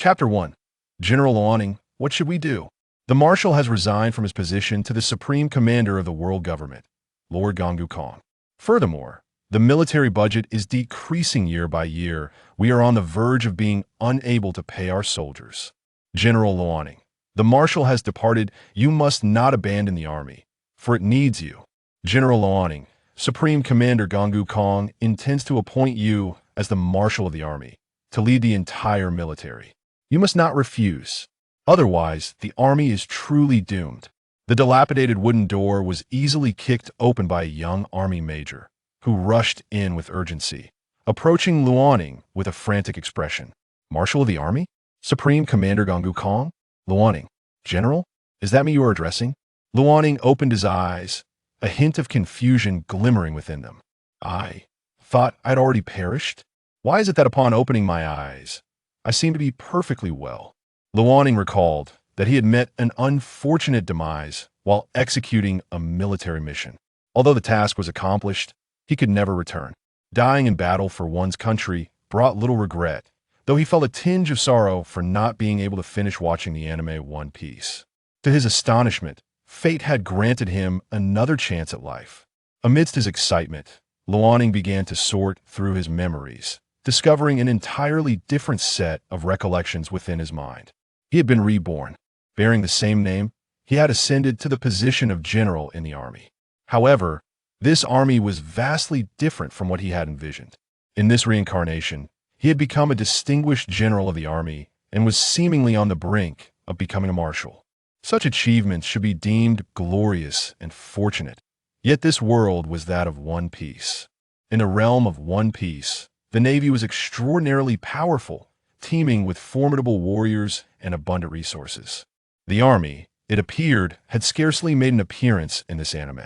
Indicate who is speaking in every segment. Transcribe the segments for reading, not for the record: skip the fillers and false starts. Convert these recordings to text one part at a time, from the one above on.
Speaker 1: Chapter 1. General Luaning, what should we do? The Marshal has resigned from his position to the Supreme Commander of the world government, Lord Gongu Kong. Furthermore, the military budget is decreasing year by year. We are on the verge of being unable to pay our soldiers. General Luaning, the Marshal has departed. You must not abandon the army, for it needs you. General Luaning, Supreme Commander Gongu Kong intends to appoint you as the Marshal of the army to lead the entire military. You must not refuse. Otherwise, the army is truly doomed. The dilapidated wooden door was easily kicked open by a young army major, who rushed in with urgency, approaching Luaning with a frantic expression. Marshal of the army? Supreme Commander Gongu Kong? Luaning, General? Is that me you are addressing? Luaning opened his eyes, a hint of confusion glimmering within them. I thought I'd already perished? Why is it that upon opening my eyes, I seem to be perfectly well? Luaning recalled that he had met an unfortunate demise while executing a military mission. Although the task was accomplished, he could never return. Dying in battle for one's country brought little regret, though he felt a tinge of sorrow for not being able to finish watching the anime One Piece. To his astonishment, fate had granted him another chance at life. Amidst his excitement, Luaning began to sort through his memories, discovering an entirely different set of recollections within his mind. He had been reborn. Bearing the same name, he had ascended to the position of general in the army. However, this army was vastly different from what he had envisioned. In this reincarnation, he had become a distinguished general of the army and was seemingly on the brink of becoming a marshal. Such achievements should be deemed glorious and fortunate. Yet this world was that of One Piece. In a realm of One Piece, the Navy was extraordinarily powerful, teeming with formidable warriors and abundant resources. The army, it appeared, had scarcely made an appearance in this anime.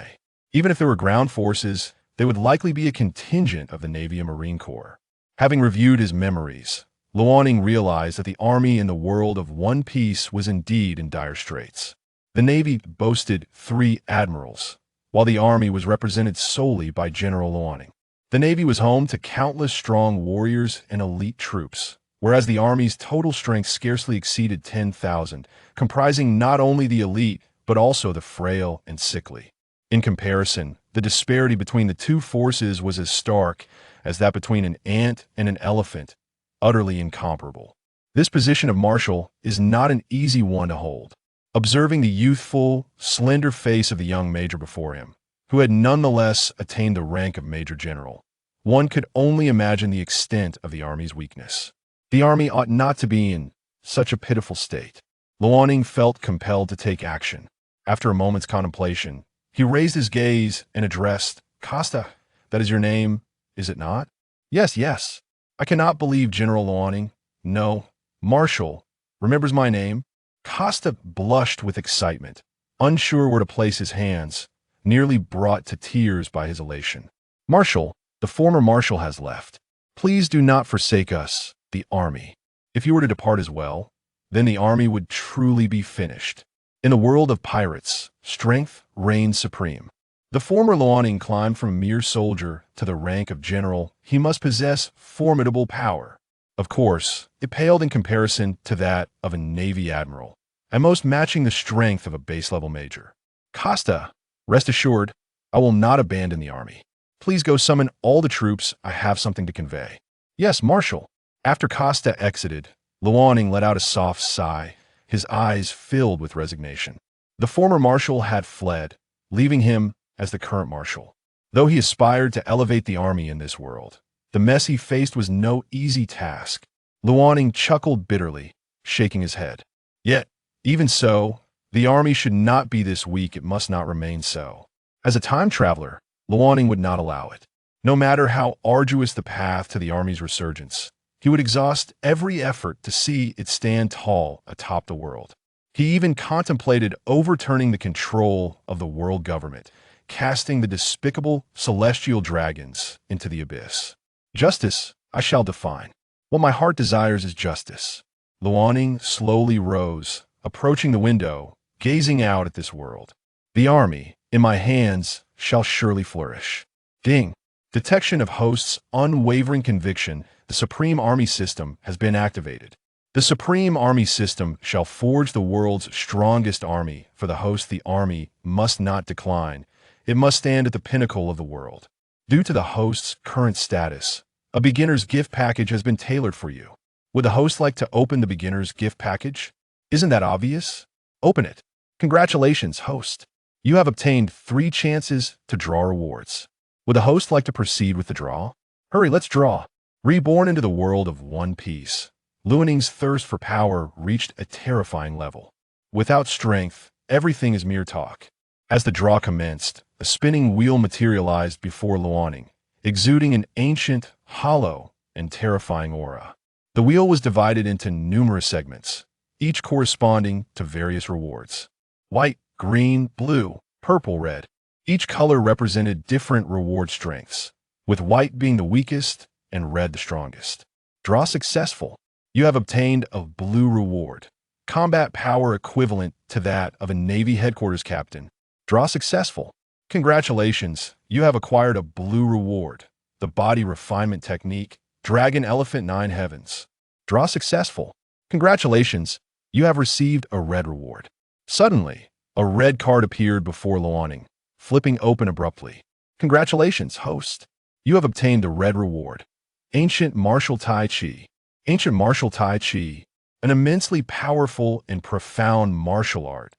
Speaker 1: Even if there were ground forces, they would likely be a contingent of the Navy and Marine Corps. Having reviewed his memories, Luaning realized that the army in the world of One Piece was indeed in dire straits. The Navy boasted 3 admirals, while the army was represented solely by General Luaning. The Navy was home to countless strong warriors and elite troops, whereas the Army's total strength scarcely exceeded 10,000, comprising not only the elite, but also the frail and sickly. In comparison, the disparity between the two forces was as stark as that between an ant and an elephant, utterly incomparable. This position of Marshal is not an easy one to hold. Observing the youthful, slender face of the young major before him, who had nonetheless attained the rank of Major General, one could only imagine the extent of the Army's weakness. The Army ought not to be in such a pitiful state. Luaning felt compelled to take action. After a moment's contemplation, he raised his gaze and addressed, Costa, that is your name, is it not? Yes, yes. I cannot believe General Luaning, no, Marshal, remembers my name. Costa blushed with excitement, unsure where to place his hands, nearly brought to tears by his elation. Marshal, the former Marshal has left. Please do not forsake us, the army. If you were to depart as well, then the army would truly be finished. In the world of pirates, strength reigns supreme. The former Luaning climbed from a mere soldier to the rank of general. He must possess formidable power. Of course, it paled in comparison to that of a Navy admiral, at most matching the strength of a base-level major. Costa, rest assured, I will not abandon the army. Please go summon all the troops. I have something to convey. Yes, Marshal. After Costa exited, Luaning let out a soft sigh, his eyes filled with resignation. The former Marshal had fled, leaving him as the current Marshal. Though he aspired to elevate the army in this world, the mess he faced was no easy task. Luaning chuckled bitterly, shaking his head. Yet, even so, the army should not be this weak. It must not remain so. As a time traveler, Luaning would not allow it. No matter how arduous the path to the army's resurgence, he would exhaust every effort to see it stand tall atop the world. He even contemplated overturning the control of the world government, casting the despicable celestial dragons into the abyss. Justice I shall define. What my heart desires is justice. Luaning slowly rose, approaching the window, gazing out at this world. The army, in my hands, shall surely flourish. Ding! Detection of hosts, unwavering conviction, the Supreme Army system has been activated. The supreme army system shall forge the world's strongest army. For the host, the army must not decline. It must stand at the pinnacle of the world. Due to the host's current status, a beginner's gift package has been tailored for you. Would the host like to open the beginner's gift package? Isn't that obvious? Open it. Congratulations, host. You have obtained 3 chances to draw rewards. Would the host like to proceed with the draw? Hurry, let's draw. Reborn into the world of One Piece, Luaning's thirst for power reached a terrifying level. Without strength, everything is mere talk. As the draw commenced, a spinning wheel materialized before Luaning, exuding an ancient, hollow, and terrifying aura. The wheel was divided into numerous segments, each corresponding to various rewards. White, green, blue, purple, red. Each color represented different reward strengths, with white being the weakest and red the strongest. Draw successful. You have obtained a blue reward, combat power equivalent to that of a Navy headquarters captain. Draw successful. Congratulations, you have acquired a blue reward, the body refinement technique, Dragon Elephant 9 Heavens. Draw successful. Congratulations, you have received a red reward. Suddenly, a red card appeared before Luaning, flipping open abruptly. Congratulations, host. You have obtained a red reward. Ancient Martial Tai Chi. Ancient Martial Tai Chi, an immensely powerful and profound martial art,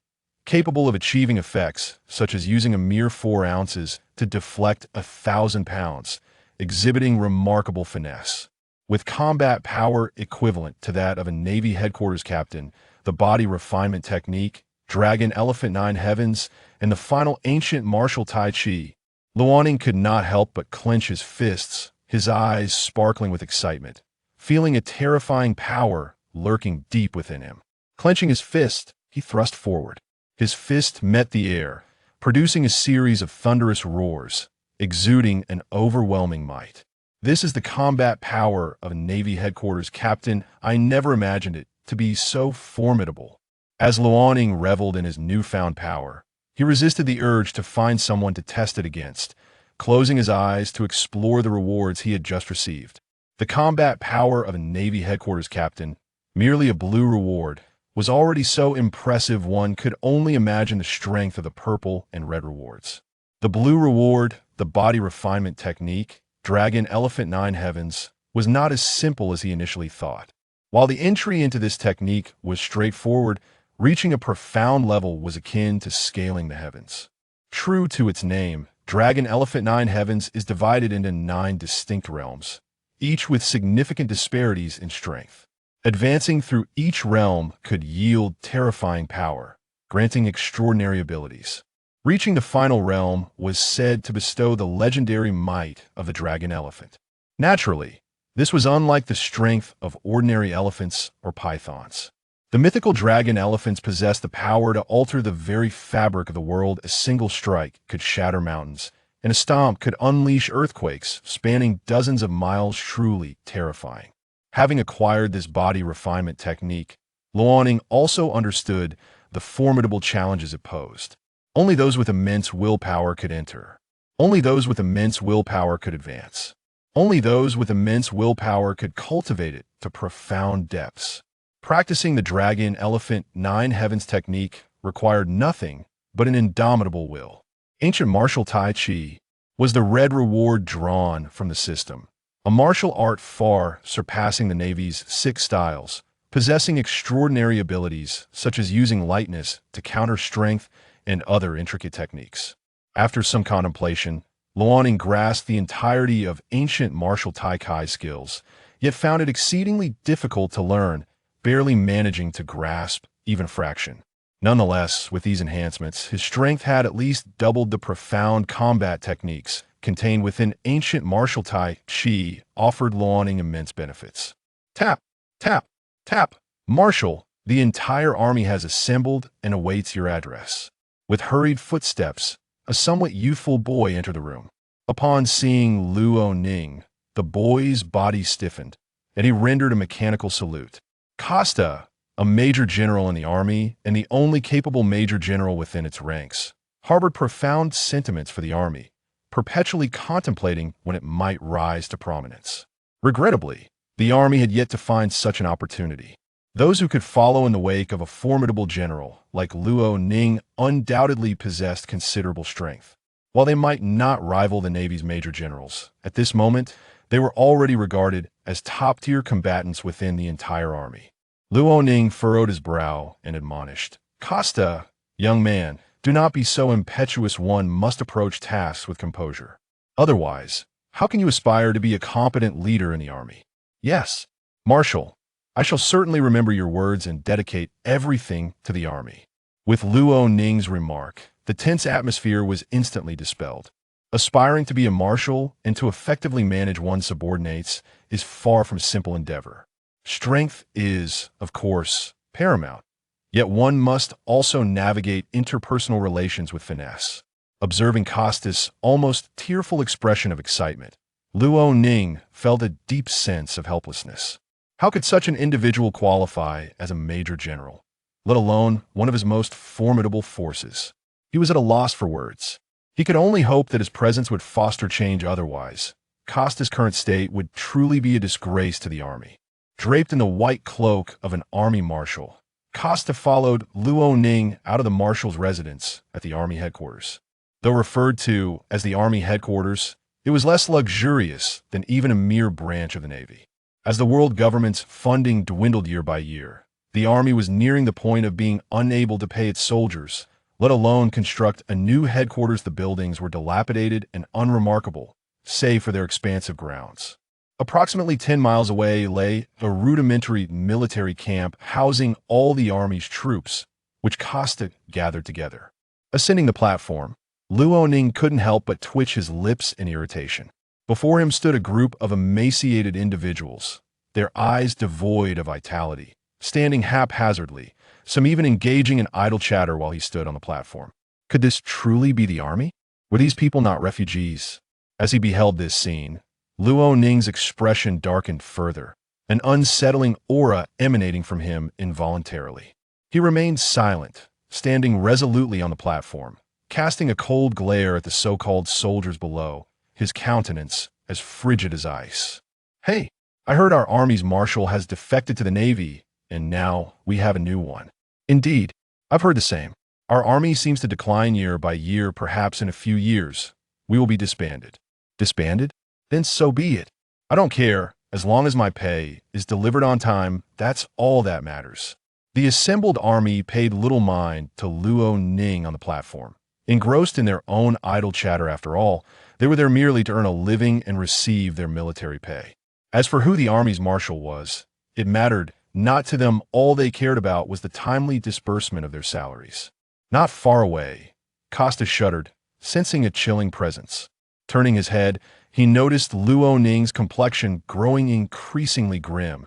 Speaker 1: capable of achieving effects such as using a mere 4 ounces to deflect 1,000 pounds, exhibiting remarkable finesse. With combat power equivalent to that of a Navy headquarters captain, the body refinement technique, Dragon Elephant 9 Heavens, and the final ancient martial Tai Chi, Luaning could not help but clench his fists, his eyes sparkling with excitement, feeling a terrifying power lurking deep within him. Clenching his fist, he thrust forward. His fist met the air, producing a series of thunderous roars, exuding an overwhelming might. This is the combat power of a Navy headquarters captain. I never imagined it to be so formidable. As Luaning reveled in his newfound power, he resisted the urge to find someone to test it against, closing his eyes to explore the rewards he had just received. The combat power of a Navy headquarters captain, merely a blue reward, was already so impressive one could only imagine the strength of the purple and red rewards. The blue reward, the body refinement technique, Dragon Elephant 9 Heavens, was not as simple as he initially thought. While the entry into this technique was straightforward, reaching a profound level was akin to scaling the heavens. True to its name, Dragon Elephant 9 Heavens is divided into 9 distinct realms, each with significant disparities in strength. Advancing through each realm could yield terrifying power, granting extraordinary abilities. Reaching the final realm was said to bestow the legendary might of the dragon elephant. Naturally, this was unlike the strength of ordinary elephants or pythons. The mythical dragon elephants possessed the power to alter the very fabric of the world. A single strike could shatter mountains, and a stomp could unleash earthquakes spanning dozens of miles, truly terrifying. Having acquired this body refinement technique, Luaning also understood the formidable challenges it posed. Only those with immense willpower could enter. Only those with immense willpower could advance. Only those with immense willpower could cultivate it to profound depths. Practicing the Dragon Elephant 9 Heavens technique required nothing but an indomitable will. Ancient martial Tai Chi was the red reward drawn from the system, a martial art far surpassing the Navy's 6 styles, possessing extraordinary abilities such as using lightness to counter strength and other intricate techniques. After some contemplation, Luaning grasped the entirety of ancient martial Tai Chi skills, yet found it exceedingly difficult to learn, barely managing to grasp even a fraction. Nonetheless, with these enhancements, his strength had at least doubled. The profound combat techniques contained within ancient martial Tai Chi offered Luaning immense benefits. Tap, tap, tap. Marshal, the entire army has assembled and awaits your address. With hurried footsteps, a somewhat youthful boy entered the room. Upon seeing Luaning, the boy's body stiffened, and he rendered a mechanical salute. Costa, a major general in the army and the only capable major general within its ranks, harbored profound sentiments for the army, perpetually contemplating when it might rise to prominence. Regrettably, the army had yet to find such an opportunity. Those who could follow in the wake of a formidable general like Luo Ning undoubtedly possessed considerable strength. While they might not rival the Navy's major generals, at this moment, they were already regarded as top-tier combatants within the entire army. Luo Ning furrowed his brow and admonished, "Costa, young man, do not be so impetuous. One must approach tasks with composure. Otherwise, how can you aspire to be a competent leader in the army?" "Yes, Marshal, I shall certainly remember your words and dedicate everything to the army." With Luo Ning's remark, the tense atmosphere was instantly dispelled. Aspiring to be a marshal and to effectively manage one's subordinates is far from a simple endeavor. Strength is, of course, paramount, yet one must also navigate interpersonal relations with finesse. Observing Costa's almost tearful expression of excitement, Luo Ning felt a deep sense of helplessness. How could such an individual qualify as a major general, let alone one of his most formidable forces? He was at a loss for words. He could only hope that his presence would foster change. Otherwise, Costa's current state would truly be a disgrace to the army. Draped in the white cloak of an army marshal, Costa followed Luo Ning out of the marshal's residence at the army headquarters. Though referred to as the army headquarters, it was less luxurious than even a mere branch of the Navy. As the world government's funding dwindled year by year, the army was nearing the point of being unable to pay its soldiers, let alone construct a new headquarters. The buildings were dilapidated and unremarkable, save for their expansive grounds. Approximately 10 miles away lay a rudimentary military camp housing all the army's troops, which Costa gathered together. Ascending the platform, Luo Ning couldn't help but twitch his lips in irritation. Before him stood a group of emaciated individuals, their eyes devoid of vitality, standing haphazardly, some even engaging in idle chatter while he stood on the platform. Could this truly be the army? Were these people not refugees? As he beheld this scene, Luo Ning's expression darkened further, an unsettling aura emanating from him involuntarily. He remained silent, standing resolutely on the platform, casting a cold glare at the so-called soldiers below, his countenance as frigid as ice. "Hey, I heard our army's marshal has defected to the Navy, and now we have a new one." "Indeed, I've heard the same. Our army seems to decline year by year. Perhaps in a few years, we will be disbanded." "Disbanded? Then so be it. I don't care. As long as my pay is delivered on time, that's all that matters." The assembled army paid little mind to Luo Ning on the platform. Engrossed in their own idle chatter, after all, they were there merely to earn a living and receive their military pay. As for who the army's marshal was, it mattered not to them. All they cared about was the timely disbursement of their salaries. Not far away, Costa shuddered, sensing a chilling presence. Turning his head, he noticed Luo Ning's complexion growing increasingly grim,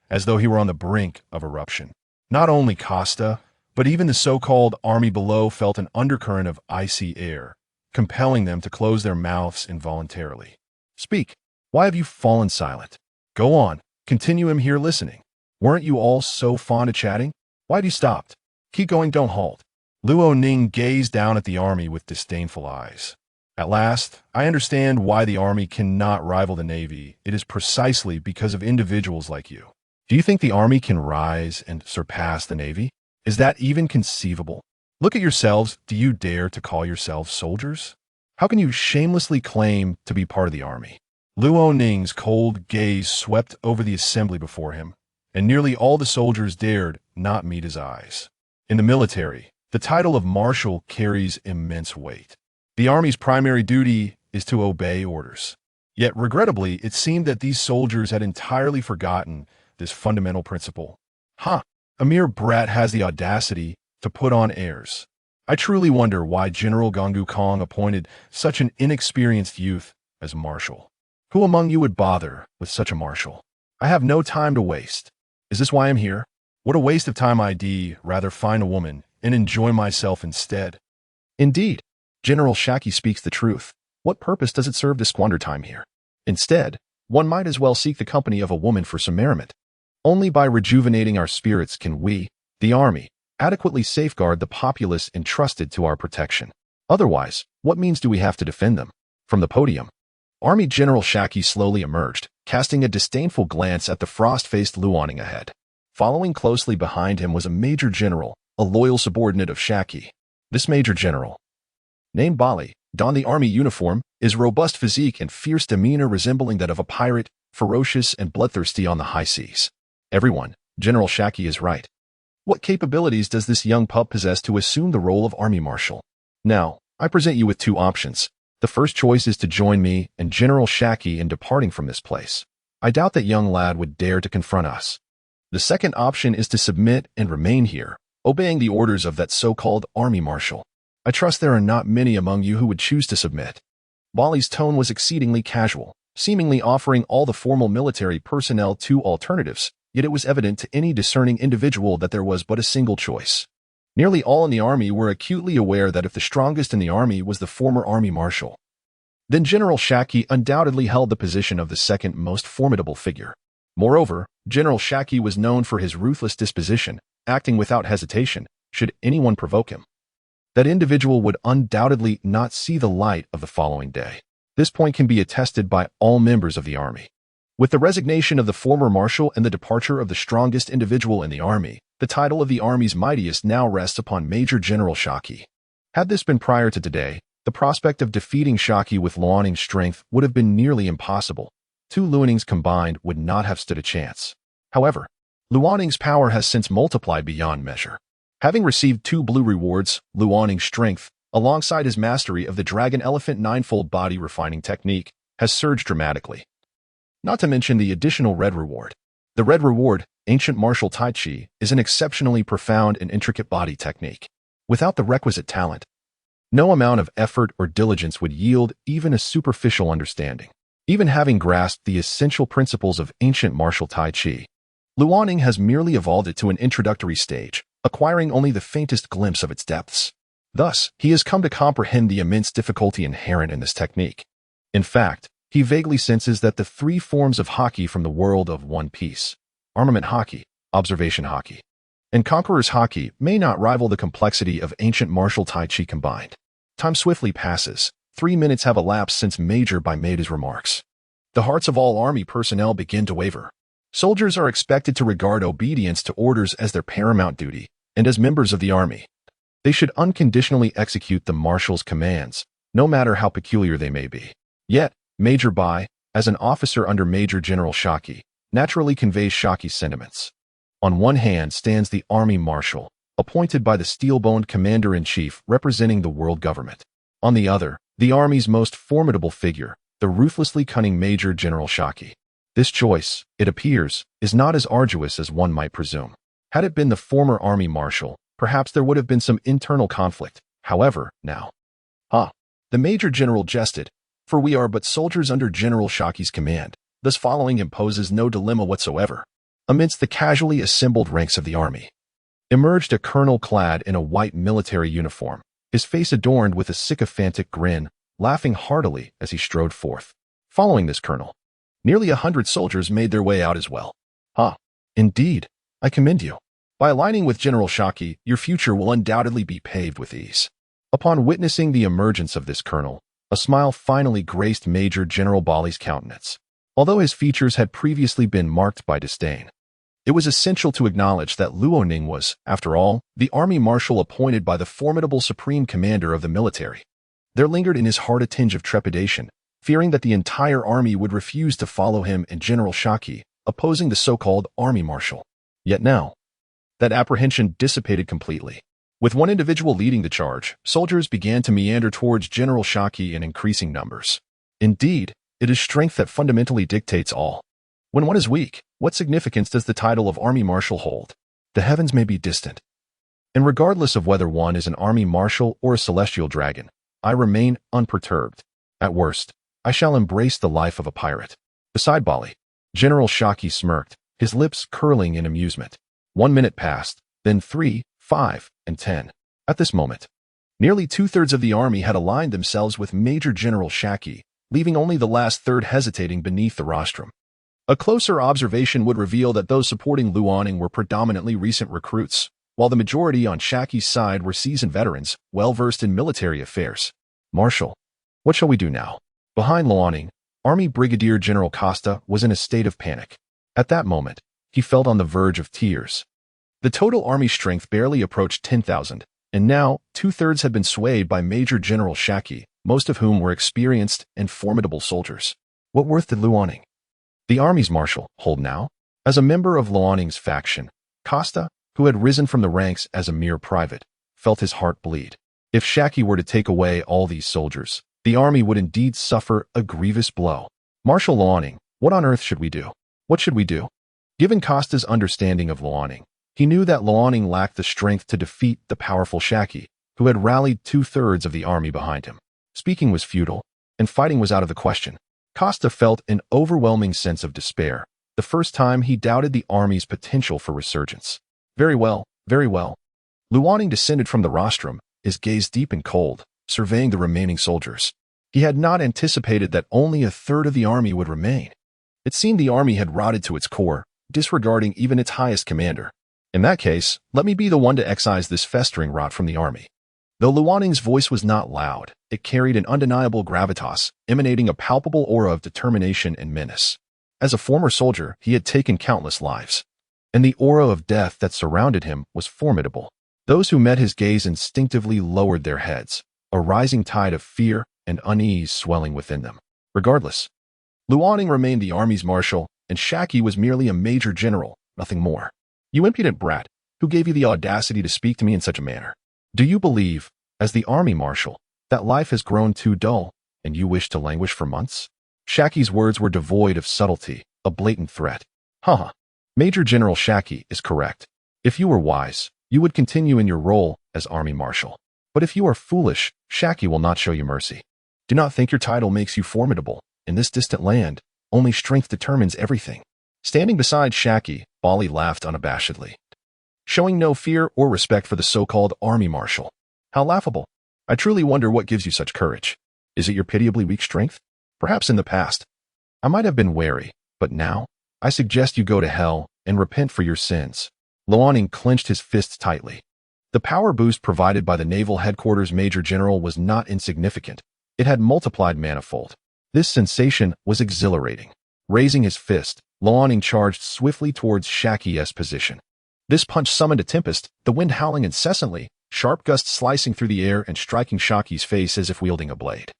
Speaker 1: as though he were on the brink of eruption. Not only Costa, but even the so-called army below felt an undercurrent of icy air, compelling them to close their mouths involuntarily. "Speak. Why have you fallen silent? Go on. Continue. I'm here listening. Weren't you all so fond of chatting? Why have you stopped? Keep going. Don't halt." Luo Ning gazed down at the army with disdainful eyes. "At last, I understand why the army cannot rival the Navy. It is precisely because of individuals like you. Do you think the army can rise and surpass the Navy? Is that even conceivable? Look at yourselves. Do you dare to call yourselves soldiers? How can you shamelessly claim to be part of the army?" Luo Ning's cold gaze swept over the assembly before him, and nearly all the soldiers dared not meet his eyes. In the military, the title of Marshal carries immense weight. The army's primary duty is to obey orders. Yet, regrettably, it seemed that these soldiers had entirely forgotten this fundamental principle. A mere brat has the audacity to put on airs. I truly wonder why General Gonggu Kong appointed such an inexperienced youth as marshal. Who among you would bother with such a marshal? I have no time to waste. Is this why I'm here? What a waste of time. I'd rather find a woman and enjoy myself instead." "Indeed, General Shaki speaks the truth. What purpose does it serve to squander time here? Instead, one might as well seek the company of a woman for some merriment. Only by rejuvenating our spirits can we, the army, adequately safeguard the populace entrusted to our protection. Otherwise, what means do we have to defend them?" From the podium, Army General Shaki slowly emerged, casting a disdainful glance at the frost-faced Luoning ahead. Following closely behind him was a major general, a loyal subordinate of Shaki. This major general, named Bali, donned the army uniform, his robust physique and fierce demeanor resembling that of a pirate, ferocious and bloodthirsty on the high seas. Everyone, General Shaki is right. What capabilities does this young pup possess to assume the role of army marshal? Now, I present you with two options. The first choice is to join me and General Shaki in departing from this place. I doubt that young lad would dare to confront us. The second option is to submit and remain here, obeying the orders of that so-called army marshal. I trust there are not many among you who would choose to submit. Bali's tone was exceedingly casual, seemingly offering all the formal military personnel two alternatives, yet it was evident to any discerning individual that there was but a single choice. Nearly all in the army were acutely aware that if the strongest in the army was the former army marshal, then General Shaki undoubtedly held the position of the second most formidable figure. Moreover, General Shaki was known for his ruthless disposition, acting without hesitation, should anyone provoke him. That individual would undoubtedly not see the light of the following day. This point can be attested by all members of the army. With the resignation of the former marshal and the departure of the strongest individual in the army, the title of the army's mightiest now rests upon Major General Shaki. Had this been prior to today, the prospect of defeating Shaki with Luaning's strength would have been nearly impossible. Two Luanings combined would not have stood a chance. However, Luaning's power has since multiplied beyond measure. Having received 2 blue rewards, Luaning's strength, alongside his mastery of the Dragon Elephant Ninefold Body Refining Technique, has surged dramatically. Not to mention the additional red reward. The red reward, Ancient Martial Tai Chi, is an exceptionally profound and intricate body technique. Without the requisite talent, no amount of effort or diligence would yield even a superficial understanding. Even having grasped the essential principles of Ancient Martial Tai Chi, Luaning has merely evolved it to an introductory stage, acquiring only the faintest glimpse of its depths. Thus, he has come to comprehend the immense difficulty inherent in this technique. In fact, he vaguely senses that the 3 forms of hockey from the world of One Piece, armament hockey, observation hockey, and conqueror's hockey may not rival the complexity of ancient martial Tai Chi combined. Time swiftly passes. 3 minutes have elapsed since Major Bai made his remarks. The hearts of all army personnel begin to waver. Soldiers are expected to regard obedience to orders as their paramount duty, and as members of the army, they should unconditionally execute the marshal's commands, no matter how peculiar they may be. Yet, Major Bai, as an officer under Major General Shaki, naturally conveys Shaki's sentiments. On one hand stands the army marshal, appointed by the steel-boned commander-in-chief representing the world government. On the other, the army's most formidable figure, the ruthlessly cunning Major General Shaki. This choice, it appears, is not as arduous as one might presume. Had it been the former army marshal, perhaps there would have been some internal conflict. However, now, the Major General jested, for we are but soldiers under General Shaki's command. Thus following imposes no dilemma whatsoever. Amidst the casually assembled ranks of the army, emerged a colonel clad in a white military uniform, his face adorned with a sycophantic grin, laughing heartily as he strode forth. Following this colonel, nearly 100 soldiers made their way out as well. Indeed, I commend you. By aligning with General Shaki, your future will undoubtedly be paved with ease. Upon witnessing the emergence of this colonel, a smile finally graced Major General Bali's countenance. Although his features had previously been marked by disdain, it was essential to acknowledge that Luoning was, after all, the army marshal appointed by the formidable supreme commander of the military. There lingered in his heart a tinge of trepidation, fearing that the entire army would refuse to follow him and General Shaki, opposing the so-called army marshal. Yet now, that apprehension dissipated completely. With one individual leading the charge, soldiers began to meander towards General Shaki in increasing numbers. Indeed, it is strength that fundamentally dictates all. When one is weak, what significance does the title of army marshal hold? The heavens may be distant. And regardless of whether one is an army marshal or a celestial dragon, I remain unperturbed. At worst, I shall embrace the life of a pirate. Beside Bali, General Shaki smirked, his lips curling in amusement. 1 minute passed, then 3, 5, and 10. At this moment, nearly 2/3 of the army had aligned themselves with Major General Shaki, leaving only the last third hesitating beneath the rostrum. A closer observation would reveal that those supporting Luoning were predominantly recent recruits, while the majority on Shaki's side were seasoned veterans, well-versed in military affairs. Marshal, what shall we do now? Behind Luoning, Army Brigadier General Costa was in a state of panic. At that moment, he felt on the verge of tears. The total army strength barely approached 10,000, and now 2/3 had been swayed by Major General Shaki, most of whom were experienced and formidable soldiers. What worth did Luoning, the army's marshal, hold now? As a member of Luoning's faction, Costa, who had risen from the ranks as a mere private, felt his heart bleed. If Shaki were to take away all these soldiers, the army would indeed suffer a grievous blow. Marshal Luoning, what on earth should we do? What should we do? Given Costa's understanding of Luoning, he knew that Luoning lacked the strength to defeat the powerful Shaki, who had rallied 2/3 of the army behind him. Speaking was futile, and fighting was out of the question. Costa felt an overwhelming sense of despair, the first time he doubted the army's potential for resurgence. Very well, very well. Luoning descended from the rostrum, his gaze deep and cold, surveying the remaining soldiers. He had not anticipated that only 1/3 of the army would remain. It seemed the army had rotted to its core, disregarding even its highest commander. In that case, let me be the one to excise this festering rot from the army. Though Luoning's voice was not loud, it carried an undeniable gravitas, emanating a palpable aura of determination and menace. As a former soldier, he had taken countless lives, and the aura of death that surrounded him was formidable. Those who met his gaze instinctively lowered their heads, a rising tide of fear and unease swelling within them. Regardless, Luoning remained the army's marshal, and Shaki was merely a major general, nothing more. You impudent brat, who gave you the audacity to speak to me in such a manner? Do you believe, as the army marshal, that life has grown too dull, and you wish to languish for months? Shaki's words were devoid of subtlety, a blatant threat. Haha. Major General Shaki is correct. If you were wise, you would continue in your role as army marshal. But if you are foolish, Shaki will not show you mercy. Do not think your title makes you formidable. In this distant land, only strength determines everything. Standing beside Shaki, Bali laughed unabashedly, showing no fear or respect for the so-called army marshal. How laughable. I truly wonder what gives you such courage. Is it your pitiably weak strength? Perhaps in the past, I might have been wary, but now, I suggest you go to hell and repent for your sins. Luoning clenched his fists tightly. The power boost provided by the Naval Headquarters Major General was not insignificant. It had multiplied manifold. This sensation was exhilarating. Raising his fist, Luoning charged swiftly towards Shaki's position. This punch summoned a tempest, the wind howling incessantly, sharp gusts slicing through the air and striking Shaki's face as if wielding a blade.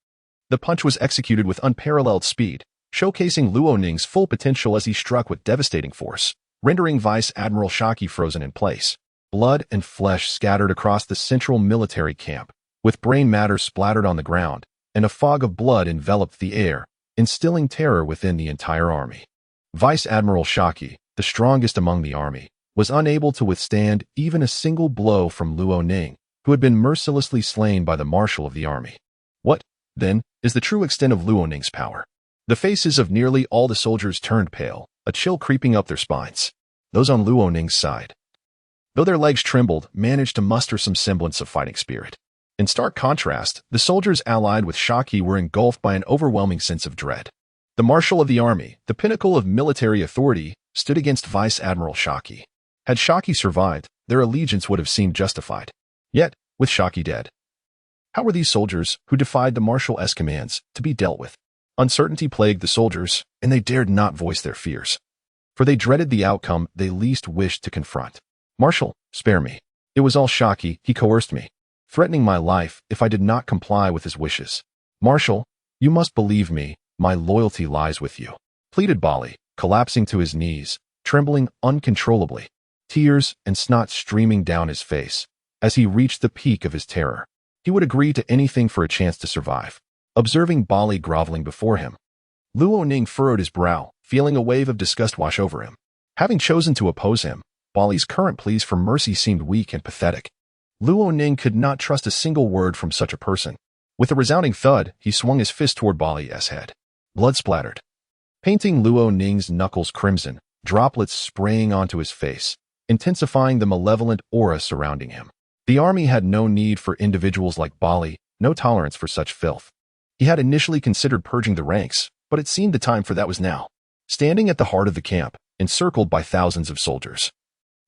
Speaker 1: The punch was executed with unparalleled speed, showcasing Luoning's full potential as he struck with devastating force, rendering Vice Admiral Shaki frozen in place. Blood and flesh scattered across the central military camp, with brain matter splattered on the ground, and a fog of blood enveloped the air, instilling terror within the entire army. Vice Admiral Shaki, the strongest among the army, was unable to withstand even a single blow from Luoning, who had been mercilessly slain by the marshal of the army. What, then, is the true extent of Luoning's power? The faces of nearly all the soldiers turned pale, a chill creeping up their spines. Those on Luoning's side, though their legs trembled, managed to muster some semblance of fighting spirit. In stark contrast, the soldiers allied with Shaki were engulfed by an overwhelming sense of dread. The marshal of the army, the pinnacle of military authority, stood against Vice Admiral Shaki. Had Shaki survived, their allegiance would have seemed justified. Yet, with Shaki dead, how were these soldiers, who defied the marshal's commands, to be dealt with? Uncertainty plagued the soldiers, and they dared not voice their fears, for they dreaded the outcome they least wished to confront. Marshal, spare me. It was all Shaki, he coerced me, threatening my life if I did not comply with his wishes. Marshal, you must believe me, my loyalty lies with you, pleaded Bali, collapsing to his knees, trembling uncontrollably, tears and snot streaming down his face. As he reached the peak of his terror, he would agree to anything for a chance to survive. Observing Bali groveling before him, Luoning furrowed his brow, feeling a wave of disgust wash over him. Having chosen to oppose him, Bali's current pleas for mercy seemed weak and pathetic. Luoning could not trust a single word from such a person. With a resounding thud, he swung his fist toward Bali's head. Blood splattered, painting Luoning's knuckles crimson, droplets spraying onto his face, intensifying the malevolent aura surrounding him. The army had no need for individuals like Bali, no tolerance for such filth. He had initially considered purging the ranks, but it seemed the time for that was now. Standing at the heart of the camp, encircled by thousands of soldiers,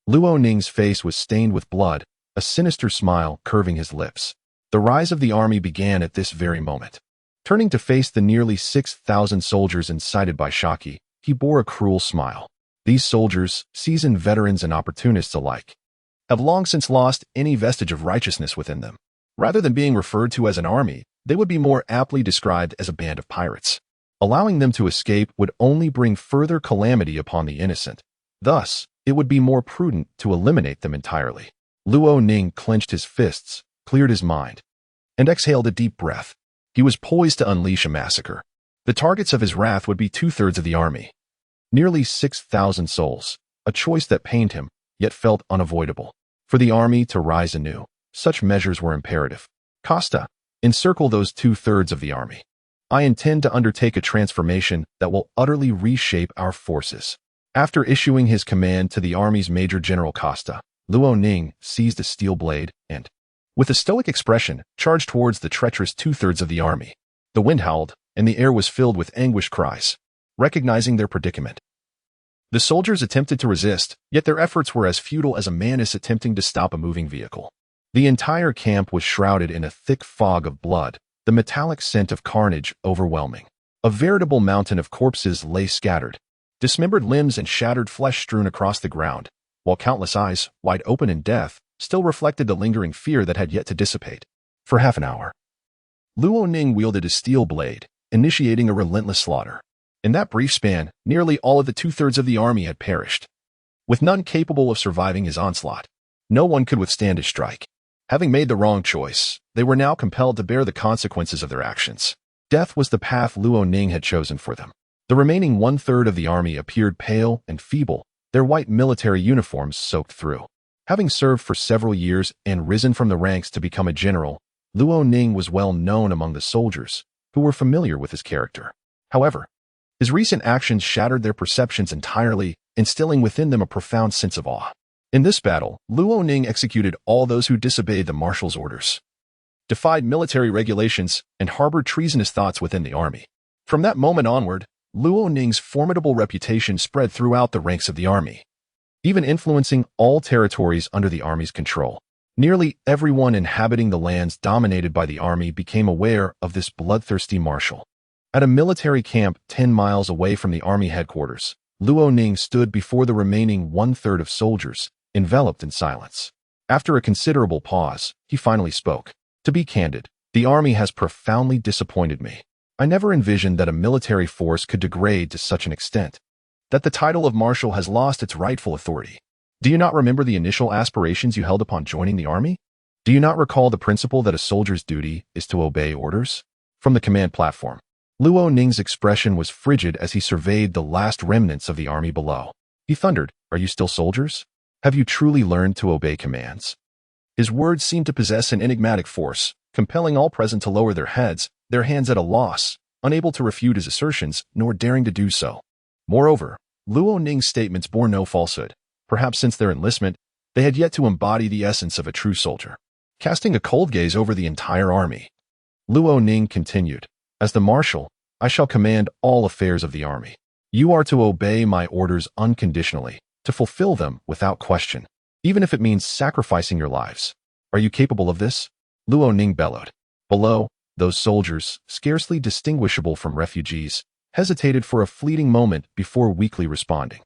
Speaker 1: Luoning's face was stained with blood, a sinister smile curving his lips. The rise of the army began at this very moment. Turning to face the nearly 6,000 soldiers incited by Shaki, he bore a cruel smile. These soldiers, seasoned veterans and opportunists alike, have long since lost any vestige of righteousness within them. Rather than being referred to as an army, they would be more aptly described as a band of pirates. Allowing them to escape would only bring further calamity upon the innocent. Thus, it would be more prudent to eliminate them entirely. Luo Ning clenched his fists, cleared his mind, and exhaled a deep breath. He was poised to unleash a massacre. The targets of his wrath would be two-thirds of the army. Nearly 6,000 souls, a choice that pained him, yet felt unavoidable. For the army to rise anew, such measures were imperative. Costa, encircle those two-thirds of the army. I intend to undertake a transformation that will utterly reshape our forces. After issuing his command to the army's Major General Costa, Luo Ning seized a steel blade and, with a stoic expression, charged towards the treacherous two-thirds of the army. The wind howled, and the air was filled with anguished cries. Recognizing their predicament, the soldiers attempted to resist, yet their efforts were as futile as a man is attempting to stop a moving vehicle. The entire camp was shrouded in a thick fog of blood, the metallic scent of carnage overwhelming. A veritable mountain of corpses lay scattered, dismembered limbs and shattered flesh strewn across the ground, while countless eyes, wide open in death, still reflected the lingering fear that had yet to dissipate. For half an hour, Luo Ning wielded his steel blade, initiating a relentless slaughter. In that brief span, nearly all of the two-thirds of the army had perished. With none capable of surviving his onslaught, no one could withstand his strike. Having made the wrong choice, they were now compelled to bear the consequences of their actions. Death was the path Luo Ning had chosen for them. The remaining one-third of the army appeared pale and feeble, their white military uniforms soaked through. Having served for several years and risen from the ranks to become a general, Luo Ning was well known among the soldiers, who were familiar with his character. However, his recent actions shattered their perceptions entirely, instilling within them a profound sense of awe. In this battle, Luo Ning executed all those who disobeyed the Marshal's orders, defied military regulations, and harbored treasonous thoughts within the army. From that moment onward, Luo Ning's formidable reputation spread throughout the ranks of the army, even influencing all territories under the army's control. Nearly everyone inhabiting the lands dominated by the army became aware of this bloodthirsty marshal. At a military camp 10 miles away from the army headquarters, Luo Ning stood before the remaining one-third of soldiers, enveloped in silence. After a considerable pause, he finally spoke. To be candid, the army has profoundly disappointed me. I never envisioned that a military force could degrade to such an extent, that the title of Marshal has lost its rightful authority. Do you not remember the initial aspirations you held upon joining the army? Do you not recall the principle that a soldier's duty is to obey orders? From the command platform, Luo Ning's expression was frigid as he surveyed the last remnants of the army below. He thundered, "Are you still soldiers? Have you truly learned to obey commands?" His words seemed to possess an enigmatic force, compelling all present to lower their heads, their hands at a loss, unable to refute his assertions, nor daring to do so. Moreover, Luo Ning's statements bore no falsehood. Perhaps since their enlistment, they had yet to embody the essence of a true soldier. Casting a cold gaze over the entire army, Luo Ning continued, "As the Marshal, I shall command all affairs of the army. You are to obey my orders unconditionally, to fulfill them without question, even if it means sacrificing your lives. Are you capable of this?" Luo Ning bellowed. Below, those soldiers, scarcely distinguishable from refugees, hesitated for a fleeting moment before weakly responding.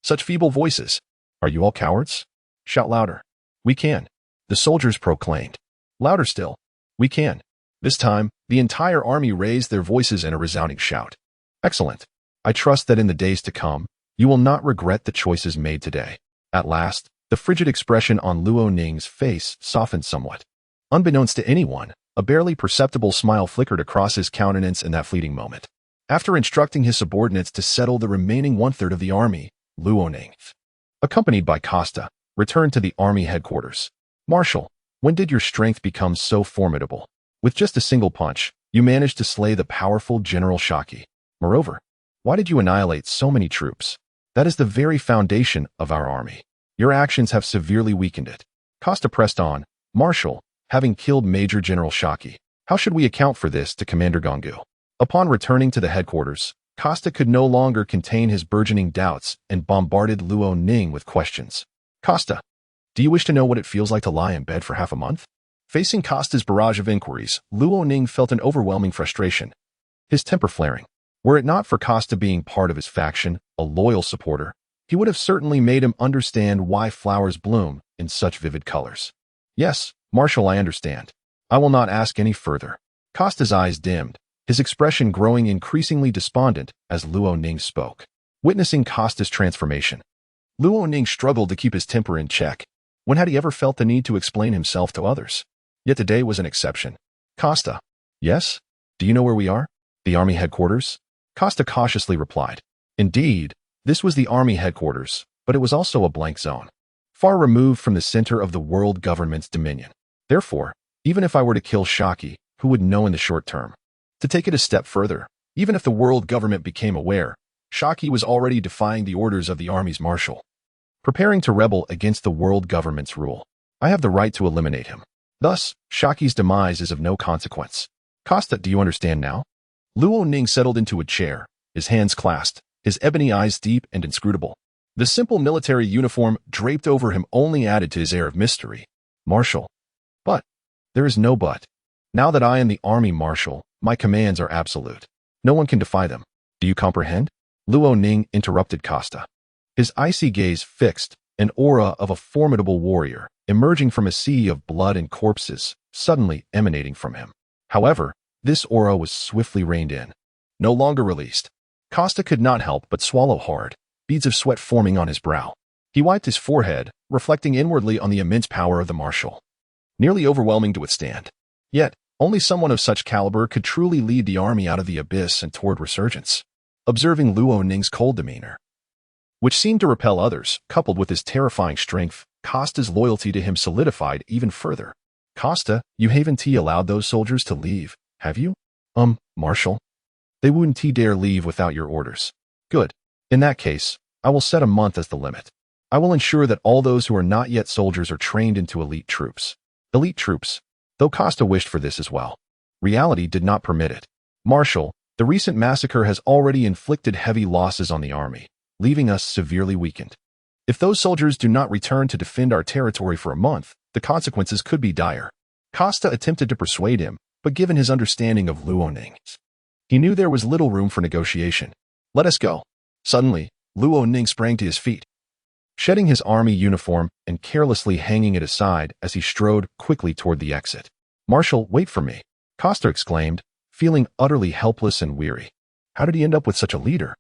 Speaker 1: Such feeble voices. "Are you all cowards? Shout louder." "We can," the soldiers proclaimed. Louder still. "We can." This time, the entire army raised their voices in a resounding shout. "Excellent. I trust that in the days to come, you will not regret the choices made today." At last, the frigid expression on Luo Ning's face softened somewhat. Unbeknownst to anyone, a barely perceptible smile flickered across his countenance in that fleeting moment. After instructing his subordinates to settle the remaining one-third of the army, Luo Ning, accompanied by Costa, returned to the army headquarters. "Marshal, when did your strength become so formidable? With just a single punch, you managed to slay the powerful General Shaki. Moreover, why did you annihilate so many troops? That is the very foundation of our army. Your actions have severely weakened it." Costa pressed on, "Marshal, having killed Major General Shaki, how should we account for this to Commander Gongu?" Upon returning to the headquarters, Costa could no longer contain his burgeoning doubts and bombarded Luo Ning with questions. "Costa, do you wish to know what it feels like to lie in bed for half a month?" Facing Costa's barrage of inquiries, Luo Ning felt an overwhelming frustration, his temper flaring. Were it not for Costa being part of his faction, a loyal supporter, he would have certainly made him understand why flowers bloom in such vivid colors. Yes, Marshal, I understand. I will not ask any further. Costa's eyes dimmed, his expression growing increasingly despondent as Luo Ning spoke. Witnessing Costa's transformation, Luo Ning struggled to keep his temper in check. When had he ever felt the need to explain himself to others? Yet today was an exception. Costa. Yes? Do you know where we are? The army headquarters? Costa cautiously replied. Indeed, this was the army headquarters, but it was also a blank zone, far removed from the center of the world government's dominion. Therefore, even if I were to kill Shaki, who would know in the short term? To take it a step further, even if the world government became aware, Shaki was already defying the orders of the army's marshal, preparing to rebel against the world government's rule. I have the right to eliminate him. Thus, Shaki's demise is of no consequence. Costa, do you understand now? Luo Ning settled into a chair, his hands clasped, his ebony eyes deep and inscrutable. The simple military uniform draped over him only added to his air of mystery. Marshal. But. There is no but. Now that I am the army marshal, my commands are absolute. No one can defy them. Do you comprehend? Luo Ning interrupted Costa. His icy gaze fixed, an aura of a formidable warrior, emerging from a sea of blood and corpses, suddenly emanating from him. However, this aura was swiftly reined in. No longer released. Costa could not help but swallow hard, beads of sweat forming on his brow. He wiped his forehead, reflecting inwardly on the immense power of the marshal. Nearly overwhelming to withstand. Yet, only someone of such caliber could truly lead the army out of the abyss and toward resurgence. Observing Luo Ning's cold demeanor, which seemed to repel others, coupled with his terrifying strength, Costa's loyalty to him solidified even further. Costa, you haven't allowed those soldiers to leave, have you? Marshal. They wouldn't dare leave without your orders. Good. In that case, I will set a month as the limit. I will ensure that all those who are not yet soldiers are trained into elite troops. Elite troops, though Costa wished for this as well. Reality did not permit it. Marshal, the recent massacre has already inflicted heavy losses on the army, leaving us severely weakened. If those soldiers do not return to defend our territory for a month, the consequences could be dire. Costa attempted to persuade him, but given his understanding of Luo Ning, he knew there was little room for negotiation. Let us go. Suddenly, Luo Ning sprang to his feet, shedding his army uniform and carelessly hanging it aside as he strode quickly toward the exit. Marshal, wait for me, Costa exclaimed, feeling utterly helpless and weary. How did he end up with such a leader?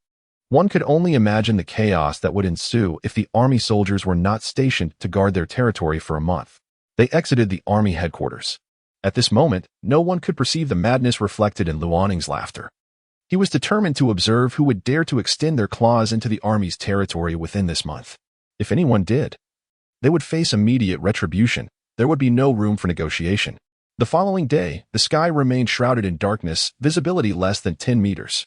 Speaker 1: One could only imagine the chaos that would ensue if the army soldiers were not stationed to guard their territory for a month. They exited the army headquarters. At this moment, no one could perceive the madness reflected in Luo Ning's laughter. He was determined to observe who would dare to extend their claws into the army's territory within this month. If anyone did, they would face immediate retribution. There would be no room for negotiation. The following day, the sky remained shrouded in darkness, visibility less than 10 meters.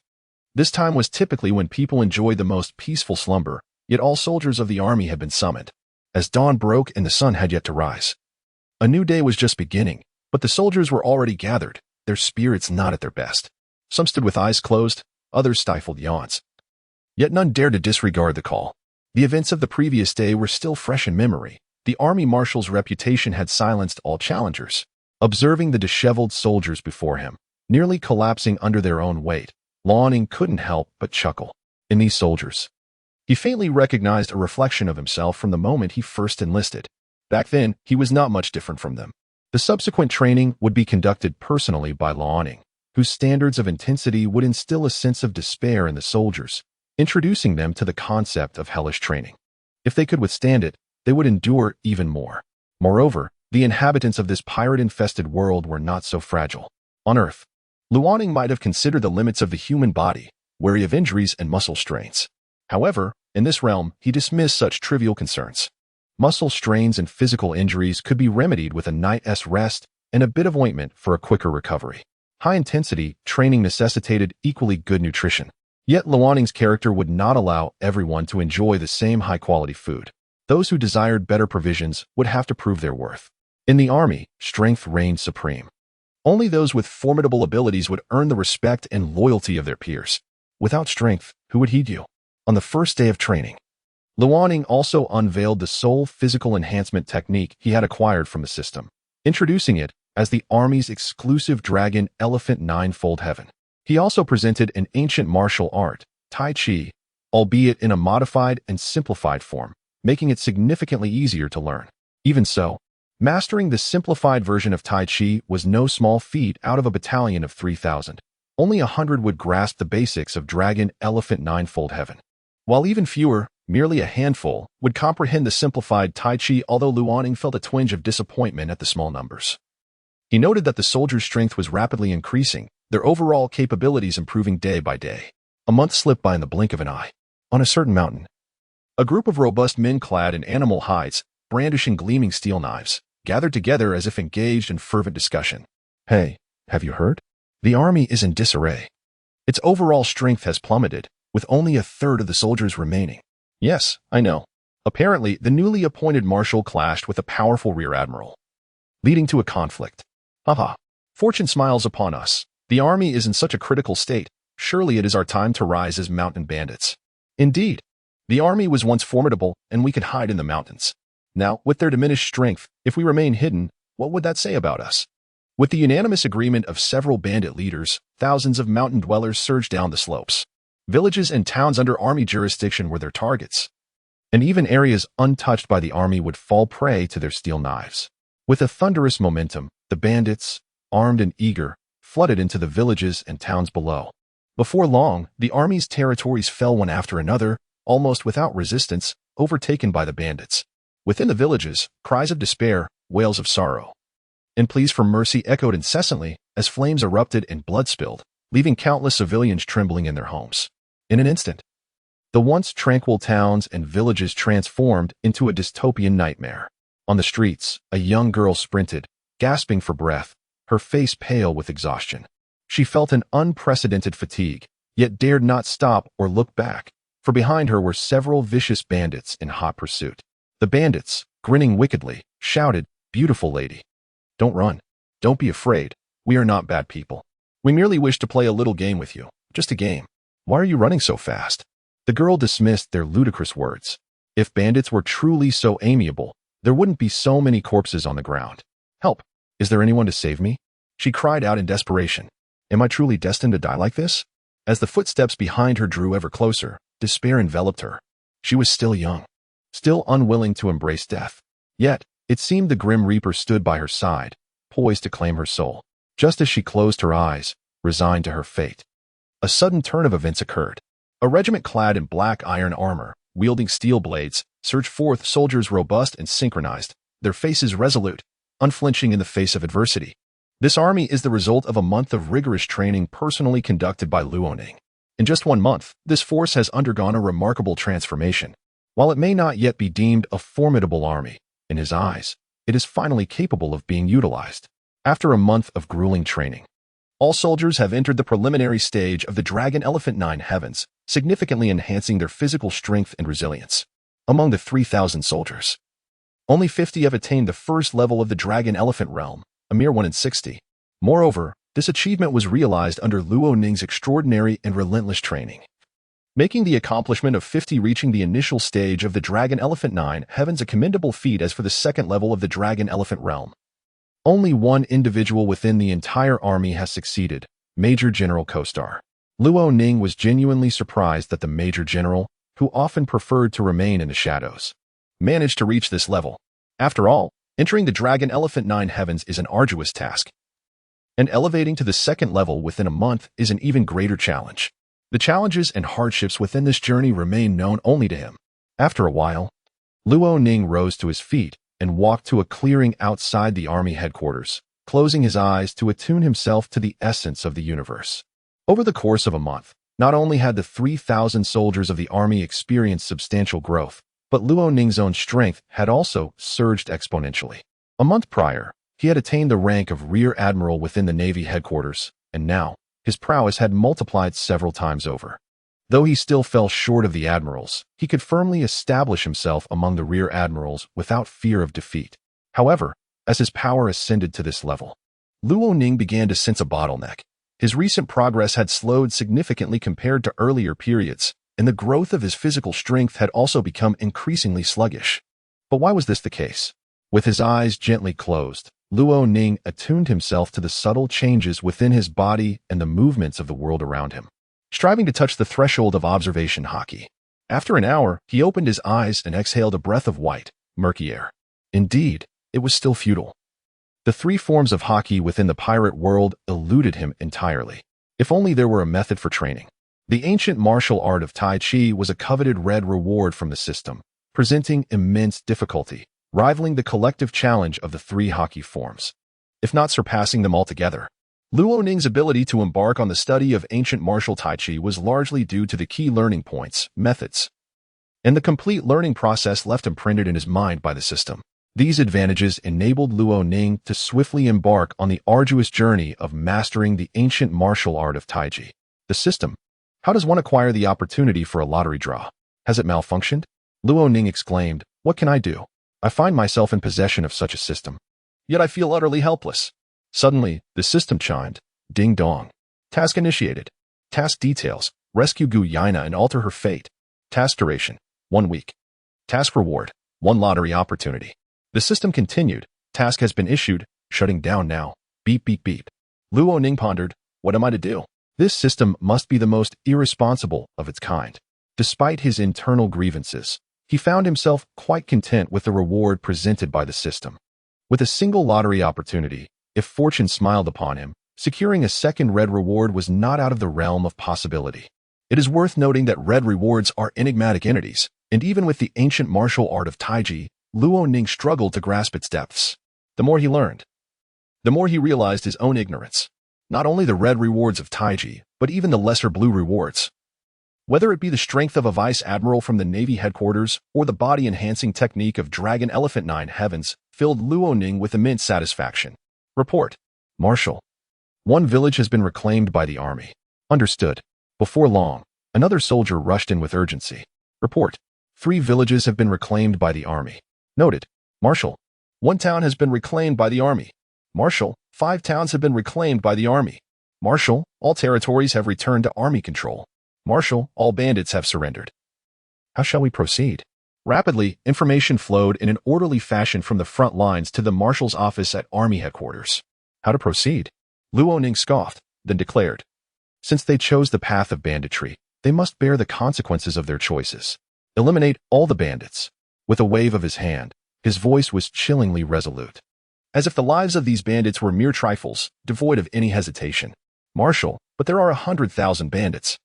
Speaker 1: This time was typically when people enjoyed the most peaceful slumber, yet all soldiers of the army had been summoned, as dawn broke and the sun had yet to rise. A new day was just beginning, but the soldiers were already gathered, their spirits not at their best. Some stood with eyes closed, others stifled yawns. Yet none dared to disregard the call. The events of the previous day were still fresh in memory. The army marshal's reputation had silenced all challengers. Observing the disheveled soldiers before him, nearly collapsing under their own weight, Luo Ning couldn't help but chuckle. In these soldiers, he faintly recognized a reflection of himself from the moment he first enlisted. Back then, he was not much different from them. The subsequent training would be conducted personally by Luo Ning, whose standards of intensity would instill a sense of despair in the soldiers, introducing them to the concept of hellish training. If they could withstand it, they would endure even more. Moreover, the inhabitants of this pirate-infested world were not so fragile. On Earth, Luo Ning might have considered the limits of the human body, wary of injuries and muscle strains. However, in this realm, he dismissed such trivial concerns. Muscle strains and physical injuries could be remedied with a night's rest and a bit of ointment for a quicker recovery. High-intensity training necessitated equally good nutrition. Yet Luo Ning's character would not allow everyone to enjoy the same high-quality food. Those who desired better provisions would have to prove their worth. In the army, strength reigned supreme. Only those with formidable abilities would earn the respect and loyalty of their peers. Without strength, who would heed you? On the first day of training, Luo Ning also unveiled the sole physical enhancement technique he had acquired from the system, introducing it as the Army's exclusive dragon elephant ninefold heaven. He also presented an ancient martial art, Tai Chi, albeit in a modified and simplified form, making it significantly easier to learn. Even so, mastering the simplified version of Tai Chi was no small feat out of a battalion of 3,000. Only 100 would grasp the basics of Dragon Elephant Ninefold Heaven, while even fewer, merely a handful, would comprehend the simplified Tai Chi, although Luoning felt a twinge of disappointment at the small numbers. He noted that the soldiers' strength was rapidly increasing, their overall capabilities improving day by day. A month slipped by in the blink of an eye. On a certain mountain, a group of robust men clad in animal hides, brandishing gleaming steel knives, gathered together as if engaged in fervent discussion. "Hey, have you heard? The army is in disarray. Its overall strength has plummeted, with only a third of the soldiers remaining." "Yes, I know." Apparently, the newly appointed Marshal clashed with a powerful rear admiral, leading to a conflict. "Haha, fortune smiles upon us. The army is in such a critical state. Surely it is our time to rise as mountain bandits." Indeed, the army was once formidable, and we could hide in the mountains. Now, with their diminished strength, if we remain hidden, what would that say about us? With the unanimous agreement of several bandit leaders, thousands of mountain dwellers surged down the slopes. Villages and towns under army jurisdiction were their targets, and even areas untouched by the army would fall prey to their steel knives. With a thunderous momentum, the bandits, armed and eager, flooded into the villages and towns below. Before long, the army's territories fell one after another, almost without resistance, overtaken by the bandits. Within the villages, cries of despair, wails of sorrow, and pleas for mercy echoed incessantly as flames erupted and blood spilled, leaving countless civilians trembling in their homes. In an instant, the once tranquil towns and villages transformed into a dystopian nightmare. On the streets, a young girl sprinted, gasping for breath, her face pale with exhaustion. She felt an unprecedented fatigue, yet dared not stop or look back, for behind her were several vicious bandits in hot pursuit. The bandits, grinning wickedly, shouted, "Beautiful lady, don't run. Don't be afraid. We are not bad people. We merely wish to play a little game with you. Just a game. Why are you running so fast?" The girl dismissed their ludicrous words. If bandits were truly so amiable, there wouldn't be so many corpses on the ground. "Help! Is there anyone to save me?" she cried out in desperation. "Am I truly destined to die like this?" As the footsteps behind her drew ever closer, despair enveloped her. She was still young, still unwilling to embrace death. Yet, it seemed the Grim Reaper stood by her side, poised to claim her soul. Just as she closed her eyes, resigned to her fate, a sudden turn of events occurred. A regiment clad in black iron armor, wielding steel blades, surged forth, soldiers robust and synchronized, their faces resolute, unflinching in the face of adversity. This army is the result of a month of rigorous training personally conducted by Luoning. In just 1 month, this force has undergone a remarkable transformation. While it may not yet be deemed a formidable army, in his eyes, it is finally capable of being utilized. After a month of grueling training, all soldiers have entered the preliminary stage of the Dragon Elephant Nine Heavens, significantly enhancing their physical strength and resilience. Among the 3,000 soldiers, only 50 have attained the first level of the Dragon Elephant realm, a mere 1 in 60. Moreover, this achievement was realized under Luoning's extraordinary and relentless training, making the accomplishment of 50 reaching the initial stage of the Dragon Elephant Nine Heavens a commendable feat. As for the second level of the Dragon Elephant realm, only one individual within the entire army has succeeded, Major General Kostar. Luoning was genuinely surprised that the Major General, who often preferred to remain in the shadows, managed to reach this level. After all, entering the Dragon Elephant Nine Heavens is an arduous task, and elevating to the second level within a month is an even greater challenge. The challenges and hardships within this journey remain known only to him. After a while, Luoning rose to his feet and walked to a clearing outside the army headquarters, closing his eyes to attune himself to the essence of the universe. Over the course of a month, not only had the 3,000 soldiers of the army experienced substantial growth, but Luoning's own strength had also surged exponentially. A month prior, he had attained the rank of Rear Admiral within the Navy headquarters, and now, his prowess had multiplied several times over. Though he still fell short of the Admirals, he could firmly establish himself among the Rear Admirals without fear of defeat. However, as his power ascended to this level, Luoning began to sense a bottleneck. His recent progress had slowed significantly compared to earlier periods, and the growth of his physical strength had also become increasingly sluggish. But why was this the case? With his eyes gently closed, Luoning attuned himself to the subtle changes within his body and the movements of the world around him. Striving to touch the threshold of observation hockey, After an hour, he opened his eyes and exhaled a breath of white, murky air. Indeed, it was still futile. The three forms of haki within the pirate world eluded him entirely. If only there were a method for training. The ancient martial art of Tai Chi was a coveted red reward from the system, presenting immense difficulty, rivaling the collective challenge of the three haki forms, if not surpassing them altogether. Luo Ning's ability to embark on the study of ancient martial Tai Chi was largely due to the key learning points, methods, and the complete learning process left imprinted in his mind by the system. These advantages enabled Luo Ning to swiftly embark on the arduous journey of mastering the ancient martial art of Tai Chi. The system. How does one acquire the opportunity for a lottery draw? Has it malfunctioned? Luo Ning exclaimed, "What can I do? I find myself in possession of such a system. Yet I feel utterly helpless." Suddenly, the system chimed. Ding dong. Task initiated. Task details. Rescue Guina and alter her fate. Task duration. 1 week. Task reward. 1 lottery opportunity. The system continued. Task has been issued. Shutting down now. Beep beep beep. Luo Ning pondered, what am I to do? This system must be the most irresponsible of its kind. Despite his internal grievances, he found himself quite content with the reward presented by the system. With a single lottery opportunity, if fortune smiled upon him, securing a second red reward was not out of the realm of possibility. It is worth noting that red rewards are enigmatic entities, and even with the ancient martial art of Taiji, Luo Ning struggled to grasp its depths. The more he learned, the more he realized his own ignorance. Not only the red rewards of Taiji, but even the lesser blue rewards. Whether it be the strength of a vice admiral from the Navy headquarters or the body-enhancing technique of Dragon Elephant 9 Heavens, filled Luo Ning with immense satisfaction. Report. Marshal. 1 village has been reclaimed by the army. Understood. Before long, another soldier rushed in with urgency. Report. 3 villages have been reclaimed by the army. Noted. Marshal. 1 town has been reclaimed by the army. Marshal. 5 towns have been reclaimed by the army. Marshal. All territories have returned to army control. Marshal. All bandits have surrendered. How shall we proceed? Rapidly, information flowed in an orderly fashion from the front lines to the marshal's office at army headquarters. How to proceed? Luo Ning scoffed, then declared, since they chose the path of banditry, they must bear the consequences of their choices. Eliminate all the bandits. With a wave of his hand, his voice was chillingly resolute. As if the lives of these bandits were mere trifles, devoid of any hesitation. Marshal, but there are 100,000 bandits.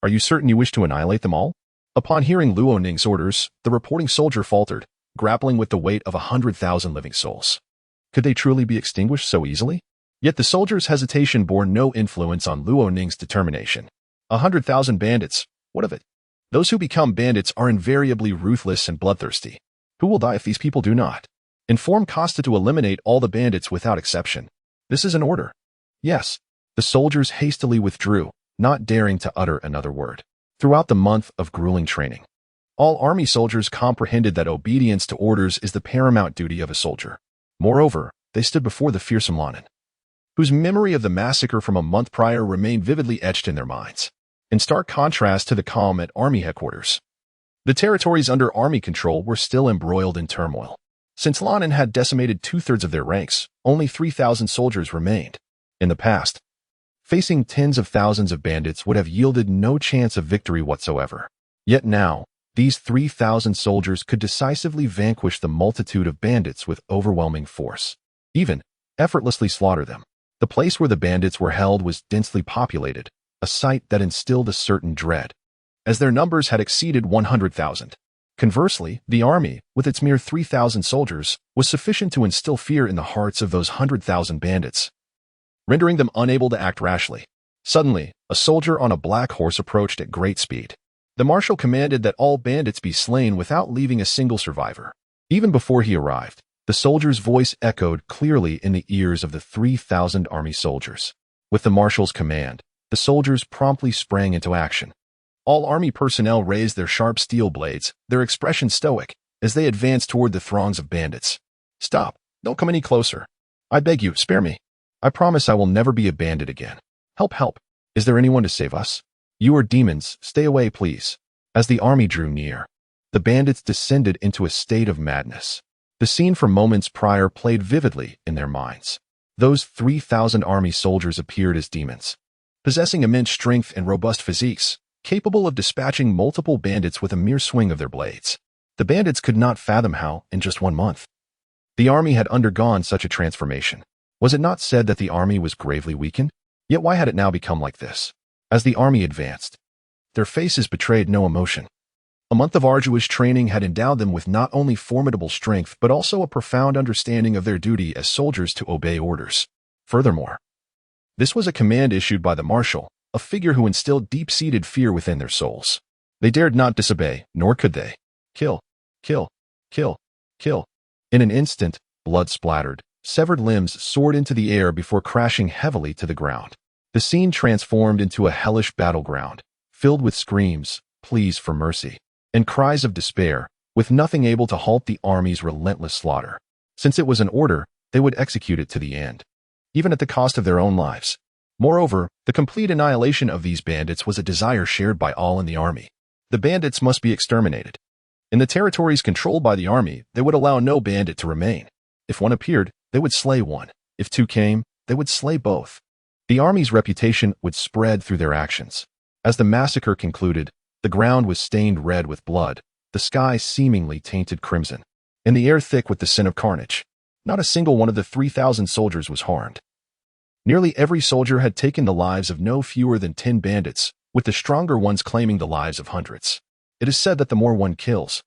Speaker 1: Are you certain you wish to annihilate them all? Upon hearing Luo Ning's orders, the reporting soldier faltered, grappling with the weight of 100,000 living souls. Could they truly be extinguished so easily? Yet the soldier's hesitation bore no influence on Luo Ning's determination. 100,000 bandits, what of it? Those who become bandits are invariably ruthless and bloodthirsty. Who will die if these people do not? Inform Costa to eliminate all the bandits without exception. This is an order. Yes. The soldiers hastily withdrew, not daring to utter another word. Throughout the month of grueling training, all army soldiers comprehended that obedience to orders is the paramount duty of a soldier. Moreover, they stood before the fearsome Lanin, whose memory of the massacre from a month prior remained vividly etched in their minds. In stark contrast to the calm at army headquarters, the territories under army control were still embroiled in turmoil. Since Lanin had decimated 2/3 of their ranks, only 3,000 soldiers remained. In the past, facing tens of thousands of bandits would have yielded no chance of victory whatsoever. Yet now, these 3,000 soldiers could decisively vanquish the multitude of bandits with overwhelming force. Even effortlessly slaughter them. The place where the bandits were held was densely populated, a sight that instilled a certain dread, as their numbers had exceeded 100,000. Conversely, the army, with its mere 3,000 soldiers, was sufficient to instill fear in the hearts of those 100,000 bandits, rendering them unable to act rashly. Suddenly, a soldier on a black horse approached at great speed. The marshal commanded that all bandits be slain without leaving a single survivor. Even before he arrived, the soldier's voice echoed clearly in the ears of the 3,000 army soldiers. With the marshal's command, the soldiers promptly sprang into action. All army personnel raised their sharp steel blades, their expression stoic, as they advanced toward the throngs of bandits. Stop! Don't come any closer. I beg you, spare me. I promise I will never be a bandit again. Help, help. Is there anyone to save us? You are demons, stay away, please. As the army drew near, the bandits descended into a state of madness. The scene from moments prior played vividly in their minds. Those 3,000 army soldiers appeared as demons, possessing immense strength and robust physiques, capable of dispatching multiple bandits with a mere swing of their blades. The bandits could not fathom how, in just 1 month, the army had undergone such a transformation. Was it not said that the army was gravely weakened? Yet why had it now become like this? As the army advanced, their faces betrayed no emotion. A month of arduous training had endowed them with not only formidable strength but also a profound understanding of their duty as soldiers to obey orders. Furthermore, this was a command issued by the Marshal, a figure who instilled deep-seated fear within their souls. They dared not disobey, nor could they. Kill, kill, kill, kill. In an instant, blood splattered, severed limbs soared into the air before crashing heavily to the ground. The scene transformed into a hellish battleground, filled with screams, pleas for mercy, and cries of despair, with nothing able to halt the army's relentless slaughter. Since it was an order, they would execute it to the end, even at the cost of their own lives. Moreover, the complete annihilation of these bandits was a desire shared by all in the army. The bandits must be exterminated. In the territories controlled by the army, they would allow no bandit to remain. If one appeared, they would slay one. If two came, they would slay both. The army's reputation would spread through their actions. As the massacre concluded, the ground was stained red with blood, the sky seemingly tainted crimson, and the air thick with the sin of carnage. Not a single one of the 3,000 soldiers was harmed. Nearly every soldier had taken the lives of no fewer than 10 bandits, with the stronger ones claiming the lives of hundreds. It is said that the more one kills,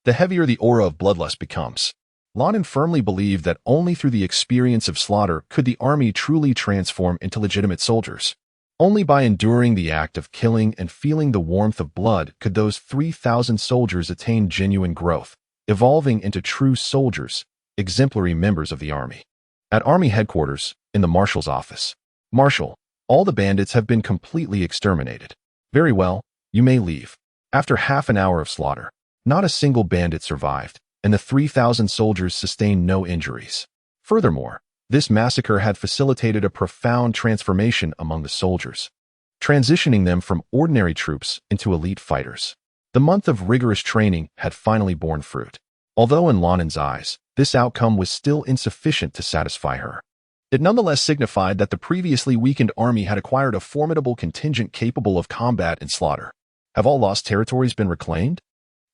Speaker 1: the heavier the aura of bloodlust becomes. Lonin firmly believed that only through the experience of slaughter could the army truly transform into legitimate soldiers. Only by enduring the act of killing and feeling the warmth of blood could those 3,000 soldiers attain genuine growth, evolving into true soldiers, exemplary members of the army. At army headquarters, in the Marshal's office. Marshal, all the bandits have been completely exterminated. Very well, you may leave. After half an hour of slaughter, not a single bandit survived, and the 3,000 soldiers sustained no injuries. Furthermore, this massacre had facilitated a profound transformation among the soldiers, transitioning them from ordinary troops into elite fighters. The month of rigorous training had finally borne fruit. Although in Lonin's eyes, this outcome was still insufficient to satisfy her, it nonetheless signified that the previously weakened army had acquired a formidable contingent capable of combat and slaughter. Have all lost territories been reclaimed?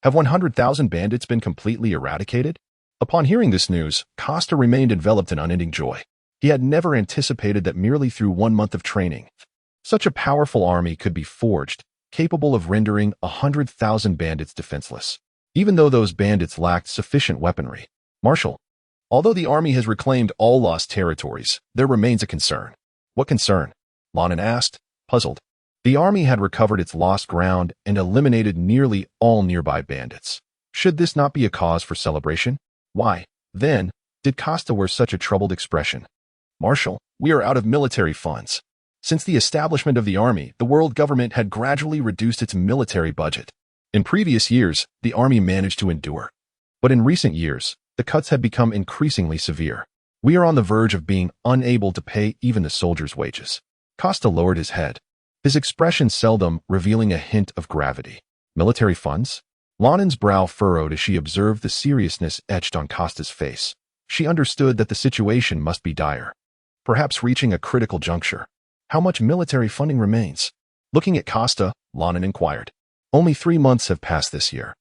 Speaker 1: Have 100,000 bandits been completely eradicated? Upon hearing this news, Costa remained enveloped in unending joy. He had never anticipated that merely through 1 month of training, such a powerful army could be forged, capable of rendering 100,000 bandits defenseless, even though those bandits lacked sufficient weaponry. Marshal, although the army has reclaimed all lost territories, there remains a concern. What concern? Lonin asked, puzzled. The army had recovered its lost ground and eliminated nearly all nearby bandits. Should this not be a cause for celebration? Why, then, did Costa wear such a troubled expression? Marshal, we are out of military funds. Since the establishment of the army, the world government had gradually reduced its military budget. In previous years, the army managed to endure. But in recent years, the cuts had become increasingly severe. We are on the verge of being unable to pay even the soldiers' wages. Costa lowered his head, his expression seldom revealing a hint of gravity. Military funds? Lonin's brow furrowed as she observed the seriousness etched on Costa's face. She understood that the situation must be dire, perhaps reaching a critical juncture. How much military funding remains? Looking at Costa, Lonin inquired. Only 3 months have passed this year,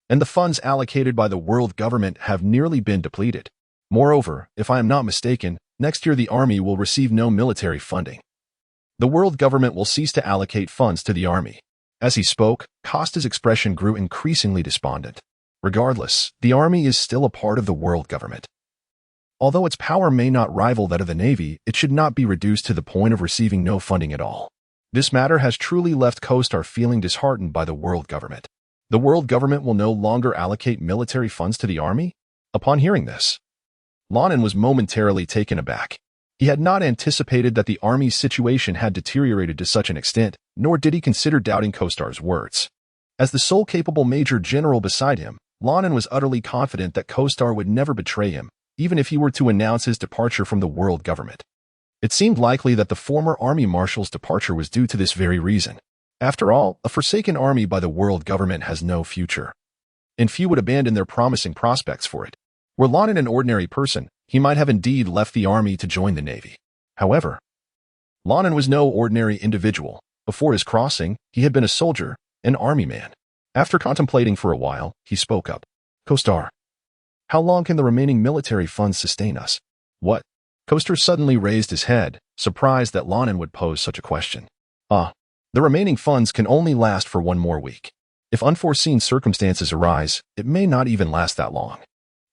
Speaker 1: and the funds allocated by the world government have nearly been depleted. Moreover, if I am not mistaken, next year the army will receive no military funding. The world government will cease to allocate funds to the army. As he spoke, Costa's expression grew increasingly despondent. Regardless, the army is still a part of the world government. Although its power may not rival that of the Navy, it should not be reduced to the point of receiving no funding at all. This matter has truly left CoStar feeling disheartened by the world government. The world government will no longer allocate military funds to the army? Upon hearing this, Lonin was momentarily taken aback. He had not anticipated that the army's situation had deteriorated to such an extent, nor did he consider doubting CoStar's words. As the sole capable major general beside him, Lonin was utterly confident that CoStar would never betray him, even if he were to announce his departure from the world government. It seemed likely that the former army marshal's departure was due to this very reason. After all, a forsaken army by the world government has no future, and few would abandon their promising prospects for it. Were Lonin an ordinary person, he might have indeed left the army to join the Navy. However, Lonin was no ordinary individual. Before his crossing, he had been a soldier, an army man. After contemplating for a while, he spoke up. "Kostar, how long can the remaining military funds sustain us?" "What?" Kostar suddenly raised his head, surprised that Lonin would pose such a question. The remaining funds can only last for 1 more week. If unforeseen circumstances arise, it may not even last that long."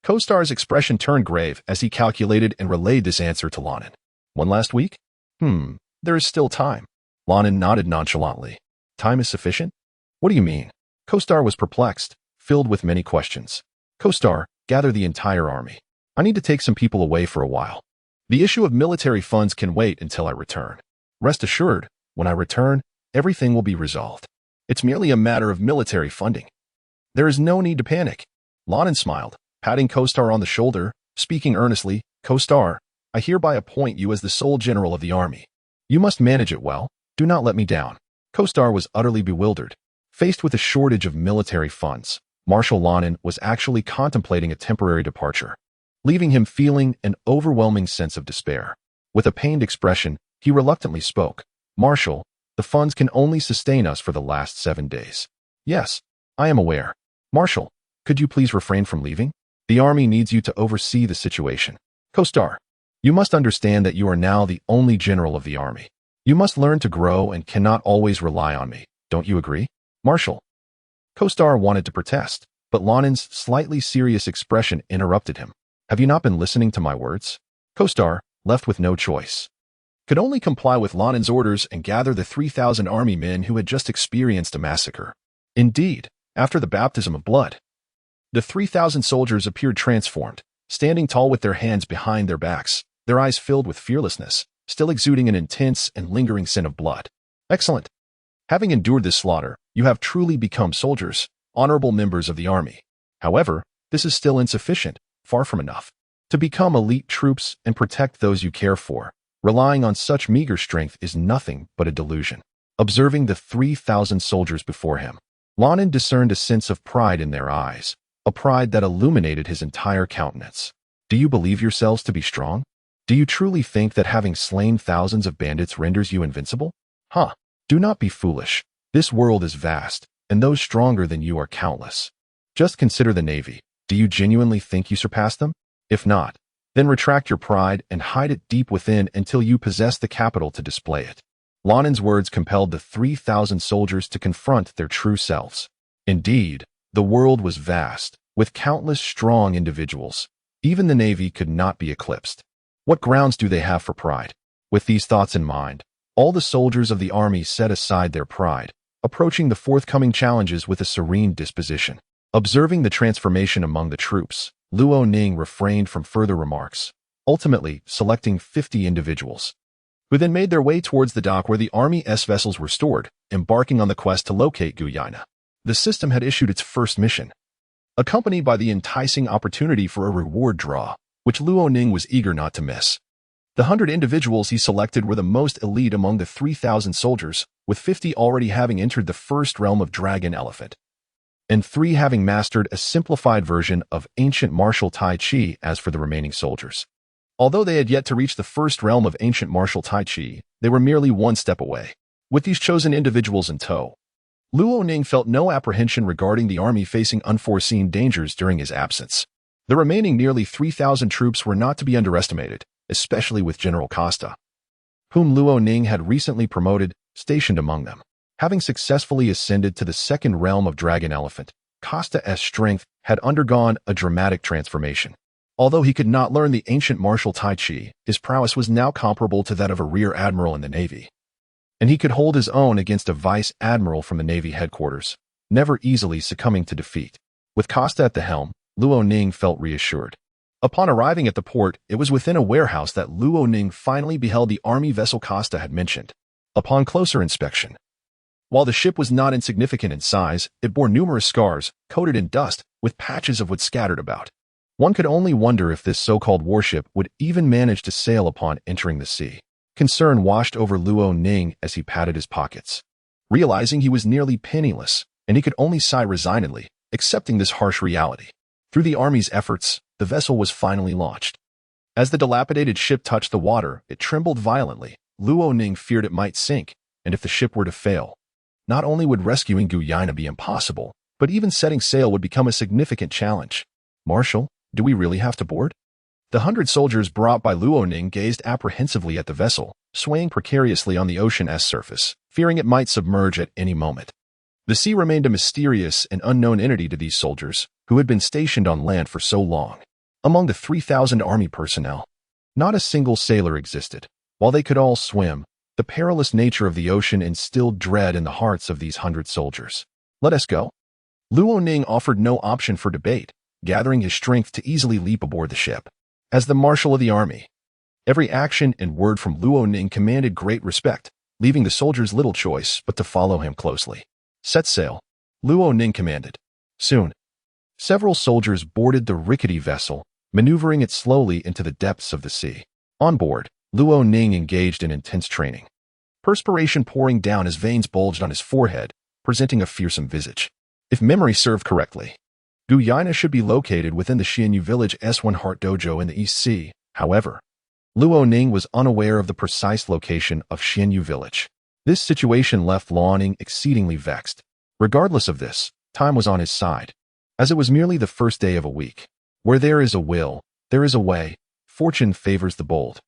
Speaker 1: Kostar's expression turned grave as he calculated and relayed this answer to Lonin. "One last week? There is still time." Lonin nodded nonchalantly. "Time is sufficient? What do you mean?" Kostar was perplexed, filled with many questions. "Kostar, gather the entire army. I need to take some people away for a while. The issue of military funds can wait until I return. Rest assured, when I return, everything will be resolved. It's merely a matter of military funding. There is no need to panic." Lonin smiled, patting Kostar on the shoulder, speaking earnestly. "Kostar, I hereby appoint you as the sole general of the army. You must manage it well. Do not let me down." Kostar was utterly bewildered. Faced with a shortage of military funds, Marshal Lonin was actually contemplating a temporary departure, leaving him feeling an overwhelming sense of despair. With a pained expression, he reluctantly spoke. "Marshal, the funds can only sustain us for the last 7 days." "Yes, I am aware. Marshal, could you please refrain from leaving? The army needs you to oversee the situation." "Kostar, you must understand that you are now the only general of the army. You must learn to grow and cannot always rely on me. Don't you agree?" "Marshal." Kostar wanted to protest, but Lonin's slightly serious expression interrupted him. "Have you not been listening to my words?" Kostar, left with no choice, could only comply with Lonin's orders and gather the 3,000 army men who had just experienced a massacre. Indeed, after the baptism of blood, the 3,000 soldiers appeared transformed, standing tall with their hands behind their backs, their eyes filled with fearlessness, still exuding an intense and lingering scent of blood. "Excellent. Having endured this slaughter, you have truly become soldiers, honorable members of the army. However, this is still insufficient, far from enough. To become elite troops and protect those you care for, relying on such meager strength is nothing but a delusion." Observing the 3,000 soldiers before him, Lonin discerned a sense of pride in their eyes, a pride that illuminated his entire countenance. "Do you believe yourselves to be strong? Do you truly think that having slain thousands of bandits renders you invincible? Do not be foolish. This world is vast, and those stronger than you are countless. Just consider the Navy. Do you genuinely think you surpass them? If not, then retract your pride and hide it deep within until you possess the capital to display it." Lonin's words compelled the 3,000 soldiers to confront their true selves. Indeed, the world was vast, with countless strong individuals. Even the Navy could not be eclipsed. What grounds do they have for pride? With these thoughts in mind, all the soldiers of the army set aside their pride, approaching the forthcoming challenges with a serene disposition. Observing the transformation among the troops, Luo Ning refrained from further remarks, ultimately selecting 50 individuals, who then made their way towards the dock where the Army's vessels were stored, embarking on the quest to locate Guina. The system had issued its first mission, accompanied by the enticing opportunity for a reward draw, which Luo Ning was eager not to miss. The 100 individuals he selected were the most elite among the 3,000 soldiers, with 50 already having entered the first realm of Dragon Elephant, and 3 having mastered a simplified version of ancient martial Tai Chi. As for the remaining soldiers, although they had yet to reach the first realm of ancient martial Tai Chi, they were merely one step away. With these chosen individuals in tow, Luo Ning felt no apprehension regarding the army facing unforeseen dangers during his absence. The remaining nearly 3,000 troops were not to be underestimated, especially with General Costa, whom Luo Ning had recently promoted, stationed among them. Having successfully ascended to the second realm of Dragon Elephant, Costa's strength had undergone a dramatic transformation. Although he could not learn the ancient martial Tai Chi, his prowess was now comparable to that of a rear admiral in the Navy, and he could hold his own against a vice admiral from the Navy headquarters, never easily succumbing to defeat. With Costa at the helm, Luo Ning felt reassured. Upon arriving at the port, it was within a warehouse that Luo Ning finally beheld the army vessel Costa had mentioned. Upon closer inspection, while the ship was not insignificant in size, it bore numerous scars, coated in dust, with patches of wood scattered about. One could only wonder if this so-called warship would even manage to sail upon entering the sea. Concern washed over Luo Ning as he patted his pockets, realizing he was nearly penniless, and he could only sigh resignedly, accepting this harsh reality. Through the army's efforts, the vessel was finally launched. As the dilapidated ship touched the water, it trembled violently. Luo Ning feared it might sink, And if the ship were to fail, not only would rescuing Guina be impossible, but even setting sail would become a significant challenge. Marshal, do we really have to board? The 100 soldiers brought by Luoning gazed apprehensively at the vessel, swaying precariously on the ocean's surface, fearing it might submerge at any moment. The sea remained a mysterious and unknown entity to these soldiers, who had been stationed on land for so long. Among the 3,000 army personnel, not a single sailor existed. While they could all swim, the perilous nature of the ocean instilled dread in the hearts of these 100 soldiers. Let us go. Luoning offered no option for debate, gathering his strength to easily leap aboard the ship. As the Marshal of the army, every action and word from Luoning commanded great respect, leaving the soldiers little choice but to follow him closely. Set sail, Luoning commanded. Soon, several soldiers boarded the rickety vessel, maneuvering it slowly into the depths of the sea. On board, Luoning engaged in intense training. Perspiration pouring down, his veins bulged on his forehead, presenting a fearsome visage. If memory served correctly, Guina should be located within the Xianyu village S1 Heart Dojo in the East Sea. However, Luoning was unaware of the precise location of Xianyu village. This situation left Luoning exceedingly vexed. Regardless of this, time was on his side, as it was merely the first day of a week. Where there is a will, there is a way. Fortune favors the bold.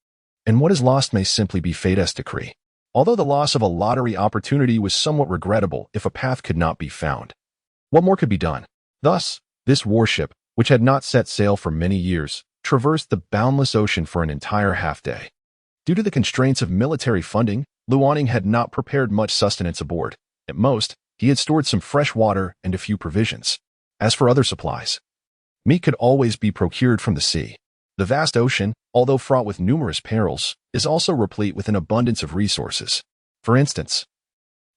Speaker 1: And what is lost may simply be fate's decree. Although the loss of a lottery opportunity was somewhat regrettable if a path could not be found, what more could be done? Thus, this warship, which had not set sail for many years, traversed the boundless ocean for an entire half-day. Due to the constraints of military funding, Luoning had not prepared much sustenance aboard. At most, he had stored some fresh water and a few provisions. As for other supplies, meat could always be procured from the sea. The vast ocean, although fraught with numerous perils, is also replete with an abundance of resources. For instance,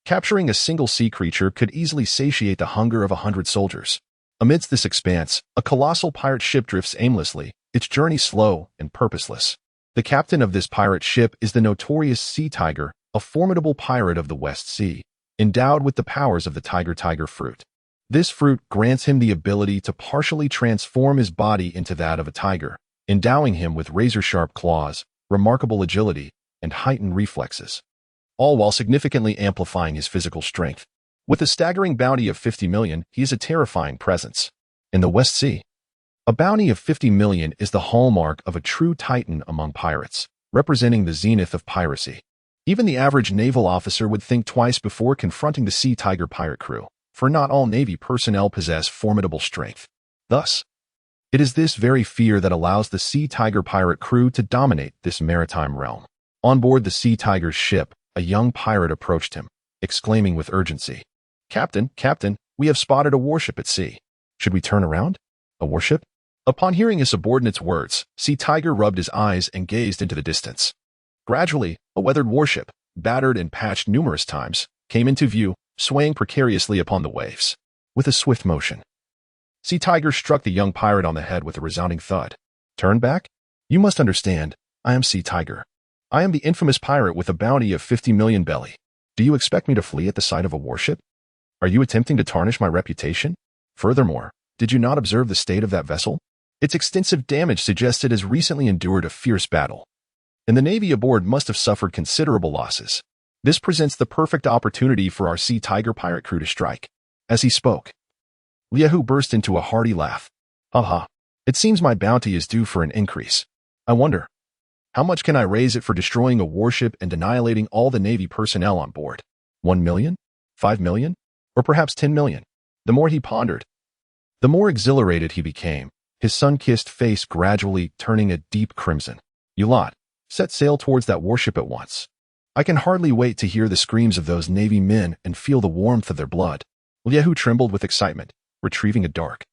Speaker 1: capturing a single sea creature could easily satiate the hunger of 100 soldiers. Amidst this expanse, a colossal pirate ship drifts aimlessly, its journey slow and purposeless. The captain of this pirate ship is the notorious Sea Tiger, a formidable pirate of the West Sea, endowed with the powers of the tiger fruit. This fruit grants him the ability to partially transform his body into that of a tiger, endowing him with razor-sharp claws, remarkable agility, and heightened reflexes, all while significantly amplifying his physical strength. With a staggering bounty of 50 million, he is a terrifying presence. In the West Sea, a bounty of 50 million is the hallmark of a true titan among pirates, representing the zenith of piracy. Even the average naval officer would think twice before confronting the Sea Tiger pirate crew, for not all Navy personnel possess formidable strength. Thus, it is this very fear that allows the Sea Tiger pirate crew to dominate this maritime realm. On board the Sea Tiger's ship, a young pirate approached him, exclaiming with urgency, Captain, we have spotted a warship at sea. Should we turn around? A warship? Upon hearing his subordinate's words, Sea Tiger rubbed his eyes and gazed into the distance. Gradually, a weathered warship, battered and patched numerous times, came into view, swaying precariously upon the waves. With a swift motion, Sea Tiger struck the young pirate on the head with a resounding thud. Turn back? You must understand, I am Sea Tiger. I am the infamous pirate with a bounty of 50 million belly. Do you expect me to flee at the sight of a warship? Are you attempting to tarnish my reputation? Furthermore, did you not observe the state of that vessel? Its extensive damage suggests it has recently endured a fierce battle, and the Navy aboard must have suffered considerable losses. This presents the perfect opportunity for our Sea Tiger pirate crew to strike. As he spoke, Liahu burst into a hearty laugh. Ha! It seems my bounty is due for an increase. I wonder, how much can I raise it for destroying a warship and annihilating all the Navy personnel on board? 1 million? 5 million? Or perhaps 10 million? The more he pondered, the more exhilarated he became, his sun-kissed face gradually turning a deep crimson. You lot, set sail towards that warship at once. I can hardly wait to hear the screams of those Navy men and feel the warmth of their blood. Liahu trembled with excitement, retrieving a dark,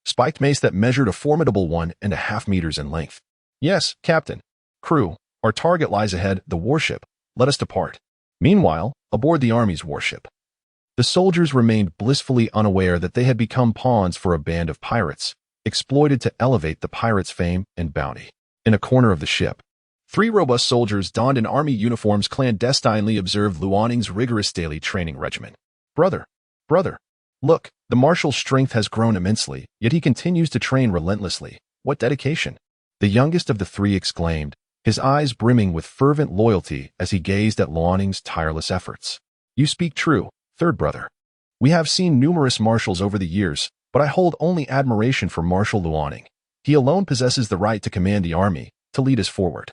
Speaker 1: spiked mace that measured a formidable 1.5 meters in length. Yes, Captain. Crew, our target lies ahead, the warship. Let us depart. Meanwhile, aboard the Army's warship, the soldiers remained blissfully unaware that they had become pawns for a band of pirates, exploited to elevate the pirates' fame and bounty. In a corner of the ship, 3 robust soldiers donned in army uniforms clandestinely observed Luoning's rigorous daily training regimen. Brother, look, the Marshal's strength has grown immensely, yet he continues to train relentlessly. What dedication! The youngest of the 3 exclaimed, his eyes brimming with fervent loyalty as he gazed at Luanning's tireless efforts. "You speak true, third brother. We have seen numerous marshals over the years, but I hold only admiration for Marshal Luanning. He alone possesses the right to command the army, to lead us forward,"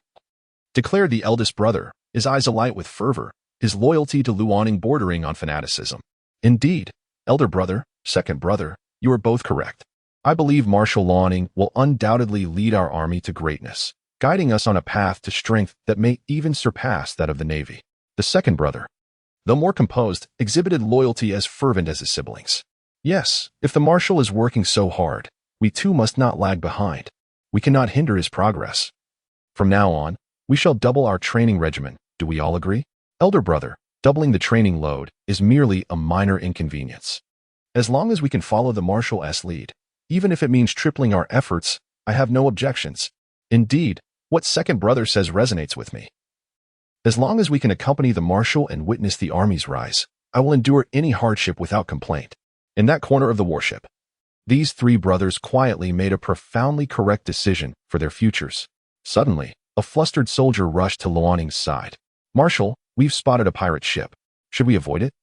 Speaker 1: declared the eldest brother, his eyes alight with fervor, his loyalty to Luanning bordering on fanaticism. "Indeed, elder brother, second brother, you are both correct. I believe Marshal Luanning will undoubtedly lead our army to greatness, guiding us on a path to strength that may even surpass that of the Navy." The second brother, though more composed, exhibited loyalty as fervent as his siblings. "Yes, if the Marshal is working so hard, we too must not lag behind. We cannot hinder his progress. From now on, we shall double our training regimen, do we all agree?" "Elder brother, doubling the training load is merely a minor inconvenience. As long as we can follow the Marshal's lead, even if it means tripling our efforts, I have no objections. Indeed, what second brother says resonates with me. As long as we can accompany the Marshal and witness the army's rise, I will endure any hardship without complaint." In that corner of the warship, these three brothers quietly made a profoundly correct decision for their futures. Suddenly, a flustered soldier rushed to Luanning's side. "Marshal, we've spotted a pirate ship. Should we avoid it?"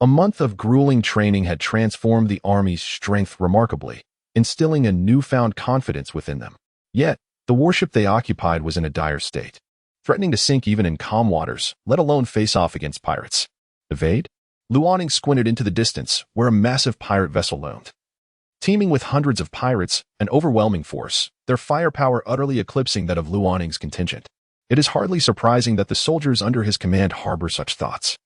Speaker 1: A month of grueling training had transformed the army's strength remarkably, instilling a newfound confidence within them. Yet, the warship they occupied was in a dire state, threatening to sink even in calm waters, let alone face off against pirates. Evade? Luanning squinted into the distance, where a massive pirate vessel loomed. Teeming with hundreds of pirates, an overwhelming force, their firepower utterly eclipsing that of Luanning's contingent. It is hardly surprising that the soldiers under his command harbor such thoughts.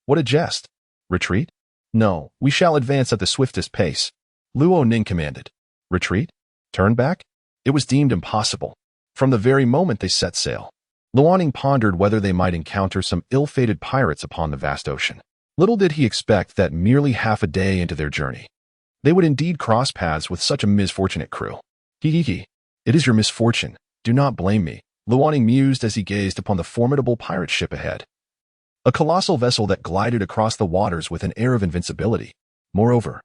Speaker 1: What a jest! Retreat? No, we shall advance at the swiftest pace, Luo-Ning commanded. Retreat? Turn back? It was deemed impossible. From the very moment they set sail, Luanning pondered whether they might encounter some ill-fated pirates upon the vast ocean. Little did he expect that merely half a day into their journey, they would indeed cross paths with such a misfortunate crew. It is your misfortune. Do not blame me, Luanning mused as he gazed upon the formidable pirate ship ahead. A colossal vessel that glided across the waters with an air of invincibility. Moreover,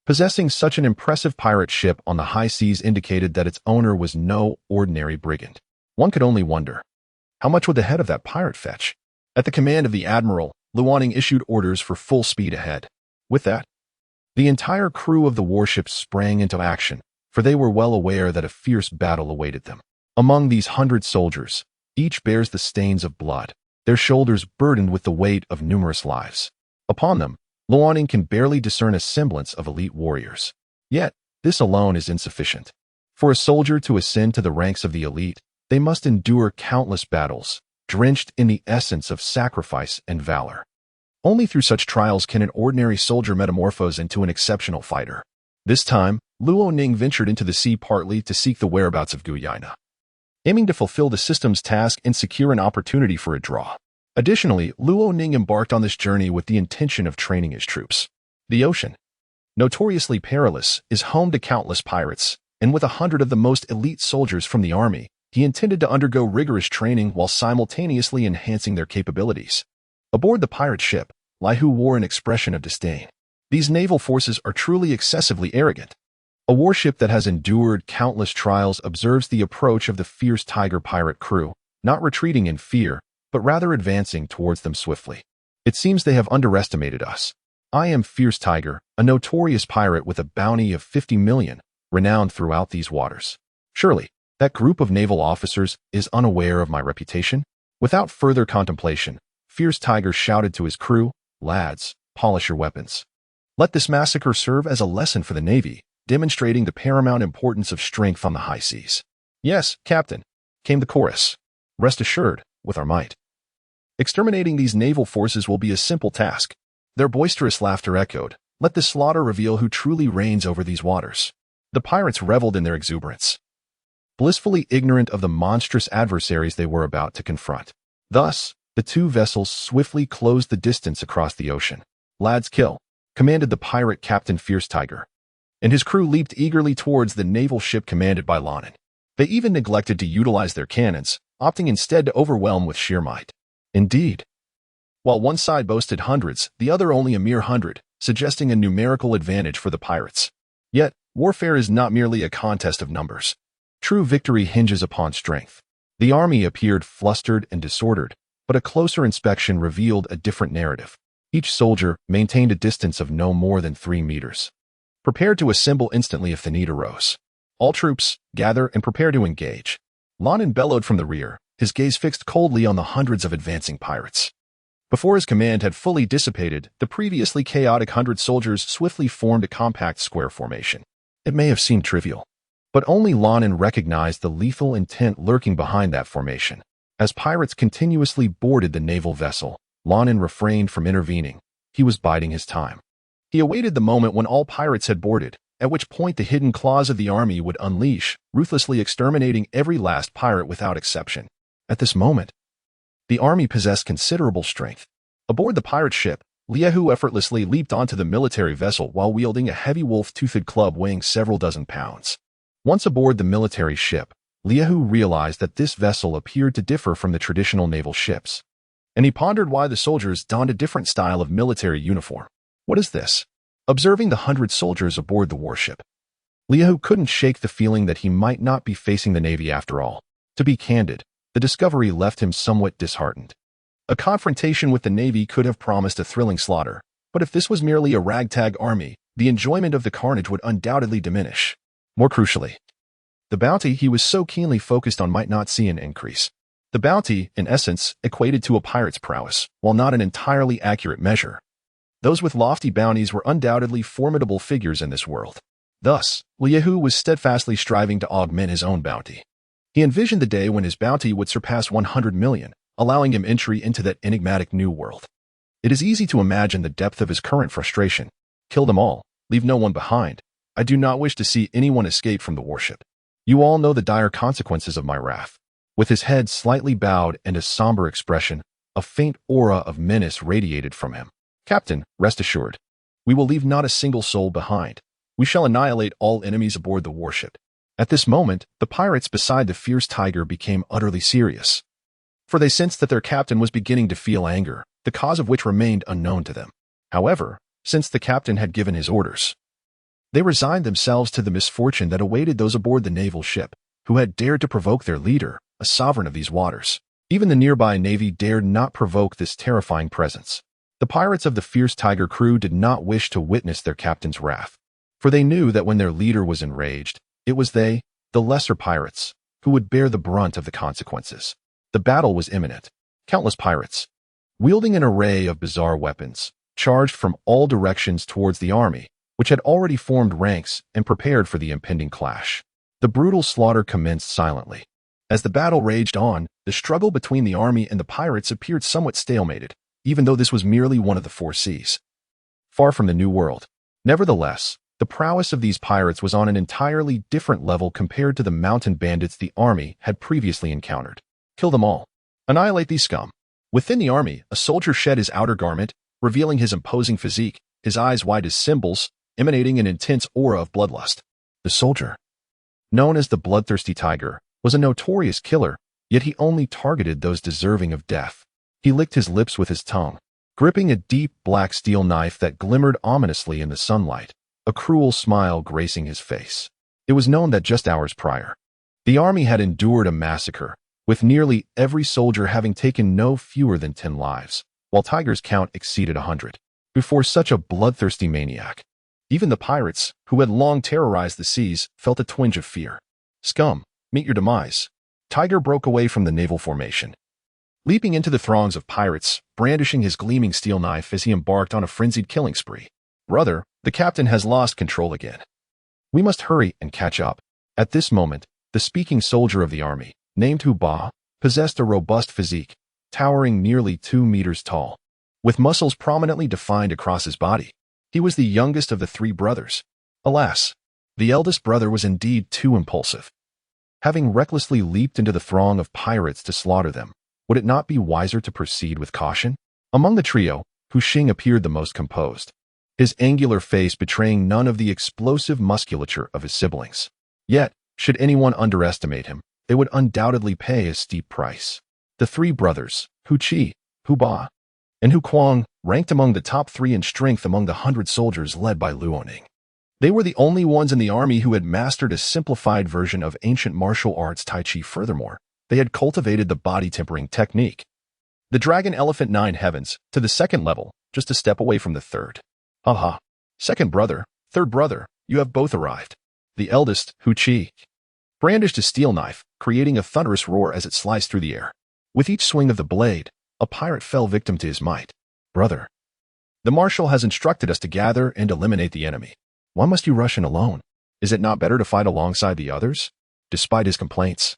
Speaker 1: possessing such an impressive pirate ship on the high seas indicated that its owner was no ordinary brigand. One could only wonder, how much would the head of that pirate fetch? At the command of the Admiral, Luanning issued orders for full speed ahead. With that, the entire crew of the warship sprang into action, for they were well aware that a fierce battle awaited them. Among these 100 soldiers, each bears the stains of blood, their shoulders burdened with the weight of numerous lives. Upon them, Luanning can barely discern a semblance of elite warriors. Yet, this alone is insufficient. For a soldier to ascend to the ranks of the elite, they must endure countless battles, drenched in the essence of sacrifice and valor. Only through such trials can an ordinary soldier metamorphose into an exceptional fighter. This time, Luo-Ning ventured into the sea partly to seek the whereabouts of Guina, aiming to fulfill the system's task and secure an opportunity for a draw. Additionally, Luo-Ning embarked on this journey with the intention of training his troops. The ocean, notoriously perilous, is home to countless pirates, and with 100 of the most elite soldiers from the army, he intended to undergo rigorous training while simultaneously enhancing their capabilities. Aboard the pirate ship, Lihu wore an expression of disdain. These naval forces are truly excessively arrogant. A warship that has endured countless trials observes the approach of the fierce tiger pirate crew, not retreating in fear, but rather advancing towards them swiftly. It seems they have underestimated us. I am Fierce Tiger, a notorious pirate with a bounty of 50 million, renowned throughout these waters. Surely, that group of naval officers is unaware of my reputation? Without further contemplation, Fierce Tiger shouted to his crew, "Lads, polish your weapons. Let this massacre serve as a lesson for the Navy, demonstrating the paramount importance of strength on the high seas." "Yes, Captain," came the chorus. "Rest assured, with our might. Exterminating these naval forces will be a simple task." Their boisterous laughter echoed. Let the slaughter reveal who truly reigns over these waters. The pirates reveled in their exuberance, blissfully ignorant of the monstrous adversaries they were about to confront. Thus, the two vessels swiftly closed the distance across the ocean. "Lads, kill," commanded the pirate Captain Fierce Tiger, and his crew leaped eagerly towards the naval ship commanded by Lonan. They even neglected to utilize their cannons, opting instead to overwhelm with sheer might. Indeed, while one side boasted hundreds, the other only a mere 100, suggesting a numerical advantage for the pirates. Yet, warfare is not merely a contest of numbers. True victory hinges upon strength. The army appeared flustered and disordered, but a closer inspection revealed a different narrative. Each soldier maintained a distance of no more than 3 meters, prepared to assemble instantly if the need arose. All troops, gather and prepare to engage. Lonin bellowed from the rear, his gaze fixed coldly on the hundreds of advancing pirates. Before his command had fully dissipated, the previously chaotic 100 soldiers swiftly formed a compact square formation. It may have seemed trivial, but only Lonin recognized the lethal intent lurking behind that formation. As pirates continuously boarded the naval vessel, Lonin refrained from intervening. He was biding his time. He awaited the moment when all pirates had boarded, at which point the hidden claws of the army would unleash, ruthlessly exterminating every last pirate without exception. At this moment, the army possessed considerable strength. Aboard the pirate ship, Liehu effortlessly leaped onto the military vessel while wielding a heavy wolf-toothed club weighing several dozen pounds. Once aboard the military ship, Liehu realized that this vessel appeared to differ from the traditional naval ships, and he pondered why the soldiers donned a different style of military uniform. What is this? Observing the 100 soldiers aboard the warship, Liehu couldn't shake the feeling that he might not be facing the Navy after all. To be candid, the discovery left him somewhat disheartened. A confrontation with the Navy could have promised a thrilling slaughter, but if this was merely a ragtag army, the enjoyment of the carnage would undoubtedly diminish. More crucially, the bounty he was so keenly focused on might not see an increase. The bounty, in essence, equated to a pirate's prowess, while not an entirely accurate measure. Those with lofty bounties were undoubtedly formidable figures in this world. Thus, Liehu was steadfastly striving to augment his own bounty. He envisioned the day when his bounty would surpass 100 million, allowing him entry into that enigmatic new world. It is easy to imagine the depth of his current frustration. Kill them all, leave no one behind. I do not wish to see anyone escape from the warship. You all know the dire consequences of my wrath. With his head slightly bowed and a somber expression, a faint aura of menace radiated from him. Captain, rest assured. We will leave not a single soul behind. We shall annihilate all enemies aboard the warship. At this moment, the pirates beside the fierce tiger became utterly serious, for they sensed that their captain was beginning to feel anger, the cause of which remained unknown to them. However, since the captain had given his orders, they resigned themselves to the misfortune that awaited those aboard the naval ship, who had dared to provoke their leader, a sovereign of these waters. Even the nearby navy dared not provoke this terrifying presence. The pirates of the fierce tiger crew did not wish to witness their captain's wrath, for they knew that when their leader was enraged, it was they, the lesser pirates, who would bear the brunt of the consequences. The battle was imminent. Countless pirates, wielding an array of bizarre weapons, charged from all directions towards the army, which had already formed ranks and prepared for the impending clash. The brutal slaughter commenced silently. As the battle raged on, the struggle between the army and the pirates appeared somewhat stalemated, even though this was merely one of the 4 seas, far from the New World. Nevertheless, the prowess of these pirates was on an entirely different level compared to the mountain bandits the army had previously encountered. Kill them all. Annihilate these scum. Within the army, a soldier shed his outer garment, revealing his imposing physique, his eyes wide as cymbals, emanating an intense aura of bloodlust. The soldier, known as the bloodthirsty tiger, was a notorious killer, yet he only targeted those deserving of death. He licked his lips with his tongue, gripping a deep black steel knife that glimmered ominously in the sunlight, a cruel smile gracing his face. It was known that just hours prior, the army had endured a massacre, with nearly every soldier having taken no fewer than 10 lives, while Tiger's count exceeded 100. Before such a bloodthirsty maniac, even the pirates, who had long terrorized the seas, felt a twinge of fear. Scum, meet your demise. Tiger broke away from the naval formation, leaping into the throngs of pirates, brandishing his gleaming steel knife as he embarked on a frenzied killing spree. Brother, the captain has lost control again. We must hurry and catch up. At this moment, the speaking soldier of the army, named Huba, possessed a robust physique, towering nearly 2 meters tall, with muscles prominently defined across his body. He was the youngest of the 3 brothers. Alas, the eldest brother was indeed too impulsive. Having recklessly leaped into the throng of pirates to slaughter them, would it not be wiser to proceed with caution? Among the trio, Hu Xing appeared the most composed, his angular face betraying none of the explosive musculature of his siblings. Yet, should anyone underestimate him, they would undoubtedly pay a steep price. The 3 brothers, Hu Qi, Hu Ba, and Hu Kuang, ranked among the top 3 in strength among the 100 soldiers led by Luo Ning. They were the only ones in the army who had mastered a simplified version of ancient martial arts Tai Chi. Furthermore, They had cultivated the body-tempering technique. The Dragon Elephant 9 heavens, to the second level, just a step away from the third. Haha. Second brother, third brother, you have both arrived. The eldest, Huchi, brandished a steel knife, creating a thunderous roar as it sliced through the air. With each swing of the blade, a pirate fell victim to his might. Brother, the Marshal has instructed us to gather and eliminate the enemy. Why must you rush in alone? Is it not better to fight alongside the others? Despite his complaints,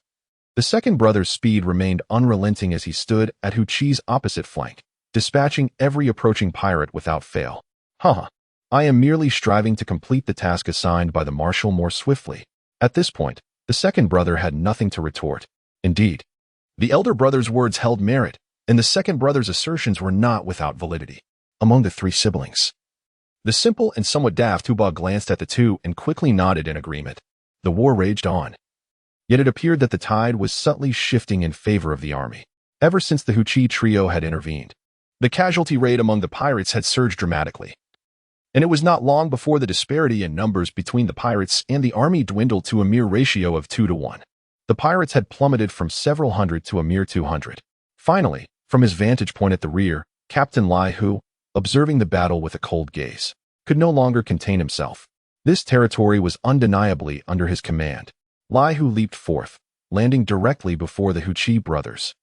Speaker 1: the second brother's speed remained unrelenting as he stood at Huchi's opposite flank, dispatching every approaching pirate without fail. Haha. I am merely striving to complete the task assigned by the Marshal more swiftly. At this point, the second brother had nothing to retort. Indeed, the elder brother's words held merit, and the second brother's assertions were not without validity. Among the three siblings, the simple and somewhat daft Tuba glanced at the two and quickly nodded in agreement. The war raged on. Yet it appeared that the tide was subtly shifting in favor of the army. Ever since the Huchi trio had intervened, the casualty rate among the pirates had surged dramatically. And it was not long before the disparity in numbers between the pirates and the army dwindled to a mere ratio of 2 to 1. The pirates had plummeted from several hundred to a mere 200. Finally, from his vantage point at the rear, Captain Lai, who, observing the battle with a cold gaze, could no longer contain himself. This territory was undeniably under his command. Lai Hu leaped forth, landing directly before the Huchi brothers,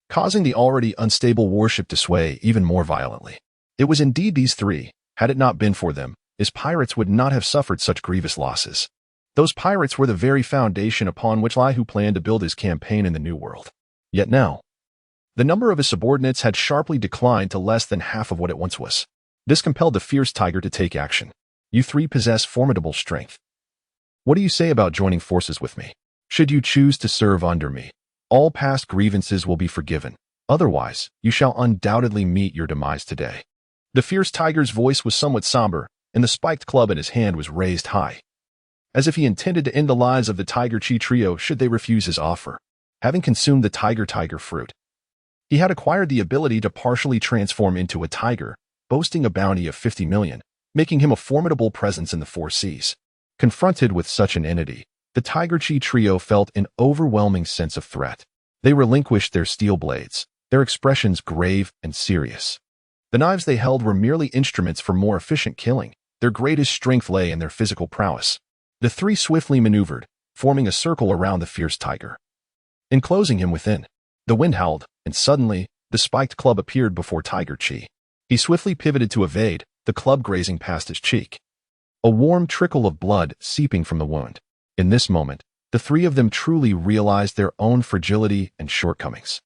Speaker 1: causing the already unstable warship to sway even more violently. It was indeed these three. Had it not been for them, his pirates would not have suffered such grievous losses. Those pirates were the very foundation upon which Lai Hu planned to build his campaign in the New World. Yet now, the number of his subordinates had sharply declined to less than half of what it once was. This compelled the fierce tiger to take action. You three possess formidable strength. What do you say about joining forces with me? Should you choose to serve under me, all past grievances will be forgiven. Otherwise, you shall undoubtedly meet your demise today. The fierce tiger's voice was somewhat somber, and the spiked club in his hand was raised high, as if he intended to end the lives of the Tiger Chi trio should they refuse his offer. Having consumed the tiger fruit, he had acquired the ability to partially transform into a tiger, boasting a bounty of 50 million, making him a formidable presence in the four seas. Confronted with such an entity, the Tiger Chi trio felt an overwhelming sense of threat. They relinquished their steel blades, their expressions grave and serious. The knives they held were merely instruments for more efficient killing. Their greatest strength lay in their physical prowess. The three swiftly maneuvered, forming a circle around the fierce tiger, enclosing him within. The wind howled, and suddenly, the spiked club appeared before Tiger Chi. He swiftly pivoted to evade, the club grazing past his cheek, a warm trickle of blood seeping from the wound. In this moment, the three of them truly realized their own fragility and shortcomings.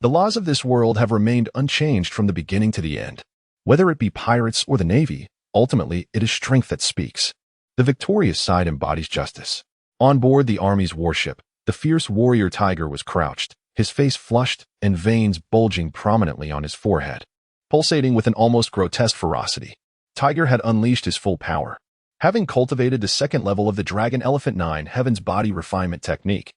Speaker 1: The laws of this world have remained unchanged from the beginning to the end. Whether it be pirates or the Navy, ultimately it is strength that speaks. The victorious side embodies justice. On board the Army's warship, the fierce warrior tiger was crouched, his face flushed and veins bulging prominently on his forehead, pulsating with an almost grotesque ferocity. Tiger had unleashed his full power, having cultivated the second level of the Dragon Elephant 9 Heaven's body refinement technique.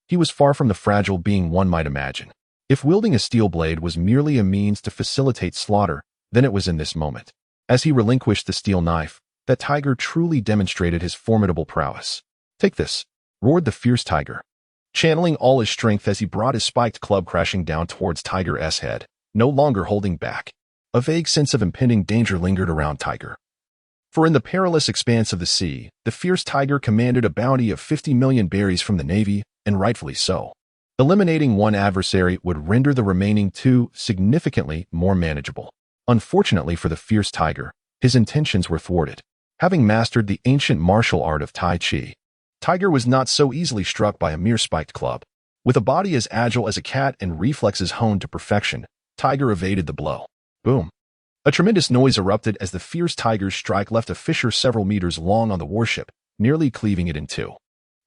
Speaker 1: He was far from the fragile being one might imagine. If wielding a steel blade was merely a means to facilitate slaughter, then it was in this moment. As he relinquished the steel knife, that tiger truly demonstrated his formidable prowess. Take this, roared the fierce tiger, channeling all his strength as he brought his spiked club crashing down towards Tiger's head, no longer holding back. A vague sense of impending danger lingered around Tiger. For in the perilous expanse of the sea, the fierce tiger commanded a bounty of 50 million berries from the Navy, and rightfully so. Eliminating one adversary would render the remaining two significantly more manageable. Unfortunately for the fierce tiger, his intentions were thwarted. Having mastered the ancient martial art of Tai Chi, Tiger was not so easily struck by a mere spiked club. With a body as agile as a cat and reflexes honed to perfection, Tiger evaded the blow. Boom. A tremendous noise erupted as the fierce tiger's strike left a fissure several meters long on the warship, nearly cleaving it in two.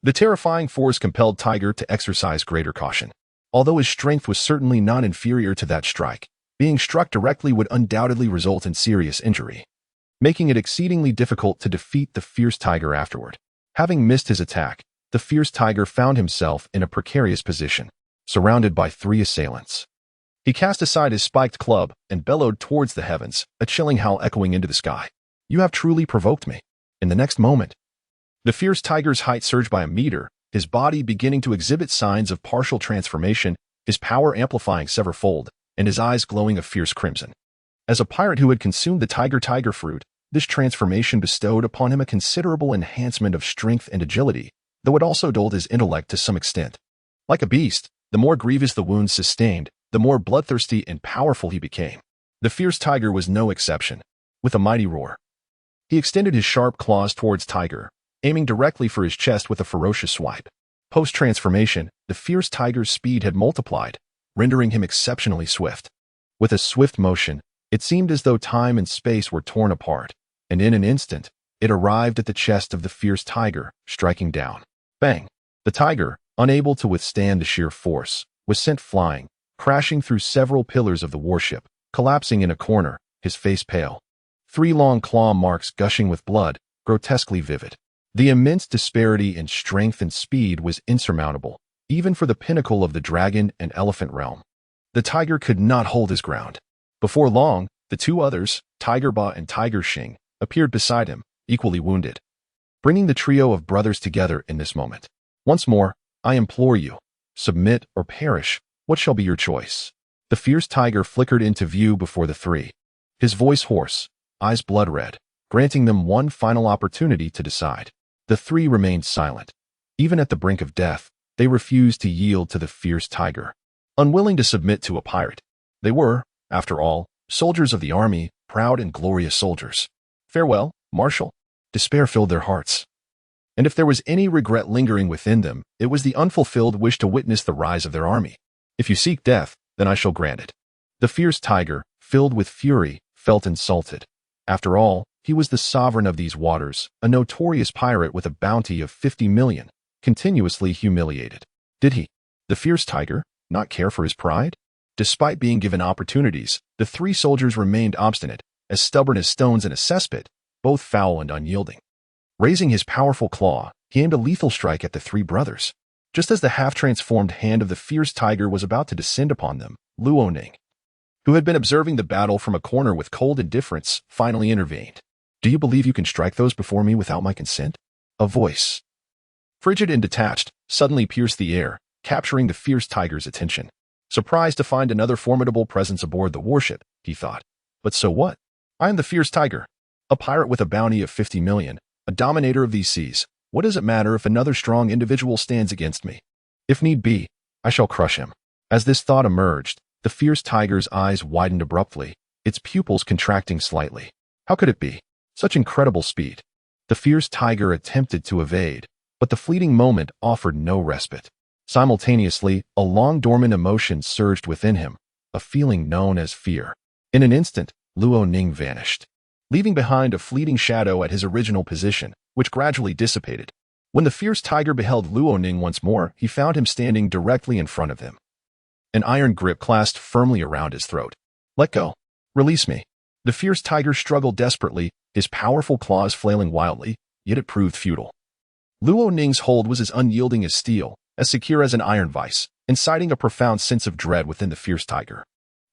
Speaker 1: The terrifying force compelled Tiger to exercise greater caution. Although his strength was certainly not inferior to that strike, being struck directly would undoubtedly result in serious injury, making it exceedingly difficult to defeat the fierce tiger afterward. Having missed his attack, the fierce tiger found himself in a precarious position, surrounded by three assailants. He cast aside his spiked club and bellowed towards the heavens, a chilling howl echoing into the sky. You have truly provoked me. In the next moment, the fierce tiger's height surged by a meter, his body beginning to exhibit signs of partial transformation, his power amplifying severfold, and his eyes glowing a fierce crimson. As a pirate who had consumed the tiger fruit, this transformation bestowed upon him a considerable enhancement of strength and agility, though it also dulled his intellect to some extent. Like a beast, the more grievous the wounds sustained, the more bloodthirsty and powerful he became. The fierce tiger was no exception. With a mighty roar, he extended his sharp claws towards Tiger, aiming directly for his chest with a ferocious swipe. Post-transformation, the fierce tiger's speed had multiplied, rendering him exceptionally swift. With a swift motion, it seemed as though time and space were torn apart, and in an instant, it arrived at the chest of the fierce tiger, striking down. Bang! The tiger, unable to withstand the sheer force, was sent flying, crashing through several pillars of the warship, collapsing in a corner, his face pale. 3 long claw marks gushing with blood, grotesquely vivid. The immense disparity in strength and speed was insurmountable, even for the pinnacle of the dragon and elephant realm. The tiger could not hold his ground. Before long, the 2 others, Tiger Ba and Tiger Shing, appeared beside him, equally wounded, bringing the trio of brothers together in this moment. Once more, I implore you, submit or perish. What shall be your choice? The fierce tiger flickered into view before the 3. His voice hoarse, eyes blood red, granting them one final opportunity to decide. The 3 remained silent. Even at the brink of death, they refused to yield to the fierce tiger, unwilling to submit to a pirate. They were, after all, soldiers of the army, proud and glorious soldiers. Farewell, Marshal. Despair filled their hearts. And if there was any regret lingering within them, it was the unfulfilled wish to witness the rise of their army. If you seek death, then I shall grant it. The fierce tiger, filled with fury, felt insulted. After all, he was the sovereign of these waters, a notorious pirate with a bounty of 50 million, continuously humiliated. Did he, the fierce tiger, not care for his pride? Despite being given opportunities, the 3 soldiers remained obstinate, as stubborn as stones in a cesspit, both foul and unyielding. Raising his powerful claw, he aimed a lethal strike at the 3 brothers. Just as the half-transformed hand of the fierce tiger was about to descend upon them, Luoning, who had been observing the battle from a corner with cold indifference, finally intervened. Do you believe you can strike those before me without my consent? A voice, frigid and detached, suddenly pierced the air, capturing the fierce tiger's attention. Surprised to find another formidable presence aboard the warship, he thought. But so what? I am the fierce tiger, a pirate with a bounty of 50 million, a dominator of these seas. What does it matter if another strong individual stands against me? If need be, I shall crush him. As this thought emerged, the fierce tiger's eyes widened abruptly, its pupils contracting slightly. How could it be? Such incredible speed. The fierce tiger attempted to evade, but the fleeting moment offered no respite. Simultaneously, a long-dormant emotion surged within him, a feeling known as fear. In an instant, Luoning vanished, leaving behind a fleeting shadow at his original position, which gradually dissipated. When the fierce tiger beheld Luoning once more, he found him standing directly in front of him. An iron grip clasped firmly around his throat. Let go. Release me. The fierce tiger struggled desperately, his powerful claws flailing wildly, yet it proved futile. Luoning's hold was as unyielding as steel, as secure as an iron vise, inciting a profound sense of dread within the fierce tiger.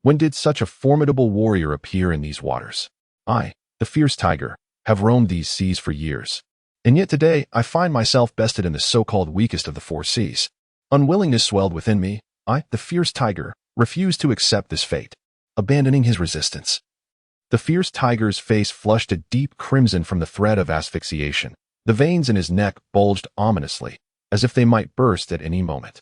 Speaker 1: When did such a formidable warrior appear in these waters? I, the fierce tiger, have roamed these seas for years. And yet today I find myself bested in the so-called weakest of the 4 seas. Unwillingness swelled within me. I, the fierce tiger, refused to accept this fate, abandoning his resistance. The fierce tiger's face flushed a deep crimson from the threat of asphyxiation. The veins in his neck bulged ominously, as if they might burst at any moment.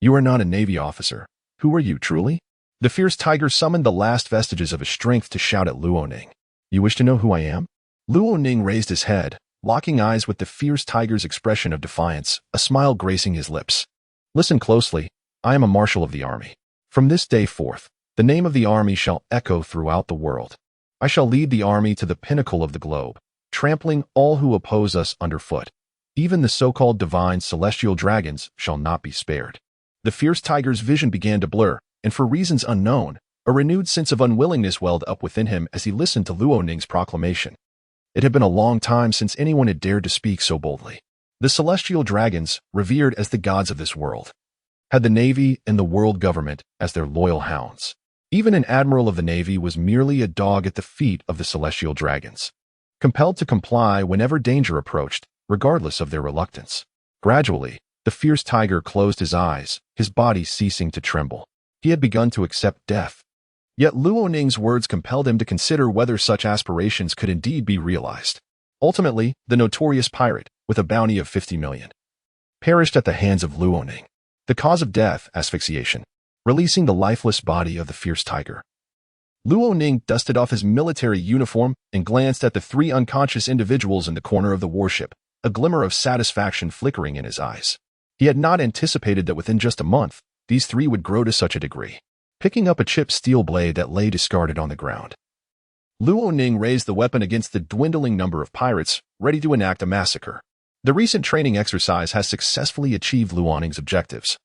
Speaker 1: You are not a Navy officer. Who are you, truly? The fierce tiger summoned the last vestiges of his strength to shout at Luoning. You wish to know who I am? Luoning raised his head, locking eyes with the fierce tiger's expression of defiance, a smile gracing his lips. Listen closely. I am a marshal of the army. From this day forth, the name of the army shall echo throughout the world. I shall lead the army to the pinnacle of the globe, trampling all who oppose us underfoot. Even the so-called divine celestial dragons shall not be spared. The fierce tiger's vision began to blur, and for reasons unknown, a renewed sense of unwillingness welled up within him as he listened to Luoning's proclamation. It had been a long time since anyone had dared to speak so boldly. The celestial dragons, revered as the gods of this world, had the Navy and the world government as their loyal hounds. Even an admiral of the Navy was merely a dog at the feet of the celestial dragons, compelled to comply whenever danger approached, regardless of their reluctance. Gradually, The fierce tiger closed his eyes, his body ceasing to tremble. He had begun to accept death. Yet Luo Ning's words compelled him to consider whether such aspirations could indeed be realized. Ultimately, the notorious pirate, with a bounty of 50 million, perished at the hands of Luo Ning. The cause of death, asphyxiation, releasing the lifeless body of the fierce tiger. Luo Ning dusted off his military uniform and glanced at the three unconscious individuals in the corner of the warship, a glimmer of satisfaction flickering in his eyes. He had not anticipated that within just a month, these three would grow to such a degree. Picking up a chipped steel blade that lay discarded on the ground, Luo Ning raised the weapon against the dwindling number of pirates, ready to enact a massacre. The recent training exercise has successfully achieved Luo Ning's objectives.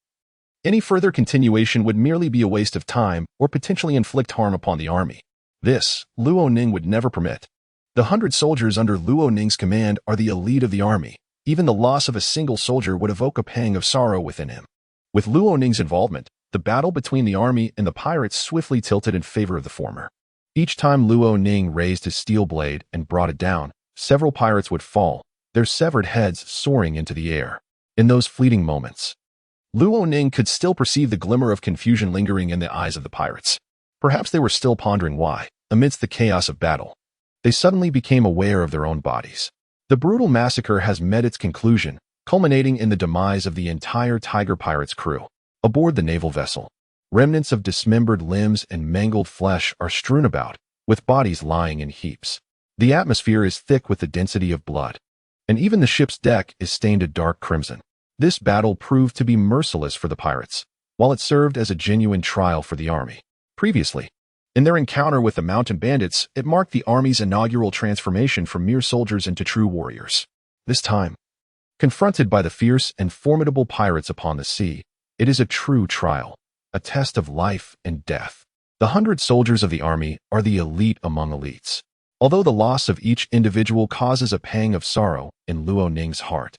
Speaker 1: Any further continuation would merely be a waste of time or potentially inflict harm upon the army. This, Luo Ning would never permit. The 100 soldiers under Luo Ning's command are the elite of the army. Even the loss of a single soldier would evoke a pang of sorrow within him. With Luo Ning's involvement, the battle between the army and the pirates swiftly tilted in favor of the former. Each time Luo Ning raised his steel blade and brought it down, several pirates would fall, their severed heads soaring into the air. In those fleeting moments, Luo Ning could still perceive the glimmer of confusion lingering in the eyes of the pirates. Perhaps they were still pondering why, amidst the chaos of battle, they suddenly became aware of their own bodies. The brutal massacre has met its conclusion, culminating in the demise of the entire Tiger Pirates crew. Aboard the naval vessel, remnants of dismembered limbs and mangled flesh are strewn about, with bodies lying in heaps. The atmosphere is thick with the density of blood, and even the ship's deck is stained a dark crimson. This battle proved to be merciless for the pirates, while it served as a genuine trial for the army. Previously, in their encounter with the mountain bandits, it marked the army's inaugural transformation from mere soldiers into true warriors. This time, confronted by the fierce and formidable pirates upon the sea, it is a true trial, a test of life and death. The 100 soldiers of the army are the elite among elites. Although the loss of each individual causes a pang of sorrow in Luo Ning's heart,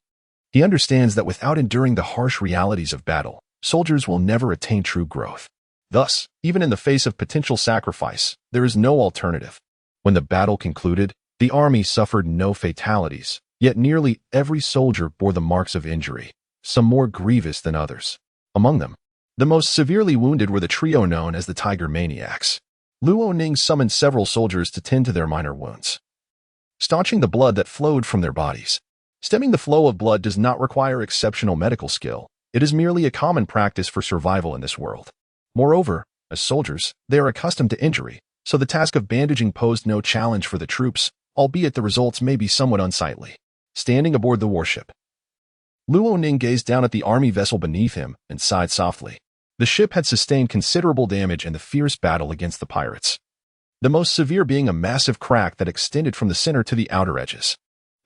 Speaker 1: he understands that without enduring the harsh realities of battle, soldiers will never attain true growth. Thus, even in the face of potential sacrifice, there is no alternative. When the battle concluded, the army suffered no fatalities, yet nearly every soldier bore the marks of injury, some more grievous than others. Among them, the most severely wounded were the trio known as the Tiger Maniacs. Luo Ning summoned several soldiers to tend to their minor wounds, staunching the blood that flowed from their bodies. Stemming the flow of blood does not require exceptional medical skill. It is merely a common practice for survival in this world. Moreover, as soldiers, they are accustomed to injury, so the task of bandaging posed no challenge for the troops, albeit the results may be somewhat unsightly. Standing aboard the warship, Luo Ning gazed down at the army vessel beneath him and sighed softly. The ship had sustained considerable damage in the fierce battle against the pirates, the most severe being a massive crack that extended from the center to the outer edges.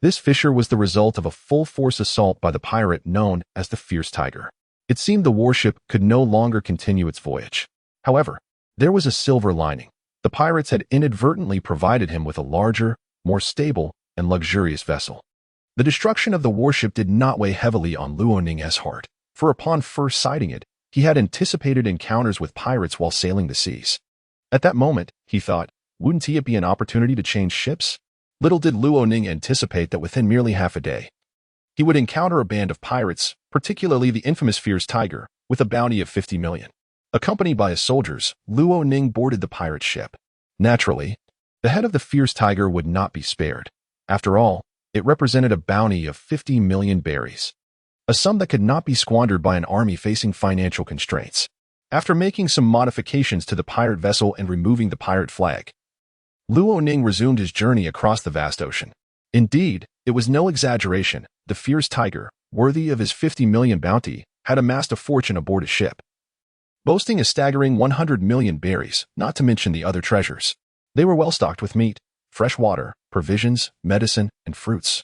Speaker 1: This fissure was the result of a full-force assault by the pirate known as the Fierce Tiger. It seemed the warship could no longer continue its voyage. However, there was a silver lining. The pirates had inadvertently provided him with a larger, more stable, and luxurious vessel. The destruction of the warship did not weigh heavily on Luo Ning's heart, for upon first sighting it, he had anticipated encounters with pirates while sailing the seas. At that moment, he thought, wouldn't it be an opportunity to change ships? Little did Luo Ning anticipate that within merely half a day, he would encounter a band of pirates, particularly the infamous Fierce Tiger, with a bounty of 50 million. Accompanied by his soldiers, Luo Ning boarded the pirate ship. Naturally, the head of the Fierce Tiger would not be spared. After all, it represented a bounty of 50 million berries, a sum that could not be squandered by an army facing financial constraints. After making some modifications to the pirate vessel and removing the pirate flag, Luo Ning resumed his journey across the vast ocean. Indeed, it was no exaggeration. The Fierce Tiger, worthy of his 50 million bounty, had amassed a fortune aboard his ship, boasting a staggering 100 million berries, not to mention the other treasures. They were well stocked with meat, fresh water, provisions, medicine, and fruits,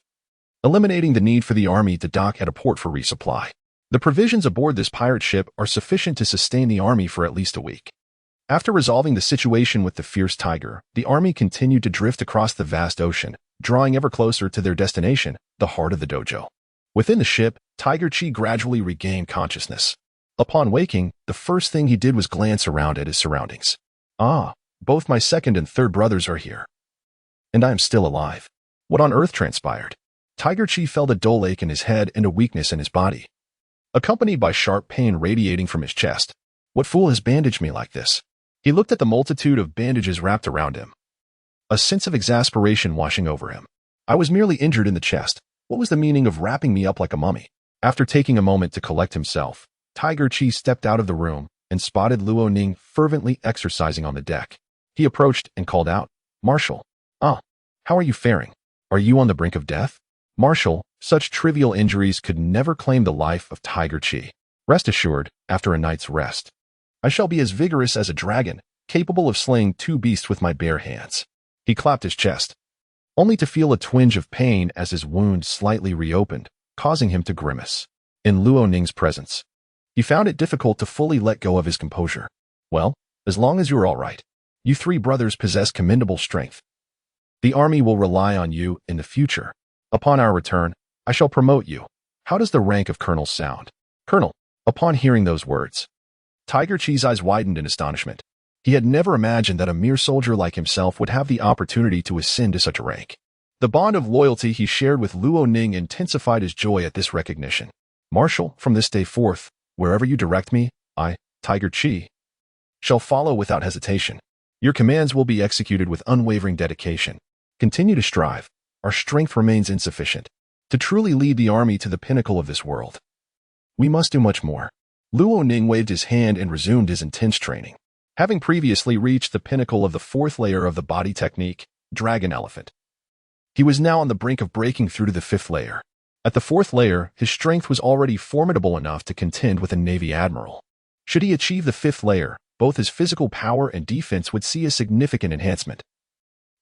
Speaker 1: eliminating the need for the army to dock at a port for resupply. The provisions aboard this pirate ship are sufficient to sustain the army for at least a week. After resolving the situation with the Fierce Tiger, the army continued to drift across the vast ocean, drawing ever closer to their destination, the heart of the dojo. Within the ship, Tiger Chi gradually regained consciousness. Upon waking, the first thing he did was glance around at his surroundings. Ah, both my second and third brothers are here. And I am still alive. What on earth transpired? Tiger Chi felt a dull ache in his head and a weakness in his body. accompanied by sharp pain radiating from his chest. What fool has bandaged me like this? He looked at the multitude of bandages wrapped around him, a sense of exasperation washing over him. I was merely injured in the chest. What was the meaning of wrapping me up like a mummy? After taking a moment to collect himself, Tiger Chi stepped out of the room and spotted Luo Ning fervently exercising on the deck. He approached and called out, "Marshal, how are you faring? Are you on the brink of death?" Marshal, such trivial injuries could never claim the life of Tiger Chi. Rest assured, after a night's rest, I shall be as vigorous as a dragon, capable of slaying 2 beasts with my bare hands. He clapped his chest, only to feel a twinge of pain as his wound slightly reopened, causing him to grimace. In Luo Ning's presence, he found it difficult to fully let go of his composure. "Well, as long as you're all right. You 3 brothers possess commendable strength. The army will rely on you in the future. Upon our return, I shall promote you. How does the rank of colonel sound?" "Colonel." Upon hearing those words, Tiger Chi's eyes widened in astonishment. He had never imagined that a mere soldier like himself would have the opportunity to ascend to such a rank. The bond of loyalty he shared with Luo Ning intensified his joy at this recognition. "Marshal, from this day forth, wherever you direct me, I, Tiger Chi, shall follow without hesitation. Your commands will be executed with unwavering dedication. Continue to strive. Our strength remains insufficient to truly lead the army to the pinnacle of this world. We must do much more." Luo Ning waved his hand and resumed his intense training. Having previously reached the pinnacle of the 4th layer of the body technique, Dragon Elephant, he was now on the brink of breaking through to the 5th layer. At the 4th layer, his strength was already formidable enough to contend with a Navy Admiral. Should he achieve the 5th layer, both his physical power and defense would see a significant enhancement,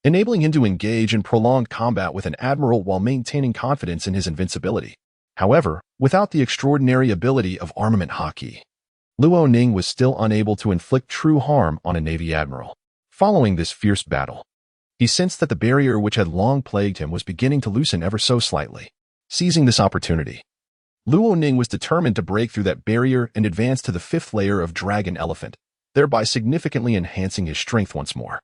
Speaker 1: enabling him to engage in prolonged combat with an Admiral while maintaining confidence in his invincibility. However, without the extraordinary ability of armament hockey, Luo Ning was still unable to inflict true harm on a Navy Admiral. Following this fierce battle, he sensed that the barrier which had long plagued him was beginning to loosen ever so slightly. Seizing this opportunity, Luo Ning was determined to break through that barrier and advance to the 5th layer of Dragon Elephant, thereby significantly enhancing his strength once more.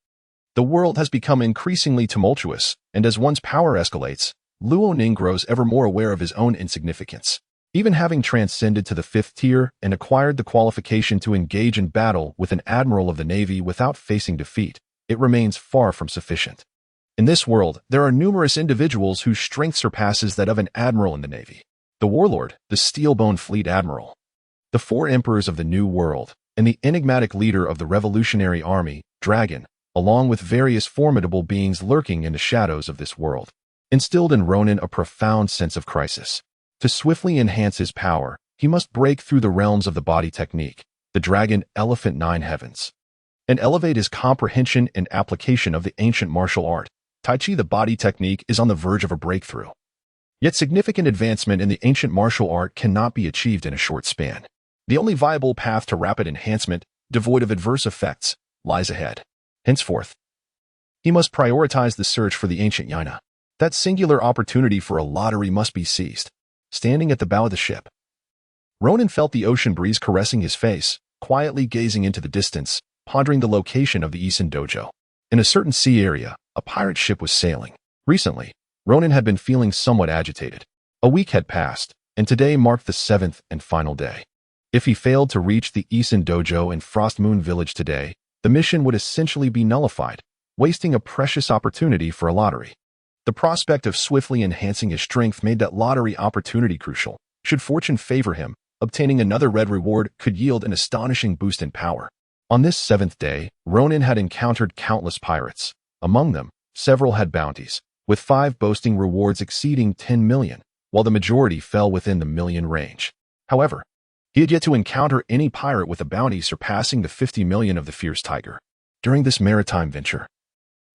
Speaker 1: The world has become increasingly tumultuous, and as one's power escalates, Luo Ning grows ever more aware of his own insignificance. Even having transcended to the 5th tier and acquired the qualification to engage in battle with an Admiral of the Navy without facing defeat, it remains far from sufficient. In this world, there are numerous individuals whose strength surpasses that of an Admiral in the Navy. The Warlord, the Steelbone Fleet Admiral, the 4 Emperors of the New World, and the enigmatic leader of the Revolutionary Army, Dragon, along with various formidable beings lurking in the shadows of this world, instilled in Ronin a profound sense of crisis. To swiftly enhance his power, he must break through the realms of the body technique, the Dragon Elephant 9 Heavens, and elevate his comprehension and application of the ancient martial art. Tai Chi, the body technique, is on the verge of a breakthrough. Yet significant advancement in the ancient martial art cannot be achieved in a short span. The only viable path to rapid enhancement, devoid of adverse effects, lies ahead. Henceforth, he must prioritize the search for the ancient Guina. That singular opportunity for a lottery must be seized. Standing at the bow of the ship, Ronin felt the ocean breeze caressing his face, quietly gazing into the distance, pondering the location of the Isin Dojo. In a certain sea area, a pirate ship was sailing. Recently, Ronin had been feeling somewhat agitated. A week had passed, and today marked the 7th and final day. If he failed to reach the Isin Dojo in Frost Moon Village today, the mission would essentially be nullified, wasting a precious opportunity for a lottery. The prospect of swiftly enhancing his strength made that lottery opportunity crucial. Should fortune favor him, obtaining another red reward could yield an astonishing boost in power. On this 7th day, Ronin had encountered countless pirates. Among them, several had bounties, with 5 boasting rewards exceeding 10 million, while the majority fell within the million range. However, he had yet to encounter any pirate with a bounty surpassing the 50 million of the Fierce Tiger. During this maritime venture,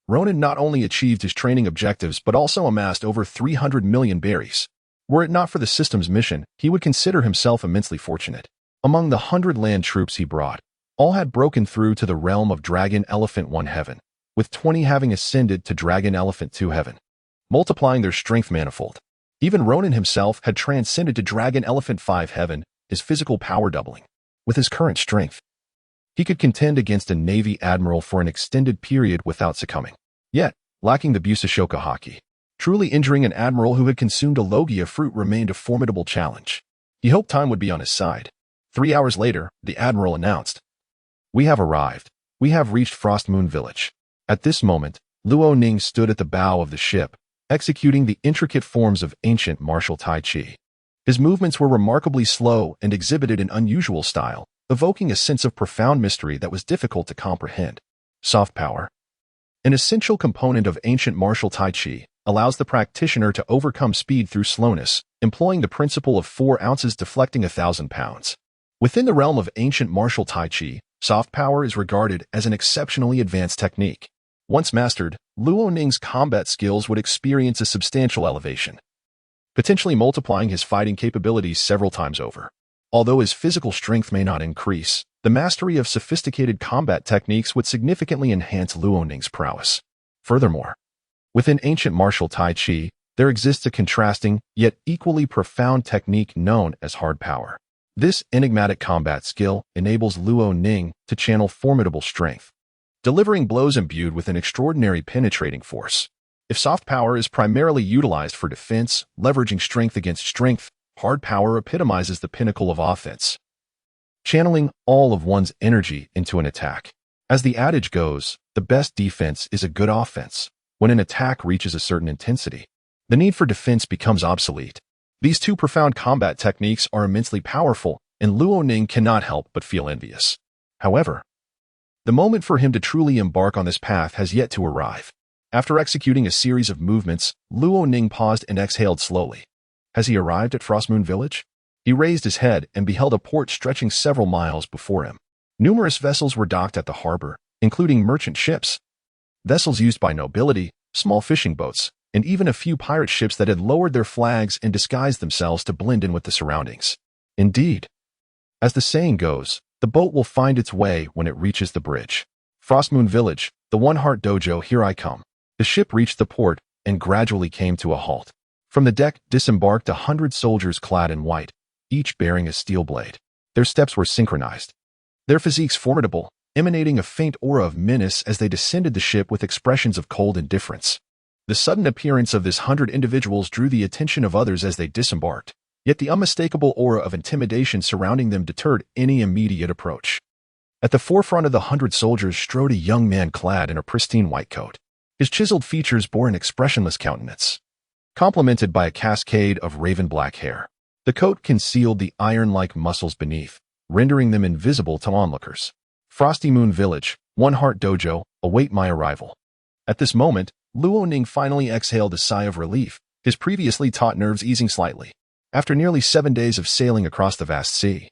Speaker 1: Ronin not only achieved his training objectives but also amassed over 300 million berries. Were it not for the system's mission, he would consider himself immensely fortunate. Among the 100 land troops he brought, all had broken through to the realm of Dragon Elephant 1 Heaven, with 20 having ascended to Dragon Elephant 2 Heaven, multiplying their strength manifold. Even Ronin himself had transcended to Dragon Elephant 5 Heaven, his physical power doubling. With his current strength, he could contend against a Navy Admiral for an extended period without succumbing. Yet, lacking the Busashoka haki, truly injuring an Admiral who had consumed a Logia fruit remained a formidable challenge. He hoped time would be on his side. 3 hours later, the Admiral announced, "We have arrived. We have reached Frost Moon Village." At this moment, Luo Ning stood at the bow of the ship, executing the intricate forms of ancient martial Tai Chi. His movements were remarkably slow and exhibited an unusual style, evoking a sense of profound mystery that was difficult to comprehend. Soft power. An essential component of ancient martial Tai Chi allows the practitioner to overcome speed through slowness, employing the principle of 4 ounces deflecting 1,000 pounds. Within the realm of ancient martial Tai Chi, soft power is regarded as an exceptionally advanced technique. Once mastered, Luo Ning's combat skills would experience a substantial elevation, potentially multiplying his fighting capabilities several times over. Although his physical strength may not increase, the mastery of sophisticated combat techniques would significantly enhance Luo Ning's prowess. Furthermore, within ancient martial Tai Chi, there exists a contrasting, yet equally profound technique known as hard power. This enigmatic combat skill enables Luo Ning to channel formidable strength, delivering blows imbued with an extraordinary penetrating force. If soft power is primarily utilized for defense, leveraging strength against strength, hard power epitomizes the pinnacle of offense, channeling all of one's energy into an attack. As the adage goes, the best defense is a good offense. When an attack reaches a certain intensity, the need for defense becomes obsolete. These two profound combat techniques are immensely powerful, and Luo Ning cannot help but feel envious. However, the moment for him to truly embark on this path has yet to arrive. After executing a series of movements, Luo Ning paused and exhaled slowly. Has he arrived at Frost Moon Village? He raised his head and beheld a port stretching several miles before him. Numerous vessels were docked at the harbor, including merchant ships, vessels used by nobility, small fishing boats, and even a few pirate ships that had lowered their flags and disguised themselves to blend in with the surroundings. Indeed, as the saying goes, the boat will find its way when it reaches the bridge. Frost Moon Village, the One Heart Dojo, here I come. The ship reached the port and gradually came to a halt. From the deck disembarked 100 soldiers clad in white, each bearing a steel blade. Their steps were synchronized, their physiques formidable, emanating a faint aura of menace as they descended the ship with expressions of cold indifference. The sudden appearance of this 100 individuals drew the attention of others as they disembarked, yet the unmistakable aura of intimidation surrounding them deterred any immediate approach. At the forefront of the 100 soldiers strode a young man clad in a pristine white coat. His chiseled features bore an expressionless countenance, complemented by a cascade of raven-black hair. The coat concealed the iron-like muscles beneath, rendering them invisible to onlookers. Frosty Moon Village, One Heart Dojo, await my arrival. At this moment, Luo Ning finally exhaled a sigh of relief, his previously taut nerves easing slightly. After nearly 7 days of sailing across the vast sea,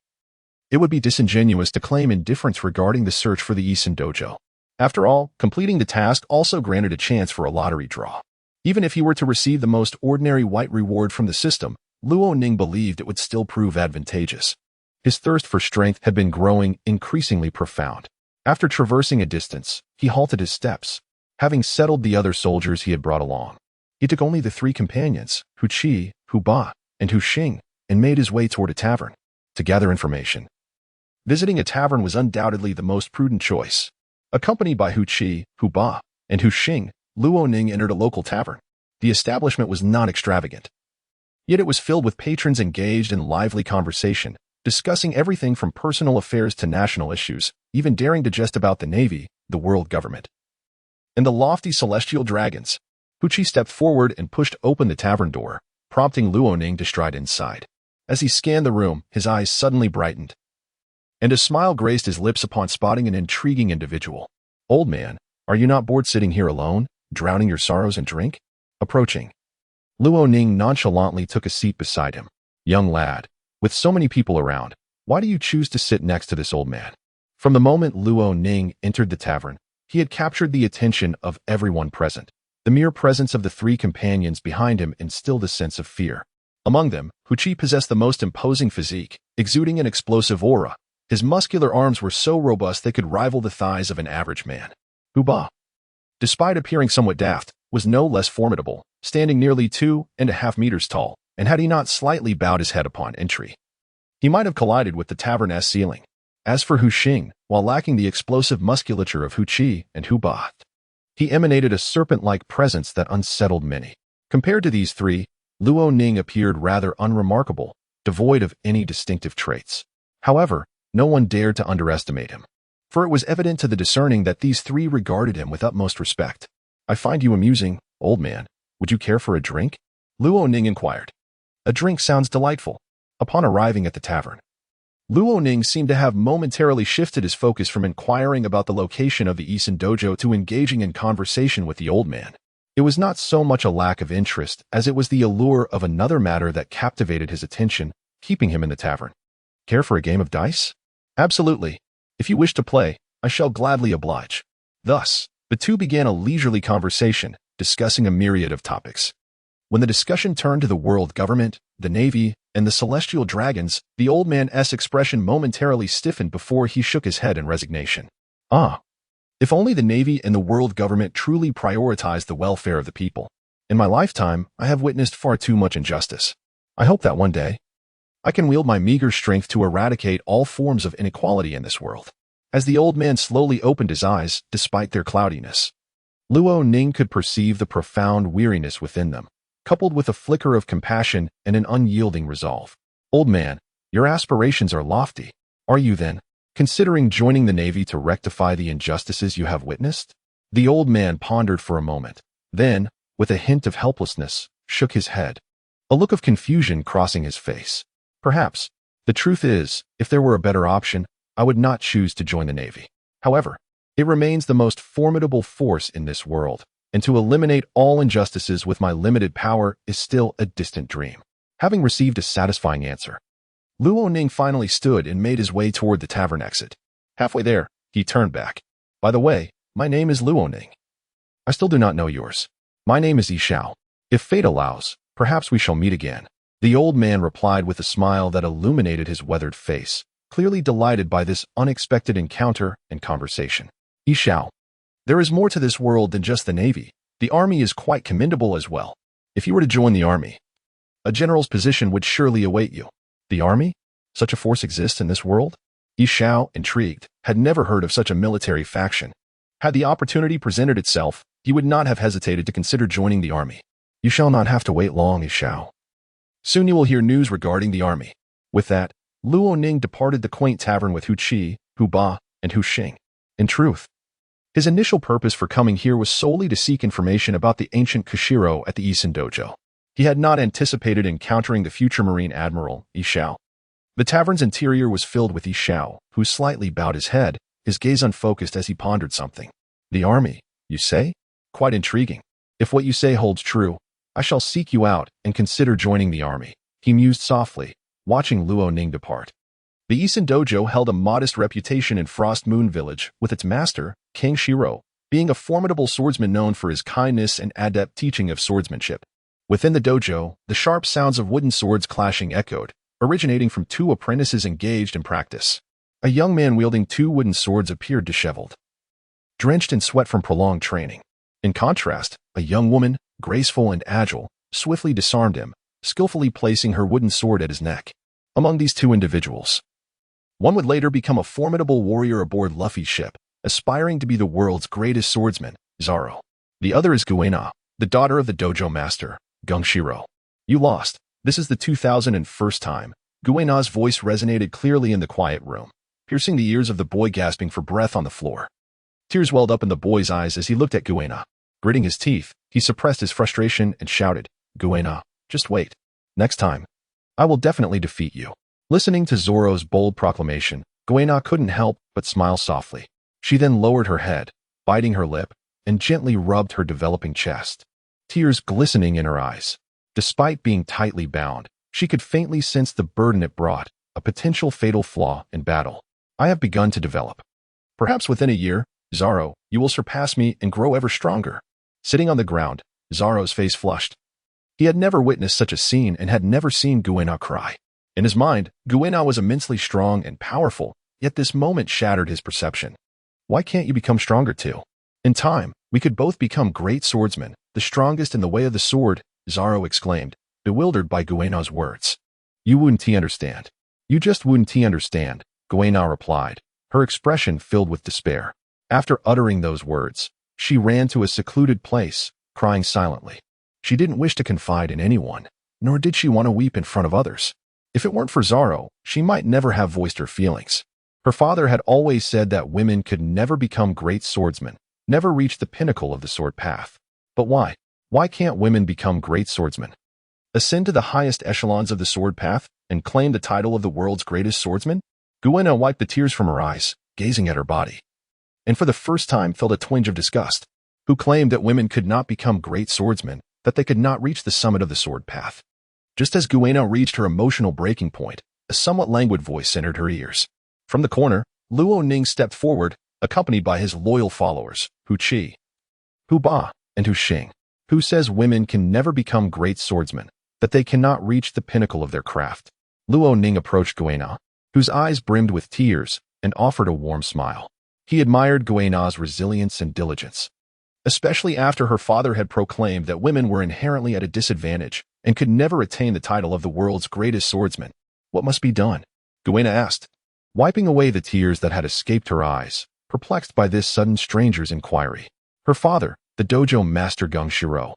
Speaker 1: it would be disingenuous to claim indifference regarding the search for the Isen Dojo. After all, completing the task also granted a chance for a lottery draw. Even if he were to receive the most ordinary white reward from the system, Luo Ning believed it would still prove advantageous. His thirst for strength had been growing increasingly profound. After traversing a distance, he halted his steps, having settled the other soldiers he had brought along. He took only the 3 companions, Hu Qi, Hu Ba, and Hu Xing, and made his way toward a tavern to gather information. Visiting a tavern was undoubtedly the most prudent choice. Accompanied by Hu Qi, Hu Ba, and Hu Xing, Luo Ning entered a local tavern. The establishment was not extravagant, yet it was filled with patrons engaged in lively conversation, discussing everything from personal affairs to national issues, even daring to jest about the Navy, the world government, and the lofty celestial dragons. Hu Qi stepped forward and pushed open the tavern door, prompting Luo Ning to stride inside. As he scanned the room, his eyes suddenly brightened, and a smile graced his lips upon spotting an intriguing individual. "Old man, are you not bored sitting here alone, drowning your sorrows in drink?" Approaching, Luo Ning nonchalantly took a seat beside him. "Young lad, with so many people around, why do you choose to sit next to this old man?" From the moment Luo Ning entered the tavern, he had captured the attention of everyone present. The mere presence of the 3 companions behind him instilled a sense of fear. Among them, Hu Qi possessed the most imposing physique, exuding an explosive aura. His muscular arms were so robust they could rival the thighs of an average man. Hu Ba, despite appearing somewhat daft, was no less formidable, standing nearly 2.5 meters tall, and had he not slightly bowed his head upon entry, he might have collided with the tavern's ceiling. As for Hu Xing, while lacking the explosive musculature of Hu Qi and Hu Ba, he emanated a serpent-like presence that unsettled many. Compared to these 3, Luo Ning appeared rather unremarkable, devoid of any distinctive traits. However, no one dared to underestimate him, for it was evident to the discerning that these three regarded him with utmost respect. "I find you amusing, old man. Would you care for a drink?" Luo Ning inquired. "A drink sounds delightful." Upon arriving at the tavern, Luo Ning seemed to have momentarily shifted his focus from inquiring about the location of the Isin dojo to engaging in conversation with the old man. It was not so much a lack of interest as it was the allure of another matter that captivated his attention, keeping him in the tavern. "Care for a game of dice?" "Absolutely. If you wish to play, I shall gladly oblige." Thus, the two began a leisurely conversation, discussing a myriad of topics. When the discussion turned to the world government, the navy, and the celestial dragons, the old man's expression momentarily stiffened before he shook his head in resignation. If only the navy and the world government truly prioritized the welfare of the people. In my lifetime, I have witnessed far too much injustice. I hope that one day, I can wield my meager strength to eradicate all forms of inequality in this world. As the old man slowly opened his eyes, despite their cloudiness, Luo Ning could perceive the profound weariness within them, coupled with a flicker of compassion and an unyielding resolve. "Old man, your aspirations are lofty. Are you then considering joining the navy to rectify the injustices you have witnessed?" The old man pondered for a moment, then, with a hint of helplessness, shook his head, a look of confusion crossing his face. "Perhaps. The truth is, if there were a better option, I would not choose to join the navy. However, it remains the most formidable force in this world, and to eliminate all injustices with my limited power is still a distant dream." Having received a satisfying answer, Luo Ning finally stood and made his way toward the tavern exit. Halfway there, he turned back. "By the way, my name is Luo Ning. I still do not know yours. My name is Yishao. If fate allows, perhaps we shall meet again." The old man replied with a smile that illuminated his weathered face, clearly delighted by this unexpected encounter and conversation. "Yishao, there is more to this world than just the navy. The army is quite commendable as well. If you were to join the army, a general's position would surely await you." "The army? Such a force exists in this world?" Yishao, intrigued, had never heard of such a military faction. Had the opportunity presented itself, he would not have hesitated to consider joining the army. "You shall not have to wait long, Yishao. Soon you will hear news regarding the army." With that, Luo Ning departed the quaint tavern with Hu Qi, Hu Ba, and Hu Xing. In truth, his initial purpose for coming here was solely to seek information about the ancient Kushiro at the Isin dojo. He had not anticipated encountering the future Marine Admiral, Yishao. The tavern's interior was filled with Yishao, who slightly bowed his head, his gaze unfocused as he pondered something. "The army, you say? Quite intriguing. If what you say holds true, I shall seek you out and consider joining the army," he mused softly, watching Luo Ning depart. The Isin dojo held a modest reputation in Frost Moon Village, with its master, King Shiro, being a formidable swordsman known for his kindness and adept teaching of swordsmanship. Within the dojo, the sharp sounds of wooden swords clashing echoed, originating from two apprentices engaged in practice. A young man wielding two wooden swords appeared disheveled, drenched in sweat from prolonged training. In contrast, a young woman, graceful and agile, swiftly disarmed him, skillfully placing her wooden sword at his neck. Among these two individuals, one would later become a formidable warrior aboard Luffy's ship, aspiring to be the world's greatest swordsman, Zoro. The other is Guina, the daughter of the dojo master, Gungshiro. "You lost. This is the 2001st time." Guina's voice resonated clearly in the quiet room, piercing the ears of the boy gasping for breath on the floor. Tears welled up in the boy's eyes as he looked at Guina. Gritting his teeth, he suppressed his frustration and shouted, "Guina, just wait. Next time, I will definitely defeat you." Listening to Zoro's bold proclamation, Guina couldn't help but smile softly. She then lowered her head, biting her lip, and gently rubbed her developing chest, tears glistening in her eyes. Despite being tightly bound, she could faintly sense the burden it brought, a potential fatal flaw in battle. "I have begun to develop. Perhaps within a year, Zoro, you will surpass me and grow ever stronger." Sitting on the ground, Zoro's face flushed. He had never witnessed such a scene and had never seen Guina cry. In his mind, Guina was immensely strong and powerful, yet this moment shattered his perception. "Why can't you become stronger too? In time, we could both become great swordsmen, the strongest in the way of the sword," Zoro exclaimed, bewildered by Guina's words. "You wouldn't understand. You just wouldn't understand," Guina replied, her expression filled with despair. After uttering those words, she ran to a secluded place, crying silently. She didn't wish to confide in anyone, nor did she want to weep in front of others. If it weren't for Zaro, she might never have voiced her feelings. Her father had always said that women could never become great swordsmen, never reach the pinnacle of the sword path. But why? Why can't women become great swordsmen? Ascend to the highest echelons of the sword path and claim the title of the world's greatest swordsman? Guina wiped the tears from her eyes, gazing at her body, and for the first time felt a twinge of disgust. Who claimed that women could not become great swordsmen, that they could not reach the summit of the sword path? Just as Guina reached her emotional breaking point, a somewhat languid voice entered her ears. From the corner, Luo Ning stepped forward, accompanied by his loyal followers, Hu Qi, Hu Ba, and Hu Xing. Who says women can never become great swordsmen, that they cannot reach the pinnacle of their craft? Luo Ning approached Guina, whose eyes brimmed with tears, and offered a warm smile. He admired Guina's resilience and diligence, especially after her father had proclaimed that women were inherently at a disadvantage and could never attain the title of the world's greatest swordsman. What must be done? Guina asked, wiping away the tears that had escaped her eyes, perplexed by this sudden stranger's inquiry. Her father, the dojo master Gongshiro,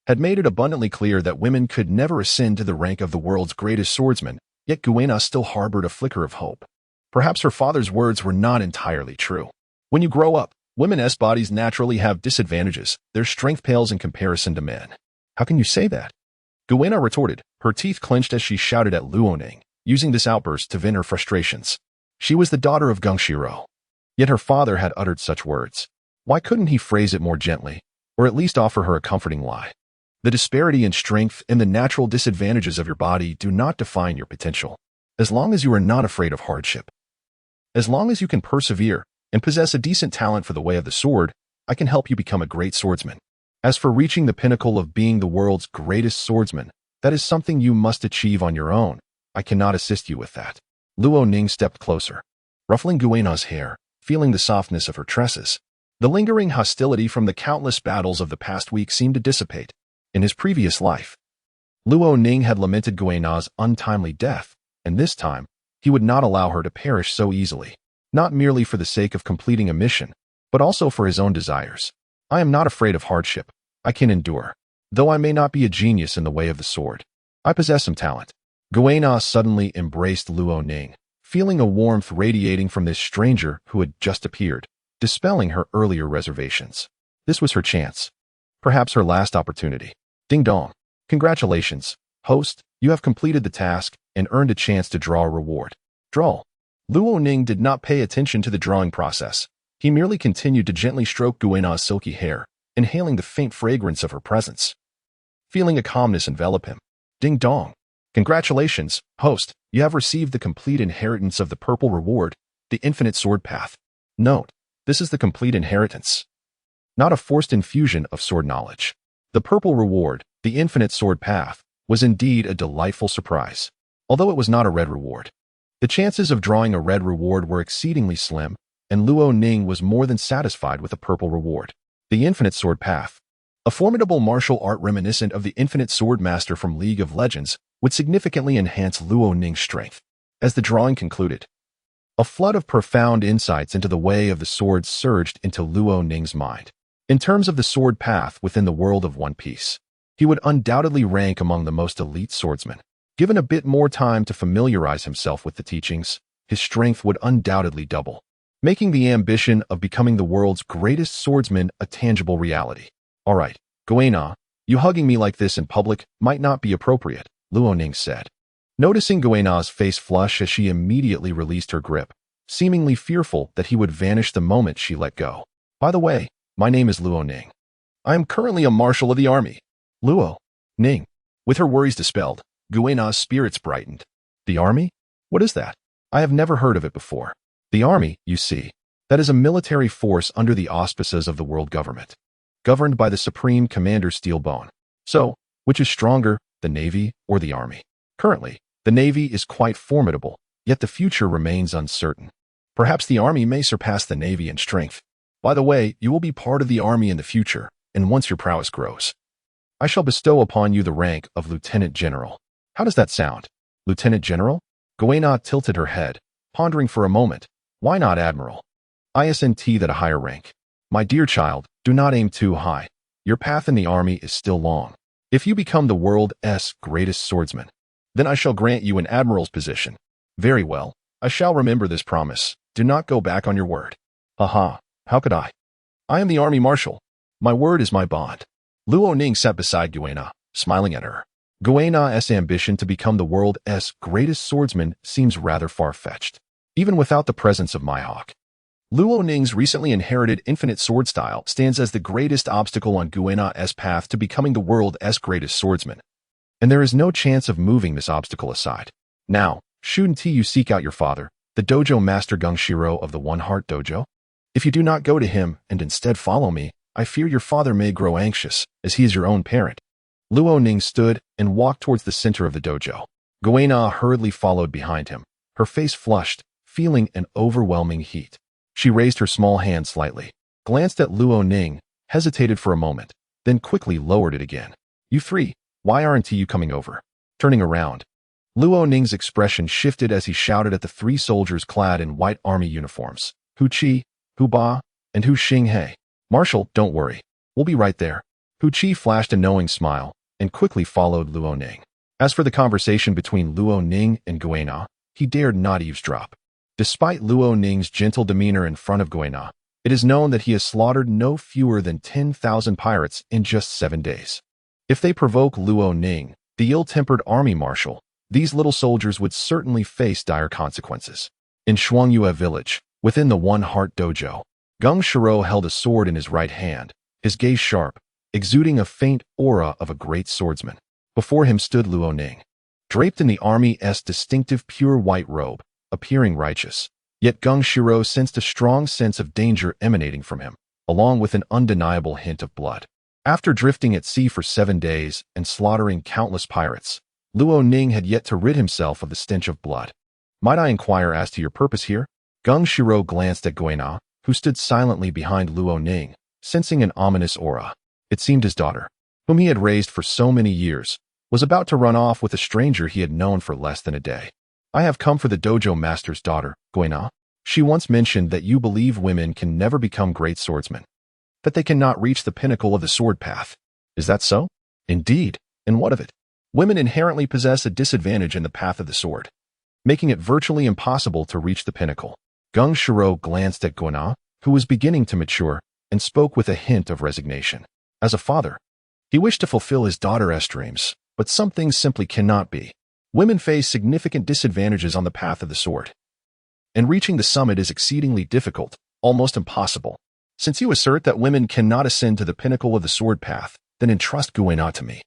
Speaker 1: had made it abundantly clear that women could never ascend to the rank of the world's greatest swordsman, yet Guina still harbored a flicker of hope. Perhaps her father's words were not entirely true. When you grow up, women's bodies naturally have disadvantages. Their strength pales in comparison to men. How can you say that? Guina retorted, her teeth clenched as she shouted at Luo Ning, using this outburst to vent her frustrations. She was the daughter of Gongshiro, yet her father had uttered such words. Why couldn't he phrase it more gently, or at least offer her a comforting lie? The disparity in strength and the natural disadvantages of your body do not define your potential. As long as you are not afraid of hardship, as long as you can persevere and possess a decent talent for the way of the sword, I can help you become a great swordsman. As for reaching the pinnacle of being the world's greatest swordsman, that is something you must achieve on your own. I cannot assist you with that. Luo Ning stepped closer, ruffling Guina's hair, feeling the softness of her tresses. The lingering hostility from the countless battles of the past week seemed to dissipate. In his previous life, Luo Ning had lamented Guina's untimely death, and this time, he would not allow her to perish so easily, not merely for the sake of completing a mission, but also for his own desires. I am not afraid of hardship. I can endure. Though I may not be a genius in the way of the sword, I possess some talent. Guina suddenly embraced Luo Ning, feeling a warmth radiating from this stranger who had just appeared, dispelling her earlier reservations. This was her chance. Perhaps her last opportunity. Ding dong. Congratulations, host. You have completed the task and earned a chance to draw a reward. Draw. Luo Ning did not pay attention to the drawing process. He merely continued to gently stroke Guina's silky hair, inhaling the faint fragrance of her presence. Feeling a calmness envelop him. Ding dong. Congratulations, host. You have received the complete inheritance of the purple reward, the infinite sword path. Note, this is the complete inheritance, not a forced infusion of sword knowledge. The purple reward, the infinite sword path, was indeed a delightful surprise, although it was not a red reward. The chances of drawing a red reward were exceedingly slim, and Luo Ning was more than satisfied with a purple reward. The infinite sword path, a formidable martial art reminiscent of the infinite sword master from League of Legends, would significantly enhance Luo Ning's strength. As the drawing concluded, a flood of profound insights into the way of the sword surged into Luo Ning's mind. In terms of the sword path within the world of One Piece, he would undoubtedly rank among the most elite swordsmen. Given a bit more time to familiarize himself with the teachings, his strength would undoubtedly double, making the ambition of becoming the world's greatest swordsman a tangible reality. All right, Guina, you hugging me like this in public might not be appropriate, Luo Ning said. Noticing Guina's face flush as she immediately released her grip, seemingly fearful that he would vanish the moment she let go. By the way, my name is Luo Ning. I am currently a Marshal of the army. Luo Ning. With her worries dispelled, Guina's spirits brightened. The army? What is that? I have never heard of it before. The army, you see, that is a military force under the auspices of the world government, governed by the Supreme Commander Steelbone. So, which is stronger, the Navy or the army? Currently, the Navy is quite formidable, yet the future remains uncertain. Perhaps the army may surpass the Navy in strength. By the way, you will be part of the army in the future, and once your prowess grows, I shall bestow upon you the rank of Lieutenant General. How does that sound? Lieutenant General? Guina tilted her head, pondering for a moment. Why not Admiral? ISNT that a higher rank. My dear child, do not aim too high. Your path in the army is still long. If you become the world's greatest swordsman, Then I shall grant you an admiral's position. Very well. I shall remember this promise. Do not go back on your word. Aha, how could I? I am the army marshal. My word is my bond. Luo Ning sat beside Guina, smiling at her. Guina's ambition to become the world's greatest swordsman seems rather far-fetched, even without the presence of Mihawk. Luo Ning's recently inherited infinite sword style stands as the greatest obstacle on Guina's path to becoming the world's greatest swordsman, and there is no chance of moving this obstacle aside. Now, shouldn't you seek out your father, the dojo master Gungshiro of the One Heart Dojo? If you do not go to him and instead follow me, I fear your father may grow anxious, as he is your own parent. Luo Ning stood and walked towards the center of the dojo. Guina hurriedly followed behind him, her face flushed, feeling an overwhelming heat. She raised her small hand slightly, glanced at Luo Ning, hesitated for a moment, then quickly lowered it again. You three, why aren't you coming over? Turning around, Luo Ning's expression shifted as he shouted at the three soldiers clad in white army uniforms. Hu Qi, Hu Ba, and Hu Xinghe. Marshal, don't worry. We'll be right there. Hu Qi flashed a knowing smile and quickly followed Luo Ning. As for the conversation between Luo Ning and Guina, he dared not eavesdrop. Despite Luo Ning's gentle demeanor in front of Guina, it is known that he has slaughtered no fewer than 10,000 pirates in just 7 days. If they provoke Luo Ning, the ill-tempered army marshal, these little soldiers would certainly face dire consequences. In Shuangyue village, within the One Heart Dojo, Gungshiro held a sword in his right hand, his gaze sharp, exuding a faint aura of a great swordsman. Before him stood Luo Ning, draped in the army's distinctive pure white robe, appearing righteous. Yet Gungshiro sensed a strong sense of danger emanating from him, along with an undeniable hint of blood. After drifting at sea for 7 days and slaughtering countless pirates, Luo Ning had yet to rid himself of the stench of blood. Might I inquire as to your purpose here? Gungshiro glanced at Guina, who stood silently behind Luo Ning, sensing an ominous aura. It seemed his daughter, whom he had raised for so many years, was about to run off with a stranger he had known for less than a day. I have come for the dojo master's daughter, Guina. She once mentioned that you believe women can never become great swordsmen, that they cannot reach the pinnacle of the sword path. Is that so? Indeed, and what of it? Women inherently possess a disadvantage in the path of the sword, making it virtually impossible to reach the pinnacle. Gungshiro glanced at Guina, who was beginning to mature, and spoke with a hint of resignation. As a father, he wished to fulfill his daughter's dreams, but some things simply cannot be. Women face significant disadvantages on the path of the sword, and reaching the summit is exceedingly difficult, almost impossible. Since you assert that women cannot ascend to the pinnacle of the sword path, then entrust Guina to me.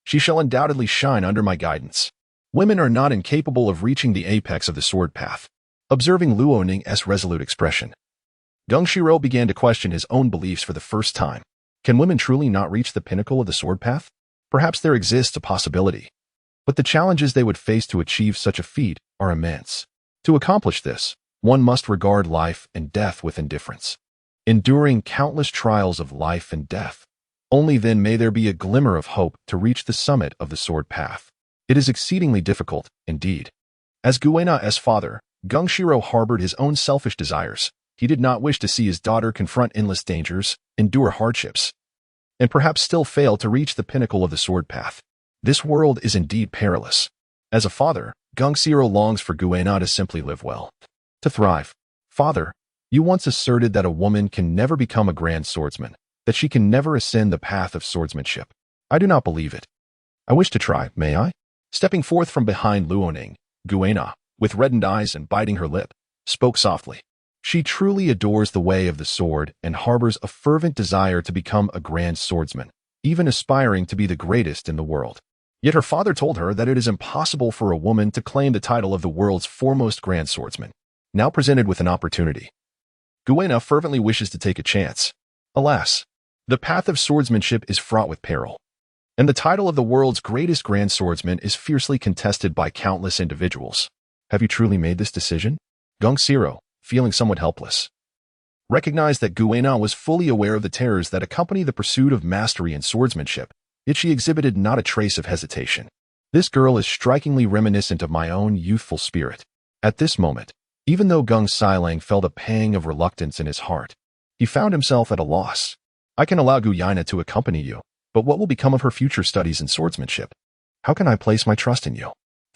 Speaker 1: She shall undoubtedly shine under my guidance. Women are not incapable of reaching the apex of the sword path. Observing Luo Ning's resolute expression, Gungshiro began to question his own beliefs for the first time. Can women truly not reach the pinnacle of the sword path? Perhaps there exists a possibility, but the challenges they would face to achieve such a feat are immense. To accomplish this, one must regard life and death with indifference, enduring countless trials of life and death. Only then may there be a glimmer of hope to reach the summit of the sword path. It is exceedingly difficult, indeed. As Guina's father, Gungshiro harbored his own selfish desires. He did not wish to see his daughter confront endless dangers, endure hardships, and perhaps still fail to reach the pinnacle of the sword path. This world is indeed perilous. As a father, Gungshiro longs for Guina to simply live well, to thrive. Father, you once asserted that a woman can never become a grand swordsman, that she can never ascend the path of swordsmanship. I do not believe it. I wish to try, may I? Stepping forth from behind Luo Ning, Guina, with reddened eyes and biting her lip, spoke softly. She truly adores the way of the sword and harbors a fervent desire to become a grand swordsman, even aspiring to be the greatest in the world. Yet her father told her that it is impossible for a woman to claim the title of the world's foremost grand swordsman. Now presented with an opportunity, Guina fervently wishes to take a chance. Alas, the path of swordsmanship is fraught with peril, and the title of the world's greatest grand swordsman is fiercely contested by countless individuals. Have you truly made this decision? Gungshiro, feeling somewhat helpless, recognized that Guina was fully aware of the terrors that accompany the pursuit of mastery in swordsmanship, yet she exhibited not a trace of hesitation. This girl is strikingly reminiscent of my own youthful spirit. At this moment, even though Gung Silang felt a pang of reluctance in his heart, he found himself at a loss. I can allow Guina to accompany you, but what will become of her future studies in swordsmanship? How can I place my trust in you?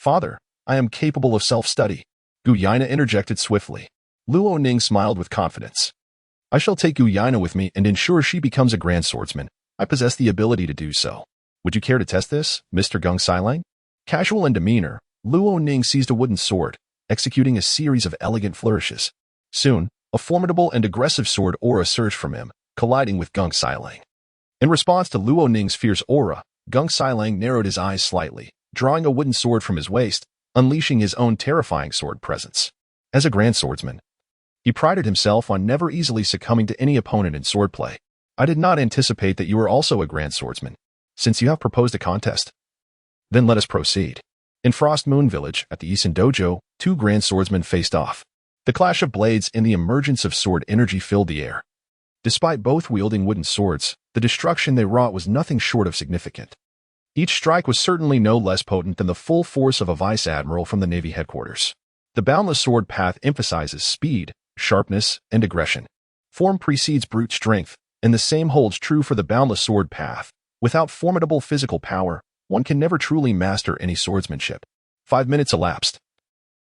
Speaker 1: Father, I am capable of self-study. Guina interjected swiftly. Luo Ning smiled with confidence. I shall take Guina with me and ensure she becomes a grand swordsman. I possess the ability to do so. Would you care to test this, Mr. Gung Sailang? Casual in demeanor, Luo Ning seized a wooden sword, executing a series of elegant flourishes. Soon, a formidable and aggressive sword aura surged from him, colliding with Gung Sailang. In response to Luo Ning's fierce aura, Gung Sailang narrowed his eyes slightly, drawing a wooden sword from his waist, unleashing his own terrifying sword presence. As a grand swordsman, he prided himself on never easily succumbing to any opponent in swordplay. I did not anticipate that you were also a grand swordsman. Since you have proposed a contest, then let us proceed. In Frost Moon Village, at the Isen Dojo, two grand swordsmen faced off. The clash of blades and the emergence of sword energy filled the air. Despite both wielding wooden swords, the destruction they wrought was nothing short of significant. Each strike was certainly no less potent than the full force of a vice admiral from the Navy headquarters. The boundless sword path emphasizes speed, sharpness, and aggression. Form precedes brute strength, and the same holds true for the boundless sword path. Without formidable physical power, one can never truly master any swordsmanship. 5 minutes elapsed.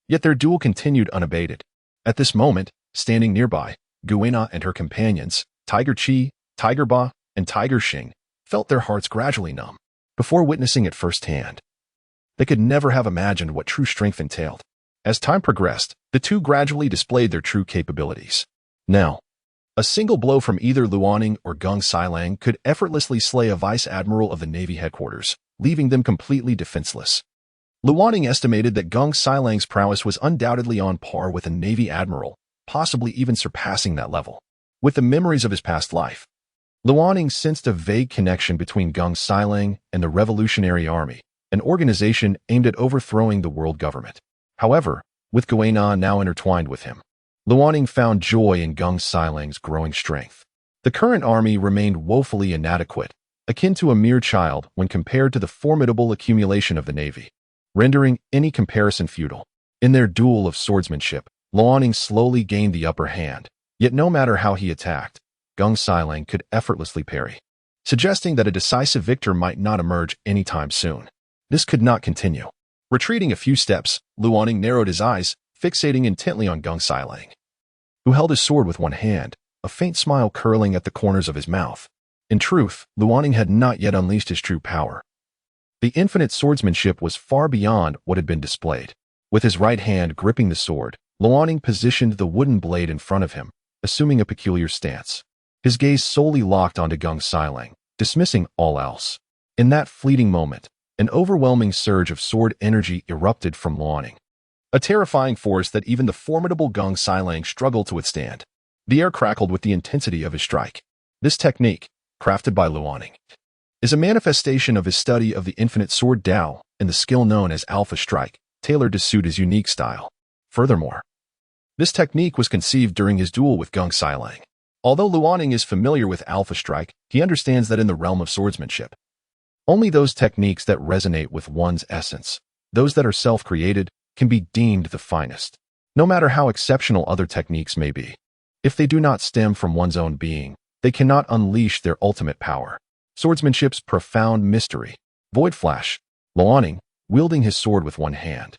Speaker 1: Yet their duel continued unabated. At this moment, standing nearby, Guina and her companions, Tiger Chi, Tiger Ba, and Tiger Xing, felt their hearts gradually numb. Before witnessing it firsthand, they could never have imagined what true strength entailed. As time progressed, the two gradually displayed their true capabilities. Now, a single blow from either Luoning or Gung Sailang could effortlessly slay a vice admiral of the Navy headquarters, leaving them completely defenseless. Luoning estimated that Gung Sailang's prowess was undoubtedly on par with a Navy admiral, possibly even surpassing that level. With the memories of his past life, Luoning sensed a vague connection between Gung Sailang and the Revolutionary Army, an organization aimed at overthrowing the world government. However, with Guina now intertwined with him, Luoning found joy in Gung Sailang's growing strength. The current army remained woefully inadequate, akin to a mere child when compared to the formidable accumulation of the Navy, rendering any comparison futile. In their duel of swordsmanship, Luoning slowly gained the upper hand, yet no matter how he attacked, Gung Sailang could effortlessly parry, suggesting that a decisive victor might not emerge anytime soon. This could not continue. Retreating a few steps, Luoning narrowed his eyes, fixating intently on Gung Sailang, who held his sword with one hand, a faint smile curling at the corners of his mouth. In truth, Luoning had not yet unleashed his true power. The infinite swordsmanship was far beyond what had been displayed. With his right hand gripping the sword, Luoning positioned the wooden blade in front of him, assuming a peculiar stance. His gaze solely locked onto Gung Sailang, dismissing all else. In that fleeting moment, an overwhelming surge of sword energy erupted from Luoning, a terrifying force that even the formidable Gung Sailang struggled to withstand. The air crackled with the intensity of his strike. This technique, crafted by Luoning, is a manifestation of his study of the infinite sword Tao and the skill known as Alpha Strike, tailored to suit his unique style. Furthermore, this technique was conceived during his duel with Gung Sailang. Although Luoning is familiar with Alpha Strike, he understands that in the realm of swordsmanship, only those techniques that resonate with one's essence, those that are self-created, can be deemed the finest, no matter how exceptional other techniques may be. If they do not stem from one's own being, they cannot unleash their ultimate power. Swordsmanship's profound mystery. Void Flash, Luoning, wielding his sword with one hand,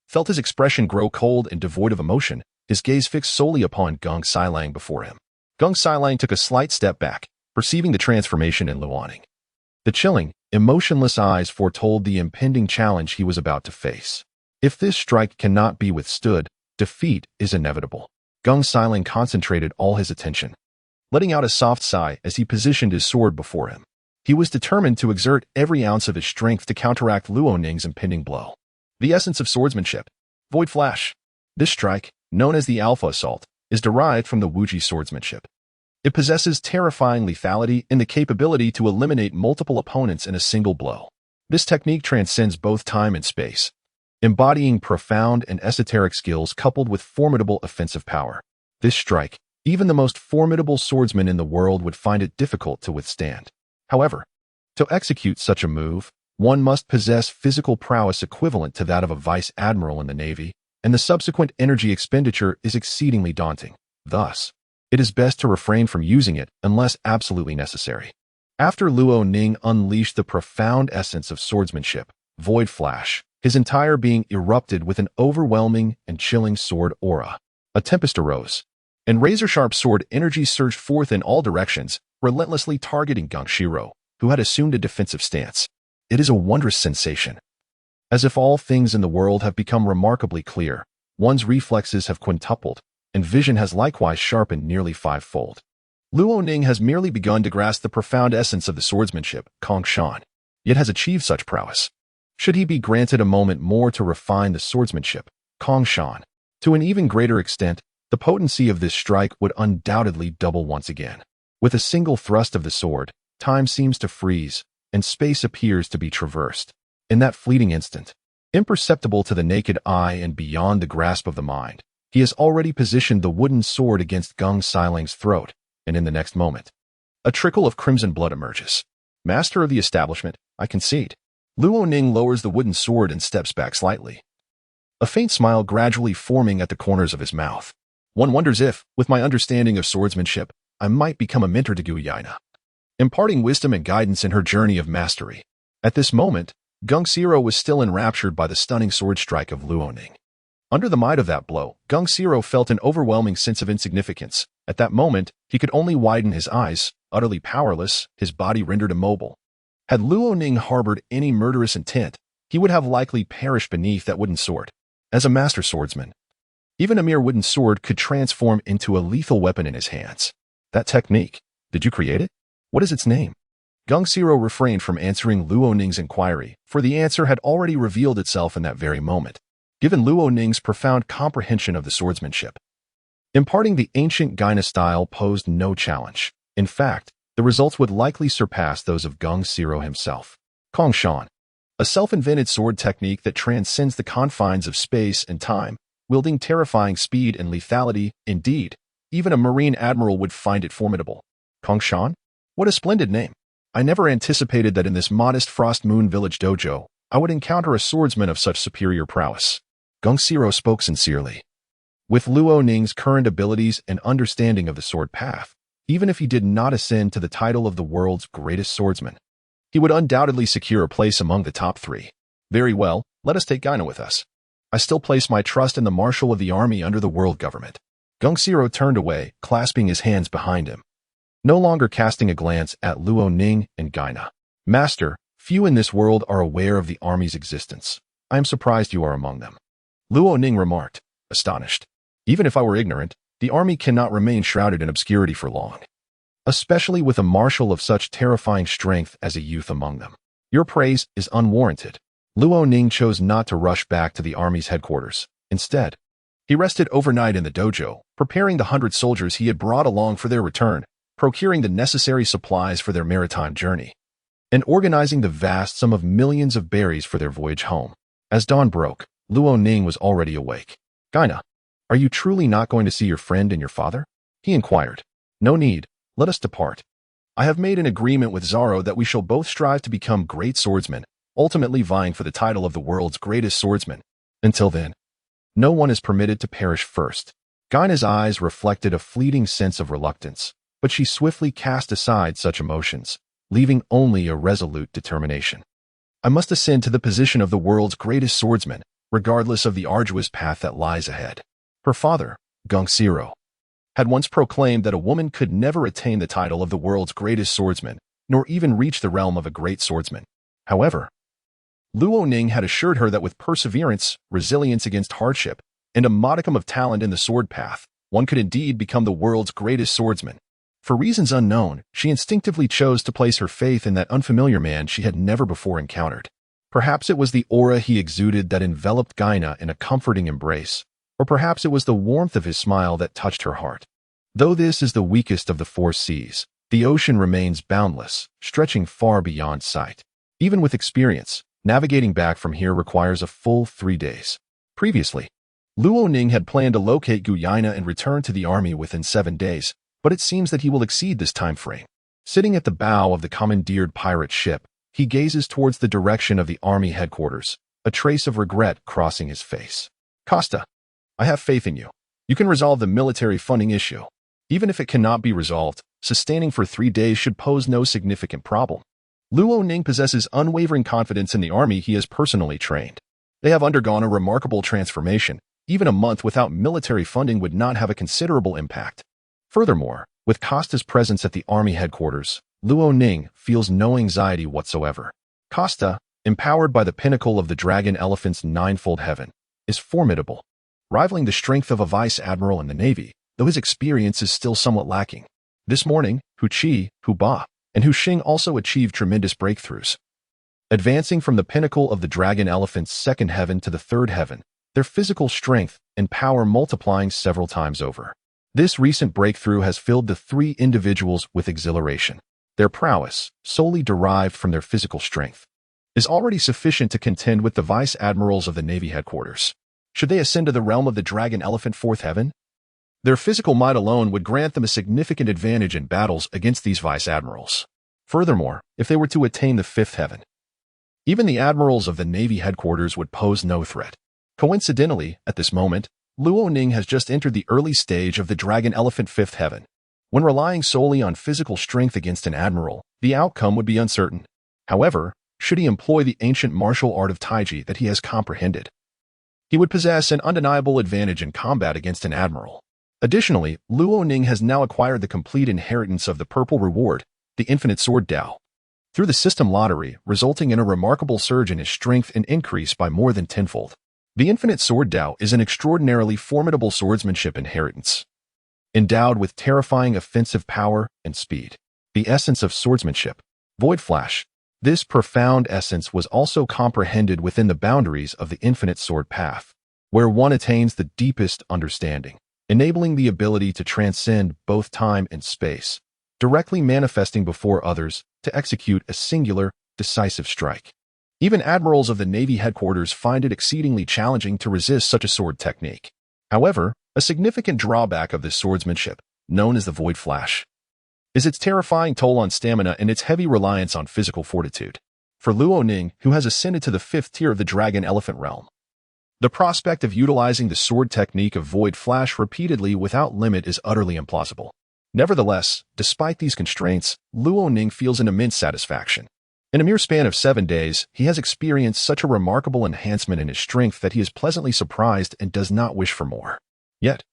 Speaker 1: felt his expression grow cold and devoid of emotion, his gaze fixed solely upon Gung Sailang before him. Gung Sailang took a slight step back, perceiving the transformation in Luoning. The chilling, emotionless eyes foretold the impending challenge he was about to face. If this strike cannot be withstood, defeat is inevitable. Gung Sailang concentrated all his attention, letting out a soft sigh as he positioned his sword before him. He was determined to exert every ounce of his strength to counteract Luoning's impending blow. The essence of swordsmanship. Void Flash. This strike, known as the Alpha Assault, is derived from the Wuji swordsmanship. It possesses terrifying lethality and the capability to eliminate multiple opponents in a single blow. This technique transcends both time and space, embodying profound and esoteric skills coupled with formidable offensive power. This strike, even the most formidable swordsman in the world would find it difficult to withstand. However, to execute such a move, one must possess physical prowess equivalent to that of a vice admiral in the Navy, and the subsequent energy expenditure is exceedingly daunting. Thus, it is best to refrain from using it unless absolutely necessary. After Luoning unleashed the profound essence of swordsmanship, Void Flash, His entire being erupted with an overwhelming and chilling sword aura. A tempest arose, and razor-sharp sword energy surged forth in all directions, relentlessly targeting Gangshiro, who had assumed a defensive stance. It is a wondrous sensation. As if all things in the world have become remarkably clear, one's reflexes have quintupled, and vision has likewise sharpened nearly fivefold. Luo Ning has merely begun to grasp the profound essence of the swordsmanship, Kong Shan, yet has achieved such prowess. Should he be granted a moment more to refine the swordsmanship, Kong Shan, to an even greater extent, the potency of this strike would undoubtedly double once again. With a single thrust of the sword, time seems to freeze, and space appears to be traversed. In that fleeting instant, imperceptible to the naked eye and beyond the grasp of the mind, he has already positioned the wooden sword against Gung Siling's throat, and in the next moment, a trickle of crimson blood emerges. Master of the establishment, I concede. Luo Ning lowers the wooden sword and steps back slightly, a faint smile gradually forming at the corners of his mouth. One wonders if, with my understanding of swordsmanship, I might become a mentor to Guina, imparting wisdom and guidance in her journey of mastery. At this moment, Gangshiro was still enraptured by the stunning sword strike of Luo Ning. Under the might of that blow, Gangshiro felt an overwhelming sense of insignificance. At that moment, he could only widen his eyes, utterly powerless, his body rendered immobile. Had Luo Ning harbored any murderous intent, he would have likely perished beneath that wooden sword. As a master swordsman, even a mere wooden sword could transform into a lethal weapon in his hands. That technique, did you create it? What is its name? Gangshiro refrained from answering Luo Ning's inquiry, for the answer had already revealed itself in that very moment, given Luo Ning's profound comprehension of the swordsmanship. Imparting the ancient Guina style posed no challenge. In fact, the results would likely surpass those of Gangshiro himself. Kong Shan, a self-invented sword technique that transcends the confines of space and time, wielding terrifying speed and lethality. Indeed, even a marine admiral would find it formidable. Kong Shan? What a splendid name. I never anticipated that in this modest Frost Moon Village dojo, I would encounter a swordsman of such superior prowess. Gangshiro spoke sincerely. With Luo Ning's current abilities and understanding of the sword path, even if he did not ascend to the title of the world's greatest swordsman, he would undoubtedly secure a place among the top 3. Very well, let us take Guina with us. I still place my trust in the Marshal of the army under the world government. Gangshiro turned away, clasping his hands behind him, no longer casting a glance at Luo Ning and Guina. Master, few in this world are aware of the army's existence. I am surprised you are among them. Luo Ning remarked, astonished. Even if I were ignorant, the army cannot remain shrouded in obscurity for long, especially with a marshal of such terrifying strength as a youth among them. Your praise is unwarranted. Luo Ning chose not to rush back to the army's headquarters. Instead, he rested overnight in the dojo, preparing the 100 soldiers he had brought along for their return, procuring the necessary supplies for their maritime journey, and organizing the vast sum of millions of berries for their voyage home. As dawn broke, Luo Ning was already awake. Guina, are you truly not going to see your friend and your father? He inquired. No need, let us depart. I have made an agreement with Zaro that we shall both strive to become great swordsmen, ultimately vying for the title of the world's greatest swordsman. Until then, no one is permitted to perish first. Guina's eyes reflected a fleeting sense of reluctance, but she swiftly cast aside such emotions, leaving only a resolute determination. I must ascend to the position of the world's greatest swordsman, regardless of the arduous path that lies ahead. Her father, Gangshiro, had once proclaimed that a woman could never attain the title of the world's greatest swordsman, nor even reach the realm of a great swordsman. However, Luo Ning had assured her that with perseverance, resilience against hardship, and a modicum of talent in the sword path, one could indeed become the world's greatest swordsman. For reasons unknown, she instinctively chose to place her faith in that unfamiliar man she had never before encountered. Perhaps it was the aura he exuded that enveloped Guina in a comforting embrace, or perhaps it was the warmth of his smile that touched her heart. Though this is the weakest of the 4 seas, the ocean remains boundless, stretching far beyond sight. Even with experience, navigating back from here requires a full 3 days. Previously, Luo Ning had planned to locate Guina and return to the army within 7 days, but it seems that he will exceed this time frame. Sitting at the bow of the commandeered pirate ship, he gazes towards the direction of the army headquarters, a trace of regret crossing his face. Costa, I have faith in you. You can resolve the military funding issue. Even if it cannot be resolved, sustaining for 3 days should pose no significant problem. Luo Ning possesses unwavering confidence in the army he has personally trained. They have undergone a remarkable transformation. Even a month without military funding would not have a considerable impact. Furthermore, with Costa's presence at the army headquarters, Luo Ning feels no anxiety whatsoever. Costa, empowered by the pinnacle of the dragon elephant's ninefold heaven, is formidable, rivaling the strength of a vice admiral in the Navy, though his experience is still somewhat lacking. This morning, Hu Qi, Hu Ba, and Hu Xing also achieved tremendous breakthroughs. Advancing from the pinnacle of the dragon elephant's second heaven to the third heaven, their physical strength and power multiplying several times over. This recent breakthrough has filled the three individuals with exhilaration. Their prowess, solely derived from their physical strength, is already sufficient to contend with the vice admirals of the Navy headquarters. Should they ascend to the realm of the dragon elephant fourth heaven, their physical might alone would grant them a significant advantage in battles against these vice admirals. Furthermore, if they were to attain the fifth heaven, even the admirals of the Navy headquarters would pose no threat. Coincidentally, at this moment, Luo Ning has just entered the early stage of the dragon elephant fifth heaven. When relying solely on physical strength against an admiral, the outcome would be uncertain. However, should he employ the ancient martial art of Taiji that he has comprehended, he would possess an undeniable advantage in combat against an admiral. Additionally, Luo Ning has now acquired the complete inheritance of the purple reward, the infinite sword Dao, through the system lottery, resulting in a remarkable surge in his strength and increase by more than tenfold. The infinite sword Dao is an extraordinarily formidable swordsmanship inheritance, endowed with terrifying offensive power and speed. The essence of swordsmanship, Void Flash. This profound essence was also comprehended within the boundaries of the infinite sword path, where one attains the deepest understanding, enabling the ability to transcend both time and space, directly manifesting before others to execute a singular, decisive strike. Even admirals of the Navy headquarters find it exceedingly challenging to resist such a sword technique. However, a significant drawback of this swordsmanship, known as the Void Flash, is its terrifying toll on stamina and its heavy reliance on physical fortitude. For Luo Ning, who has ascended to the fifth tier of the dragon elephant realm, the prospect of utilizing the sword technique of Void Flash repeatedly without limit is utterly implausible. Nevertheless, despite these constraints, Luo Ning feels an immense satisfaction. In a mere span of 7 days, he has experienced such a remarkable enhancement in his strength that he is pleasantly surprised and does not wish for more. Yet,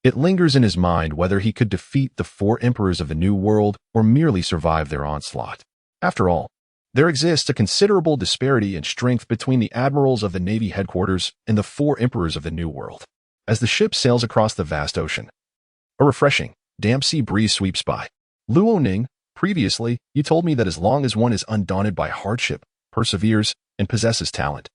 Speaker 1: it lingers in his mind whether he could defeat the 4 emperors of the New World or merely survive their onslaught. After all, there exists a considerable disparity in strength between the admirals of the Navy headquarters and the 4 emperors of the New World. As the ship sails across the vast ocean, a refreshing, damp sea breeze sweeps by. Luo Ning, previously, you told me that as long as one is undaunted by hardship, perseveres, and possesses talent,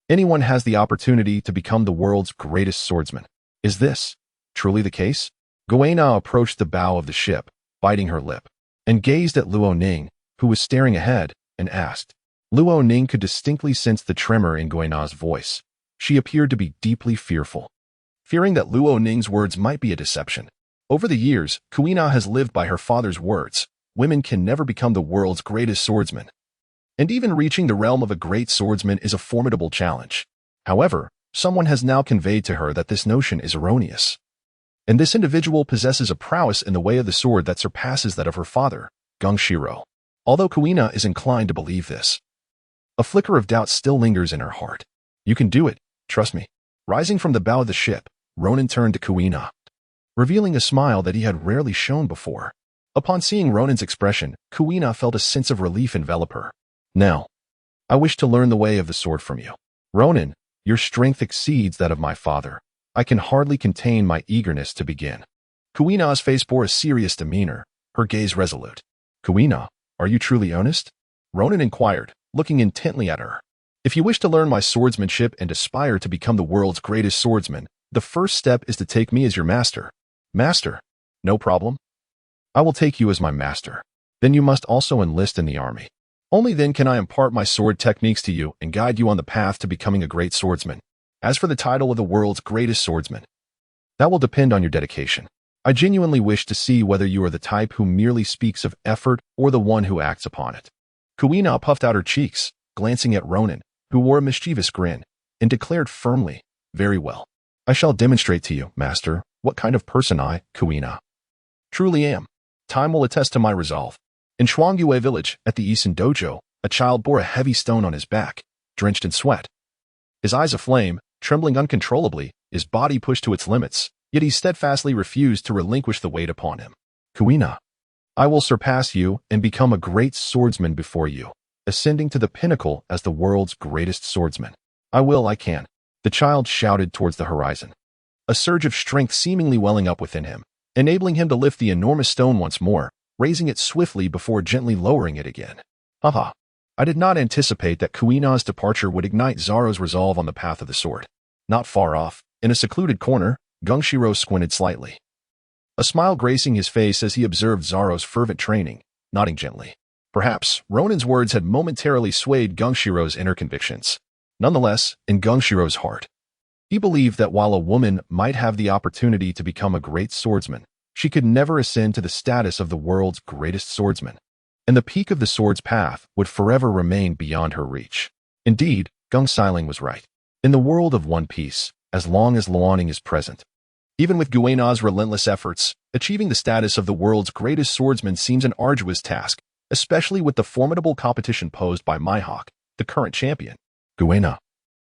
Speaker 1: anyone has the opportunity to become the world's greatest swordsman. Is this truly the case? Guina approached the bow of the ship, biting her lip, and gazed at Luo Ning, who was staring ahead, and asked. Luo Ning could distinctly sense the tremor in Guina's voice. She appeared to be deeply fearful, fearing that Luo Ning's words might be a deception. Over the years, Guina has lived by her father's words. Women can never become the world's greatest swordsman, and even reaching the realm of a great swordsman is a formidable challenge. However, someone has now conveyed to her that this notion is erroneous, and this individual possesses a prowess in the way of the sword that surpasses that of her father, Gongshiro. Although Guina is inclined to believe this, a flicker of doubt still lingers in her heart. You can do it, trust me. Rising from the bow of the ship, Ronan turned to Guina, revealing a smile that he had rarely shown before. Upon seeing Ronan's expression, Guina felt a sense of relief envelop her. Now, I wish to learn the way of the sword from you. Ronan, your strength exceeds that of my father. I can hardly contain my eagerness to begin. Guina's face bore a serious demeanor, her gaze resolute. Guina, are you truly honest? Ronan inquired, looking intently at her. If you wish to learn my swordsmanship and aspire to become the world's greatest swordsman, the first step is to take me as your master. Master? No problem. I will take you as my master. Then you must also enlist in the army. Only then can I impart my sword techniques to you and guide you on the path to becoming a great swordsman. As for the title of the world's greatest swordsman, that will depend on your dedication. I genuinely wish to see whether you are the type who merely speaks of effort or the one who acts upon it. Guina puffed out her cheeks, glancing at Ronan, who wore a mischievous grin, and declared firmly, very well. I shall demonstrate to you, master, what kind of person I, Guina, truly am. Time will attest to my resolve. In Shuangyue village, at the Isin dojo, a child bore a heavy stone on his back, drenched in sweat. his eyes aflame, trembling uncontrollably, his body pushed to its limits, yet he steadfastly refused to relinquish the weight upon him. Guina, I will surpass you and become a great swordsman before you, ascending to the pinnacle as the world's greatest swordsman. I can. The child shouted towards the horizon, a surge of strength seemingly welling up within him, enabling him to lift the enormous stone once more, raising it swiftly before gently lowering it again. Haha. I did not anticipate that Guina's departure would ignite Zoro's resolve on the path of the sword. Not far off, in a secluded corner, Gungshiro squinted slightly, a smile gracing his face as he observed Zoro's fervent training, nodding gently. Perhaps Ronin's words had momentarily swayed Gunshiro's inner convictions. Nonetheless, in Gunshiro's heart, he believed that while a woman might have the opportunity to become a great swordsman, she could never ascend to the status of the world's greatest swordsman, and the peak of the sword's path would forever remain beyond her reach. Indeed, Gungsiling was right. In the world of One Piece, as long as Luoning is present, even with Guina's relentless efforts, achieving the status of the world's greatest swordsman seems an arduous task, especially with the formidable competition posed by Mihawk, the current champion. Guina,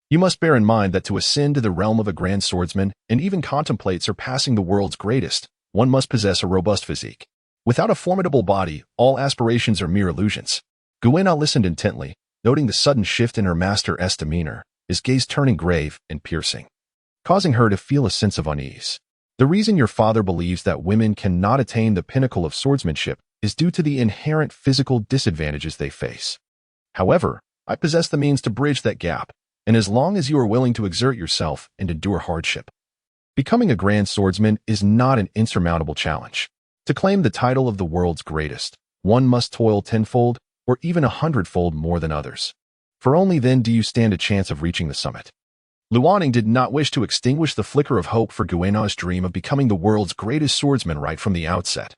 Speaker 1: you must bear in mind that to ascend to the realm of a grand swordsman and even contemplate surpassing the world's greatest, one must possess a robust physique. Without a formidable body, all aspirations are mere illusions. Guina listened intently, noting the sudden shift in her master's demeanor, his gaze turning grave and piercing, causing her to feel a sense of unease. The reason your father believes that women cannot attain the pinnacle of swordsmanship is due to the inherent physical disadvantages they face. However, I possess the means to bridge that gap, and as long as you are willing to exert yourself and endure hardship, becoming a grand swordsman is not an insurmountable challenge. To claim the title of the world's greatest, one must toil tenfold or even 100-fold more than others. For only then do you stand a chance of reaching the summit. Luoning did not wish to extinguish the flicker of hope for Guina's dream of becoming the world's greatest swordsman right from the outset,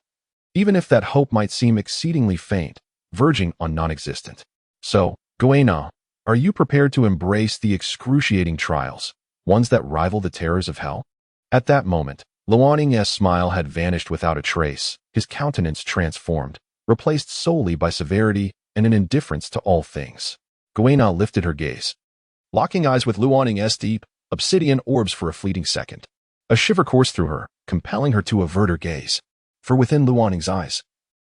Speaker 1: even if that hope might seem exceedingly faint, verging on non-existent. So, Guina, are you prepared to embrace the excruciating trials, ones that rival the terrors of hell? At that moment, Luoning's smile had vanished without a trace, his countenance transformed, replaced solely by severity and an indifference to all things. Guina lifted her gaze, locking eyes with Luoning's deep, obsidian orbs for a fleeting second. A shiver coursed through her, compelling her to avert her gaze. For within Luoning's eyes,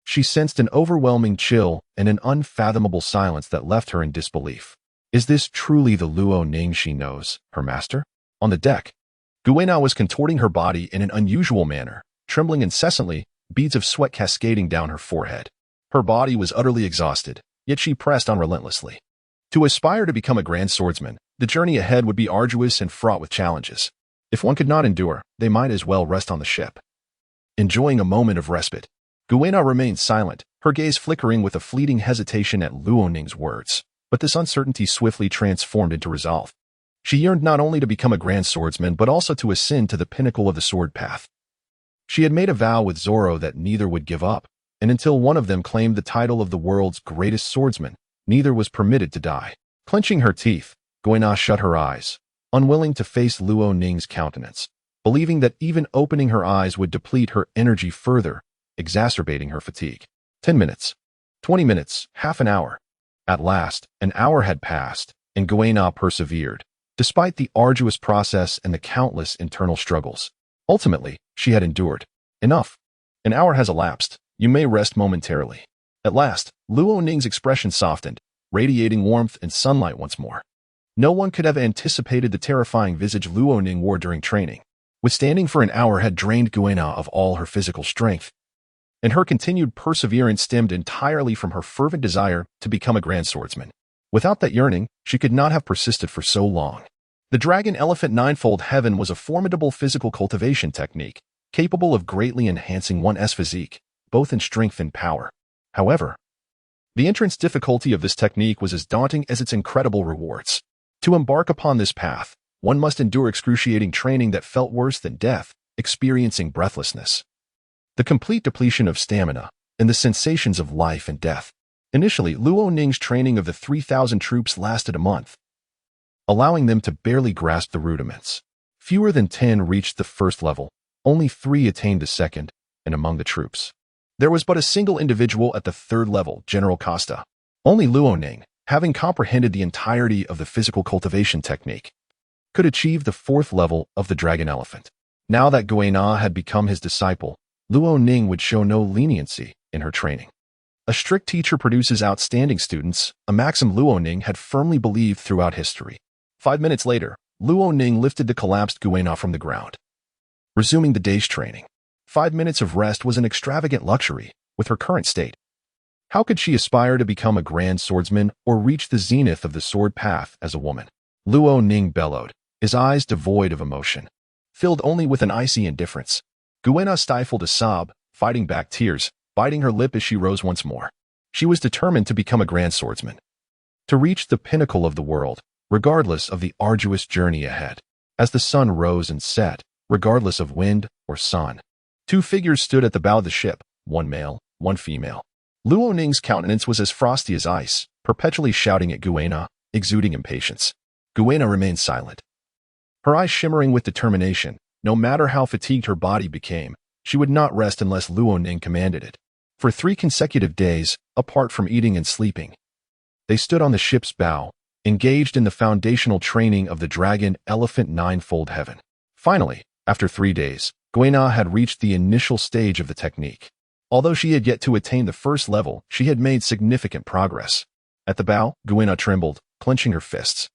Speaker 1: she sensed an overwhelming chill and an unfathomable silence that left her in disbelief. Is this truly the Luoning she knows, her master? On the deck, Guina was contorting her body in an unusual manner, trembling incessantly, beads of sweat cascading down her forehead. Her body was utterly exhausted, yet she pressed on relentlessly. To aspire to become a grand swordsman, the journey ahead would be arduous and fraught with challenges. If one could not endure, they might as well rest on the ship. Enjoying a moment of respite, Guina remained silent, her gaze flickering with a fleeting hesitation at Luoning's words. But this uncertainty swiftly transformed into resolve. She yearned not only to become a grand swordsman, but also to ascend to the pinnacle of the sword path. She had made a vow with Zoro that neither would give up, and until one of them claimed the title of the world's greatest swordsman, neither was permitted to die. Clenching her teeth, Guina shut her eyes, unwilling to face Luoning's countenance, believing that even opening her eyes would deplete her energy further, exacerbating her fatigue. 10 minutes, 20 minutes, half an hour. At last, an hour had passed, and Guina persevered, despite the arduous process and the countless internal struggles. Ultimately, she had endured. Enough. An hour has elapsed. You may rest momentarily. At last, Luoning's expression softened, radiating warmth and sunlight once more. No one could have anticipated the terrifying visage Luoning wore during training. Withstanding for an hour had drained Guina of all her physical strength, and her continued perseverance stemmed entirely from her fervent desire to become a grand swordsman. Without that yearning, she could not have persisted for so long. The Dragon Elephant Ninefold Heaven was a formidable physical cultivation technique, capable of greatly enhancing one's physique, both in strength and power. However, the entrance difficulty of this technique was as daunting as its incredible rewards. To embark upon this path, one must endure excruciating training that felt worse than death, experiencing breathlessness, the complete depletion of stamina, and the sensations of life and death. Initially, Luoning's training of the 3,000 troops lasted a month, allowing them to barely grasp the rudiments. Fewer than 10 reached the first level, only 3 attained the second, and among the troops, there was but a single individual at the third level, General Costa. Only Luoning, having comprehended the entirety of the physical cultivation technique, could achieve the fourth level of the dragon elephant. Now that Guina had become his disciple, Luo Ning would show no leniency in her training. A strict teacher produces outstanding students, a maxim Luo Ning had firmly believed throughout history. 5 minutes later, Luo Ning lifted the collapsed Guina from the ground, resuming the day's training. 5 minutes of rest was an extravagant luxury with her current state. How could she aspire to become a grand swordsman or reach the zenith of the sword path as a woman? Luo Ning bellowed, his eyes devoid of emotion, filled only with an icy indifference. Guina stifled a sob, fighting back tears, biting her lip as she rose once more. She was determined to become a grand swordsman, to reach the pinnacle of the world, regardless of the arduous journey ahead. As the sun rose and set, regardless of wind or sun, 2 figures stood at the bow of the ship, one male, one female. Luo Ning's countenance was as frosty as ice, perpetually shouting at Guina, exuding impatience. Guina remained silent, her eyes shimmering with determination. No matter how fatigued her body became, she would not rest unless Luo Ning commanded it. For 3 consecutive days, apart from eating and sleeping, they stood on the ship's bow, engaged in the foundational training of the dragon elephant ninefold heaven. Finally, after 3 days, Guina had reached the initial stage of the technique. Although she had yet to attain the first level, she had made significant progress. At the bow, Guina trembled, clenching her fists,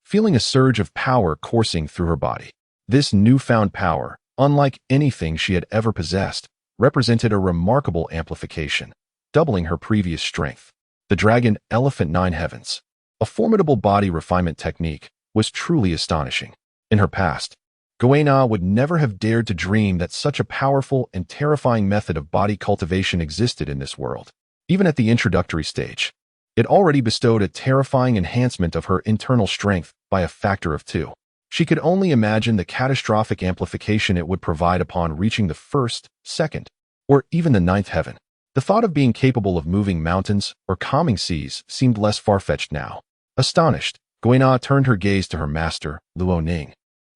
Speaker 1: feeling a surge of power coursing through her body. This newfound power, unlike anything she had ever possessed, represented a remarkable amplification, doubling her previous strength. The dragon elephant nine heavens, a formidable body refinement technique, was truly astonishing. In her past, Guina would never have dared to dream that such a powerful and terrifying method of body cultivation existed in this world. Even at the introductory stage, it already bestowed a terrifying enhancement of her internal strength by a factor of 2. She could only imagine the catastrophic amplification it would provide upon reaching the 1st, 2nd, or even the 9th heaven. The thought of being capable of moving mountains or calming seas seemed less far-fetched now. Astonished, Guina turned her gaze to her master, Luo Ning,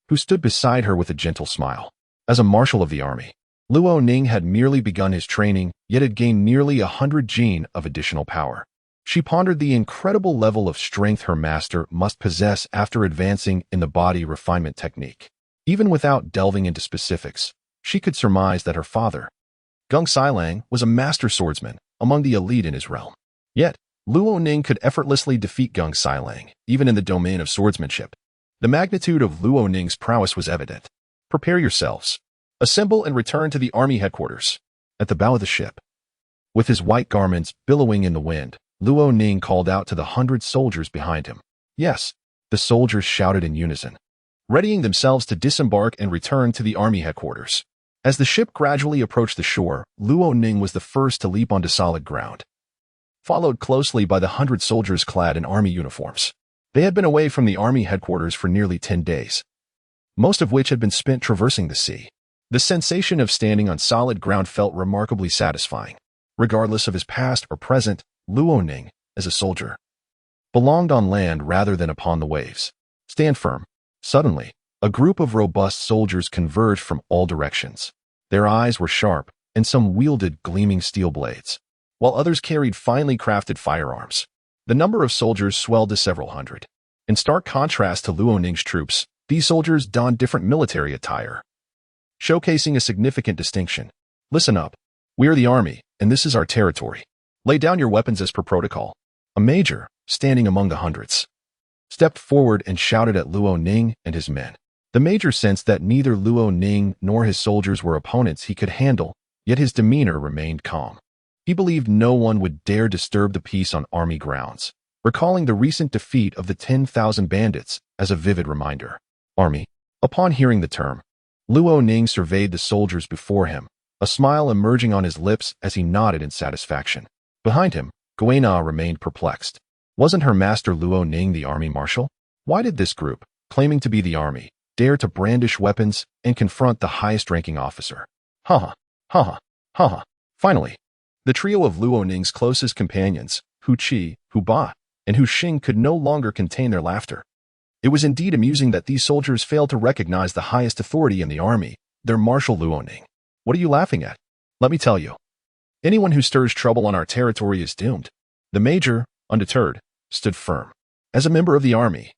Speaker 1: who stood beside her with a gentle smile. As a marshal of the army, Luo Ning had merely begun his training, yet had gained nearly 100 jin of additional power. She pondered the incredible level of strength her master must possess after advancing in the body refinement technique. Even without delving into specifics, she could surmise that her father, Gung Sailang, was a master swordsman among the elite in his realm. Yet, Luo Ning could effortlessly defeat Gung Sailang, even in the domain of swordsmanship. The magnitude of Luo Ning's prowess was evident. Prepare yourselves. Assemble and return to the army headquarters. At the bow of the ship, with his white garments billowing in the wind, Luo Ning called out to the 100 soldiers behind him. Yes, the soldiers shouted in unison, readying themselves to disembark and return to the army headquarters. As the ship gradually approached the shore, Luo Ning was the first to leap onto solid ground, followed closely by the 100 soldiers clad in army uniforms. They had been away from the army headquarters for nearly 10 days, most of which had been spent traversing the sea. The sensation of standing on solid ground felt remarkably satisfying. Regardless of his past or present, Luo Ning, as a soldier, belonged on land rather than upon the waves. Stand firm. Suddenly, a group of robust soldiers converged from all directions. Their eyes were sharp, and some wielded gleaming steel blades, while others carried finely crafted firearms. The number of soldiers swelled to several hundred. In stark contrast to Luo Ning's troops, these soldiers donned different military attire, showcasing a significant distinction. Listen up. We are the army, and this is our territory. Lay down your weapons as per protocol. A major, standing among the hundreds, stepped forward and shouted at Luo Ning and his men. The major sensed that neither Luo Ning nor his soldiers were opponents he could handle, yet his demeanor remained calm. He believed no one would dare disturb the peace on army grounds, recalling the recent defeat of the 10,000 bandits as a vivid reminder. Army. Upon hearing the term, Luo Ning surveyed the soldiers before him, a smile emerging on his lips as he nodded in satisfaction. Behind him, Guina remained perplexed. Wasn't her master Luo Ning the army marshal? Why did this group, claiming to be the army, dare to brandish weapons and confront the highest-ranking officer? Ha ha ha. Finally, the trio of Luo Ning's closest companions, Hu Qi, Hu Ba, and Hu Xing could no longer contain their laughter. It was indeed amusing that these soldiers failed to recognize the highest authority in the army, their Marshal Luo Ning. What are you laughing at? Let me tell you. Anyone who stirs trouble on our territory is doomed. The major, undeterred, stood firm. As a member of the army,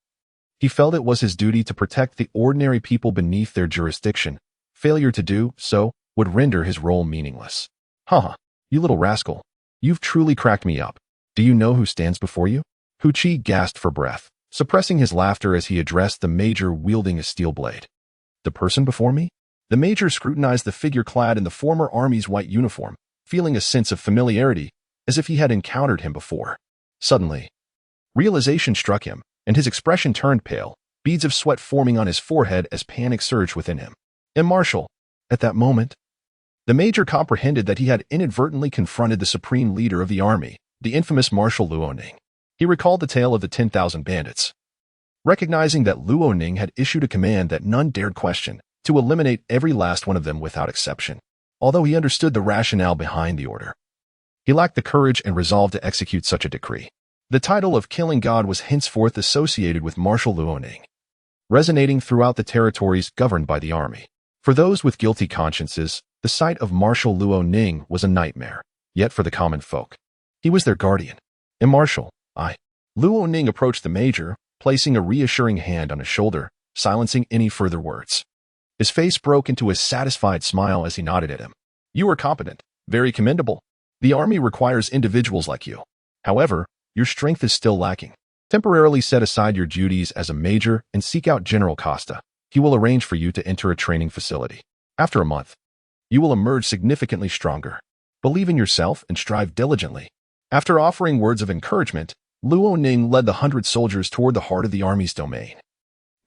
Speaker 1: he felt it was his duty to protect the ordinary people beneath their jurisdiction. Failure to do so would render his role meaningless. Haha, you little rascal. You've truly cracked me up. Do you know who stands before you? Hu Chi gasped for breath, suppressing his laughter as he addressed the major wielding a steel blade. The person before me? The major scrutinized the figure clad in the former army's white uniform, feeling a sense of familiarity, as if he had encountered him before. Suddenly, realization struck him, and his expression turned pale, beads of sweat forming on his forehead as panic surged within him. And Marshal, at that moment, the major comprehended that he had inadvertently confronted the supreme leader of the army, the infamous Marshal Luoning. He recalled the tale of the 10,000 bandits. Recognizing that Luoning had issued a command that none dared question, to eliminate every last one of them without exception. Although he understood the rationale behind the order, he lacked the courage and resolve to execute such a decree. The title of Killing God was henceforth associated with Marshal Luoning, resonating throughout the territories governed by the army. For those with guilty consciences, the sight of Marshal Luoning was a nightmare, yet for the common folk, he was their guardian. And Marshal, Luoning approached the major, placing a reassuring hand on his shoulder, silencing any further words. His face broke into a satisfied smile as he nodded at him. You are competent, very commendable. The army requires individuals like you. However, your strength is still lacking. Temporarily set aside your duties as a major and seek out General Costa. He will arrange for you to enter a training facility. After a month, you will emerge significantly stronger. Believe in yourself and strive diligently. After offering words of encouragement, Luoning led the 100 soldiers toward the heart of the army's domain,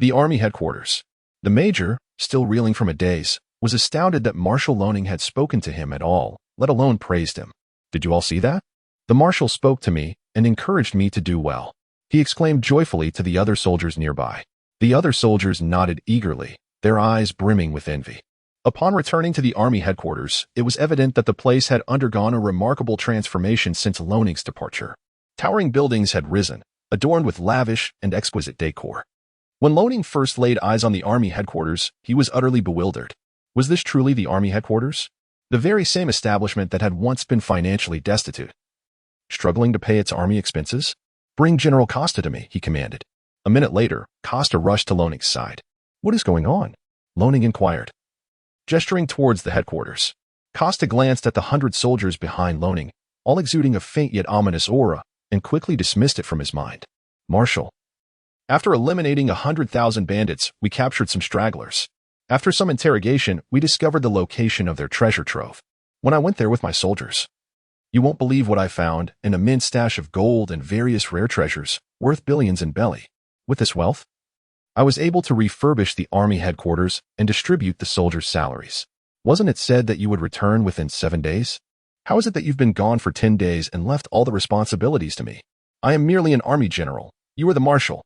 Speaker 1: the army headquarters. The major, still reeling from a daze, was astounded that Marshal Luoning had spoken to him at all, let alone praised him. Did you all see that? The marshal spoke to me and encouraged me to do well, he exclaimed joyfully to the other soldiers nearby. The other soldiers nodded eagerly, their eyes brimming with envy. Upon returning to the army headquarters, it was evident that the place had undergone a remarkable transformation since Luoning's departure. Towering buildings had risen, adorned with lavish and exquisite decor. When Luoning first laid eyes on the army headquarters, he was utterly bewildered. Was this truly the army headquarters? The very same establishment that had once been financially destitute. Struggling to pay its army expenses? Bring General Costa to me, he commanded. A minute later, Costa rushed to Luoning's side. What is going on? Luoning inquired, gesturing towards the headquarters. Costa glanced at the 100 soldiers behind Luoning, all exuding a faint yet ominous aura, and quickly dismissed it from his mind. Marshal, after eliminating 100,000 bandits, we captured some stragglers. After some interrogation, we discovered the location of their treasure trove. When I went there with my soldiers, you won't believe what I found, an immense stash of gold and various rare treasures, worth billions in belly. With this wealth, I was able to refurbish the army headquarters and distribute the soldiers' salaries. Wasn't it said that you would return within 7 days? How is it that you've been gone for 10 days and left all the responsibilities to me? I am merely an army general. You are the marshal.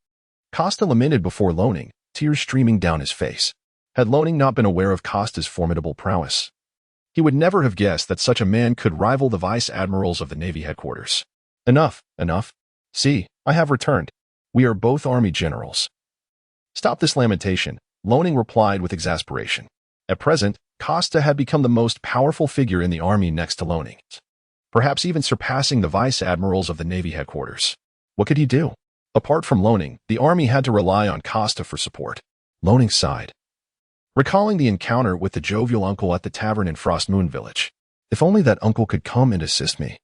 Speaker 1: Costa lamented before Luoning, tears streaming down his face. Had Luoning not been aware of Costa's formidable prowess, he would never have guessed that such a man could rival the vice admirals of the Navy headquarters. Enough, enough. See, I have returned. We are both army generals. Stop this lamentation, Luoning replied with exasperation. At present, Costa had become the most powerful figure in the army next to Luoning, perhaps even surpassing the vice admirals of the Navy headquarters. What could he do? Apart from Luoning, the army had to rely on Costa for support. Luoning sighed, recalling the encounter with the jovial uncle at the tavern in Frost Moon Village. If only that uncle could come and assist me.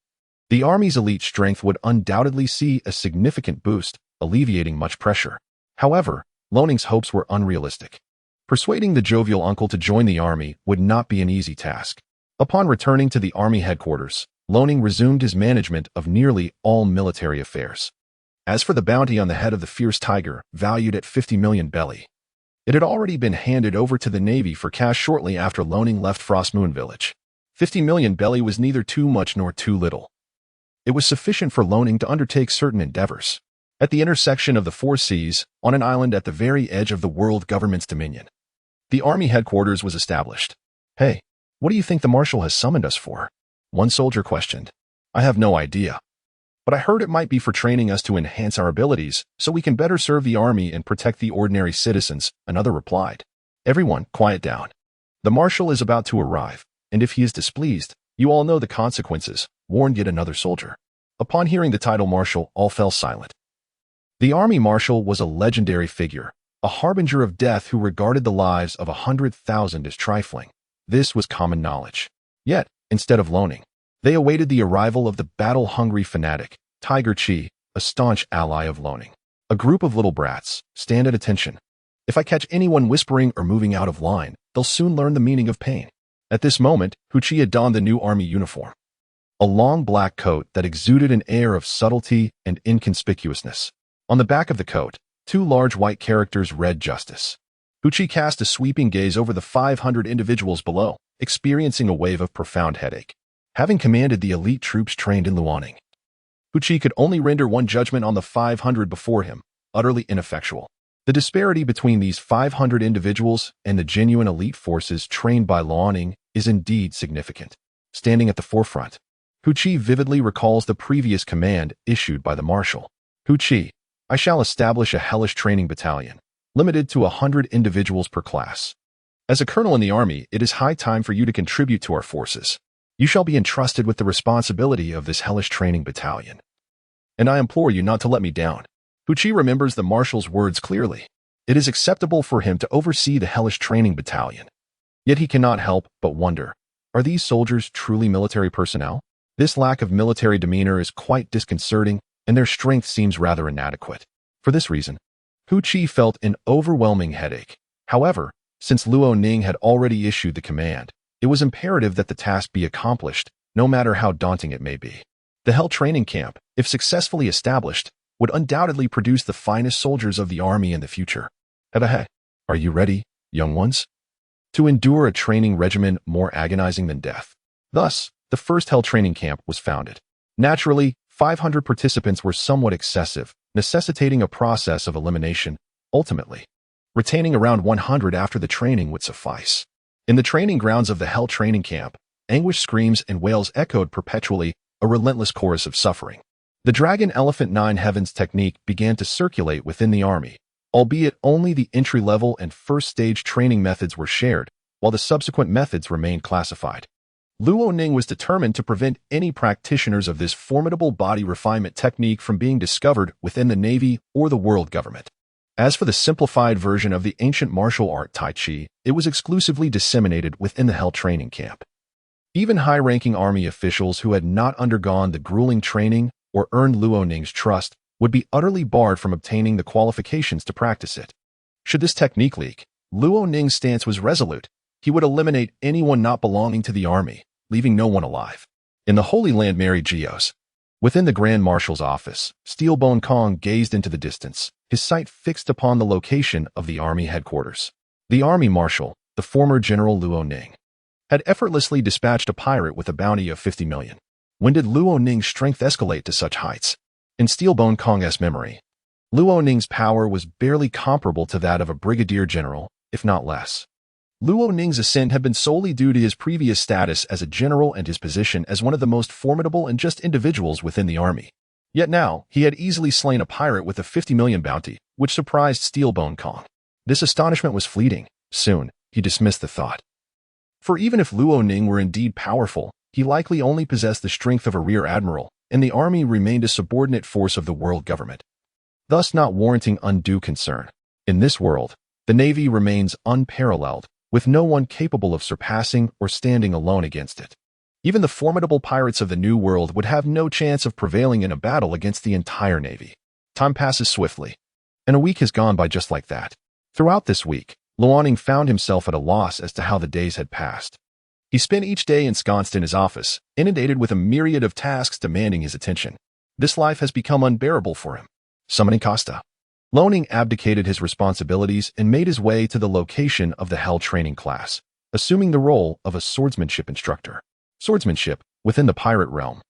Speaker 1: The army's elite strength would undoubtedly see a significant boost, alleviating much pressure. However, Luoning's hopes were unrealistic. Persuading the jovial uncle to join the army would not be an easy task. Upon returning to the army headquarters, Luoning resumed his management of nearly all military affairs. As for the bounty on the head of the fierce tiger, valued at 50 million belly, it had already been handed over to the Navy for cash shortly after Luoning left Frost Moon Village. 50 million belly was neither too much nor too little. It was sufficient for Luoning to undertake certain endeavors. At the intersection of the four seas, on an island at the very edge of the world government's dominion, the army headquarters was established. Hey, what do you think the marshal has summoned us for? One soldier questioned. I have no idea. But I heard it might be for training us to enhance our abilities so we can better serve the army and protect the ordinary citizens, another replied. Everyone, quiet down. The marshal is about to arrive, and if he is displeased, you all know the consequences, warned yet another soldier. Upon hearing the title marshal, all fell silent. The army marshal was a legendary figure, a harbinger of death who regarded the lives of 100,000 as trifling. This was common knowledge. Yet, instead of loaning, they awaited the arrival of the battle-hungry fanatic, Tiger Chi, a staunch ally of loaning. A group of little brats, stand at attention. If I catch anyone whispering or moving out of line, they'll soon learn the meaning of pain. At this moment, Chi had donned the new army uniform. A long black coat that exuded an air of subtlety and inconspicuousness. On the back of the coat, 2 large white characters read justice. Chi cast a sweeping gaze over the 500 individuals below, experiencing a wave of profound headache. Having commanded the elite troops trained in Luoning, Chi could only render one judgment on the 500 before him, utterly ineffectual. The disparity between these 500 individuals and the genuine elite forces trained by Luoning is indeed significant. Standing at the forefront, Chi vividly recalls the previous command issued by the Marshal. Chi, I shall establish a hellish training battalion, limited to 100 individuals per class. As a colonel in the army, it is high time for you to contribute to our forces. You shall be entrusted with the responsibility of this hellish training battalion. And I implore you not to let me down. Chi remembers the Marshal's words clearly. It is acceptable for him to oversee the hellish training battalion. Yet he cannot help but wonder, are these soldiers truly military personnel? This lack of military demeanor is quite disconcerting, and their strength seems rather inadequate. For this reason, Chi felt an overwhelming headache. However, since Luoning had already issued the command, it was imperative that the task be accomplished, no matter how daunting it may be. The Hell training camp, if successfully established, would undoubtedly produce the finest soldiers of the army in the future. Are you ready, young ones? To endure a training regimen more agonizing than death. Thus, the first Hell training camp was founded. Naturally, 500 participants were somewhat excessive, necessitating a process of elimination. Ultimately, retaining around 100 after the training would suffice. In the training grounds of the Hell training camp, anguished screams and wails echoed perpetually, a relentless chorus of suffering. The Dragon Elephant Nine Heavens technique began to circulate within the army, albeit only the entry-level and first-stage training methods were shared, while the subsequent methods remained classified. Luoning was determined to prevent any practitioners of this formidable body refinement technique from being discovered within the Navy or the world government. As for the simplified version of the ancient martial art Tai Chi, it was exclusively disseminated within the Hell training camp. Even high-ranking army officials who had not undergone the grueling training or earned Luoning's trust would be utterly barred from obtaining the qualifications to practice it. Should this technique leak, Luoning's stance was resolute. He would eliminate anyone not belonging to the army, leaving no one alive. In the Holy Land Mary Geos, within the Grand Marshal's office, Steelbone Kong gazed into the distance, his sight fixed upon the location of the army headquarters. The army marshal, the former General Luoning, had effortlessly dispatched a pirate with a bounty of 50 million. When did Luoning's strength escalate to such heights? In Steelbone Kong's memory, Luoning's power was barely comparable to that of a brigadier general, if not less. Luoning's ascent had been solely due to his previous status as a general and his position as one of the most formidable and just individuals within the army. Yet now, he had easily slain a pirate with a 50 million bounty, which surprised Steelbone Kong. This astonishment was fleeting. Soon, he dismissed the thought. For even if Luoning were indeed powerful, he likely only possessed the strength of a rear admiral, and the army remained a subordinate force of the world government, thus not warranting undue concern. In this world, the Navy remains unparalleled, with no one capable of surpassing or standing alone against it. Even the formidable pirates of the New World would have no chance of prevailing in a battle against the entire Navy. Time passes swiftly, and a week has gone by just like that. Throughout this week, Luoning found himself at a loss as to how the days had passed. He spent each day ensconced in his office, inundated with a myriad of tasks demanding his attention. This life has become unbearable for him. Summoning Costa. Luoning abdicated his responsibilities and made his way to the location of the Hell training class, assuming the role of a swordsmanship instructor. Swordsmanship, within the pirate realm,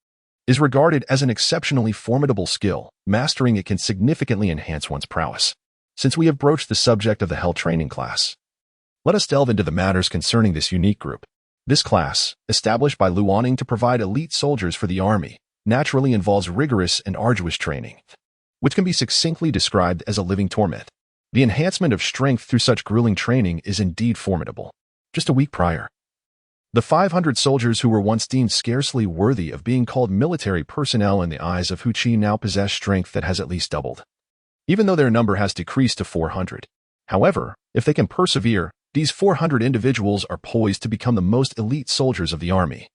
Speaker 1: is regarded as an exceptionally formidable skill. Mastering it can significantly enhance one's prowess. Since we have broached the subject of the Hell training class, let us delve into the matters concerning this unique group. This class, established by Luoning to provide elite soldiers for the army, naturally involves rigorous and arduous training, which can be succinctly described as a living torment. The enhancement of strength through such grueling training is indeed formidable. Just a week prior, the 500 soldiers who were once deemed scarcely worthy of being called military personnel in the eyes of Chi now possess strength that has at least doubled. even though their number has decreased to 400. However, if they can persevere, these 400 individuals are poised to become the most elite soldiers of the army,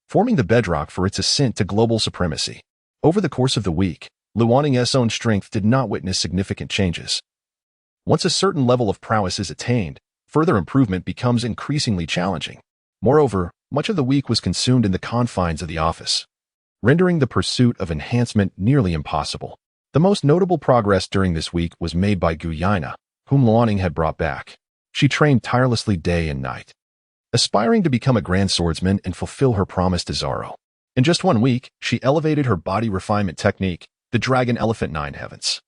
Speaker 1: forming the bedrock for its ascent to global supremacy. Over the course of the week, Luanning's own strength did not witness significant changes. Once a certain level of prowess is attained, further improvement becomes increasingly challenging. Moreover, much of the week was consumed in the confines of the office, rendering the pursuit of enhancement nearly impossible. The most notable progress during this week was made by Guina, whom Luanning had brought back. She trained tirelessly day and night, aspiring to become a grand swordsman and fulfill her promise to Zaro. In just 1 week, she elevated her body refinement technique, the Dragon Elephant Nine Heavens,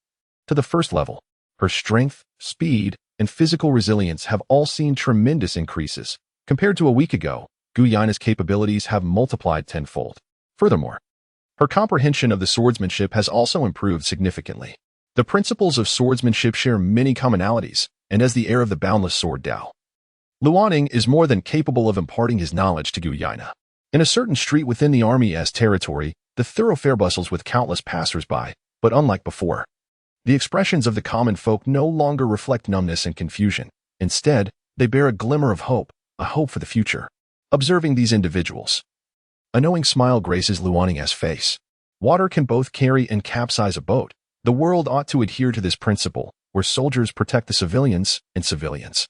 Speaker 1: to the first level. Her strength, speed, and physical resilience have all seen tremendous increases. Compared to a week ago, Guina's capabilities have multiplied tenfold. Furthermore, her comprehension of the swordsmanship has also improved significantly. The principles of swordsmanship share many commonalities, and as the heir of the boundless sword Tao, Luanning is more than capable of imparting his knowledge to Guina. In a certain street within the army's territory, the thoroughfare bustles with countless passers-by, but unlike before, the expressions of the common folk no longer reflect numbness and confusion. Instead, they bear a glimmer of hope, a hope for the future. Observing these individuals, a knowing smile graces Luanning's face. Water can both carry and capsize a boat. The world ought to adhere to this principle, where soldiers protect the civilians and civilians,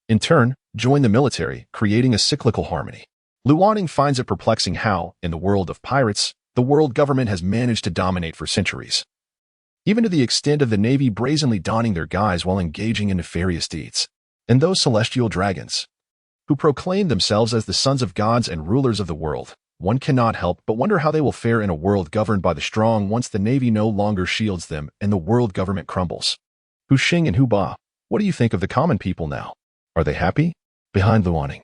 Speaker 1: in turn, join the military, creating a cyclical harmony. Luanning finds it perplexing how, in the world of pirates, the world government has managed to dominate for centuries, even to the extent of the Navy brazenly donning their guise while engaging in nefarious deeds. And those celestial dragons, who proclaim themselves as the sons of gods and rulers of the world, one cannot help but wonder how they will fare in a world governed by the strong once the Navy no longer shields them and the world government crumbles. Hu Xing and Hu Ba, what do you think of the common people now? Are they happy? Behind Luanning,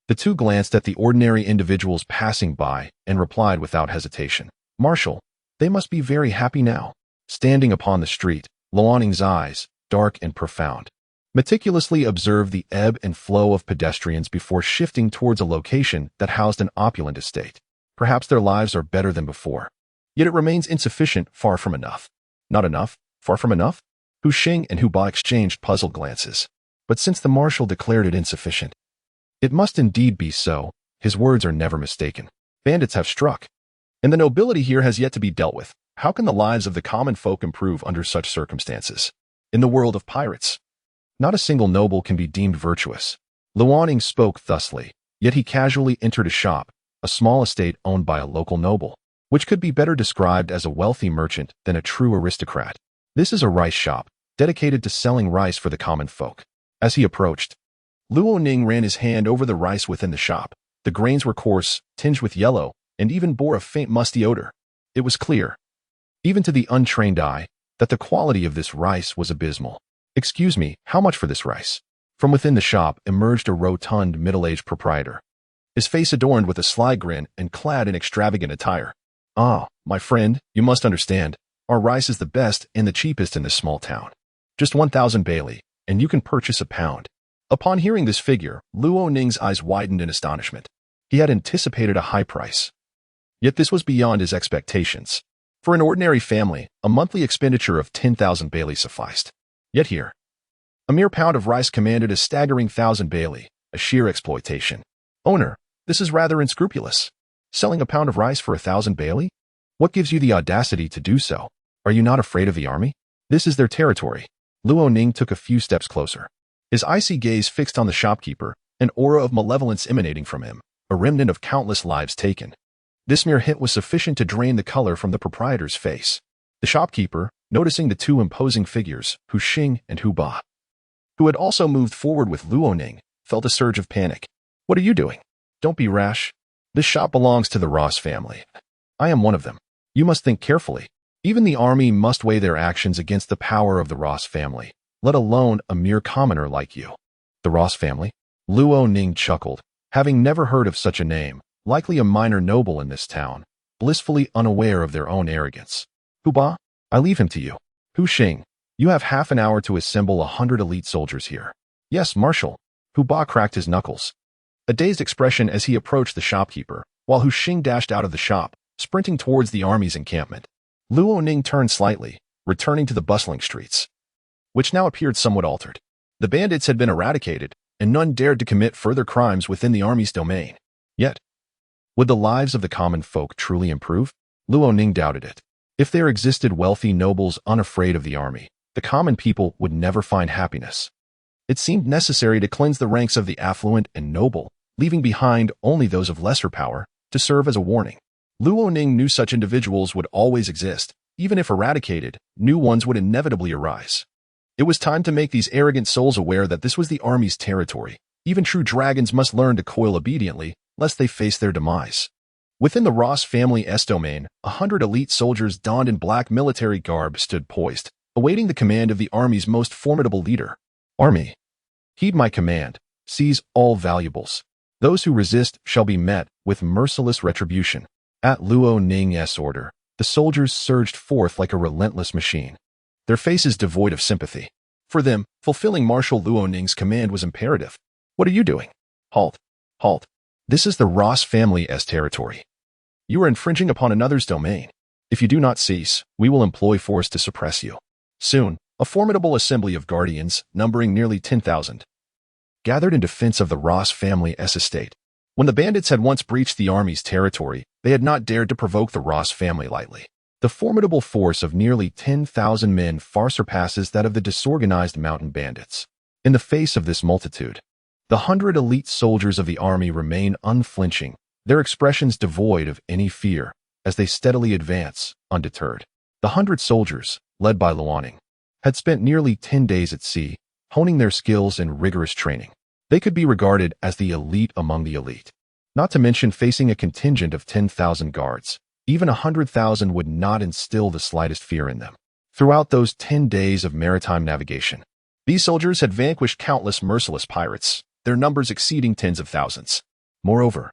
Speaker 1: the two glanced at the ordinary individuals passing by and replied without hesitation. Marshal, they must be very happy now. Standing upon the street, Luanning's eyes, dark and profound, meticulously observed the ebb and flow of pedestrians before shifting towards a location that housed an opulent estate. Perhaps their lives are better than before. Yet it remains insufficient, far from enough. Not enough, far from enough? Hu Xing and Hu Ba exchanged puzzled glances. But since the Marshal declared it insufficient, it must indeed be so. His words are never mistaken. Bandits have struck, and the nobility here has yet to be dealt with. How can the lives of the common folk improve under such circumstances? In the world of pirates, not a single noble can be deemed virtuous. Luanning spoke thusly, yet he casually entered a shop, a small estate owned by a local noble, which could be better described as a wealthy merchant than a true aristocrat. This is a rice shop, dedicated to selling rice for the common folk. As he approached, Luanning ran his hand over the rice within the shop. The grains were coarse, tinged with yellow, and even bore a faint musty odor. It was clear, even to the untrained eye, that the quality of this rice was abysmal. Excuse me, how much for this rice? From within the shop emerged a rotund, middle-aged proprietor, his face adorned with a sly grin and clad in extravagant attire. Ah, my friend, you must understand, our rice is the best and the cheapest in this small town. Just 1,000 bailey, and you can purchase a pound. Upon hearing this figure, Luanning's eyes widened in astonishment. He had anticipated a high price. Yet this was beyond his expectations. For an ordinary family, a monthly expenditure of 10,000 bailey sufficed. Yet here, a mere pound of rice commanded a staggering 1,000 bailey, a sheer exploitation. Owner, this is rather unscrupulous. Selling a pound of rice for 1,000 bailey? What gives you the audacity to do so? Are you not afraid of the army? This is their territory. Luanning took a few steps closer, his icy gaze fixed on the shopkeeper, an aura of malevolence emanating from him, a remnant of countless lives taken. This mere hint was sufficient to drain the color from the proprietor's face. The shopkeeper, noticing the two imposing figures, Hu Xing and Hu Ba, who had also moved forward with Luanning, felt a surge of panic. What are you doing? Don't be rash. This shop belongs to the Ross family. I am one of them. You must think carefully. Even the army must weigh their actions against the power of the Ross family, let alone a mere commoner like you. The Ross family? Luanning chuckled, having never heard of such a name, likely a minor noble in this town, blissfully unaware of their own arrogance. Hu Ba, I leave him to you. Hu Xing, you have half an hour to assemble 100 elite soldiers here. Yes, Marshal. Hu Ba cracked his knuckles, a dazed expression as he approached the shopkeeper, while Hu Xing dashed out of the shop, sprinting towards the army's encampment. Luanning turned slightly, returning to the bustling streets, which now appeared somewhat altered. The bandits had been eradicated, and none dared to commit further crimes within the army's domain. Yet, would the lives of the common folk truly improve? Luo Ning doubted it. If there existed wealthy nobles unafraid of the army, the common people would never find happiness. It seemed necessary to cleanse the ranks of the affluent and noble, leaving behind only those of lesser power, to serve as a warning. Luo Ning knew such individuals would always exist. Even if eradicated, new ones would inevitably arise. It was time to make these arrogant souls aware that this was the army's territory. Even true dragons must learn to coil obediently, lest they face their demise. Within the Ross family's domain, 100 elite soldiers donned in black military garb stood poised, awaiting the command of the army's most formidable leader. Army, heed my command. Seize all valuables. Those who resist shall be met with merciless retribution. At Luo Ning's order, the soldiers surged forth like a relentless machine, their faces devoid of sympathy. For them, fulfilling Marshal Luo Ning's command was imperative. What are you doing? Halt! Halt! This is the Ross family's territory. You are infringing upon another's domain. If you do not cease, we will employ force to suppress you. Soon, a formidable assembly of guardians, numbering nearly 10,000, gathered in defense of the Ross family's estate. When the bandits had once breached the army's territory, they had not dared to provoke the Ross family lightly. The formidable force of nearly 10,000 men far surpasses that of the disorganized mountain bandits. In the face of this multitude, the 100 elite soldiers of the army remain unflinching, their expressions devoid of any fear, as they steadily advance, undeterred. The 100 soldiers, led by Luo Ning, had spent nearly 10 days at sea, honing their skills in rigorous training. They could be regarded as the elite among the elite. Not to mention facing a contingent of 10,000 guards. Even 100,000 would not instill the slightest fear in them. Throughout those 10 days of maritime navigation, these soldiers had vanquished countless merciless pirates, their numbers exceeding tens of thousands. Moreover,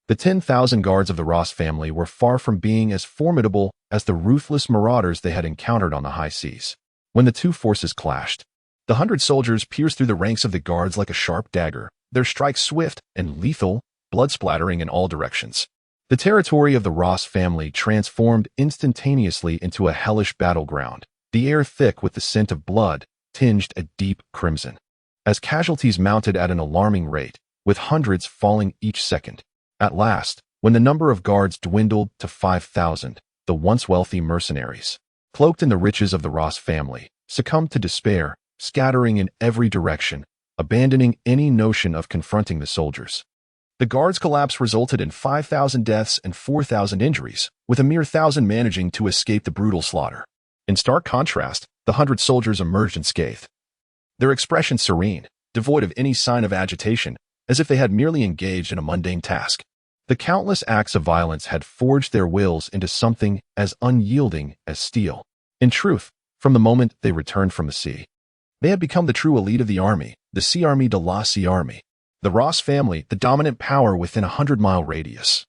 Speaker 1: the 10,000 guards of the Ross family were far from being as formidable as the ruthless marauders they had encountered on the high seas. When the two forces clashed, the 100 soldiers pierced through the ranks of the guards like a sharp dagger, their strikes swift and lethal, blood splattering in all directions. The territory of the Ross family transformed instantaneously into a hellish battleground, the air thick with the scent of blood, tinged a deep crimson. As casualties mounted at an alarming rate, with hundreds falling each second. At last, when the number of guards dwindled to 5,000, the once wealthy mercenaries, cloaked in the riches of the Ross family, succumbed to despair, scattering in every direction, abandoning any notion of confronting the soldiers. The guards' collapse resulted in 5,000 deaths and 4,000 injuries, with a mere 1,000 managing to escape the brutal slaughter. In stark contrast, the 100 soldiers emerged unscathed, their expression serene, devoid of any sign of agitation, as if they had merely engaged in a mundane task. The countless acts of violence had forged their wills into something as unyielding as steel. In truth, from the moment they returned from the sea, they had become the true elite of the army, the Sea Army de la Sea Army. The Ross family, the dominant power within a 100-mile radius,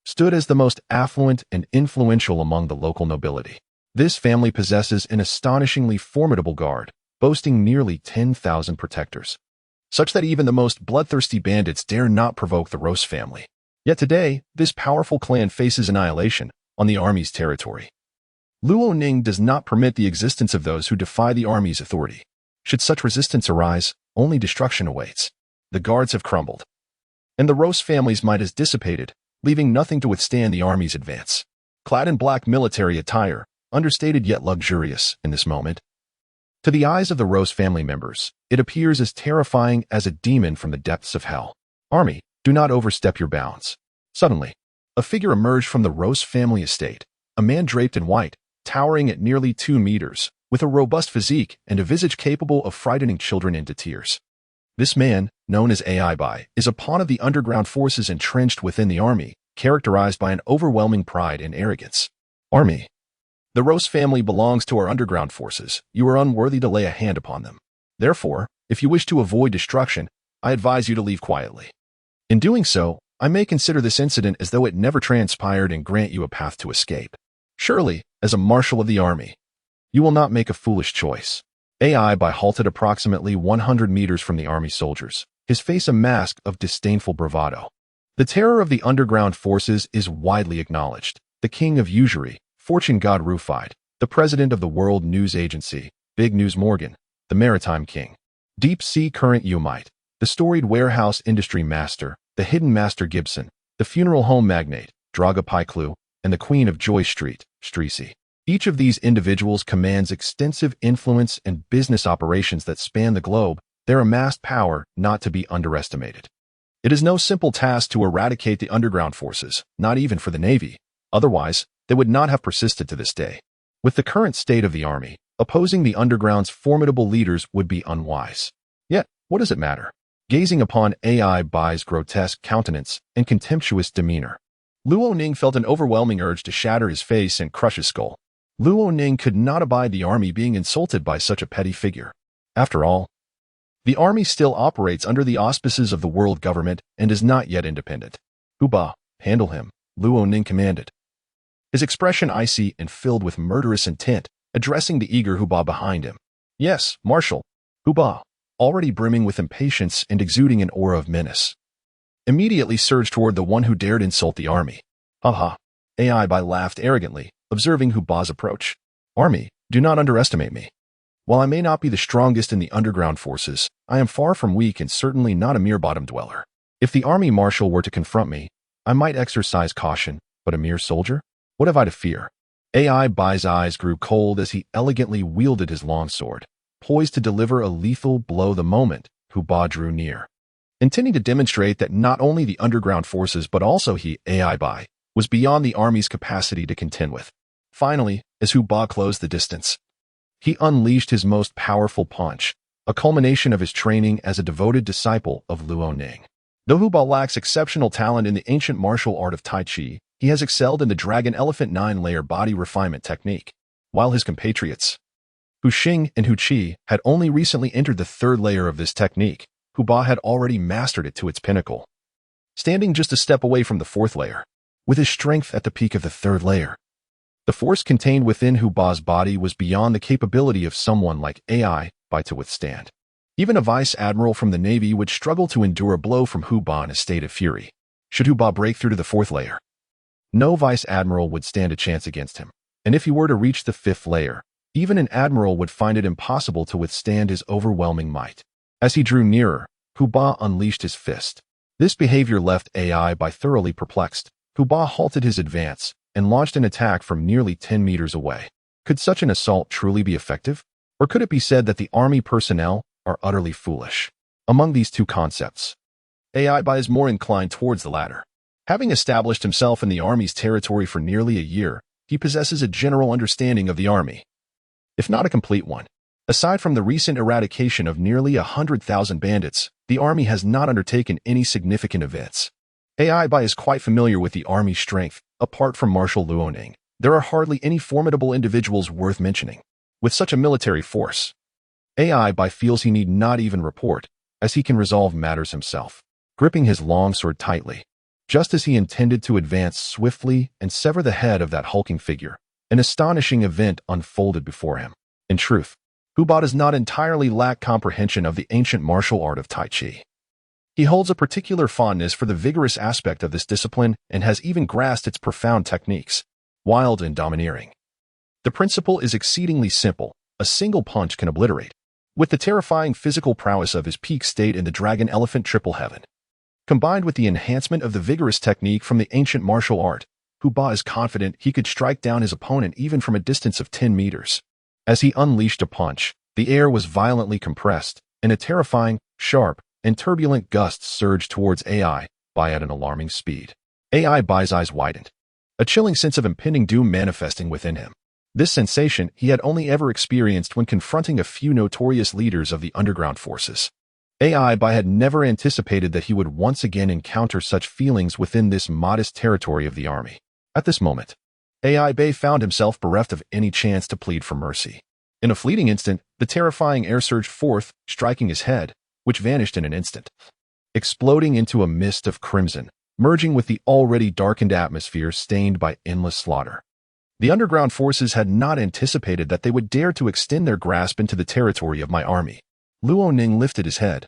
Speaker 1: stood as the most affluent and influential among the local nobility. This family possesses an astonishingly formidable guard, boasting nearly 10,000 protectors, such that even the most bloodthirsty bandits dare not provoke the Ross family. Yet today, this powerful clan faces annihilation on the army's territory. Luo Ning does not permit the existence of those who defy the army's authority. Should such resistance arise, only destruction awaits. The guards have crumbled, and the Ross family's might is dissipated, leaving nothing to withstand the army's advance. Clad in black military attire, understated yet luxurious in this moment, to the eyes of the Ross family members, it appears as terrifying as a demon from the depths of hell. Army, do not overstep your bounds. Suddenly, a figure emerged from the Ross family estate, a man draped in white, towering at nearly 2 meters, with a robust physique and a visage capable of frightening children into tears. This man, known as AI, is a pawn of the underground forces entrenched within the army, characterized by an overwhelming pride and arrogance. Army. The Ross family belongs to our underground forces. You are unworthy to lay a hand upon them. Therefore, if you wish to avoid destruction, I advise you to leave quietly. In doing so, I may consider this incident as though it never transpired and grant you a path to escape. Surely, as a marshal of the army, you will not make a foolish choice. AI halted approximately 100 meters from the army soldiers, his face a mask of disdainful bravado. The terror of the underground forces is widely acknowledged. The king of usury, fortune god Rufide, the president of the World News Agency, Big News Morgan, the Maritime King, Deep Sea Current Umite, the storied warehouse industry master, the hidden Master Gibson, the funeral home magnate, Draga Paiklu, and the Queen of Joy Street, Streesy. Each of these individuals commands extensive influence and business operations that span the globe, their amassed power not to be underestimated. It is no simple task to eradicate the underground forces, not even for the Navy. Otherwise, they would not have persisted to this day. With the current state of the Army, opposing the underground's formidable leaders would be unwise. Yet, what does it matter? Gazing upon AI Bai's grotesque countenance and contemptuous demeanor, Luo Ning felt an overwhelming urge to shatter his face and crush his skull. Luo Ning could not abide the army being insulted by such a petty figure. After all, the army still operates under the auspices of the world government and is not yet independent. Huba, handle him, Luo Ning commanded. His expression icy and filled with murderous intent, addressing the eager Huba behind him. Yes, Marshal. Huba, already brimming with impatience and exuding an aura of menace, immediately surged toward the one who dared insult the army. Haha, AI Bai laughed arrogantly, observing Huba's approach. Army, do not underestimate me. While I may not be the strongest in the underground forces, I am far from weak and certainly not a mere bottom dweller. If the army marshal were to confront me, I might exercise caution, but a mere soldier? What have I to fear? AI Bai's eyes grew cold as he elegantly wielded his longsword, poised to deliver a lethal blow the moment Huba drew near. Intending to demonstrate that not only the underground forces but also he, AI Bai, was beyond the army's capacity to contend with. Finally, as Huba closed the distance, he unleashed his most powerful punch, a culmination of his training as a devoted disciple of Luo Ning. Though Huba lacks exceptional talent in the ancient martial art of Tai Chi, he has excelled in the Dragon Elephant 9-layer body refinement technique. While his compatriots, Hu Xing and Hu Qi, had only recently entered the third layer of this technique, Huba had already mastered it to its pinnacle. Standing just a step away from the fourth layer, with his strength at the peak of the third layer, the force contained within Huba's body was beyond the capability of someone like AI Bai to withstand. Even a vice admiral from the Navy would struggle to endure a blow from Huba in a state of fury. Should Huba break through to the fourth layer, no vice admiral would stand a chance against him. And if he were to reach the fifth layer, even an admiral would find it impossible to withstand his overwhelming might. As he drew nearer, Huba unleashed his fist. This behavior left AI Bai thoroughly perplexed. Huba halted his advance and launched an attack from nearly 10 meters away. Could such an assault truly be effective? Or could it be said that the army personnel are utterly foolish? Among these two concepts, AI Bai is more inclined towards the latter. Having established himself in the army's territory for nearly a year, he possesses a general understanding of the army, if not a complete one. Aside from the recent eradication of nearly 100,000 bandits, the army has not undertaken any significant events. AI Bai is quite familiar with the army's strength. Apart from Marshal Luo Ning, there are hardly any formidable individuals worth mentioning. With such a military force, AI Bai feels he need not even report, as he can resolve matters himself. Gripping his longsword tightly, just as he intended to advance swiftly and sever the head of that hulking figure, an astonishing event unfolded before him. In truth, Huba does not entirely lack comprehension of the ancient martial art of Tai Chi. He holds a particular fondness for the vigorous aspect of this discipline and has even grasped its profound techniques, wild and domineering. The principle is exceedingly simple. A single punch can obliterate. With the terrifying physical prowess of his peak state in the Dragon Elephant Triple Heaven, combined with the enhancement of the vigorous technique from the ancient martial art, Huba is confident he could strike down his opponent even from a distance of 10 meters. As he unleashed a punch, the air was violently compressed, and a terrifying, sharp, and turbulent gust surged towards AI Bai at an alarming speed. AI Bai's eyes widened, a chilling sense of impending doom manifesting within him. This sensation he had only ever experienced when confronting a few notorious leaders of the underground forces. AI Bai had never anticipated that he would once again encounter such feelings within this modest territory of the army. At this moment, AI Bai found himself bereft of any chance to plead for mercy. In a fleeting instant, the terrifying air surged forth, striking his head, which vanished in an instant, exploding into a mist of crimson, merging with the already darkened atmosphere stained by endless slaughter. The underground forces had not anticipated that they would dare to extend their grasp into the territory of my army. Luo Ning lifted his head,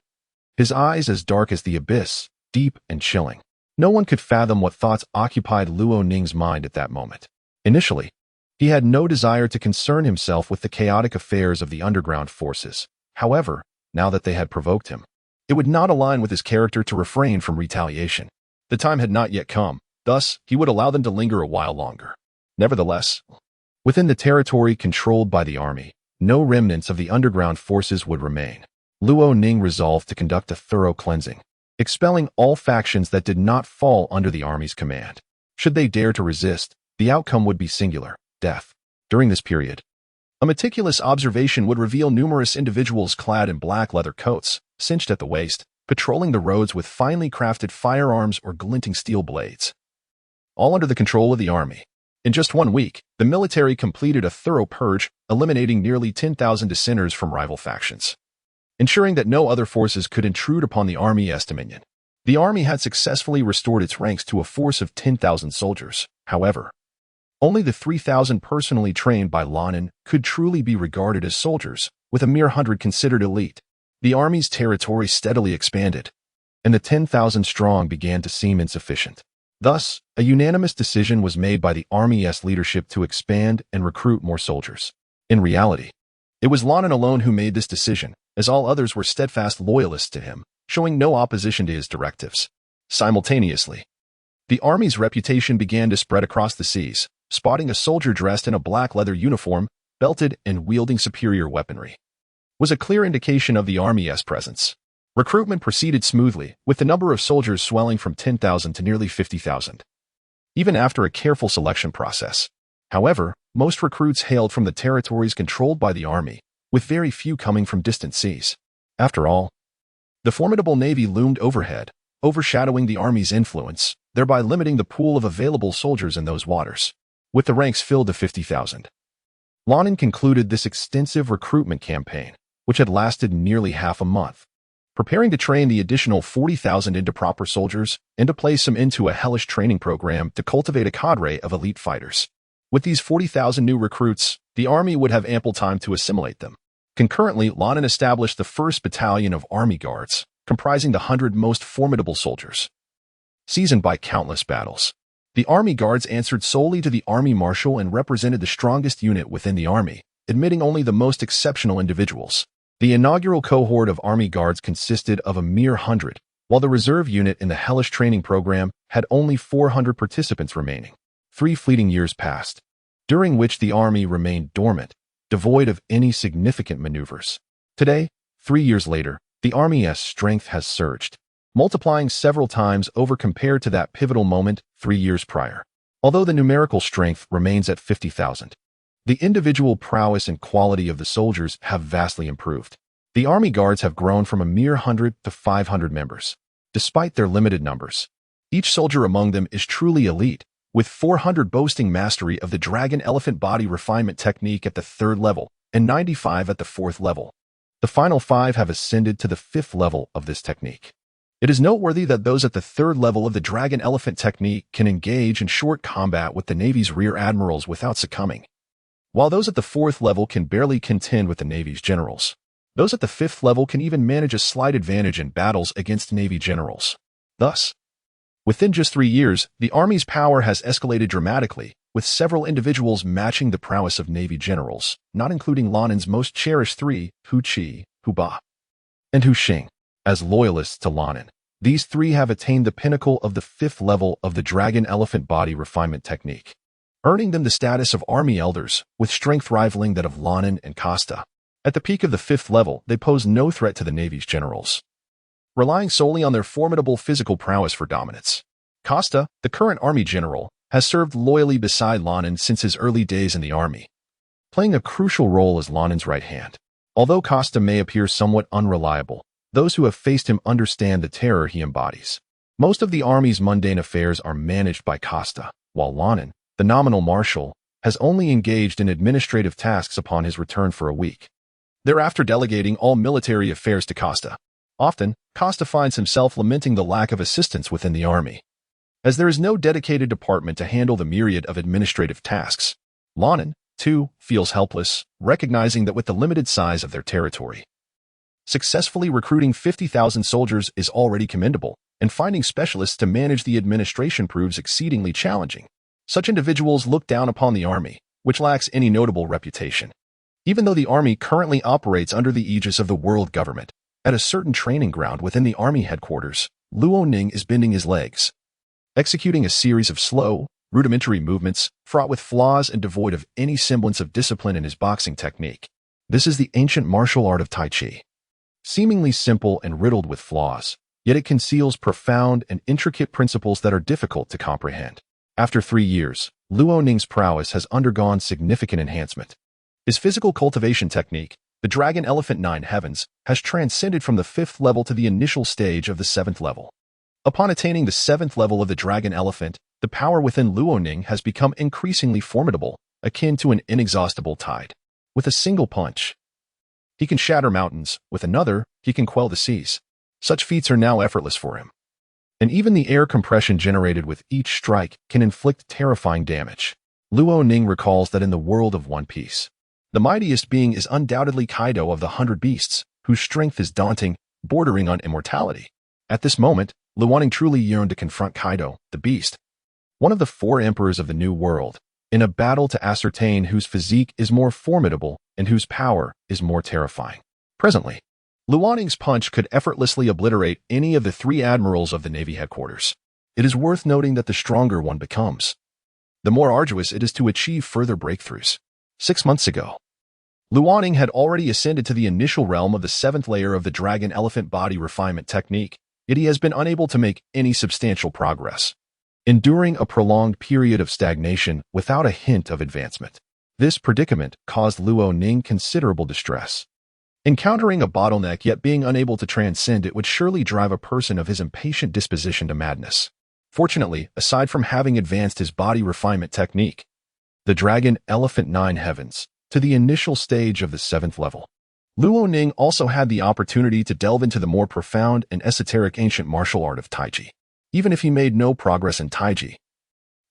Speaker 1: his eyes as dark as the abyss, deep and chilling. No one could fathom what thoughts occupied Luo Ning's mind at that moment. Initially, He had no desire to concern himself with the chaotic affairs of the underground forces. However, now that they had provoked him, it would not align with his character to refrain from retaliation. The time had not yet come, thus he would allow them to linger a while longer. Nevertheless, within the territory controlled by the army, no remnants of the underground forces would remain. Luo Ning resolved to conduct a thorough cleansing, expelling all factions that did not fall under the army's command. Should they dare to resist, the outcome would be singular: death. During this period, a meticulous observation would reveal numerous individuals clad in black leather coats, cinched at the waist, patrolling the roads with finely crafted firearms or glinting steel blades, all under the control of the army. In just 1 week, the military completed a thorough purge, eliminating nearly 10,000 dissenters from rival factions, ensuring that no other forces could intrude upon the army's dominion. The army had successfully restored its ranks to a force of 10,000 soldiers. However, only the 3,000 personally trained by Lanin could truly be regarded as soldiers, with a mere 100 considered elite. The army's territory steadily expanded, and the 10,000 strong began to seem insufficient. Thus, a unanimous decision was made by the army's leadership to expand and recruit more soldiers. In reality, it was Lanin alone who made this decision, as all others were steadfast loyalists to him, showing no opposition to his directives. Simultaneously, the army's reputation began to spread across the seas. Spotting a soldier dressed in a black leather uniform, belted and wielding superior weaponry was a clear indication of the army's presence. Recruitment proceeded smoothly, with the number of soldiers swelling from 10,000 to nearly 50,000, even after a careful selection process. However, most recruits hailed from the territories controlled by the army, with very few coming from distant seas. After all, the formidable navy loomed overhead, overshadowing the army's influence, thereby limiting the pool of available soldiers in those waters. With the ranks filled to 50,000, Lanin concluded this extensive recruitment campaign, which had lasted nearly half a month, preparing to train the additional 40,000 into proper soldiers and to place them into a hellish training program to cultivate a cadre of elite fighters. With these 40,000 new recruits, the army would have ample time to assimilate them. Concurrently, Lanin established the 1st Battalion of Army Guards, comprising the 100 most formidable soldiers, seasoned by countless battles. The Army Guards answered solely to the Army Marshal and represented the strongest unit within the army, admitting only the most exceptional individuals. The inaugural cohort of Army Guards consisted of a mere 100, while the reserve unit in the hellish training program had only 400 participants remaining. 3 fleeting years passed, during which the army remained dormant, devoid of any significant maneuvers. Today, 3 years later, the army's strength has surged, multiplying several times over compared to that pivotal moment 3 years prior. Although the numerical strength remains at 50,000, the individual prowess and quality of the soldiers have vastly improved. The Army Guards have grown from a mere 100 to 500 members. Despite their limited numbers, each soldier among them is truly elite, with 400 boasting mastery of the Dragon Elephant Body Refinement Technique at the 3rd level and 95 at the 4th level. The final 5 have ascended to the 5th level of this technique. It is noteworthy that those at the 3rd level of the Dragon Elephant Technique can engage in short combat with the Navy's rear admirals without succumbing, while those at the 4th level can barely contend with the Navy's generals. Those at the 5th level can even manage a slight advantage in battles against Navy generals. Thus, within just 3 years, the Army's power has escalated dramatically, with several individuals matching the prowess of Navy generals, not including Lanin's most cherished 3, Hu Qi, Hu Ba, and Hu Xing. As loyalists to Lanin, these 3 have attained the pinnacle of the 5th level of the Dragon Elephant Body Refinement Technique, earning them the status of Army Elders, with strength rivaling that of Lanin and Costa. At the peak of the 5th level, they pose no threat to the Navy's generals, relying solely on their formidable physical prowess for dominance. Costa, the current Army general, has served loyally beside Lanin since his early days in the Army, playing a crucial role as Lanin's right hand. Although Costa may appear somewhat unreliable, those who have faced him understand the terror he embodies. Most of the Army's mundane affairs are managed by Costa, while Lanin, the nominal Marshal, has only engaged in administrative tasks upon his return for a week, thereafter delegating all military affairs to Costa. Often, Costa finds himself lamenting the lack of assistance within the Army, as there is no dedicated department to handle the myriad of administrative tasks. Lanin, too, feels helpless, recognizing that with the limited size of their territory, successfully recruiting 50,000 soldiers is already commendable, and finding specialists to manage the administration proves exceedingly challenging. Such individuals look down upon the Army, which lacks any notable reputation. Even though the army currently operates under the aegis of the world government, at a certain training ground within the army headquarters, Luo Ning is bending his legs, executing a series of slow, rudimentary movements fraught with flaws and devoid of any semblance of discipline in his boxing technique. This is the ancient martial art of Tai Chi. Seemingly simple and riddled with flaws, yet it conceals profound and intricate principles that are difficult to comprehend. After 3 years, Luo Ning's prowess has undergone significant enhancement. His physical cultivation technique, the Dragon Elephant 9 Heavens, has transcended from the 5th level to the initial stage of the 7th level. Upon attaining the 7th level of the Dragon Elephant, the power within Luo Ning has become increasingly formidable, akin to an inexhaustible tide. With a single punch, he can shatter mountains. With another, he can quell the seas. Such feats are now effortless for him. And even the air compression generated with each strike can inflict terrifying damage. Luo Ning recalls that in the world of One Piece, the mightiest being is undoubtedly Kaido of the 100 Beasts, whose strength is daunting, bordering on immortality. At this moment, Luo Ning truly yearned to confront Kaido, the Beast, one of the 4 emperors of the New World, in a battle to ascertain whose physique is more formidable and whose power is more terrifying. Presently, Luo Ning's punch could effortlessly obliterate any of the 3 admirals of the Navy headquarters. It is worth noting that the stronger one becomes, the more arduous it is to achieve further breakthroughs. 6 months ago, Luo Ning had already ascended to the initial realm of the 7th layer of the Dragon Elephant body refinement technique, yet he has been unable to make any substantial progress, enduring a prolonged period of stagnation without a hint of advancement. This predicament caused Luo Ning considerable distress. Encountering a bottleneck yet being unable to transcend it would surely drive a person of his impatient disposition to madness. Fortunately, aside from having advanced his body refinement technique, the Dragon Elephant 9 Heavens, to the initial stage of the 7th level, Luo Ning also had the opportunity to delve into the more profound and esoteric ancient martial art of Tai Chi. Even if he made no progress in Tai Chi,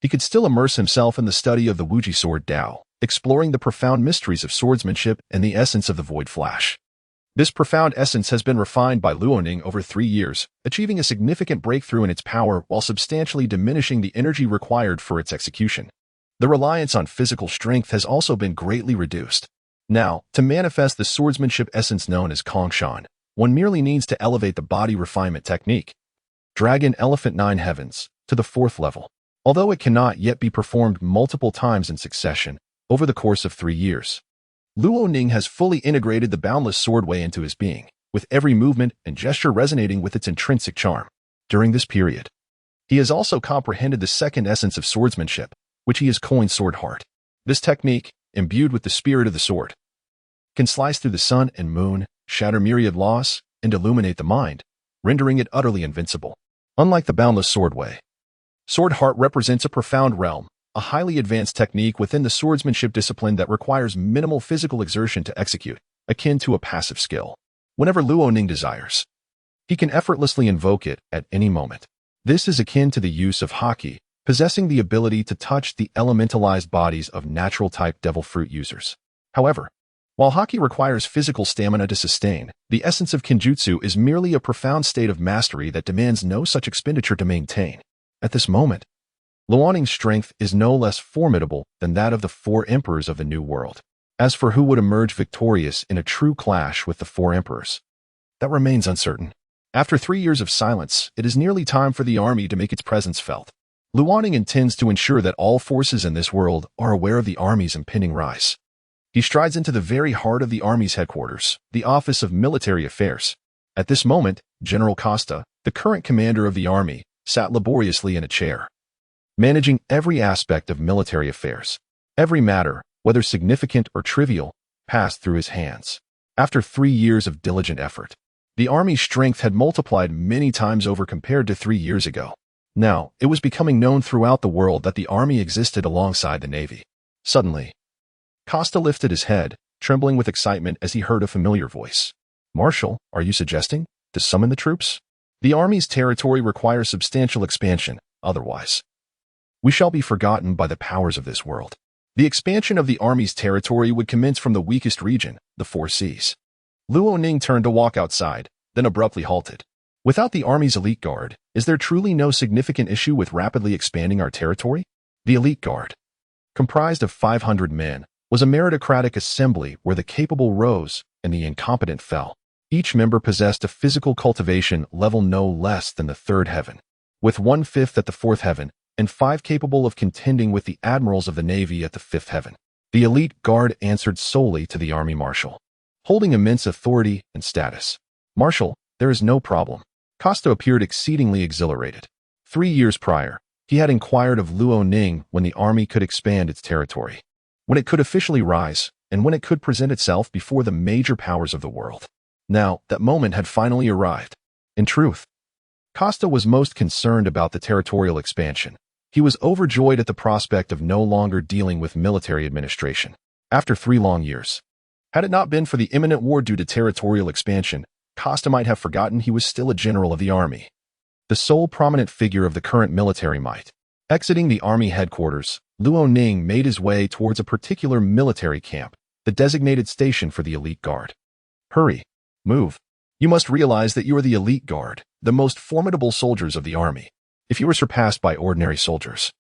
Speaker 1: he could still immerse himself in the study of the Wuji Sword Dao, exploring the profound mysteries of swordsmanship and the essence of the Void Flash. This profound essence has been refined by Luo Ning over 3 years, achieving a significant breakthrough in its power while substantially diminishing the energy required for its execution. The reliance on physical strength has also been greatly reduced. Now, to manifest the swordsmanship essence known as Kongshan, one merely needs to elevate the body refinement technique, Dragon Elephant 9 Heavens, to the 4th level. Although it cannot yet be performed multiple times in succession over the course of 3 years, Luo Ning has fully integrated the boundless swordway into his being, with every movement and gesture resonating with its intrinsic charm. During this period, he has also comprehended the second essence of swordsmanship, which he has coined Sword Heart. This technique, imbued with the spirit of the sword, can slice through the sun and moon, shatter myriad laws, and illuminate the mind, rendering it utterly invincible. Unlike the boundless swordway, Sword Heart represents a profound realm, a highly advanced technique within the swordsmanship discipline that requires minimal physical exertion to execute, akin to a passive skill. Whenever Luo Ning desires, he can effortlessly invoke it at any moment. This is akin to the use of haki, possessing the ability to touch the elementalized bodies of natural-type devil fruit users. However, while haki requires physical stamina to sustain, the essence of Kenjutsu is merely a profound state of mastery that demands no such expenditure to maintain. At this moment, Luo Ning's strength is no less formidable than that of the 4 emperors of the New World. As for who would emerge victorious in a true clash with the 4 emperors, that remains uncertain. After 3 years of silence, it is nearly time for the army to make its presence felt. Luo Ning intends to ensure that all forces in this world are aware of the army's impending rise. He strides into the very heart of the army's headquarters, the Office of Military Affairs. At this moment, General Costa, the current commander of the army, sat laboriously in a chair, managing every aspect of military affairs. Every matter, whether significant or trivial, passed through his hands. After 3 years of diligent effort, the army's strength had multiplied many times over compared to 3 years ago. Now, it was becoming known throughout the world that the army existed alongside the navy. Suddenly, Costa lifted his head, trembling with excitement as he heard a familiar voice. "Marshal, are you suggesting to summon the troops? The army's territory requires substantial expansion, otherwise we shall be forgotten by the powers of this world." The expansion of the army's territory would commence from the weakest region, the 4 seas. Luo Ning turned to walk outside, then abruptly halted. Without the army's elite guard, is there truly no significant issue with rapidly expanding our territory? The elite guard, comprised of 500 men, was a meritocratic assembly where the capable rose and the incompetent fell. Each member possessed a physical cultivation level no less than the third heaven, with 1/5 at the fourth heaven, and 5 capable of contending with the admirals of the Navy at the fifth heaven. The elite guard answered solely to the army marshal, holding immense authority and status. Marshal, there is no problem. Costa appeared exceedingly exhilarated. 3 years prior, he had inquired of Luo Ning when the army could expand its territory, when it could officially rise, and when it could present itself before the major powers of the world. Now, that moment had finally arrived. In truth, Costa was most concerned about the territorial expansion. He was overjoyed at the prospect of no longer dealing with military administration. After 3 long years, had it not been for the imminent war due to territorial expansion, Costa might have forgotten he was still a general of the army, the sole prominent figure of the current military might. Exiting the army headquarters, Luo Ning made his way towards a particular military camp, the designated station for the elite guard. Hurry. Move. You must realize that you are the elite guard, the most formidable soldiers of the army. If you are surpassed by ordinary soldiers,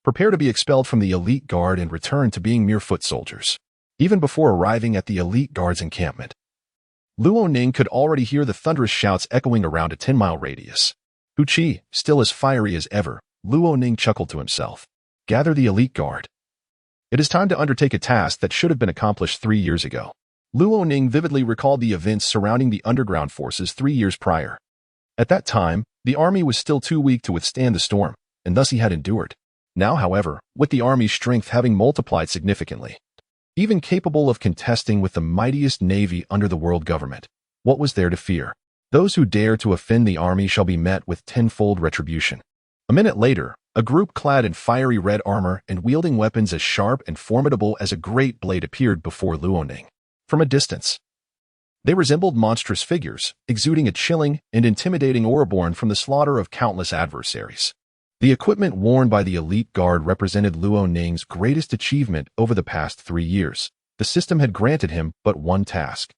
Speaker 1: prepare to be expelled from the elite guard and return to being mere foot soldiers. Even before arriving at the elite guard's encampment, Luo Ning could already hear the thunderous shouts echoing around a 10-mile radius. Hu Qi, still as fiery as ever, Luo Ning chuckled to himself. Gather the elite guard. It is time to undertake a task that should have been accomplished 3 years ago. Luo Ning vividly recalled the events surrounding the underground forces 3 years prior. At that time, the army was still too weak to withstand the storm, and thus he had endured. Now, however, with the army's strength having multiplied significantly, even capable of contesting with the mightiest navy under the world government, what was there to fear? Those who dare to offend the army shall be met with tenfold retribution. A minute later, a group clad in fiery red armor and wielding weapons as sharp and formidable as a great blade appeared before Luo Ning. From a distance, they resembled monstrous figures, exuding a chilling and intimidating aura born from the slaughter of countless adversaries. The equipment worn by the elite guard represented Luo Ning's greatest achievement over the past 3 years. The system had granted him but one task,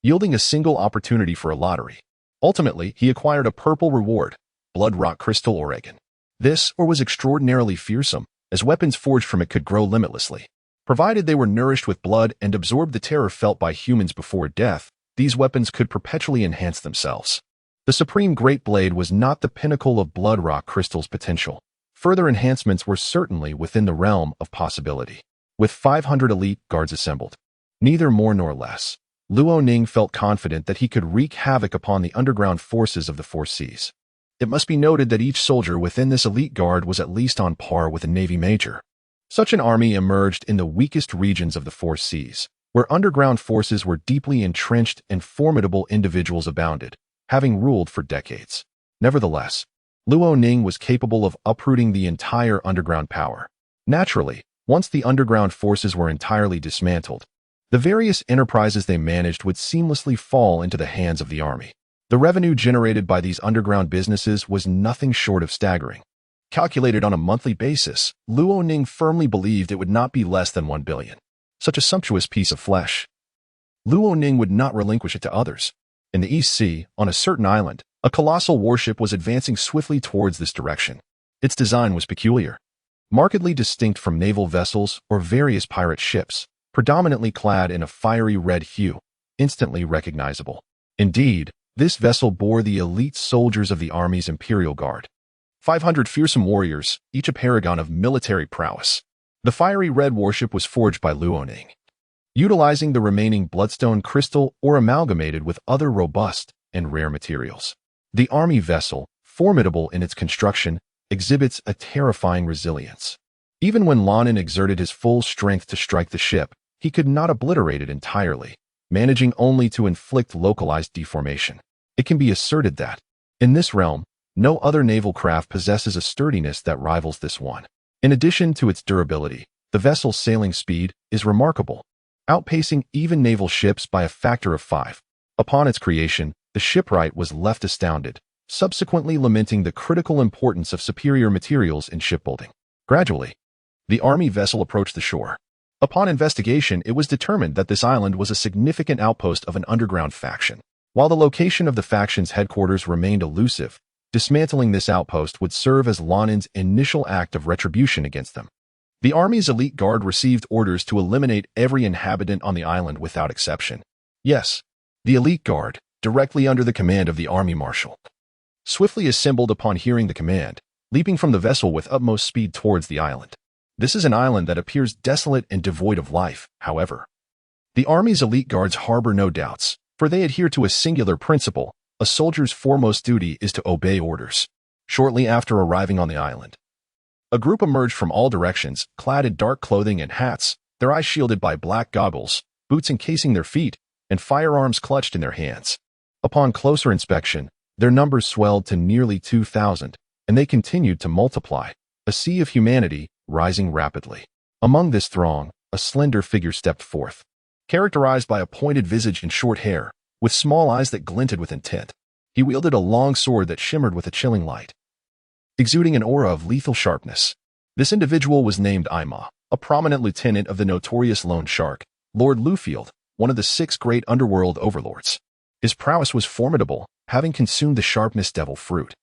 Speaker 1: yielding a single opportunity for a lottery. Ultimately, he acquired a purple reward, blood rock crystal Oregon. This ore was extraordinarily fearsome, as weapons forged from it could grow limitlessly. Provided they were nourished with blood and absorbed the terror felt by humans before death, these weapons could perpetually enhance themselves. The Supreme Great Blade was not the pinnacle of blood rock crystal's potential. Further enhancements were certainly within the realm of possibility. With 500 elite guards assembled, neither more nor less, Luo Ning felt confident that he could wreak havoc upon the underground forces of the Four Seas. It must be noted that each soldier within this elite guard was at least on par with a Navy major. Such an army emerged in the weakest regions of the Four Seas, where underground forces were deeply entrenched and formidable individuals abounded, having ruled for decades. Nevertheless, Luo Ning was capable of uprooting the entire underground power. Naturally, once the underground forces were entirely dismantled, the various enterprises they managed would seamlessly fall into the hands of the army. The revenue generated by these underground businesses was nothing short of staggering. Calculated on a monthly basis, Luo Ning firmly believed it would not be less than 1 billion. Such a sumptuous piece of flesh. Luo Ning would not relinquish it to others. In the East Sea, on a certain island, a colossal warship was advancing swiftly towards this direction. Its design was peculiar, markedly distinct from naval vessels or various pirate ships, predominantly clad in a fiery red hue, instantly recognizable. Indeed, this vessel bore the elite soldiers of the Army's Imperial Guard. 500 fearsome warriors, each a paragon of military prowess. The fiery red warship was forged by Luo Ning, utilizing the remaining bloodstone crystal or amalgamated with other robust and rare materials. The Army vessel, formidable in its construction, exhibits a terrifying resilience. Even when Lonin exerted his full strength to strike the ship, he could not obliterate it entirely, managing only to inflict localized deformation. It can be asserted that, in this realm, no other naval craft possesses a sturdiness that rivals this one. In addition to its durability, the vessel's sailing speed is remarkable, outpacing even naval ships by a factor of 5. Upon its creation, the shipwright was left astounded, subsequently lamenting the critical importance of superior materials in shipbuilding. Gradually, the Army vessel approached the shore. Upon investigation, it was determined that this island was a significant outpost of an underground faction. While the location of the faction's headquarters remained elusive, dismantling this outpost would serve as Lonin's initial act of retribution against them. The army's elite guard received orders to eliminate every inhabitant on the island without exception. Yes, the elite guard, directly under the command of the army marshal, swiftly assembled upon hearing the command, leaping from the vessel with utmost speed towards the island. This is an island that appears desolate and devoid of life, however. The army's elite guards harbor no doubts, for they adhere to a singular principle: a soldier's foremost duty is to obey orders. Shortly after arriving on the island, a group emerged from all directions, clad in dark clothing and hats, their eyes shielded by black goggles, boots encasing their feet, and firearms clutched in their hands. Upon closer inspection, their numbers swelled to nearly 2,000, and they continued to multiply, a sea of humanity rising rapidly. Among this throng, a slender figure stepped forth, characterized by a pointed visage and short hair, with small eyes that glinted with intent. He wielded a long sword that shimmered with a chilling light, exuding an aura of lethal sharpness. This individual was named Ima, a prominent lieutenant of the notorious Lone Shark, Lord Lufield, one of the 6 great underworld overlords. His prowess was formidable, having consumed the sharpness devil fruit,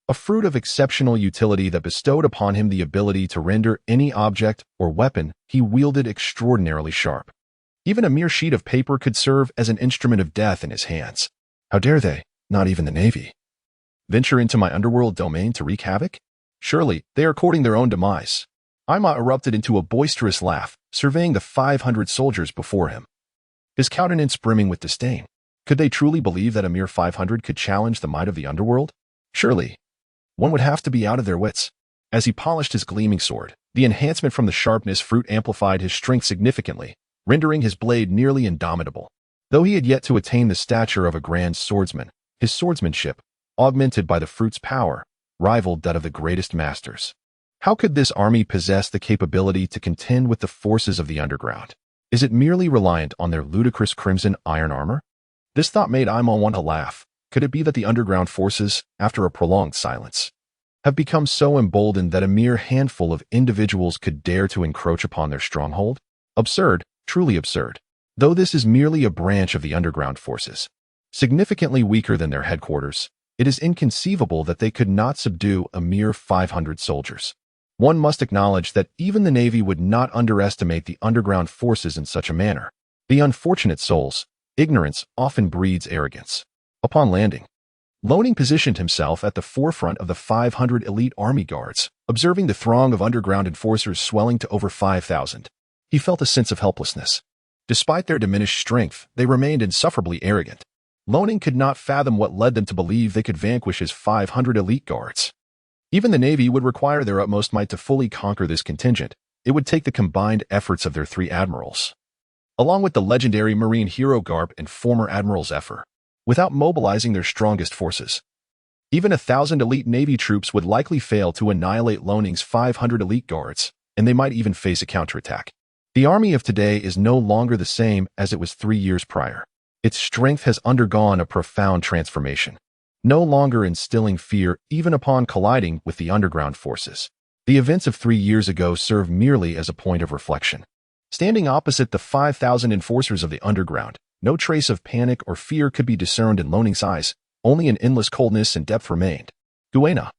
Speaker 1: a fruit of exceptional utility that bestowed upon him the ability to render any object or weapon he wielded extraordinarily sharp. Even a mere sheet of paper could serve as an instrument of death in his hands. How dare they, not even the Navy, venture into my underworld domain to wreak havoc? Surely, they are courting their own demise. Ima erupted into a boisterous laugh, surveying the 500 soldiers before him, his countenance brimming with disdain. Could they truly believe that a mere 500 could challenge the might of the underworld? Surely, one would have to be out of their wits. As he polished his gleaming sword, the enhancement from the sharpness fruit amplified his strength significantly, rendering his blade nearly indomitable. Though he had yet to attain the stature of a grand swordsman, his swordsmanship, augmented by the fruit's power, rivaled that of the greatest masters. How could this army possess the capability to contend with the forces of the underground? Is it merely reliant on their ludicrous crimson iron armor? This thought made Ima want to laugh. Could it be that the underground forces, after a prolonged silence, have become so emboldened that a mere handful of individuals could dare to encroach upon their stronghold? Absurd, truly absurd. Though this is merely a branch of the underground forces, significantly weaker than their headquarters, it is inconceivable that they could not subdue a mere 500 soldiers. One must acknowledge that even the Navy would not underestimate the underground forces in such a manner. The unfortunate souls, ignorance often breeds arrogance. Upon landing, Loning positioned himself at the forefront of the 500 elite army guards, observing the throng of underground enforcers swelling to over 5,000. He felt a sense of helplessness. Despite their diminished strength, they remained insufferably arrogant. Loning could not fathom what led them to believe they could vanquish his 500 elite guards. Even the Navy would require their utmost might to fully conquer this contingent. It would take the combined efforts of their 3 admirals, along with the legendary Marine hero Garp and former Admirals effort, without mobilizing their strongest forces. Even 1,000 elite Navy troops would likely fail to annihilate Loning's 500 elite guards, and they might even face a counterattack. The army of today is no longer the same as it was 3 years prior. Its strength has undergone a profound transformation, no longer instilling fear even upon colliding with the underground forces. The events of 3 years ago serve merely as a point of reflection. Standing opposite the 5,000 enforcers of the underground, no trace of panic or fear could be discerned in Loning's eyes, only an endless coldness and depth remained. Guina,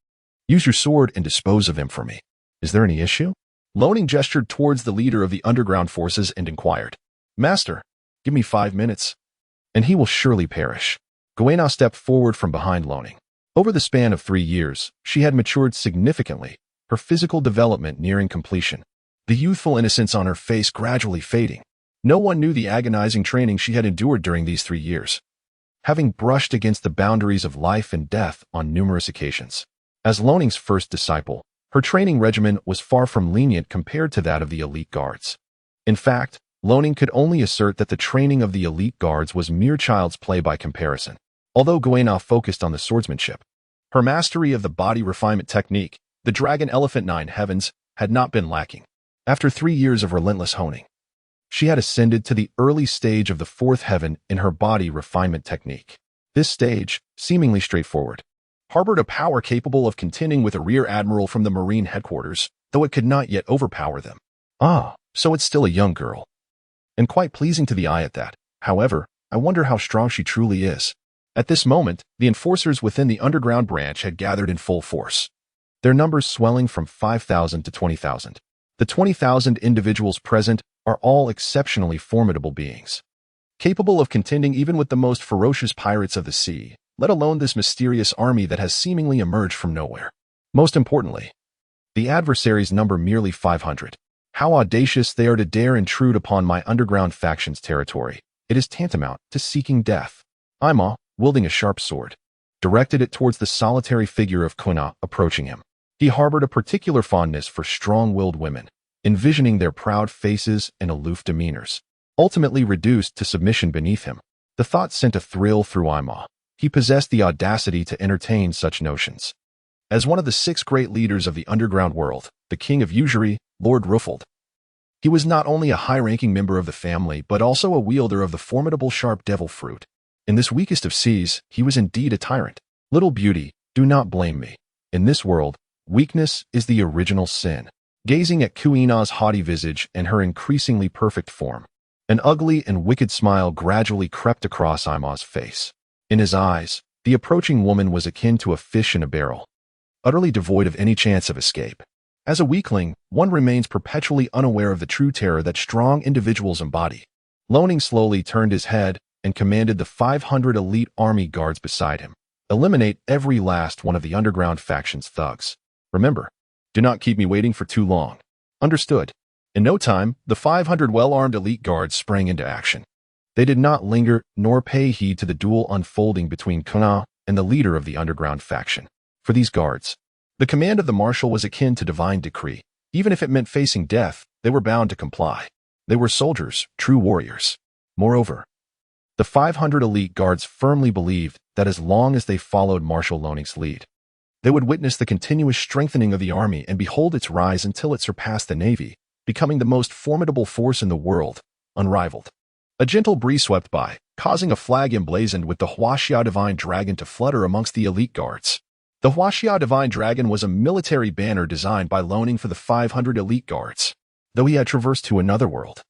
Speaker 1: use your sword and dispose of him for me. Is there any issue? Loning gestured towards the leader of the underground forces and inquired. Master, give me 5 minutes, and he will surely perish. Guina stepped forward from behind Loning. Over the span of 3 years, she had matured significantly, her physical development nearing completion, the youthful innocence on her face gradually fading. No one knew the agonizing training she had endured during these 3 years, having brushed against the boundaries of life and death on numerous occasions. As Loning's first disciple, her training regimen was far from lenient compared to that of the elite guards. In fact, Loning could only assert that the training of the elite guards was mere child's play by comparison. Although Guina focused on the swordsmanship, her mastery of the body refinement technique, the Dragon Elephant 9 Heavens, had not been lacking. After 3 years of relentless honing, she had ascended to the early stage of the 4th heaven in her body refinement technique. This stage, seemingly straightforward, harbored a power capable of contending with a rear admiral from the Marine headquarters, though it could not yet overpower them. Ah, so it's still a young girl, and quite pleasing to the eye at that. However, I wonder how strong she truly is. At this moment, the enforcers within the underground branch had gathered in full force, their numbers swelling from 5,000 to 20,000. The 20,000 individuals present are all exceptionally formidable beings, capable of contending even with the most ferocious pirates of the sea, let alone this mysterious army that has seemingly emerged from nowhere. Most importantly, the adversaries number merely 500. How audacious they are to dare intrude upon my underground faction's territory. It is tantamount to seeking death. Ima, wielding a sharp sword, directed it towards the solitary figure of Guina approaching him. He harbored a particular fondness for strong-willed women, envisioning their proud faces and aloof demeanors, ultimately reduced to submission beneath him. The thought sent a thrill through Ima. He possessed the audacity to entertain such notions. As one of the 6 great leaders of the underground world, the king of usury, Lord Ruffled, he was not only a high-ranking member of the family but also a wielder of the formidable sharp devil fruit. In this weakest of seas, he was indeed a tyrant. Little beauty, do not blame me. In this world, weakness is the original sin. Gazing at Guina's haughty visage and her increasingly perfect form, an ugly and wicked smile gradually crept across Ima's face. In his eyes, the approaching woman was akin to a fish in a barrel, utterly devoid of any chance of escape. As a weakling, one remains perpetually unaware of the true terror that strong individuals embody. Loning slowly turned his head and commanded the 500 elite army guards beside him. Eliminate every last one of the underground faction's thugs. Remember, do not keep me waiting for too long. Understood. In no time, the 500 well-armed elite guards sprang into action. They did not linger nor pay heed to the duel unfolding between Guina and the leader of the underground faction. For these guards, the command of the Marshal was akin to divine decree. Even if it meant facing death, they were bound to comply. They were soldiers, true warriors. Moreover, the 500 elite guards firmly believed that as long as they followed Marshal Loning's lead, they would witness the continuous strengthening of the army and behold its rise until it surpassed the navy, becoming the most formidable force in the world, unrivaled. A gentle breeze swept by, causing a flag emblazoned with the Huaxia Divine Dragon to flutter amongst the elite guards. The Huaxia Divine Dragon was a military banner designed by Loning for the 500 elite guards. Though he had traversed to another world,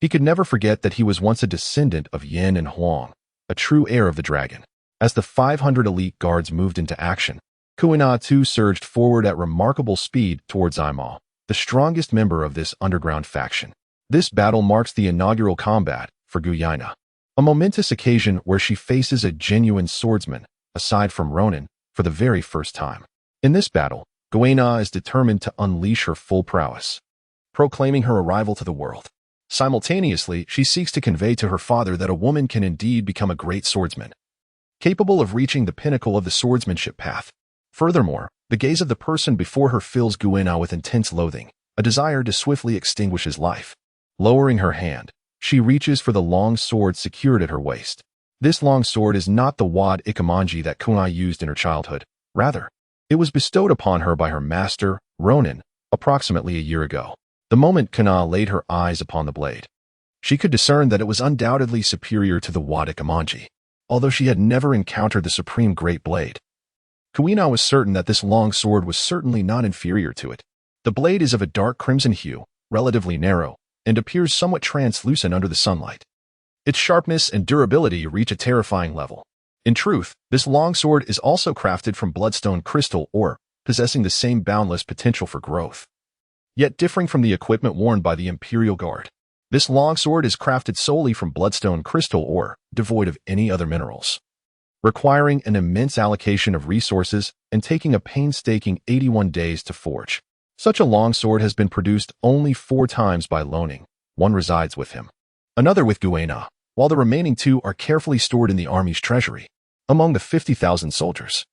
Speaker 1: he could never forget that he was once a descendant of Yin and Huang, a true heir of the dragon. As the 500 elite guards moved into action, Guina too surged forward at remarkable speed towards Ima, the strongest member of this underground faction. This battle marks the inaugural combat for Guina, a momentous occasion where she faces a genuine swordsman, aside from Ronin, for the very first time. In this battle, Guina is determined to unleash her full prowess, proclaiming her arrival to the world. Simultaneously, she seeks to convey to her father that a woman can indeed become a great swordsman, capable of reaching the pinnacle of the swordsmanship path. Furthermore, the gaze of the person before her fills Guina with intense loathing, a desire to swiftly extinguish his life. Lowering her hand, she reaches for the long sword secured at her waist. This long sword is not the wad ikamanji that Guina used in her childhood. Rather, it was bestowed upon her by her master, Ronin, approximately a year ago. The moment Guina laid her eyes upon the blade, she could discern that it was undoubtedly superior to the wad ikamanji. Although she had never encountered the supreme great blade, Guina was certain that this long sword was certainly not inferior to it. The blade is of a dark crimson hue, relatively narrow, and appears somewhat translucent under the sunlight. Its sharpness and durability reach a terrifying level. In truth, this longsword is also crafted from bloodstone crystal ore, possessing the same boundless potential for growth, yet differing from the equipment worn by the Imperial Guard. This longsword is crafted solely from bloodstone crystal ore, devoid of any other minerals, requiring an immense allocation of resources and taking a painstaking 81 days to forge. Such a longsword has been produced only 4 times by Loning. One resides with him, another with Guina, while the remaining 2 are carefully stored in the army's treasury, among the 50,000 soldiers.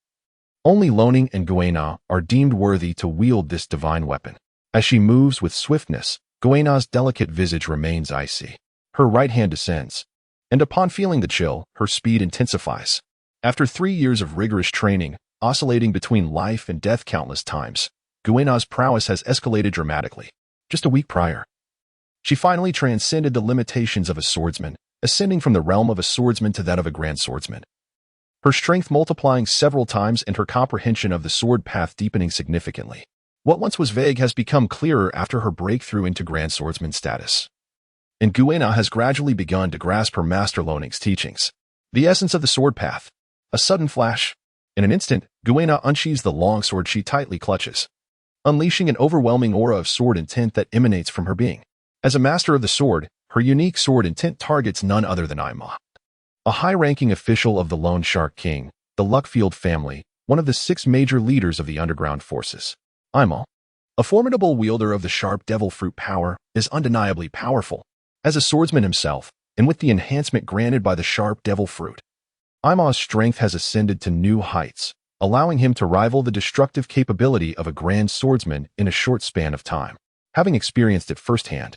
Speaker 1: Only Loning and Guina are deemed worthy to wield this divine weapon. As she moves with swiftness, Guina's delicate visage remains icy. Her right hand descends, and upon feeling the chill, her speed intensifies. After 3 years of rigorous training, oscillating between life and death countless times, Guina's prowess has escalated dramatically. Just a week prior, she finally transcended the limitations of a swordsman, ascending from the realm of a swordsman to that of a grand swordsman. Her strength multiplying several times and her comprehension of the sword path deepening significantly. What once was vague has become clearer after her breakthrough into grand swordsman status. And Guina has gradually begun to grasp her master Loning's teachings. The essence of the sword path. A sudden flash. In an instant, Guina unsheathes the long sword she tightly clutches. unleashing an overwhelming aura of sword intent that emanates from her being. As a master of the sword, her unique sword intent targets none other than Ima, a high-ranking official of the Lone Shark King, the Luckfield family, one of the 6 major leaders of the underground forces. Ima, a formidable wielder of the sharp devil fruit power, is undeniably powerful. As a swordsman himself, and with the enhancement granted by the sharp devil fruit, Ima's strength has ascended to new heights, allowing him to rival the destructive capability of a grand swordsman in a short span of time. Having experienced it firsthand,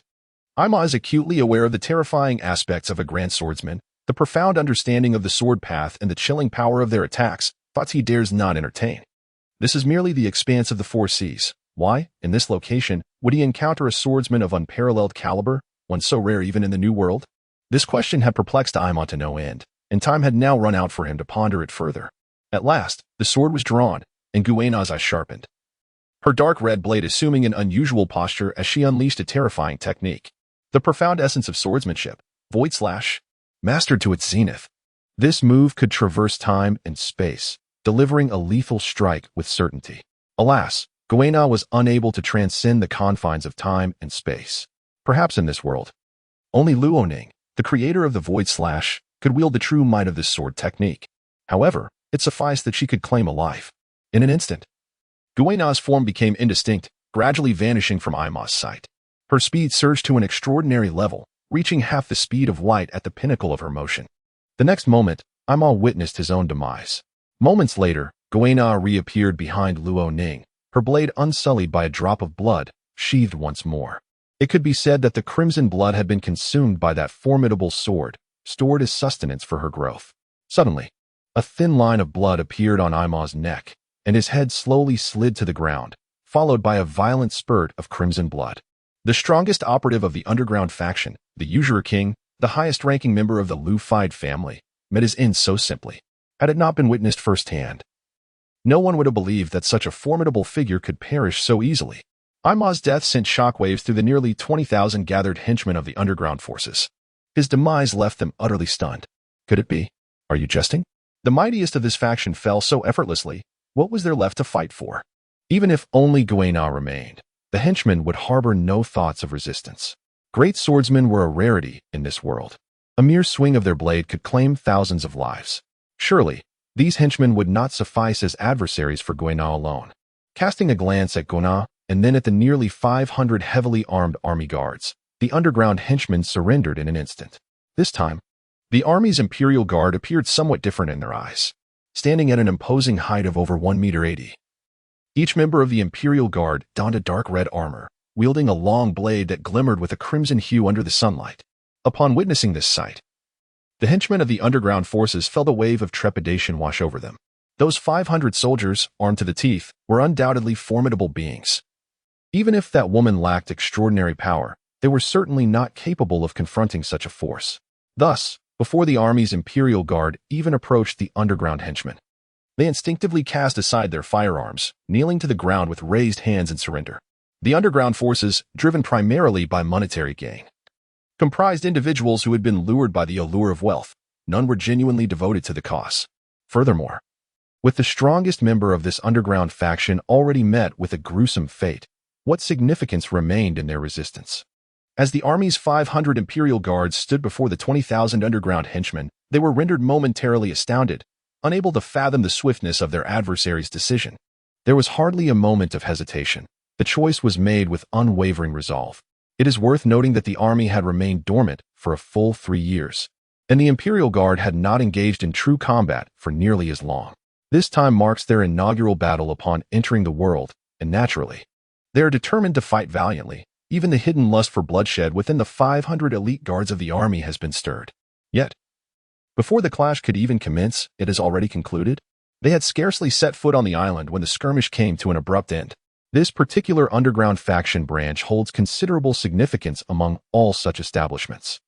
Speaker 1: Ima is acutely aware of the terrifying aspects of a grand swordsman, the profound understanding of the sword path and the chilling power of their attacks, thoughts he dares not entertain. This is merely the expanse of the 4 seas. Why, in this location, would he encounter a swordsman of unparalleled caliber, one so rare even in the New World? This question had perplexed Ima to no end, and time had now run out for him to ponder it further. At last, the sword was drawn, and Guina's eyes sharpened, her dark red blade assuming an unusual posture as she unleashed a terrifying technique. The profound essence of swordsmanship, Void Slash, mastered to its zenith. This move could traverse time and space, delivering a lethal strike with certainty. Alas, Guina was unable to transcend the confines of time and space. Perhaps in this world, only Luoning, the creator of the Void Slash, could wield the true might of this sword technique. However, it sufficed that she could claim a life. In an instant, Guina's form became indistinct, gradually vanishing from Ima's sight. Her speed surged to an extraordinary level, reaching half the speed of light at the pinnacle of her motion. The next moment, Ima witnessed his own demise. Moments later, Guina reappeared behind Luoning, her blade unsullied by a drop of blood, sheathed once more. It could be said that the crimson blood had been consumed by that formidable sword, stored as sustenance for her growth. Suddenly, a thin line of blood appeared on Ima's neck, and his head slowly slid to the ground, followed by a violent spurt of crimson blood. The strongest operative of the underground faction, the Usurer King, the highest-ranking member of the Lufied family, met his end so simply. Had it not been witnessed firsthand, no one would have believed that such a formidable figure could perish so easily. Ima's death sent shockwaves through the nearly 20,000 gathered henchmen of the underground forces. His demise left them utterly stunned. Could it be? Are you jesting? The mightiest of this faction fell so effortlessly. What was there left to fight for? Even if only Guina remained, the henchmen would harbor no thoughts of resistance. Great swordsmen were a rarity in this world. A mere swing of their blade could claim thousands of lives. Surely, these henchmen would not suffice as adversaries for Guina alone. Casting a glance at Guina, and then at the nearly 500 heavily armed army guards, the underground henchmen surrendered in an instant. This time, the army's Imperial Guard appeared somewhat different in their eyes, standing at an imposing height of over 1.80 meters. Each member of the Imperial Guard donned a dark red armor, wielding a long blade that glimmered with a crimson hue under the sunlight. Upon witnessing this sight, the henchmen of the underground forces felt a wave of trepidation wash over them. Those 500 soldiers, armed to the teeth, were undoubtedly formidable beings. Even if that woman lacked extraordinary power, they were certainly not capable of confronting such a force. Thus, before the army's Imperial Guard even approached the underground henchmen, they instinctively cast aside their firearms, kneeling to the ground with raised hands in surrender. The underground forces, driven primarily by monetary gain, comprised individuals who had been lured by the allure of wealth. None were genuinely devoted to the cause. Furthermore, with the strongest member of this underground faction already met with a gruesome fate, what significance remained in their resistance? As the army's 500 Imperial Guards stood before the 20,000 underground henchmen, they were rendered momentarily astounded, unable to fathom the swiftness of their adversaries' decision. There was hardly a moment of hesitation. The choice was made with unwavering resolve. It is worth noting that the army had remained dormant for a full 3 years, and the Imperial Guard had not engaged in true combat for nearly as long. This time marks their inaugural battle upon entering the world, and naturally, they are determined to fight valiantly. Even the hidden lust for bloodshed within the 500 elite guards of the army has been stirred. Yet, before the clash could even commence, it has already concluded. They had scarcely set foot on the island when the skirmish came to an abrupt end. This particular underground faction branch holds considerable significance among all such establishments.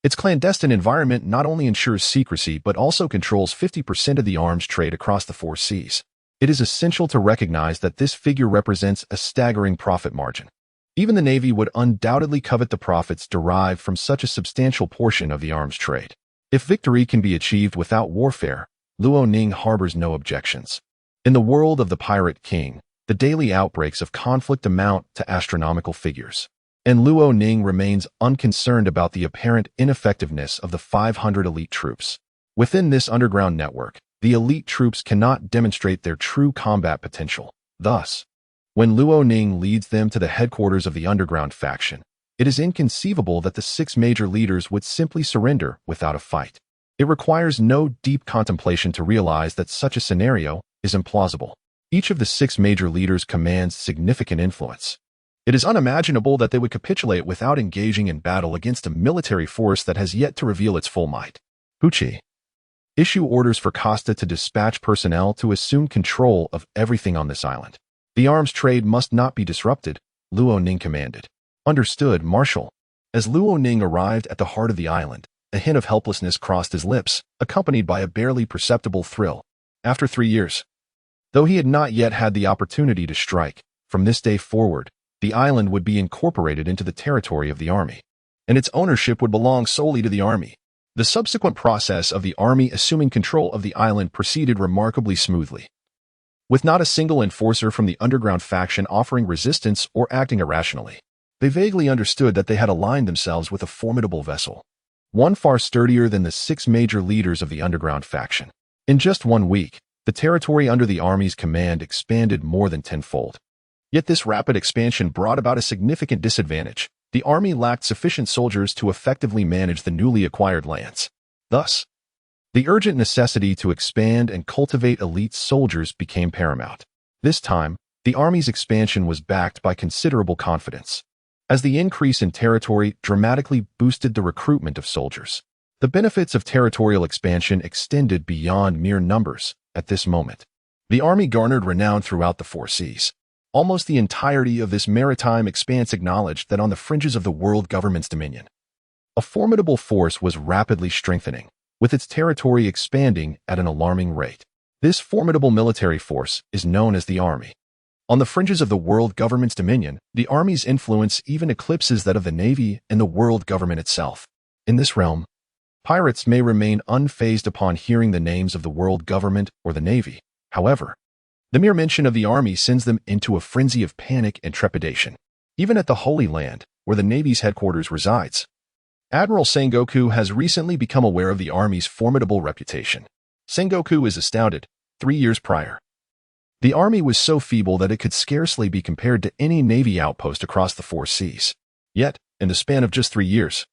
Speaker 1: Its clandestine environment not only ensures secrecy but also controls 50% of the arms trade across the 4 seas. It is essential to recognize that this figure represents a staggering profit margin. Even the Navy would undoubtedly covet the profits derived from such a substantial portion of the arms trade. If victory can be achieved without warfare, Luoning harbors no objections. In the world of the Pirate King, the daily outbreaks of conflict amount to astronomical figures. And Luo Ning remains unconcerned about the apparent ineffectiveness of the 500 elite troops. Within this underground network, the elite troops cannot demonstrate their true combat potential. Thus, when Luo Ning leads them to the headquarters of the underground faction, it is inconceivable that the 6 major leaders would simply surrender without a fight. It requires no deep contemplation to realize that such a scenario is implausible. Each of the 6 major leaders commands significant influence. It is unimaginable that they would capitulate without engaging in battle against a military force that has yet to reveal its full might. Pucci, issue orders for Costa to dispatch personnel to assume control of everything on this island. The arms trade must not be disrupted, Luo Ning commanded. Understood, Marshal. As Luo Ning arrived at the heart of the island, a hint of helplessness crossed his lips, accompanied by a barely perceptible thrill. After 3 years. Though he had not yet had the opportunity to strike, from this day forward, the island would be incorporated into the territory of the army, and its ownership would belong solely to the army. The subsequent process of the army assuming control of the island proceeded remarkably smoothly, with not a single enforcer from the underground faction offering resistance or acting irrationally. They vaguely understood that they had aligned themselves with a formidable vessel, one far sturdier than the 6 major leaders of the underground faction. In just 1 week, the territory under the army's command expanded more than tenfold. Yet this rapid expansion brought about a significant disadvantage. The army lacked sufficient soldiers to effectively manage the newly acquired lands. Thus, the urgent necessity to expand and cultivate elite soldiers became paramount. This time, the army's expansion was backed by considerable confidence, as the increase in territory dramatically boosted the recruitment of soldiers. The benefits of territorial expansion extended beyond mere numbers at this moment. The army garnered renown throughout the 4 seas. Almost the entirety of this maritime expanse acknowledged that on the fringes of the world government's dominion, a formidable force was rapidly strengthening, with its territory expanding at an alarming rate. This formidable military force is known as the army. On the fringes of the world government's dominion, the army's influence even eclipses that of the navy and the world government itself. In this realm, pirates may remain unfazed upon hearing the names of the world government or the navy. However, the mere mention of the army sends them into a frenzy of panic and trepidation, even at the Holy Land, where the Navy's headquarters resides. Admiral Sengoku has recently become aware of the army's formidable reputation. Sengoku is astounded. 3 years prior, the army was so feeble that it could scarcely be compared to any Navy outpost across the 4 seas. Yet, in the span of just 3 years,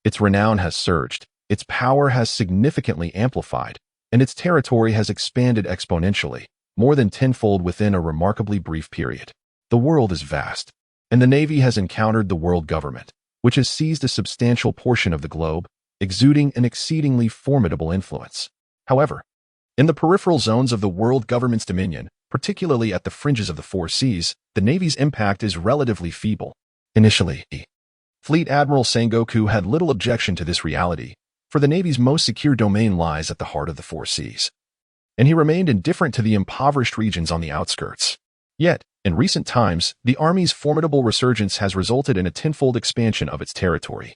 Speaker 1: its renown has surged, its power has significantly amplified, and its territory has expanded exponentially, more than tenfold within a remarkably brief period. The world is vast, and the Navy has encountered the world government, which has seized a substantial portion of the globe, exuding an exceedingly formidable influence. However, in the peripheral zones of the world government's dominion, particularly at the fringes of the 4 seas, the Navy's impact is relatively feeble. Initially, Fleet Admiral Sengoku had little objection to this reality, for the Navy's most secure domain lies at the heart of the 4 seas, and he remained indifferent to the impoverished regions on the outskirts. Yet, in recent times, the Army's formidable resurgence has resulted in a tenfold expansion of its territory,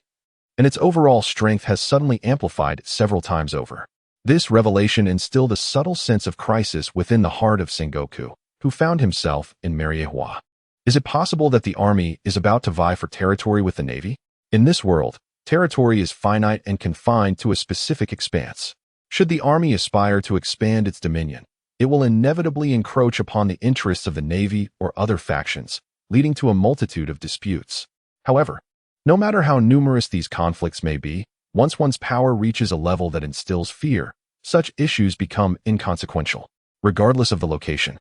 Speaker 1: and its overall strength has suddenly amplified several times over. This revelation instilled a subtle sense of crisis within the heart of Sengoku, who found himself in Mariehua. Is it possible that the Army is about to vie for territory with the Navy? In this world, territory is finite and confined to a specific expanse. Should the Army aspire to expand its dominion, it will inevitably encroach upon the interests of the Navy or other factions, leading to a multitude of disputes. However, no matter how numerous these conflicts may be, once one's power reaches a level that instills fear, such issues become inconsequential, regardless of the location.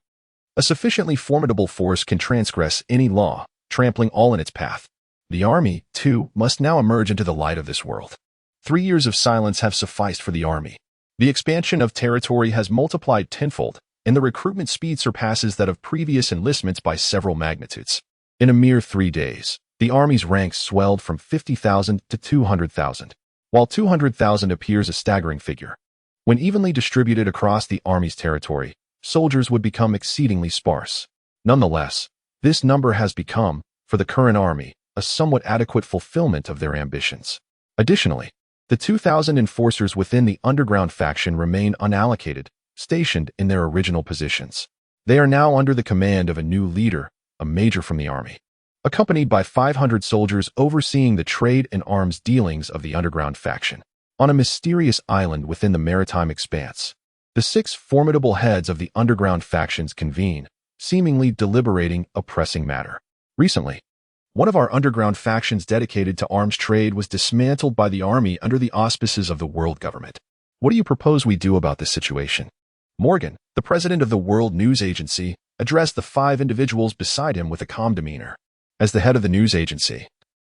Speaker 1: A sufficiently formidable force can transgress any law, trampling all in its path. The Army, too, must now emerge into the light of this world. 3 years of silence have sufficed for the Army. The expansion of territory has multiplied tenfold, and the recruitment speed surpasses that of previous enlistments by several magnitudes. In a mere 3 days, the Army's ranks swelled from 50,000 to 200,000, while 200,000 appears a staggering figure. When evenly distributed across the Army's territory, soldiers would become exceedingly sparse. Nonetheless, this number has become, for the current Army, a somewhat adequate fulfillment of their ambitions. Additionally, the 2,000 enforcers within the underground faction remain unallocated, stationed in their original positions. They are now under the command of a new leader, a major from the army, accompanied by 500 soldiers overseeing the trade and arms dealings of the underground faction. On a mysterious island within the maritime expanse, the 6 formidable heads of the underground factions convene, seemingly deliberating a pressing matter. Recently, one of our underground factions dedicated to arms trade was dismantled by the army under the auspices of the world government. What do you propose we do about this situation? Morgan, the president of the World News Agency, addressed the 5 individuals beside him with a calm demeanor. As the head of the news agency,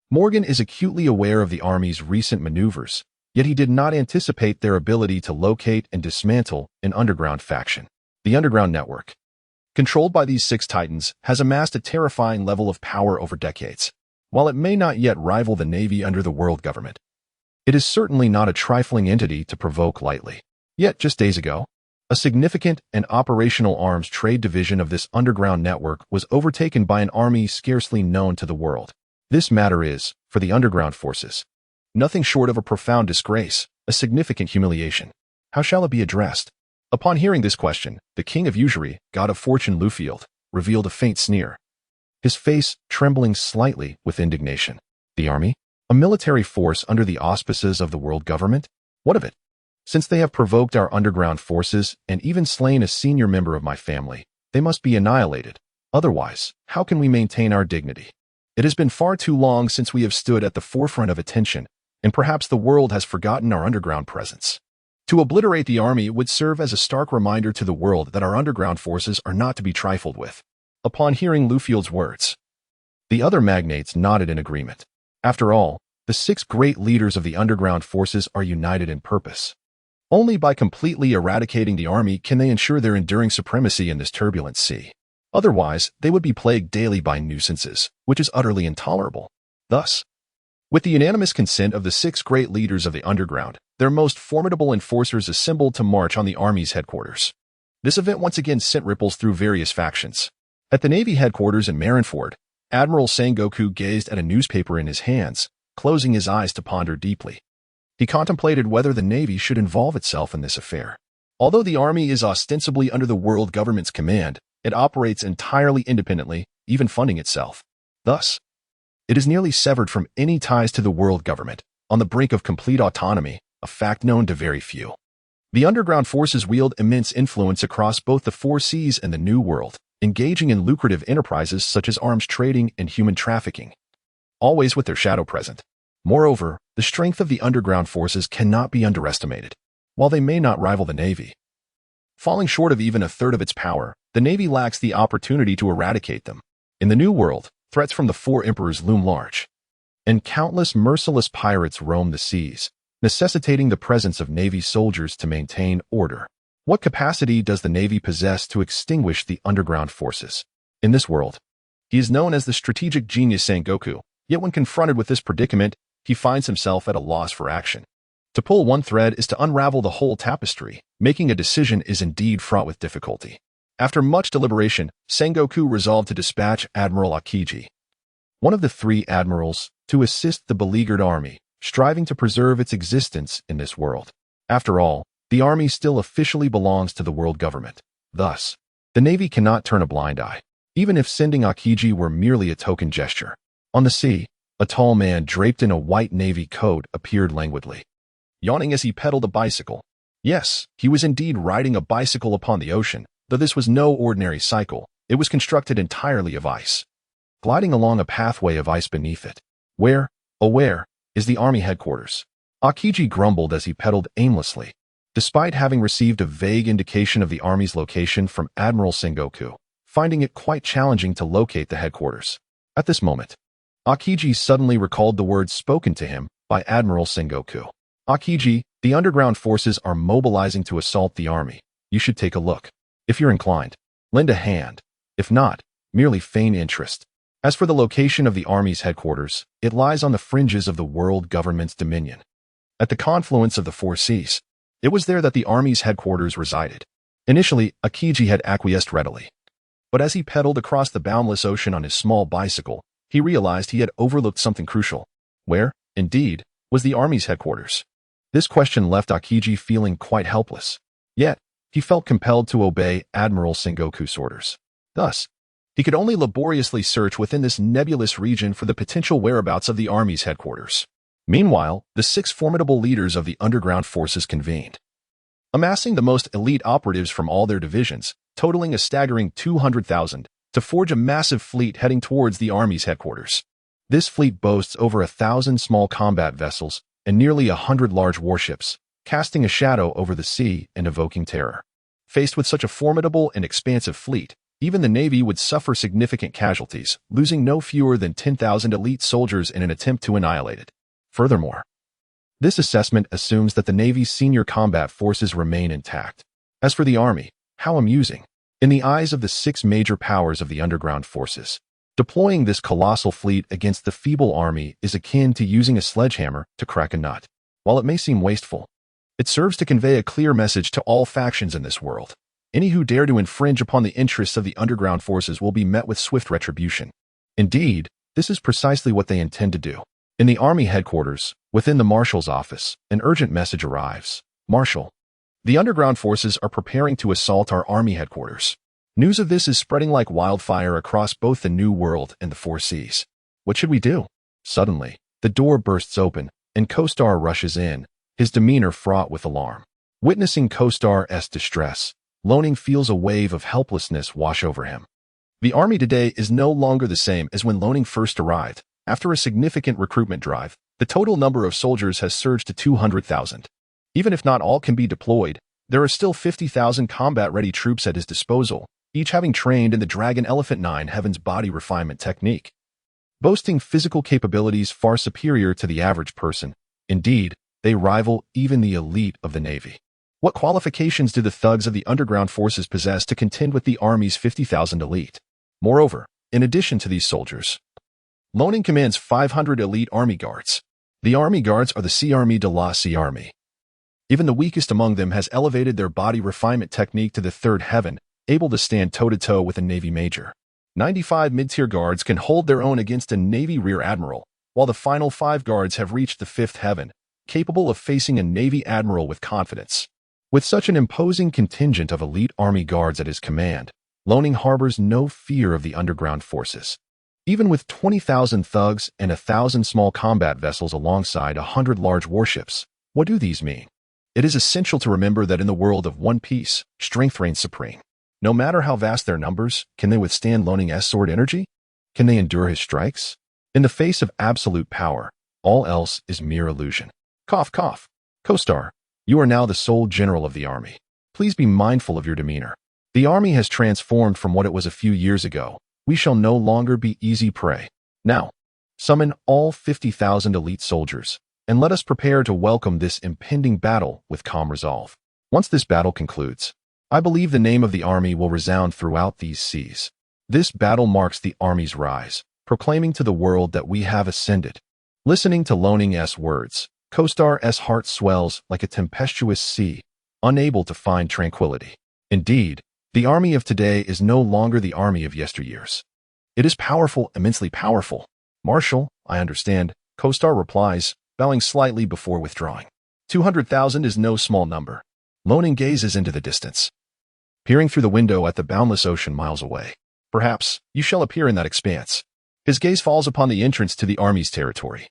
Speaker 1: Morgan is acutely aware of the army's recent maneuvers, yet he did not anticipate their ability to locate and dismantle an underground faction. The underground network, controlled by these 6 titans, has amassed a terrifying level of power over decades. While it may not yet rival the Navy under the world government, it is certainly not a trifling entity to provoke lightly. Yet just days ago, a significant and operational arms trade division of this underground network was overtaken by an army scarcely known to the world. This matter is, for the underground forces, nothing short of a profound disgrace, a significant humiliation. How shall it be addressed? Upon hearing this question, the king of usury, god of fortune Lufield, revealed a faint sneer, his face trembling slightly with indignation. The army? A military force under the auspices of the world government? What of it? Since they have provoked our underground forces and even slain a senior member of my family, they must be annihilated. Otherwise, how can we maintain our dignity? It has been far too long since we have stood at the forefront of attention, and perhaps the world has forgotten our underground presence. To obliterate the army would serve as a stark reminder to the world that our underground forces are not to be trifled with. Upon hearing Lufield's words, the other magnates nodded in agreement. After all, the 6 great leaders of the underground forces are united in purpose. Only by completely eradicating the army can they ensure their enduring supremacy in this turbulent sea. Otherwise, they would be plagued daily by nuisances, which is utterly intolerable. Thus, with the unanimous consent of the 6 great leaders of the underground, their most formidable enforcers assembled to march on the army's headquarters. This event once again sent ripples through various factions. At the Navy headquarters in Marineford, Admiral Sengoku gazed at a newspaper in his hands, closing his eyes to ponder deeply. He contemplated whether the Navy should involve itself in this affair. Although the Army is ostensibly under the world government's command, it operates entirely independently, even funding itself. Thus, it is nearly severed from any ties to the world government, on the brink of complete autonomy, a fact known to very few. The underground forces wield immense influence across both the 4 seas and the New World, engaging in lucrative enterprises such as arms trading and human trafficking, always with their shadow present. Moreover, the strength of the underground forces cannot be underestimated. While they may not rival the Navy, falling short of even a third of its power, the Navy lacks the opportunity to eradicate them. In the New World, threats from the 4 emperors loom large, and countless merciless pirates roam the seas, necessitating the presence of Navy soldiers to maintain order. What capacity does the Navy possess to extinguish the underground forces? In this world, he is known as the strategic genius Sengoku, yet when confronted with this predicament, he finds himself at a loss for action. To pull one thread is to unravel the whole tapestry. Making a decision is indeed fraught with difficulty. After much deliberation, Sengoku resolved to dispatch Admiral Akiji, one of the 3 admirals, to assist the beleaguered army, striving to preserve its existence in this world. After all, the army still officially belongs to the world government. Thus, the Navy cannot turn a blind eye, even if sending Akiji were merely a token gesture. On the sea, a tall man draped in a white navy coat appeared languidly, yawning as he pedaled a bicycle. Yes, he was indeed riding a bicycle upon the ocean, though this was no ordinary cycle. It was constructed entirely of ice, gliding along a pathway of ice beneath it. Where, oh where, is the army headquarters? Akiji grumbled as he pedaled aimlessly, despite having received a vague indication of the army's location from Admiral Sengoku, finding it quite challenging to locate the headquarters. At this moment, Akiji suddenly recalled the words spoken to him by Admiral Sengoku. Akiji, the underground forces are mobilizing to assault the army. You should take a look. If you're inclined, lend a hand. If not, merely feign interest. As for the location of the army's headquarters, it lies on the fringes of the world government's dominion, at the confluence of the 4 seas. It was there that the army's headquarters resided. Initially, Akiji had acquiesced readily. But as he pedaled across the boundless ocean on his small bicycle, he realized he had overlooked something crucial. Where, indeed, was the army's headquarters? This question left Akiji feeling quite helpless. Yet, he felt compelled to obey Admiral Sengoku's orders. Thus, he could only laboriously search within this nebulous region for the potential whereabouts of the army's headquarters. Meanwhile, the 6 formidable leaders of the underground forces convened, amassing the most elite operatives from all their divisions, totaling a staggering 200,000, to forge a massive fleet heading towards the army's headquarters. This fleet boasts over 1,000 small combat vessels and nearly 100 large warships, casting a shadow over the sea and evoking terror. Faced with such a formidable and expansive fleet, even the Navy would suffer significant casualties, losing no fewer than 10,000 elite soldiers in an attempt to annihilate it. Furthermore, this assessment assumes that the Navy's senior combat forces remain intact. As for the Army, how amusing. In the eyes of the 6 major powers of the underground forces, deploying this colossal fleet against the feeble army is akin to using a sledgehammer to crack a nut. While it may seem wasteful, it serves to convey a clear message to all factions in this world. Any who dare to infringe upon the interests of the underground forces will be met with swift retribution. Indeed, this is precisely what they intend to do. In the Army headquarters, within the Marshal's office, an urgent message arrives. Marshal, the underground forces are preparing to assault our Army headquarters. News of this is spreading like wildfire across both the New World and the Four Seas. What should we do? Suddenly, the door bursts open, and Co-Star rushes in, his demeanor fraught with alarm. Witnessing Co-Star's distress, Loning feels a wave of helplessness wash over him. The Army today is no longer the same as when Loning first arrived. After a significant recruitment drive, the total number of soldiers has surged to 200,000. Even if not all can be deployed, there are still 50,000 combat-ready troops at his disposal, each having trained in the Dragon Elephant 9 Heaven's body refinement technique, boasting physical capabilities far superior to the average person. Indeed, they rival even the elite of the Navy. What qualifications do the thugs of the underground forces possess to contend with the Army's 50,000 elite? Moreover, in addition to these soldiers, Loning commands 500 elite Army Guards. The Army Guards are the Sea Army de la Sea Army. Even the weakest among them has elevated their body refinement technique to the 3rd heaven, able to stand toe-to-toe with a Navy Major. 95 mid-tier guards can hold their own against a Navy Rear Admiral, while the final 5 guards have reached the 5th heaven, capable of facing a Navy Admiral with confidence. With such an imposing contingent of elite Army Guards at his command, Loning harbors no fear of the underground forces. Even with 20,000 thugs and 1,000 small combat vessels alongside 100 large warships, what do these mean? It is essential to remember that in the world of One Piece, strength reigns supreme. No matter how vast their numbers, can they withstand Loning's sword energy? Can they endure his strikes? In the face of absolute power, all else is mere illusion. Cough, cough. Co-Star, you are now the sole general of the Army. Please be mindful of your demeanor. The Army has transformed from what it was a few years ago. We shall no longer be easy prey. Now, summon all 50,000 elite soldiers, and let us prepare to welcome this impending battle with calm resolve. Once this battle concludes, I believe the name of the Army will resound throughout these seas. This battle marks the Army's rise, proclaiming to the world that we have ascended. Listening to Loning's words, Co-Star's heart swells like a tempestuous sea, unable to find tranquility. Indeed, the Army of today is no longer the Army of yesteryears. It is powerful, immensely powerful. Marshal, I understand, Co-Star replies, bowing slightly before withdrawing. 200,000 is no small number. Loning gazes into the distance, peering through the window at the boundless ocean miles away. Perhaps you shall appear in that expanse. His gaze falls upon the entrance to the Army's territory.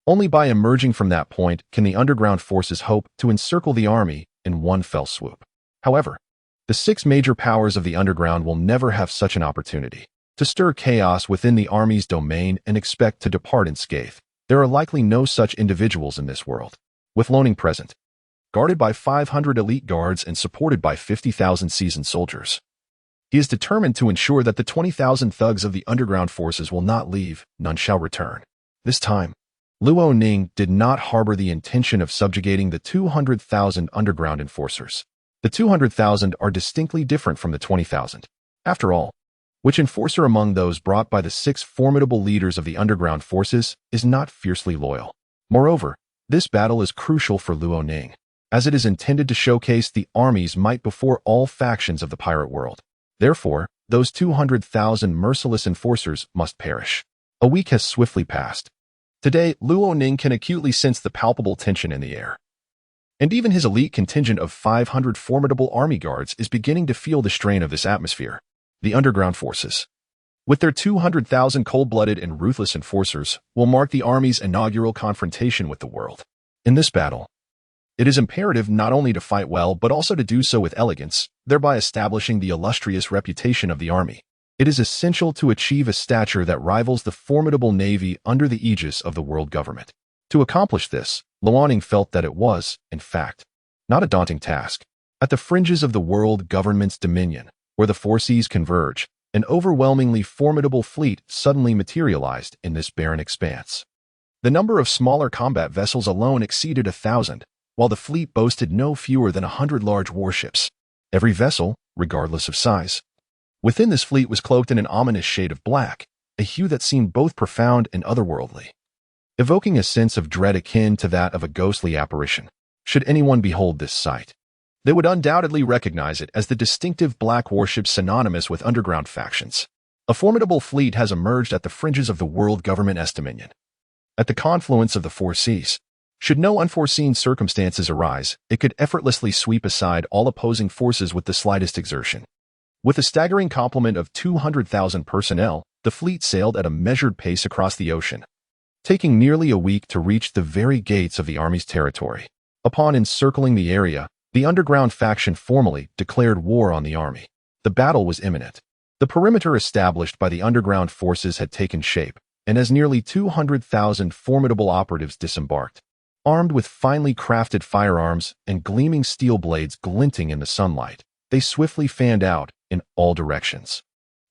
Speaker 1: Only by emerging from that point can the underground forces hope to encircle the Army in one fell swoop. However, the 6 major powers of the underground will never have such an opportunity. To stir chaos within the Army's domain and expect to depart unscathed, there are likely no such individuals in this world. With Loning present, guarded by 500 elite guards and supported by 50,000 seasoned soldiers, he is determined to ensure that the 20,000 thugs of the underground forces will not leave, none shall return. This time, Luo Ning did not harbor the intention of subjugating the 200,000 underground enforcers. The 200,000 are distinctly different from the 20,000. After all, which enforcer among those brought by the 6 formidable leaders of the underground forces is not fiercely loyal? Moreover, this battle is crucial for Luo Ning, as it is intended to showcase the Army's might before all factions of the pirate world. Therefore, those 200,000 merciless enforcers must perish. A week has swiftly passed. Today, Luo Ning can acutely sense the palpable tension in the air. And even his elite contingent of 500 formidable army guards is beginning to feel the strain of this atmosphere. The underground forces, with their 200,000 cold-blooded and ruthless enforcers, will mark the army's inaugural confrontation with the world. In this battle, it is imperative not only to fight well but also to do so with elegance, thereby establishing the illustrious reputation of the army. It is essential to achieve a stature that rivals the formidable navy under the aegis of the world government. To accomplish this, Luoning felt that it was, in fact, not a daunting task. At the fringes of the world government's dominion, where the four seas converge, an overwhelmingly formidable fleet suddenly materialized in this barren expanse. The number of smaller combat vessels alone exceeded 1,000, while the fleet boasted no fewer than 100 large warships. Every vessel, regardless of size, within this fleet was cloaked in an ominous shade of black, a hue that seemed both profound and otherworldly, evoking a sense of dread akin to that of a ghostly apparition. Should anyone behold this sight, they would undoubtedly recognize it as the distinctive black warship synonymous with underground factions. A formidable fleet has emerged at the fringes of the world government's dominion. At the confluence of the four seas, should no unforeseen circumstances arise, it could effortlessly sweep aside all opposing forces with the slightest exertion. With a staggering complement of 200,000 personnel, the fleet sailed at a measured pace across the ocean, taking nearly a week to reach the very gates of the army's territory. Upon encircling the area, the underground faction formally declared war on the army. The battle was imminent. The perimeter established by the underground forces had taken shape, and as nearly 200,000 formidable operatives disembarked, armed with finely crafted firearms and gleaming steel blades glinting in the sunlight, they swiftly fanned out in all directions.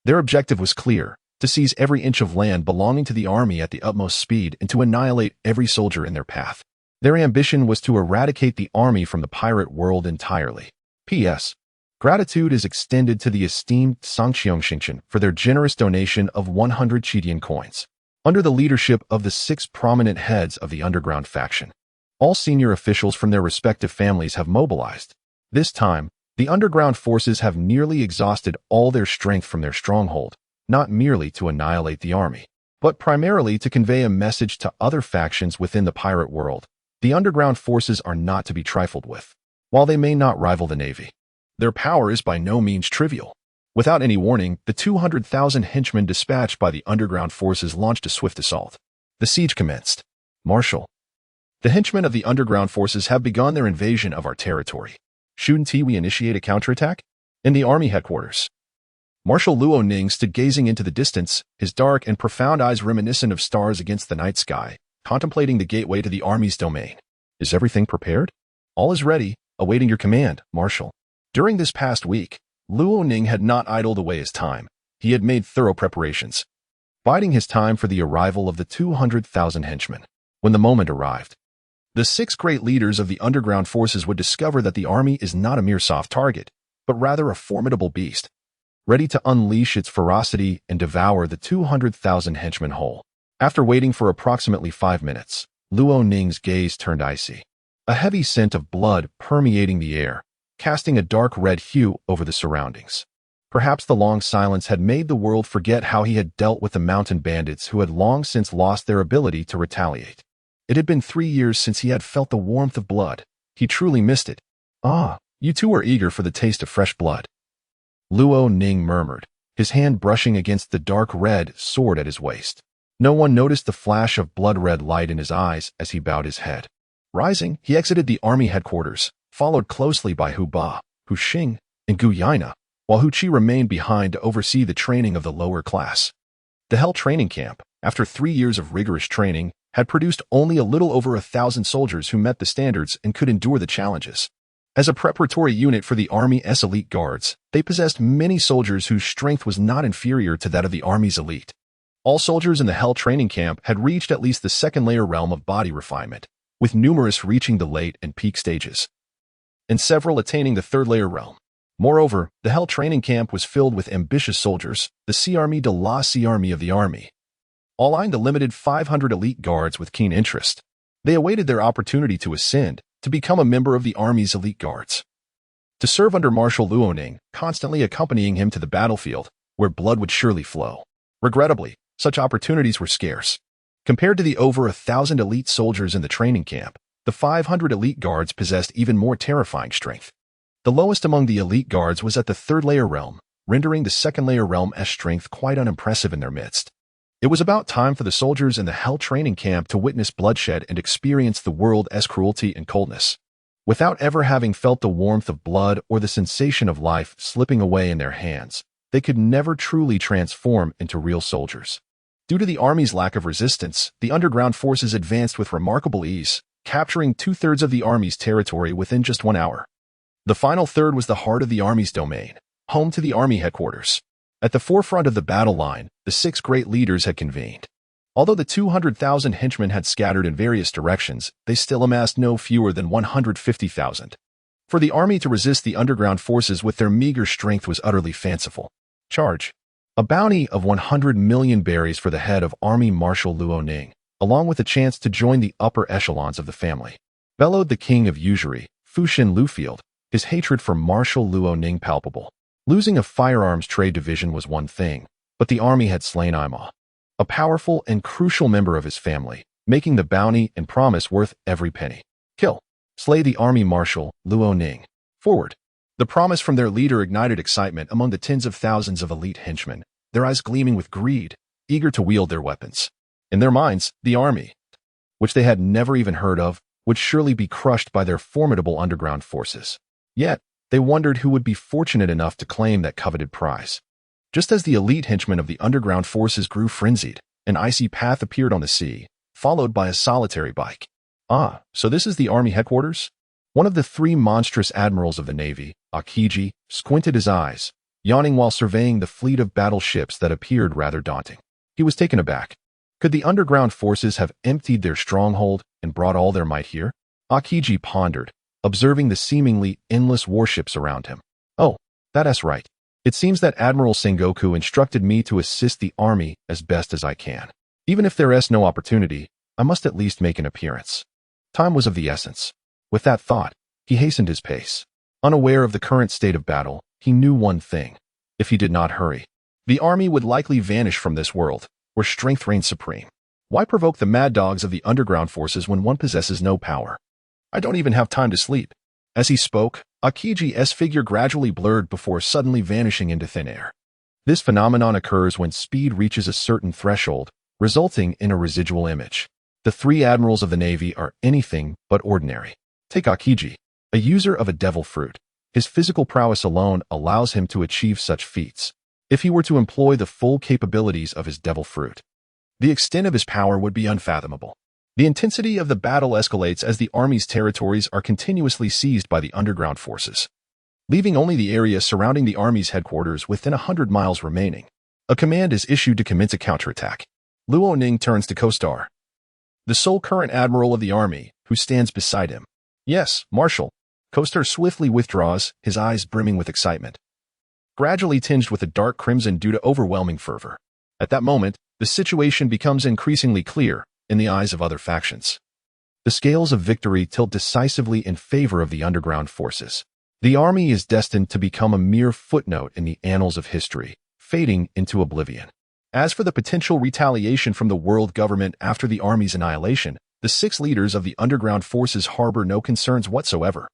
Speaker 1: Their objective was clear: to seize every inch of land belonging to the army at the utmost speed and to annihilate every soldier in their path. Their ambition was to eradicate the army from the pirate world entirely. P.S. Gratitude is extended to the esteemed Sangxiongxingchen for their generous donation of 100 Chidian coins. Under the leadership of the 6 prominent heads of the underground faction, all senior officials from their respective families have mobilized. This time, the underground forces have nearly exhausted all their strength from their stronghold, not merely to annihilate the army, but primarily to convey a message to other factions within the pirate world. The underground forces are not to be trifled with. While they may not rival the navy, their power is by no means trivial. Without any warning, the 200,000 henchmen dispatched by the underground forces launched a swift assault. The siege commenced. Marshal, the henchmen of the underground forces have begun their invasion of our territory. Shouldn't we initiate a counterattack? In the army headquarters, Marshal Luoning stood gazing into the distance, his dark and profound eyes reminiscent of stars against the night sky, contemplating the gateway to the army's domain. Is everything prepared? All is ready, awaiting your command, Marshal. During this past week, Luoning had not idled away his time. He had made thorough preparations, biding his time for the arrival of the 200,000 henchmen. When the moment arrived, the 6 great leaders of the underground forces would discover that the army is not a mere soft target, but rather a formidable beast, ready to unleash its ferocity and devour the 200,000 henchmen whole. After waiting for approximately 5 minutes, Luoning's gaze turned icy, a heavy scent of blood permeating the air, casting a dark red hue over the surroundings. Perhaps the long silence had made the world forget how he had dealt with the mountain bandits who had long since lost their ability to retaliate. It had been 3 years since he had felt the warmth of blood. He truly missed it. Ah, you two are eager for the taste of fresh blood, Luoning murmured, his hand brushing against the dark red sword at his waist. No one noticed the flash of blood-red light in his eyes as he bowed his head. Rising, he exited the army headquarters, followed closely by Hu Ba, Hu Xing, and Guina, while Hu Qi remained behind to oversee the training of the lower class. The Hell training camp, after 3 years of rigorous training, had produced only a little over 1,000 soldiers who met the standards and could endure the challenges. As a preparatory unit for the Army's elite guards, they possessed many soldiers whose strength was not inferior to that of the Army's elite. All soldiers in the Hell training camp had reached at least the 2nd layer realm of body refinement, with numerous reaching the late and peak stages, and several attaining the 3rd layer realm. Moreover, the Hell training camp was filled with ambitious soldiers, the C-Army de la C-Army of the Army, all eyeing the limited 500 elite guards with keen interest. They awaited their opportunity to ascend, to become a member of the Army's elite guards, to serve under Marshal Luoning, constantly accompanying him to the battlefield, where blood would surely flow. Regrettably, such opportunities were scarce. Compared to the over 1,000 elite soldiers in the training camp, The 500 elite guards possessed even more terrifying strength. The lowest among the elite guards was at the third-layer realm, rendering the second-layer realm-esque strength quite unimpressive in their midst. It was about time for the soldiers in the Hell training camp to witness bloodshed and experience the world-esque cruelty and coldness. Without ever having felt the warmth of blood or the sensation of life slipping away in their hands, they could never truly transform into real soldiers. Due to the army's lack of resistance, the underground forces advanced with remarkable ease, capturing two-thirds of the army's territory within just 1 hour. The final third was the heart of the army's domain, home to the army headquarters. At the forefront of the battle line, the 6 great leaders had convened. Although the 200,000 henchmen had scattered in various directions, they still amassed no fewer than 150,000. For the army to resist the underground forces with their meager strength was utterly fanciful. Charge. A bounty of 100 million berries for the head of Army Marshal Luo Ning, along with a chance to join the upper echelons of the family. Bellowed the king of usury, Fushin Lufield, his hatred for Marshal Luo Ning palpable. Losing a firearms trade division was one thing, but the army had slain Ima, a powerful and crucial member of his family, making the bounty and promise worth every penny. Kill. Slay the army marshal, Luo Ning. Forward. The promise from their leader ignited excitement among the tens of thousands of elite henchmen, their eyes gleaming with greed, eager to wield their weapons. In their minds, the army, which they had never even heard of, would surely be crushed by their formidable underground forces. Yet, they wondered who would be fortunate enough to claim that coveted prize. Just as the elite henchmen of the underground forces grew frenzied, an icy path appeared on the sea, followed by a solitary bike. Ah, so this is the army headquarters? One of the 3 monstrous admirals of the navy, Akiji, squinted his eyes, yawning while surveying the fleet of battleships that appeared rather daunting. He was taken aback. Could the underground forces have emptied their stronghold and brought all their might here? Akiji pondered, observing the seemingly endless warships around him. Oh, that's right. It seems that Admiral Sengoku instructed me to assist the army as best as I can. Even if there is no opportunity, I must at least make an appearance. Time was of the essence. With that thought, he hastened his pace. Unaware of the current state of battle, he knew one thing. If he did not hurry, the army would likely vanish from this world, where strength reigns supreme. Why provoke the mad dogs of the underground forces when one possesses no power? I don't even have time to sleep. As he spoke, Akiji's figure gradually blurred before suddenly vanishing into thin air. This phenomenon occurs when speed reaches a certain threshold, resulting in a residual image. The 3 admirals of the navy are anything but ordinary. Take Akiji, a user of a devil fruit. His physical prowess alone allows him to achieve such feats. If he were to employ the full capabilities of his devil fruit, the extent of his power would be unfathomable. The intensity of the battle escalates as the army's territories are continuously seized by the underground forces, leaving only the area surrounding the army's headquarters within 100 miles remaining. A command is issued to commence a counterattack. Luo Ning turns to co-star, the sole current admiral of the army, who stands beside him. Yes, Marshal. Co-star swiftly withdraws, his eyes brimming with excitement, gradually tinged with a dark crimson due to overwhelming fervor. At that moment, the situation becomes increasingly clear in the eyes of other factions. The scales of victory tilt decisively in favor of the underground forces. The army is destined to become a mere footnote in the annals of history, fading into oblivion. As for the potential retaliation from the world government after the army's annihilation, the 6 leaders of the underground forces harbor no concerns whatsoever.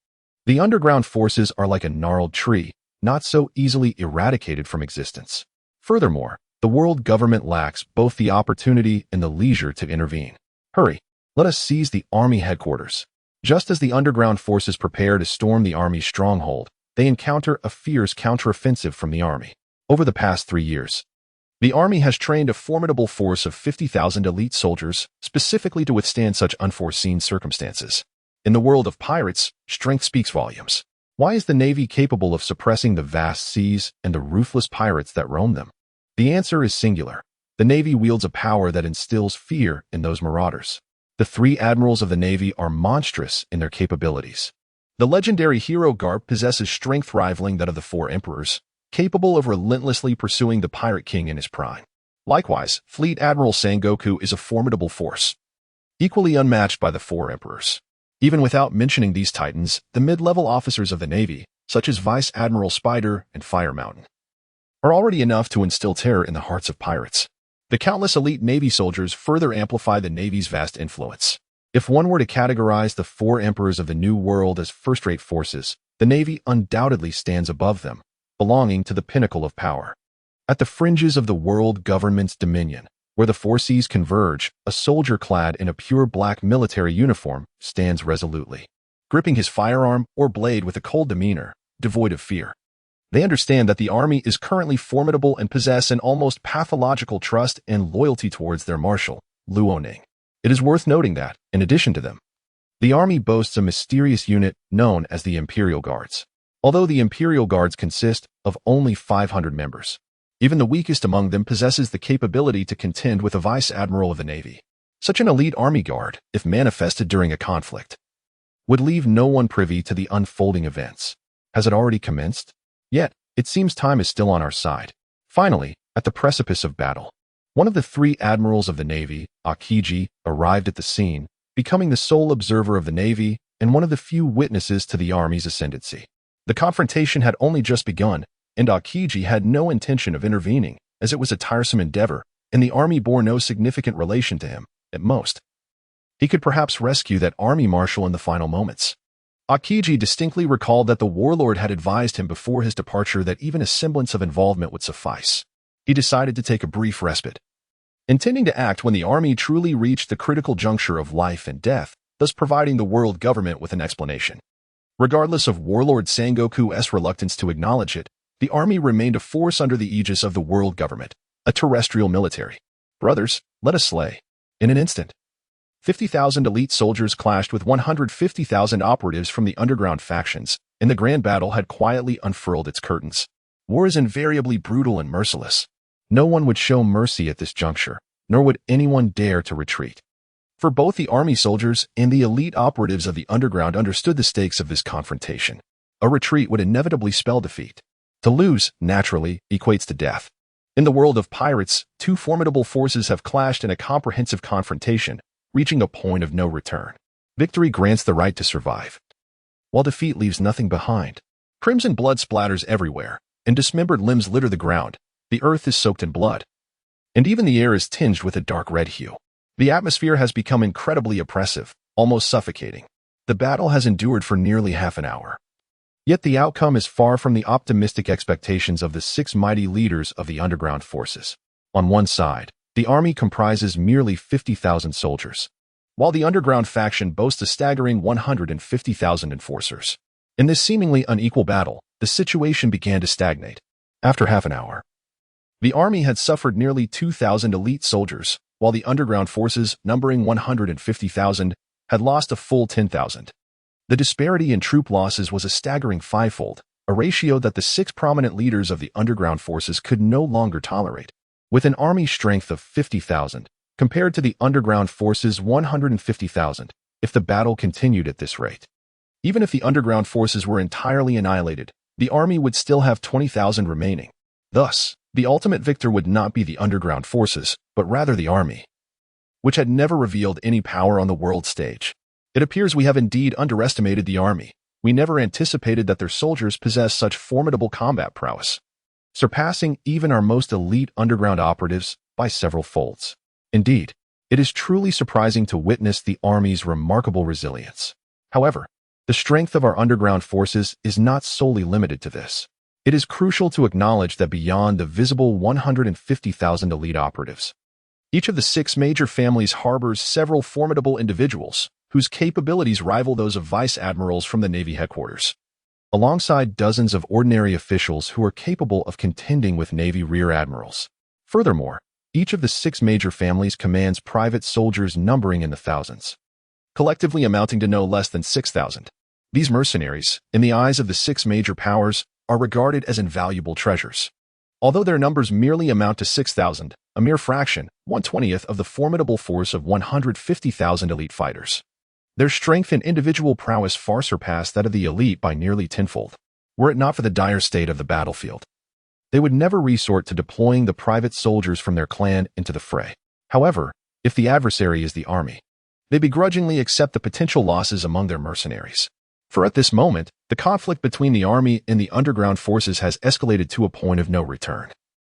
Speaker 1: The underground forces are like a gnarled tree, not so easily eradicated from existence. Furthermore, the world government lacks both the opportunity and the leisure to intervene. Hurry, let us seize the army headquarters. Just as the underground forces prepare to storm the army's stronghold, they encounter a fierce counteroffensive from the army. Over the past 3 years, the army has trained a formidable force of 50,000 elite soldiers specifically to withstand such unforeseen circumstances. In the world of pirates, strength speaks volumes. Why is the navy capable of suppressing the vast seas and the ruthless pirates that roam them? The answer is singular. The navy wields a power that instills fear in those marauders. The 3 admirals of the navy are monstrous in their capabilities. The legendary hero Garp possesses strength rivaling that of the 4 emperors, capable of relentlessly pursuing the pirate king in his prime. Likewise, Fleet Admiral Sengoku is a formidable force, equally unmatched by the 4 emperors. Even without mentioning these titans, the mid-level officers of the navy, such as Vice Admiral Spider and Fire Mountain, are already enough to instill terror in the hearts of pirates. The countless elite navy soldiers further amplify the navy's vast influence. If one were to categorize the four emperors of the New World as first-rate forces, the Navy undoubtedly stands above them, belonging to the pinnacle of power. At the fringes of the world government's dominion, where the four seas converge, a soldier clad in a pure black military uniform stands resolutely, gripping his firearm or blade with a cold demeanor, devoid of fear. They understand that the army is currently formidable and possess an almost pathological trust and loyalty towards their marshal, Luoning. It is worth noting that, in addition to them, the army boasts a mysterious unit known as the Imperial Guards. Although the Imperial Guards consist of only 500 members, even the weakest among them possesses the capability to contend with a Vice Admiral of the Navy. Such an elite army guard, if manifested during a conflict, would leave no one privy to the unfolding events. Has it already commenced? Yet, it seems time is still on our side. Finally, at the precipice of battle, one of the three admirals of the Navy, Akiji, arrived at the scene, becoming the sole observer of the Navy and one of the few witnesses to the army's ascendancy. The confrontation had only just begun, and Akiji had no intention of intervening, as it was a tiresome endeavor, and the army bore no significant relation to him, at most. He could perhaps rescue that army marshal in the final moments. Akiji distinctly recalled that the warlord had advised him before his departure that even a semblance of involvement would suffice. He decided to take a brief respite, intending to act when the army truly reached the critical juncture of life and death, thus providing the world government with an explanation. Regardless of Warlord Sengoku's reluctance to acknowledge it, the army remained a force under the aegis of the world government, a terrestrial military. Brothers, let us slay. In an instant, 50,000 elite soldiers clashed with 150,000 operatives from the underground factions, and the grand battle had quietly unfurled its curtains. War is invariably brutal and merciless. No one would show mercy at this juncture, nor would anyone dare to retreat. For both the army soldiers and the elite operatives of the underground understood the stakes of this confrontation. A retreat would inevitably spell defeat. To lose, naturally, equates to death. In the world of pirates, two formidable forces have clashed in a comprehensive confrontation, reaching a point of no return. Victory grants the right to survive, while defeat leaves nothing behind. Crimson blood splatters everywhere, and dismembered limbs litter the ground. The earth is soaked in blood, and even the air is tinged with a dark red hue. The atmosphere has become incredibly oppressive, almost suffocating. The battle has endured for nearly half an hour. Yet the outcome is far from the optimistic expectations of the six mighty leaders of the underground forces. On one side, the army comprises merely 50,000 soldiers, while the underground faction boasts a staggering 150,000 enforcers. In this seemingly unequal battle, the situation began to stagnate. After half an hour, the army had suffered nearly 2,000 elite soldiers, while the underground forces, numbering 150,000, had lost a full 10,000. The disparity in troop losses was a staggering fivefold, a ratio that the six prominent leaders of the underground forces could no longer tolerate. With an army strength of 50,000, compared to the underground forces' 150,000, if the battle continued at this rate. Even if the underground forces were entirely annihilated, the army would still have 20,000 remaining. Thus, the ultimate victor would not be the underground forces, but rather the army, which had never revealed any power on the world stage. It appears we have indeed underestimated the army. We never anticipated that their soldiers possess such formidable combat prowess, surpassing even our most elite underground operatives by several folds. Indeed, it is truly surprising to witness the army's remarkable resilience. However, the strength of our underground forces is not solely limited to this. It is crucial to acknowledge that beyond the visible 150,000 elite operatives, each of the six major families harbors several formidable individuals whose capabilities rival those of vice admirals from the Navy headquarters, alongside dozens of ordinary officials who are capable of contending with Navy rear admirals. Furthermore, each of the six major families commands private soldiers numbering in the thousands, collectively amounting to no less than 6,000. These mercenaries, in the eyes of the six major powers, are regarded as invaluable treasures. Although their numbers merely amount to 6,000, a mere fraction, 1/20th of the formidable force of 150,000 elite fighters, their strength and individual prowess far surpass that of the elite by nearly tenfold. Were it not for the dire state of the battlefield, they would never resort to deploying the private soldiers from their clan into the fray. However, if the adversary is the army, they begrudgingly accept the potential losses among their mercenaries. For at this moment, the conflict between the army and the underground forces has escalated to a point of no return,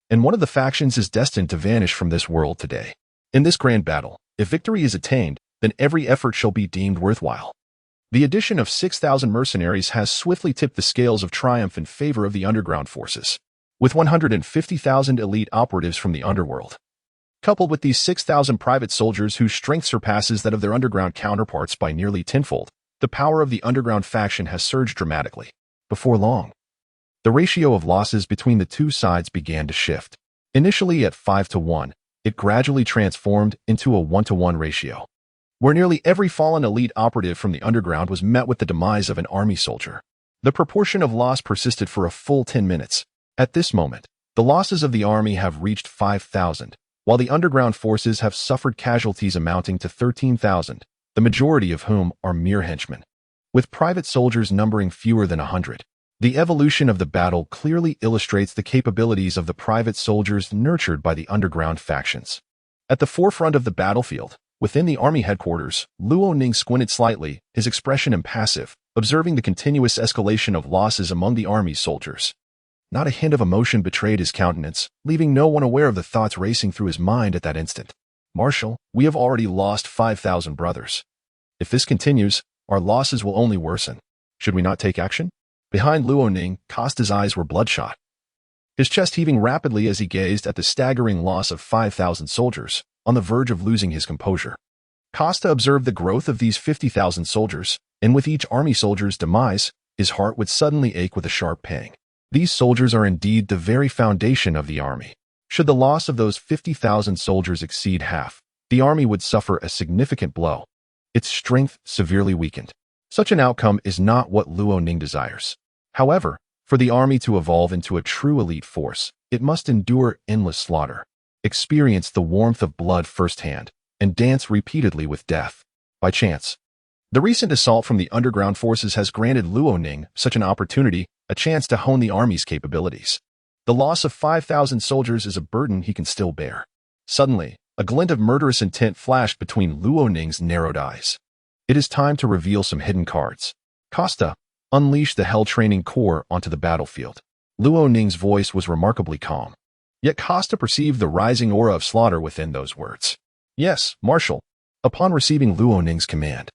Speaker 1: and one of the factions is destined to vanish from this world today. In this grand battle, if victory is attained, then every effort shall be deemed worthwhile. The addition of 6,000 mercenaries has swiftly tipped the scales of triumph in favor of the underground forces. With 150,000 elite operatives from the underworld, coupled with these 6,000 private soldiers whose strength surpasses that of their underground counterparts by nearly tenfold, the power of the underground faction has surged dramatically. Before long, the ratio of losses between the two sides began to shift. Initially at 5-1, it gradually transformed into a 1-1 ratio, where nearly every fallen elite operative from the underground was met with the demise of an army soldier. The proportion of loss persisted for a full 10 minutes. At this moment, the losses of the army have reached 5,000, while the underground forces have suffered casualties amounting to 13,000, the majority of whom are mere henchmen, with private soldiers numbering fewer than 100. The evolution of the battle clearly illustrates the capabilities of the private soldiers nurtured by the underground factions. At the forefront of the battlefield, within the army headquarters, Luo Ning squinted slightly, his expression impassive, observing the continuous escalation of losses among the army's soldiers. Not a hint of emotion betrayed his countenance, leaving no one aware of the thoughts racing through his mind at that instant. Marshal, we have already lost 5,000 brothers. If this continues, our losses will only worsen. Should we not take action? Behind Luo Ning, Costa's eyes were bloodshot, his chest heaving rapidly as he gazed at the staggering loss of 5,000 soldiers, on the verge of losing his composure. Costa observed the growth of these 50,000 soldiers, and with each army soldier's demise, his heart would suddenly ache with a sharp pang. These soldiers are indeed the very foundation of the army. Should the loss of those 50,000 soldiers exceed half, the army would suffer a significant blow, its strength severely weakened. Such an outcome is not what Luo Ning desires. However, for the army to evolve into a true elite force, it must endure endless slaughter, experience the warmth of blood firsthand, and dance repeatedly with death. By chance, the recent assault from the underground forces has granted Luo Ning such an opportunity, a chance to hone the army's capabilities. The loss of 5,000 soldiers is a burden he can still bear. Suddenly, a glint of murderous intent flashed between Luo Ning's narrowed eyes. It is time to reveal some hidden cards. Costa, unleash the Hell Training Corps onto the battlefield. Luo Ning's voice was remarkably calm. Yet Costa perceived the rising aura of slaughter within those words. Yes, Marshal. Upon receiving Luo Ning's command,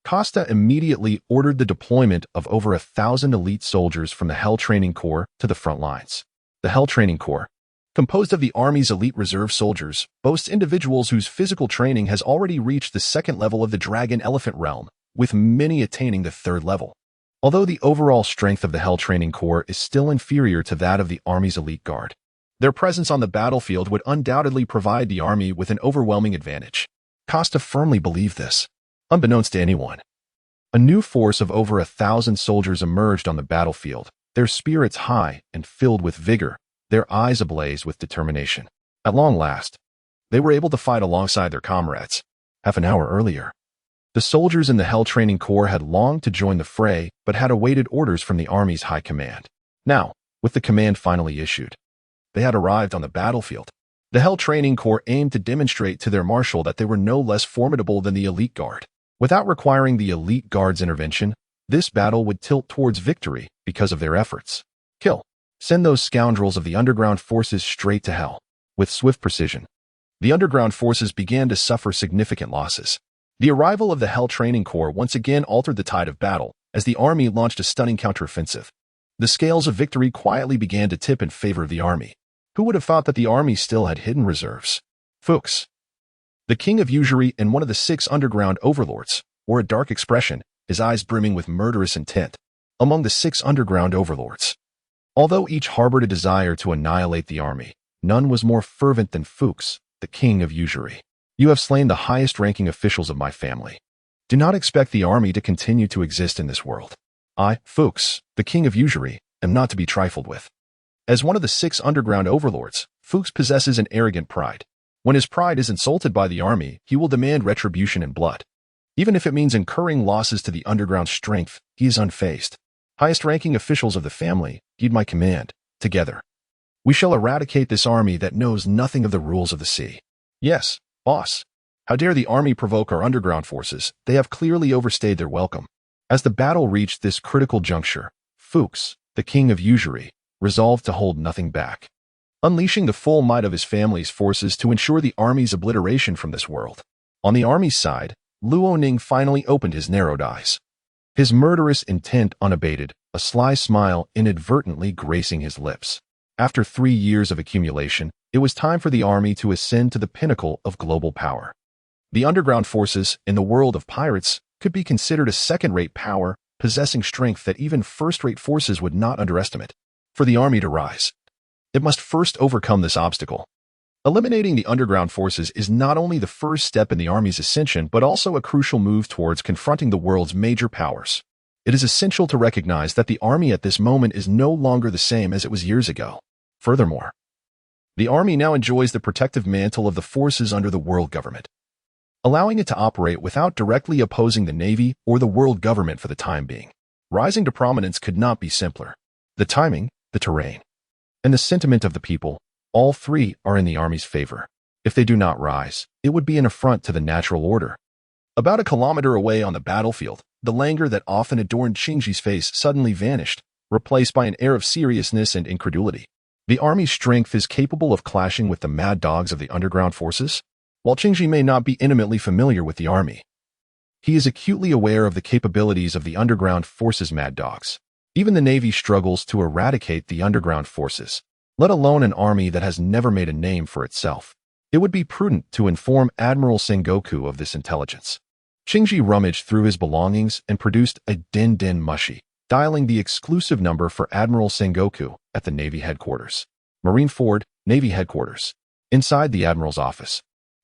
Speaker 1: Costa immediately ordered the deployment of over 1,000 elite soldiers from the Hell Training Corps to the front lines. The Hell Training Corps, composed of the Army's elite reserve soldiers, boasts individuals whose physical training has already reached the second level of the Dragon Elephant realm, with many attaining the third level. Although the overall strength of the Hell Training Corps is still inferior to that of the Army's elite guard, their presence on the battlefield would undoubtedly provide the Army with an overwhelming advantage. Costa firmly believed this. Unbeknownst to anyone, a new force of over 1,000 soldiers emerged on the battlefield, their spirits high and filled with vigor, their eyes ablaze with determination. At long last, they were able to fight alongside their comrades. Half an hour earlier, the soldiers in the Hell Training Corps had longed to join the fray but had awaited orders from the Army's high command. Now, with the command finally issued, they had arrived on the battlefield. The Hell Training Corps aimed to demonstrate to their marshal that they were no less formidable than the elite guard. Without requiring the elite guard's intervention, this battle would tilt towards victory because of their efforts. Kill. Send those scoundrels of the underground forces straight to hell. With swift precision, the underground forces began to suffer significant losses. The arrival of the Hell Training Corps once again altered the tide of battle, as the Army launched a stunning counteroffensive. The scales of victory quietly began to tip in favor of the Army. Who would have thought that the Army still had hidden reserves? Fuchs, the king of usury and one of the 6 underground overlords, wore a dark expression, his eyes brimming with murderous intent. Among the 6 underground overlords, although each harbored a desire to annihilate the Army, none was more fervent than Fuchs, the king of usury. You have slain the highest-ranking officials of my family. Do not expect the Army to continue to exist in this world. I, Fuchs, the king of usury, am not to be trifled with. As one of the 6 underground overlords, Fuchs possesses an arrogant pride. When his pride is insulted by the Army, he will demand retribution in blood. Even if it means incurring losses to the underground strength, he is unfazed. Highest-ranking officials of the family, heed my command. Together, we shall eradicate this Army that knows nothing of the rules of the sea. Yes, boss. How dare the Army provoke our underground forces? They have clearly overstayed their welcome. As the battle reached this critical juncture, Fuchs, the king of usury, resolved to hold nothing back, unleashing the full might of his family's forces to ensure the Army's obliteration from this world. On the Army's side, Luo finally opened his narrowed eyes. His murderous intent unabated, a sly smile inadvertently gracing his lips. After 3 years of accumulation, it was time for the army to ascend to the pinnacle of global power. The underground forces, in the world of pirates, could be considered a second-rate power, possessing strength that even first-rate forces would not underestimate. For the army to rise, it must first overcome this obstacle. Eliminating the underground forces is not only the first step in the army's ascension, but also a crucial move towards confronting the world's major powers. It is essential to recognize that the army at this moment is no longer the same as it was years ago. Furthermore, the army now enjoys the protective mantle of the forces under the world government, allowing it to operate without directly opposing the Navy or the world government for the time being. Rising to prominence could not be simpler. The timing, the terrain, and the sentiment of the people, all three are in the army's favor. If they do not rise, it would be an affront to the natural order. About a kilometer away on the battlefield, the languor that often adorned Qingji's face suddenly vanished, replaced by an air of seriousness and incredulity. The army's strength is capable of clashing with the mad dogs of the underground forces. While Qingji may not be intimately familiar with the army, he is acutely aware of the capabilities of the underground forces' mad dogs. Even the Navy struggles to eradicate the underground forces, let alone an army that has never made a name for itself. It would be prudent to inform Admiral Sengoku of this intelligence. Qingji rummaged through his belongings and produced a din mushi, dialing the exclusive number for Admiral Sengoku at the Navy headquarters. Marineford, Navy headquarters. Inside the Admiral's office,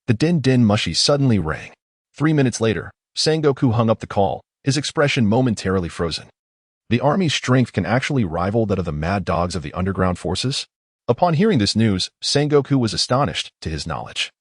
Speaker 1: the din mushi suddenly rang. 3 minutes later, Sengoku hung up the call, his expression momentarily frozen. The army's strength can actually rival that of the mad dogs of the underground forces? Upon hearing this news, Sengoku was astonished to his knowledge.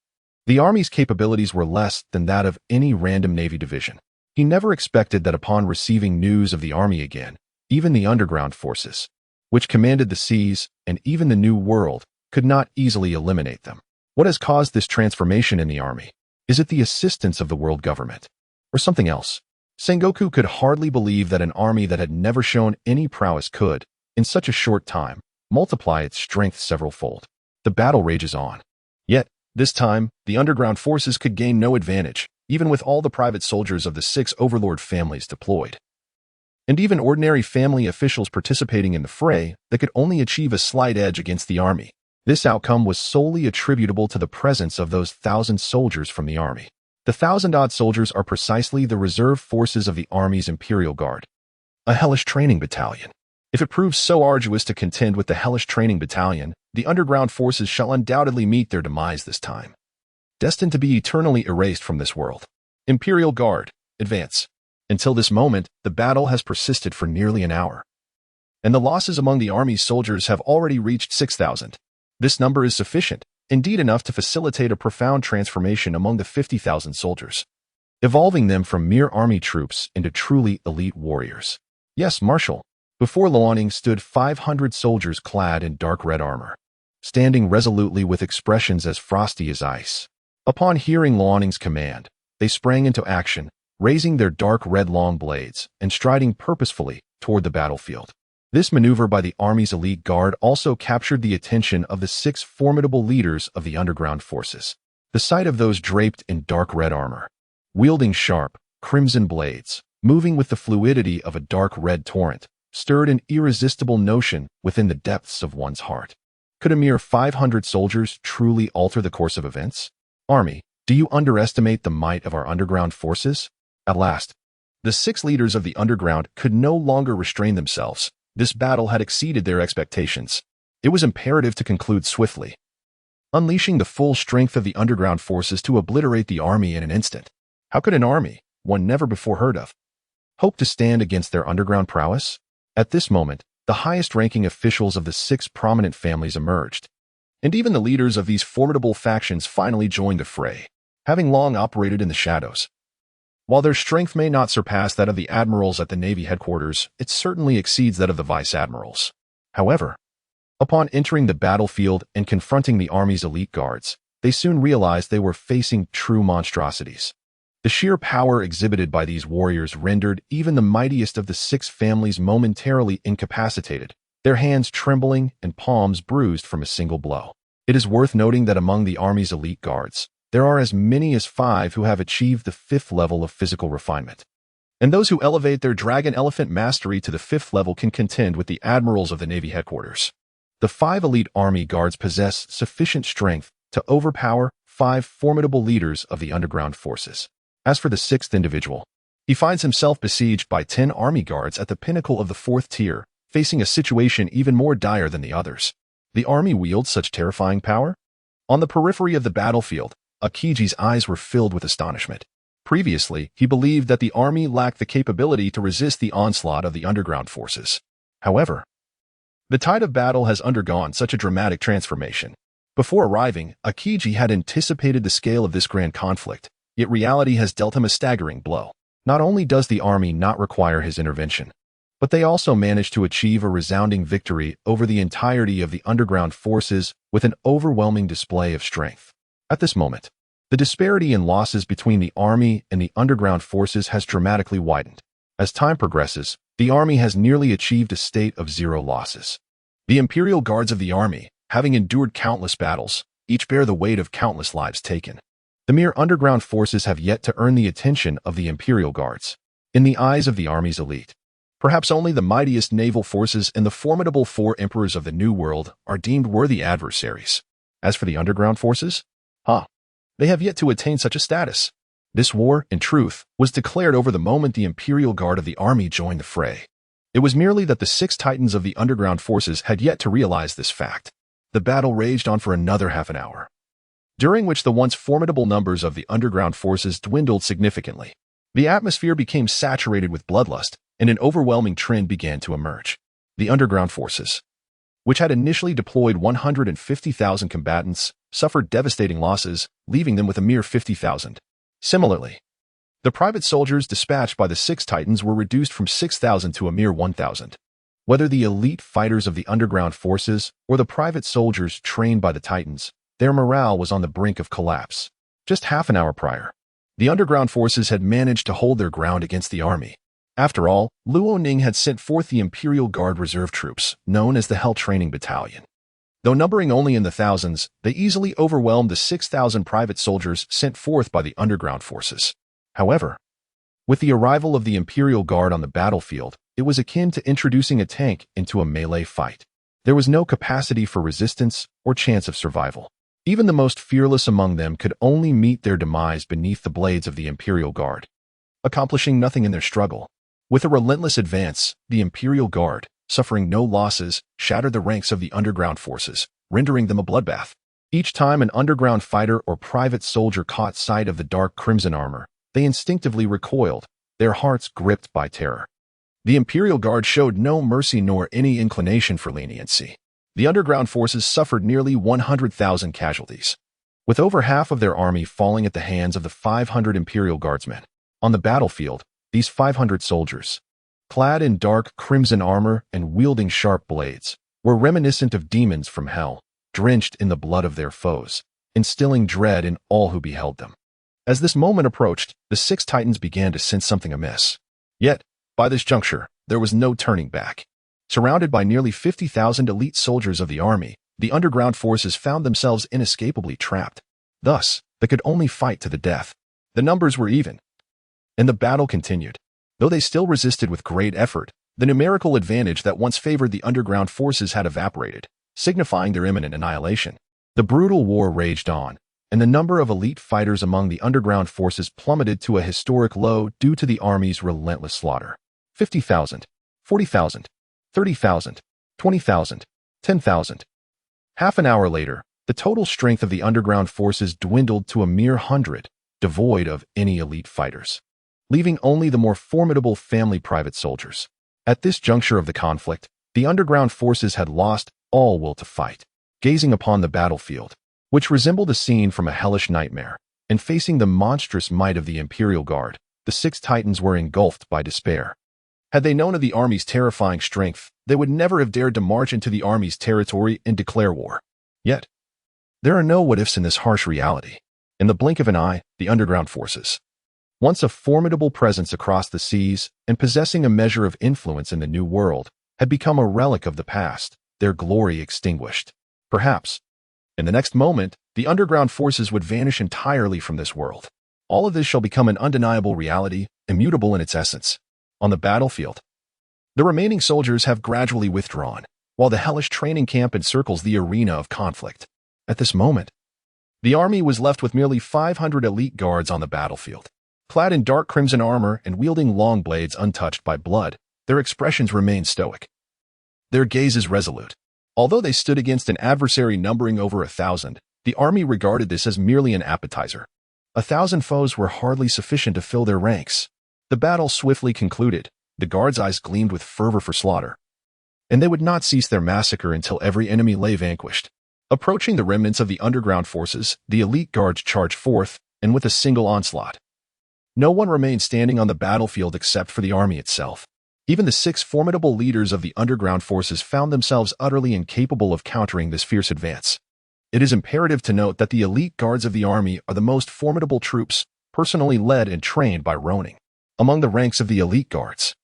Speaker 1: The army's capabilities were less than that of any random Navy division. He never expected that upon receiving news of the army again, even the underground forces, which commanded the seas and even the New World, could not easily eliminate them. What has caused this transformation in the army? Is it the assistance of the world government? Or something else? Sengoku could hardly believe that an army that had never shown any prowess could, in such a short time, multiply its strength several-fold. The battle rages on. Yet, this time, the underground forces could gain no advantage, even with all the private soldiers of the 6 overlord families deployed. And even ordinary family officials participating in the fray that could only achieve a slight edge against the army. This outcome was solely attributable to the presence of those 1,000 soldiers from the army. The 1,000-odd soldiers are precisely the reserve forces of the army's Imperial Guard, a hellish training battalion. If it proves so arduous to contend with the hellish training battalion, the underground forces shall undoubtedly meet their demise this time, destined to be eternally erased from this world. Imperial Guard, advance. Until this moment, the battle has persisted for nearly an hour, and the losses among the army's soldiers have already reached 6,000. This number is sufficient, indeed enough to facilitate a profound transformation among the 50,000 soldiers, evolving them from mere army troops into truly elite warriors. Yes, Marshal. Before Luoning stood 500 soldiers clad in dark red armor, standing resolutely with expressions as frosty as ice. Upon hearing Luoning's command, they sprang into action, raising their dark red long blades and striding purposefully toward the battlefield. This maneuver by the army's elite guard also captured the attention of the 6 formidable leaders of the underground forces. The sight of those draped in dark red armor, wielding sharp, crimson blades, moving with the fluidity of a dark red torrent, stirred an irresistible notion within the depths of one's heart. Could a mere 500 soldiers truly alter the course of events? Army, do you underestimate the might of our underground forces? At last, the 6 leaders of the underground could no longer restrain themselves. This battle had exceeded their expectations. It was imperative to conclude swiftly, unleashing the full strength of the underground forces to obliterate the army in an instant. How could an army, one never before heard of, hope to stand against their underground prowess? At this moment, the highest-ranking officials of the 6 prominent families emerged, and even the leaders of these formidable factions finally joined the fray, having long operated in the shadows. While their strength may not surpass that of the admirals at the Navy headquarters, it certainly exceeds that of the vice-admirals. However, upon entering the battlefield and confronting the army's elite guards, they soon realized they were facing true monstrosities. The sheer power exhibited by these warriors rendered even the mightiest of the 6 families momentarily incapacitated, their hands trembling and palms bruised from a single blow. It is worth noting that among the army's elite guards, there are as many as 5 who have achieved the 5th level of physical refinement. And those who elevate their dragon elephant mastery to the 5th level can contend with the admirals of the Navy headquarters. The 5 elite army guards possess sufficient strength to overpower 5 formidable leaders of the underground forces. As for the 6th individual, he finds himself besieged by 10 army guards at the pinnacle of the 4th tier, facing a situation even more dire than the others. The army wields such terrifying power? On the periphery of the battlefield, Akiji's eyes were filled with astonishment. Previously, he believed that the army lacked the capability to resist the onslaught of the underground forces. However, the tide of battle has undergone such a dramatic transformation. Before arriving, Akiji had anticipated the scale of this grand conflict, yet reality has dealt him a staggering blow. Not only does the army not require his intervention, but they also managed to achieve a resounding victory over the entirety of the underground forces with an overwhelming display of strength. At this moment, the disparity in losses between the army and the underground forces has dramatically widened. As time progresses, the army has nearly achieved a state of 0 losses. The imperial guards of the army, having endured countless battles, each bear the weight of countless lives taken. The mere underground forces have yet to earn the attention of the imperial guards. In the eyes of the army's elite, perhaps only the mightiest naval forces and the formidable 4 emperors of the New World are deemed worthy adversaries. As for the underground forces, they have yet to attain such a status. This war, in truth, was declared over the moment the Imperial Guard of the army joined the fray. It was merely that the 6 titans of the underground forces had yet to realize this fact. The battle raged on for another half an hour, during which the once formidable numbers of the underground forces dwindled significantly. The atmosphere became saturated with bloodlust, and an overwhelming trend began to emerge. The underground forces, which had initially deployed 150,000 combatants, suffered devastating losses, leaving them with a mere 50,000. Similarly, the private soldiers dispatched by the 6 titans were reduced from 6,000 to a mere 1,000. Whether the elite fighters of the underground forces or the private soldiers trained by the titans, their morale was on the brink of collapse. Just half an hour prior, the underground forces had managed to hold their ground against the army. After all, Luo Ning had sent forth the Imperial Guard Reserve troops, known as the Hell Training Battalion. Though numbering only in the thousands, they easily overwhelmed the 6,000 private soldiers sent forth by the underground forces. However, with the arrival of the Imperial Guard on the battlefield, it was akin to introducing a tank into a melee fight. There was no capacity for resistance or chance of survival. Even the most fearless among them could only meet their demise beneath the blades of the Imperial Guard, accomplishing nothing in their struggle. With a relentless advance, the Imperial Guard, suffering no losses, shattered the ranks of the underground forces, rendering them a bloodbath. Each time an underground fighter or private soldier caught sight of the dark crimson armor, they instinctively recoiled, their hearts gripped by terror. The Imperial Guard showed no mercy nor any inclination for leniency. The underground forces suffered nearly 100,000 casualties, with over half of their army falling at the hands of the 500 Imperial Guardsmen. On the battlefield, these 500 soldiers, clad in dark crimson armor and wielding sharp blades, were reminiscent of demons from hell, drenched in the blood of their foes, instilling dread in all who beheld them. As this moment approached, the 6 titans began to sense something amiss. Yet, by this juncture, there was no turning back. Surrounded by nearly 50,000 elite soldiers of the army, the underground forces found themselves inescapably trapped. Thus, they could only fight to the death. The numbers were even, and the battle continued. Though they still resisted with great effort, the numerical advantage that once favored the underground forces had evaporated, signifying their imminent annihilation. The brutal war raged on, and the number of elite fighters among the underground forces plummeted to a historic low due to the army's relentless slaughter. 50,000, 40,000, 30,000, 20,000, 10,000. Half an hour later, the total strength of the underground forces dwindled to a mere 100, devoid of any elite fighters, leaving only the more formidable family private soldiers. At this juncture of the conflict, the underground forces had lost all will to fight. Gazing upon the battlefield, which resembled a scene from a hellish nightmare, and facing the monstrous might of the Imperial Guard, the 6 titans were engulfed by despair. Had they known of the army's terrifying strength, they would never have dared to march into the army's territory and declare war. Yet, there are no what-ifs in this harsh reality. In the blink of an eye, the underground forces, once a formidable presence across the seas and possessing a measure of influence in the New World, had become a relic of the past, their glory extinguished. Perhaps, in the next moment, the The underground forces would vanish entirely from this world. All of this shall become an undeniable reality, immutable in its essence. On the battlefield, the remaining soldiers have gradually withdrawn, while the hellish training camp encircles the arena of conflict. At this moment, the army was left with merely 500 elite guards on the battlefield. Clad in dark crimson armor and wielding long blades untouched by blood, their expressions remained stoic. Their gazes resolute. Although they stood against an adversary numbering over 1,000, the army regarded this as merely an appetizer. 1,000 foes were hardly sufficient to fill their ranks. The battle swiftly concluded. The guards' eyes gleamed with fervor for slaughter, and they would not cease their massacre until every enemy lay vanquished. Approaching the remnants of the underground forces, the elite guards charged forth, and with a single onslaught. No one remained standing on the battlefield except for the army itself. Even the 6 formidable leaders of the underground forces found themselves utterly incapable of countering this fierce advance. It is imperative to note that the elite guards of the army are the most formidable troops, personally led and trained by Ronin. Among the ranks of the elite guards,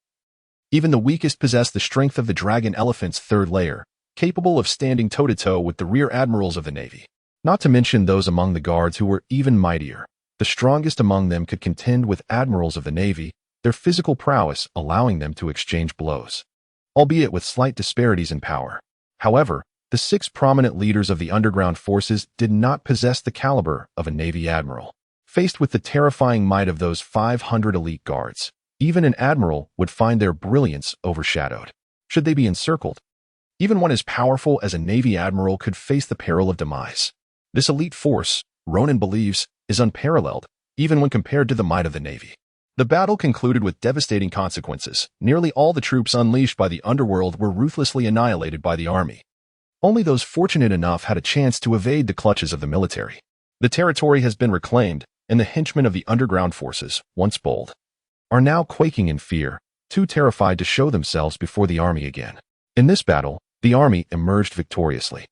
Speaker 1: even the weakest possess the strength of the dragon elephant's 3rd layer, capable of standing toe-to-toe with the rear admirals of the Navy. Not to mention those among the guards who were even mightier. The strongest among them could contend with admirals of the Navy, their physical prowess allowing them to exchange blows, albeit with slight disparities in power. However, the 6 prominent leaders of the underground forces did not possess the caliber of a Navy admiral. Faced with the terrifying might of those 500 elite guards, even an admiral would find their brilliance overshadowed. Should they be encircled, even one as powerful as a Navy admiral could face the peril of demise. This elite force, Ronin believes, is unparalleled, even when compared to the might of the Navy. The battle concluded with devastating consequences. Nearly all the troops unleashed by the underworld were ruthlessly annihilated by the army. Only those fortunate enough had a chance to evade the clutches of the military. The territory has been reclaimed, and the henchmen of the underground forces, once bold, are now quaking in fear, too terrified to show themselves before the army again. In this battle, the army emerged victoriously.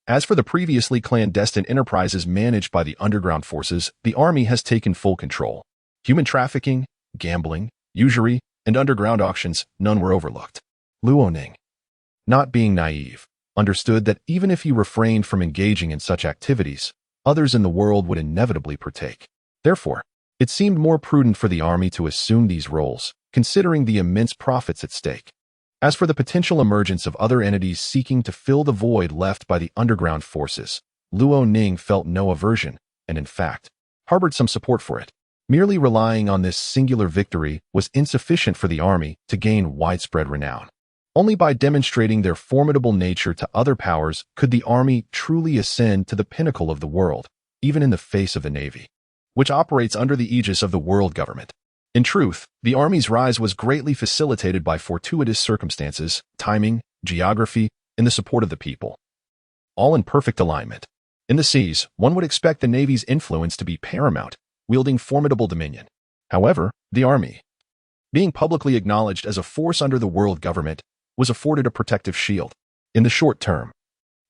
Speaker 1: As for the previously clandestine enterprises managed by the underground forces, the army has taken full control. Human trafficking, gambling, usury, and underground auctions, none were overlooked. Luoning, not being naive, understood that even if he refrained from engaging in such activities, others in the world would inevitably partake. Therefore, it seemed more prudent for the army to assume these roles, considering the immense profits at stake. As for the potential emergence of other entities seeking to fill the void left by the underground forces, Luo Ning felt no aversion, and in fact, harbored some support for it. Merely relying on this singular victory was insufficient for the army to gain widespread renown. Only by demonstrating their formidable nature to other powers could the army truly ascend to the pinnacle of the world, even in the face of the Navy, which operates under the aegis of the world government. In truth, the army's rise was greatly facilitated by fortuitous circumstances, timing, geography, and the support of the people, all in perfect alignment. In the seas, one would expect the Navy's influence to be paramount, wielding formidable dominion. However, the army, being publicly acknowledged as a force under the world government, was afforded a protective shield. In the short term,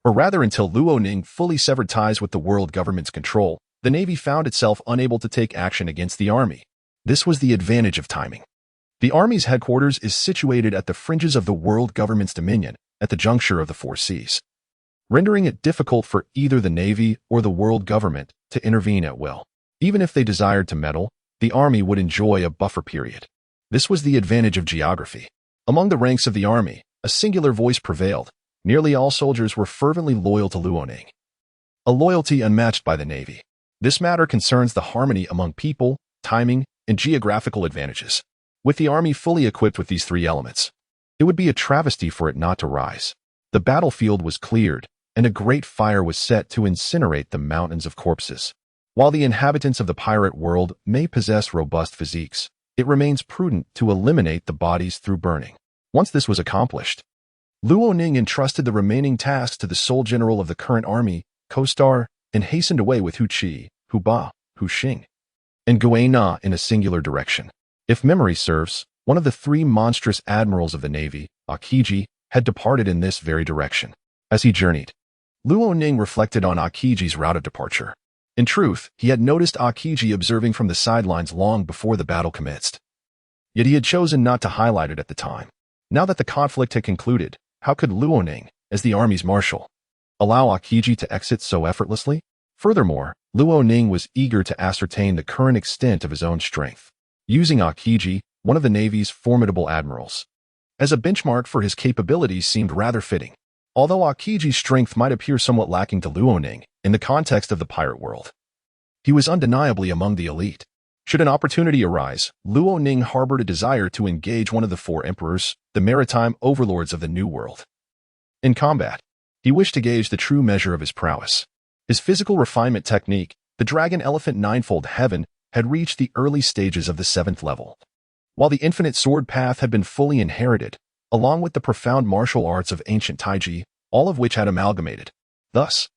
Speaker 1: or rather until Luo Ning fully severed ties with the world government's control, the Navy found itself unable to take action against the army. This was the advantage of timing. The army's headquarters is situated at the fringes of the world government's dominion, at the juncture of the 4 seas, rendering it difficult for either the Navy or the world government to intervene at will. Even if they desired to meddle, the army would enjoy a buffer period. This was the advantage of geography. Among the ranks of the army, a singular voice prevailed. Nearly all soldiers were fervently loyal to Luo Ning, a loyalty unmatched by the Navy. This matter concerns the harmony among people, timing, and geographical advantages. With the army fully equipped with these 3 elements, it would be a travesty for it not to rise. The battlefield was cleared, and a great fire was set to incinerate the mountains of corpses. While the inhabitants of the pirate world may possess robust physiques, it remains prudent to eliminate the bodies through burning. Once this was accomplished, Luo Ning entrusted the remaining tasks to the sole general of the current army, Kostar, and hastened away with Hu Qi, Hu Ba, Hu Xing, and Guina in a singular direction. If memory serves, one of the 3 monstrous admirals of the Navy, Akiji, had departed in this very direction. As he journeyed, Luo Ning reflected on Akiji's route of departure. In truth, he had noticed Akiji observing from the sidelines long before the battle commenced. Yet he had chosen not to highlight it at the time. Now that the conflict had concluded, how could Luo Ning, as the army's marshal, allow Akiji to exit so effortlessly? Furthermore, Luo Ning was eager to ascertain the current extent of his own strength, using Akiji, one of the Navy's formidable admirals, as a benchmark for his capabilities seemed rather fitting. Although Akiji's strength might appear somewhat lacking to Luo Ning in the context of the pirate world, he was undeniably among the elite. Should an opportunity arise, Luo Ning harbored a desire to engage one of the four emperors, the maritime overlords of the New World. In combat, he wished to gauge the true measure of his prowess. His physical refinement technique, the Dragon Elephant Ninefold Heaven, had reached the early stages of the 7th level, while the Infinite Sword Path had been fully inherited, along with the profound martial arts of ancient Taiji, all of which had amalgamated. Thus,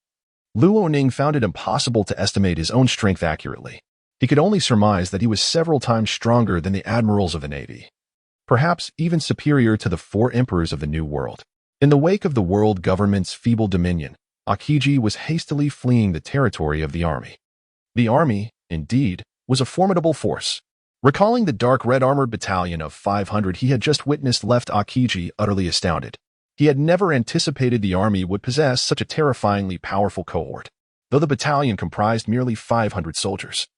Speaker 1: Luo Ning found it impossible to estimate his own strength accurately. He could only surmise that he was several times stronger than the admirals of the Navy, perhaps even superior to the four emperors of the New World. In the wake of the world government's feeble dominion, Akiji was hastily fleeing the territory of the army. The army, indeed, was a formidable force. Recalling the dark red armored battalion of 500 he had just witnessed left Akiji utterly astounded. He had never anticipated the army would possess such a terrifyingly powerful cohort, though the battalion comprised merely 500 soldiers.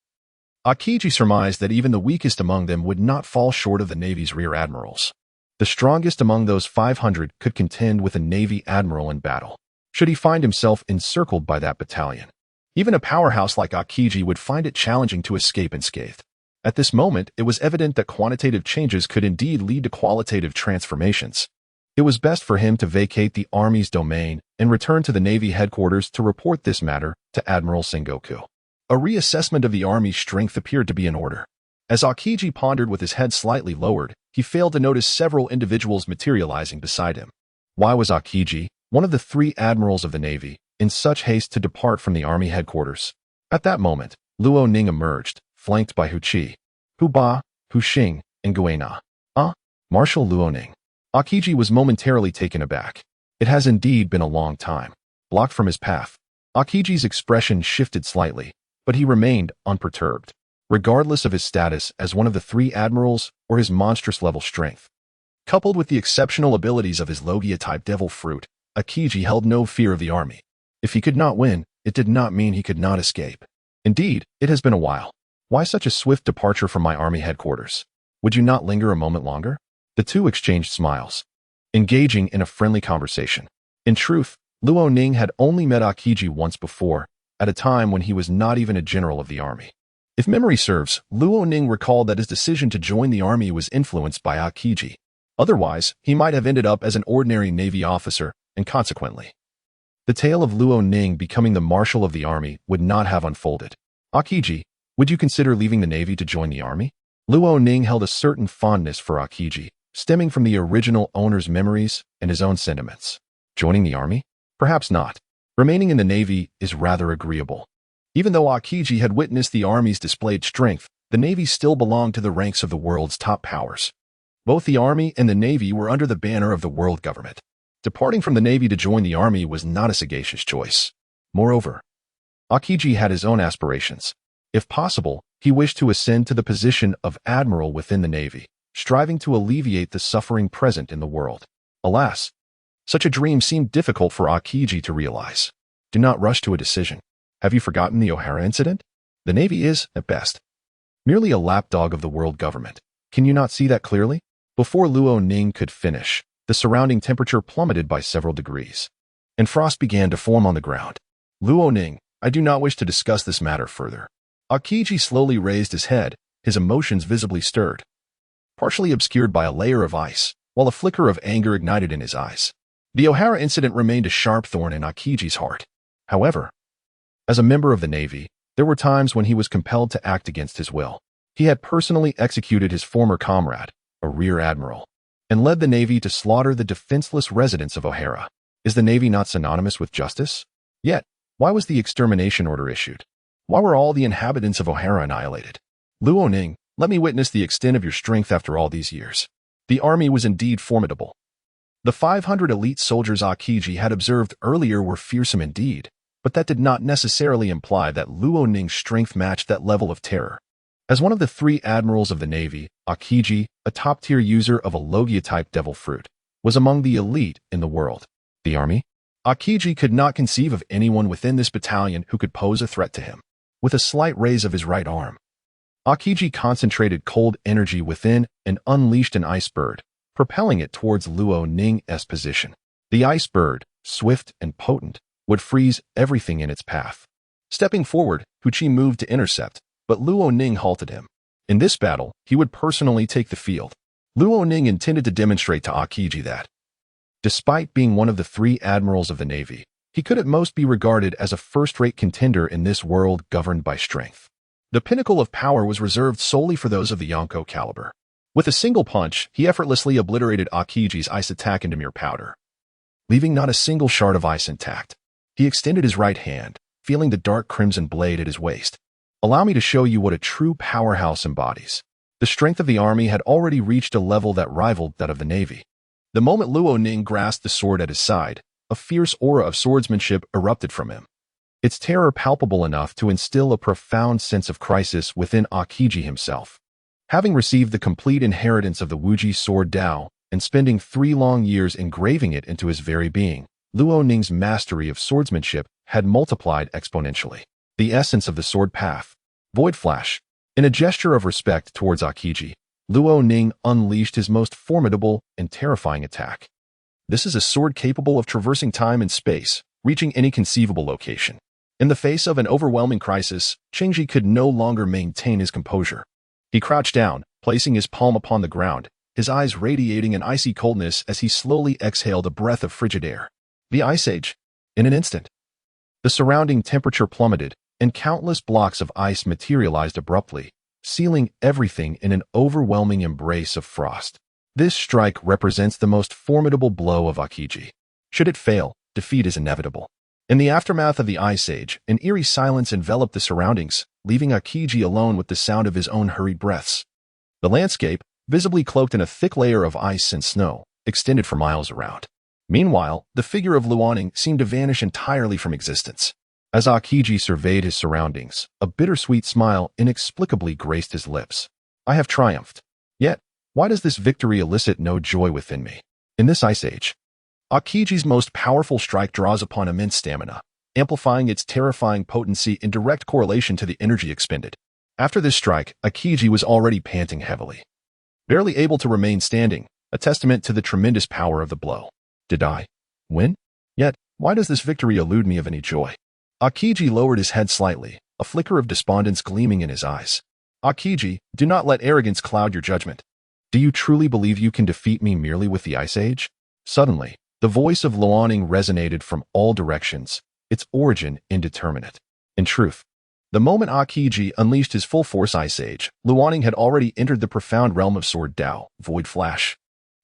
Speaker 1: Akiji surmised that even the weakest among them would not fall short of the Navy's rear admirals. The strongest among those 500 could contend with a Navy admiral in battle, should he find himself encircled by that battalion. Even a powerhouse like Akiji would find it challenging to escape unscathed. At this moment, it was evident that quantitative changes could indeed lead to qualitative transformations. It was best for him to vacate the Army's domain and return to the Navy headquarters to report this matter to Admiral Sengoku. A reassessment of the Army's strength appeared to be in order. As Akiji pondered with his head slightly lowered, he failed to notice several individuals materializing beside him. Why was Akiji, one of the 3 admirals of the Navy, in such haste to depart from the Army headquarters? At that moment, Luo Ning emerged, flanked by Hu Qi, Hu Ba, Hu Xing, and Guina. Marshal Luo Ning. Akiji was momentarily taken aback. It has indeed been a long time. Blocked from his path, Akiji's expression shifted slightly, but he remained unperturbed, regardless of his status as one of the 3 admirals or his monstrous-level strength. Coupled with the exceptional abilities of his Logia-type devil fruit, Akiji held no fear of the army. If he could not win, it did not mean he could not escape. Indeed, it has been a while. Why such a swift departure from my army headquarters? Would you not linger a moment longer? The two exchanged smiles, engaging in a friendly conversation. In truth, Luo Ning had only met Akiji once before, at a time when he was not even a general of the army. If memory serves, Luo Ning recalled that his decision to join the army was influenced by Akiji. Otherwise, he might have ended up as an ordinary Navy officer, and consequently, the tale of Luo Ning becoming the Marshal of the army would not have unfolded. Akiji, would you consider leaving the Navy to join the army? Luo Ning held a certain fondness for Akiji, stemming from the original owner's memories and his own sentiments. Joining the army? Perhaps not. Remaining in the Navy is rather agreeable. Even though Akiji had witnessed the Army's displayed strength, the Navy still belonged to the ranks of the world's top powers. Both the Army and the Navy were under the banner of the world government. Departing from the Navy to join the Army was not a sagacious choice. Moreover, Akiji had his own aspirations. If possible, he wished to ascend to the position of Admiral within the Navy, striving to alleviate the suffering present in the world. Alas, such a dream seemed difficult for Akiji to realize. Do not rush to a decision. Have you forgotten the O'Hara incident? The Navy is, at best, merely a lapdog of the world government. Can you not see that clearly? Before Luo Ning could finish, the surrounding temperature plummeted by several degrees, and frost began to form on the ground. Luo Ning, I do not wish to discuss this matter further. Akiji slowly raised his head, his emotions visibly stirred, partially obscured by a layer of ice, while a flicker of anger ignited in his eyes. The O'Hara incident remained a sharp thorn in Akiji's heart. However, as a member of the Navy, there were times when he was compelled to act against his will. He had personally executed his former comrade, a rear admiral, and led the Navy to slaughter the defenseless residents of O'Hara. Is the Navy not synonymous with justice? Yet, why was the extermination order issued? Why were all the inhabitants of O'Hara annihilated? Luo Ning, let me witness the extent of your strength after all these years. The army was indeed formidable. The 500 elite soldiers Akiji had observed earlier were fearsome indeed, but that did not necessarily imply that Luo Ning's strength matched that level of terror. As one of the 3 admirals of the Navy, Akiji, a top-tier user of a Logia-type devil fruit, was among the elite in the world. The army? Akiji could not conceive of anyone within this battalion who could pose a threat to him. With a slight raise of his right arm, Akiji concentrated cold energy within and unleashed an ice bird, propelling it towards Luo Ning's position. The ice bird, swift and potent, would freeze everything in its path. Stepping forward, Huchi moved to intercept, but Luo Ning halted him. In this battle, he would personally take the field. Luo Ning intended to demonstrate to Akiji that, despite being one of the 3 admirals of the Navy, he could at most be regarded as a first-rate contender in this world governed by strength. The pinnacle of power was reserved solely for those of the Yonko caliber. With a single punch, he effortlessly obliterated Akiji's ice attack into mere powder, leaving not a single shard of ice intact. He extended his right hand, feeling the dark crimson blade at his waist. Allow me to show you what a true powerhouse embodies. The strength of the army had already reached a level that rivaled that of the Navy. The moment Luo Ning grasped the sword at his side, a fierce aura of swordsmanship erupted from him. Its terror palpable enough to instill a profound sense of crisis within Akiji himself. Having received the complete inheritance of the Wuji sword Dao and spending 3 long years engraving it into his very being, Luo Ning's mastery of swordsmanship had multiplied exponentially. The essence of the sword path, Void Flash. In a gesture of respect towards Akiji, Luo Ning unleashed his most formidable and terrifying attack. This is a sword capable of traversing time and space, reaching any conceivable location. In the face of an overwhelming crisis, Chengji could no longer maintain his composure. He crouched down, placing his palm upon the ground, his eyes radiating an icy coldness as he slowly exhaled a breath of frigid air. The Ice Age. In an instant, the surrounding temperature plummeted, and countless blocks of ice materialized abruptly, sealing everything in an overwhelming embrace of frost. This strike represents the most formidable blow of Akiji. Should it fail, defeat is inevitable. In the aftermath of the Ice Age, an eerie silence enveloped the surroundings, leaving Akiji alone with the sound of his own hurried breaths. The landscape, visibly cloaked in a thick layer of ice and snow, extended for miles around. Meanwhile, the figure of Luo Ning seemed to vanish entirely from existence. As Akiji surveyed his surroundings, a bittersweet smile inexplicably graced his lips. I have triumphed. Yet, why does this victory elicit no joy within me? In this Ice Age, Akiji's most powerful strike draws upon immense stamina, amplifying its terrifying potency in direct correlation to the energy expended. After this strike, Akiji was already panting heavily, barely able to remain standing, a testament to the tremendous power of the blow. Did I win? Yet, why does this victory elude me of any joy? Akiji lowered his head slightly, a flicker of despondence gleaming in his eyes. Akiji, do not let arrogance cloud your judgment. Do you truly believe you can defeat me merely with the Ice Age? Suddenly, the voice of Luo Ning resonated from all directions, its origin indeterminate. In truth, the moment Akiji unleashed his full-force Ice Age, Luo Ning had already entered the profound realm of Sword Dao, Void Flash.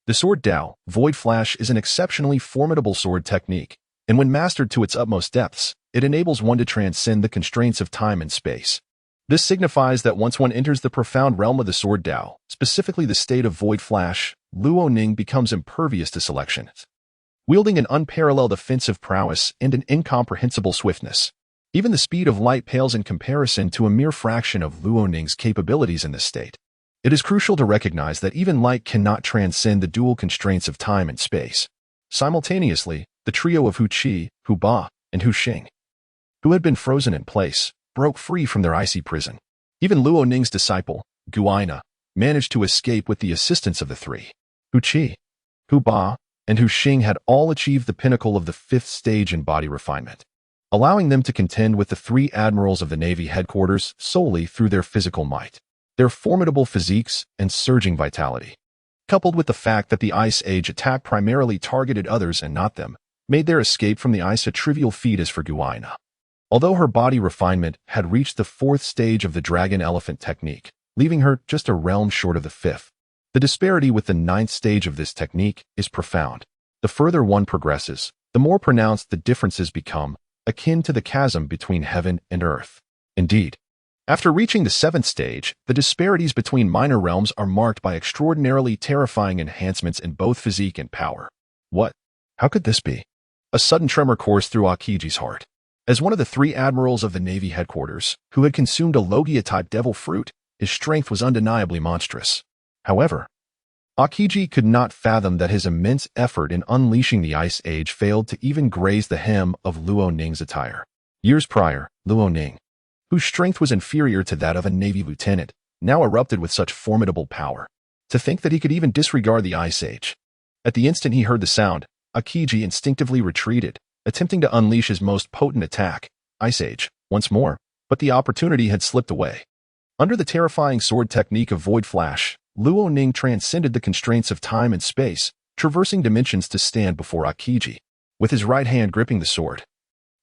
Speaker 1: The Sword Dao, Void Flash is an exceptionally formidable sword technique, and when mastered to its utmost depths, it enables one to transcend the constraints of time and space. This signifies that once one enters the profound realm of the Sword Dao, specifically the state of Void Flash, Luo Ning becomes impervious to selection, wielding an unparalleled offensive prowess and an incomprehensible swiftness. Even the speed of light pales in comparison to a mere fraction of Luo Ning's capabilities in this state. It is crucial to recognize that even light cannot transcend the dual constraints of time and space. Simultaneously, the trio of Hu Qi, Hu Ba, and Hu Xing, who had been frozen in place, broke free from their icy prison. Even Luo Ning's disciple, Guina, managed to escape with the assistance of the 3. Hu Qi, Hu Ba, and Hu Xing had all achieved the pinnacle of the 5th stage in body refinement, allowing them to contend with the 3 admirals of the Navy headquarters solely through their physical might. Their formidable physiques and surging vitality, coupled with the fact that the Ice Age attack primarily targeted others and not them, made their escape from the ice a trivial feat as for Guina. Although her body refinement had reached the 4th stage of the Dragon Elephant technique, leaving her just a realm short of the 5th, the disparity with the 9th stage of this technique is profound. The further one progresses, the more pronounced the differences become, akin to the chasm between heaven and earth. Indeed, after reaching the 7th stage, the disparities between minor realms are marked by extraordinarily terrifying enhancements in both physique and power. What? How could this be? A sudden tremor coursed through Akiji's heart. As one of the 3 admirals of the Navy headquarters, who had consumed a Logia-type devil fruit, his strength was undeniably monstrous. However, Akiji could not fathom that his immense effort in unleashing the Ice Age failed to even graze the hem of Luo Ning's attire. Years prior, Luo Ning, whose strength was inferior to that of a Navy lieutenant, now erupted with such formidable power. To think that he could even disregard the Ice Age. At the instant he heard the sound, Akiji instinctively retreated, attempting to unleash his most potent attack, Ice Age, once more, but the opportunity had slipped away. Under the terrifying sword technique of Void Flash, Luo Ning transcended the constraints of time and space, traversing dimensions to stand before Akiji. With his right hand gripping the sword,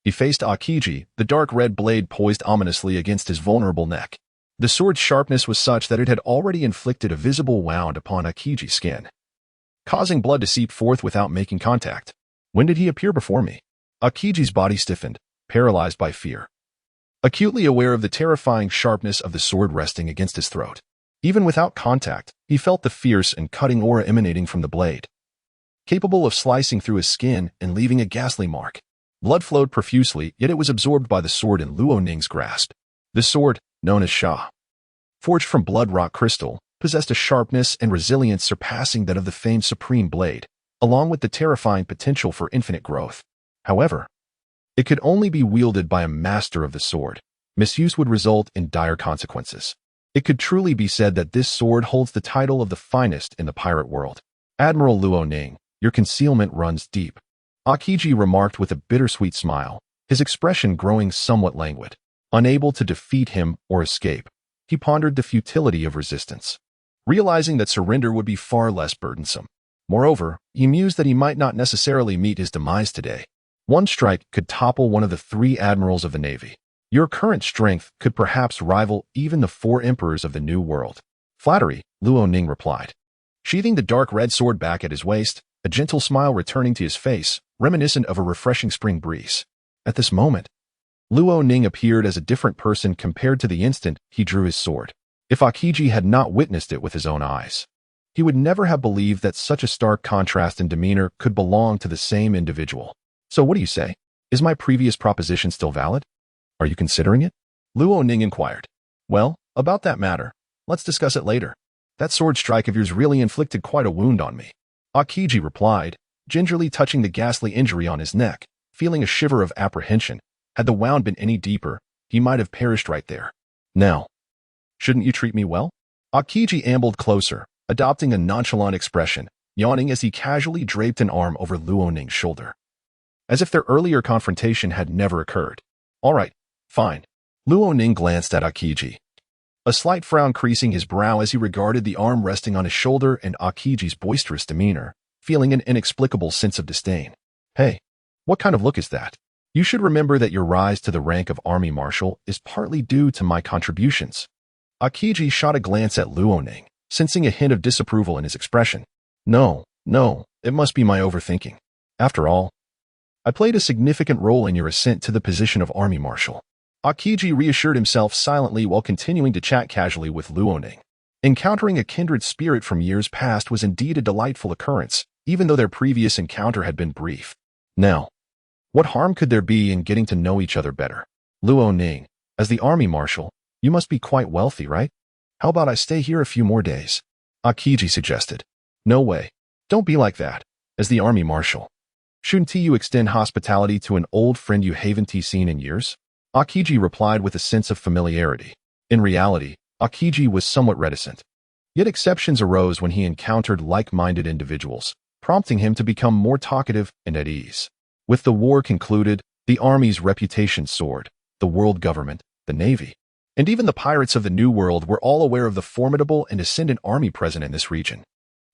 Speaker 1: he faced Akiji, the dark red blade poised ominously against his vulnerable neck. The sword's sharpness was such that it had already inflicted a visible wound upon Akiji's skin, causing blood to seep forth without making contact. When did he appear before me? Akiji's body stiffened, paralyzed by fear, acutely aware of the terrifying sharpness of the sword resting against his throat. Even without contact, he felt the fierce and cutting aura emanating from the blade, capable of slicing through his skin and leaving a ghastly mark. Blood flowed profusely, yet it was absorbed by the sword in Luo Ning's grasp. This sword, known as Sha, forged from blood rock crystal, possessed a sharpness and resilience surpassing that of the famed Supreme Blade, along with the terrifying potential for infinite growth. However, it could only be wielded by a master of the sword. Misuse would result in dire consequences. It could truly be said that this sword holds the title of the finest in the pirate world. Admiral Luo Ning, your concealment runs deep, Akiji remarked with a bittersweet smile, his expression growing somewhat languid. Unable to defeat him or escape, he pondered the futility of resistance, realizing that surrender would be far less burdensome. Moreover, he mused that he might not necessarily meet his demise today. One strike could topple one of the 3 admirals of the Navy. Your current strength could perhaps rival even the 4 emperors of the New World. Flattery, Luo Ning replied, sheathing the dark red sword back at his waist, a gentle smile returning to his face, reminiscent of a refreshing spring breeze. At this moment, Luo Ning appeared as a different person compared to the instant he drew his sword. If Akiji had not witnessed it with his own eyes, he would never have believed that such a stark contrast in demeanor could belong to the same individual. So what do you say? Is my previous proposition still valid? Are you considering it? Luo Ning inquired. Well, about that matter, let's discuss it later. That sword strike of yours really inflicted quite a wound on me, Akiji replied, gingerly touching the ghastly injury on his neck, feeling a shiver of apprehension. Had the wound been any deeper, he might have perished right there. Now, shouldn't you treat me well? Akiji ambled closer, adopting a nonchalant expression, yawning as he casually draped an arm over Luo Ning's shoulder, as if their earlier confrontation had never occurred. All right, fine. Luo Ning glanced at Akiji, a slight frown creasing his brow as he regarded the arm resting on his shoulder and Akiji's boisterous demeanor, feeling an inexplicable sense of disdain. Hey, what kind of look is that? You should remember that your rise to the rank of Army Marshal is partly due to my contributions. Akiji shot a glance at Luo Ning, sensing a hint of disapproval in his expression. No, it must be my overthinking. After all, I played a significant role in your ascent to the position of Army Marshal. Akiji reassured himself silently while continuing to chat casually with Luo Ning. Encountering a kindred spirit from years past was indeed a delightful occurrence, even though their previous encounter had been brief. Now, what harm could there be in getting to know each other better? Luo Ning, as the Army Marshal, you must be quite wealthy, right? How about I stay here a few more days? Akiji suggested. No way. Don't be like that. As the Army Marshal, shouldn't you extend hospitality to an old friend you haven't seen in years? Akiji replied with a sense of familiarity. In reality, Akiji was somewhat reticent. Yet exceptions arose when he encountered like-minded individuals, prompting him to become more talkative and at ease. With the war concluded, the Army's reputation soared. The world government, the Navy, and even the pirates of the New World were all aware of the formidable and ascendant army present in this region.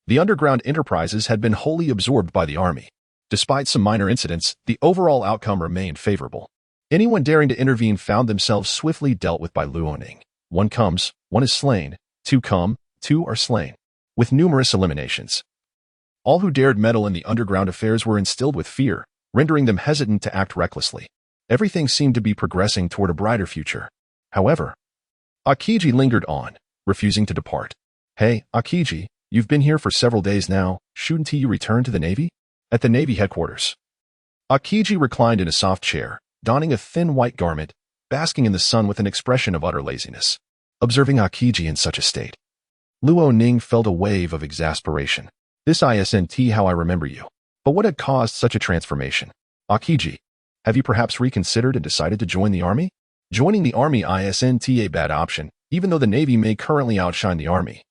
Speaker 1: The underground enterprises had been wholly absorbed by the Army. Despite some minor incidents, the overall outcome remained favorable. Anyone daring to intervene found themselves swiftly dealt with by Luo Ning. One comes, one is slain. Two come, two are slain. With numerous eliminations. All who dared meddle in the underground affairs were instilled with fear, rendering them hesitant to act recklessly. Everything seemed to be progressing toward a brighter future. However, Akiji lingered on, refusing to depart. Hey, Akiji, you've been here for several days now. Shouldn't you return to the Navy? At the Navy headquarters, Akiji reclined in a soft chair, donning a thin white garment, basking in the sun with an expression of utter laziness. Observing Akiji in such a state, Luo Ning felt a wave of exasperation. This isn't how I remember you. But what had caused such a transformation? Akiji, have you perhaps reconsidered and decided to join the army? Joining the army isn't a bad option, even though the Navy may currently outshine the army.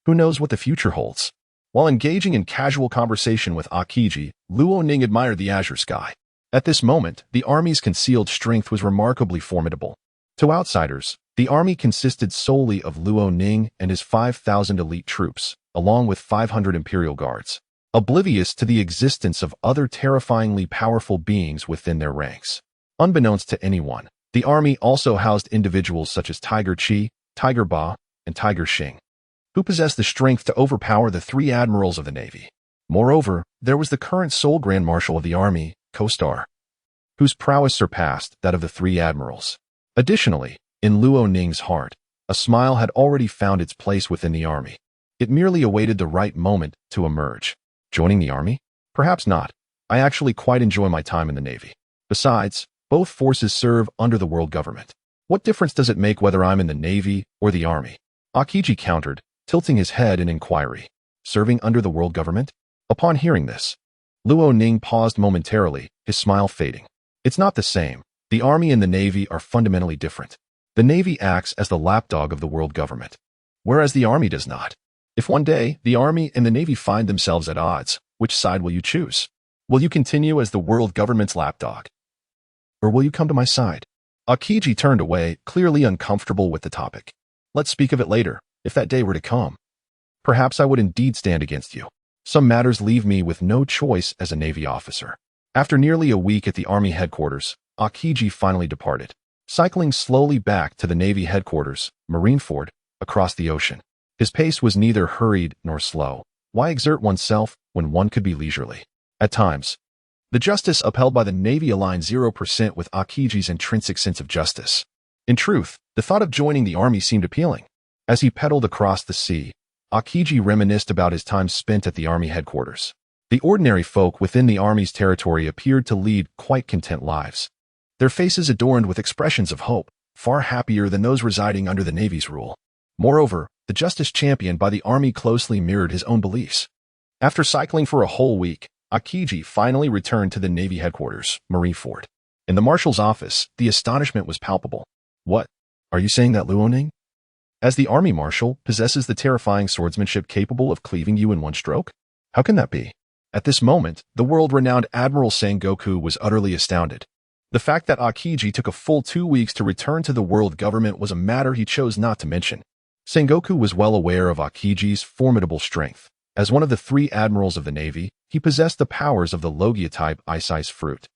Speaker 1: Who knows what the future holds? While engaging in casual conversation with Akiji, Luo Ning admired the azure sky. At this moment, the army's concealed strength was remarkably formidable. To outsiders, the army consisted solely of Luo Ning and his 5,000 elite troops, along with 500 imperial guards, oblivious to the existence of other terrifyingly powerful beings within their ranks. Unbeknownst to anyone, the army also housed individuals such as Tiger Chi, Tiger Ba, and Tiger Xing, who possessed the strength to overpower the 3 admirals of the Navy. Moreover, there was the current sole Grand Marshal of the army, Kostar, whose prowess surpassed that of the 3 admirals. Additionally, in Luo Ning's heart, a smile had already found its place within the army. It merely awaited the right moment to emerge. Joining the army? Perhaps not. I actually quite enjoy my time in the Navy. Besides, both forces serve under the world government. What difference does it make whether I'm in the Navy or the army? Akiji countered, tilting his head in inquiry. Serving under the world government? Upon hearing this, Luo Ning paused momentarily, his smile fading. It's not the same. The army and the Navy are fundamentally different. The Navy acts as the lapdog of the world government, whereas the army does not. If one day the army and the Navy find themselves at odds, which side will you choose? Will you continue as the world government's lapdog? Or will you come to my side? Akiji turned away, clearly uncomfortable with the topic. Let's speak of it later, if that day were to come. Perhaps I would indeed stand against you. Some matters leave me with no choice as a Navy officer. After nearly a week at the Army headquarters, Akiji finally departed, cycling slowly back to the Navy headquarters, Marineford, across the ocean. His pace was neither hurried nor slow. Why exert oneself when one could be leisurely? At times, the justice upheld by the Navy aligned 0% with Akiji's intrinsic sense of justice. In truth, the thought of joining the army seemed appealing. As he pedaled across the sea, Akiji reminisced about his time spent at the army headquarters. The ordinary folk within the army's territory appeared to lead quite content lives, their faces adorned with expressions of hope, far happier than those residing under the Navy's rule. Moreover, the justice championed by the army closely mirrored his own beliefs. After cycling for a whole week, Akiji finally returned to the Navy headquarters, Marineford. In the Marshal's office, the astonishment was palpable. What? Are you saying that Luo Ning, as the Army Marshal, possesses the terrifying swordsmanship capable of cleaving you in one stroke? How can that be? At this moment, the world-renowned Admiral Sengoku was utterly astounded. The fact that Akiji took a full 2 weeks to return to the world government was a matter he chose not to mention. Sengoku was well aware of Akiji's formidable strength. As one of the 3 admirals of the Navy, he possessed the powers of the Logia-type ice fruit,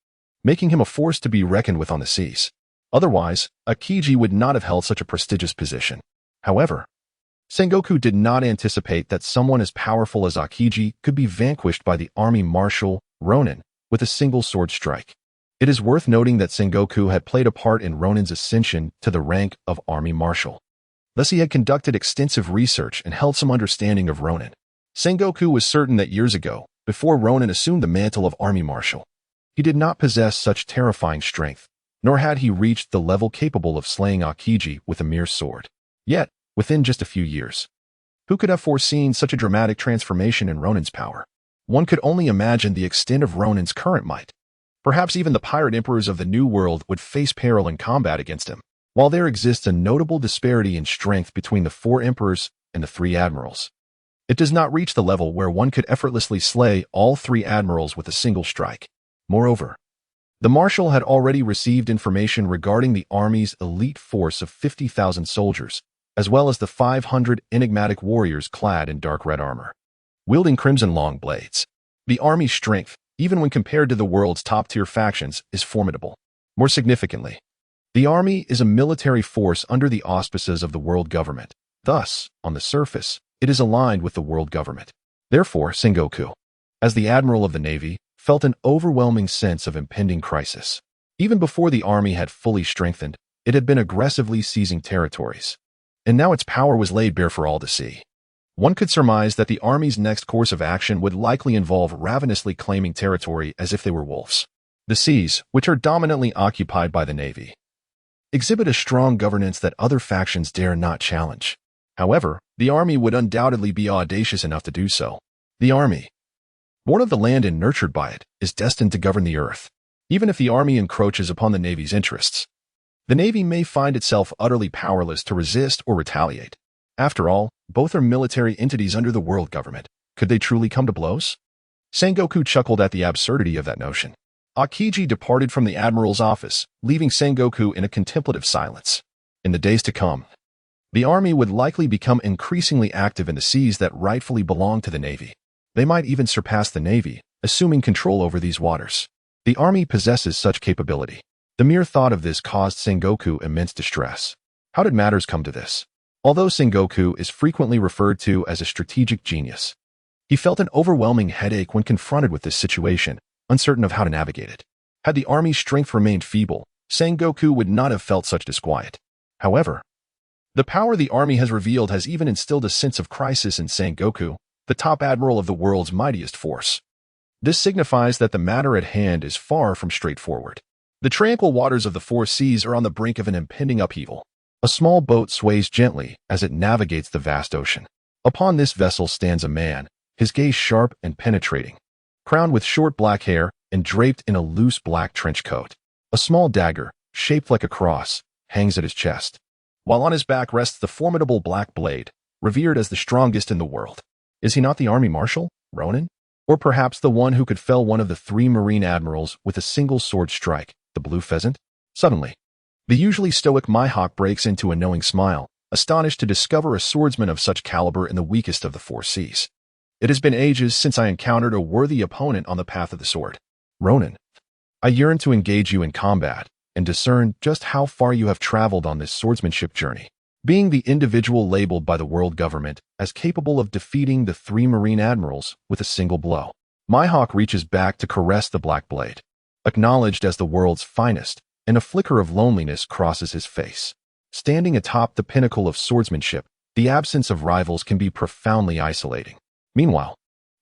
Speaker 1: making him a force to be reckoned with on the seas. Otherwise, Akiji would not have held such a prestigious position. However, Sengoku did not anticipate that someone as powerful as Akiji could be vanquished by the Army Marshal, Ronin, with a single sword strike. It is worth noting that Sengoku had played a part in Ronin's ascension to the rank of Army Marshal. Thus he had conducted extensive research and held some understanding of Ronin. Sengoku was certain that years ago, before Ronin assumed the mantle of Army Marshal, he did not possess such terrifying strength, nor had he reached the level capable of slaying Akiji with a mere sword. Yet, within just a few years, who could have foreseen such a dramatic transformation in Ronin's power? One could only imagine the extent of Ronin's current might. Perhaps even the pirate emperors of the New World would face peril in combat against him. While there exists a notable disparity in strength between the 4 emperors and the 3 admirals, it does not reach the level where one could effortlessly slay all 3 admirals with a single strike. Moreover, the Marshal had already received information regarding the Army's elite force of 50,000 soldiers, as well as the 500 enigmatic warriors clad in dark red armor, wielding crimson long blades. The Army's strength, even when compared to the world's top-tier factions, is formidable. More significantly, the Army is a military force under the auspices of the world government. Thus, on the surface, it is aligned with the world government. Therefore, Sengoku, as the Admiral of the Navy, felt an overwhelming sense of impending crisis. Even before the Army had fully strengthened, it had been aggressively seizing territories, and now its power was laid bare for all to see. One could surmise that the Army's next course of action would likely involve ravenously claiming territory as if they were wolves. The seas, which are dominantly occupied by the Navy, exhibit a strong governance that other factions dare not challenge. However, the army would undoubtedly be audacious enough to do so. The army, born of the land and nurtured by it, is destined to govern the earth. Even if the army encroaches upon the Navy's interests, the Navy may find itself utterly powerless to resist or retaliate. After all, both are military entities under the world government. Could they truly come to blows? Sengoku chuckled at the absurdity of that notion. Akiji departed from the Admiral's office, leaving Sengoku in a contemplative silence. In the days to come, the army would likely become increasingly active in the seas that rightfully belong to the Navy. They might even surpass the Navy, assuming control over these waters. The army possesses such capability. The mere thought of this caused Sengoku immense distress. How did matters come to this? Although Sengoku is frequently referred to as a strategic genius, he felt an overwhelming headache when confronted with this situation, uncertain of how to navigate it. Had the army's strength remained feeble, Sengoku would not have felt such disquiet. However, the power the army has revealed has even instilled a sense of crisis in Sengoku, the top admiral of the world's mightiest force. This signifies that the matter at hand is far from straightforward. The tranquil waters of the four seas are on the brink of an impending upheaval. A small boat sways gently as it navigates the vast ocean. Upon this vessel stands a man, his gaze sharp and penetrating, crowned with short black hair and draped in a loose black trench coat. A small dagger, shaped like a cross, hangs at his chest, while on his back rests the formidable black blade, revered as the strongest in the world. Is he not the army marshal, Ronin? Or perhaps the one who could fell one of the 3 marine admirals with a single sword strike, the blue pheasant? Suddenly, the usually stoic Mihawk breaks into a knowing smile, astonished to discover a swordsman of such caliber in the weakest of the 4 seas. It has been ages since I encountered a worthy opponent on the path of the sword. Ronin, I yearn to engage you in combat and discern just how far you have traveled on this swordsmanship journey. Being the individual labeled by the world government as capable of defeating the 3 marine admirals with a single blow, Mihawk reaches back to caress the black blade. Acknowledged as the world's finest, and a flicker of loneliness crosses his face. Standing atop the pinnacle of swordsmanship, the absence of rivals can be profoundly isolating. Meanwhile,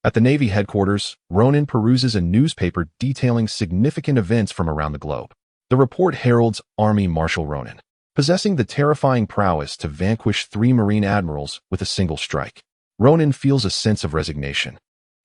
Speaker 1: at the Navy headquarters, Ronin peruses a newspaper detailing significant events from around the globe. The report heralds Army Marshal Ronin, possessing the terrifying prowess to vanquish 3 marine admirals with a single strike. Ronin feels a sense of resignation.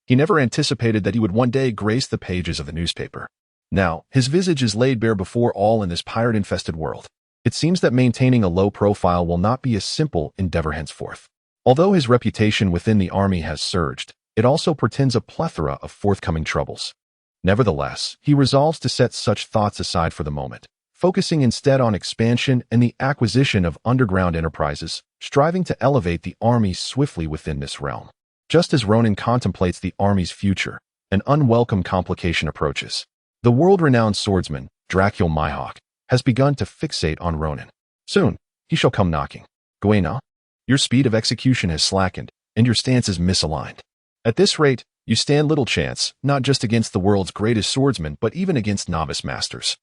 Speaker 1: He never anticipated that he would one day grace the pages of the newspaper. Now, his visage is laid bare before all in this pirate-infested world. It seems that maintaining a low profile will not be a simple endeavor henceforth. Although his reputation within the army has surged, it also portends a plethora of forthcoming troubles. Nevertheless, he resolves to set such thoughts aside for the moment, focusing instead on expansion and the acquisition of underground enterprises, striving to elevate the army swiftly within this realm. Just as Ronin contemplates the army's future, an unwelcome complication approaches. The world-renowned swordsman, Dracul Mihawk, has begun to fixate on Ronin. Soon, he shall come knocking. Guina, your speed of execution has slackened, and your stance is misaligned. At this rate, you stand little chance, not just against the world's greatest swordsman, but even against novice masters.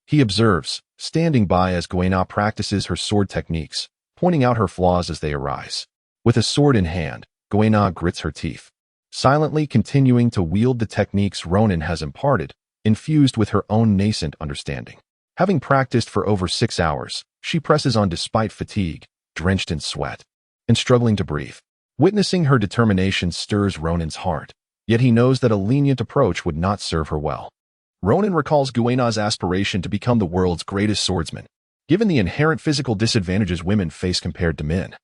Speaker 1: He observes, standing by as Guina practices her sword techniques, pointing out her flaws as they arise. With a sword in hand, Guina grits her teeth, silently continuing to wield the techniques Ronin has imparted, infused with her own nascent understanding. Having practiced for over 6 hours, she presses on despite fatigue, drenched in sweat, and struggling to breathe. Witnessing her determination stirs Ronin's heart, yet he knows that a lenient approach would not serve her well. Ronin recalls Guina's aspiration to become the world's greatest swordsman, given the inherent physical disadvantages women face compared to men.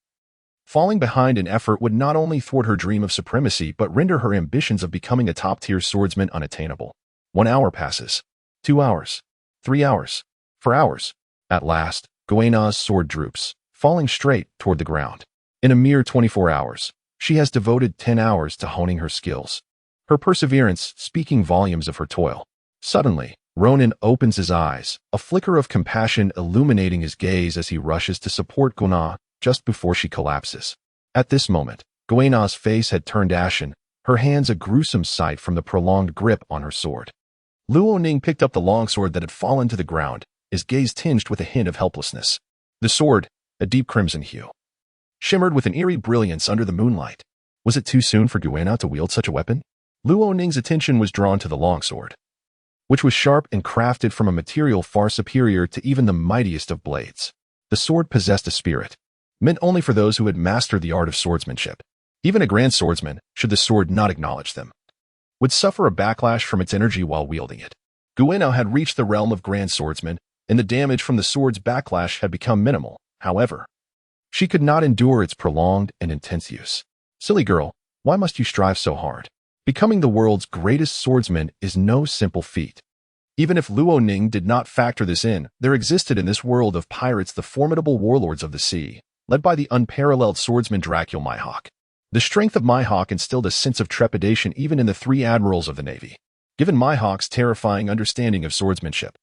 Speaker 1: Falling behind in effort would not only thwart her dream of supremacy but render her ambitions of becoming a top-tier swordsman unattainable. 1 hour passes. 2 hours. 3 hours. 4 hours. At last, Guina's sword droops, falling straight toward the ground. In a mere 24 hours, she has devoted 10 hours to honing her skills, her perseverance speaking volumes of her toil. Suddenly, Ronin opens his eyes, a flicker of compassion illuminating his gaze as he rushes to support Guina just before she collapses. At this moment, Guina's face had turned ashen, her hands a gruesome sight from the prolonged grip on her sword. Luo Ning picked up the longsword that had fallen to the ground, his gaze tinged with a hint of helplessness. The sword, a deep crimson hue, shimmered with an eerie brilliance under the moonlight. Was it too soon for Guina to wield such a weapon? Luo Ning's attention was drawn to the longsword, which was sharp and crafted from a material far superior to even the mightiest of blades. The sword possessed a spirit, meant only for those who had mastered the art of swordsmanship. Even a grand swordsman, should the sword not acknowledge them, would suffer a backlash from its energy while wielding it. Guina had reached the realm of grand swordsman, and the damage from the sword's backlash had become minimal. However, she could not endure its prolonged and intense use. Silly girl, why must you strive so hard? Becoming the world's greatest swordsman is no simple feat. Even if Luo Ning did not factor this in, there existed in this world of pirates the formidable warlords of the sea, led by the unparalleled swordsman Dracul Mihawk. The strength of Mihawk instilled a sense of trepidation even in the three admirals of the Navy. Given Mihawk's terrifying understanding of swordsmanship,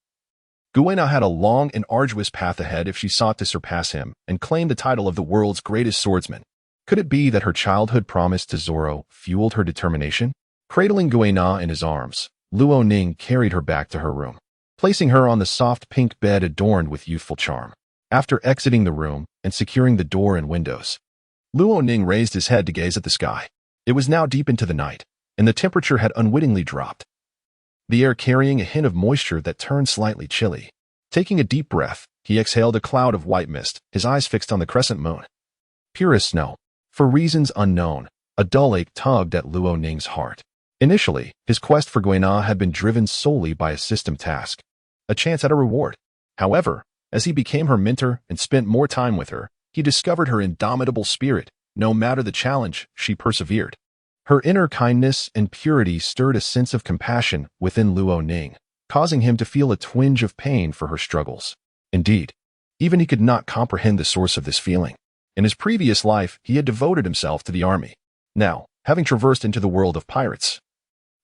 Speaker 1: Guina had a long and arduous path ahead if she sought to surpass him and claim the title of the world's greatest swordsman. Could it be that her childhood promise to Zoro fueled her determination? Cradling Guina in his arms, Luo Ning carried her back to her room, placing her on the soft pink bed adorned with youthful charm. After exiting the room and securing the door and windows, Luo Ning raised his head to gaze at the sky. It was now deep into the night, and the temperature had unwittingly dropped, the air carrying a hint of moisture that turned slightly chilly. Taking a deep breath, he exhaled a cloud of white mist, his eyes fixed on the crescent moon. Pure as snow. For reasons unknown, a dull ache tugged at Luo Ning's heart. Initially, his quest for Guina had been driven solely by a system task, a chance at a reward. However, as he became her mentor and spent more time with her, he discovered her indomitable spirit. No matter the challenge, she persevered. Her inner kindness and purity stirred a sense of compassion within Luo Ning, causing him to feel a twinge of pain for her struggles. Indeed, even he could not comprehend the source of this feeling. In his previous life, he had devoted himself to the army. Now, having traversed into the world of pirates,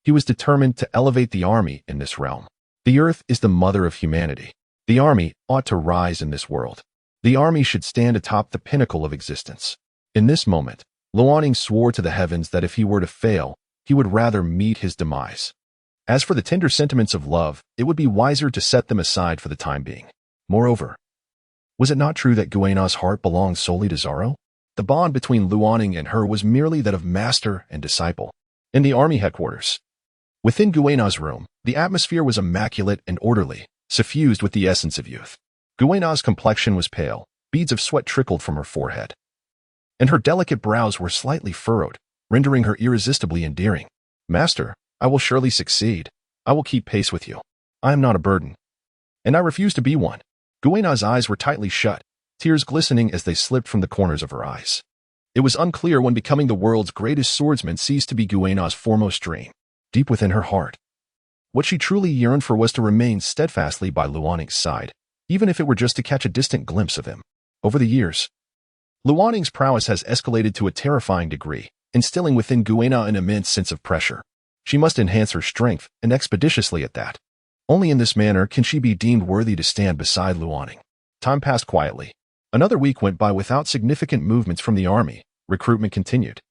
Speaker 1: he was determined to elevate the army in this realm. The earth is the mother of humanity. The army ought to rise in this world. The army should stand atop the pinnacle of existence. In this moment, Luo Ning swore to the heavens that if he were to fail, he would rather meet his demise. As for the tender sentiments of love, it would be wiser to set them aside for the time being. Moreover, was it not true that Guina's heart belonged solely to Zoro? The bond between Luo Ning and her was merely that of master and disciple. In the army headquarters, within Guina's room, the atmosphere was immaculate and orderly, suffused with the essence of youth. Guina's complexion was pale, beads of sweat trickled from her forehead, and her delicate brows were slightly furrowed, rendering her irresistibly endearing. Master, I will surely succeed. I will keep pace with you. I am not a burden, and I refuse to be one. Guina's eyes were tightly shut, tears glistening as they slipped from the corners of her eyes. It was unclear when becoming the world's greatest swordsman ceased to be Guina's foremost dream. Deep within her heart, what she truly yearned for was to remain steadfastly by Luo Ning's side, even if it were just to catch a distant glimpse of him. Over the years, Luo Ning's prowess has escalated to a terrifying degree, instilling within Guina an immense sense of pressure. She must enhance her strength, and expeditiously at that. Only in this manner can she be deemed worthy to stand beside Luo Ning. Time passed quietly. Another week went by without significant movements from the army. Recruitment continued,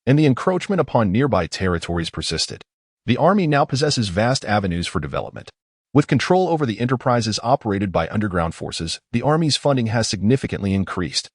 Speaker 1: and the encroachment upon nearby territories persisted. The army now possesses vast avenues for development. With control over the enterprises operated by underground forces, the army's funding has significantly increased,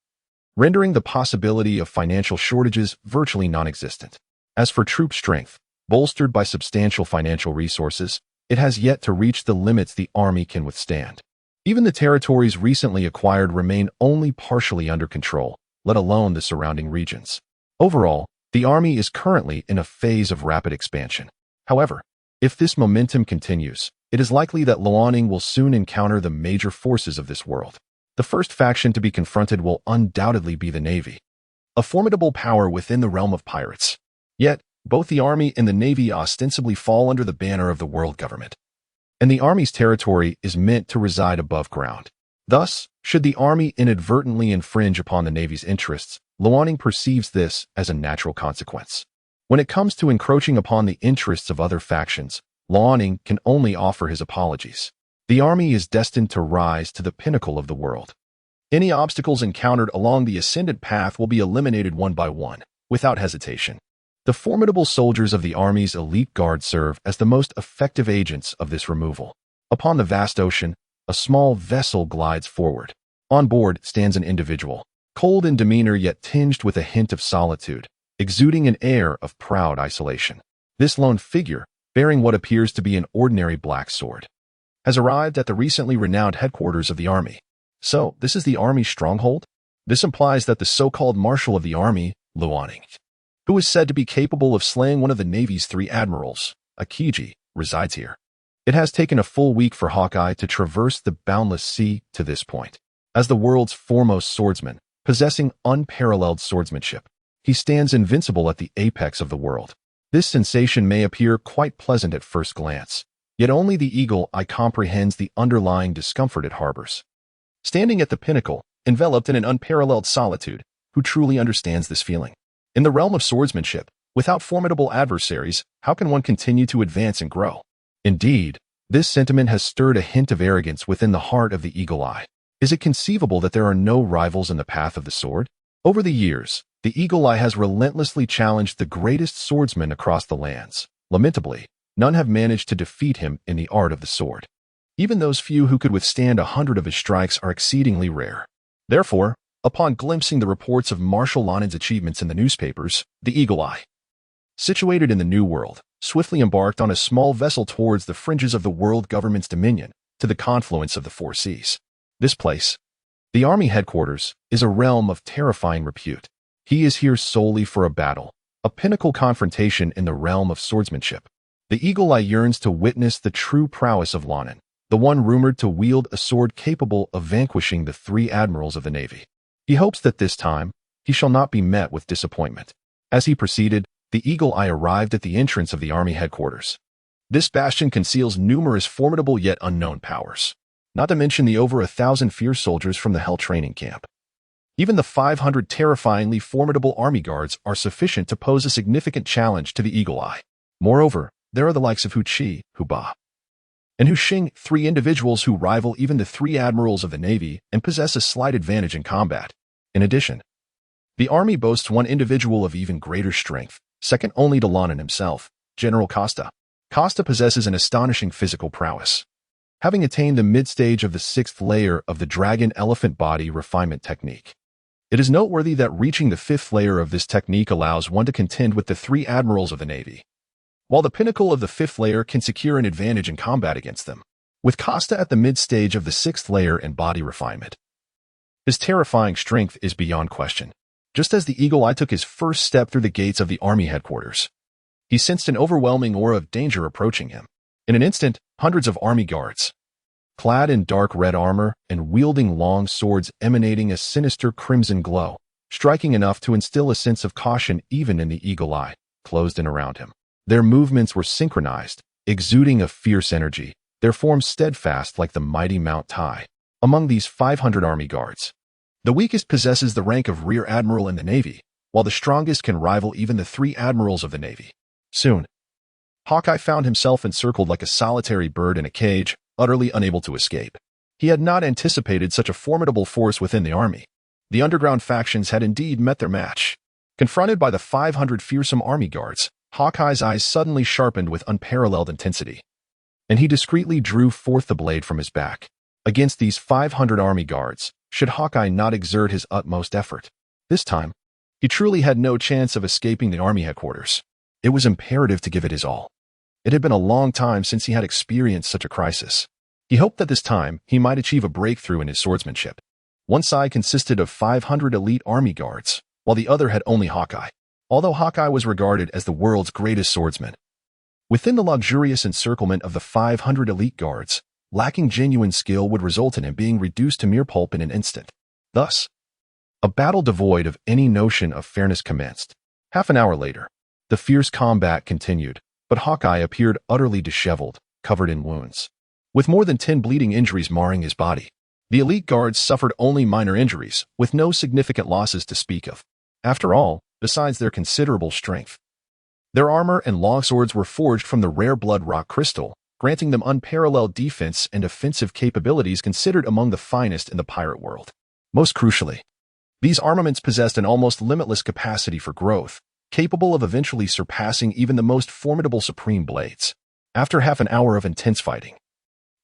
Speaker 1: rendering the possibility of financial shortages virtually non-existent. As for troop strength, bolstered by substantial financial resources, it has yet to reach the limits the army can withstand. Even the territories recently acquired remain only partially under control, let alone the surrounding regions. Overall, the army is currently in a phase of rapid expansion. However, if this momentum continues, it is likely that Luo Ning will soon encounter the major forces of this world. The first faction to be confronted will undoubtedly be the Navy, a formidable power within the realm of pirates. Yet, both the Army and the Navy ostensibly fall under the banner of the world government, and the Army's territory is meant to reside above ground. Thus, should the Army inadvertently infringe upon the Navy's interests, Luo Ning perceives this as a natural consequence. When it comes to encroaching upon the interests of other factions, Luo Ning can only offer his apologies. The Army is destined to rise to the pinnacle of the world. Any obstacles encountered along the ascendant path will be eliminated one by one, without hesitation. The formidable soldiers of the Army's elite guard serve as the most effective agents of this removal. Upon the vast ocean, a small vessel glides forward. On board stands an individual, cold in demeanor yet tinged with a hint of solitude, exuding an air of proud isolation. This lone figure, bearing what appears to be an ordinary black sword, has arrived at the recently renowned headquarters of the Army. So, this is the Army's stronghold? This implies that the so-called Marshal of the army, Luaning, who is said to be capable of slaying one of the Navy's 3 admirals, Akiji, resides here. It has taken a full week for Hawkeye to traverse the boundless sea to this point. As the world's foremost swordsman, possessing unparalleled swordsmanship, he stands invincible at the apex of the world. This sensation may appear quite pleasant at first glance, yet only the eagle eye comprehends the underlying discomfort it harbors. Standing at the pinnacle, enveloped in an unparalleled solitude, who truly understands this feeling? In the realm of swordsmanship, without formidable adversaries, how can one continue to advance and grow? Indeed, this sentiment has stirred a hint of arrogance within the heart of the eagle eye. Is it conceivable that there are no rivals in the path of the sword? Over the years, the eagle eye has relentlessly challenged the greatest swordsmen across the lands. Lamentably, none have managed to defeat him in the art of the sword. Even those few who could withstand 100 of his strikes are exceedingly rare. Therefore, upon glimpsing the reports of Marshal Lanin's achievements in the newspapers, the eagle eye, situated in the New World, swiftly embarked on a small vessel towards the fringes of the world government's dominion, to the confluence of the 4 seas. This place, the army headquarters, is a realm of terrifying repute. He is here solely for a battle, a pinnacle confrontation in the realm of swordsmanship. The eagle eye yearns to witness the true prowess of Lanin, the one rumored to wield a sword capable of vanquishing the 3 admirals of the Navy. He hopes that this time, he shall not be met with disappointment. As he proceeded, the eagle eye arrived at the entrance of the army headquarters. This bastion conceals numerous formidable yet unknown powers, not to mention the over 1,000 fierce soldiers from the Hell training camp. Even the 500 terrifyingly formidable army guards are sufficient to pose a significant challenge to the eagle eye. Moreover, there are the likes of Hu Qi, Hu Ba, and Hu Xing, 3 individuals who rival even the 3 admirals of the Navy and possess a slight advantage in combat. In addition, the army boasts one individual of even greater strength, second only to Lanin himself, General Costa. Costa possesses an astonishing physical prowess, having attained the mid-stage of the 6th layer of the dragon elephant body refinement technique. It is noteworthy that reaching the 5th layer of this technique allows one to contend with the 3 admirals of the Navy, while the pinnacle of the 5th layer can secure an advantage in combat against them. With Costa at the mid-stage of the 6th layer and body refinement, his terrifying strength is beyond question. Just as the eagle eye took his first step through the gates of the army headquarters, he sensed an overwhelming aura of danger approaching him. In an instant, hundreds of army guards, clad in dark red armor and wielding long swords emanating a sinister crimson glow, striking enough to instill a sense of caution even in the eagle eye, closed in around him. Their movements were synchronized, exuding a fierce energy, their forms steadfast like the mighty Mount Tai. Among these 500 army guards, the weakest possesses the rank of rear admiral in the Navy, while the strongest can rival even the 3 admirals of the Navy. Soon, Hawkeye found himself encircled like a solitary bird in a cage, utterly unable to escape. He had not anticipated such a formidable force within the army. The underground factions had indeed met their match. Confronted by the 500 fearsome army guards, Hawkeye's eyes suddenly sharpened with unparalleled intensity, and he discreetly drew forth the blade from his back. Against these 500 army guards, should Hawkeye not exert his utmost effort? This time, he truly had no chance of escaping the army headquarters. It was imperative to give it his all. It had been a long time since he had experienced such a crisis. He hoped that this time he might achieve a breakthrough in his swordsmanship. One side consisted of 500 elite army guards, while the other had only Hawkeye. Although Hawkeye was regarded as the world's greatest swordsman, within the luxurious encirclement of the 500 elite guards, lacking genuine skill would result in him being reduced to mere pulp in an instant. Thus, a battle devoid of any notion of fairness commenced. Half an hour later, the fierce combat continued, but Hawkeye appeared utterly disheveled, covered in wounds, with more than 10 bleeding injuries marring his body. The elite guards suffered only minor injuries, with no significant losses to speak of. After all, besides their considerable strength, their armor and longswords were forged from the rare blood rock crystal, granting them unparalleled defense and offensive capabilities considered among the finest in the pirate world. Most crucially, these armaments possessed an almost limitless capacity for growth, capable of eventually surpassing even the most formidable supreme blades. After half an hour of intense fighting,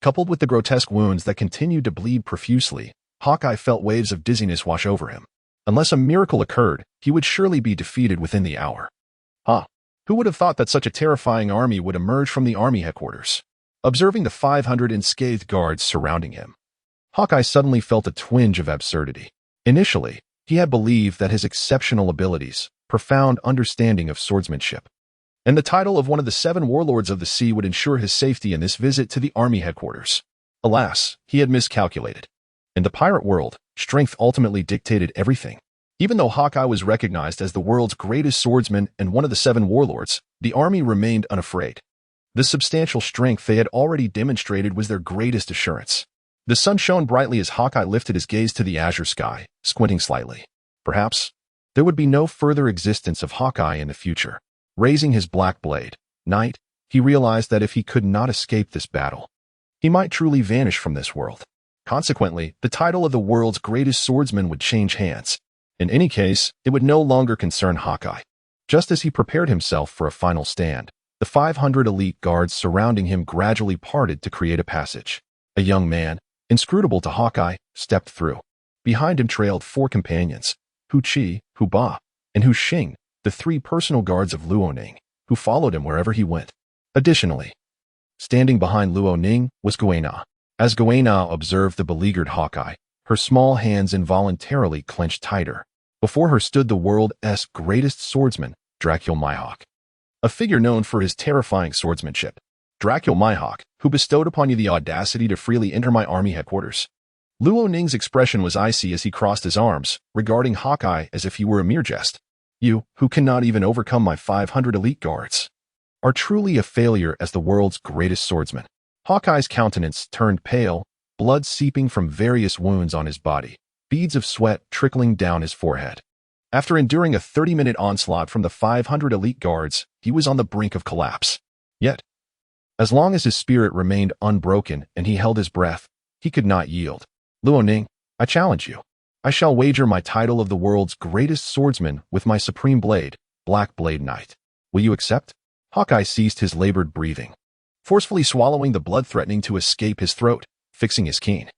Speaker 1: coupled with the grotesque wounds that continued to bleed profusely, Hawkeye felt waves of dizziness wash over him. Unless a miracle occurred, he would surely be defeated within the hour. Who would have thought that such a terrifying army would emerge from the army headquarters? Observing the 500 unscathed guards surrounding him, Hawkeye suddenly felt a twinge of absurdity. Initially, He had believed that his exceptional abilities, profound understanding of swordsmanship, and the title of one of the 7 warlords of the sea would ensure his safety in this visit to the army headquarters. Alas, he had miscalculated. In the pirate world, strength ultimately dictated everything. Even though Hawkeye was recognized as the world's greatest swordsman and one of the 7 warlords, the army remained unafraid. The substantial strength they had already demonstrated was their greatest assurance. The sun shone brightly as Hawkeye lifted his gaze to the azure sky, squinting slightly. Perhaps there would be no further existence of Hawkeye in the future. Raising his black blade, Knight, he realized that if he could not escape this battle, he might truly vanish from this world. Consequently, the title of the world's greatest swordsman would change hands. In any case, it would no longer concern Hawkeye. Just as he prepared himself for a final stand, the 500 elite guards surrounding him gradually parted to create a passage. A young man, inscrutable to Hawkeye, stepped through. Behind him trailed 4 companions, Hu Chi, Hu Ba, and Hu Xing, the 3 personal guards of Luo Ning, who followed him wherever he went. Additionally, standing behind Luo Ning was Guina. As Guina observed the beleaguered Hawkeye, her small hands involuntarily clenched tighter. Before her stood the world's greatest swordsman, Dracul Mihawk, a figure known for his terrifying swordsmanship. Dracul Mihawk, who bestowed upon you the audacity to freely enter my army headquarters. Luo Ning's expression was icy as he crossed his arms, regarding Hawkeye as if he were a mere jest. You, who cannot even overcome my 500 elite guards, are truly a failure as the world's greatest swordsman. Hawkeye's countenance turned pale, blood seeping from various wounds on his body, beads of sweat trickling down his forehead. After enduring a 30-minute onslaught from the 500 elite guards, he was on the brink of collapse. Yet, as long as his spirit remained unbroken and he held his breath, he could not yield. Luo Ning, I challenge you. I shall wager my title of the world's greatest swordsman with my supreme blade, Black Blade Knight. Will you accept? Hawkeye ceased his labored breathing, forcefully swallowing the blood threatening to escape his throat, fixing his keen,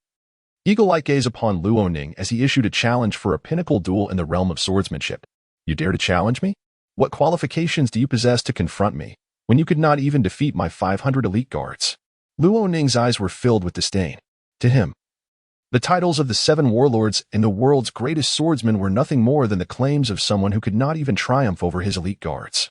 Speaker 1: eagle-like gaze upon Luo Ning as he issued a challenge for a pinnacle duel in the realm of swordsmanship. You dare to challenge me? What qualifications do you possess to confront me, when you could not even defeat my 500 elite guards? Luo Ning's eyes were filled with disdain. To him, the titles of the 7 warlords and the world's greatest swordsman were nothing more than the claims of someone who could not even triumph over his elite guards,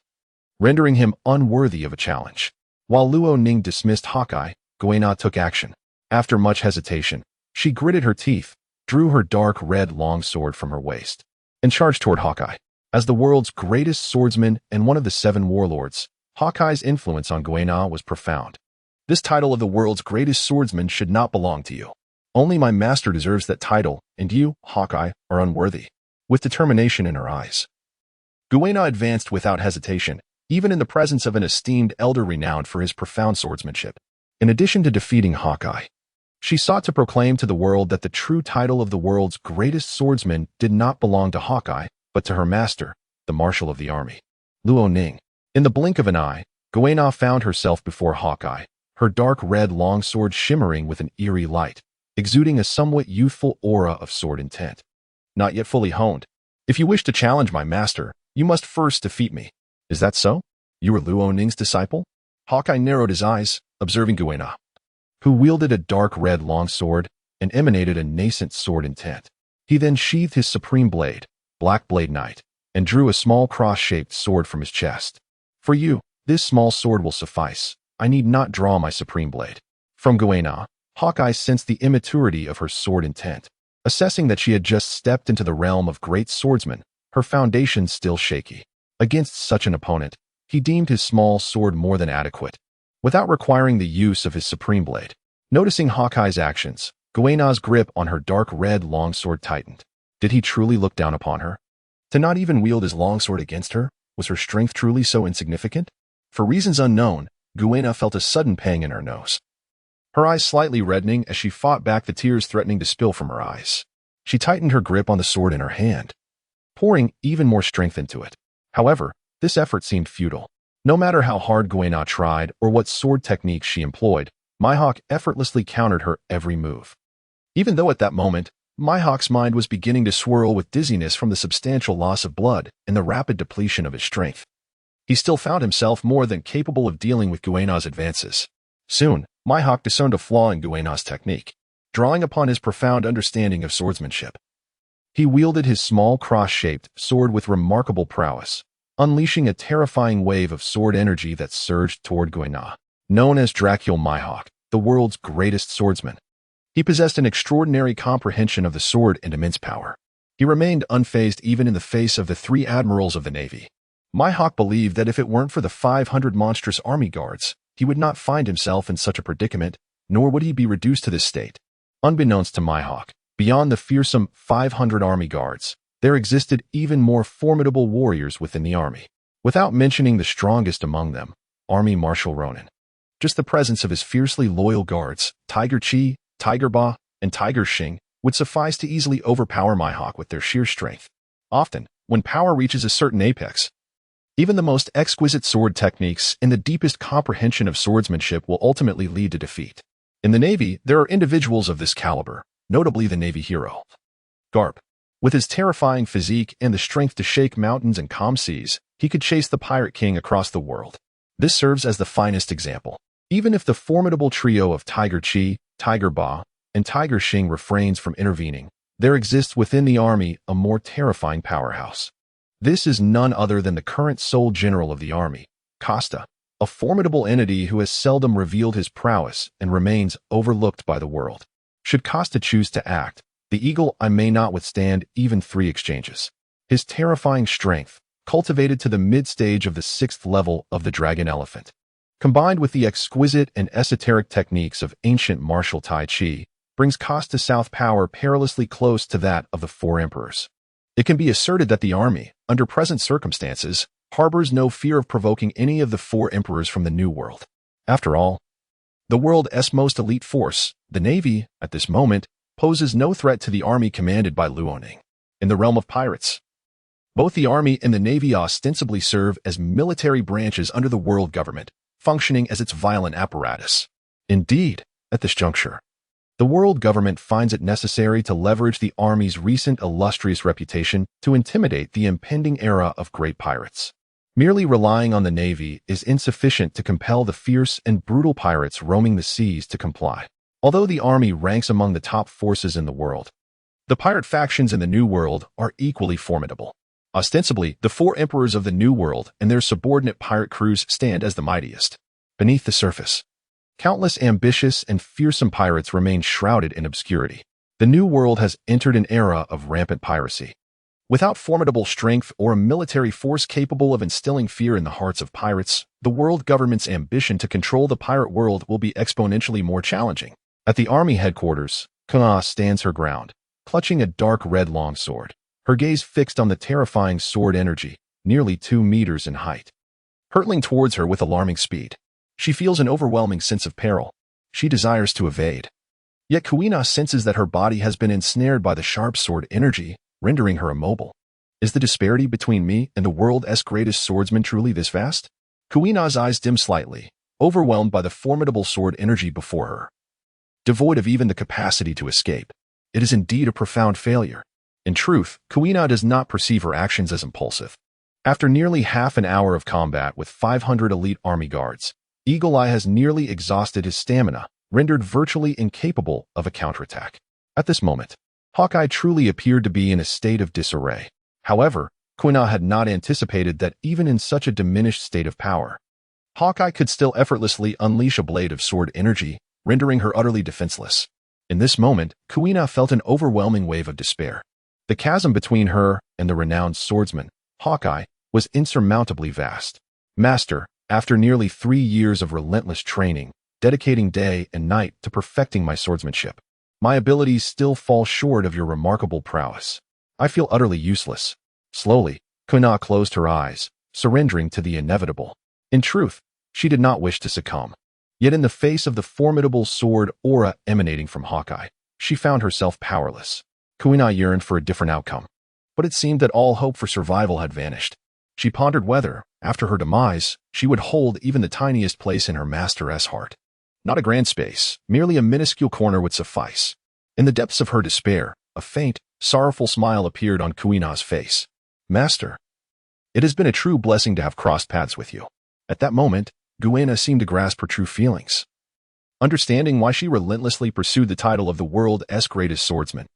Speaker 1: rendering him unworthy of a challenge. While Luo Ning dismissed Hawkeye, Guina took action. After much hesitation, she gritted her teeth, drew her dark red longsword from her waist, and charged toward Hawkeye. As the world's greatest swordsman and one of the 7 warlords, Hawkeye's influence on Guina was profound. This title of the world's greatest swordsman should not belong to you. Only my master deserves that title, and you, Hawkeye, are unworthy. With determination in her eyes, Guina advanced without hesitation, even in the presence of an esteemed elder renowned for his profound swordsmanship. In addition to defeating Hawkeye, she sought to proclaim to the world that the true title of the world's greatest swordsman did not belong to Hawkeye, but to her master, the Marshal of the army, Luo Ning. In the blink of an eye, Guina found herself before Hawkeye, her dark red longsword shimmering with an eerie light, exuding a somewhat youthful aura of sword intent. Not yet fully honed. If you wish to challenge my master, you must first defeat me. Is that so? You are Luo Ning's disciple? Hawkeye narrowed his eyes, observing Guina, who wielded a dark red longsword and emanated a nascent sword intent. He then sheathed his supreme blade, Black Blade Knight, and drew a small cross-shaped sword from his chest. For you, this small sword will suffice. I need not draw my supreme blade. From Guina, Hawkeye sensed the immaturity of her sword intent. Assessing that she had just stepped into the realm of great swordsmen, her foundation still shaky. Against such an opponent, he deemed his small sword more than adequate, without requiring the use of his supreme blade. Noticing Hawkeye's actions, Guina's grip on her dark red longsword tightened. Did he truly look down upon her? To not even wield his longsword against her, was her strength truly so insignificant? For reasons unknown, Guina felt a sudden pang in her nose, her eyes slightly reddening as she fought back the tears threatening to spill from her eyes. She tightened her grip on the sword in her hand, pouring even more strength into it. However, this effort seemed futile. No matter how hard Guina tried or what sword techniques she employed, Mihawk effortlessly countered her every move. Even though at that moment, Mihawk's mind was beginning to swirl with dizziness from the substantial loss of blood and the rapid depletion of his strength, he still found himself more than capable of dealing with Guina's advances. Soon, Mihawk discerned a flaw in Guina's technique, drawing upon his profound understanding of swordsmanship. He wielded his small cross-shaped sword with remarkable prowess, unleashing a terrifying wave of sword energy that surged toward Guina. Known as Dracul Mihawk, the world's greatest swordsman, he possessed an extraordinary comprehension of the sword and immense power. He remained unfazed even in the face of the 3 admirals of the Navy. Mihawk believed that if it weren't for the 500 monstrous army guards, he would not find himself in such a predicament, nor would he be reduced to this state. Unbeknownst to Mihawk, beyond the fearsome 500 army guards, there existed even more formidable warriors within the army. Without mentioning the strongest among them, Army Marshal Ronin. Just the presence of his fiercely loyal guards, Tiger Chi, Tiger Ba, and Tiger Xing, would suffice to easily overpower Mihawk with their sheer strength. Often, when power reaches a certain apex, even the most exquisite sword techniques and the deepest comprehension of swordsmanship will ultimately lead to defeat. In the Navy, there are individuals of this caliber, notably the Navy hero, Garp. With his terrifying physique and the strength to shake mountains and calm seas, he could chase the Pirate King across the world. This serves as the finest example. Even if the formidable trio of Tiger Chi, Tiger Ba, and Tiger Xing refrains from intervening, there exists within the army a more terrifying powerhouse. This is none other than the current sole general of the army, Costa, a formidable entity who has seldom revealed his prowess and remains overlooked by the world. Should Costa choose to act, the eagle eye may not withstand even 3 exchanges. His terrifying strength, cultivated to the mid-stage of the 6th level of the dragon elephant, combined with the exquisite and esoteric techniques of ancient martial Tai Chi, brings Costa's South power perilously close to that of the 4 emperors. It can be asserted that the army, under present circumstances, harbors no fear of provoking any of the 4 emperors from the New World. After all, the world's most elite force, the Navy, at this moment, poses no threat to the army commanded by Luoning. In the realm of pirates, both the army and the Navy ostensibly serve as military branches under the world government, functioning as its violent apparatus. Indeed, at this juncture, the world government finds it necessary to leverage the army's recent illustrious reputation to intimidate the impending era of great pirates. Merely relying on the Navy is insufficient to compel the fierce and brutal pirates roaming the seas to comply. Although the army ranks among the top forces in the world, the pirate factions in the New World are equally formidable. Ostensibly, the 4 emperors of the New World and their subordinate pirate crews stand as the mightiest. Beneath the surface, countless ambitious and fearsome pirates remain shrouded in obscurity. The New World has entered an era of rampant piracy. Without formidable strength or a military force capable of instilling fear in the hearts of pirates, the world government's ambition to control the pirate world will be exponentially more challenging. At the army headquarters, Kana stands her ground, clutching a dark red longsword, her gaze fixed on the terrifying sword energy, nearly 2 meters in height, hurtling towards her with alarming speed. She feels an overwhelming sense of peril. She desires to evade. Yet Guina senses that her body has been ensnared by the sharp sword energy, rendering her immobile. Is the disparity between me and the world's greatest swordsman truly this vast? Guina's eyes dim slightly, overwhelmed by the formidable sword energy before her. Devoid of even the capacity to escape, it is indeed a profound failure. In truth, Guina does not perceive her actions as impulsive. After nearly half an hour of combat with 500 elite army guards, Eagle Eye has nearly exhausted his stamina, rendered virtually incapable of a counterattack. At this moment, Hawkeye truly appeared to be in a state of disarray. However, Guina had not anticipated that even in such a diminished state of power, Hawkeye could still effortlessly unleash a blade of sword energy, rendering her utterly defenseless. In this moment, Guina felt an overwhelming wave of despair. The chasm between her and the renowned swordsman, Hawkeye, was insurmountably vast. Master, after nearly 3 years of relentless training, dedicating day and night to perfecting my swordsmanship, my abilities still fall short of your remarkable prowess. I feel utterly useless. Slowly, Guina closed her eyes, surrendering to the inevitable. In truth, she did not wish to succumb. Yet in the face of the formidable sword aura emanating from Hawkeye, she found herself powerless. Guina yearned for a different outcome, but it seemed that all hope for survival had vanished. She pondered whether, after her demise, she would hold even the tiniest place in her master's heart. Not a grand space, merely a minuscule corner would suffice. In the depths of her despair, a faint, sorrowful smile appeared on Guina's face. Master, it has been a true blessing to have crossed paths with you. At that moment, Guina seemed to grasp her true feelings. Understanding why she relentlessly pursued the title of the world's greatest swordsman,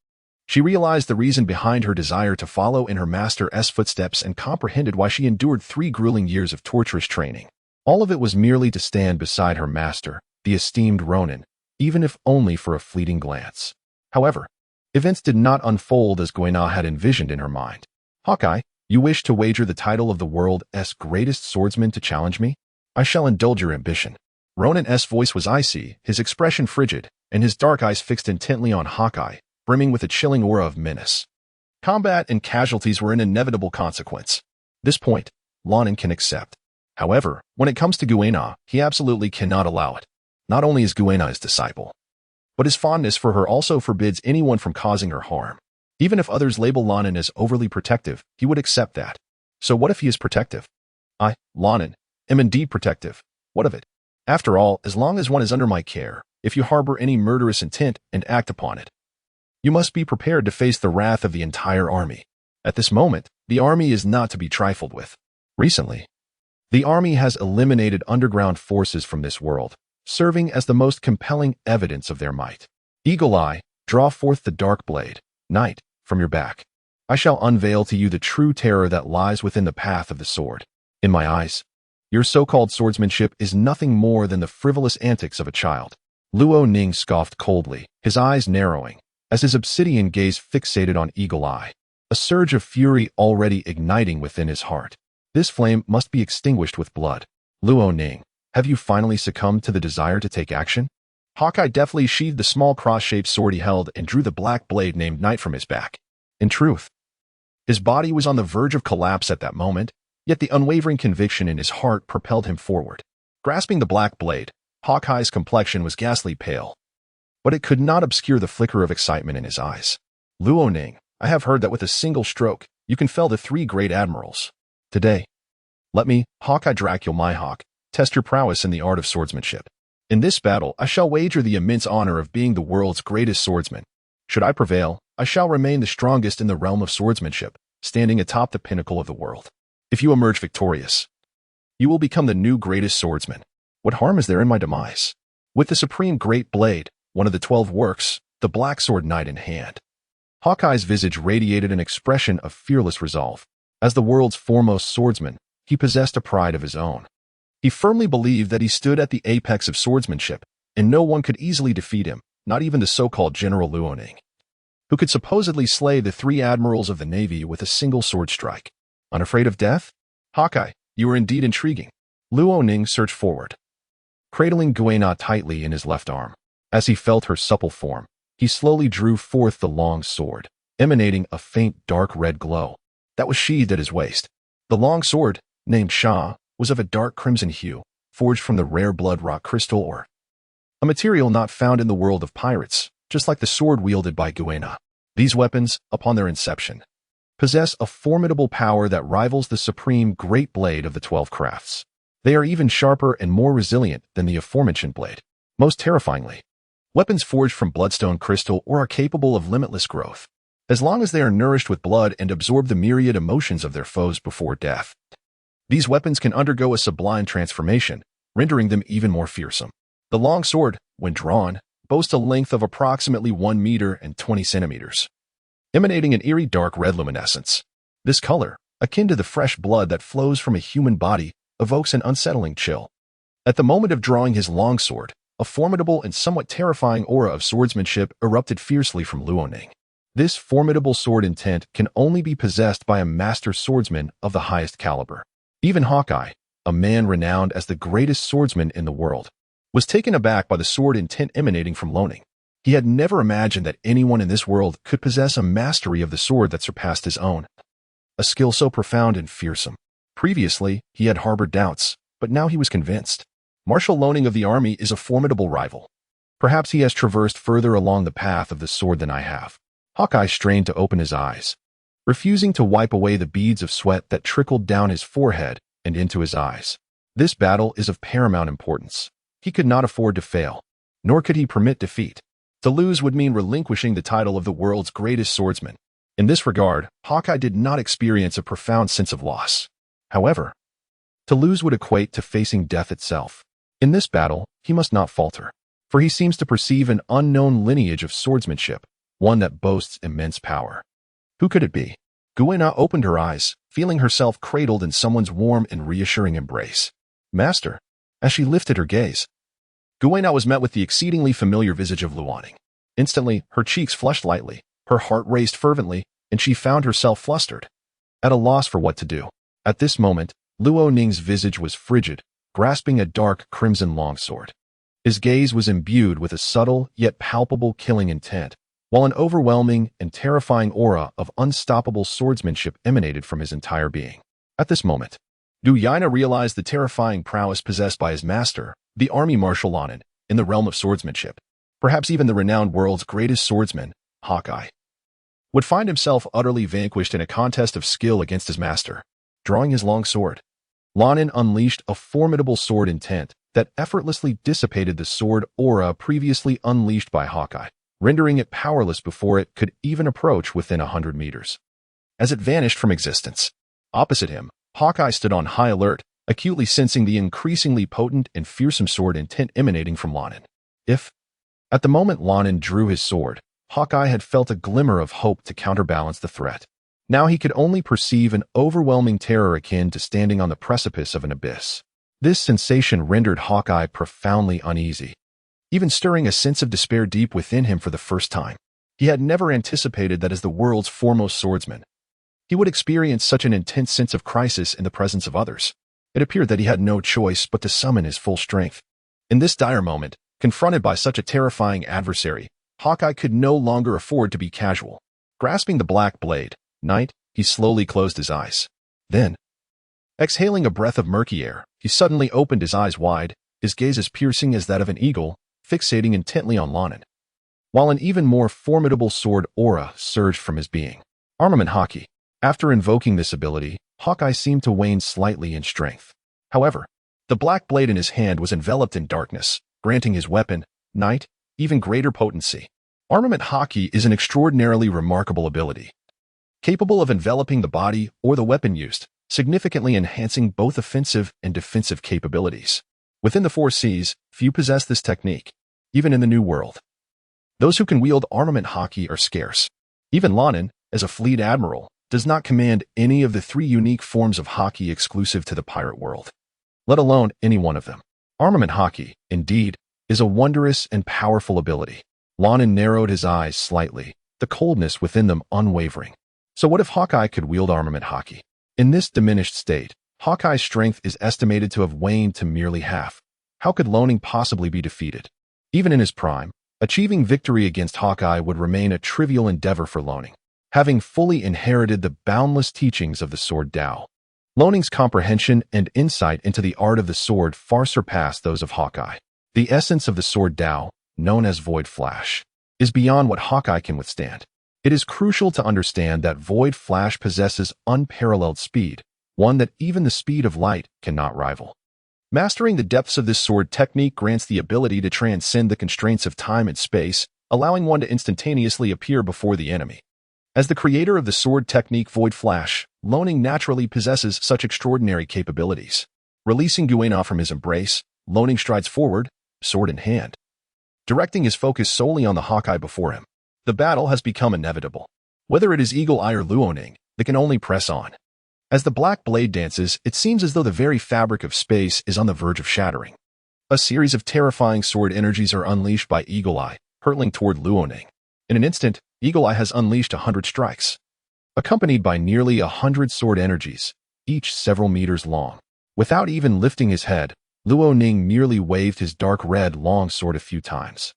Speaker 1: She realized the reason behind her desire to follow in her master's footsteps and comprehended why she endured 3 grueling years of torturous training. All of it was merely to stand beside her master, the esteemed Ronin, even if only for a fleeting glance. However, events did not unfold as Guina had envisioned in her mind. Hawkeye, you wish to wager the title of the world's greatest swordsman to challenge me? I shall indulge your ambition. Ronin's voice was icy, his expression frigid, and his dark eyes fixed intently on Hawkeye, brimming with a chilling aura of menace. Combat and casualties were an inevitable consequence. This point, Ronin can accept. However, when it comes to Guina, he absolutely cannot allow it. Not only is Guina his disciple, but his fondness for her also forbids anyone from causing her harm. Even if others label Ronin as overly protective, he would accept that. So what if he is protective? I, Ronin, am indeed protective. What of it? After all, as long as one is under my care, if you harbor any murderous intent and act upon it, you must be prepared to face the wrath of the entire army. At this moment, the army is not to be trifled with. Recently, the army has eliminated underground forces from this world, serving as the most compelling evidence of their might. Eagle Eye, draw forth the dark blade, Knight, from your back. I shall unveil to you the true terror that lies within the path of the sword. In my eyes, your so-called swordsmanship is nothing more than the frivolous antics of a child. Luo Ning scoffed coldly, his eyes narrowing, as his obsidian gaze fixated on Eagle Eye, a surge of fury already igniting within his heart. This flame must be extinguished with blood. Luo Ning, have you finally succumbed to the desire to take action? Hawkeye deftly sheathed the small cross-shaped sword he held and drew the black blade named Knight from his back. In truth, his body was on the verge of collapse at that moment, yet the unwavering conviction in his heart propelled him forward. Grasping the black blade, Hawkeye's complexion was ghastly pale, but it could not obscure the flicker of excitement in his eyes. Luo Ning, I have heard that with a single stroke, you can fell the 3 great admirals. Today, let me, Hawkeye Dracul Myhawk, test your prowess in the art of swordsmanship. In this battle, I shall wager the immense honor of being the world's greatest swordsman. Should I prevail, I shall remain the strongest in the realm of swordsmanship, standing atop the pinnacle of the world. If you emerge victorious, you will become the new greatest swordsman. What harm is there in my demise? With the supreme great blade, one of the 12 works, the black sword Knight in hand, Hawkeye's visage radiated an expression of fearless resolve. As the world's foremost swordsman, he possessed a pride of his own. He firmly believed that he stood at the apex of swordsmanship, and no one could easily defeat him, not even the so-called General Luo Ning, who could supposedly slay the 3 admirals of the Navy with a single sword strike. Unafraid of death? Hawkeye, you are indeed intriguing. Luo Ning surged forward, cradling Guina tightly in his left arm. As he felt her supple form, he slowly drew forth the long sword, emanating a faint dark red glow that was sheathed at his waist. The long sword, named Shah, was of a dark crimson hue, forged from the rare blood rock crystal ore, a material not found in the world of pirates, just like the sword wielded by Guina. These weapons, upon their inception, possess a formidable power that rivals the supreme great blade of the 12 crafts. They are even sharper and more resilient than the aforementioned blade. Most terrifyingly, weapons forged from bloodstone crystal or are capable of limitless growth, as long as they are nourished with blood and absorb the myriad emotions of their foes before death. These weapons can undergo a sublime transformation, rendering them even more fearsome. The long sword, when drawn, boasts a length of approximately 1 meter and 20 centimeters, emanating an eerie dark red luminescence. This color, akin to the fresh blood that flows from a human body, evokes an unsettling chill. At the moment of drawing his longsword, a formidable and somewhat terrifying aura of swordsmanship erupted fiercely from Luo Ning. This formidable sword intent can only be possessed by a master swordsman of the highest caliber. Even Hawkeye, a man renowned as the greatest swordsman in the world, was taken aback by the sword intent emanating from Luo Ning. He had never imagined that anyone in this world could possess a mastery of the sword that surpassed his own, a skill so profound and fearsome. Previously, he had harbored doubts, but now he was convinced. Marshal Luo Ning of the army is a formidable rival. Perhaps he has traversed further along the path of the sword than I have. Hawkeye strained to open his eyes, refusing to wipe away the beads of sweat that trickled down his forehead and into his eyes. This battle is of paramount importance. He could not afford to fail, nor could he permit defeat. To lose would mean relinquishing the title of the world's greatest swordsman. In this regard, Hawkeye did not experience a profound sense of loss. However, to lose would equate to facing death itself. In this battle, he must not falter, for he seems to perceive an unknown lineage of swordsmanship, one that boasts immense power. Who could it be? Guina opened her eyes, feeling herself cradled in someone's warm and reassuring embrace. Master. As she lifted her gaze, Guina was met with the exceedingly familiar visage of Luoning. Instantly, her cheeks flushed lightly, her heart raced fervently, and she found herself flustered, at a loss for what to do. At this moment, Luoning's visage was frigid, grasping a dark crimson longsword. His gaze was imbued with a subtle yet palpable killing intent, while an overwhelming and terrifying aura of unstoppable swordsmanship emanated from his entire being. At this moment, Guina realized the terrifying prowess possessed by his master, the army Marshal in the realm of swordsmanship. Perhaps even the renowned world's greatest swordsman, Hawkeye, would find himself utterly vanquished in a contest of skill against his master. Drawing his long sword, Lonin unleashed a formidable sword intent that effortlessly dissipated the sword aura previously unleashed by Hawkeye, rendering it powerless before it could even approach within 100 meters. As it vanished from existence, opposite him, Hawkeye stood on high alert, acutely sensing the increasingly potent and fearsome sword intent emanating from Lonin. At the moment Lonin drew his sword, Hawkeye had felt a glimmer of hope to counterbalance the threat. Now he could only perceive an overwhelming terror akin to standing on the precipice of an abyss. This sensation rendered Hawkeye profoundly uneasy, even stirring a sense of despair deep within him for the first time. He had never anticipated that as the world's foremost swordsman, he would experience such an intense sense of crisis in the presence of others. It appeared that he had no choice but to summon his full strength. In this dire moment, confronted by such a terrifying adversary, Hawkeye could no longer afford to be casual. Grasping the black blade, Knight, he slowly closed his eyes. Then, exhaling a breath of murky air, he suddenly opened his eyes wide, his gaze as piercing as that of an eagle, fixating intently on Lonin, while an even more formidable sword aura surged from his being. Armament Haki. After invoking this ability, Hawkeye seemed to wane slightly in strength. However, the black blade in his hand was enveloped in darkness, granting his weapon, Knight, even greater potency. Armament Haki is an extraordinarily remarkable ability, capable of enveloping the body or the weapon used, significantly enhancing both offensive and defensive capabilities. Within the Four Seas, few possess this technique, even in the New World. Those who can wield Armament Haki are scarce. Even Lonin, as a fleet admiral, does not command any of the three unique forms of Haki exclusive to the pirate world, let alone any one of them. Armament Haki, indeed, is a wondrous and powerful ability. Lonin narrowed his eyes slightly, the coldness within them unwavering. So what if Hawkeye could wield Armament Haki? In this diminished state, Hawkeye's strength is estimated to have waned to merely half. How could Lonin possibly be defeated? Even in his prime, achieving victory against Hawkeye would remain a trivial endeavor for Lonin, having fully inherited the boundless teachings of the Sword Tao. Lonin's comprehension and insight into the art of the sword far surpassed those of Hawkeye. The essence of the Sword Tao, known as Void Flash, is beyond what Hawkeye can withstand. It is crucial to understand that Void Flash possesses unparalleled speed, one that even the speed of light cannot rival. Mastering the depths of this sword technique grants the ability to transcend the constraints of time and space, allowing one to instantaneously appear before the enemy. As the creator of the sword technique Void Flash, Lonin naturally possesses such extraordinary capabilities. Releasing Guina from his embrace, Lonin strides forward, sword in hand, directing his focus solely on the Hawkeye before him. The battle has become inevitable. Whether it is Eagle Eye or Luoning, they can only press on. As the black blade dances, it seems as though the very fabric of space is on the verge of shattering. A series of terrifying sword energies are unleashed by Eagle Eye, hurtling toward Luoning. In an instant, Eagle Eye has unleashed 100 strikes, accompanied by nearly 100 sword energies, each several meters long. Without even lifting his head, Luoning merely waved his dark red long sword a few times.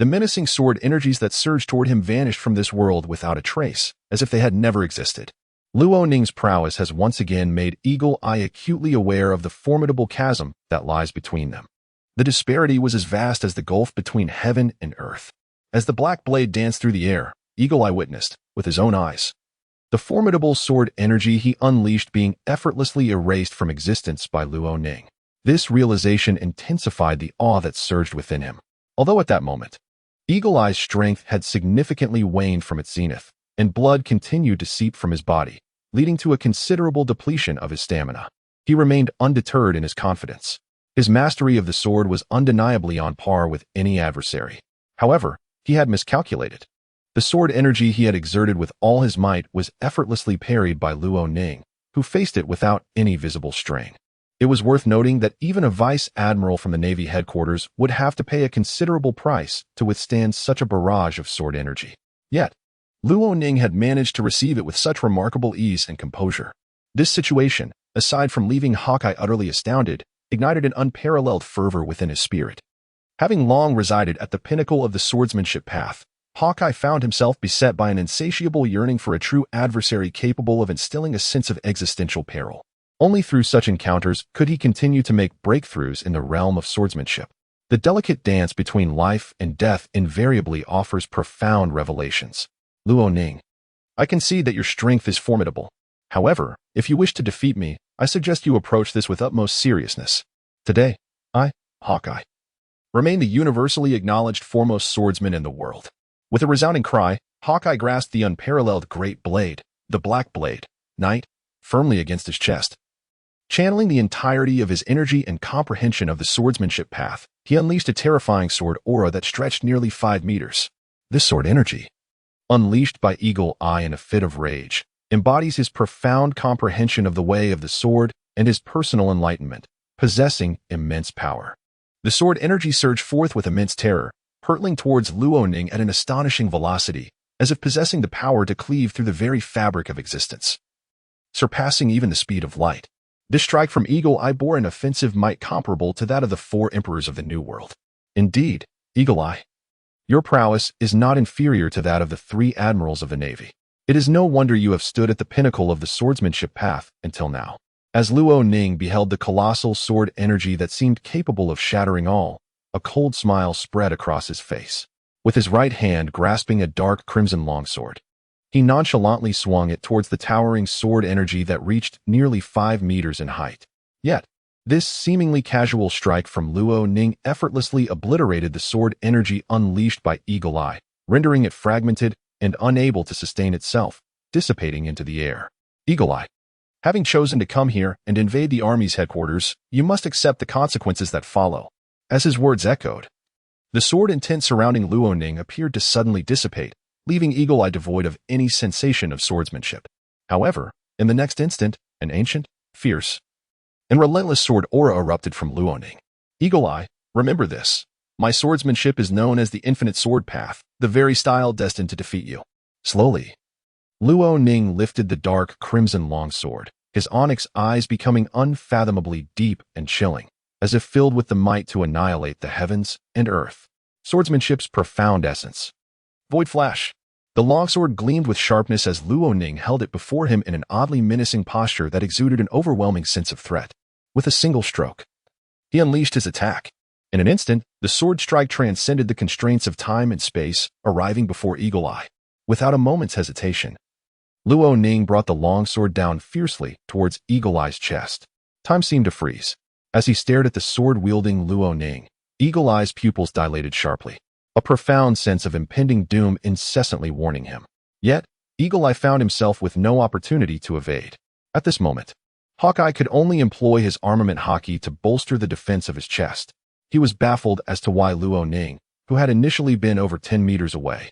Speaker 1: The menacing sword energies that surged toward him vanished from this world without a trace, as if they had never existed. Luoning's prowess has once again made Eagle Eye acutely aware of the formidable chasm that lies between them. The disparity was as vast as the gulf between heaven and earth. As the black blade danced through the air, Eagle Eye witnessed, with his own eyes, the formidable sword energy he unleashed being effortlessly erased from existence by Luoning. This realization intensified the awe that surged within him. Although at that moment, Eagle Eye's strength had significantly waned from its zenith, and blood continued to seep from his body, leading to a considerable depletion of his stamina. He remained undeterred in his confidence. His mastery of the sword was undeniably on par with any adversary. However, he had miscalculated. The sword energy he had exerted with all his might was effortlessly parried by Luo Ning, who faced it without any visible strain. It was worth noting that even a vice admiral from the Navy headquarters would have to pay a considerable price to withstand such a barrage of sword energy. Yet, Luo Ning had managed to receive it with such remarkable ease and composure. This situation, aside from leaving Hawkeye utterly astounded, ignited an unparalleled fervor within his spirit. Having long resided at the pinnacle of the swordsmanship path, Hawkeye found himself beset by an insatiable yearning for a true adversary capable of instilling a sense of existential peril. Only through such encounters could he continue to make breakthroughs in the realm of swordsmanship. The delicate dance between life and death invariably offers profound revelations. Luo Ning, I can see that your strength is formidable. However, if you wish to defeat me, I suggest you approach this with utmost seriousness. Today, I, Hawkeye, remain the universally acknowledged foremost swordsman in the world. With a resounding cry, Hawkeye grasped the unparalleled great blade, the Black Blade, Knight, firmly against his chest. Channeling the entirety of his energy and comprehension of the swordsmanship path, he unleashed a terrifying sword aura that stretched nearly 5 meters. This sword energy, unleashed by Eagle Eye in a fit of rage, embodies his profound comprehension of the way of the sword and his personal enlightenment, possessing immense power. The sword energy surged forth with immense terror, hurtling towards Luo Ning at an astonishing velocity, as if possessing the power to cleave through the very fabric of existence. Surpassing even the speed of light, this strike from Eagle Eye bore an offensive might comparable to that of the 4 emperors of the New World. Indeed, Eagle Eye, your prowess is not inferior to that of the 3 admirals of the Navy. It is no wonder you have stood at the pinnacle of the swordsmanship path until now. As Luo Ning beheld the colossal sword energy that seemed capable of shattering all, a cold smile spread across his face. With his right hand grasping a dark crimson longsword, he nonchalantly swung it towards the towering sword energy that reached nearly 5 meters in height. Yet, this seemingly casual strike from Luo Ning effortlessly obliterated the sword energy unleashed by Eagle Eye, rendering it fragmented and unable to sustain itself, dissipating into the air. Eagle Eye, having chosen to come here and invade the army's headquarters, you must accept the consequences that follow. As his words echoed, the sword intent surrounding Luo Ning appeared to suddenly dissipate, leaving Eagle Eye devoid of any sensation of swordsmanship. However, in the next instant, an ancient, fierce, and relentless sword aura erupted from Luo Ning. Eagle Eye, remember this. My swordsmanship is known as the infinite sword path, the very style destined to defeat you. Slowly, Luo Ning lifted the dark crimson longsword, his onyx eyes becoming unfathomably deep and chilling, as if filled with the might to annihilate the heavens and earth. Swordsmanship's profound essence. Void flash. The longsword gleamed with sharpness as Luo Ning held it before him in an oddly menacing posture that exuded an overwhelming sense of threat. With a single stroke, he unleashed his attack. In an instant, the sword strike transcended the constraints of time and space, arriving before Eagle Eye. Without a moment's hesitation, Luo Ning brought the longsword down fiercely towards Eagle Eye's chest. Time seemed to freeze. As he stared at the sword-wielding Luo Ning, Eagle Eye's pupils dilated sharply, a profound sense of impending doom incessantly warning him. Yet, Eagle Eye found himself with no opportunity to evade. At this moment, Hawkeye could only employ his armament haki to bolster the defense of his chest. He was baffled as to why Luo Ning, who had initially been over 10 meters away,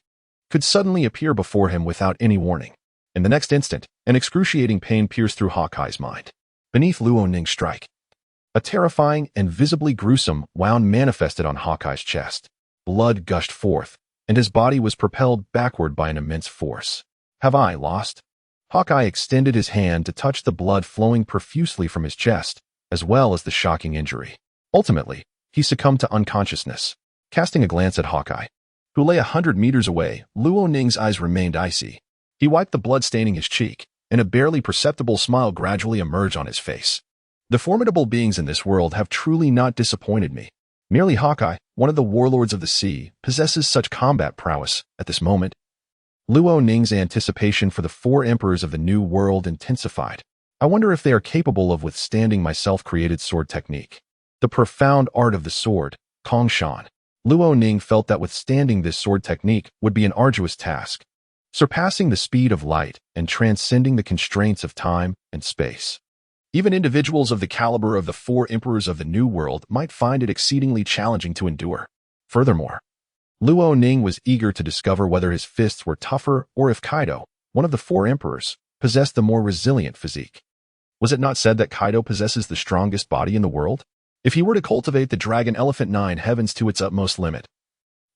Speaker 1: could suddenly appear before him without any warning. In the next instant, an excruciating pain pierced through Hawkeye's mind. Beneath Luo Ning's strike, a terrifying and visibly gruesome wound manifested on Hawkeye's chest. Blood gushed forth, and his body was propelled backward by an immense force. Have I lost? Hawkeye extended his hand to touch the blood flowing profusely from his chest, as well as the shocking injury. Ultimately, he succumbed to unconsciousness. Casting a glance at Hawkeye, who lay 100 meters away, Luo Ning's eyes remained icy. He wiped the blood staining his cheek, and a barely perceptible smile gradually emerged on his face. The formidable beings in this world have truly not disappointed me. Merely Hawkeye, one of the warlords of the sea, possesses such combat prowess at this moment. Luo Ning's anticipation for the 4 emperors of the New World intensified. I wonder if they are capable of withstanding my self-created sword technique. The profound art of the sword, Kong Shan. Luo Ning felt that withstanding this sword technique would be an arduous task, surpassing the speed of light and transcending the constraints of time and space. Even individuals of the caliber of the 4 emperors of the New World might find it exceedingly challenging to endure. Furthermore, Luo Ning was eager to discover whether his fists were tougher or if Kaido, one of the four emperors, possessed the more resilient physique. Was it not said that Kaido possesses the strongest body in the world? If he were to cultivate the dragon elephant nine heavens to its utmost limit?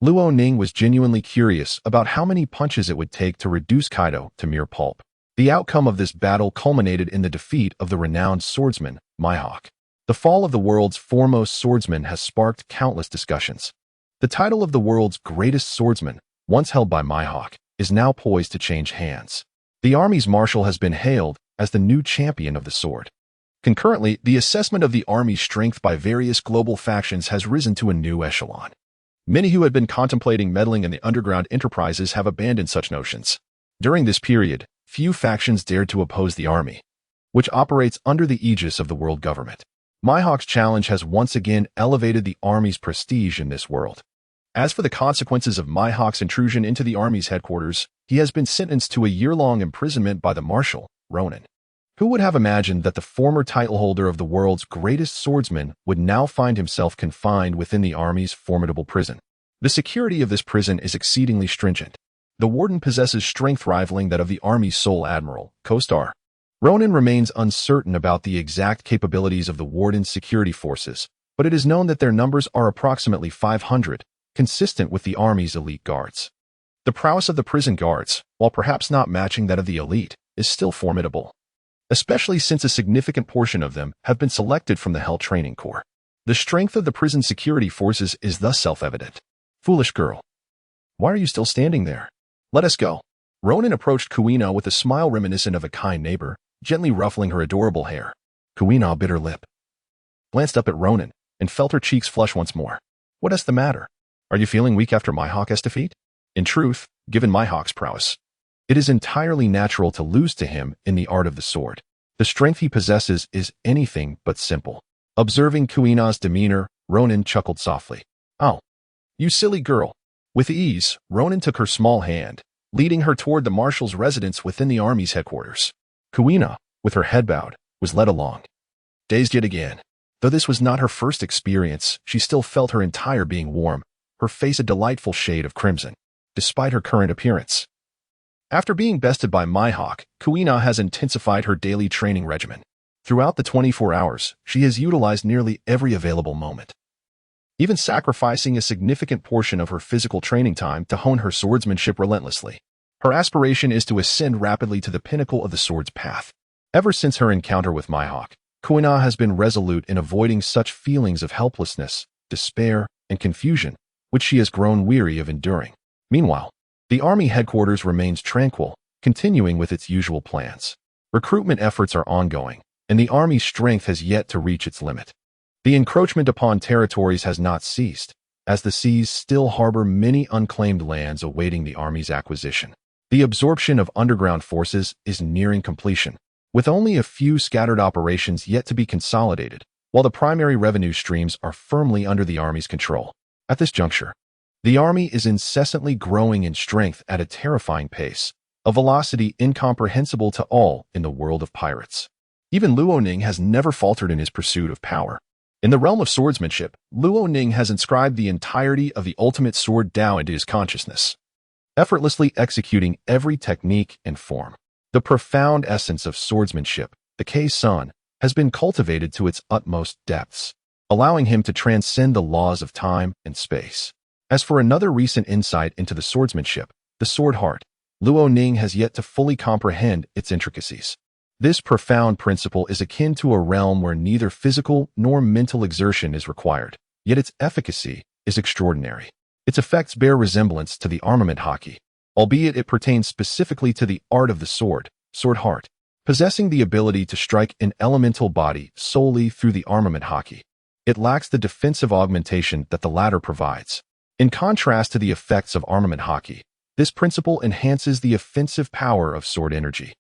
Speaker 1: Luo Ning was genuinely curious about how many punches it would take to reduce Kaido to mere pulp. The outcome of this battle culminated in the defeat of the renowned swordsman, Mihawk. The fall of the world's foremost swordsman has sparked countless discussions. The title of the world's greatest swordsman, once held by Mihawk, is now poised to change hands. The army's marshal has been hailed as the new champion of the sword. Concurrently, the assessment of the army's strength by various global factions has risen to a new echelon. Many who had been contemplating meddling in the underground enterprises have abandoned such notions. During this period, few factions dared to oppose the army, which operates under the aegis of the world government. Mihawk's challenge has once again elevated the army's prestige in this world. As for the consequences of Mihawk's intrusion into the army's headquarters, he has been sentenced to a year-long imprisonment by the Marshal, Ronin. Who would have imagined that the former title holder of the world's greatest swordsman would now find himself confined within the army's formidable prison? The security of this prison is exceedingly stringent. The warden possesses strength rivaling that of the army's sole admiral, co-star. Ronin remains uncertain about the exact capabilities of the warden's security forces, but it is known that their numbers are approximately 500, consistent with the army's elite guards. The prowess of the prison guards, while perhaps not matching that of the elite, is still formidable, especially since a significant portion of them have been selected from the Hell Training Corps. The strength of the prison security forces is thus self-evident. Foolish girl. Why are you still standing there? Let us go. Ronin approached Guina with a smile reminiscent of a kind neighbor, gently ruffling her adorable hair. Guina bit her lip, glanced up at Ronin, and felt her cheeks flush once more. What is the matter? Are you feeling weak after Mihawk's defeat? In truth, given Mihawk's prowess, it is entirely natural to lose to him in the art of the sword. The strength he possesses is anything but simple. Observing Guina's demeanor, Ronin chuckled softly. Oh, you silly girl. With ease, Ronin took her small hand, leading her toward the marshal's residence within the army's headquarters. Guina, with her head bowed, was led along. Dazed yet again. Though this was not her first experience, she still felt her entire being warm, her face a delightful shade of crimson, despite her current appearance. After being bested by Mihawk, Guina has intensified her daily training regimen. Throughout the 24 hours, she has utilized nearly every available moment, even sacrificing a significant portion of her physical training time to hone her swordsmanship relentlessly. Her aspiration is to ascend rapidly to the pinnacle of the sword's path. Ever since her encounter with Mihawk, Guina has been resolute in avoiding such feelings of helplessness, despair, and confusion, which she has grown weary of enduring. Meanwhile, the army headquarters remains tranquil, continuing with its usual plans. Recruitment efforts are ongoing, and the army's strength has yet to reach its limit. The encroachment upon territories has not ceased, as the seas still harbor many unclaimed lands awaiting the army's acquisition. The absorption of underground forces is nearing completion, with only a few scattered operations yet to be consolidated, while the primary revenue streams are firmly under the army's control. At this juncture, the army is incessantly growing in strength at a terrifying pace, a velocity incomprehensible to all in the world of pirates. Even Luo Ning has never faltered in his pursuit of power. In the realm of swordsmanship, Luo Ning has inscribed the entirety of the ultimate sword Tao into his consciousness, effortlessly executing every technique and form. The profound essence of swordsmanship, the Kei-san, has been cultivated to its utmost depths, allowing him to transcend the laws of time and space. As for another recent insight into the swordsmanship, the sword heart, Luo Ning has yet to fully comprehend its intricacies. This profound principle is akin to a realm where neither physical nor mental exertion is required, yet its efficacy is extraordinary. Its effects bear resemblance to the armament haki, albeit it pertains specifically to the art of the sword heart, possessing the ability to strike an elemental body solely through the armament haki. It lacks the defensive augmentation that the latter provides. In contrast to the effects of armament haki, this principle enhances the offensive power of sword energy,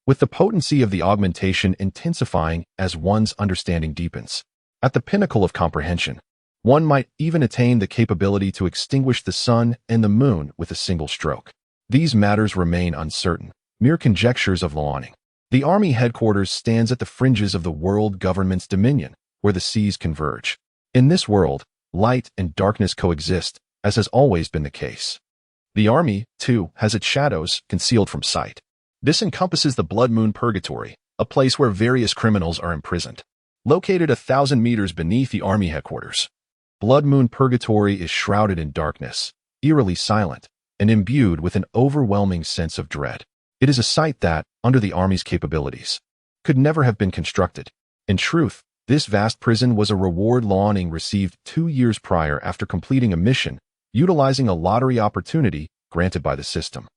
Speaker 1: with the potency of the augmentation intensifying as one's understanding deepens. At the pinnacle of comprehension, one might even attain the capability to extinguish the sun and the moon with a single stroke. These matters remain uncertain, mere conjectures of Luoning. The army headquarters stands at the fringes of the world government's dominion, where the seas converge. In this world, light and darkness coexist, as has always been the case. The army, too, has its shadows concealed from sight. This encompasses the Blood Moon Purgatory, a place where various criminals are imprisoned. Located 1,000 meters beneath the army headquarters, Blood Moon Purgatory is shrouded in darkness, eerily silent, and imbued with an overwhelming sense of dread. It is a site that, under the army's capabilities, could never have been constructed. In truth, this vast prison was a reward Luoning received 2 years prior after completing a mission, utilizing a lottery opportunity granted by the system.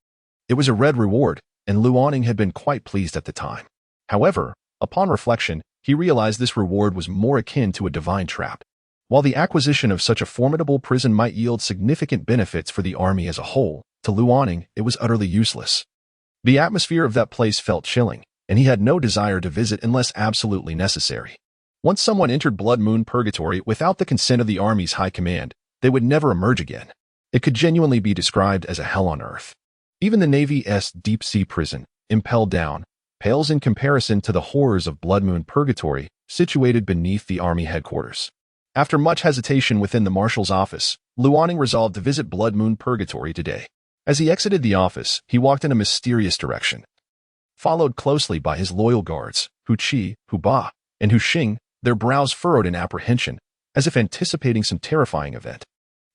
Speaker 1: It was a red reward, and Luoning had been quite pleased at the time. However, upon reflection, he realized this reward was more akin to a divine trap. While the acquisition of such a formidable prison might yield significant benefits for the army as a whole, to Luoning it was utterly useless. The atmosphere of that place felt chilling, and he had no desire to visit unless absolutely necessary. Once someone entered Blood Moon Purgatory without the consent of the army's high command, they would never emerge again. It could genuinely be described as a hell on earth. Even the Navy's deep-sea prison, Impel Down, pales in comparison to the horrors of Blood Moon Purgatory, situated beneath the army headquarters. After much hesitation within the Marshal's office, Luoning resolved to visit Blood Moon Purgatory today. As he exited the office, he walked in a mysterious direction. Followed closely by his loyal guards, Hu Qi, Hu Ba, and Hu Xing, their brows furrowed in apprehension, as if anticipating some terrifying event.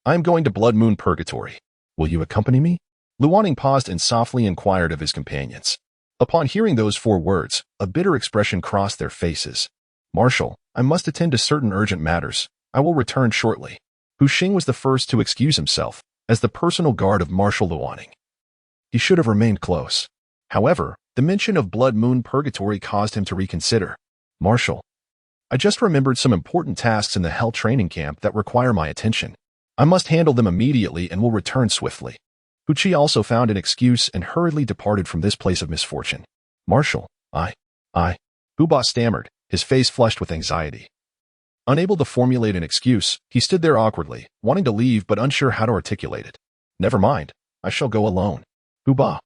Speaker 1: "I am going to Blood Moon Purgatory. Will you accompany me?" Luoning paused and softly inquired of his companions. Upon hearing those 4 words, a bitter expression crossed their faces. "Marshal, I must attend to certain urgent matters. I will return shortly." Hu Xing was the first to excuse himself, as the personal guard of Marshal Luoning. He should have remained close. However, the mention of Blood Moon Purgatory caused him to reconsider. "Marshal, I just remembered some important tasks in the Hell training camp that require my attention. I must handle them immediately and will return swiftly." Hu Qi also found an excuse and hurriedly departed from this place of misfortune. "Marshal, I. Hu Ba stammered, his face flushed with anxiety. Unable to formulate an excuse, he stood there awkwardly, wanting to leave but unsure how to articulate it. "Never mind, I shall go alone. Hu Ba,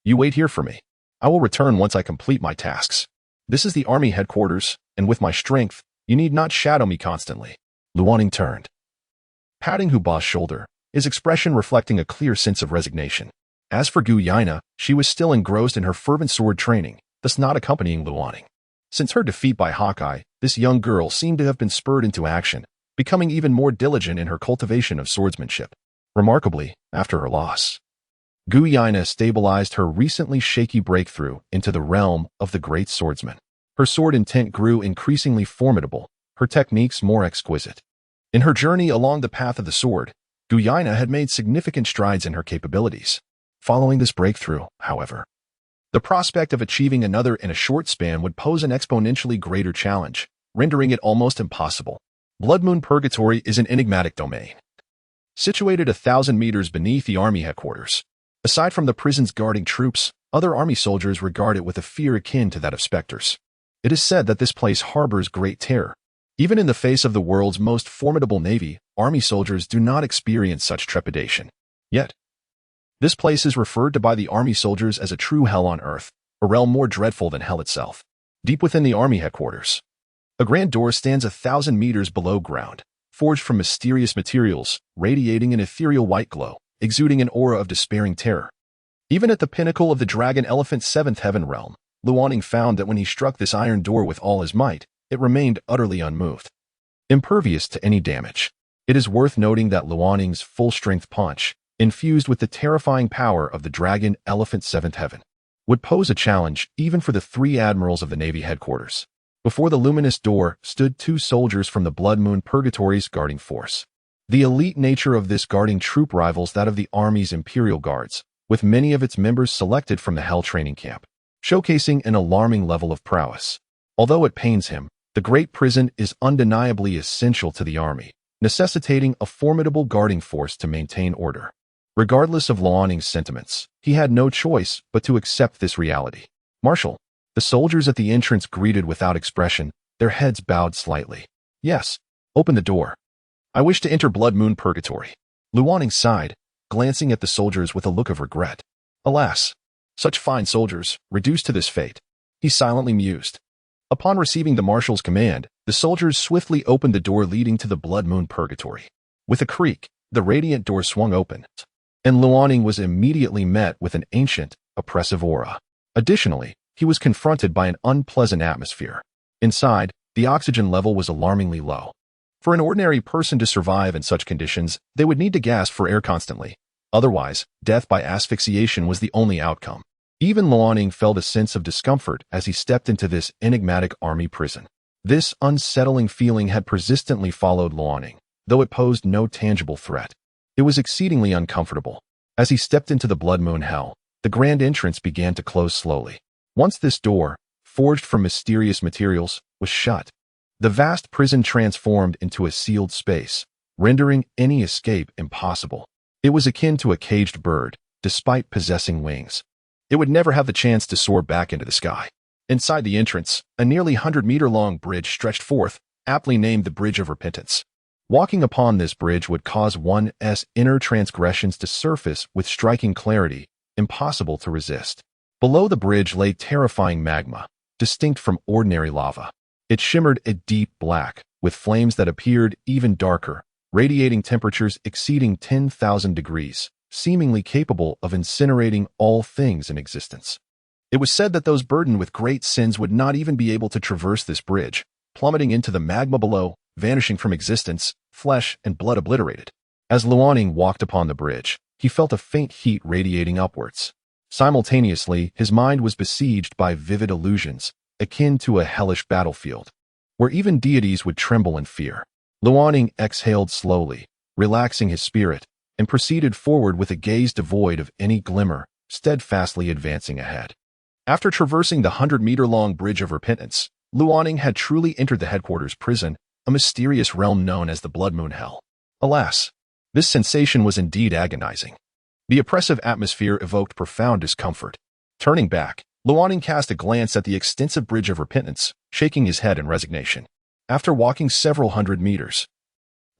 Speaker 1: you wait here for me. I will return once I complete my tasks. This is the army headquarters, and with my strength, you need not shadow me constantly." Luoning turned, patting Hu Ba's shoulder, his expression reflecting a clear sense of resignation. As for Guina, she was still engrossed in her fervent sword training, thus not accompanying Luoning. Since her defeat by Hawkeye, this young girl seemed to have been spurred into action, becoming even more diligent in her cultivation of swordsmanship. Remarkably, after her loss, Guina stabilized her recently shaky breakthrough into the realm of the great swordsman. Her sword intent grew increasingly formidable, her techniques more exquisite. In her journey along the path of the sword, Guina had made significant strides in her capabilities. Following this breakthrough, however, the prospect of achieving another in a short span would pose an exponentially greater challenge, rendering it almost impossible. Blood Moon Purgatory is an enigmatic domain, situated 1,000 meters beneath the army headquarters. Aside from the prison's guarding troops, other army soldiers regard it with a fear akin to that of specters. It is said that this place harbors great terror. Even in the face of the world's most formidable navy, army soldiers do not experience such trepidation. Yet, this place is referred to by the army soldiers as a true hell on earth, a realm more dreadful than hell itself. Deep within the army headquarters, a grand door stands 1,000 meters below ground, forged from mysterious materials, radiating an ethereal white glow, exuding an aura of despairing terror. Even at the pinnacle of the Dragon Elephant's 7th heaven realm, Luoning found that when he struck this iron door with all his might, it remained utterly unmoved, impervious to any damage. It is worth noting that Luoning's full-strength punch, infused with the terrifying power of the Dragon Elephant's 7th heaven, would pose a challenge even for the 3 admirals of the Navy headquarters. Before the luminous door stood 2 soldiers from the Blood Moon Purgatory's guarding force. The elite nature of this guarding troop rivals that of the Army's Imperial Guards, with many of its members selected from the Hell training camp, showcasing an alarming level of prowess. Although it pains him, the Great Prison is undeniably essential to the Army, necessitating a formidable guarding force to maintain order. Regardless of Luoning's sentiments, he had no choice but to accept this reality. "Marshal," the soldiers at the entrance greeted without expression, their heads bowed slightly. "Yes, open the door. I wish to enter Blood Moon Purgatory." Luoning sighed, glancing at the soldiers with a look of regret. Alas, such fine soldiers, reduced to this fate. He silently mused. Upon receiving the Marshal's command, the soldiers swiftly opened the door leading to the Blood Moon Purgatory. With a creak, The radiant door swung open, and Luoning was immediately met with an ancient, oppressive aura. Additionally, he was confronted by an unpleasant atmosphere. Inside, the oxygen level was alarmingly low. For an ordinary person to survive in such conditions, they would need to gasp for air constantly. Otherwise, death by asphyxiation was the only outcome. Even Luoning felt a sense of discomfort as he stepped into this enigmatic army prison. This unsettling feeling had persistently followed Luoning, though it posed no tangible threat. It was exceedingly uncomfortable. As he stepped into the Blood Moon Hell, the grand entrance began to close slowly. Once this door, forged from mysterious materials, was shut, the vast prison transformed into a sealed space, rendering any escape impossible. It was akin to a caged bird, despite possessing wings. It would never have the chance to soar back into the sky. Inside the entrance, a nearly 100-meter-long bridge stretched forth, aptly named the Bridge of Repentance. Walking upon this bridge would cause one's inner transgressions to surface with striking clarity, impossible to resist. Below the bridge lay terrifying magma, distinct from ordinary lava. It shimmered a deep black, with flames that appeared even darker, radiating temperatures exceeding 10,000 degrees, seemingly capable of incinerating all things in existence. It was said that those burdened with great sins would not even be able to traverse this bridge, plummeting into the magma below, vanishing from existence, flesh and blood obliterated. As Luoning walked upon the bridge, he felt a faint heat radiating upwards. Simultaneously, his mind was besieged by vivid illusions, akin to a hellish battlefield, where even deities would tremble in fear. Luoning exhaled slowly, relaxing his spirit, and proceeded forward with a gaze devoid of any glimmer, steadfastly advancing ahead. After traversing the 100-meter-long Bridge of Repentance, Luoning had truly entered the headquarters prison, a mysterious realm known as the Blood Moon Hell. Alas, this sensation was indeed agonizing. The oppressive atmosphere evoked profound discomfort. Turning back, Luoning cast a glance at the extensive Bridge of Repentance, shaking his head in resignation. After walking several hundred meters,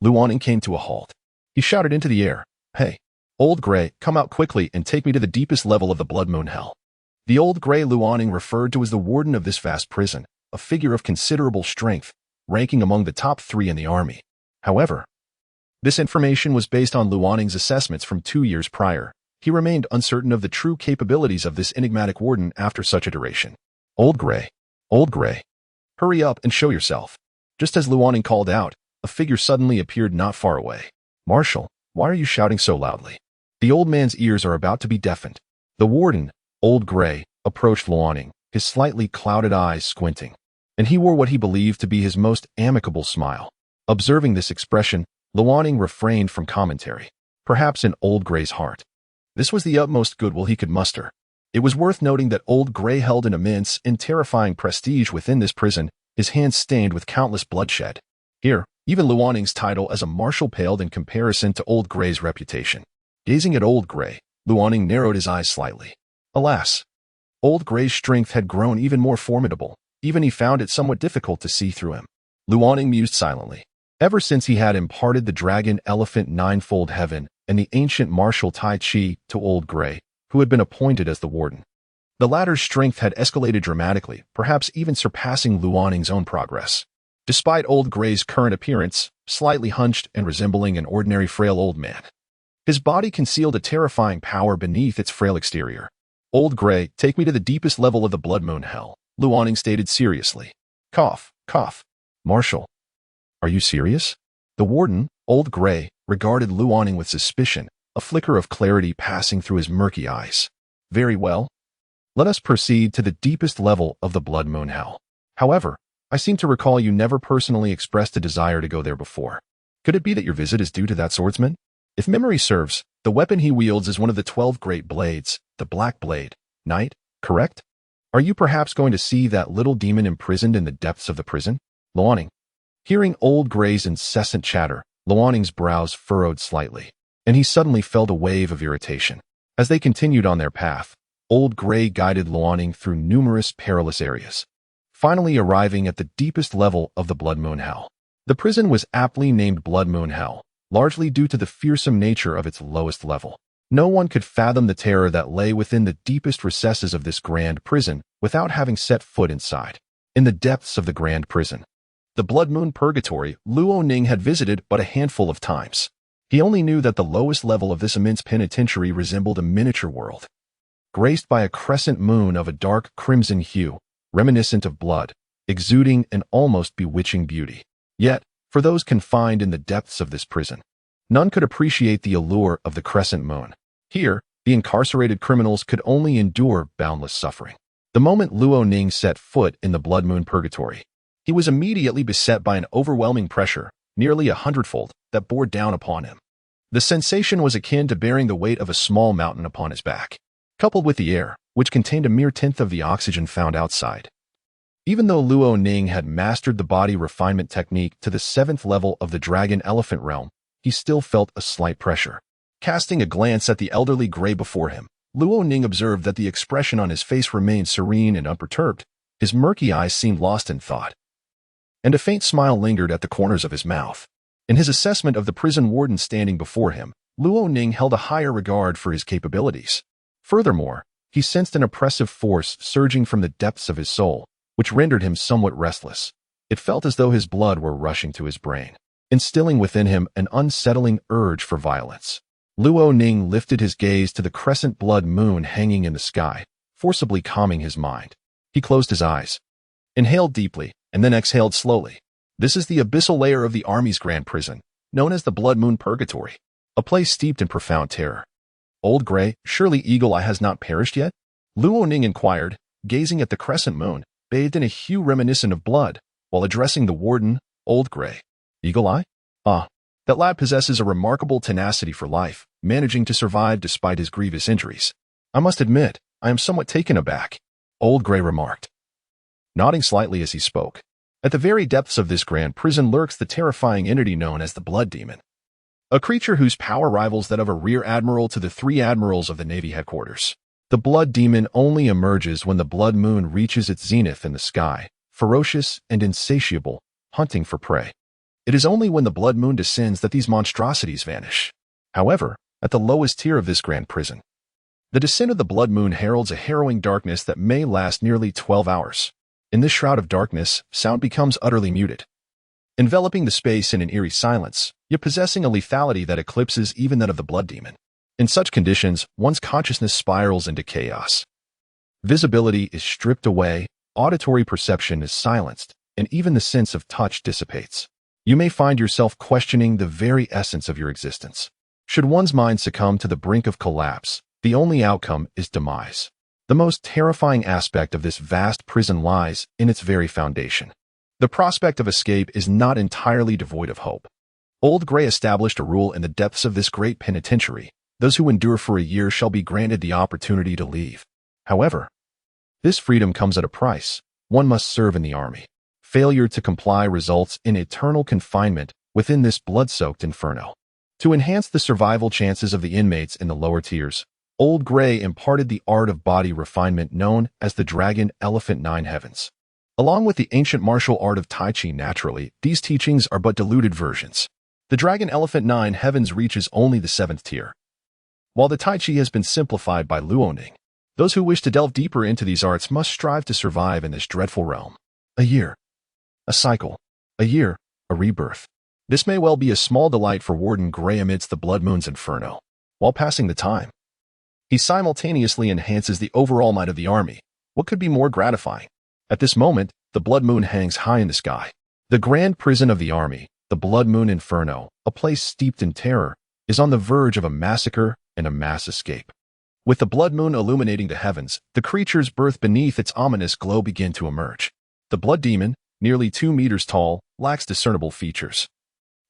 Speaker 1: Luoning came to a halt. He shouted into the air, "Hey, Old Gray, come out quickly and take me to the deepest level of the Blood Moon Hell." The Old Gray Luoning referred to as the warden of this vast prison, a figure of considerable strength, ranking among the top 3 in the army. However, this information was based on Luoning's assessments from 2 years prior. He remained uncertain of the true capabilities of this enigmatic warden after such a duration. Old Gray, hurry up and show yourself." Just as Luoning called out, a figure suddenly appeared not far away. "Marshal, why are you shouting so loudly?" The old man's ears are about to be deafened. The warden, Old Gray, approached Luoning, his slightly clouded eyes squinting, and he wore what he believed to be his most amicable smile. Observing this expression, Luoning refrained from commentary. Perhaps in Old Gray's heart, this was the utmost goodwill he could muster. It was worth noting that Old Gray held an immense and terrifying prestige within this prison, his hands stained with countless bloodshed. Here, even Luoning's title as a marshal paled in comparison to Old Gray's reputation. Gazing at Old Gray, Luoning narrowed his eyes slightly. Alas, Old Gray's strength had grown even more formidable. Even he found it somewhat difficult to see through him. Luoning mused silently. Ever since he had imparted the dragon elephant ninefold heaven and the ancient Marshal Tai Chi to Old Gray, who had been appointed as the warden, the latter's strength had escalated dramatically, perhaps even surpassing Luoning's own progress. Despite Old Gray's current appearance, slightly hunched and resembling an ordinary frail old man, his body concealed a terrifying power beneath its frail exterior. "Old Gray, take me to the deepest level of the Blood Moon Hell," Luoning stated seriously. Cough, cough. "Marshal, are you serious?" The warden, Old Gray, regarded Luoning with suspicion, a flicker of clarity passing through his murky eyes. "Very well. Let us proceed to the deepest level of the Blood Moon Hell. However, I seem to recall you never personally expressed a desire to go there before. Could it be that your visit is due to that swordsman? If memory serves, the weapon he wields is one of the 12 great blades, the Black Blade, Knight, correct? Are you perhaps going to see that little demon imprisoned in the depths of the prison?" Luoning. Hearing Old Gray's incessant chatter, Luoning's brows furrowed slightly, and he suddenly felt a wave of irritation. As they continued on their path, Old Gray guided Luoning through numerous perilous areas, finally arriving at the deepest level of the Blood Moon Hell. The prison was aptly named Blood Moon Hell, largely due to the fearsome nature of its lowest level. No one could fathom the terror that lay within the deepest recesses of this grand prison without having set foot inside. In the depths of the grand prison, the Blood Moon Purgatory, Luoning had visited but a handful of times. He only knew that the lowest level of this immense penitentiary resembled a miniature world, graced by a crescent moon of a dark crimson hue, reminiscent of blood, exuding an almost bewitching beauty. Yet, for those confined in the depths of this prison, none could appreciate the allure of the crescent moon. Here, the incarcerated criminals could only endure boundless suffering. The moment Luo Ning set foot in the Blood Moon Purgatory, he was immediately beset by an overwhelming pressure, nearly 100-fold, that bore down upon him. The sensation was akin to bearing the weight of a small mountain upon his back, coupled with the air, which contained a mere tenth of the oxygen found outside. Even though Luo Ning had mastered the body refinement technique to the 7th level of the Dragon Elephant realm, he still felt a slight pressure. Casting a glance at the elderly gray before him, Luo Ning observed that the expression on his face remained serene and unperturbed. His murky eyes seemed lost in thought, and a faint smile lingered at the corners of his mouth. In his assessment of the prison warden standing before him, Luo Ning held a higher regard for his capabilities. Furthermore, he sensed an oppressive force surging from the depths of his soul, which rendered him somewhat restless. It felt as though his blood were rushing to his brain, instilling within him an unsettling urge for violence. Luo Ning lifted his gaze to the crescent blood moon hanging in the sky, forcibly calming his mind. He closed his eyes, inhaled deeply, and then exhaled slowly. This is the abyssal layer of the army's grand prison, known as the Blood Moon Purgatory, a place steeped in profound terror. Old Gray, surely Eagle Eye has not perished yet? Luo Ning inquired, gazing at the crescent moon, bathed in a hue reminiscent of blood, while addressing the warden, Old Gray. Eagle Eye? Ah, that lad possesses a remarkable tenacity for life, managing to survive despite his grievous injuries. I must admit, I am somewhat taken aback, Old Gray remarked, nodding slightly as he spoke. At the very depths of this grand prison lurks the terrifying entity known as the Blood Demon, a creature whose power rivals that of a rear admiral to the 3 admirals of the Navy headquarters. The Blood Demon only emerges when the blood moon reaches its zenith in the sky, ferocious and insatiable, hunting for prey. It is only when the blood moon descends that these monstrosities vanish. However, at the lowest tier of this grand prison, the descent of the blood moon heralds a harrowing darkness that may last nearly 12 hours. In this shroud of darkness, sound becomes utterly muted, enveloping the space in an eerie silence, yet possessing a lethality that eclipses even that of the blood demon. In such conditions, one's consciousness spirals into chaos. Visibility is stripped away, auditory perception is silenced, and even the sense of touch dissipates. You may find yourself questioning the very essence of your existence. Should one's mind succumb to the brink of collapse, the only outcome is demise. The most terrifying aspect of this vast prison lies in its very foundation. The prospect of escape is not entirely devoid of hope. Old Gray established a rule in the depths of this great penitentiary: those who endure for a year shall be granted the opportunity to leave. However, this freedom comes at a price. One must serve in the army. Failure to comply results in eternal confinement within this blood-soaked inferno. To enhance the survival chances of the inmates in the lower tiers, Old Gray imparted the art of body refinement known as the Dragon Elephant 9 Heavens. Along with the ancient martial art of Tai Chi naturally, these teachings are but diluted versions. The Dragon Elephant 9 Heavens reaches only the 7th tier, while the Tai Chi has been simplified by Luo Ning. Those who wish to delve deeper into these arts must strive to survive in this dreadful realm. A year, a cycle, a year, a rebirth. This may well be a small delight for Warden Gray amidst the Blood Moon's inferno. While passing the time, he simultaneously enhances the overall might of the army. What could be more gratifying? At this moment, the Blood Moon hangs high in the sky. The grand prison of the army, the Blood Moon Inferno, a place steeped in terror, is on the verge of a massacre and a mass escape. With the Blood Moon illuminating the heavens, the creatures birthed beneath its ominous glow begin to emerge. The Blood Demon, nearly 2 meters tall, lacks discernible features,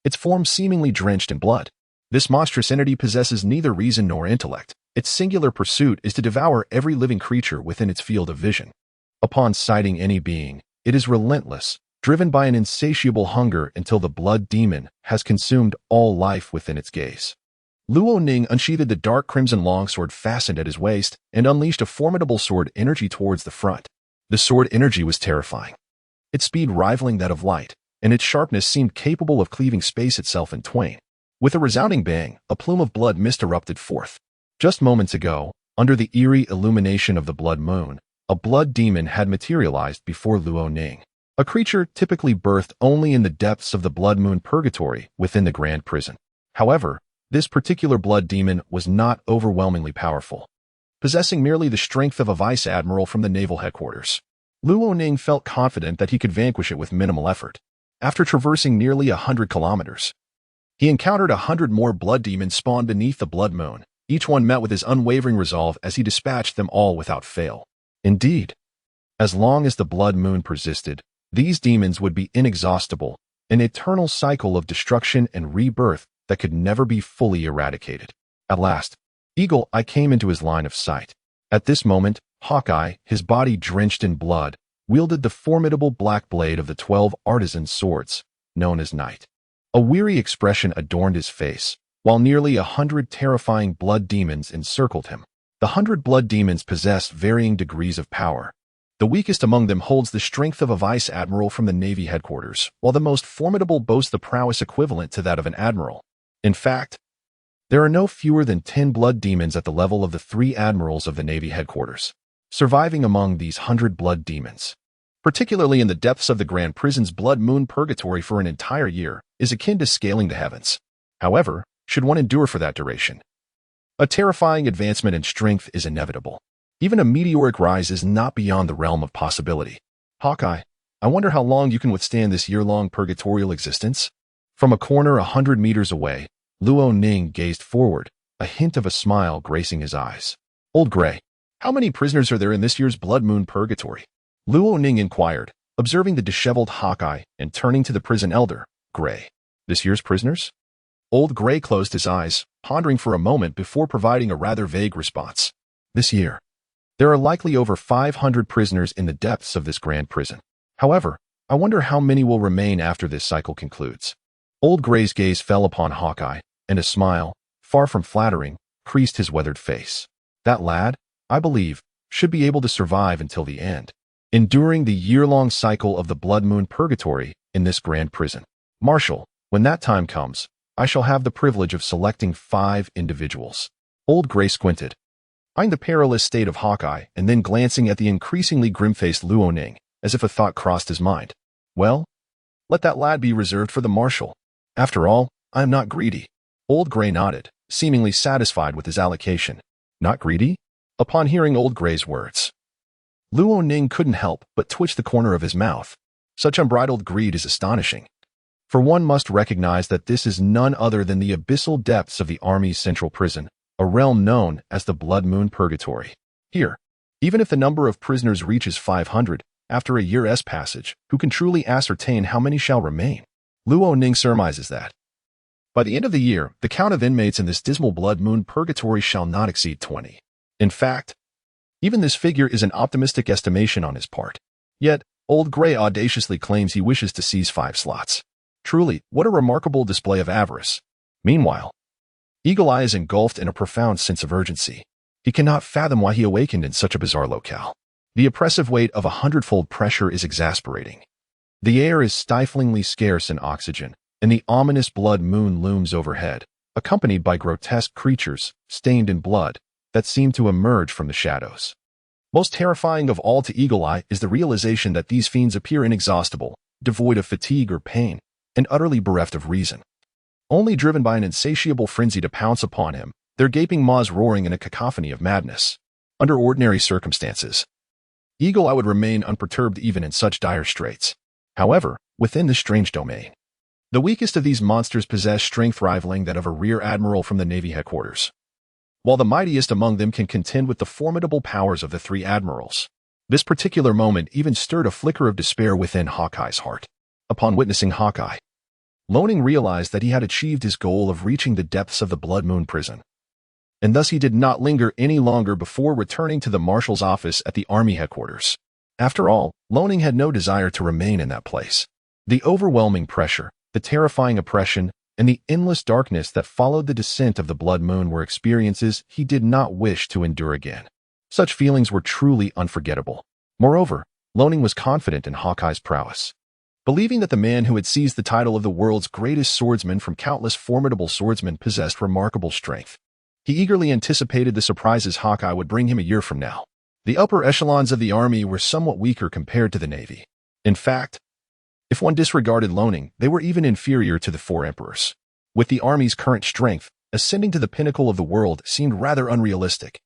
Speaker 1: its form seemingly drenched in blood. This monstrous entity possesses neither reason nor intellect. Its singular pursuit is to devour every living creature within its field of vision. Upon sighting any being, it is relentless, driven by an insatiable hunger until the Blood Demon has consumed all life within its gaze. Luo Ning unsheathed the dark crimson longsword fastened at his waist and unleashed a formidable sword energy towards the front. The sword energy was terrifying, its speed rivaling that of light, and its sharpness seemed capable of cleaving space itself in twain. With a resounding bang, a plume of blood mist erupted forth. Just moments ago, under the eerie illumination of the blood moon, a blood demon had materialized before Luo Ning, a creature typically birthed only in the depths of the Blood Moon Purgatory within the Grand Prison. However, This particular blood demon was not overwhelmingly powerful, possessing merely the strength of a vice admiral from the naval headquarters. Luo Ning felt confident that he could vanquish it with minimal effort. After traversing nearly 100 kilometers, he encountered 100 more blood demons spawned beneath the blood moon. Each one met with his unwavering resolve as he dispatched them all without fail. Indeed, as long as the blood moon persisted, these demons would be inexhaustible, an eternal cycle of destruction and rebirth that could never be fully eradicated. At last, Eagle Eye came into his line of sight. At this moment, Hawkeye, his body drenched in blood, wielded the formidable black blade of the 12 artisan swords, known as Night. A weary expression adorned his face, while nearly 100 terrifying blood demons encircled him. The 100 blood demons possessed varying degrees of power. The weakest among them holds the strength of a vice admiral from the Navy headquarters, while the most formidable boasts the prowess equivalent to that of an admiral. In fact, there are no fewer than 10 blood demons at the level of the 3 admirals of the Navy headquarters. Surviving among these 100 blood demons, particularly in the depths of the Grand Prison's blood moon purgatory for an entire year, is akin to scaling the heavens. However, should one endure for that duration, a terrifying advancement in strength is inevitable. Even a meteoric rise is not beyond the realm of possibility. Hawkeye, I wonder how long you can withstand this year-long purgatorial existence? From a corner 100 meters away, Luo Ning gazed forward, a hint of a smile gracing his eyes. Old Gray, how many prisoners are there in this year's blood moon purgatory? Luo Ning inquired, observing the disheveled Hawkeye and turning to the prison elder, Gray. This year's prisoners? Old Gray closed his eyes, pondering for a moment before providing a rather vague response. This year, there are likely over 500 prisoners in the depths of this grand prison. However, I wonder how many will remain after this cycle concludes. Old Gray's gaze fell upon Hawkeye, and a smile, far from flattering, creased his weathered face. That lad, I believe, should be able to survive until the end, enduring the year-long cycle of the blood moon purgatory in this grand prison. Marshal, when that time comes, I shall have the privilege of selecting 5 individuals. Old Gray squinted, eyeing the perilous state of Hawkeye and then glancing at the increasingly grim-faced Luo Ning, as if a thought crossed his mind. Well, let that lad be reserved for the Marshal. After all, I am not greedy. Old Gray nodded, seemingly satisfied with his allocation. Not greedy? Upon hearing Old Gray's words, Luo Ning couldn't help but twitch the corner of his mouth. Such unbridled greed is astonishing. For one must recognize that this is none other than the abyssal depths of the Army's central prison, a realm known as the Blood Moon Purgatory. Here, even if the number of prisoners reaches 500, after a year's passage, who can truly ascertain how many shall remain? Luo Ning surmises that by the end of the year, the count of inmates in this dismal Blood Moon Purgatory shall not exceed 20. In fact, even this figure is an optimistic estimation on his part. Yet, Old Gray audaciously claims he wishes to seize 5 slots. Truly, what a remarkable display of avarice. Meanwhile, Eagle Eye is engulfed in a profound sense of urgency. He cannot fathom why he awakened in such a bizarre locale. The oppressive weight of 100-fold pressure is exasperating. The air is stiflingly scarce in oxygen, and the ominous blood moon looms overhead, accompanied by grotesque creatures, stained in blood, that seem to emerge from the shadows. Most terrifying of all to Eagle Eye is the realization that these fiends appear inexhaustible, devoid of fatigue or pain, and utterly bereft of reason. Only driven by an insatiable frenzy to pounce upon him, their gaping maws roaring in a cacophony of madness. Under ordinary circumstances, Eagle Eye would remain unperturbed even in such dire straits. However, within this strange domain, the weakest of these monsters possess strength rivaling that of a rear admiral from the Navy headquarters, while the mightiest among them can contend with the formidable powers of the 3 admirals. This particular moment even stirred a flicker of despair within Hawkeye's heart. Upon witnessing Hawkeye, Luo Ning realized that he had achieved his goal of reaching the depths of the Blood Moon prison, and thus he did not linger any longer before returning to the Marshal's office at the Army headquarters. After all, Luo Ning had no desire to remain in that place. The overwhelming pressure, the terrifying oppression, and the endless darkness that followed the descent of the Blood Moon were experiences he did not wish to endure again. Such feelings were truly unforgettable. Moreover, Luo Ning was confident in Hawkeye's prowess. Believing that the man who had seized the title of the world's greatest swordsman from countless formidable swordsmen possessed remarkable strength, he eagerly anticipated the surprises Hawkeye would bring him a year from now. The upper echelons of the army were somewhat weaker compared to the Navy. In fact, if one disregarded Luo Ning, they were even inferior to the 4 emperors. With the army's current strength, ascending to the pinnacle of the world seemed rather unrealistic.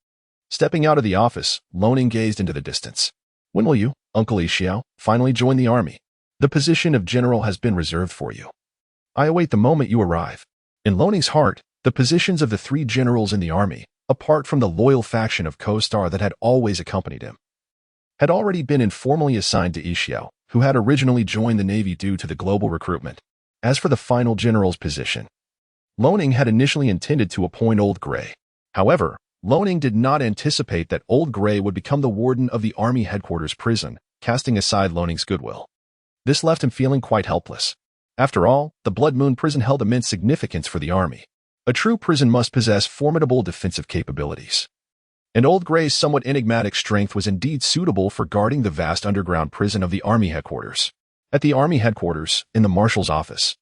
Speaker 1: Stepping out of the office, Loning gazed into the distance. When will you, Uncle Ishiao, finally join the army? The position of general has been reserved for you. I await the moment you arrive. In Loning's heart, the positions of the three generals in the army, apart from the loyal faction of Co-Star that had always accompanied him, had already been informally assigned to Ishiao, who had originally joined the Navy due to the global recruitment. As for the final general's position, Loning had initially intended to appoint Old Gray. However, Loning did not anticipate that Old Gray would become the warden of the Army headquarters prison, casting aside Loning's goodwill. This left him feeling quite helpless. After all, the Blood Moon prison held immense significance for the Army. A true prison must possess formidable defensive capabilities. And Old Gray's somewhat enigmatic strength was indeed suitable for guarding the vast underground prison of the Army headquarters. At the Army headquarters, in the Marshal's office,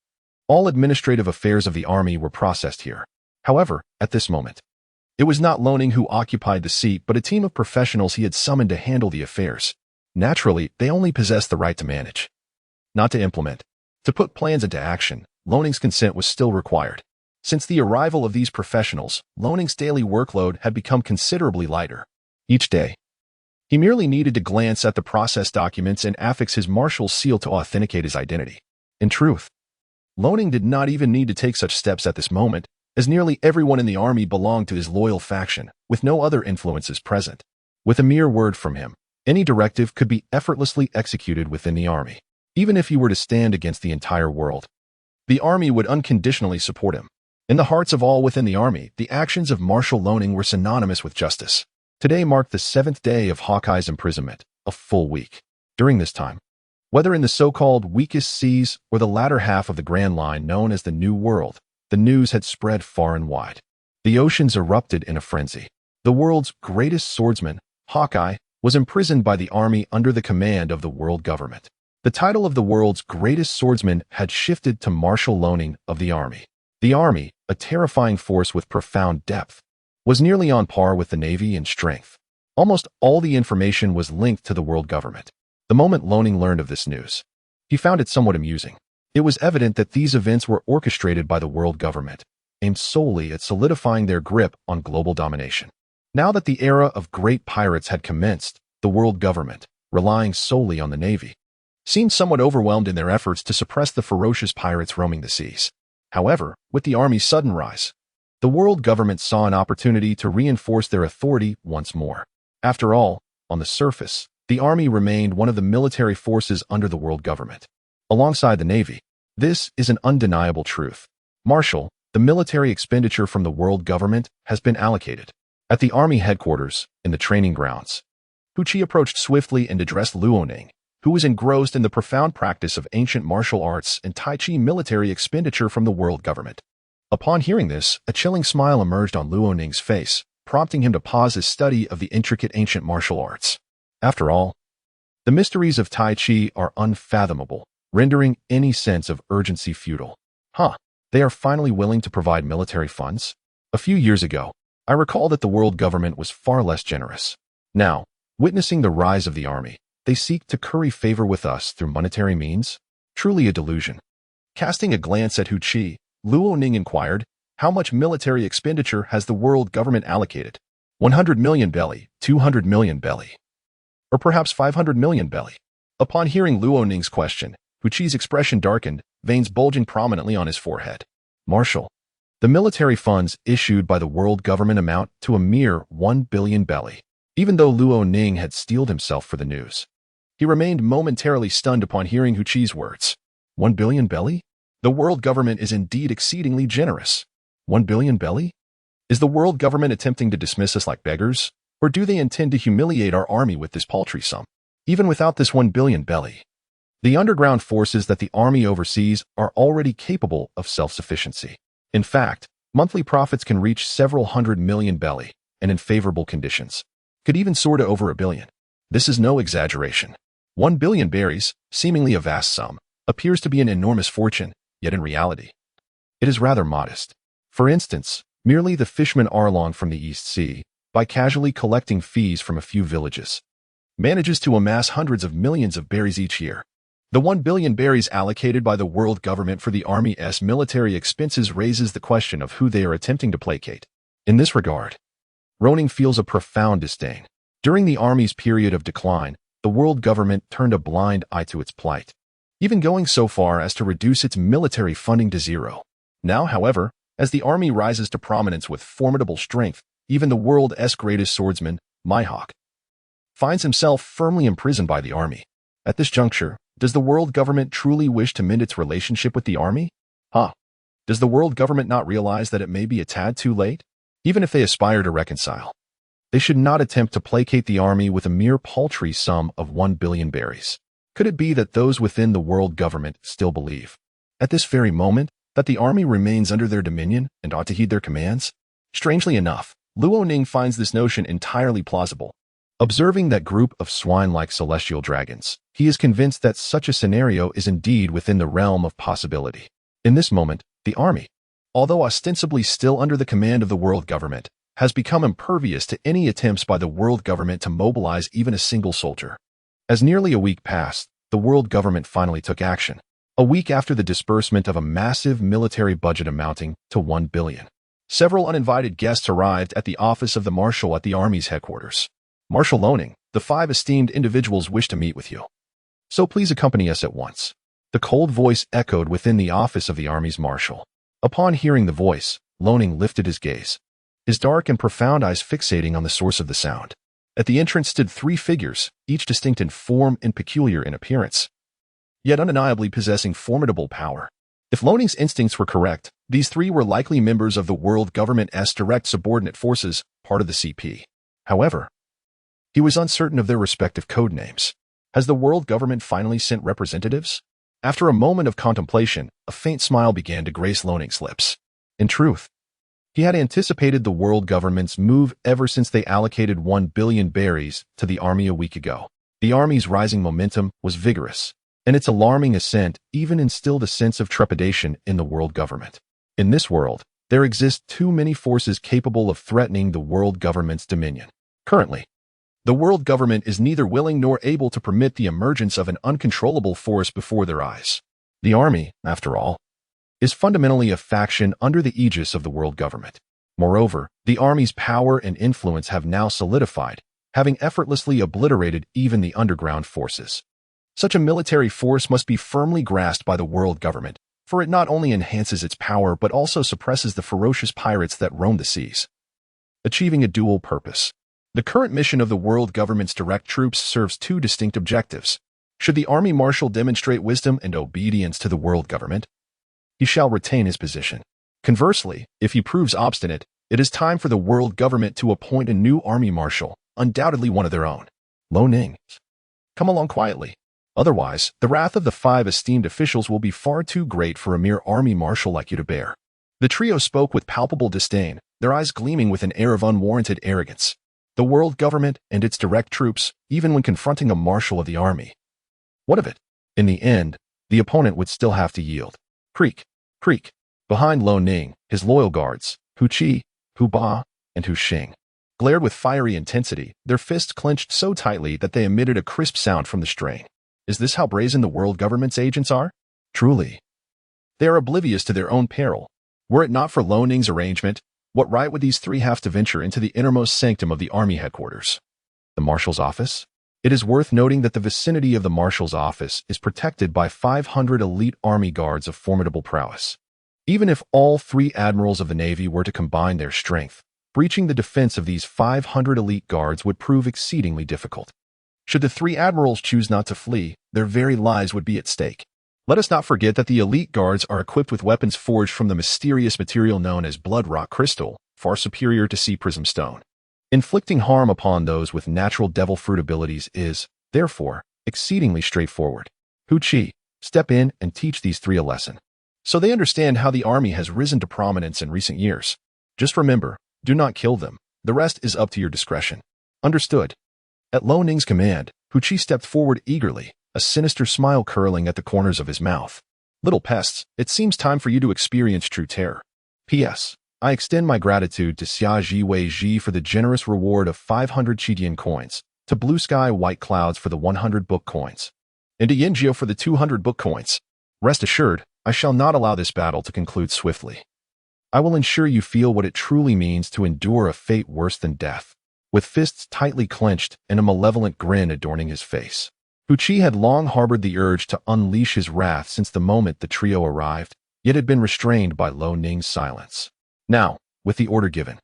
Speaker 1: all administrative affairs of the Army were processed here. However, at this moment, it was not Loning who occupied the seat but a team of professionals he had summoned to handle the affairs. Naturally, they only possessed the right to manage, not to implement. To put plans into action, Loning's consent was still required. Since the arrival of these professionals, Loning's daily workload had become considerably lighter. Each day, he merely needed to glance at the process documents and affix his Marshal's seal to authenticate his identity. In truth, Loning did not even need to take such steps at this moment, as nearly everyone in the army belonged to his loyal faction, with no other influences present. With a mere word from him, any directive could be effortlessly executed within the army. Even if he were to stand against the entire world, the army would unconditionally support him. In the hearts of all within the army, the actions of Marshal Loning were synonymous with justice. Today marked the 7th day of Hawkeye's imprisonment, a full week. During this time, whether in the so-called weakest seas or the latter half of the Grand Line known as the New World, the news had spread far and wide. The oceans erupted in a frenzy. The world's greatest swordsman, Hawkeye, was imprisoned by the army under the command of the world government. The title of the world's greatest swordsman had shifted to Marshal Loning of the army. The army, a terrifying force with profound depth, was nearly on par with the Navy in strength. Almost all the information was linked to the world government. The moment Loning learned of this news, he found it somewhat amusing. It was evident that these events were orchestrated by the world government, aimed solely at solidifying their grip on global domination. Now that the era of great pirates had commenced, the world government, relying solely on the Navy, seemed somewhat overwhelmed in their efforts to suppress the ferocious pirates roaming the seas. However, with the army's sudden rise, the world government saw an opportunity to reinforce their authority once more. After all, on the surface, the army remained one of the military forces under the world government, alongside the Navy. This is an undeniable truth. Marshal, the military expenditure from the world government has been allocated. At the army headquarters, in the training grounds, Chi approached swiftly and addressed Luoning, who was engrossed in the profound practice of ancient martial arts and Tai Chi military expenditure from the world government. Upon hearing this, a chilling smile emerged on Luoning's face, prompting him to pause his study of the intricate ancient martial arts. After all, the mysteries of Tai Chi are unfathomable, rendering any sense of urgency futile. They are finally willing to provide military funds? A few years ago, I recall that the world government was far less generous. Now, witnessing the rise of the army, they seek to curry favor with us through monetary means? Truly a delusion. Casting a glance at Chi, Luoning inquired, how much military expenditure has the world government allocated? 100 million belly, 200 million belly, or perhaps 500 million belly. Upon hearing Luoning's question, Chi's expression darkened, veins bulging prominently on his forehead. Marshal, the military funds issued by the world government amount to a mere 1 billion belly. Even though Luoning had steeled himself for the news, he remained momentarily stunned upon hearing Chi's words. 1 billion belly? The world government is indeed exceedingly generous. 1 billion belly? Is the world government attempting to dismiss us like beggars? Or do they intend to humiliate our army with this paltry sum? Even without this 1 billion belly, the underground forces that the army oversees are already capable of self-sufficiency. In fact, monthly profits can reach several hundred million belly, and in favorable conditions, could even soar to over 1 billion. This is no exaggeration. 1 billion berries, seemingly a vast sum, appears to be an enormous fortune, yet in reality, it is rather modest. For instance, merely the fishman Arlong from the East Sea, by casually collecting fees from a few villages, manages to amass hundreds of millions of berries each year. The 1 billion berries allocated by the world government for the army's military expenses raises the question of who they are attempting to placate. In this regard, Ronin feels a profound disdain. During the army's period of decline, the world government turned a blind eye to its plight, even going so far as to reduce its military funding to zero. Now, however, as the army rises to prominence with formidable strength, even the world's greatest swordsman, Mihawk, finds himself firmly imprisoned by the army. At this juncture, does the world government truly wish to mend its relationship with the army? Does the world government not realize that it may be a tad too late? Even if they aspire to reconcile, they should not attempt to placate the army with a mere paltry sum of 1 billion berries. Could it be that those within the world government still believe, at this very moment, that the army remains under their dominion and ought to heed their commands? Strangely enough, Luo Ning finds this notion entirely plausible. Observing that group of swine-like celestial dragons, he is convinced that such a scenario is indeed within the realm of possibility. In this moment, the army, although ostensibly still under the command of the world government, has become impervious to any attempts by the world government to mobilize even a single soldier. As nearly a week passed, the world government finally took action. A week after the disbursement of a massive military budget amounting to 1 billion. Several uninvited guests arrived at the office of the Marshal at the army's headquarters. Marshal Loning, the 5 esteemed individuals wish to meet with you. So please accompany us at once. The cold voice echoed within the office of the army's Marshal. Upon hearing the voice, Loning lifted his gaze, his dark and profound eyes fixating on the source of the sound. At the entrance stood 3 figures, each distinct in form and peculiar in appearance, yet undeniably possessing formidable power. If Loning's instincts were correct, these 3 were likely members of the world government's direct subordinate forces, part of the CP. However, he was uncertain of their respective code names. Has the world government finally sent representatives? After a moment of contemplation, a faint smile began to grace Loning's lips. In truth, he had anticipated the world government's move ever since they allocated 1 billion berries to the army a week ago. The army's rising momentum was vigorous, and its alarming ascent even instilled a sense of trepidation in the world government. In this world, there exist too many forces capable of threatening the world government's dominion. Currently, the world government is neither willing nor able to permit the emergence of an uncontrollable force before their eyes. The army, after all, is fundamentally a faction under the aegis of the world government. Moreover, the army's power and influence have now solidified, having effortlessly obliterated even the underground forces. Such a military force must be firmly grasped by the world government, for it not only enhances its power but also suppresses the ferocious pirates that roam the seas, achieving a dual purpose. The current mission of the world government's direct troops serves 2 distinct objectives. Should the army marshal demonstrate wisdom and obedience to the world government, he shall retain his position. Conversely, if he proves obstinate, it is time for the world government to appoint a new army marshal, undoubtedly one of their own. Lo Ning, come along quietly. Otherwise, the wrath of the 5 esteemed officials will be far too great for a mere army marshal like you to bear. The trio spoke with palpable disdain, their eyes gleaming with an air of unwarranted arrogance. The world government and its direct troops, even when confronting a marshal of the army. What of it? In the end, the opponent would still have to yield. Creak, creak. Behind Lo Ning, his loyal guards, Hu Qi, Hu Ba, and Hu Xing, glared with fiery intensity, their fists clenched so tightly that they emitted a crisp sound from the strain. Is this how brazen the world government's agents are? Truly, they are oblivious to their own peril. Were it not for Lo Ning's arrangement, what right would these 3 have to venture into the innermost sanctum of the army headquarters? The Marshal's office? It is worth noting that the vicinity of the Marshal's office is protected by 500 elite army guards of formidable prowess. Even if all 3 admirals of the Navy were to combine their strength, breaching the defense of these 500 elite guards would prove exceedingly difficult. Should the 3 admirals choose not to flee, their very lives would be at stake. Let us not forget that the elite guards are equipped with weapons forged from the mysterious material known as blood rock crystal, far superior to sea prism stone. Inflicting harm upon those with natural devil fruit abilities is, therefore, exceedingly straightforward. Hu Qi, step in and teach these 3 a lesson, so they understand how the army has risen to prominence in recent years. Just remember, do not kill them. The rest is up to your discretion. Understood. At Lo Ning's command, Hu Qi stepped forward eagerly, a sinister smile curling at the corners of his mouth. Little pests, it seems time for you to experience true terror. P.S. I extend my gratitude to Xia Jiwei Ji for the generous reward of 500 Qidian coins, to Blue Sky White Clouds for the 100 book coins, and a Yinjio for the 200 book coins. Rest assured, I shall not allow this battle to conclude swiftly. I will ensure you feel what it truly means to endure a fate worse than death. With fists tightly clenched and a malevolent grin adorning his face, Pucci had long harbored the urge to unleash his wrath since the moment the trio arrived, yet had been restrained by Lo Ning's silence. Now, with the order given,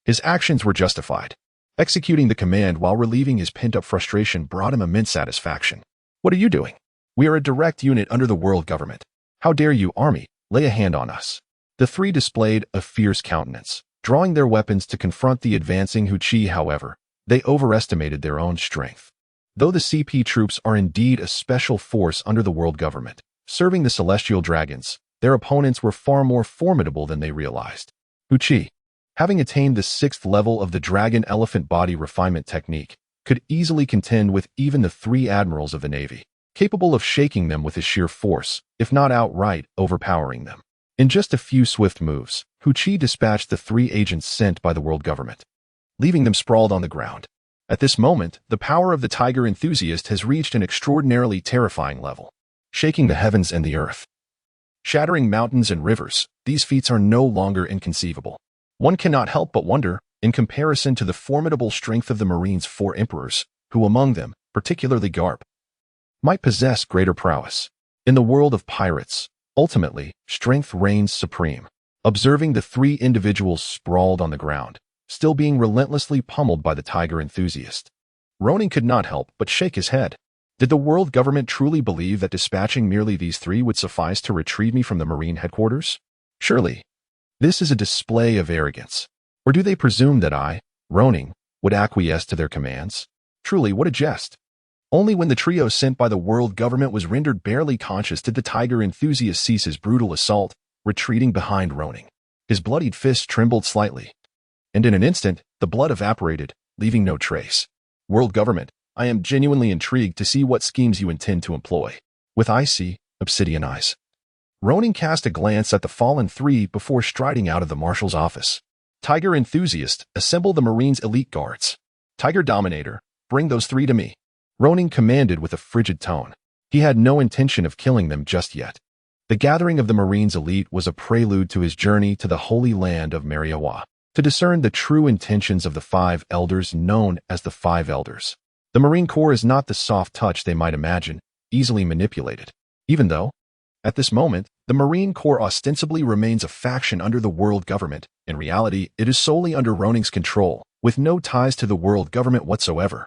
Speaker 1: his actions were justified. Executing the command while relieving his pent-up frustration brought him immense satisfaction. What are you doing? We are a direct unit under the world government. How dare you, army, lay a hand on us? The three displayed a fierce countenance, drawing their weapons to confront the advancing Huchi. However, they overestimated their own strength. Though the CP troops are indeed a special force under the world government, serving the celestial dragons, their opponents were far more formidable than they realized. Huchi, having attained the 6th level of the dragon elephant body refinement technique, could easily contend with even the 3 admirals of the Navy, capable of shaking them with his sheer force, if not outright overpowering them. In just a few swift moves, Huchi dispatched the 3 agents sent by the world government, leaving them sprawled on the ground. At this moment, the power of the tiger enthusiast has reached an extraordinarily terrifying level, shaking the heavens and the earth. Shattering mountains and rivers, these feats are no longer inconceivable. One cannot help but wonder, in comparison to the formidable strength of the Marines' 4 emperors, who among them, particularly Garp, might possess greater prowess. In the world of pirates, ultimately, strength reigns supreme. Observing the 3 individuals sprawled on the ground, still being relentlessly pummeled by the tiger enthusiast, Ronin could not help but shake his head. Did the world government truly believe that dispatching merely these 3 would suffice to retrieve me from the Marine headquarters? Surely, this is a display of arrogance. Or do they presume that I, Ronin, would acquiesce to their commands? Truly, what a jest. Only when the trio sent by the world government was rendered barely conscious did the tiger enthusiast cease his brutal assault, retreating behind Ronin. His bloodied fist trembled slightly, and in an instant, the blood evaporated, leaving no trace. World government, I am genuinely intrigued to see what schemes you intend to employ. With icy, obsidian eyes, Ronin cast a glance at the fallen 3 before striding out of the Marshal's office. Tiger enthusiast, assemble the Marines' elite guards. Tiger Dominator, bring those 3 to me. Ronin commanded with a frigid tone. He had no intention of killing them just yet. The gathering of the Marines' elite was a prelude to his journey to the holy land of Marwa, to discern the true intentions of the 5 elders known as the 5 elders. The Marine Corps is not the soft touch they might imagine, easily manipulated. Even though, at this moment, the Marine Corps ostensibly remains a faction under the world government, in reality, it is solely under Ronin's control, with no ties to the world government whatsoever.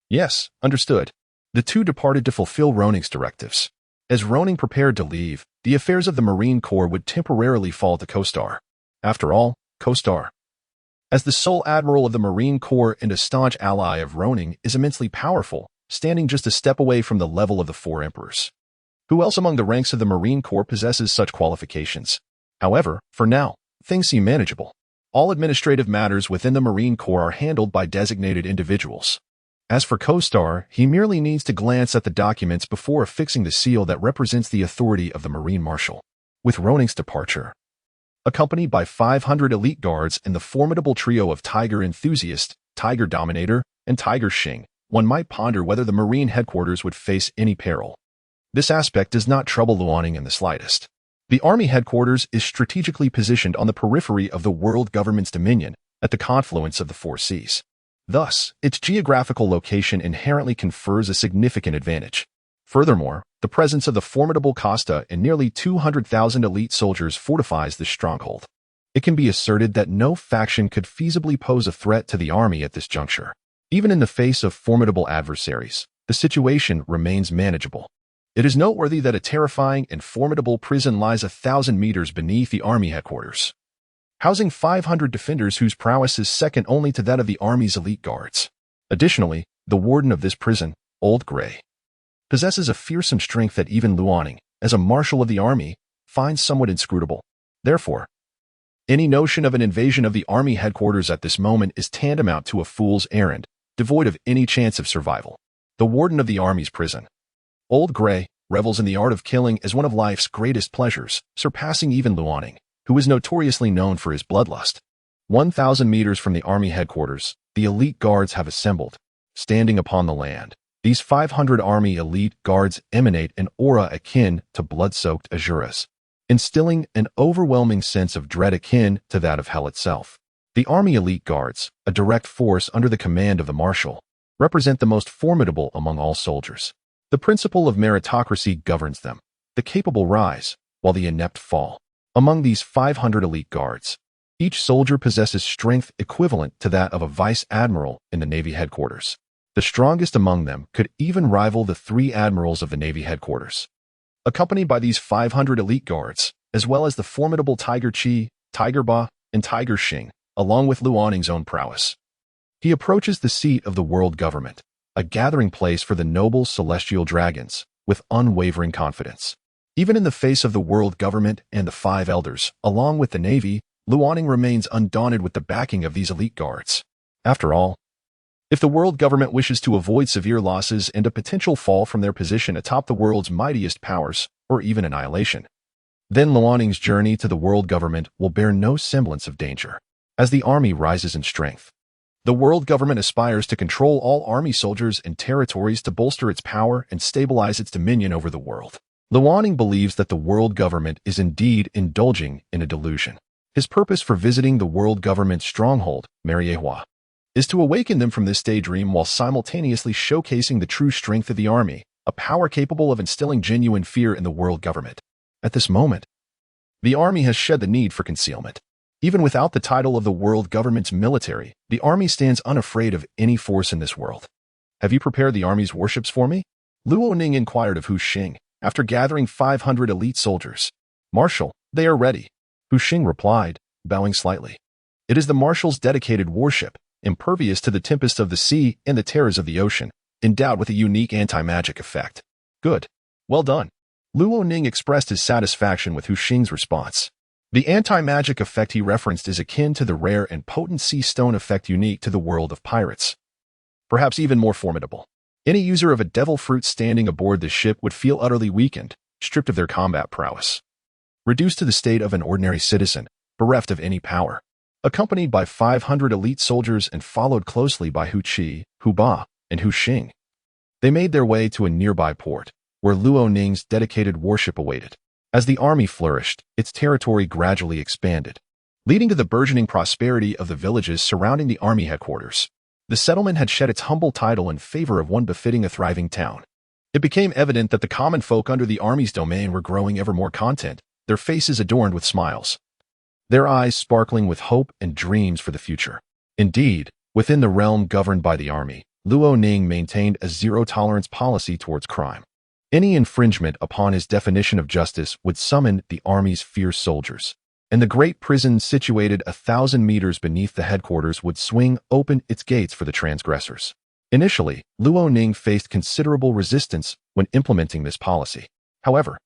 Speaker 1: Yes, understood. The 2 departed to fulfill Ronin's directives. As Ronin prepared to leave, the affairs of the Marine Corps would temporarily fall to Kostar. After all, Kostar, as the sole admiral of the Marine Corps and a staunch ally of Ronin, is immensely powerful, standing just a step away from the level of the 4 emperors. Who else among the ranks of the Marine Corps possesses such qualifications? However, for now, things seem manageable. All administrative matters within the Marine Corps are handled by designated individuals. As for Kostar, he merely needs to glance at the documents before affixing the seal that represents the authority of the Marine Marshal. With Ronin's departure, accompanied by 500 elite guards and the formidable trio of Tiger Enthusiast, Tiger Dominator, and Tiger Shing, one might ponder whether the Marine headquarters would face any peril. This aspect does not trouble Luoning in the slightest. The Army headquarters is strategically positioned on the periphery of the world government's dominion, at the confluence of the 4 seas. Thus, its geographical location inherently confers a significant advantage. Furthermore, the presence of the formidable Costa and nearly 200,000 elite soldiers fortifies this stronghold. It can be asserted that no faction could feasibly pose a threat to the army at this juncture. Even in the face of formidable adversaries, the situation remains manageable. It is noteworthy that a terrifying and formidable prison lies 1,000 meters beneath the army headquarters, housing 500 defenders whose prowess is second only to that of the army's elite guards. Additionally, the warden of this prison, Old Gray, possesses a fearsome strength that even Luoning, as a marshal of the army, finds somewhat inscrutable. Therefore, any notion of an invasion of the army headquarters at this moment is tantamount to a fool's errand, devoid of any chance of survival. The warden of the army's prison, Old Gray, revels in the art of killing as one of life's greatest pleasures, surpassing even Luoning, who is notoriously known for his bloodlust. 1,000 meters from the army headquarters, the elite guards have assembled, standing upon the land, These 500 army elite guards emanate an aura akin to blood-soaked azuras, instilling an overwhelming sense of dread akin to that of hell itself. The army elite guards, a direct force under the command of the Marshal, represent the most formidable among all soldiers. The principle of meritocracy governs them. The capable rise, while the inept fall. Among these 500 elite guards, each soldier possesses strength equivalent to that of a vice admiral in the Navy headquarters. The strongest among them could even rival the 3 admirals of the Navy headquarters. Accompanied by these 500 elite guards, as well as the formidable Tiger Chi, Tiger Ba, and Tiger Xing, along with Luoning's own prowess, he approaches the seat of the world government, a gathering place for the noble celestial dragons, with unwavering confidence. Even in the face of the world government and the 5 elders, along with the Navy, Luoning remains undaunted with the backing of these elite guards. After all, if the world government wishes to avoid severe losses and a potential fall from their position atop the world's mightiest powers, or even annihilation, then Luoning's journey to the world government will bear no semblance of danger. As the army rises in strength, the world government aspires to control all army soldiers and territories to bolster its power and stabilize its dominion over the world. Luoning believes that the world government is indeed indulging in a delusion. His purpose for visiting the world government's stronghold, Mariehua, is to awaken them from this daydream while simultaneously showcasing the true strength of the army, a power capable of instilling genuine fear in the world government. At this moment, the army has shed the need for concealment. Even without the title of the world government's military, the army stands unafraid of any force in this world. Have you prepared the army's warships for me? Luoning inquired of Hu Xing, after gathering 500 elite soldiers. Marshal, they are ready. Hu Xing replied, bowing slightly. It is the Marshal's dedicated warship, impervious to the tempests of the sea and the terrors of the ocean, endowed with a unique anti-magic effect. Good. Well done. Luoning expressed his satisfaction with Hu Xing's response. The anti-magic effect he referenced is akin to the rare and potent sea stone effect unique to the world of pirates. Perhaps even more formidable. Any user of a devil fruit standing aboard the ship would feel utterly weakened, stripped of their combat prowess, reduced to the state of an ordinary citizen, bereft of any power. Accompanied by 500 elite soldiers and followed closely by Hu Qi, Hu Ba, and Hu Xing, they made their way to a nearby port, where Luoning's dedicated warship awaited. As the army flourished, its territory gradually expanded, leading to the burgeoning prosperity of the villages surrounding the army headquarters. The settlement had shed its humble title in favor of one befitting a thriving town. It became evident that the common folk under the army's domain were growing ever more content, their faces adorned with smiles, their eyes sparkling with hope and dreams for the future. Indeed, within the realm governed by the army, Luoning maintained a zero-tolerance policy towards crime. Any infringement upon his definition of justice would summon the army's fierce soldiers, and the great prison situated 1,000 meters beneath the headquarters would swing open its gates for the transgressors. Initially, Luoning faced considerable resistance when implementing this policy. However,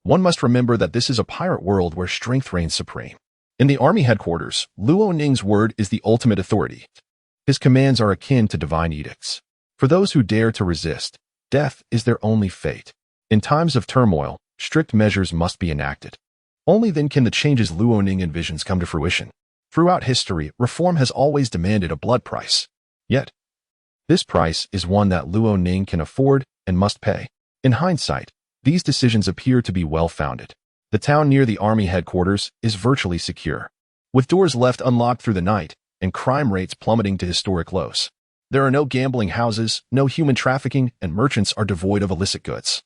Speaker 1: one must remember that this is a pirate world where strength reigns supreme. In the army headquarters, Luoning's word is the ultimate authority. His commands are akin to divine edicts. For those who dare to resist, death is their only fate. In times of turmoil, strict measures must be enacted. Only then can the changes Luoning envisions come to fruition. Throughout history, reform has always demanded a blood price. Yet, this price is one that Luoning can afford and must pay. In hindsight, these decisions appear to be well-founded. The town near the army headquarters is virtually secure, with doors left unlocked through the night and crime rates plummeting to historic lows. There are no gambling houses, no human trafficking, and merchants are devoid of illicit goods.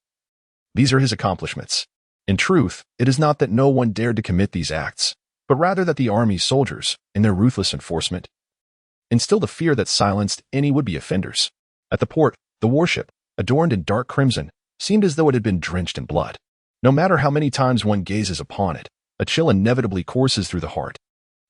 Speaker 1: These are his accomplishments. In truth, it is not that no one dared to commit these acts, but rather that the army's soldiers, in their ruthless enforcement, instilled a fear that silenced any would-be offenders. At the port, the warship, adorned in dark crimson, seemed as though it had been drenched in blood. No matter how many times one gazes upon it, a chill inevitably courses through the heart.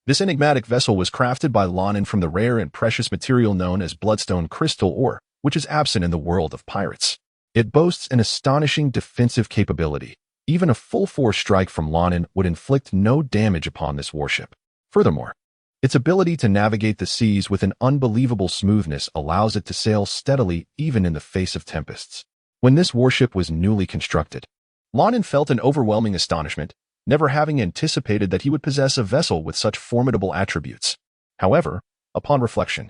Speaker 1: This enigmatic vessel was crafted by Lonin from the rare and precious material known as bloodstone crystal ore, which is absent in the world of pirates. It boasts an astonishing defensive capability. Even a full-force strike from Lonin would inflict no damage upon this warship. Furthermore, its ability to navigate the seas with an unbelievable smoothness allows it to sail steadily even in the face of tempests. When this warship was newly constructed, Lonin felt an overwhelming astonishment, never having anticipated that he would possess a vessel with such formidable attributes. However, upon reflection,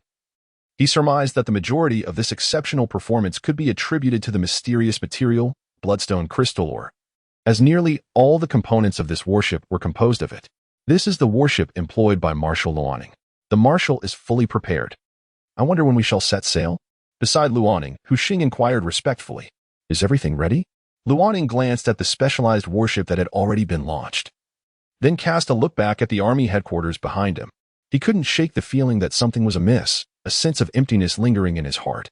Speaker 1: He surmised that the majority of this exceptional performance could be attributed to the mysterious material, bloodstone crystal ore, as nearly all the components of this warship were composed of it. This is the warship employed by Marshal Luaning. The Marshal is fully prepared. I wonder when we shall set sail? Beside Luaning, Huxing inquired respectfully. Is everything ready? Luaning glanced at the specialized warship that had already been launched, then cast a look back at the army headquarters behind him. He couldn't shake the feeling that something was amiss, a sense of emptiness lingering in his heart.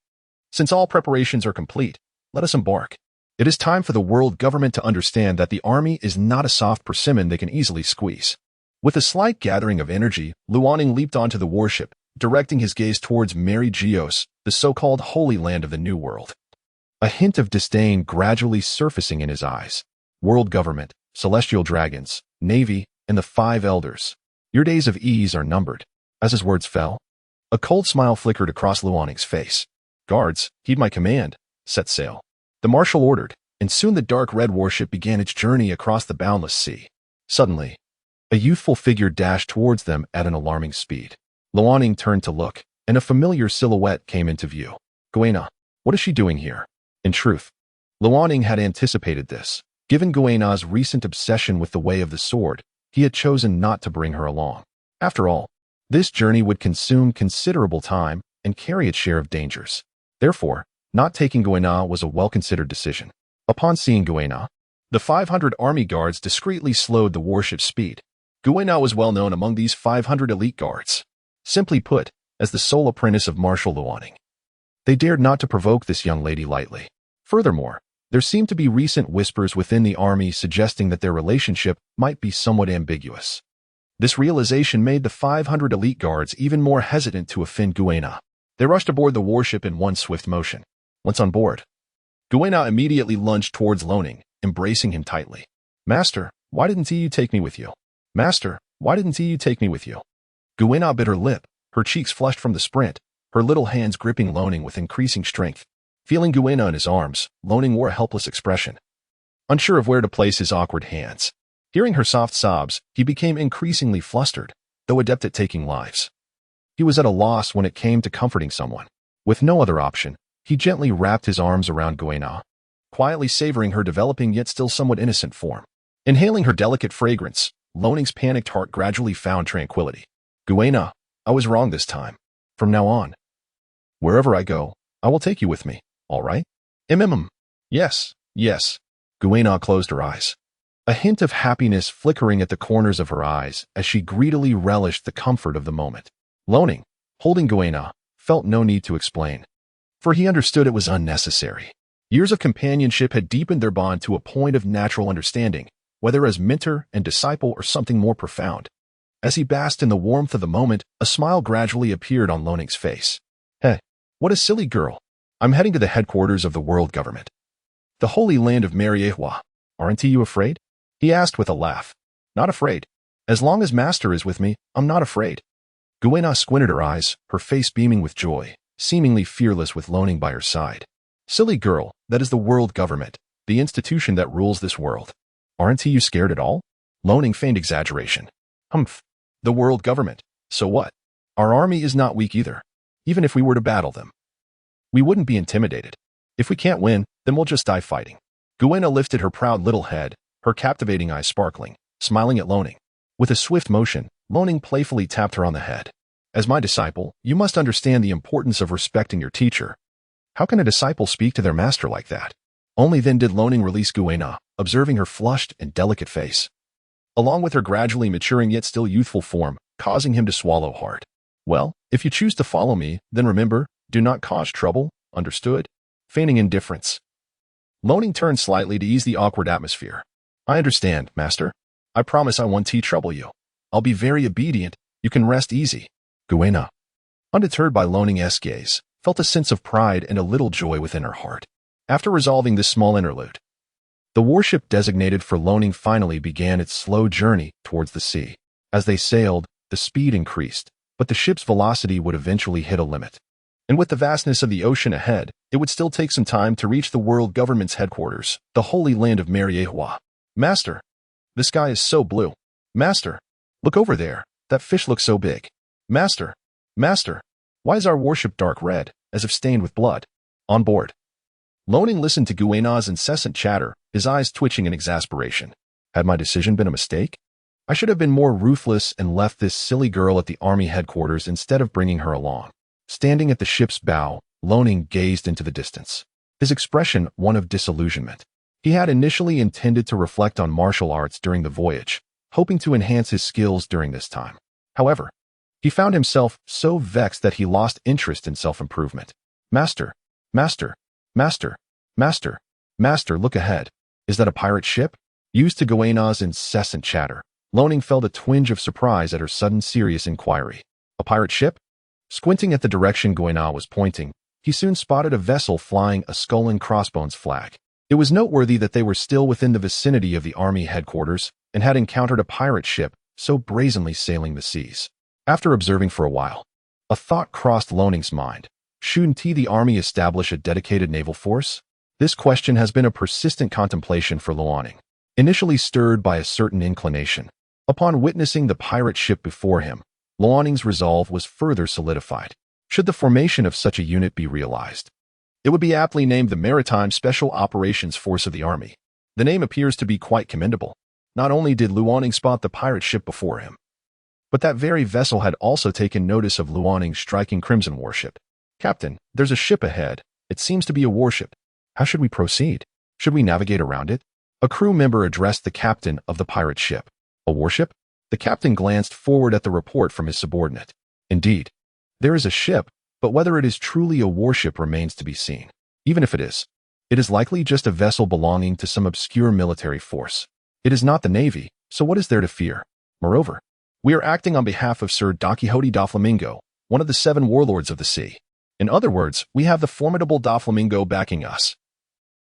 Speaker 1: Since all preparations are complete, let us embark. It is time for the world government to understand that the army is not a soft persimmon they can easily squeeze. With a slight gathering of energy, Luaning leaped onto the warship, directing his gaze towards Mary Geos, the so-called Holy Land of the New World. A hint of disdain gradually surfacing in his eyes. World government, celestial dragons, navy, and the five elders. Your days of ease are numbered. As his words fell, a cold smile flickered across Luaning's face. Guards, heed my command. Set sail. The Marshal ordered, and soon the dark red warship began its journey across the boundless sea. Suddenly, a youthful figure dashed towards them at an alarming speed. Luaning turned to look, and a familiar silhouette came into view. Guina, what is she doing here? In truth, Luaning had anticipated this. Given Guina's recent obsession with the way of the sword, he had chosen not to bring her along. After all, this journey would consume considerable time and carry its share of dangers. Therefore, not taking Guina was a well-considered decision. Upon seeing Guina, the 500 army guards discreetly slowed the warship's speed. Guina was well known among these 500 elite guards. Simply put, as the sole apprentice of Marshal Luaning. They dared not to provoke this young lady lightly. Furthermore, there seemed to be recent whispers within the army suggesting that their relationship might be somewhat ambiguous. This realization made the 500 elite guards even more hesitant to offend Guina. They rushed aboard the warship in one swift motion. Once on board, Guina immediately lunged towards Luaning, embracing him tightly. Master, why didn't you take me with you? Master, why didn't you take me with you? Guina bit her lip, her cheeks flushed from the sprint, her little hands gripping Luaning with increasing strength. Feeling Guina in his arms, Luaning wore a helpless expression, unsure of where to place his awkward hands. Hearing her soft sobs, he became increasingly flustered, though adept at taking lives. He was at a loss when it came to comforting someone. With no other option, he gently wrapped his arms around Guina, quietly savoring her developing yet still somewhat innocent form. Inhaling her delicate fragrance, Luaning's panicked heart gradually found tranquility. Guina, I was wrong this time. From now on, wherever I go, I will take you with me. All right? Yes, yes. Guina closed her eyes. A hint of happiness flickering at the corners of her eyes as she greedily relished the comfort of the moment. Luaning, holding Guina, felt no need to explain, for he understood it was unnecessary. Years of companionship had deepened their bond to a point of natural understanding, whether as mentor and disciple or something more profound. As he basked in the warmth of the moment, a smile gradually appeared on Luaning's face. Hey, what a silly girl. I'm heading to the headquarters of the world government. The holy land of Marwa. Aren't you afraid? He asked with a laugh. Not afraid. As long as Master is with me, I'm not afraid. Guina squinted her eyes, her face beaming with joy, seemingly fearless with Luaning by her side. Silly girl, that is the world government, the institution that rules this world. Aren't you scared at all? Luaning feigned exaggeration. Humph. The world government. So what? Our army is not weak either. Even if we were to battle them, we wouldn't be intimidated. If we can't win, then we'll just die fighting. Guina lifted her proud little head, her captivating eyes sparkling, smiling at Luaning. With a swift motion, Luaning playfully tapped her on the head. As my disciple, you must understand the importance of respecting your teacher. How can a disciple speak to their master like that? Only then did Luaning release Guina, observing her flushed and delicate face, along with her gradually maturing yet still youthful form, causing him to swallow hard. Well, if you choose to follow me, then remember, do not cause trouble, understood? Feigning indifference. Luaning turned slightly to ease the awkward atmosphere. I understand, Master. I promise I won't trouble you. I'll be very obedient. You can rest easy. Guina, undeterred by Luaning's gaze, felt a sense of pride and a little joy within her heart. After resolving this small interlude, the warship designated for Luaning finally began its slow journey towards the sea. As they sailed, the speed increased, but the ship's velocity would eventually hit a limit. And with the vastness of the ocean ahead, it would still take some time to reach the world government's headquarters, the holy land of Marwa. Master, the sky is so blue. Master, look over there. That fish looks so big. Master, Master. Why is our warship dark red, as if stained with blood? On board. Loaning listened to Guina's incessant chatter, his eyes twitching in exasperation. Had my decision been a mistake? I should have been more ruthless and left this silly girl at the army headquarters instead of bringing her along. Standing at the ship's bow, Loaning gazed into the distance, his expression one of disillusionment. He had initially intended to reflect on martial arts during the voyage, hoping to enhance his skills during this time. However, he found himself so vexed that he lost interest in self-improvement. Master, master, master, master, master, look ahead. Is that a pirate ship? Used to Guina's incessant chatter, Loaning felt a twinge of surprise at her sudden serious inquiry. A pirate ship? Squinting at the direction Guina was pointing, he soon spotted a vessel flying a skull and crossbones flag. It was noteworthy that they were still within the vicinity of the army headquarters and had encountered a pirate ship so brazenly sailing the seas. After observing for a while, a thought crossed Loaning's mind. Shouldn't the army establish a dedicated naval force? This question has been a persistent contemplation for Loaning, initially stirred by a certain inclination. Upon witnessing the pirate ship before him, Loaning's resolve was further solidified. Should the formation of such a unit be realized, it would be aptly named the Maritime Special Operations Force of the Army. The name appears to be quite commendable. Not only did Loaning spot the pirate ship before him, but that very vessel had also taken notice of Loaning's striking crimson warship. Captain, there's a ship ahead. It seems to be a warship. How should we proceed? Should we navigate around it? A crew member addressed the captain of the pirate ship. A warship? The captain glanced forward at the report from his subordinate. Indeed, there is a ship, but whether it is truly a warship remains to be seen. Even if it is likely just a vessel belonging to some obscure military force. It is not the Navy, so what is there to fear? Moreover, we are acting on behalf of Sir Don Quixote da Flamingo, one of the 7 warlords of the sea. In other words, we have the formidable da Flamingo backing us.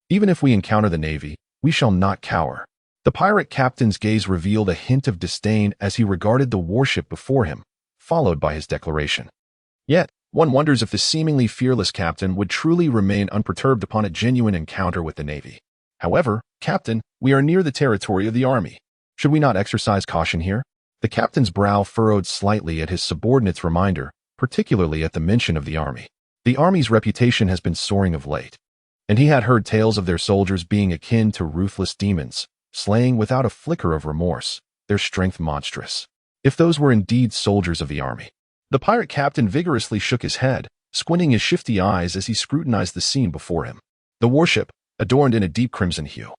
Speaker 1: Even if we encounter the Navy, we shall not cower. The pirate captain's gaze revealed a hint of disdain as he regarded the warship before him, followed by his declaration. Yet, one wonders if the seemingly fearless captain would truly remain unperturbed upon a genuine encounter with the Navy. However, Captain, we are near the territory of the army. Should we not exercise caution here? The captain's brow furrowed slightly at his subordinate's reminder, particularly at the mention of the army. The army's reputation has been soaring of late, and he had heard tales of their soldiers being akin to ruthless demons, slaying without a flicker of remorse, their strength monstrous. If those were indeed soldiers of the army. The pirate captain vigorously shook his head, squinting his shifty eyes as he scrutinized the scene before him. The warship, adorned in a deep crimson hue,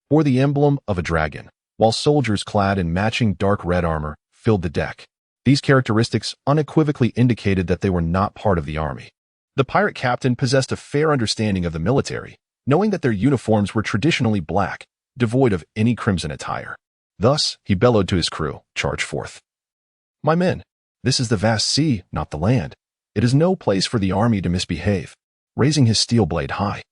Speaker 1: bore the emblem of a dragon, while soldiers clad in matching dark red armor filled the deck. These characteristics unequivocally indicated that they were not part of the army. The pirate captain possessed a fair understanding of the military, knowing that their uniforms were traditionally black, devoid of any crimson attire. Thus, he bellowed to his crew, "Charge forth. My men, this is the vast sea, not the land. It is no place for the army to misbehave." Raising his steel blade high,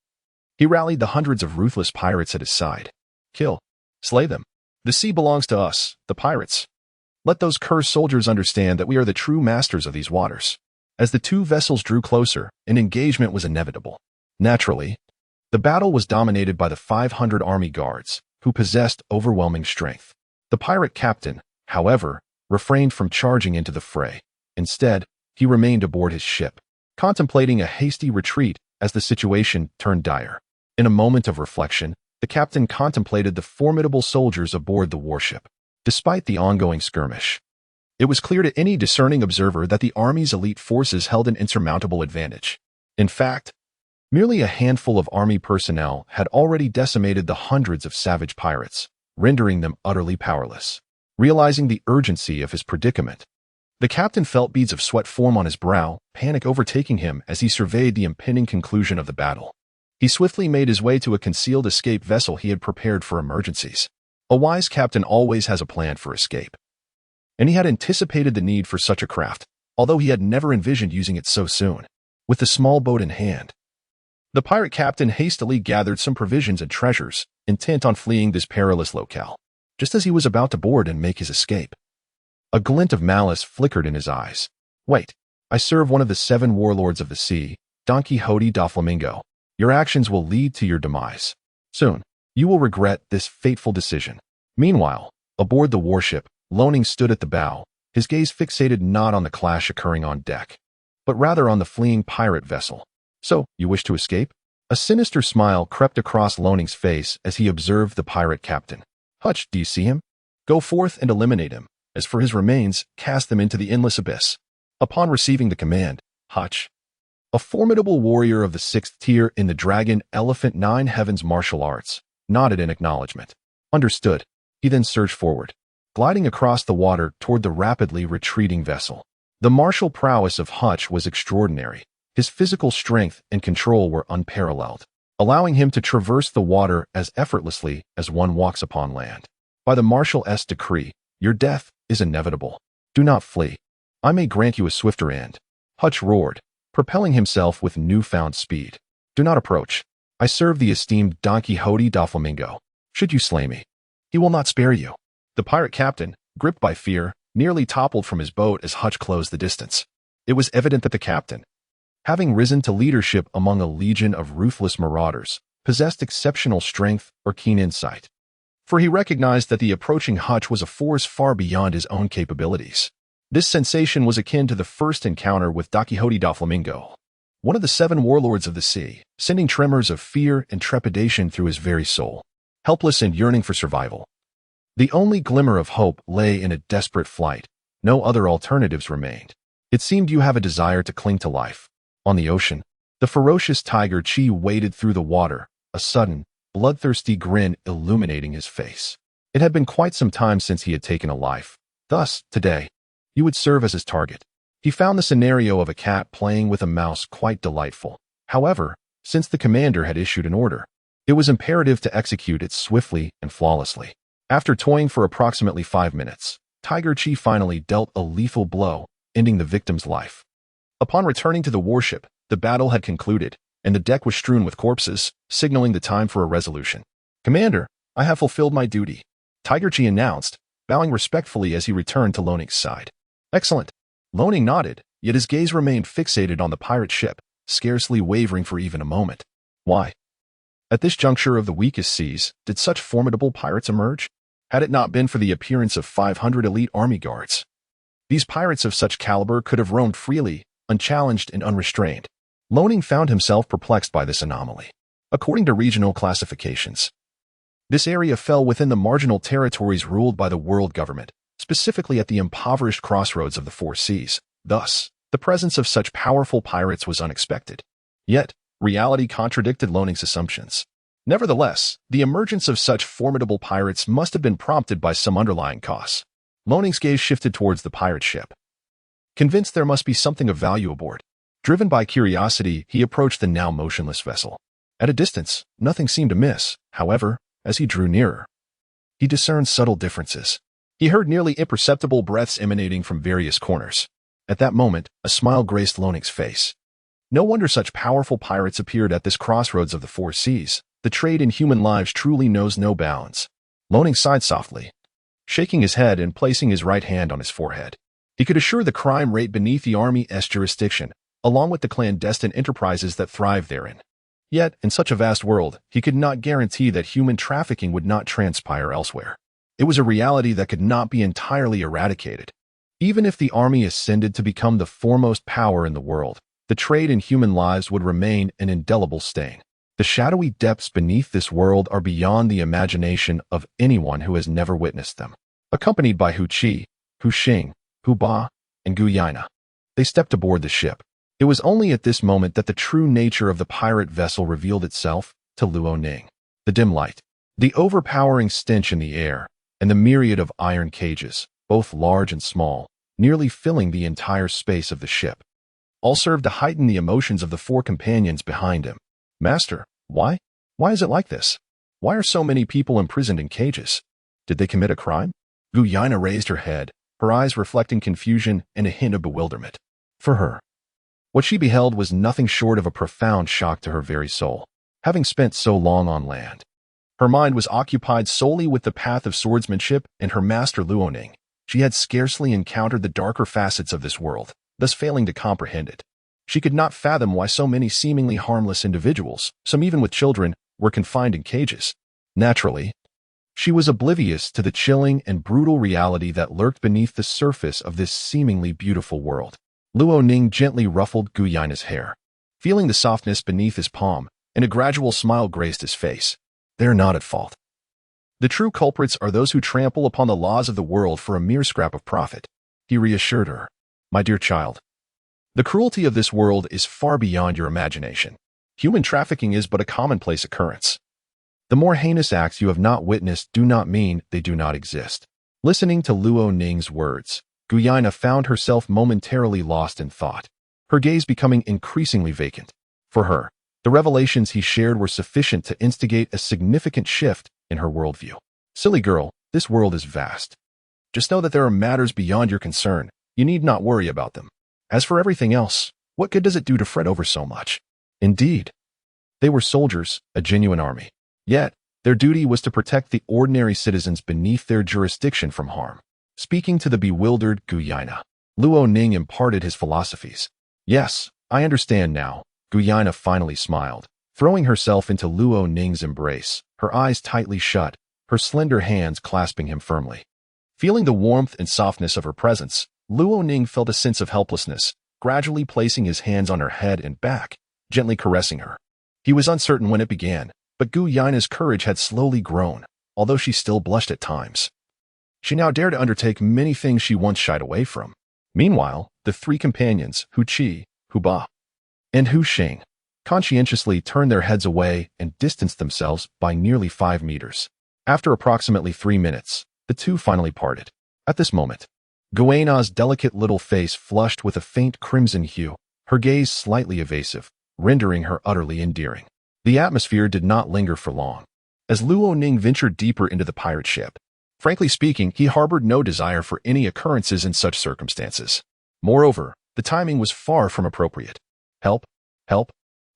Speaker 1: he rallied the hundreds of ruthless pirates at his side. "Kill. Slay them. The sea belongs to us, the pirates. Let those cursed soldiers understand that we are the true masters of these waters." As the 2 vessels drew closer, an engagement was inevitable. Naturally, the battle was dominated by the 500 army guards, who possessed overwhelming strength. The pirate captain, however, refrained from charging into the fray. Instead, he remained aboard his ship, contemplating a hasty retreat as the situation turned dire. In a moment of reflection, the captain contemplated the formidable soldiers aboard the warship. Despite the ongoing skirmish, it was clear to any discerning observer that the army's elite forces held an insurmountable advantage. In fact, merely a handful of army personnel had already decimated the hundreds of savage pirates, rendering them utterly powerless. Realizing the urgency of his predicament, the captain felt beads of sweat form on his brow, panic overtaking him as he surveyed the impending conclusion of the battle. He swiftly made his way to a concealed escape vessel he had prepared for emergencies. A wise captain always has a plan for escape, and he had anticipated the need for such a craft, although he had never envisioned using it so soon. With the small boat in hand, the pirate captain hastily gathered some provisions and treasures, intent on fleeing this perilous locale. Just as he was about to board and make his escape, a glint of malice flickered in his eyes. "Wait, I serve one of the 7 warlords of the sea, Don Quixote da Flamingo. Your actions will lead to your demise. Soon, you will regret this fateful decision." Meanwhile, aboard the warship, Loaning stood at the bow, his gaze fixated not on the clash occurring on deck, but rather on the fleeing pirate vessel. So, you wish to escape? A sinister smile crept across Loning's face as he observed the pirate captain. Hutch, do you see him? Go forth and eliminate him. As for his remains, cast them into the endless abyss. Upon receiving the command, Hutch, a formidable warrior of the 6th tier in the Dragon Elephant 9 Heavens martial arts, nodded in acknowledgement. Understood. He then surged forward, gliding across the water toward the rapidly retreating vessel. The martial prowess of Hutch was extraordinary. His physical strength and control were unparalleled, allowing him to traverse the water as effortlessly as one walks upon land. By the Marshal's decree, your death is inevitable. Do not flee. I may grant you a swifter end. Hutch roared, propelling himself with newfound speed. Do not approach. I serve the esteemed Don Quixote da Flamingo. Should you slay me, he will not spare you. The pirate captain, gripped by fear, nearly toppled from his boat as Hutch closed the distance. It was evident that the captain, having risen to leadership among a legion of ruthless marauders, possessed exceptional strength or keen insight. For he recognized that the approaching Hutch was a force far beyond his own capabilities. This sensation was akin to the first encounter with Don Quixote da Flamingo, one of the 7 warlords of the sea, sending tremors of fear and trepidation through his very soul. Helpless and yearning for survival, the only glimmer of hope lay in a desperate flight. No other alternatives remained. It seemed you have a desire to cling to life. On the ocean, the ferocious tiger Chi waded through the water, a sudden, bloodthirsty grin illuminating his face. It had been quite some time since he had taken a life. Thus, today, you would serve as his target. He found the scenario of a cat playing with a mouse quite delightful. However, since the commander had issued an order, it was imperative to execute it swiftly and flawlessly. After toying for approximately 5 minutes, Tiger Chi finally dealt a lethal blow, ending the victim's life. Upon returning to the warship, the battle had concluded, and the deck was strewn with corpses, signaling the time for a resolution. Commander, I have fulfilled my duty, Tiger Chi announced, bowing respectfully as he returned to Loning's side. Excellent. Loning nodded, yet his gaze remained fixated on the pirate ship, scarcely wavering for even a moment. Why? At this juncture of the weakest seas, did such formidable pirates emerge? Had it not been for the appearance of 500 elite army guards, these pirates of such caliber could have roamed freely, unchallenged and unrestrained. Loning found himself perplexed by this anomaly. According to regional classifications, this area fell within the marginal territories ruled by the world government, specifically at the impoverished crossroads of the 4 seas. Thus, the presence of such powerful pirates was unexpected. Yet, reality contradicted Loning's assumptions. Nevertheless, the emergence of such formidable pirates must have been prompted by some underlying cause. Loning's gaze shifted towards the pirate ship. Convinced there must be something of value aboard, driven by curiosity, he approached the now motionless vessel. At a distance, nothing seemed amiss. However, as he drew nearer, he discerned subtle differences. He heard nearly imperceptible breaths emanating from various corners. At that moment, a smile graced Loning's face. No wonder such powerful pirates appeared at this crossroads of the 4 seas. The trade in human lives truly knows no bounds. Loning sighed softly, shaking his head and placing his right hand on his forehead. He could assure the crime rate beneath the Army's jurisdiction, along with the clandestine enterprises that thrive therein. Yet, in such a vast world, he could not guarantee that human trafficking would not transpire elsewhere. It was a reality that could not be entirely eradicated. Even if the Army ascended to become the foremost power in the world, the trade in human lives would remain an indelible stain. The shadowy depths beneath this world are beyond the imagination of anyone who has never witnessed them. Accompanied by Hu Qi, Hu Xing, Hu Ba, and Guina, they stepped aboard the ship. It was only at this moment that the true nature of the pirate vessel revealed itself to Luo Ning. The dim light, the overpowering stench in the air, and the myriad of iron cages, both large and small, nearly filling the entire space of the ship, all served to heighten the emotions of the 4 companions behind him. Master, why? Why is it like this? Why are so many people imprisoned in cages? Did they commit a crime? Guina raised her head, her eyes reflecting confusion and a hint of bewilderment. For her, what she beheld was nothing short of a profound shock to her very soul. Having spent so long on land, her mind was occupied solely with the path of swordsmanship and her master Luoning. She had scarcely encountered the darker facets of this world, thus failing to comprehend it. She could not fathom why so many seemingly harmless individuals, some even with children, were confined in cages. Naturally, she was oblivious to the chilling and brutal reality that lurked beneath the surface of this seemingly beautiful world. Luo Ning gently ruffled Guina's hair, feeling the softness beneath his palm, and a gradual smile graced his face. They're not at fault. The true culprits are those who trample upon the laws of the world for a mere scrap of profit, he reassured her. My dear child, the cruelty of this world is far beyond your imagination. Human trafficking is but a commonplace occurrence. The more heinous acts you have not witnessed do not mean they do not exist. Listening to Luo Ning's words, Guina found herself momentarily lost in thought, her gaze becoming increasingly vacant. For her, the revelations he shared were sufficient to instigate a significant shift in her worldview. Silly girl, this world is vast. Just know that there are matters beyond your concern. You need not worry about them. As for everything else, what good does it do to fret over so much? Indeed, they were soldiers, a genuine army. Yet, their duty was to protect the ordinary citizens beneath their jurisdiction from harm. Speaking to the bewildered Guina, Luo Ning imparted his philosophies. Yes, I understand now. Guina finally smiled, throwing herself into Luo Ning's embrace, her eyes tightly shut, her slender hands clasping him firmly. Feeling the warmth and softness of her presence, Luo Ning felt a sense of helplessness, gradually placing his hands on her head and back, gently caressing her. He was uncertain when it began, but Guina's courage had slowly grown, although she still blushed at times. She now dared to undertake many things she once shied away from. Meanwhile, the three companions, Hu Qi, Hu Ba, and Hu Xing, conscientiously turned their heads away and distanced themselves by nearly 5 meters. After approximately 3 minutes, the two finally parted. At this moment, Guina's delicate little face flushed with a faint crimson hue, her gaze slightly evasive, rendering her utterly endearing. The atmosphere did not linger for long. As Luo Ning ventured deeper into the pirate ship, frankly speaking, he harbored no desire for any occurrences in such circumstances. Moreover, the timing was far from appropriate. Help! Help!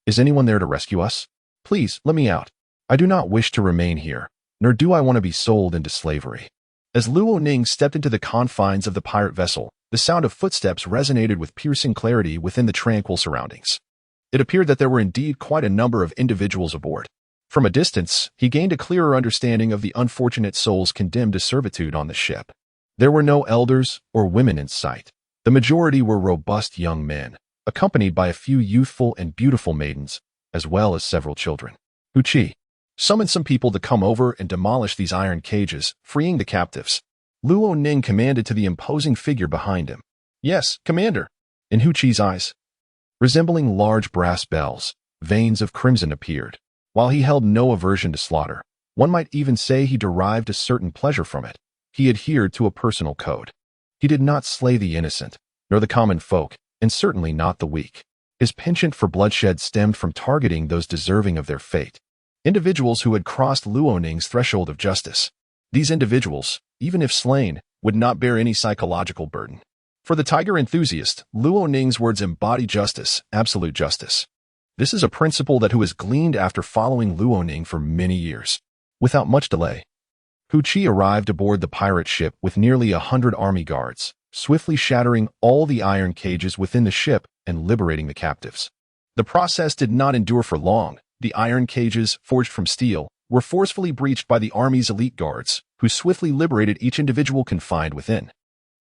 Speaker 1: Is anyone there to rescue us? Please, let me out. I do not wish to remain here, nor do I want to be sold into slavery. As Luo Ning stepped into the confines of the pirate vessel, the sound of footsteps resonated with piercing clarity within the tranquil surroundings. It appeared that there were indeed quite a number of individuals aboard. From a distance, he gained a clearer understanding of the unfortunate souls condemned to servitude on the ship. There were no elders or women in sight. The majority were robust young men, accompanied by a few youthful and beautiful maidens, as well as several children. Hu Qi summoned some people to come over and demolish these iron cages, freeing the captives. Luo Ning commanded to the imposing figure behind him. Yes, Commander. In Hu Qi's eyes, resembling large brass bells, veins of crimson appeared. While he held no aversion to slaughter, one might even say he derived a certain pleasure from it. He adhered to a personal code. He did not slay the innocent, nor the common folk, and certainly not the weak. His penchant for bloodshed stemmed from targeting those deserving of their fate, individuals who had crossed Luo Ning's threshold of justice. These individuals, even if slain, would not bear any psychological burden. For the tiger enthusiast, Luo Ning's words embody justice, absolute justice. This is a principle that Hu has gleaned after following Luo Ning for many years. Without much delay, Hu Qi arrived aboard the pirate ship with nearly 100 army guards, swiftly shattering all the iron cages within the ship and liberating the captives. The process did not endure for long. The iron cages, forged from steel, were forcefully breached by the army's elite guards, who swiftly liberated each individual confined within.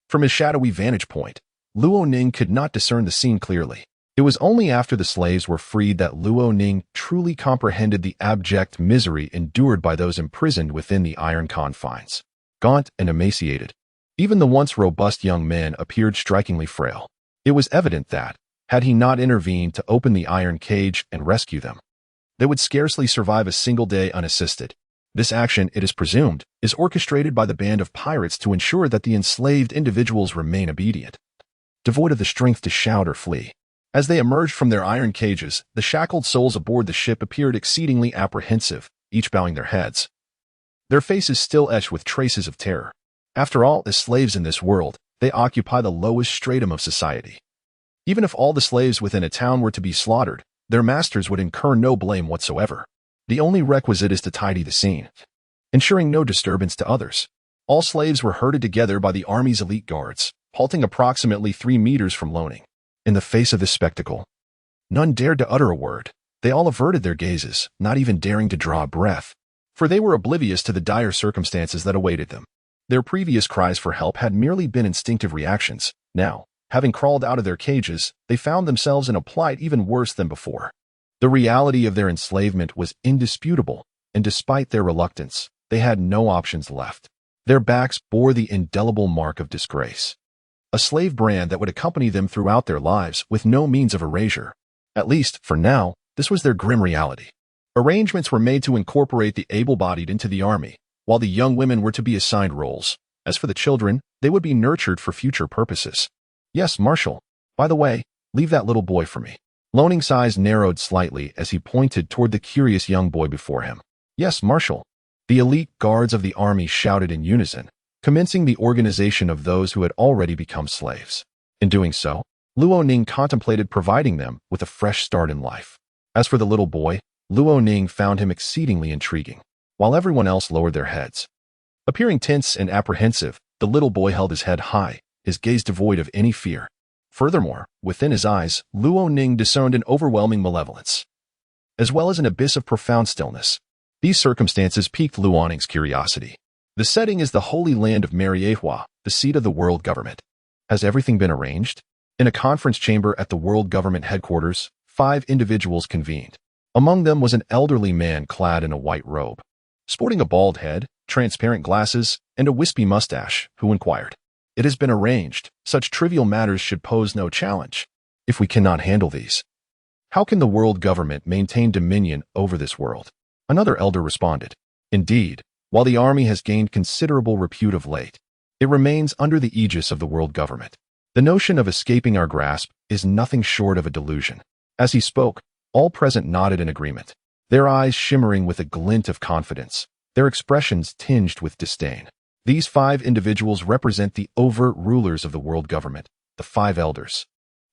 Speaker 1: From his shadowy vantage point, Luo Ning could not discern the scene clearly. It was only after the slaves were freed that Luo Ning truly comprehended the abject misery endured by those imprisoned within the iron confines. Gaunt and emaciated, even the once robust young men appeared strikingly frail. It was evident that, had he not intervened to open the iron cage and rescue them, they would scarcely survive a single day unassisted. This action, it is presumed, is orchestrated by the band of pirates to ensure that the enslaved individuals remain obedient, devoid of the strength to shout or flee. As they emerged from their iron cages, the shackled souls aboard the ship appeared exceedingly apprehensive, each bowing their heads, their faces still etched with traces of terror. After all, as slaves in this world, they occupy the lowest stratum of society. Even if all the slaves within a town were to be slaughtered, their masters would incur no blame whatsoever. The only requisite is to tidy the scene, ensuring no disturbance to others. All slaves were herded together by the army's elite guards, halting approximately 3 meters from Loning. In the face of this spectacle, none dared to utter a word. They all averted their gazes, not even daring to draw a breath, for they were oblivious to the dire circumstances that awaited them. Their previous cries for help had merely been instinctive reactions. Now, Having crawled out of their cages, they found themselves in a plight even worse than before. The reality of their enslavement was indisputable, and despite their reluctance, they had no options left. Their backs bore the indelible mark of disgrace, a slave brand that would accompany them throughout their lives with no means of erasure. At least, for now, this was their grim reality. Arrangements were made to incorporate the able-bodied into the army, while the young women were to be assigned roles. As for the children, they would be nurtured for future purposes. Yes, Marshal. By the way, leave that little boy for me. Loning's eyes narrowed slightly as he pointed toward the curious young boy before him. Yes, Marshal. The elite guards of the army shouted in unison, commencing the organization of those who had already become slaves. In doing so, Luo Ning contemplated providing them with a fresh start in life. As for the little boy, Luo Ning found him exceedingly intriguing, while everyone else lowered their heads. Appearing tense and apprehensive, the little boy held his head high, his gaze devoid of any fear. Furthermore, within his eyes, Luo Ning discerned an overwhelming malevolence, as well as an abyss of profound stillness. These circumstances piqued Luo Ning's curiosity. The setting is the Holy Land of Mariehua, the seat of the world government. Has everything been arranged? In a conference chamber at the world government headquarters, 5 individuals convened. Among them was an elderly man clad in a white robe, sporting a bald head, transparent glasses, and a wispy mustache, who inquired, "It has been arranged. Such trivial matters should pose no challenge. If we cannot handle these, how can the world government maintain dominion over this world?" Another elder responded, "Indeed, while the army has gained considerable repute of late, it remains under the aegis of the world government. The notion of escaping our grasp is nothing short of a delusion." As he spoke, all present nodded in agreement, their eyes shimmering with a glint of confidence, their expressions tinged with disdain. These 5 individuals represent the overt rulers of the world government, the 5 elders.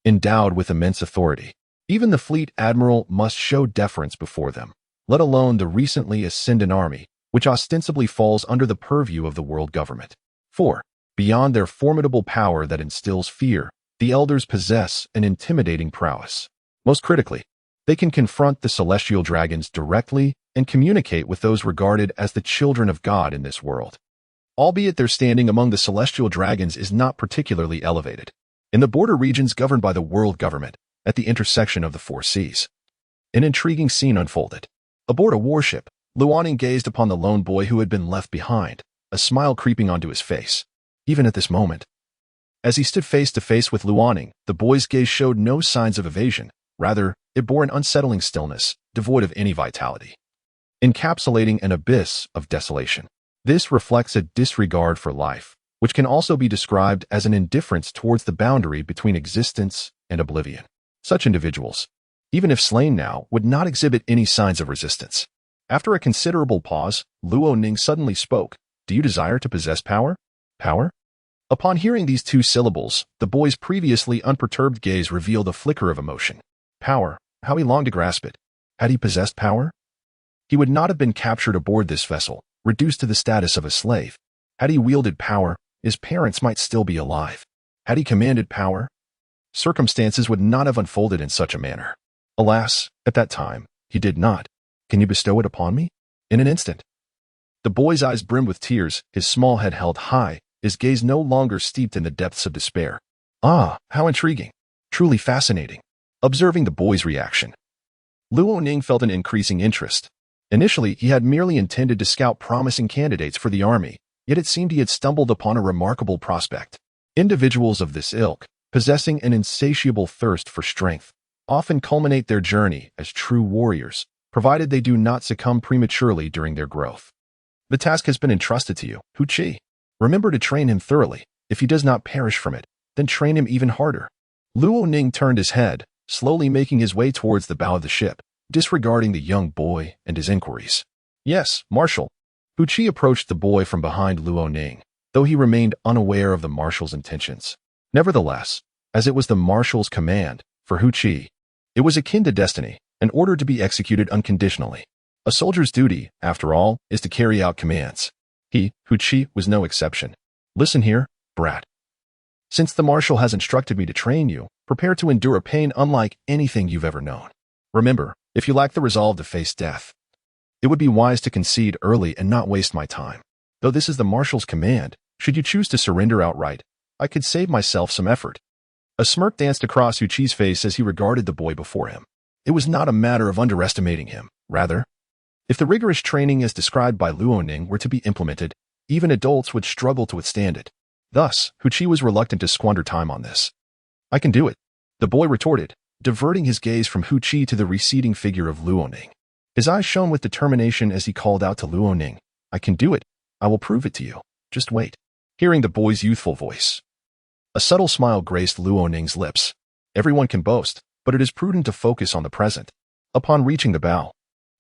Speaker 1: Endowed with immense authority, even the fleet admiral must show deference before them, let alone the recently ascendant army, which ostensibly falls under the purview of the world government. 4. Beyond their formidable power that instills fear, the elders possess an intimidating prowess. Most critically, they can confront the celestial dragons directly and communicate with those regarded as the children of God in this world. Albeit their standing among the celestial dragons is not particularly elevated. In the border regions governed by the world government, at the intersection of the 4 seas, an intriguing scene unfolded. Aboard a warship, Luo Ning gazed upon the lone boy who had been left behind, a smile creeping onto his face. Even at this moment, as he stood face to face with Luo Ning, the boy's gaze showed no signs of evasion. Rather, it bore an unsettling stillness, devoid of any vitality, encapsulating an abyss of desolation. This reflects a disregard for life, which can also be described as an indifference towards the boundary between existence and oblivion. Such individuals, even if slain now, would not exhibit any signs of resistance. After a considerable pause, Luo Ning suddenly spoke, "Do you desire to possess power?" Power? Upon hearing these 2 syllables, the boy's previously unperturbed gaze revealed a flicker of emotion. Power, how he longed to grasp it. Had he possessed power? He would not have been captured aboard this vessel, reduced to the status of a slave. Had he wielded power, his parents might still be alive. Had he commanded power, circumstances would not have unfolded in such a manner. Alas, at that time, he did not. "Can you bestow it upon me?" In an instant. The boy's eyes brimmed with tears, his small head held high, his gaze no longer steeped in the depths of despair. Ah, how intriguing. Truly fascinating. Observing the boy's reaction, Luo Ning felt an increasing interest. Initially, he had merely intended to scout promising candidates for the army, yet it seemed he had stumbled upon a remarkable prospect. Individuals of this ilk, possessing an insatiable thirst for strength, often culminate their journey as true warriors, provided they do not succumb prematurely during their growth. The task has been entrusted to you, Hu Qi. Remember to train him thoroughly. If he does not perish from it, then train him even harder. Luo Ning turned his head, slowly making his way towards the bow of the ship, disregarding the young boy and his inquiries. "Yes, Marshal." Hu Qi approached the boy from behind Luo Ning, though he remained unaware of the Marshal's intentions. Nevertheless, as it was the Marshal's command, for Hu Qi, it was akin to destiny, an order to be executed unconditionally. A soldier's duty, after all, is to carry out commands. He, Hu Qi, was no exception. "Listen here, brat. Since the Marshal has instructed me to train you, prepare to endure a pain unlike anything you've ever known. Remember, if you lack the resolve to face death, it would be wise to concede early and not waste my time. Though this is the Marshal's command, should you choose to surrender outright, I could save myself some effort. A smirk danced across Uchi's face as he regarded the boy before him. It was not a matter of underestimating him. Rather, if the rigorous training as described by Luoning were to be implemented, even adults would struggle to withstand it. Thus, Uchi was reluctant to squander time on this. I can do it, the boy retorted, diverting his gaze from Uchi to the receding figure of Luoning. His eyes shone with determination as he called out to Luoning, I can do it. I will prove it to you. Just wait. Hearing the boy's youthful voice, a subtle smile graced Luoning's lips. Everyone can boast, but it is prudent to focus on the present. Upon reaching the bow,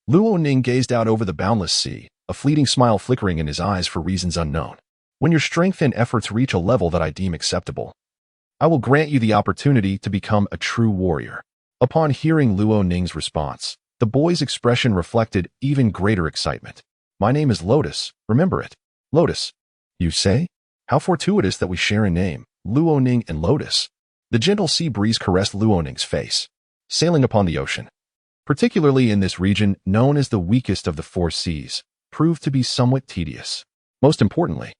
Speaker 1: Luoning gazed out over the boundless sea, a fleeting smile flickering in his eyes for reasons unknown. When your strength and efforts reach a level that I deem acceptable, I will grant you the opportunity to become a true warrior. Upon hearing Luoning's response, the boy's expression reflected even greater excitement. My name is Lotus, remember it. Lotus, you say? How fortuitous that we share a name, Luoning and Lotus. The gentle sea breeze caressed Luoning's face. Sailing upon the ocean, particularly in this region known as the weakest of the four seas, proved to be somewhat tedious. Most importantly,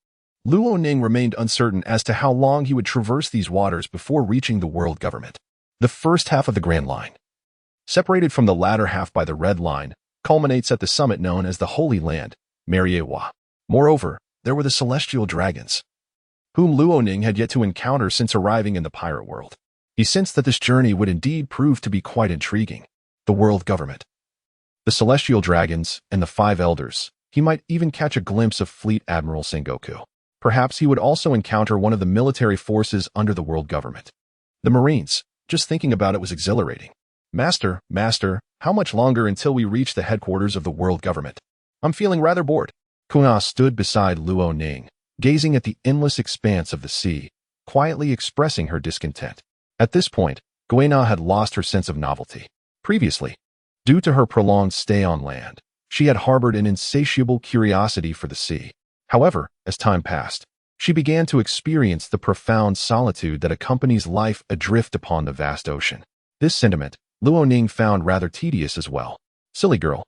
Speaker 1: Luoning remained uncertain as to how long he would traverse these waters before reaching the world government. The first half of the Grand Line, separated from the latter half by the Red Line, culminates at the summit known as the Holy Land, Marwa. Moreover, there were the celestial dragons, whom Luoning had yet to encounter since arriving in the pirate world. He sensed that this journey would indeed prove to be quite intriguing. The world government, the celestial dragons, and the five elders. He might even catch a glimpse of Fleet Admiral Sengoku. Perhaps he would also encounter one of the military forces under the world government. The Marines. Just thinking about it was exhilarating. Master, how much longer until we reach the headquarters of the world government? I'm feeling rather bored. Guina stood beside Luoning, gazing at the endless expanse of the sea, quietly expressing her discontent. At this point, Guina had lost her sense of novelty. Previously, due to her prolonged stay on land, she had harbored an insatiable curiosity for the sea. However, as time passed, she began to experience the profound solitude that accompanies life adrift upon the vast ocean. This sentiment, Luoning found rather tedious as well. Silly girl.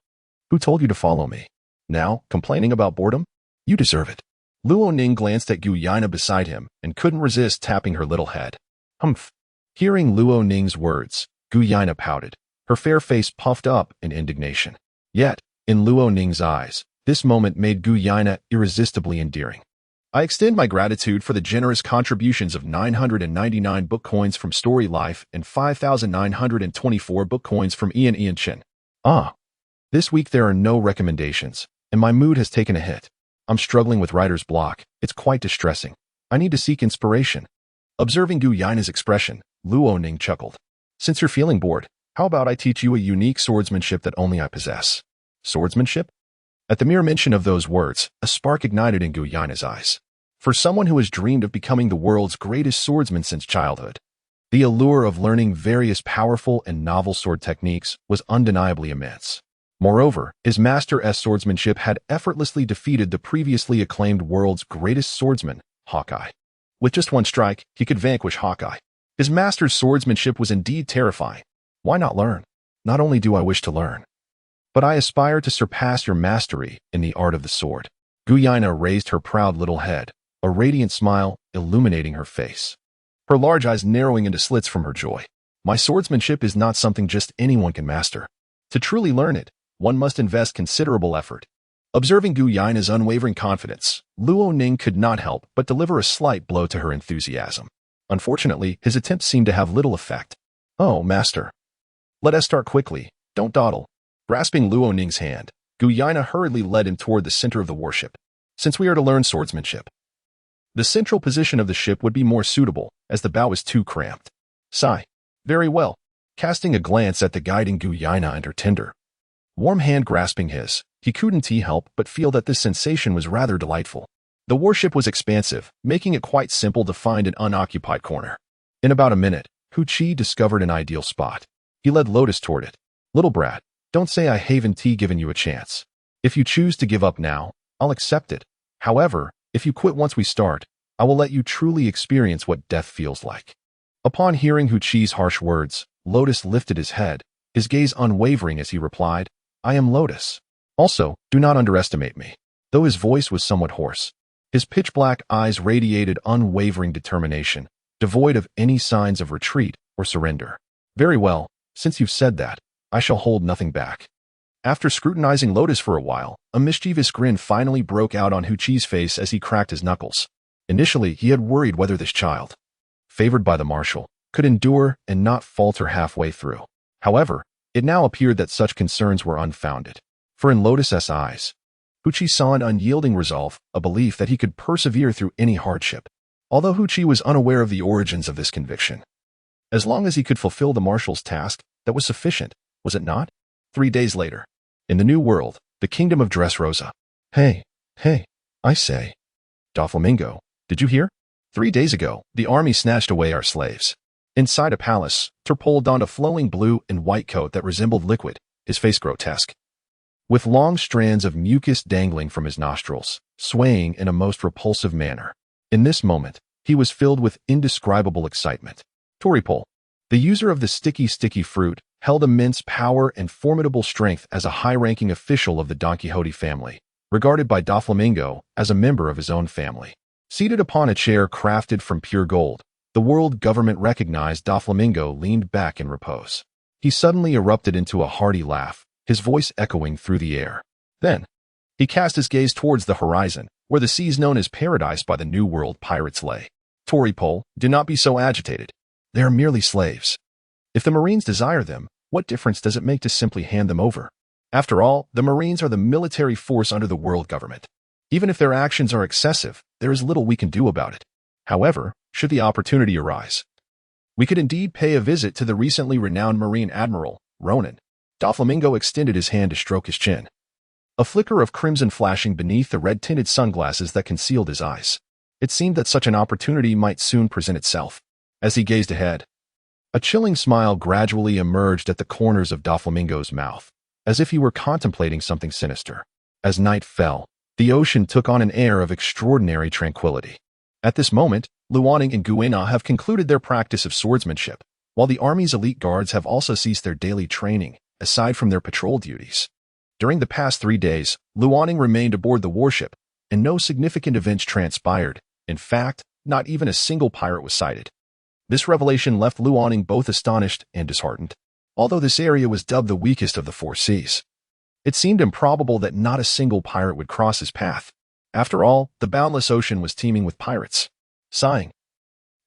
Speaker 1: Who told you to follow me? Now, complaining about boredom? You deserve it. Luoning glanced at Guina beside him and couldn't resist tapping her little head. Humph. Hearing Luoning's words, Guina pouted, her fair face puffed up in indignation. Yet, in Luoning's eyes, this moment made Guina irresistibly endearing. I extend my gratitude for the generous contributions of 999 book coins from Story Life and 5,924 book coins from Ian Chin. This week there are no recommendations, and my mood has taken a hit. I'm struggling with writer's block. It's quite distressing. I need to seek inspiration. Observing Guina's expression, Luoning chuckled. Since you're feeling bored, how about I teach you a unique swordsmanship that only I possess? Swordsmanship? At the mere mention of those words, a spark ignited in Guina's eyes. For someone who has dreamed of becoming the world's greatest swordsman since childhood, the allure of learning various powerful and novel sword techniques was undeniably immense. Moreover, his master's swordsmanship had effortlessly defeated the previously acclaimed world's greatest swordsman, Hawkeye. With just one strike, he could vanquish Hawkeye. His master's swordsmanship was indeed terrifying. Why not learn? Not only do I wish to learn, but I aspire to surpass your mastery in the art of the sword. Guina raised her proud little head, a radiant smile illuminating her face, her large eyes narrowing into slits from her joy. My swordsmanship is not something just anyone can master. To truly learn it, one must invest considerable effort. Observing Guina's unwavering confidence, Luoning could not help but deliver a slight blow to her enthusiasm. Unfortunately, his attempts seemed to have little effect. Oh, master. Let us start quickly. Don't dawdle. Grasping Luoning's hand, Guina hurriedly led him toward the center of the warship. Since we are to learn swordsmanship, the central position of the ship would be more suitable, as the bow is too cramped. Sigh. Very well. Casting a glance at the guiding Guina and her tender, warm hand grasping his, he couldn't help but feel that this sensation was rather delightful. The warship was expansive, making it quite simple to find an unoccupied corner. In about a minute, Uchi discovered an ideal spot. He led Lotus toward it. Little brat, don't say I haven't given you a chance. If you choose to give up now, I'll accept it. However, if you quit once we start, I will let you truly experience what death feels like. Upon hearing Uchi's harsh words, Lotus lifted his head, his gaze unwavering as he replied, I am Lotus. Also, do not underestimate me. Though his voice was somewhat hoarse, his pitch-black eyes radiated unwavering determination. devoid of any signs of retreat or surrender. Very well, since you've said that, I shall hold nothing back. After scrutinizing Lotus for a while, a mischievous grin finally broke out on Huqi's face as he cracked his knuckles. Initially, he had worried whether this child, favored by the Marshal, could endure and not falter halfway through. However, it now appeared that such concerns were unfounded. For in Lotus's eyes, Huqi saw an unyielding resolve, a belief that he could persevere through any hardship. Although Huqi was unaware of the origins of this conviction, as long as he could fulfill the Marshal's task, that was sufficient, was it not? 3 days later, in the New World, the Kingdom of Dressrosa. Hey, I say. Doflamingo, did you hear? 3 days ago, the army snatched away our slaves. Inside a palace, Turpol donned a flowing blue and white coat that resembled liquid, his face grotesque, with long strands of mucus dangling from his nostrils, swaying in a most repulsive manner. In this moment, he was filled with indescribable excitement. Turpol, the user of the sticky fruit, held immense power and formidable strength as a high-ranking official of the Don Quixote family, regarded by Doflamingo as a member of his own family. Seated upon a chair crafted from pure gold, the world government recognized Doflamingo leaned back in repose. He suddenly erupted into a hearty laugh, his voice echoing through the air. Then, he cast his gaze towards the horizon, where the seas known as paradise by the New World pirates lay. Turpol, do not be so agitated. They are merely slaves. If the Marines desire them, what difference does it make to simply hand them over? After all, the Marines are the military force under the world government. Even if their actions are excessive, there is little we can do about it. However, should the opportunity arise, we could indeed pay a visit to the recently renowned Marine Admiral, Ronan. Doflamingo extended his hand to stroke his chin, a flicker of crimson flashing beneath the red-tinted sunglasses that concealed his eyes. It seemed that such an opportunity might soon present itself. As he gazed ahead, a chilling smile gradually emerged at the corners of Doflamingo's mouth, as if he were contemplating something sinister. As night fell, the ocean took on an air of extraordinary tranquility. At this moment, Luaning and Guina have concluded their practice of swordsmanship, while the army's elite guards have also ceased their daily training, aside from their patrol duties. During the past 3 days, Luaning remained aboard the warship, and no significant events transpired. In fact, not even a single pirate was sighted. This revelation left Luaning both astonished and disheartened. Although this area was dubbed the weakest of the 4 seas, it seemed improbable that not a single pirate would cross his path. After all, the boundless ocean was teeming with pirates. Sighing,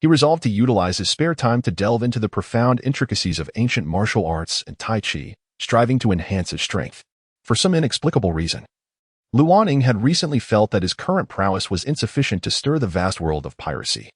Speaker 1: he resolved to utilize his spare time to delve into the profound intricacies of ancient martial arts and Tai Chi, striving to enhance his strength. For some inexplicable reason, Luaning had recently felt that his current prowess was insufficient to stir the vast world of piracy.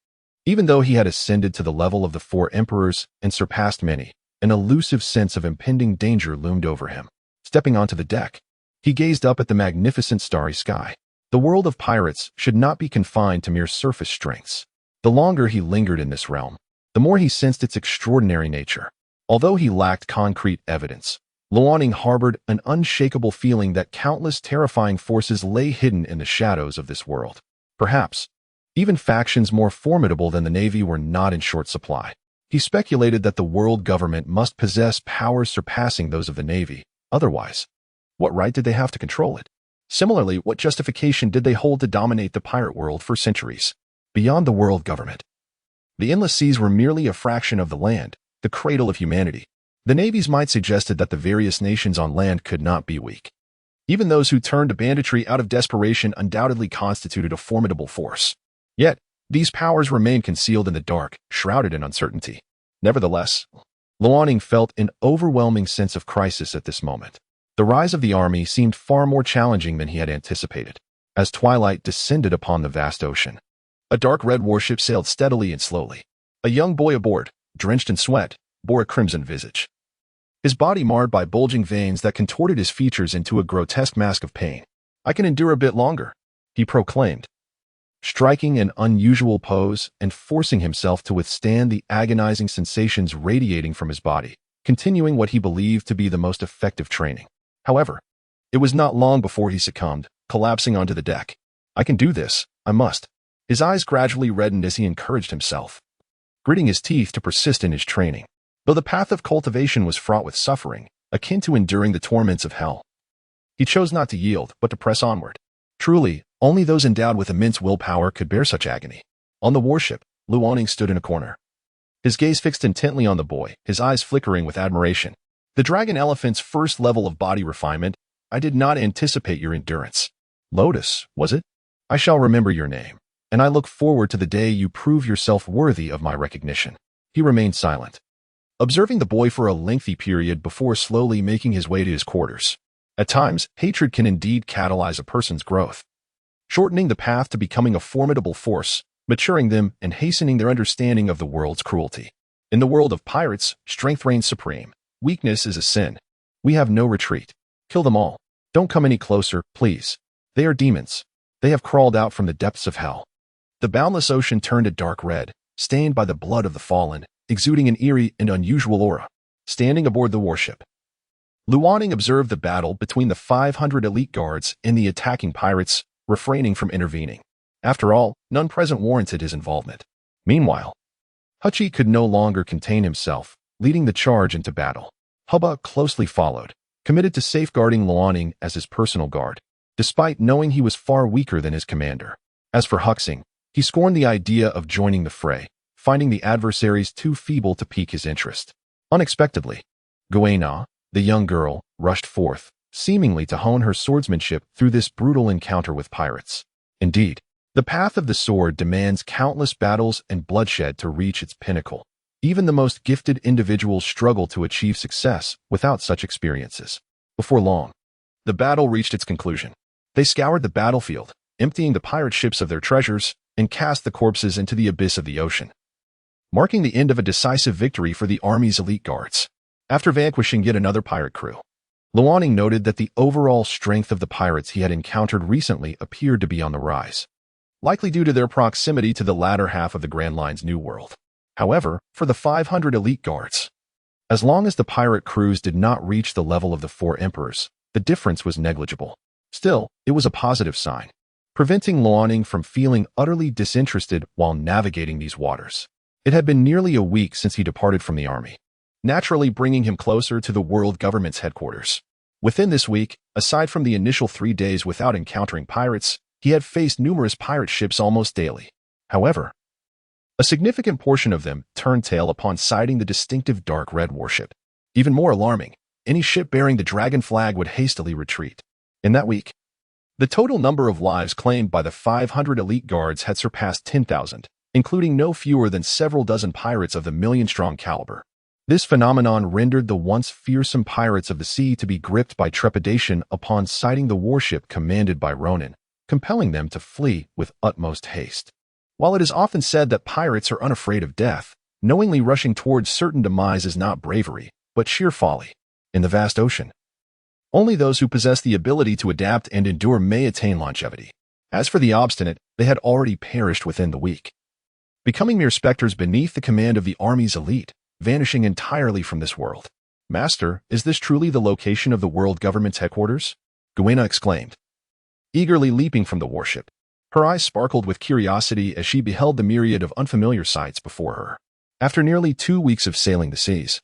Speaker 1: Even though he had ascended to the level of the 4 emperors and surpassed many, an elusive sense of impending danger loomed over him. Stepping onto the deck, he gazed up at the magnificent starry sky. The world of pirates should not be confined to mere surface strengths. The longer he lingered in this realm, the more he sensed its extraordinary nature. Although he lacked concrete evidence, Luaning harbored an unshakable feeling that countless terrifying forces lay hidden in the shadows of this world. Perhaps, even factions more formidable than the Navy were not in short supply. He speculated that the world government must possess powers surpassing those of the Navy. Otherwise, what right did they have to control it? Similarly, what justification did they hold to dominate the pirate world for centuries? Beyond the world government, the endless seas were merely a fraction of the land, the cradle of humanity. The navies might suggested that the various nations on land could not be weak. Even those who turned to banditry out of desperation undoubtedly constituted a formidable force. Yet, these powers remained concealed in the dark, shrouded in uncertainty. Nevertheless, Luaning felt an overwhelming sense of crisis at this moment. The rise of the army seemed far more challenging than he had anticipated. As twilight descended upon the vast ocean, a dark red warship sailed steadily and slowly. A young boy aboard, drenched in sweat, bore a crimson visage, his body marred by bulging veins that contorted his features into a grotesque mask of pain. "I can endure a bit longer," he proclaimed, striking an unusual pose and forcing himself to withstand the agonizing sensations radiating from his body, continuing what he believed to be the most effective training. However, it was not long before he succumbed, collapsing onto the deck. "I can do this, I must." His eyes gradually reddened as he encouraged himself, gritting his teeth to persist in his training. Though the path of cultivation was fraught with suffering, akin to enduring the torments of hell, he chose not to yield, but to press onward. Truly, only those endowed with immense willpower could bear such agony. On the warship, Luaning stood in a corner. His gaze fixed intently on the boy, his eyes flickering with admiration. The dragon elephant's first level of body refinement. I did not anticipate your endurance. Lotus, was it? I shall remember your name, and I look forward to the day you prove yourself worthy of my recognition. He remained silent, observing the boy for a lengthy period before slowly making his way to his quarters. At times, hatred can indeed catalyze a person's growth, shortening the path to becoming a formidable force, maturing them, and hastening their understanding of the world's cruelty. In the world of pirates, strength reigns supreme. Weakness is a sin. We have no retreat. Kill them all. Don't come any closer, please. They are demons. They have crawled out from the depths of hell. The boundless ocean turned a dark red, stained by the blood of the fallen, exuding an eerie and unusual aura. Standing aboard the warship, Luaning observed the battle between the 500 elite guards and the attacking pirates, refraining from intervening. After all, none present warranted his involvement. Meanwhile, Hachi could no longer contain himself, leading the charge into battle. Hubba closely followed, committed to safeguarding Luaning as his personal guard, despite knowing he was far weaker than his commander. As for Huxing, he scorned the idea of joining the fray, finding the adversaries too feeble to pique his interest. Unexpectedly, Guina, the young girl, rushed forth, seemingly to hone her swordsmanship through this brutal encounter with pirates. Indeed, the path of the sword demands countless battles and bloodshed to reach its pinnacle. Even the most gifted individuals struggle to achieve success without such experiences. Before long, the battle reached its conclusion. They scoured the battlefield, emptying the pirate ships of their treasures, and cast the corpses into the abyss of the ocean, marking the end of a decisive victory for the army's elite guards. After vanquishing yet another pirate crew, Luaning noted that the overall strength of the pirates he had encountered recently appeared to be on the rise, likely due to their proximity to the latter half of the Grand Line's New World. However, for the 500 elite guards, as long as the pirate crews did not reach the level of the 4 emperors, the difference was negligible. Still, it was a positive sign, preventing Luaning from feeling utterly disinterested while navigating these waters. It had been nearly a week since he departed from the army, naturally bringing him closer to the world government's headquarters. Within this week, aside from the initial 3 days without encountering pirates, he had faced numerous pirate ships almost daily. However, a significant portion of them turned tail upon sighting the distinctive dark red warship. Even more alarming, any ship bearing the dragon flag would hastily retreat. In that week, the total number of lives claimed by the 500 elite guards had surpassed 10,000, including no fewer than several dozen pirates of the million-strong caliber. This phenomenon rendered the once fearsome pirates of the sea to be gripped by trepidation upon sighting the warship commanded by Ronin, compelling them to flee with utmost haste. While it is often said that pirates are unafraid of death, knowingly rushing towards certain demise is not bravery, but sheer folly. In the vast ocean, only those who possess the ability to adapt and endure may attain longevity. As for the obstinate, they had already perished within the week, becoming mere specters beneath the command of the army's elite, vanishing entirely from this world. Master, is this truly the location of the world government's headquarters? Guina exclaimed, eagerly leaping from the warship. Her eyes sparkled with curiosity as she beheld the myriad of unfamiliar sights before her. After nearly 2 weeks of sailing the seas,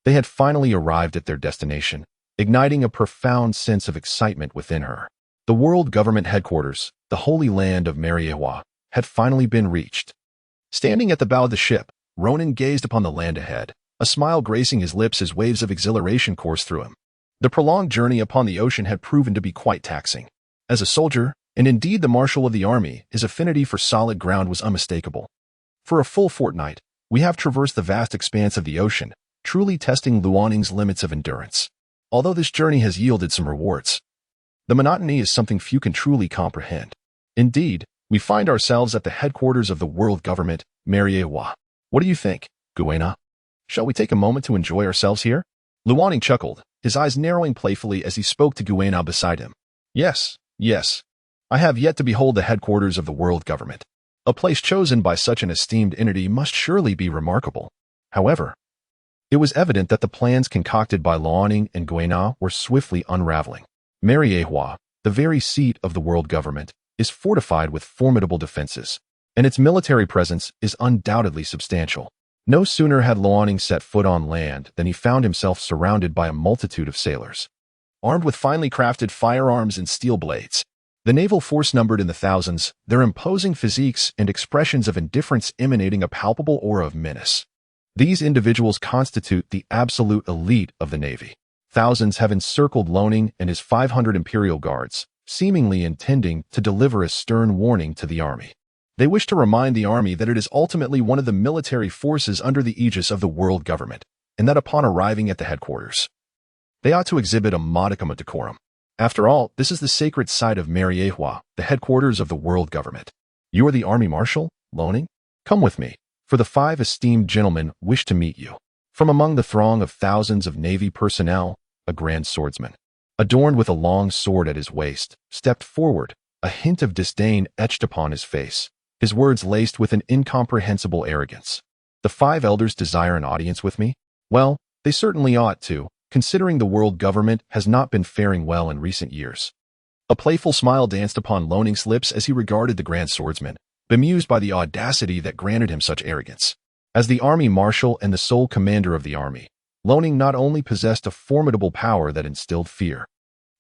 Speaker 1: they had finally arrived at their destination, igniting a profound sense of excitement within her. The world government headquarters, the holy land of Marwa, had finally been reached. Standing at the bow of the ship, Ronin gazed upon the land ahead, a smile gracing his lips as waves of exhilaration coursed through him. The prolonged journey upon the ocean had proven to be quite taxing. As a soldier, and indeed the Marshal of the army, his affinity for solid ground was unmistakable. For a full fortnight, we have traversed the vast expanse of the ocean, truly testing Luaning's limits of endurance. Although this journey has yielded some rewards, the monotony is something few can truly comprehend. Indeed, we find ourselves at the headquarters of the world government, Marwa. What do you think, Guina? Shall we take a moment to enjoy ourselves here? Luaning chuckled, his eyes narrowing playfully as he spoke to Guina beside him. Yes. I have yet to behold the headquarters of the world government. A place chosen by such an esteemed entity must surely be remarkable. However, it was evident that the plans concocted by Luaning and Guina were swiftly unraveling. Marwa, the very seat of the world government, is fortified with formidable defenses, and its military presence is undoubtedly substantial. No sooner had Luaning set foot on land than he found himself surrounded by a multitude of sailors, armed with finely crafted firearms and steel blades. The naval force numbered in the thousands, their imposing physiques and expressions of indifference emanating a palpable aura of menace. These individuals constitute the absolute elite of the Navy. Thousands have encircled Loning and his 500 Imperial Guards, seemingly intending to deliver a stern warning to the army. They wish to remind the army that it is ultimately one of the military forces under the aegis of the world government, and that upon arriving at the headquarters, they ought to exhibit a modicum of decorum. After all, this is the sacred site of Marwa, the headquarters of the world government. You are the army marshal, Loning? Come with me, for the 5 esteemed gentlemen wish to meet you. From among the throng of thousands of Navy personnel, a grand swordsman, adorned with a long sword at his waist, stepped forward, a hint of disdain etched upon his face, his words laced with an incomprehensible arrogance. The 5 elders desire an audience with me? Well, they certainly ought to, considering the world government has not been faring well in recent years. A playful smile danced upon Loning's lips as he regarded the grand swordsman, bemused by the audacity that granted him such arrogance. As the army marshal and the sole commander of the army, Loning not only possessed a formidable power that instilled fear,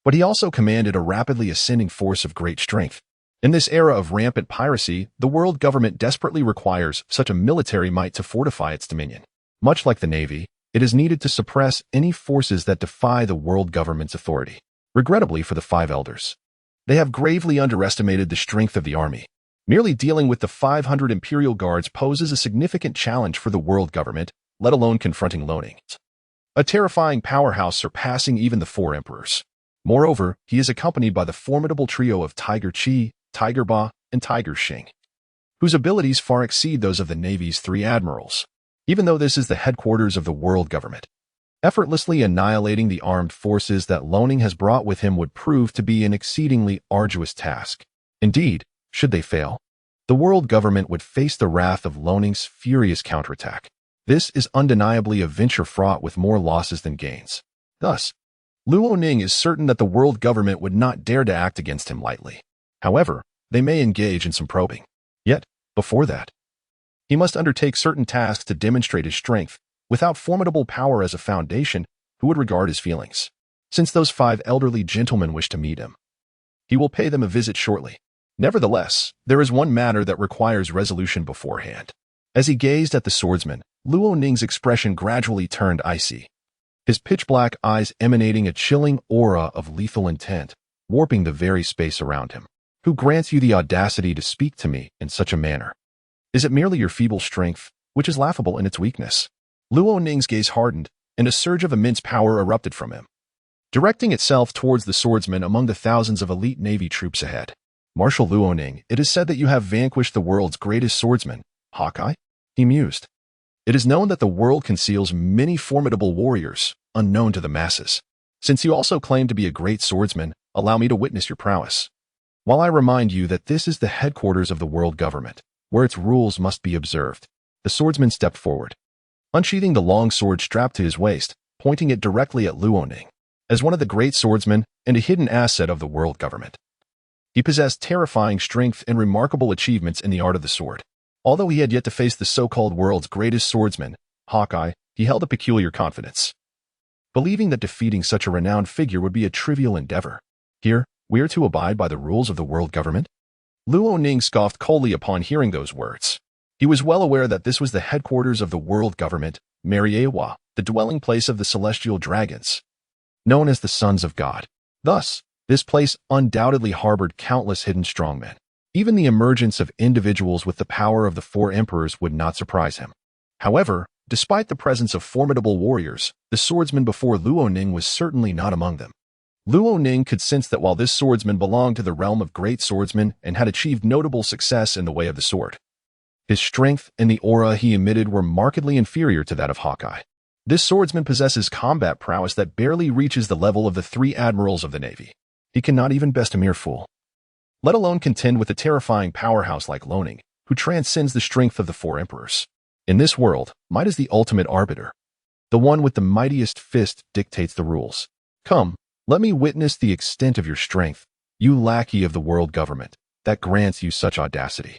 Speaker 1: but he also commanded a rapidly ascending force of great strength. In this era of rampant piracy, the world government desperately requires such a military might to fortify its dominion. Much like the Navy, it is needed to suppress any forces that defy the world government's authority. Regrettably for the 5 elders, they have gravely underestimated the strength of the army. Merely dealing with the 500 Imperial Guards poses a significant challenge for the world government, let alone confronting Loning, a terrifying powerhouse surpassing even the 4 emperors. Moreover, he is accompanied by the formidable trio of Tiger Chi, Tiger Ba, and Tiger Xing, whose abilities far exceed those of the Navy's 3 admirals. Even though this is the headquarters of the world government, effortlessly annihilating the armed forces that Loning has brought with him would prove to be an exceedingly arduous task. Indeed, should they fail, the world government would face the wrath of Loning's furious counterattack. This is undeniably a venture fraught with more losses than gains. Thus, Luoning is certain that the world government would not dare to act against him lightly. However, they may engage in some probing. Yet, before that, he must undertake certain tasks to demonstrate his strength. Without formidable power as a foundation, who would regard his feelings? Since those 5 elderly gentlemen wish to meet him, he will pay them a visit shortly. Nevertheless, there is one matter that requires resolution beforehand. As he gazed at the swordsman, Luoning's expression gradually turned icy, his pitch-black eyes emanating a chilling aura of lethal intent, warping the very space around him. Who grants you the audacity to speak to me in such a manner? Is it merely your feeble strength, which is laughable in its weakness? Luoning's gaze hardened, and a surge of immense power erupted from him, directing itself towards the swordsman among the thousands of elite Navy troops ahead. Marshal Luoning, it is said that you have vanquished the world's greatest swordsman, Hawkeye? He mused. It is known that the world conceals many formidable warriors, unknown to the masses. Since you also claim to be a great swordsman, allow me to witness your prowess. While I remind you that this is the headquarters of the world government, where its rules must be observed. The swordsman stepped forward, unsheathing the long sword strapped to his waist, pointing it directly at Luoning. As one of the great swordsmen and a hidden asset of the world government, he possessed terrifying strength and remarkable achievements in the art of the sword. Although he had yet to face the so-called world's greatest swordsman, Hawkeye, he held a peculiar confidence, believing that defeating such a renowned figure would be a trivial endeavor. Here, we are to abide by the rules of the world government? Luoning scoffed coldly upon hearing those words. He was well aware that this was the headquarters of the world government, Marwa, the dwelling place of the celestial dragons, known as the Sons of God. Thus, this place undoubtedly harbored countless hidden strongmen. Even the emergence of individuals with the power of the 4 emperors would not surprise him. However, despite the presence of formidable warriors, the swordsman before Luoning was certainly not among them. Luoning could sense that while this swordsman belonged to the realm of great swordsmen and had achieved notable success in the way of the sword, his strength and the aura he emitted were markedly inferior to that of Hawkeye. This swordsman possesses combat prowess that barely reaches the level of the 3 admirals of the Navy. He cannot even best a mere fool, let alone contend with a terrifying powerhouse like Loning, who transcends the strength of the 4 emperors. In this world, might is the ultimate arbiter. The one with the mightiest fist dictates the rules. Come, let me witness the extent of your strength, you lackey of the world government, that grants you such audacity.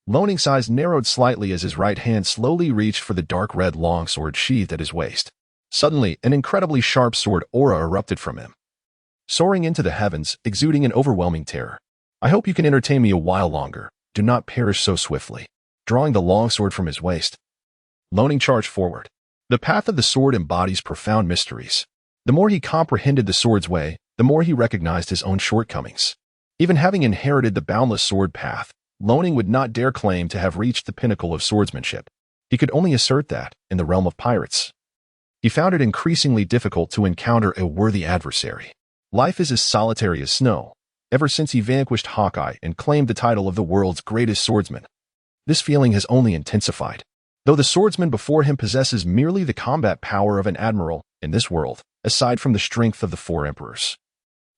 Speaker 1: Loning's eyes narrowed slightly as his right hand slowly reached for the dark red longsword sheathed at his waist. Suddenly, an incredibly sharp sword aura erupted from him, soaring into the heavens, exuding an overwhelming terror. I hope you can entertain me a while longer. Do not perish so swiftly. Drawing the longsword from his waist, Loning charged forward. The path of the sword embodies profound mysteries. The more he comprehended the sword's way, the more he recognized his own shortcomings. Even having inherited the boundless sword path, Loning would not dare claim to have reached the pinnacle of swordsmanship. He could only assert that, in the realm of pirates, he found it increasingly difficult to encounter a worthy adversary. Life is as solitary as snow, ever since he vanquished Hawkeye and claimed the title of the world's greatest swordsman. This feeling has only intensified. Though the swordsman before him possesses merely the combat power of an admiral in this world, aside from the strength of the four emperors,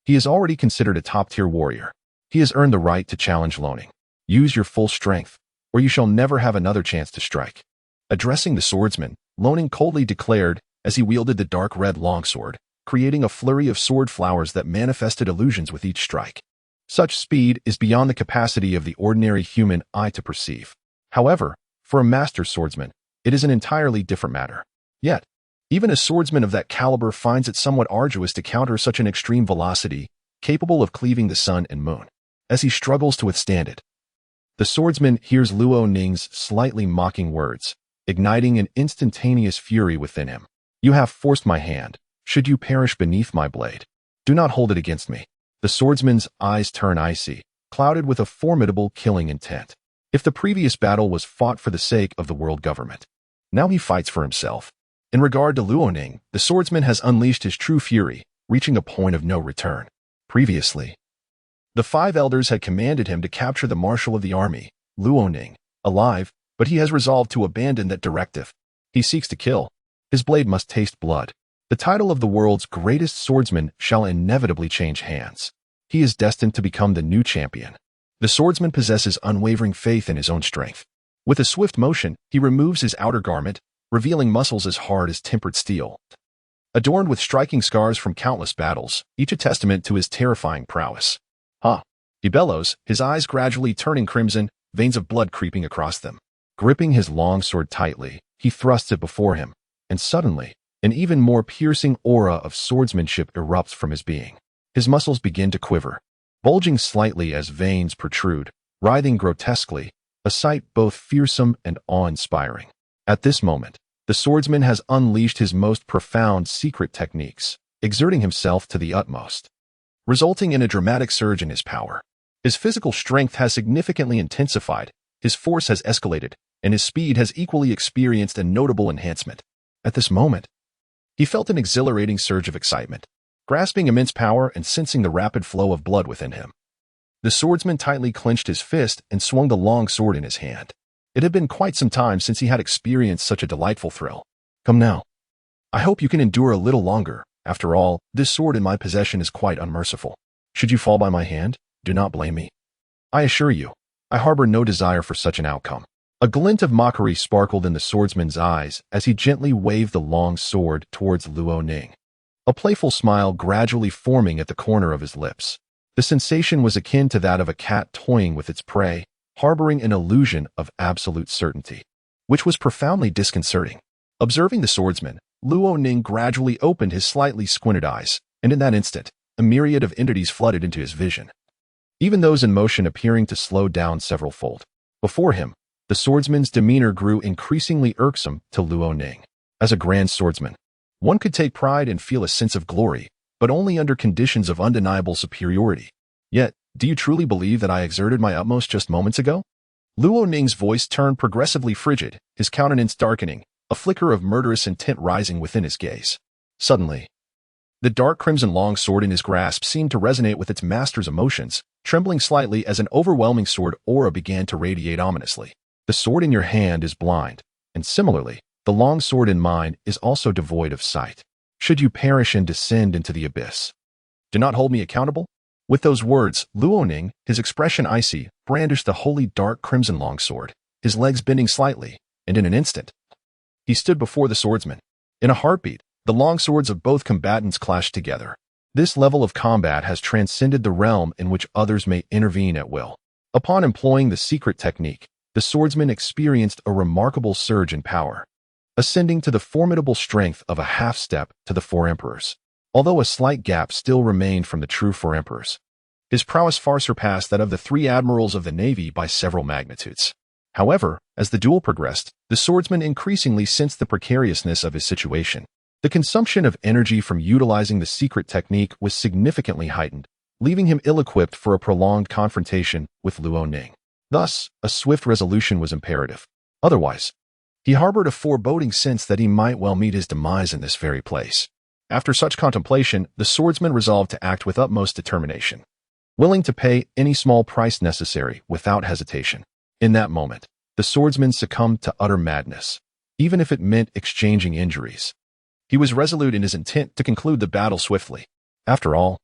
Speaker 1: he is already considered a top-tier warrior. He has earned the right to challenge Loning. Use your full strength, or you shall never have another chance to strike. Addressing the swordsman, Loning coldly declared as he wielded the dark red longsword, creating a flurry of sword flowers that manifested illusions with each strike. Such speed is beyond the capacity of the ordinary human eye to perceive. However, for a master swordsman, it is an entirely different matter. Yet, even a swordsman of that caliber finds it somewhat arduous to counter such an extreme velocity, capable of cleaving the sun and moon. As he struggles to withstand it, the swordsman hears Luo Ning's slightly mocking words, igniting an instantaneous fury within him. You have forced my hand. Should you perish beneath my blade, do not hold it against me. The swordsman's eyes turn icy, clouded with a formidable killing intent. If the previous battle was fought for the sake of the world government, now he fights for himself. In regard to Luo Ning, the swordsman has unleashed his true fury, reaching a point of no return. Previously, the five elders had commanded him to capture the Marshal of the army, Luo Ning, alive, but he has resolved to abandon that directive. He seeks to kill. His blade must taste blood. The title of the world's greatest swordsman shall inevitably change hands. He is destined to become the new champion. The swordsman possesses unwavering faith in his own strength. With a swift motion, he removes his outer garment, revealing muscles as hard as tempered steel, adorned with striking scars from countless battles, each a testament to his terrifying prowess. Ha! He bellows, his eyes gradually turning crimson, veins of blood creeping across them. Gripping his longsword tightly, he thrusts it before him, and suddenly, an even more piercing aura of swordsmanship erupts from his being. His muscles begin to quiver, bulging slightly as veins protrude, writhing grotesquely, a sight both fearsome and awe-inspiring. At this moment, the swordsman has unleashed his most profound secret techniques, exerting himself to the utmost, resulting in a dramatic surge in his power. His physical strength has significantly intensified, his force has escalated, and his speed has equally experienced a notable enhancement. At this moment, he felt an exhilarating surge of excitement, grasping immense power and sensing the rapid flow of blood within him. The swordsman tightly clenched his fist and swung the long sword in his hand. It had been quite some time since he had experienced such a delightful thrill. Come now. I hope you can endure a little longer. After all, this sword in my possession is quite unmerciful. Should you fall by my hand, do not blame me. I assure you, I harbor no desire for such an outcome. A glint of mockery sparkled in the swordsman's eyes as he gently waved the long sword towards Luo Ning, a playful smile gradually forming at the corner of his lips. The sensation was akin to that of a cat toying with its prey, harboring an illusion of absolute certainty, which was profoundly disconcerting. Observing the swordsman, Luo Ning gradually opened his slightly squinted eyes, and in that instant, a myriad of entities flooded into his vision, even those in motion appearing to slow down several-fold. Before him, the swordsman's demeanor grew increasingly irksome to Luo Ning. As a grand swordsman, one could take pride and feel a sense of glory, but only under conditions of undeniable superiority. Yet, do you truly believe that I exerted my utmost just moments ago? Luo Ning's voice turned progressively frigid, his countenance darkening, a flicker of murderous intent rising within his gaze. Suddenly, the dark crimson long sword in his grasp seemed to resonate with its master's emotions, trembling slightly as an overwhelming sword aura began to radiate ominously. The sword in your hand is blind, and similarly, the long sword in mine is also devoid of sight. Should you perish and descend into the abyss, do not hold me accountable? With those words, Luo Ning, his expression icy, brandished the holy dark crimson longsword, his legs bending slightly, and in an instant, he stood before the swordsman. In a heartbeat, the longswords of both combatants clashed together. This level of combat has transcended the realm in which others may intervene at will. Upon employing the secret technique, the swordsman experienced a remarkable surge in power, ascending to the formidable strength of a half-step to the four emperors. Although a slight gap still remained from the true four emperors, His prowess far surpassed that of the three admirals of the Navy by several magnitudes. However, as the duel progressed, the swordsman increasingly sensed the precariousness of his situation. The consumption of energy from utilizing the secret technique was significantly heightened, leaving him ill-equipped for a prolonged confrontation with Luo Ning. Thus, a swift resolution was imperative. Otherwise, he harbored a foreboding sense that he might well meet his demise in this very place. After such contemplation, the swordsman resolved to act with utmost determination, willing to pay any small price necessary without hesitation. In that moment, the swordsman succumbed to utter madness, even if it meant exchanging injuries. He was resolute in his intent to conclude the battle swiftly. After all,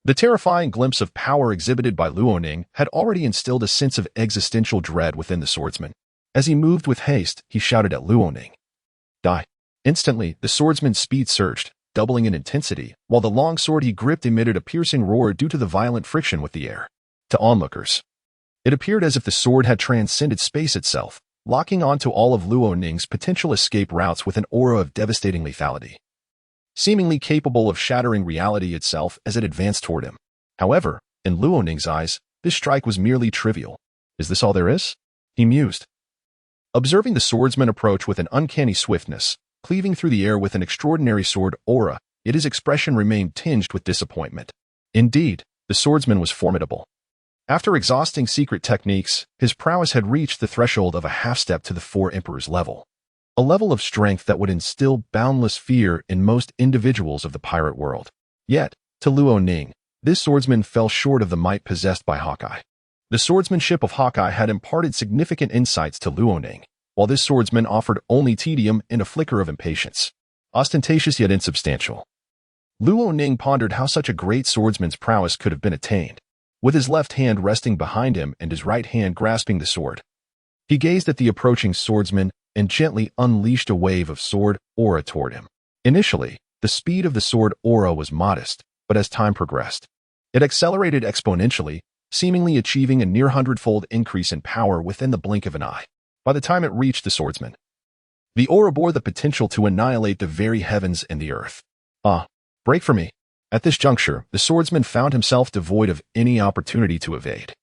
Speaker 1: the terrifying glimpse of power exhibited by Luo Ning had already instilled a sense of existential dread within the swordsman. As he moved with haste, he shouted at Luo Ning, "Die!" Instantly, the swordsman's speed surged, doubling in intensity, while the long sword he gripped emitted a piercing roar due to the violent friction with the air. To onlookers, it appeared as if the sword had transcended space itself, locking onto all of Luo Ning's potential escape routes with an aura of devastating lethality, seemingly capable of shattering reality itself as it advanced toward him. However, in Luo Ning's eyes, this strike was merely trivial. Is this all there is? He mused, observing the swordsman approach with an uncanny swiftness, cleaving through the air with an extraordinary sword aura, yet his expression remained tinged with disappointment. Indeed, the swordsman was formidable. After exhausting secret techniques, his prowess had reached the threshold of a half-step to the Four Emperors level, a level of strength that would instill boundless fear in most individuals of the pirate world. Yet, to Luo Ning, this swordsman fell short of the might possessed by Hawkeye. The swordsmanship of Hawkeye had imparted significant insights to Luo Ning, while this swordsman offered only tedium and a flicker of impatience, ostentatious yet insubstantial. Luo Ning pondered how such a great swordsman's prowess could have been attained. With his left hand resting behind him and his right hand grasping the sword, he gazed at the approaching swordsman and gently unleashed a wave of sword aura toward him. Initially, the speed of the sword aura was modest, but as time progressed, it accelerated exponentially, seemingly achieving a near hundredfold increase in power within the blink of an eye. By the time it reached the swordsman, the aura bore the potential to annihilate the very heavens and the earth. Break for me. At this juncture, the swordsman found himself devoid of any opportunity to evade.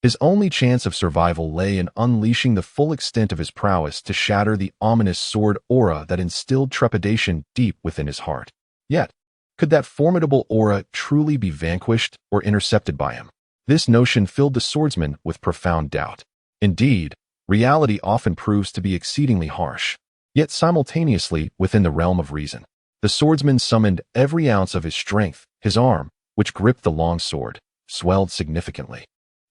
Speaker 1: His only chance of survival lay in unleashing the full extent of his prowess to shatter the ominous sword aura that instilled trepidation deep within his heart. Yet, could that formidable aura truly be vanquished or intercepted by him? This notion filled the swordsman with profound doubt. Indeed, reality often proves to be exceedingly harsh, yet simultaneously within the realm of reason. The swordsman summoned every ounce of his strength. His arm, which gripped the long sword, swelled significantly,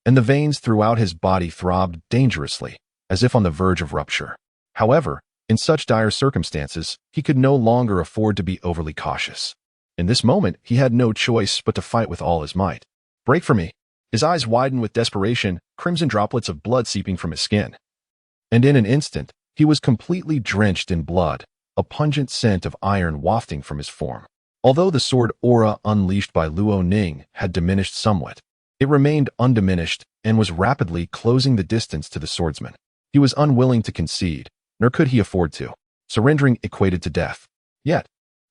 Speaker 1: and the veins throughout his body throbbed dangerously, as if on the verge of rupture. However, in such dire circumstances, he could no longer afford to be overly cautious. In this moment, he had no choice but to fight with all his might. "Break for me." His eyes widened with desperation, crimson droplets of blood seeping from his skin. And in an instant, he was completely drenched in blood, a pungent scent of iron wafting from his form. Although the sword aura unleashed by Luo Ning had diminished somewhat, it remained undiminished and was rapidly closing the distance to the swordsman. He was unwilling to concede, nor could he afford to. Surrendering equated to death. Yet,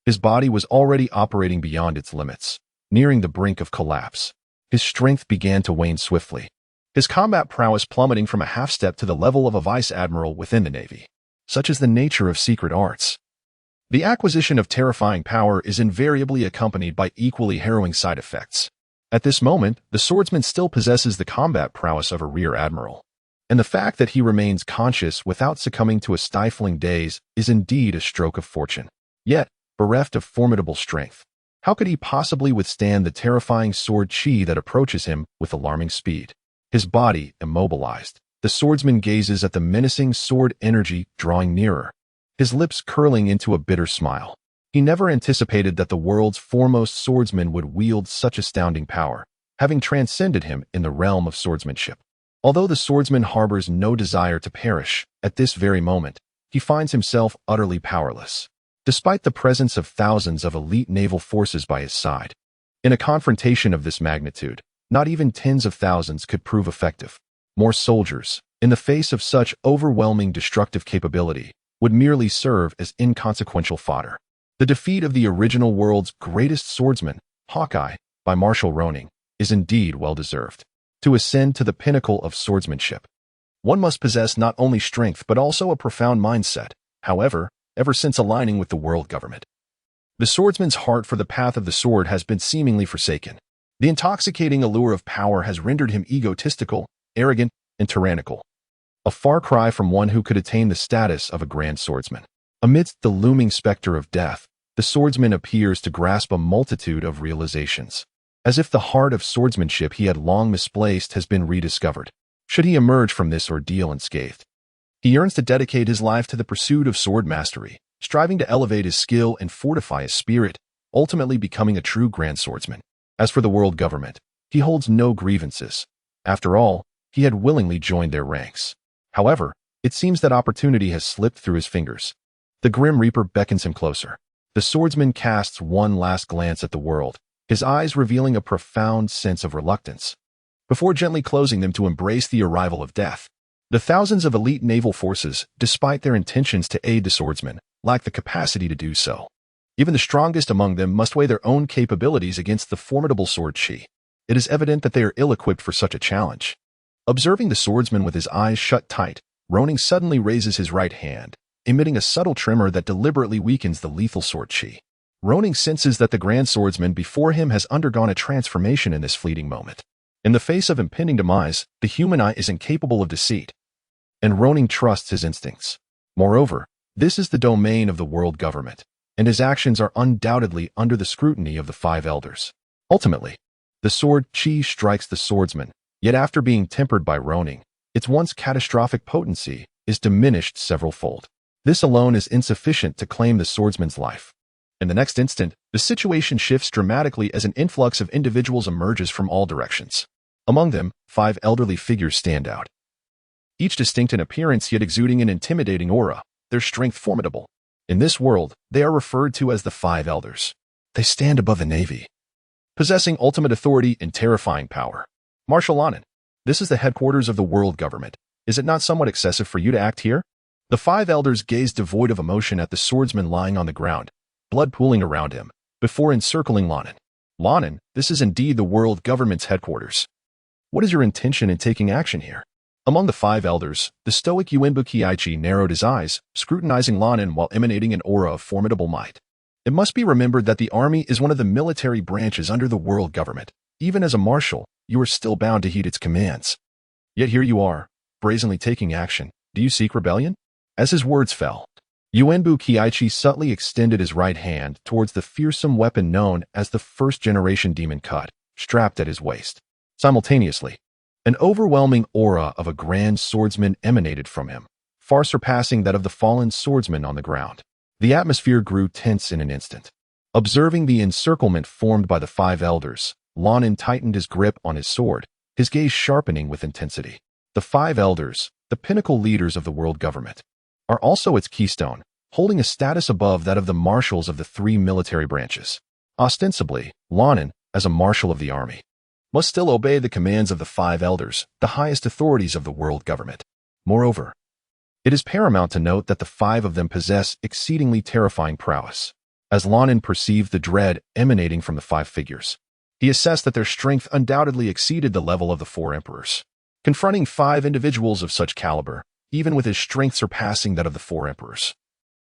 Speaker 1: his body was already operating beyond its limits, nearing the brink of collapse. His strength began to wane swiftly, his combat prowess plummeting from a half-step to the level of a vice admiral within the Navy. Such is the nature of secret arts. The acquisition of terrifying power is invariably accompanied by equally harrowing side effects. At this moment, the swordsman still possesses the combat prowess of a rear admiral, and the fact that he remains conscious without succumbing to a stifling daze is indeed a stroke of fortune. Yet, bereft of formidable strength, how could he possibly withstand the terrifying sword chi that approaches him with alarming speed? His body immobilized, the swordsman gazes at the menacing sword energy drawing nearer, his lips curling into a bitter smile. He never anticipated that the world's foremost swordsman would wield such astounding power, having transcended him in the realm of swordsmanship. Although the swordsman harbors no desire to perish, at this very moment, he finds himself utterly powerless, despite the presence of thousands of elite naval forces by his side. In a confrontation of this magnitude, not even tens of thousands could prove effective. More soldiers, in the face of such overwhelming destructive capability, would merely serve as inconsequential fodder. The defeat of the original world's greatest swordsman, Hawkeye, by Marshal, is indeed well-deserved. To ascend to the pinnacle of swordsmanship, one must possess not only strength but also a profound mindset. However, ever since aligning with the world government, the swordsman's heart for the path of the sword has been seemingly forsaken. The intoxicating allure of power has rendered him egotistical, arrogant, and tyrannical. A far cry from one who could attain the status of a grand swordsman. Amidst the looming specter of death, the swordsman appears to grasp a multitude of realizations, as if the heart of swordsmanship he had long misplaced has been rediscovered. Should he emerge from this ordeal unscathed, he yearns to dedicate his life to the pursuit of sword mastery, striving to elevate his skill and fortify his spirit, ultimately becoming a true grand swordsman. As for the world government, he holds no grievances. After all, he had willingly joined their ranks. However, it seems that opportunity has slipped through his fingers. The Grim Reaper beckons him closer. The swordsman casts one last glance at the world, his eyes revealing a profound sense of reluctance, before gently closing them to embrace the arrival of death. The thousands of elite naval forces, despite their intentions to aid the swordsman, lack the capacity to do so. Even the strongest among them must weigh their own capabilities against the formidable sword chi. It is evident that they are ill-equipped for such a challenge. Observing the swordsman with his eyes shut tight, Ronin suddenly raises his right hand, emitting a subtle tremor that deliberately weakens the lethal sword chi. Ronin senses that the grand swordsman before him has undergone a transformation in this fleeting moment. In the face of impending demise, the human eye is incapable of deceit, and Ronin trusts his instincts. Moreover, this is the domain of the world government, and his actions are undoubtedly under the scrutiny of the five elders. Ultimately, the sword chi strikes the swordsman, yet after being tempered by Ronin, its once catastrophic potency is diminished several-fold. This alone is insufficient to claim the swordsman's life. In the next instant, the situation shifts dramatically as an influx of individuals emerges from all directions. Among them, 5 elderly figures stand out, each distinct in appearance yet exuding an intimidating aura, their strength formidable. In this world, they are referred to as the 5 elders. They stand above the Navy, possessing ultimate authority and terrifying power. Marshal, this is the headquarters of the world government. Is it not somewhat excessive for you to act here? The 5 elders gaze devoid of emotion at the swordsman lying on the ground, blood pooling around him, before encircling Lonin, this is indeed the world government's headquarters. What is your intention in taking action here? Among the 5 elders, the stoic Yuenbu Kiichi narrowed his eyes, scrutinizing Lonin while emanating an aura of formidable might. It must be remembered that the army is one of the military branches under the world government. Even as a marshal, you are still bound to heed its commands. Yet here you are, brazenly taking action. Do you seek rebellion? As his words fell, Yuenbu Kiichi subtly extended his right hand towards the fearsome weapon known as the first-generation demon cut, strapped at his waist. Simultaneously, an overwhelming aura of a grand swordsman emanated from him, far surpassing that of the fallen swordsman on the ground. The atmosphere grew tense in an instant. Observing the encirclement formed by the 5 elders, Lonin tightened his grip on his sword, his gaze sharpening with intensity. The 5 elders, the pinnacle leaders of the world government, are also its keystone, holding a status above that of the marshals of the 3 military branches. Ostensibly, Lonin, as a marshal of the army, must still obey the commands of the 5 elders, the highest authorities of the world government. Moreover, it is paramount to note that the 5 of them possess exceedingly terrifying prowess. As Lonin perceived the dread emanating from the 5 figures, he assessed that their strength undoubtedly exceeded the level of the 4 emperors. Confronting 5 individuals of such caliber, even with his strength surpassing that of the 4 emperors,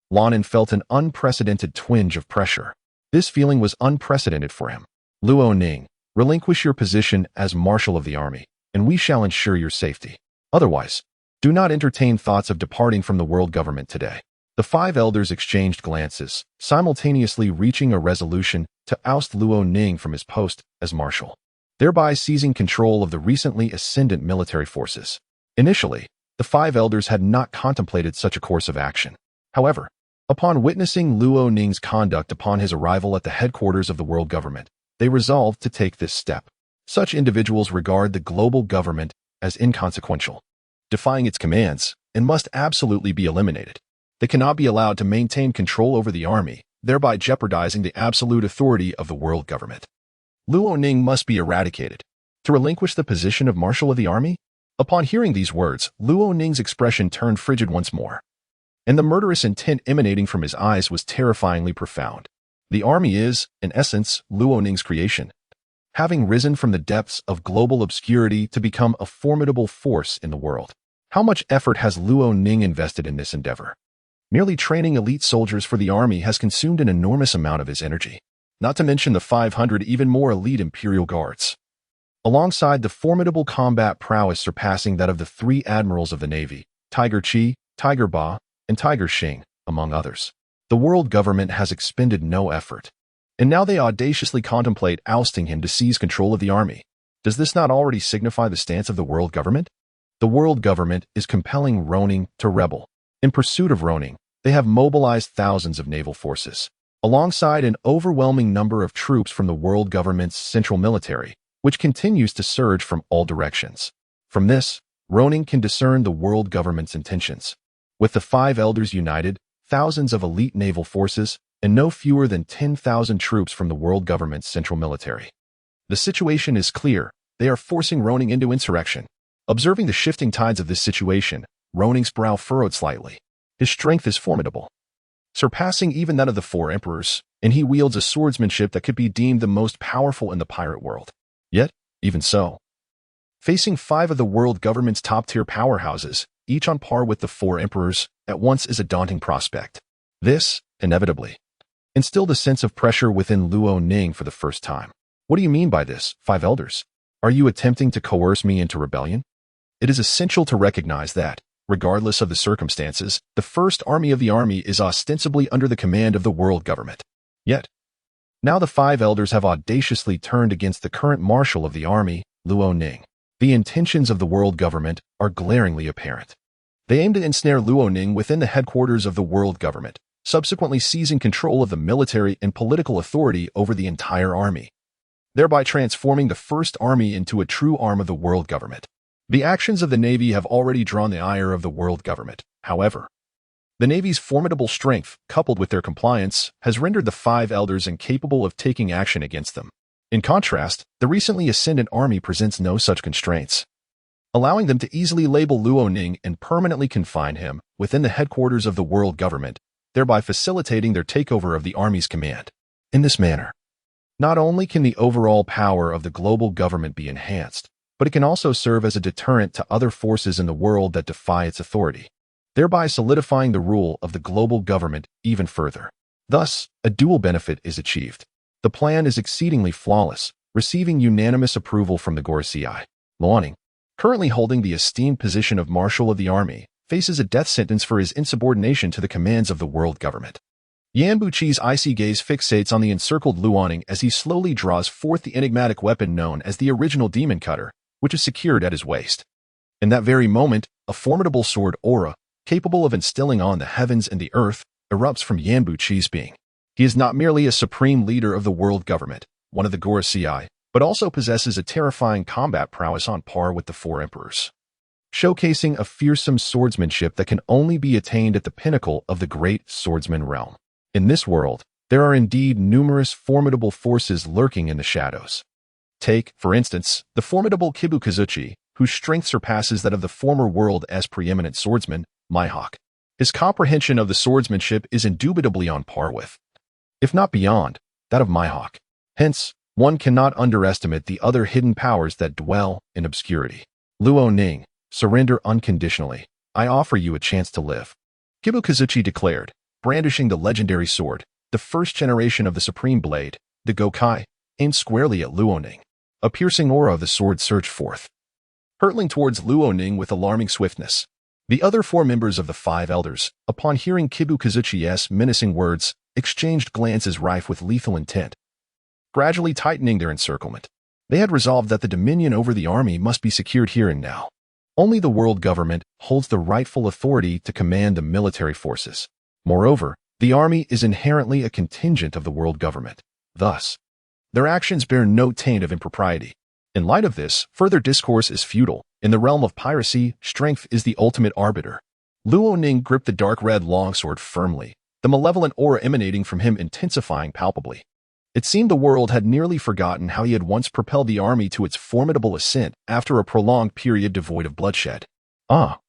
Speaker 1: Lonin felt an unprecedented twinge of pressure. This feeling was unprecedented for him. Luo Ning, relinquish your position as marshal of the army, and we shall ensure your safety. Otherwise, do not entertain thoughts of departing from the world government today. The 5 elders exchanged glances, simultaneously reaching a resolution to oust Luo Ning from his post as marshal, thereby seizing control of the recently ascendant military forces. Initially, the 5 elders had not contemplated such a course of action. However, upon witnessing Luo Ning's conduct upon his arrival at the headquarters of the world government, they resolved to take this step. Such individuals regard the global government as inconsequential, defying its commands, and must absolutely be eliminated. They cannot be allowed to maintain control over the army, thereby jeopardizing the absolute authority of the world government. Luo Ning must be eradicated. To relinquish the position of marshal of the army? Upon hearing these words, Luo Ning's expression turned frigid once more, and the murderous intent emanating from his eyes was terrifyingly profound. The army is, in essence, Luo Ning's creation. having risen from the depths of global obscurity to become a formidable force in the world. How much effort has Luo Ning invested in this endeavor? Merely training elite soldiers for the army has consumed an enormous amount of his energy, not to mention the 500 even more elite Imperial Guards. Alongside the formidable combat prowess surpassing that of the 3 admirals of the Navy, Tiger Chi, Tiger Ba, and Tiger Xing, among others, the world government has expended no effort. And now they audaciously contemplate ousting him to seize control of the army. Does this not already signify the stance of the world government? The world government is compelling Ronin to rebel. In pursuit of Ronin, they have mobilized thousands of naval forces, alongside an overwhelming number of troops from the world government's central military, which continues to surge from all directions. From this, Ronin can discern the world government's intentions. With the 5 elders united, thousands of elite naval forces, and no fewer than 10,000 troops from the world government's central military. The situation is clear. They are forcing Ronin into insurrection. Observing the shifting tides of this situation, Ronin's brow furrowed slightly. His strength is formidable, surpassing even that of the 4 emperors, and he wields a swordsmanship that could be deemed the most powerful in the pirate world. Yet, even so, facing 5 of the world government's top-tier powerhouses, each on par with the 4 emperors, at once is a daunting prospect. This, inevitably, instilled a sense of pressure within Luo Ning for the first time. What do you mean by this, 5 elders? Are you attempting to coerce me into rebellion? It is essential to recognize that, regardless of the circumstances, the first army of the army is ostensibly under the command of the world government. Yet, now the 5 elders have audaciously turned against the current marshal of the army, Luo Ning. The intentions of the world government are glaringly apparent. They aim to ensnare Luo Ning within the headquarters of the world government, subsequently seizing control of the military and political authority over the entire army, thereby transforming the first army into a true arm of the world government. The actions of the Navy have already drawn the ire of the world government. However, the Navy's formidable strength, coupled with their compliance, has rendered the 5 elders incapable of taking action against them. In contrast, the recently ascendant army presents no such constraints, allowing them to easily label Luo Ning and permanently confine him within the headquarters of the world government, thereby facilitating their takeover of the army's command. In this manner, not only can the overall power of the global government be enhanced, but it can also serve as a deterrent to other forces in the world that defy its authority, thereby solidifying the rule of the global government even further. Thus, a dual benefit is achieved. The plan is exceedingly flawless, receiving unanimous approval from the Gorosei. Luo Ning, currently holding the esteemed position of Marshal of the Army, faces a death sentence for his insubordination to the commands of the world government. Yan Buqi's icy gaze fixates on the encircled Luo Ning as he slowly draws forth the enigmatic weapon known as the original demon cutter, which is secured at his waist. In that very moment, a formidable sword aura, capable of instilling on the heavens and the earth, erupts from Yan Buqi's being. He is not merely a supreme leader of the world government, one of the Gorosei, but also possesses a terrifying combat prowess on par with the 4 emperors, showcasing a fearsome swordsmanship that can only be attained at the pinnacle of the great swordsman realm. In this world, there are indeed numerous formidable forces lurking in the shadows. Take, for instance, the formidable Kibukazuchi, whose strength surpasses that of the former world as preeminent swordsman, Mihawk. His comprehension of the swordsmanship is indubitably on par with, if not beyond, that of Mihawk. Hence, one cannot underestimate the other hidden powers that dwell in obscurity. Luo Ning, surrender unconditionally. I offer you a chance to live. Kibukazuchi declared, brandishing the legendary sword, the first generation of the Supreme Blade, the Gokai, aimed squarely at Luo Ning. A piercing aura of the sword surged forth, hurtling towards Luo Ning with alarming swiftness. The other 4 members of the 5 elders, upon hearing Kibukazuchi's menacing words, exchanged glances rife with lethal intent, gradually tightening their encirclement. They had resolved that the dominion over the army must be secured here and now. Only the world government holds the rightful authority to command the military forces. Moreover, the army is inherently a contingent of the world government. Thus, their actions bear no taint of impropriety. In light of this, further discourse is futile. In the realm of piracy, strength is the ultimate arbiter. Luo Ning gripped the dark red longsword firmly, the malevolent aura emanating from him intensifying palpably. It seemed the world had nearly forgotten how he had once propelled the army to its formidable ascent after a prolonged period devoid of bloodshed. Ah,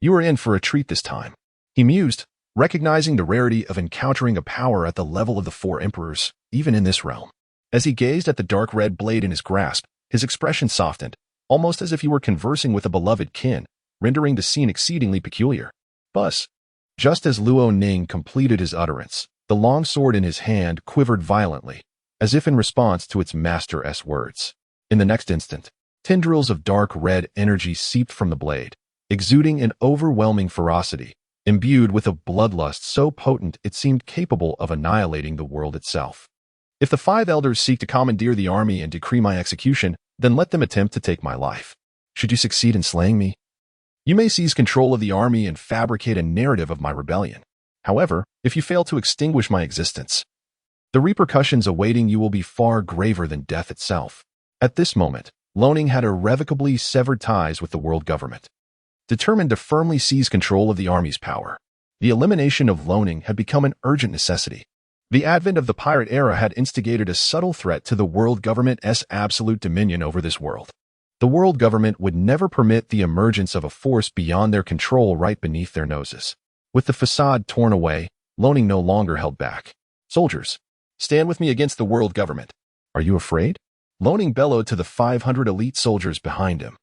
Speaker 1: you are in for a treat this time, he mused, recognizing the rarity of encountering a power at the level of the 4 emperors, even in this realm. As he gazed at the dark red blade in his grasp, his expression softened, almost as if he were conversing with a beloved kin, rendering the scene exceedingly peculiar. Buzz. Just as Luo Ning completed his utterance, the long sword in his hand quivered violently, as if in response to its master's words. In the next instant, tendrils of dark red energy seeped from the blade, exuding an overwhelming ferocity, imbued with a bloodlust so potent it seemed capable of annihilating the world itself. If the 5 elders seek to commandeer the army and decree my execution, then let them attempt to take my life. Should you succeed in slaying me, you may seize control of the army and fabricate a narrative of my rebellion. However, if you fail to extinguish my existence, the repercussions awaiting you will be far graver than death itself. At this moment, Loning had irrevocably severed ties with the world government. Determined to firmly seize control of the army's power, the elimination of Loning had become an urgent necessity. The advent of the pirate era had instigated a subtle threat to the world government's absolute dominion over this world. The world government would never permit the emergence of a force beyond their control right beneath their noses. With the facade torn away, Loning no longer held back. Soldiers, stand with me against the world government. Are you afraid? Loning bellowed to the 500 elite soldiers behind him,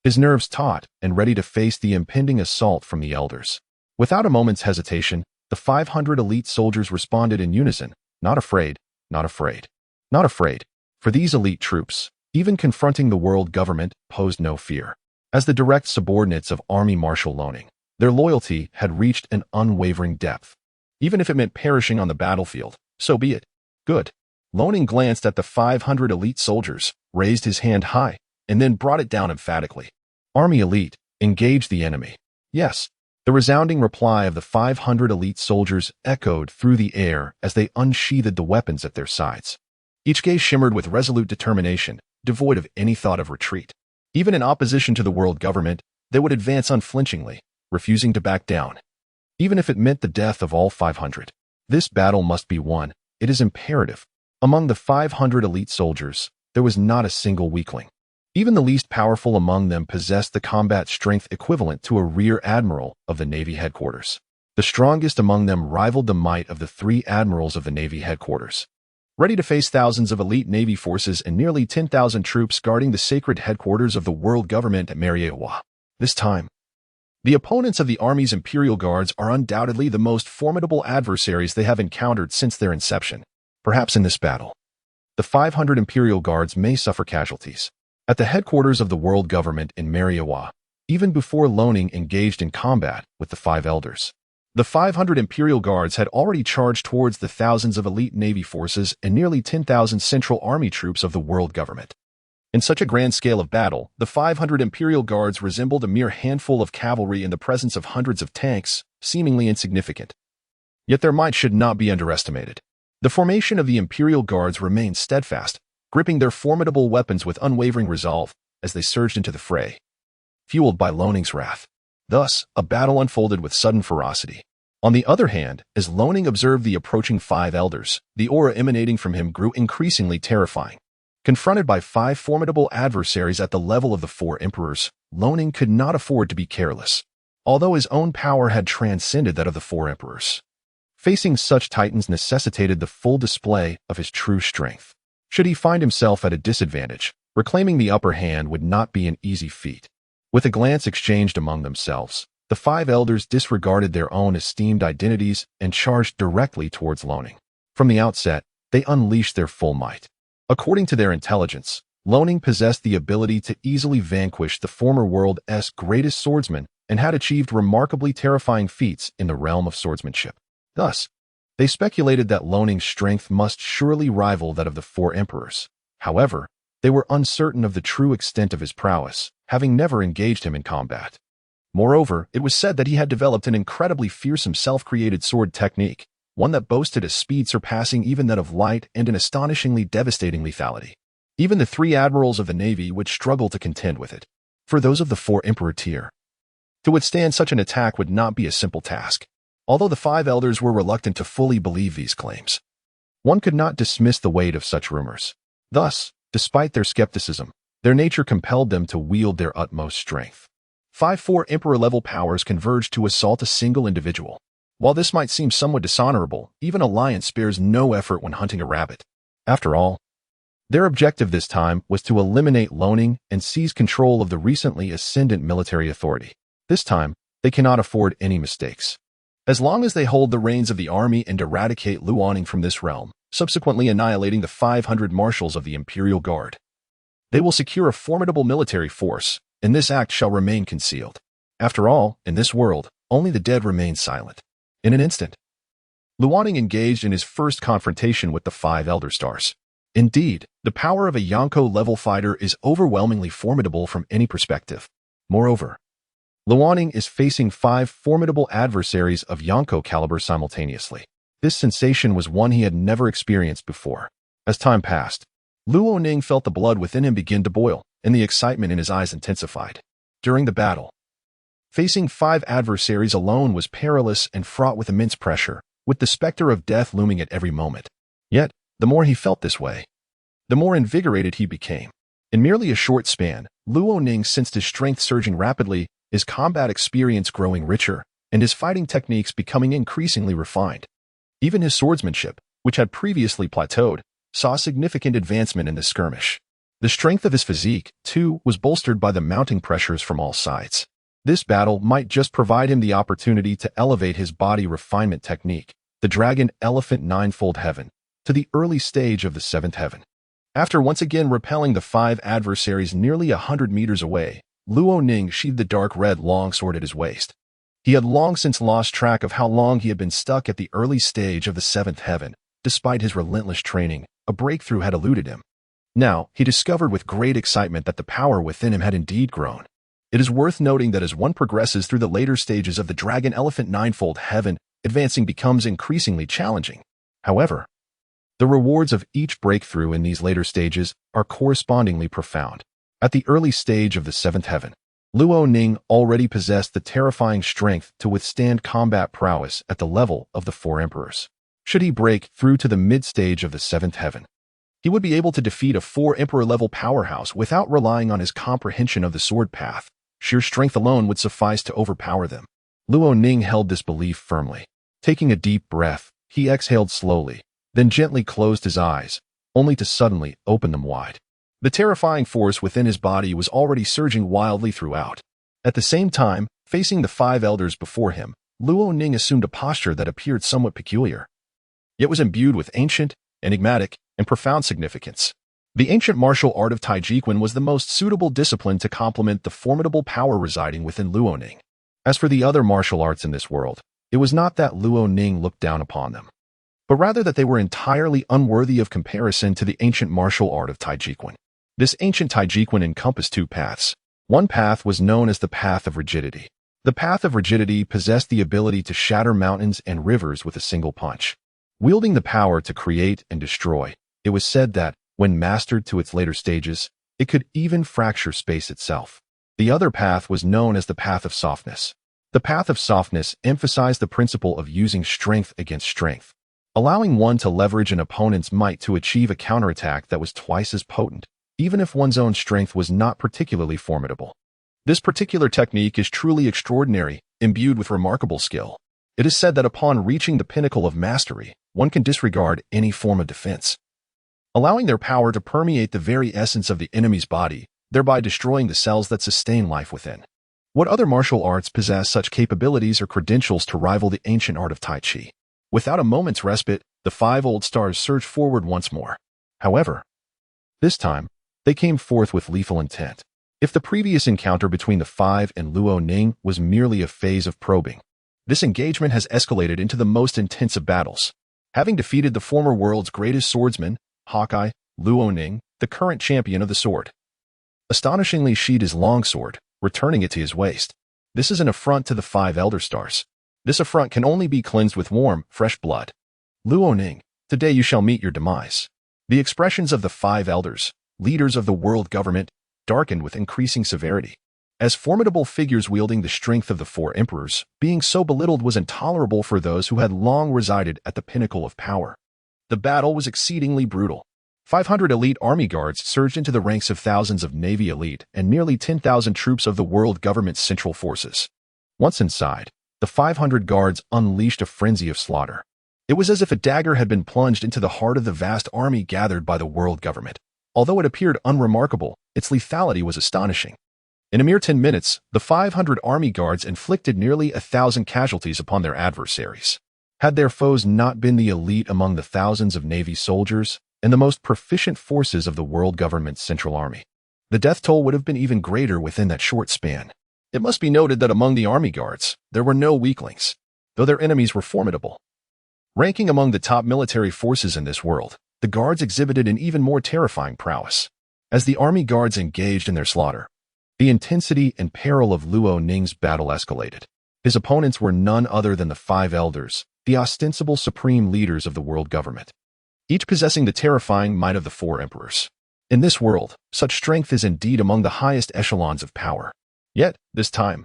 Speaker 1: his nerves taut and ready to face the impending assault from the elders. Without a moment's hesitation, the 500 elite soldiers responded in unison, not afraid, not afraid, not afraid. For these elite troops, even confronting the world government posed no fear. As the direct subordinates of Army Marshal Loning, their loyalty had reached an unwavering depth. Even if it meant perishing on the battlefield, so be it. Good. Loning glanced at the 500 elite soldiers, raised his hand high, and then brought it down emphatically. Army elite, engage the enemy. Yes. The resounding reply of the 500 elite soldiers echoed through the air as they unsheathed the weapons at their sides. Each gaze shimmered with resolute determination, devoid of any thought of retreat. Even in opposition to the world government, they would advance unflinchingly, refusing to back down. Even if it meant the death of all 500. This battle must be won. It is imperative. Among the 500 elite soldiers, there was not a single weakling. Even the least powerful among them possessed the combat strength equivalent to a rear admiral of the Navy headquarters. The strongest among them rivaled the might of the 3 admirals of the Navy headquarters. Ready to face thousands of elite Navy forces and nearly 10,000 troops guarding the sacred headquarters of the world government at Marwa. This time, the opponents of the Army's Imperial Guards are undoubtedly the most formidable adversaries they have encountered since their inception. Perhaps in this battle, the 500 Imperial Guards may suffer casualties. At the headquarters of the world government in Marwa, even before Loning engaged in combat with the 5 elders, the 500 Imperial Guards had already charged towards the thousands of elite Navy forces and nearly 10,000 Central Army troops of the world government. In such a grand scale of battle, the 500 Imperial Guards resembled a mere handful of cavalry in the presence of hundreds of tanks, seemingly insignificant. Yet their might should not be underestimated. The formation of the Imperial Guards remained steadfast, gripping their formidable weapons with unwavering resolve as they surged into the fray, fueled by Loning's wrath. Thus, a battle unfolded with sudden ferocity. On the other hand, as Loning observed the approaching 5 elders, the aura emanating from him grew increasingly terrifying. Confronted by 5 formidable adversaries at the level of the 4 emperors, Loning could not afford to be careless. Although his own power had transcended that of the 4 emperors, facing such titans necessitated the full display of his true strength. Should he find himself at a disadvantage, reclaiming the upper hand would not be an easy feat. With a glance exchanged among themselves, the 5 elders disregarded their own esteemed identities and charged directly towards Loning. From the outset, they unleashed their full might. According to their intelligence, Loning possessed the ability to easily vanquish the former world's greatest swordsman and had achieved remarkably terrifying feats in the realm of swordsmanship. Thus, they speculated that Loning's strength must surely rival that of the 4 emperors. However, they were uncertain of the true extent of his prowess, having never engaged him in combat. Moreover, it was said that he had developed an incredibly fearsome self-created sword technique, one that boasted a speed surpassing even that of light and an astonishingly devastating lethality. Even the 3 admirals of the Navy would struggle to contend with it. For those of the 4 emperor tier, to withstand such an attack would not be a simple task. Although the 5 elders were reluctant to fully believe these claims, one could not dismiss the weight of such rumors. Thus, despite their skepticism, their nature compelled them to wield their utmost strength. 4 emperor-level powers converged to assault a single individual. While this might seem somewhat dishonorable, even a lion spares no effort when hunting a rabbit. After all, Their objective this time was to eliminate loaning and seize control of the recently ascendant military authority. This time, they cannot afford any mistakes. As long as they hold the reins of the army and eradicate Luoning from this realm, subsequently annihilating the 500 marshals of the Imperial Guard, they will secure a formidable military force, and this act shall remain concealed. After all, in this world, only the dead remain silent. In an instant, Luoning engaged in his first confrontation with the 5 Elder Stars. Indeed, the power of a Yonko-level fighter is overwhelmingly formidable from any perspective. Moreover, Luoning is facing 5 formidable adversaries of Yonko caliber simultaneously. This sensation was one he had never experienced before. As time passed, Luoning felt the blood within him begin to boil, and the excitement in his eyes intensified. During the battle, facing 5 adversaries alone was perilous and fraught with immense pressure, with the specter of death looming at every moment. Yet, the more he felt this way, the more invigorated he became. In merely a short span, Luoning sensed his strength surging rapidly, his combat experience growing richer, and his fighting techniques becoming increasingly refined. Even his swordsmanship, which had previously plateaued, saw significant advancement in this skirmish. The strength of his physique, too, was bolstered by the mounting pressures from all sides. This battle might just provide him the opportunity to elevate his body refinement technique, the Dragon Elephant Ninefold Heaven, to the early stage of the 7th heaven. After once again repelling the 5 adversaries nearly 100 meters away, Luoning sheathed the dark red longsword at his waist. He had long since lost track of how long he had been stuck at the early stage of the 7th heaven. Despite his relentless training, a breakthrough had eluded him. Now, he discovered with great excitement that the power within him had indeed grown. It is worth noting that as one progresses through the later stages of the Dragon Elephant Ninefold Heaven, advancing becomes increasingly challenging. However, the rewards of each breakthrough in these later stages are correspondingly profound. At the early stage of the 7th heaven, Luoning already possessed the terrifying strength to withstand combat prowess at the level of the 4 emperors. Should he break through to the mid-stage of the 7th heaven, he would be able to defeat a 4-emperor-level powerhouse without relying on his comprehension of the sword path. Sheer strength alone would suffice to overpower them. Luoning held this belief firmly. Taking a deep breath, he exhaled slowly, then gently closed his eyes, only to suddenly open them wide. The terrifying force within his body was already surging wildly throughout. At the same time, facing the 5 elders before him, Luoning assumed a posture that appeared somewhat peculiar, yet was imbued with ancient, enigmatic, and profound significance. The ancient martial art of Taijiquan was the most suitable discipline to complement the formidable power residing within Luoning. As for the other martial arts in this world, it was not that Luoning looked down upon them, but rather that they were entirely unworthy of comparison to the ancient martial art of Taijiquan. This ancient Taijiquan encompassed 2 paths. One path was known as the Path of Rigidity. The Path of Rigidity possessed the ability to shatter mountains and rivers with a single punch. Wielding the power to create and destroy, it was said that, when mastered to its later stages, it could even fracture space itself. The other path was known as the Path of Softness. The Path of Softness emphasized the principle of using strength against strength, allowing one to leverage an opponent's might to achieve a counterattack that was twice as potent, even if one's own strength was not particularly formidable. This particular technique is truly extraordinary, imbued with remarkable skill. It is said that upon reaching the pinnacle of mastery, one can disregard any form of defense, allowing their power to permeate the very essence of the enemy's body, thereby destroying the cells that sustain life within. What other martial arts possess such capabilities or credentials to rival the ancient art of Tai Chi? Without a moment's respite, the 5 old stars surged forward once more. However, this time, they came forth with lethal intent. If the previous encounter between the 5 and Luoning was merely a phase of probing, this engagement has escalated into the most intense of battles. Having defeated the former world's greatest swordsman, Hawkeye, Luoning, the current champion of the sword, astonishingly sheathed his longsword, returning it to his waist. This is an affront to the 5 Elder Stars. This affront can only be cleansed with warm, fresh blood. Luoning, today you shall meet your demise. The expressions of the 5 elders, leaders of the world government, darkened with increasing severity. As formidable figures wielding the strength of the 4 emperors, being so belittled was intolerable for those who had long resided at the pinnacle of power. The battle was exceedingly brutal. 500 elite army guards surged into the ranks of thousands of Navy elite and nearly 10,000 troops of the world government's central forces. Once inside, the 500 guards unleashed a frenzy of slaughter. It was as if a dagger had been plunged into the heart of the vast army gathered by the world government. Although it appeared unremarkable, its lethality was astonishing. In a mere 10 minutes, the 500 army guards inflicted nearly 1,000 casualties upon their adversaries. Had their foes not been the elite among the thousands of Navy soldiers and the most proficient forces of the world government's Central Army, the death toll would have been even greater within that short span. It must be noted that among the army guards, there were no weaklings, though their enemies were formidable. Ranking among the top military forces in this world, the guards exhibited an even more terrifying prowess. As the army guards engaged in their slaughter, the intensity and peril of Luo Ning's battle escalated. His opponents were none other than the five elders, the ostensible supreme leaders of the world government, each possessing the terrifying might of the four emperors. In this world, such strength is indeed among the highest echelons of power. Yet, this time,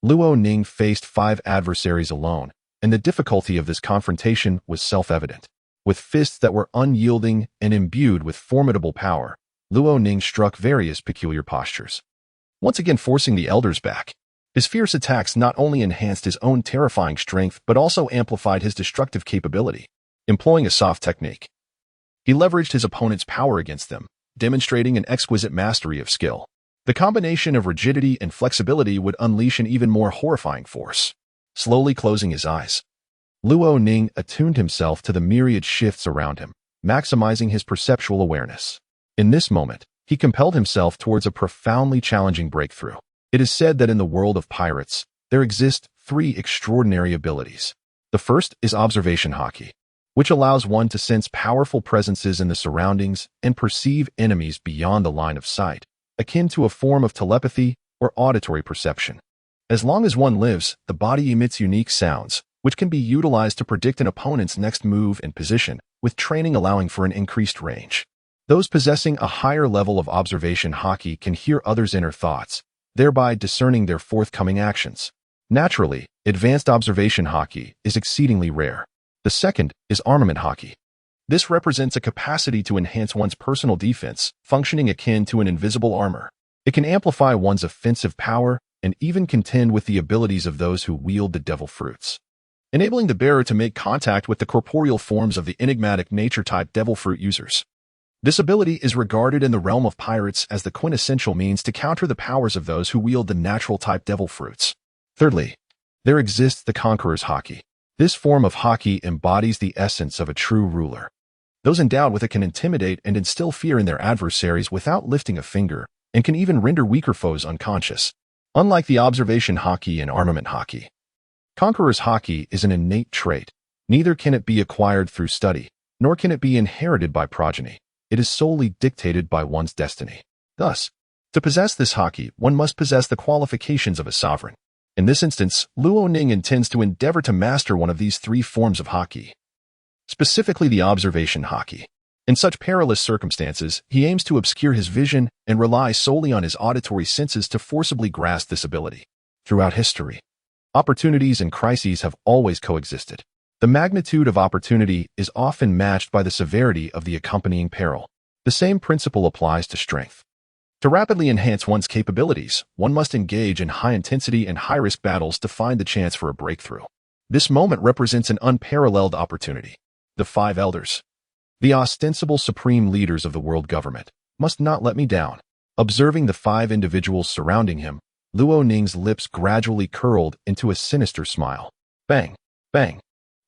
Speaker 1: Luo Ning faced 5 adversaries alone, and the difficulty of this confrontation was self-evident. With fists that were unyielding and imbued with formidable power, Luo Ning struck various peculiar postures, once again forcing the elders back. His fierce attacks not only enhanced his own terrifying strength but also amplified his destructive capability. Employing a soft technique, he leveraged his opponent's power against them, demonstrating an exquisite mastery of skill. The combination of rigidity and flexibility would unleash an even more horrifying force. Slowly closing his eyes, Luo Ning attuned himself to the myriad shifts around him, maximizing his perceptual awareness. In this moment, he compelled himself towards a profoundly challenging breakthrough. It is said that in the world of pirates, there exist 3 extraordinary abilities. The first is observation haki, which allows one to sense powerful presences in the surroundings and perceive enemies beyond the line of sight, akin to a form of telepathy or auditory perception. As long as one lives, the body emits unique sounds, which can be utilized to predict an opponent's next move and position, with training allowing for an increased range. Those possessing a higher level of observation haki can hear others' inner thoughts, thereby discerning their forthcoming actions. Naturally, advanced observation haki is exceedingly rare. The second is armament haki. This represents a capacity to enhance one's personal defense, functioning akin to an invisible armor. It can amplify one's offensive power and even contend with the abilities of those who wield the devil fruits, enabling the bearer to make contact with the corporeal forms of the enigmatic nature-type devil fruit users. This ability is regarded in the realm of pirates as the quintessential means to counter the powers of those who wield the natural-type devil fruits. Thirdly, there exists the Conqueror's Haki. This form of haki embodies the essence of a true ruler. Those endowed with it can intimidate and instill fear in their adversaries without lifting a finger, and can even render weaker foes unconscious. Unlike the observation haki and armament haki, Conqueror's Haki is an innate trait. Neither can it be acquired through study, nor can it be inherited by progeny. It is solely dictated by one's destiny. Thus, to possess this haki, one must possess the qualifications of a sovereign. In this instance, Luo Ning intends to endeavor to master one of these 3 forms of haki, specifically the observation haki. In such perilous circumstances, he aims to obscure his vision and rely solely on his auditory senses to forcibly grasp this ability. Throughout history, opportunities and crises have always coexisted. The magnitude of opportunity is often matched by the severity of the accompanying peril. The same principle applies to strength. To rapidly enhance one's capabilities, one must engage in high-intensity and high-risk battles to find the chance for a breakthrough. This moment represents an unparalleled opportunity. The 5 elders, the ostensible supreme leaders of the world government, must not let me down. Observing the 5 individuals surrounding him, Luo Ning's lips gradually curled into a sinister smile. Bang! Bang!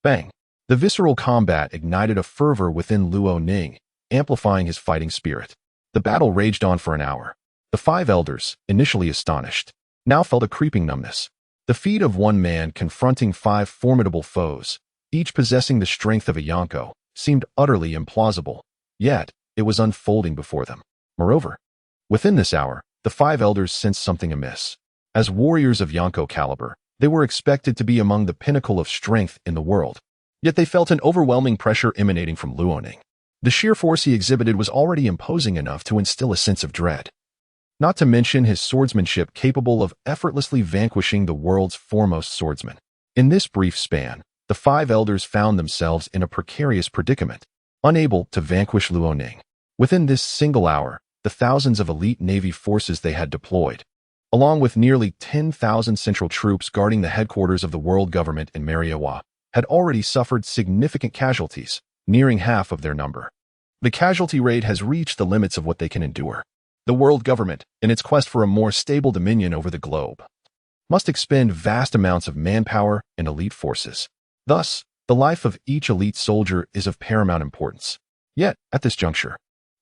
Speaker 1: Bang! The visceral combat ignited a fervor within Luo Ning, amplifying his fighting spirit. The battle raged on for an hour. The 5 elders, initially astonished, now felt a creeping numbness. The feat of one man confronting 5 formidable foes, each possessing the strength of a Yonko, seemed utterly implausible, yet it was unfolding before them. Moreover, within this hour, the 5 elders sensed something amiss. As warriors of Yonko caliber, they were expected to be among the pinnacle of strength in the world. Yet they felt an overwhelming pressure emanating from Luo Ning. The sheer force he exhibited was already imposing enough to instill a sense of dread. Not to mention his swordsmanship capable of effortlessly vanquishing the world's foremost swordsman. In this brief span, the 5 elders found themselves in a precarious predicament, unable to vanquish Luo Ning. Within this single hour, the thousands of elite Navy forces they had deployed, along with nearly 10,000 central troops guarding the headquarters of the world government in Marwa, had already suffered significant casualties, nearing half of their number. The casualty rate has reached the limits of what they can endure. The world government, in its quest for a more stable dominion over the globe, must expend vast amounts of manpower and elite forces. Thus, the life of each elite soldier is of paramount importance. Yet, at this juncture,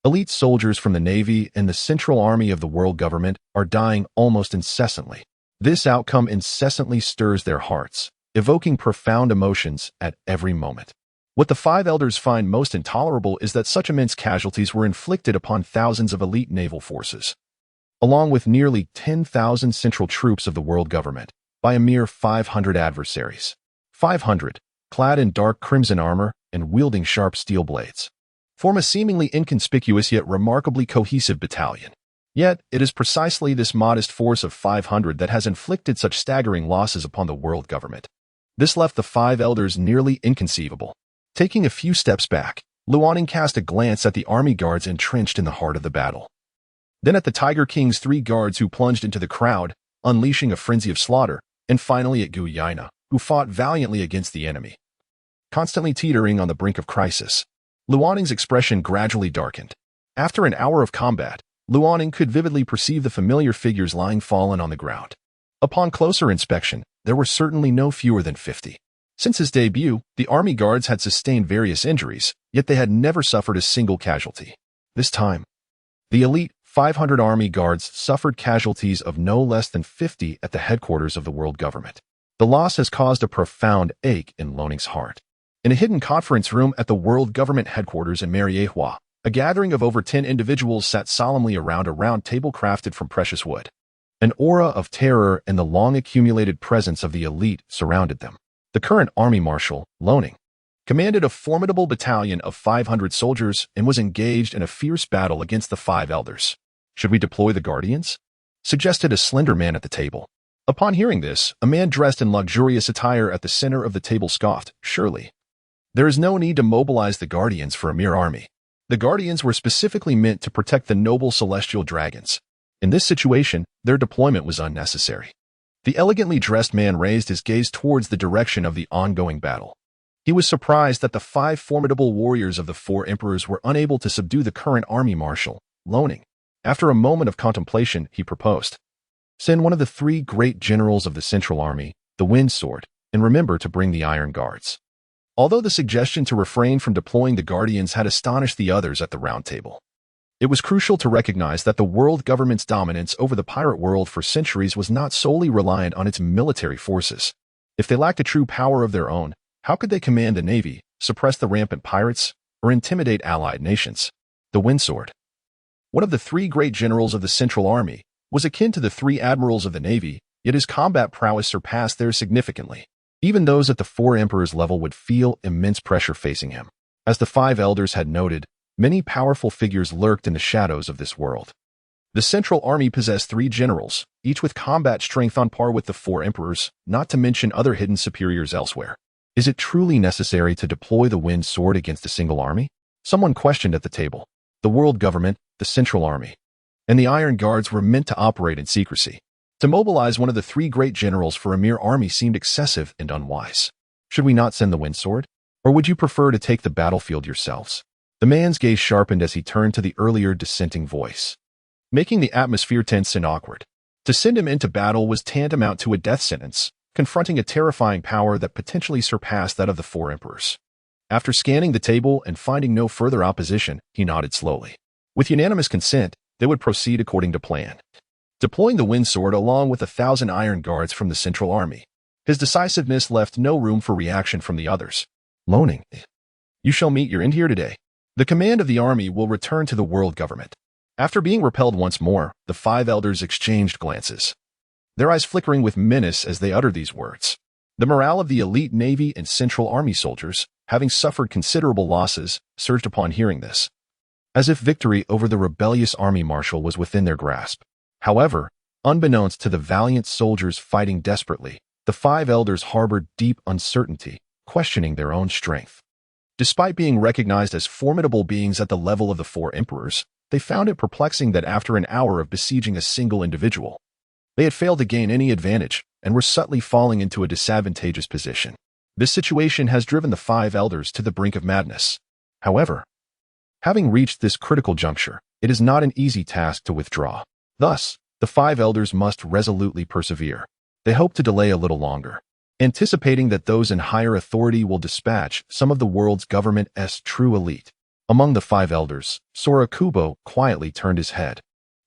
Speaker 1: elite soldiers from the Navy and the Central Army of the world government are dying almost incessantly. This outcome incessantly stirs their hearts, evoking profound emotions at every moment. What the five elders find most intolerable is that such immense casualties were inflicted upon thousands of elite naval forces, along with nearly 10,000 central troops of the world government, by a mere 500 adversaries. 500, clad in dark crimson armor and wielding sharp steel blades, form a seemingly inconspicuous yet remarkably cohesive battalion. Yet, it is precisely this modest force of 500 that has inflicted such staggering losses upon the world government. This left the five elders nearly inconceivable. Taking a few steps back, Luoning cast a glance at the army guards entrenched in the heart of the battle. Then at the Tiger King's 3 guards who plunged into the crowd, unleashing a frenzy of slaughter, and finally at Guina, who fought valiantly against the enemy. Constantly teetering on the brink of crisis, Luoning's expression gradually darkened. After an hour of combat, Luoning could vividly perceive the familiar figures lying fallen on the ground. Upon closer inspection, there were certainly no fewer than 50. Since his debut, the army guards had sustained various injuries, yet they had never suffered a single casualty. This time, the elite 500 army guards suffered casualties of no less than 50 at the headquarters of the world government. The loss has caused a profound ache in Luoning's heart. In a hidden conference room at the world government headquarters in Marwa, a gathering of over 10 individuals sat solemnly around a round table crafted from precious wood. An aura of terror and the long-accumulated presence of the elite surrounded them. The current army marshal, Luoning, commanded a formidable battalion of 500 soldiers and was engaged in a fierce battle against the five elders. "Should we deploy the guardians?" suggested a slender man at the table. Upon hearing this, a man dressed in luxurious attire at the center of the table scoffed, "Surely. There is no need to mobilize the guardians for a mere army. The guardians were specifically meant to protect the noble celestial dragons. In this situation, their deployment was unnecessary." The elegantly dressed man raised his gaze towards the direction of the ongoing battle. He was surprised that the 5 formidable warriors of the 4 emperors were unable to subdue the current army marshal, Luoning. After a moment of contemplation, he proposed, "Send one of the 3 great generals of the Central Army, the Wind Sword, and remember to bring the Iron Guards." Although the suggestion to refrain from deploying the guardians had astonished the others at the round table, it was crucial to recognize that the world government's dominance over the pirate world for centuries was not solely reliant on its military forces. If they lacked a true power of their own, how could they command a navy, suppress the rampant pirates, or intimidate allied nations? The Windsword, one of the 3 great generals of the Central Army, was akin to the 3 admirals of the Navy, yet his combat prowess surpassed theirs significantly. Even those at the 4 emperors level would feel immense pressure facing him. As the 5 elders had noted, many powerful figures lurked in the shadows of this world. The Central Army possessed 3 generals, each with combat strength on par with the 4 emperors, not to mention other hidden superiors elsewhere. Is it truly necessary to deploy the Wind Sword against a single army? Someone questioned at the table. The world government, the Central Army, and the Iron Guards were meant to operate in secrecy. To mobilize one of the 3 great generals for a mere army seemed excessive and unwise. Should we not send the Wind Sword? Or would you prefer to take the battlefield yourselves? The man's gaze sharpened as he turned to the earlier dissenting voice, making the atmosphere tense and awkward. To send him into battle was tantamount to a death sentence, confronting a terrifying power that potentially surpassed that of the 4 emperors. After scanning the table and finding no further opposition, he nodded slowly. With unanimous consent, they would proceed according to plan, deploying the Wind Sword along with 1,000 Iron Guards from the Central Army. His decisiveness left no room for reaction from the others. "Luoning, you shall meet your end here today. The command of the army will return to the world government." After being repelled once more, the 5 elders exchanged glances, their eyes flickering with menace as they uttered these words. The morale of the elite Navy and Central Army soldiers, having suffered considerable losses, surged upon hearing this, as if victory over the rebellious army marshal was within their grasp. However, unbeknownst to the valiant soldiers fighting desperately, the 5 elders harbored deep uncertainty, questioning their own strength. Despite being recognized as formidable beings at the level of the 4 emperors, they found it perplexing that after an hour of besieging a single individual, they had failed to gain any advantage and were subtly falling into a disadvantageous position. This situation has driven the 5 elders to the brink of madness. However, Having reached this critical juncture, it is not an easy task to withdraw. Thus, the 5 elders must resolutely persevere. They hope to delay a little longer, anticipating that those in higher authority will dispatch some of the world's government's true elite. Among the 5 elders, Sora Kubo quietly turned his head,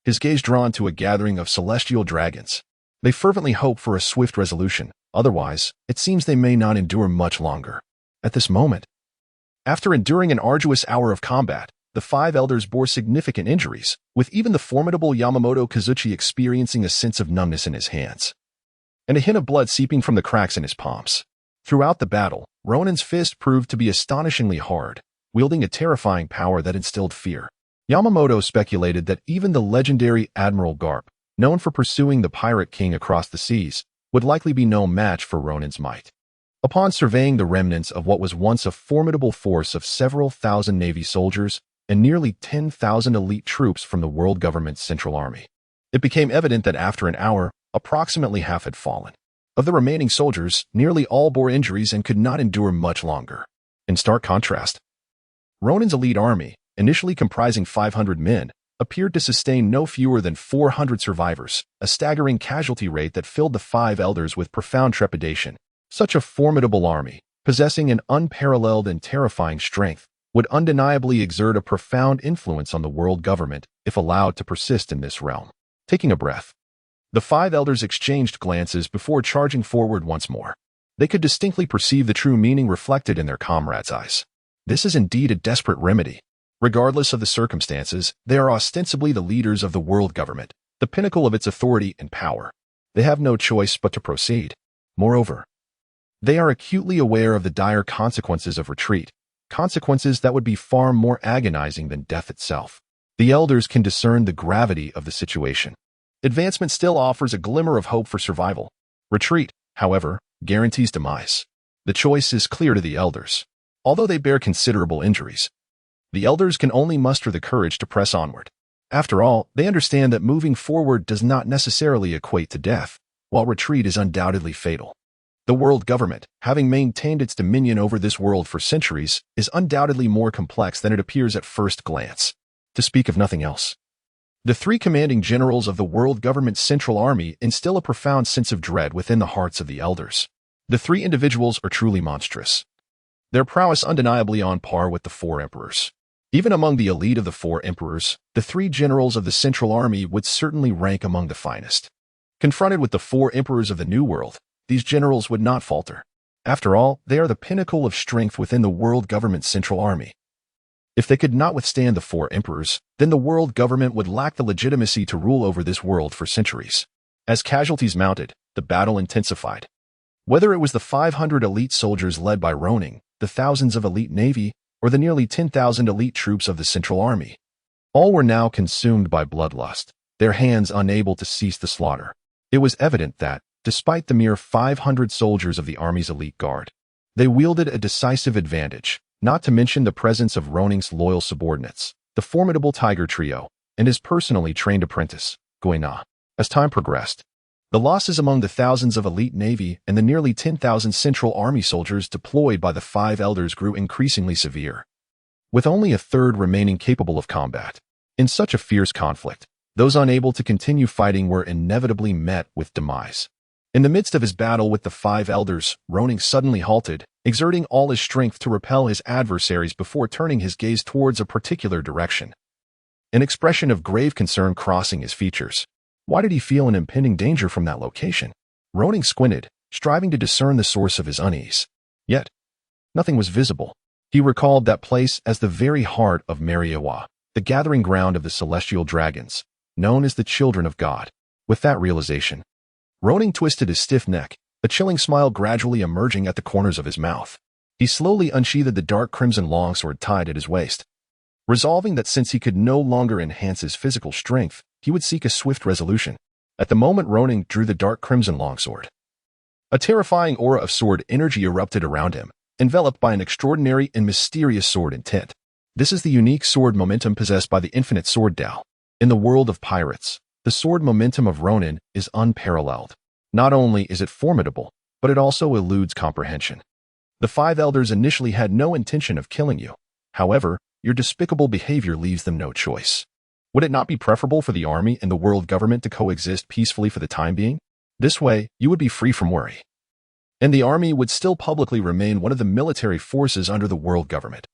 Speaker 1: his gaze drawn to a gathering of celestial dragons. They fervently hope for a swift resolution, otherwise, it seems they may not endure much longer. At this moment, after enduring an arduous hour of combat, the 5 elders bore significant injuries, with even the formidable Yamamoto Kazuchi experiencing a sense of numbness in his hands, and a hint of blood seeping from the cracks in his palms. Throughout the battle, Ronin's fist proved to be astonishingly hard, wielding a terrifying power that instilled fear. Yamamoto speculated that even the legendary Admiral Garp, known for pursuing the Pirate King across the seas, would likely be no match for Ronin's might. Upon surveying the remnants of what was once a formidable force of several thousand Navy soldiers and nearly 10,000 elite troops from the world government's Central Army, it became evident that after an hour, approximately half had fallen. Of the remaining soldiers, nearly all bore injuries and could not endure much longer. In stark contrast, Ronin's elite army, initially comprising 500 men, appeared to sustain no fewer than 400 survivors, a staggering casualty rate that filled the 5 elders with profound trepidation. Such a formidable army, possessing an unparalleled and terrifying strength, would undeniably exert a profound influence on the world government if allowed to persist in this realm. Taking a breath, the 5 elders exchanged glances before charging forward once more. They could distinctly perceive the true meaning reflected in their comrades' eyes. This is indeed a desperate remedy. Regardless of the circumstances, they are ostensibly the leaders of the world government, the pinnacle of its authority and power. They have no choice but to proceed. Moreover, they are acutely aware of the dire consequences of retreat, consequences that would be far more agonizing than death itself. The elders can discern the gravity of the situation. Advancement still offers a glimmer of hope for survival. Retreat, however, guarantees demise. The choice is clear to the elders. Although they bear considerable injuries, the elders can only muster the courage to press onward. After all, they understand that moving forward does not necessarily equate to death, while retreat is undoubtedly fatal. The world government, having maintained its dominion over this world for centuries, is undoubtedly more complex than it appears at first glance. To speak of nothing else, the 3 commanding generals of the world government's Central Army instill a profound sense of dread within the hearts of the elders. The 3 individuals are truly monstrous, their prowess undeniably on par with the 4 emperors. Even among the elite of the 4 emperors, the 3 generals of the Central Army would certainly rank among the finest. Confronted with the 4 emperors of the New World, these generals would not falter. After all, they are the pinnacle of strength within the world government's Central Army. If they could not withstand the 4 emperors, then the world government would lack the legitimacy to rule over this world for centuries. As casualties mounted, the battle intensified. Whether it was the 500 elite soldiers led by Ronin, the thousands of elite navy, or the nearly 10,000 elite troops of the Central Army, all were now consumed by bloodlust, their hands unable to cease the slaughter. It was evident that, despite the mere 500 soldiers of the army's elite guard, they wielded a decisive advantage, not to mention the presence of Ronin's loyal subordinates, the formidable Tiger Trio, and his personally trained apprentice, Guina. As time progressed, the losses among the thousands of elite navy and the nearly 10,000 Central Army soldiers deployed by the 5 elders grew increasingly severe, with only a third remaining capable of combat. In such a fierce conflict, those unable to continue fighting were inevitably met with demise. In the midst of his battle with the 5 elders, Ronin suddenly halted, exerting all his strength to repel his adversaries before turning his gaze towards a particular direction, an expression of grave concern crossing his features. Why did he feel an impending danger from that location? Ronin squinted, striving to discern the source of his unease. Yet, nothing was visible. He recalled that place as the very heart of Marwa, the gathering ground of the celestial dragons, known as the Children of God. With that realization, Ronin twisted his stiff neck, a chilling smile gradually emerging at the corners of his mouth. He slowly unsheathed the dark crimson longsword tied at his waist, resolving that since he could no longer enhance his physical strength, he would seek a swift resolution. At the moment Ronin drew the dark crimson longsword, a terrifying aura of sword energy erupted around him, enveloped by an extraordinary and mysterious sword intent. This is the unique sword momentum possessed by the infinite sword Tao. In the world of pirates, the sword momentum of Ronin is unparalleled. Not only is it formidable, but it also eludes comprehension. The 5 elders initially had no intention of killing you. However, your despicable behavior leaves them no choice. Would it not be preferable for the army and the world government to coexist peacefully for the time being? This way, you would be free from worry. And the army would still publicly remain one of the military forces under the world government,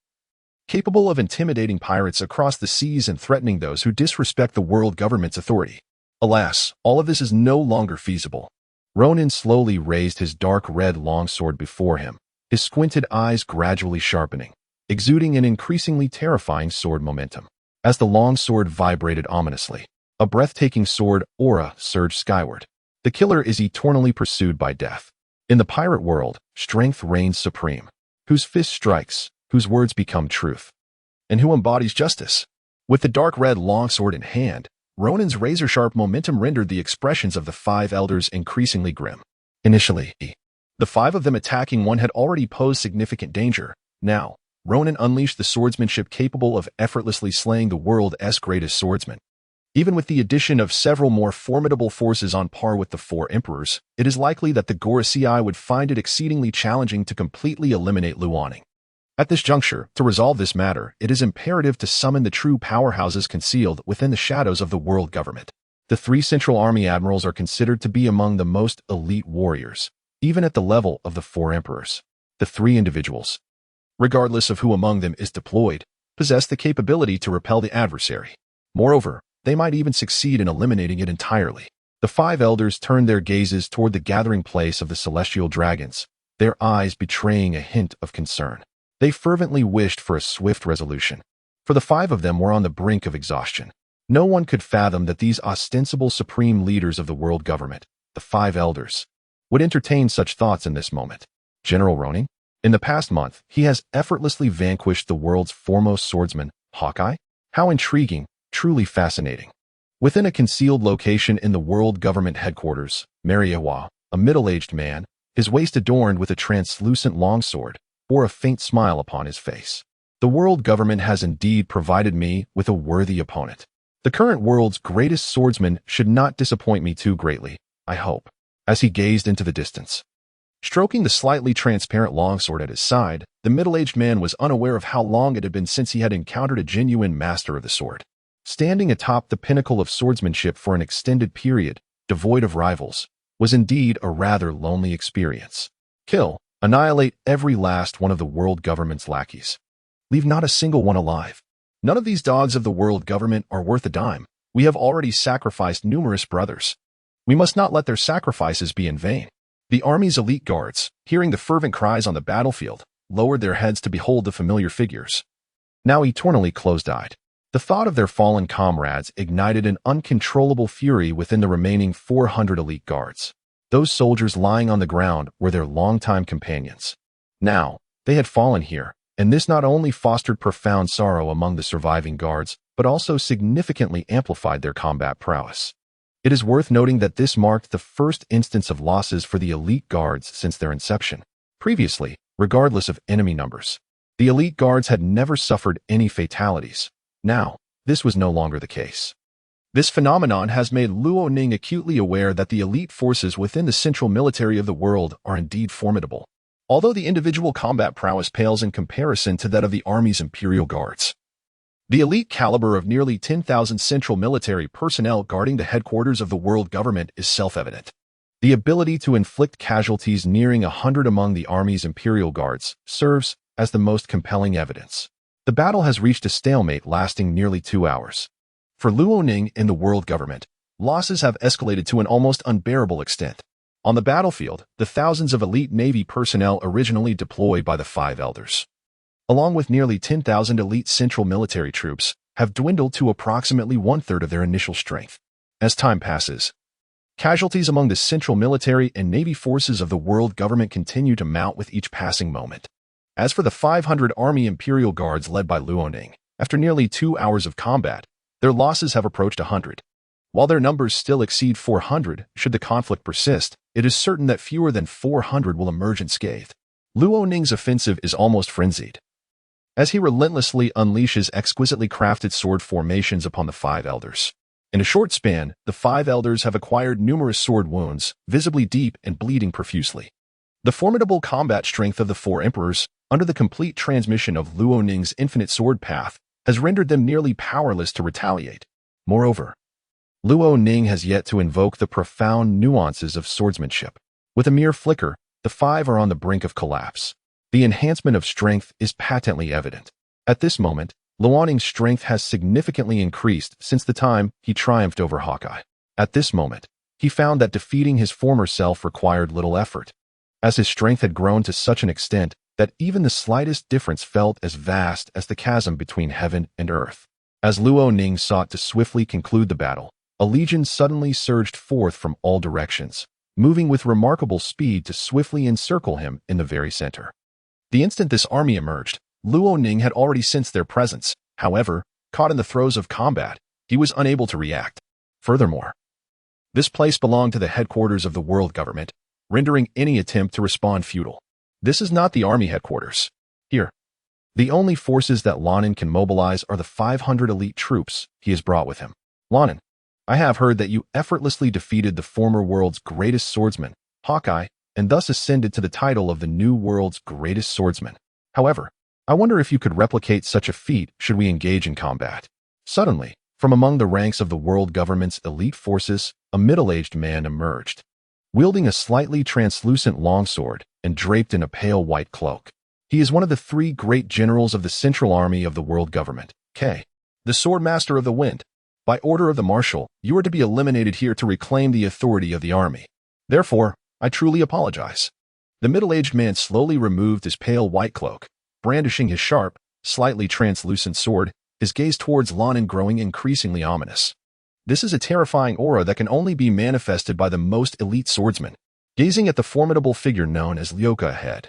Speaker 1: capable of intimidating pirates across the seas and threatening those who disrespect the world government's authority. Alas, all of this is no longer feasible. Ronin slowly raised his dark red longsword before him, his squinted eyes gradually sharpening, exuding an increasingly terrifying sword momentum. As the longsword vibrated ominously, a breathtaking sword aura surged skyward. The killer is eternally pursued by death. In the pirate world, strength reigns supreme. Whose fist strikes, whose words become truth, and who embodies justice. With the dark red longsword in hand, Ronin's razor-sharp momentum rendered the expressions of the five elders increasingly grim. Initially, the five of them attacking one had already posed significant danger. Now, Ronin unleashed the swordsmanship capable of effortlessly slaying the world's greatest swordsman. Even with the addition of several more formidable forces on par with the four emperors, it is likely that the Gorosei would find it exceedingly challenging to completely eliminate Luoning. At this juncture, to resolve this matter, it is imperative to summon the true powerhouses concealed within the shadows of the world government. The three Central Army Admirals are considered to be among the most elite warriors, even at the level of the four emperors. The three individuals, regardless of who among them is deployed, possess the capability to repel the adversary. Moreover, they might even succeed in eliminating it entirely. The five elders turned their gazes toward the gathering place of the celestial dragons, their eyes betraying a hint of concern. They fervently wished for a swift resolution, for the five of them were on the brink of exhaustion. No one could fathom that these ostensible supreme leaders of the world government, the five elders, would entertain such thoughts in this moment. General Ronin? In the past month, he has effortlessly vanquished the world's foremost swordsman, Hawkeye? How intriguing, truly fascinating. Within a concealed location in the world government headquarters, Marwa, a middle-aged man, his waist adorned with a translucent longsword, bore a faint smile upon his face. The world government has indeed provided me with a worthy opponent. The current world's greatest swordsman should not disappoint me too greatly, I hope. As he gazed into the distance, stroking the slightly transparent longsword at his side, the middle-aged man was unaware of how long it had been since he had encountered a genuine master of the sword. Standing atop the pinnacle of swordsmanship for an extended period, devoid of rivals, was indeed a rather lonely experience. Kill, annihilate every last one of the world government's lackeys. Leave not a single one alive. None of these dogs of the world government are worth a dime. We have already sacrificed numerous brothers. We must not let their sacrifices be in vain. The army's elite guards, hearing the fervent cries on the battlefield, lowered their heads to behold the familiar figures, now eternally closed-eyed. The thought of their fallen comrades ignited an uncontrollable fury within the remaining 400 elite guards. Those soldiers lying on the ground were their longtime companions. Now, they had fallen here, and this not only fostered profound sorrow among the surviving guards, but also significantly amplified their combat prowess. It is worth noting that this marked the first instance of losses for the elite guards since their inception. Previously, regardless of enemy numbers, the elite guards had never suffered any fatalities. Now, this was no longer the case. This phenomenon has made Luoning acutely aware that the elite forces within the central military of the world are indeed formidable, although the individual combat prowess pales in comparison to that of the army's imperial guards. The elite caliber of nearly 10,000 central military personnel guarding the headquarters of the world government is self-evident. The ability to inflict casualties nearing 100 among the army's imperial guards serves as the most compelling evidence. The battle has reached a stalemate lasting nearly 2 hours. For Luoning and the world government, losses have escalated to an almost unbearable extent. On the battlefield, the thousands of elite Navy personnel originally deployed by the five elders, along with nearly 10,000 elite central military troops, have dwindled to approximately one-third of their initial strength. As time passes, casualties among the central military and Navy forces of the world government continue to mount with each passing moment. As for the 500 Army Imperial Guards led by Luoning, after nearly 2 hours of combat, their losses have approached 100. While their numbers still exceed 400, should the conflict persist, it is certain that fewer than 400 will emerge unscathed. Luoning's offensive is almost frenzied, as he relentlessly unleashes exquisitely crafted sword formations upon the five elders. In a short span, the five elders have acquired numerous sword wounds, visibly deep and bleeding profusely. The formidable combat strength of the four emperors, under the complete transmission of Luo Ning's infinite sword path, has rendered them nearly powerless to retaliate. Moreover, Luo Ning has yet to invoke the profound nuances of swordsmanship. With a mere flicker, the five are on the brink of collapse. The enhancement of strength is patently evident. At this moment, Luo Ning's strength has significantly increased since the time he triumphed over Hawkeye. At this moment, he found that defeating his former self required little effort, as his strength had grown to such an extent that even the slightest difference felt as vast as the chasm between heaven and earth. As Luo Ning sought to swiftly conclude the battle, a legion suddenly surged forth from all directions, moving with remarkable speed to swiftly encircle him in the very center. The instant this army emerged, Luo Ning had already sensed their presence. However, caught in the throes of combat, he was unable to react. Furthermore, this place belonged to the headquarters of the world government, rendering any attempt to respond futile. This is not the army headquarters. Here, the only forces that Luo Ning can mobilize are the 500 elite troops he has brought with him. Luo Ning, I have heard that you effortlessly defeated the former world's greatest swordsman, Hawkeye, and thus ascended to the title of the new world's greatest swordsman. However, I wonder if you could replicate such a feat should we engage in combat. Suddenly, from among the ranks of the world government's elite forces, a middle-aged man emerged, wielding a slightly translucent longsword and draped in a pale white cloak. He is one of the three great generals of the Central Army of the world government, K. The Swordmaster of the Wind. By order of the Marshal, you are to be eliminated here to reclaim the authority of the army. Therefore, I truly apologize. The middle-aged man slowly removed his pale white cloak, brandishing his sharp, slightly translucent sword, his gaze towards Luo Ning growing increasingly ominous. This is a terrifying aura that can only be manifested by the most elite swordsman, gazing at the formidable figure known as Lyoka ahead.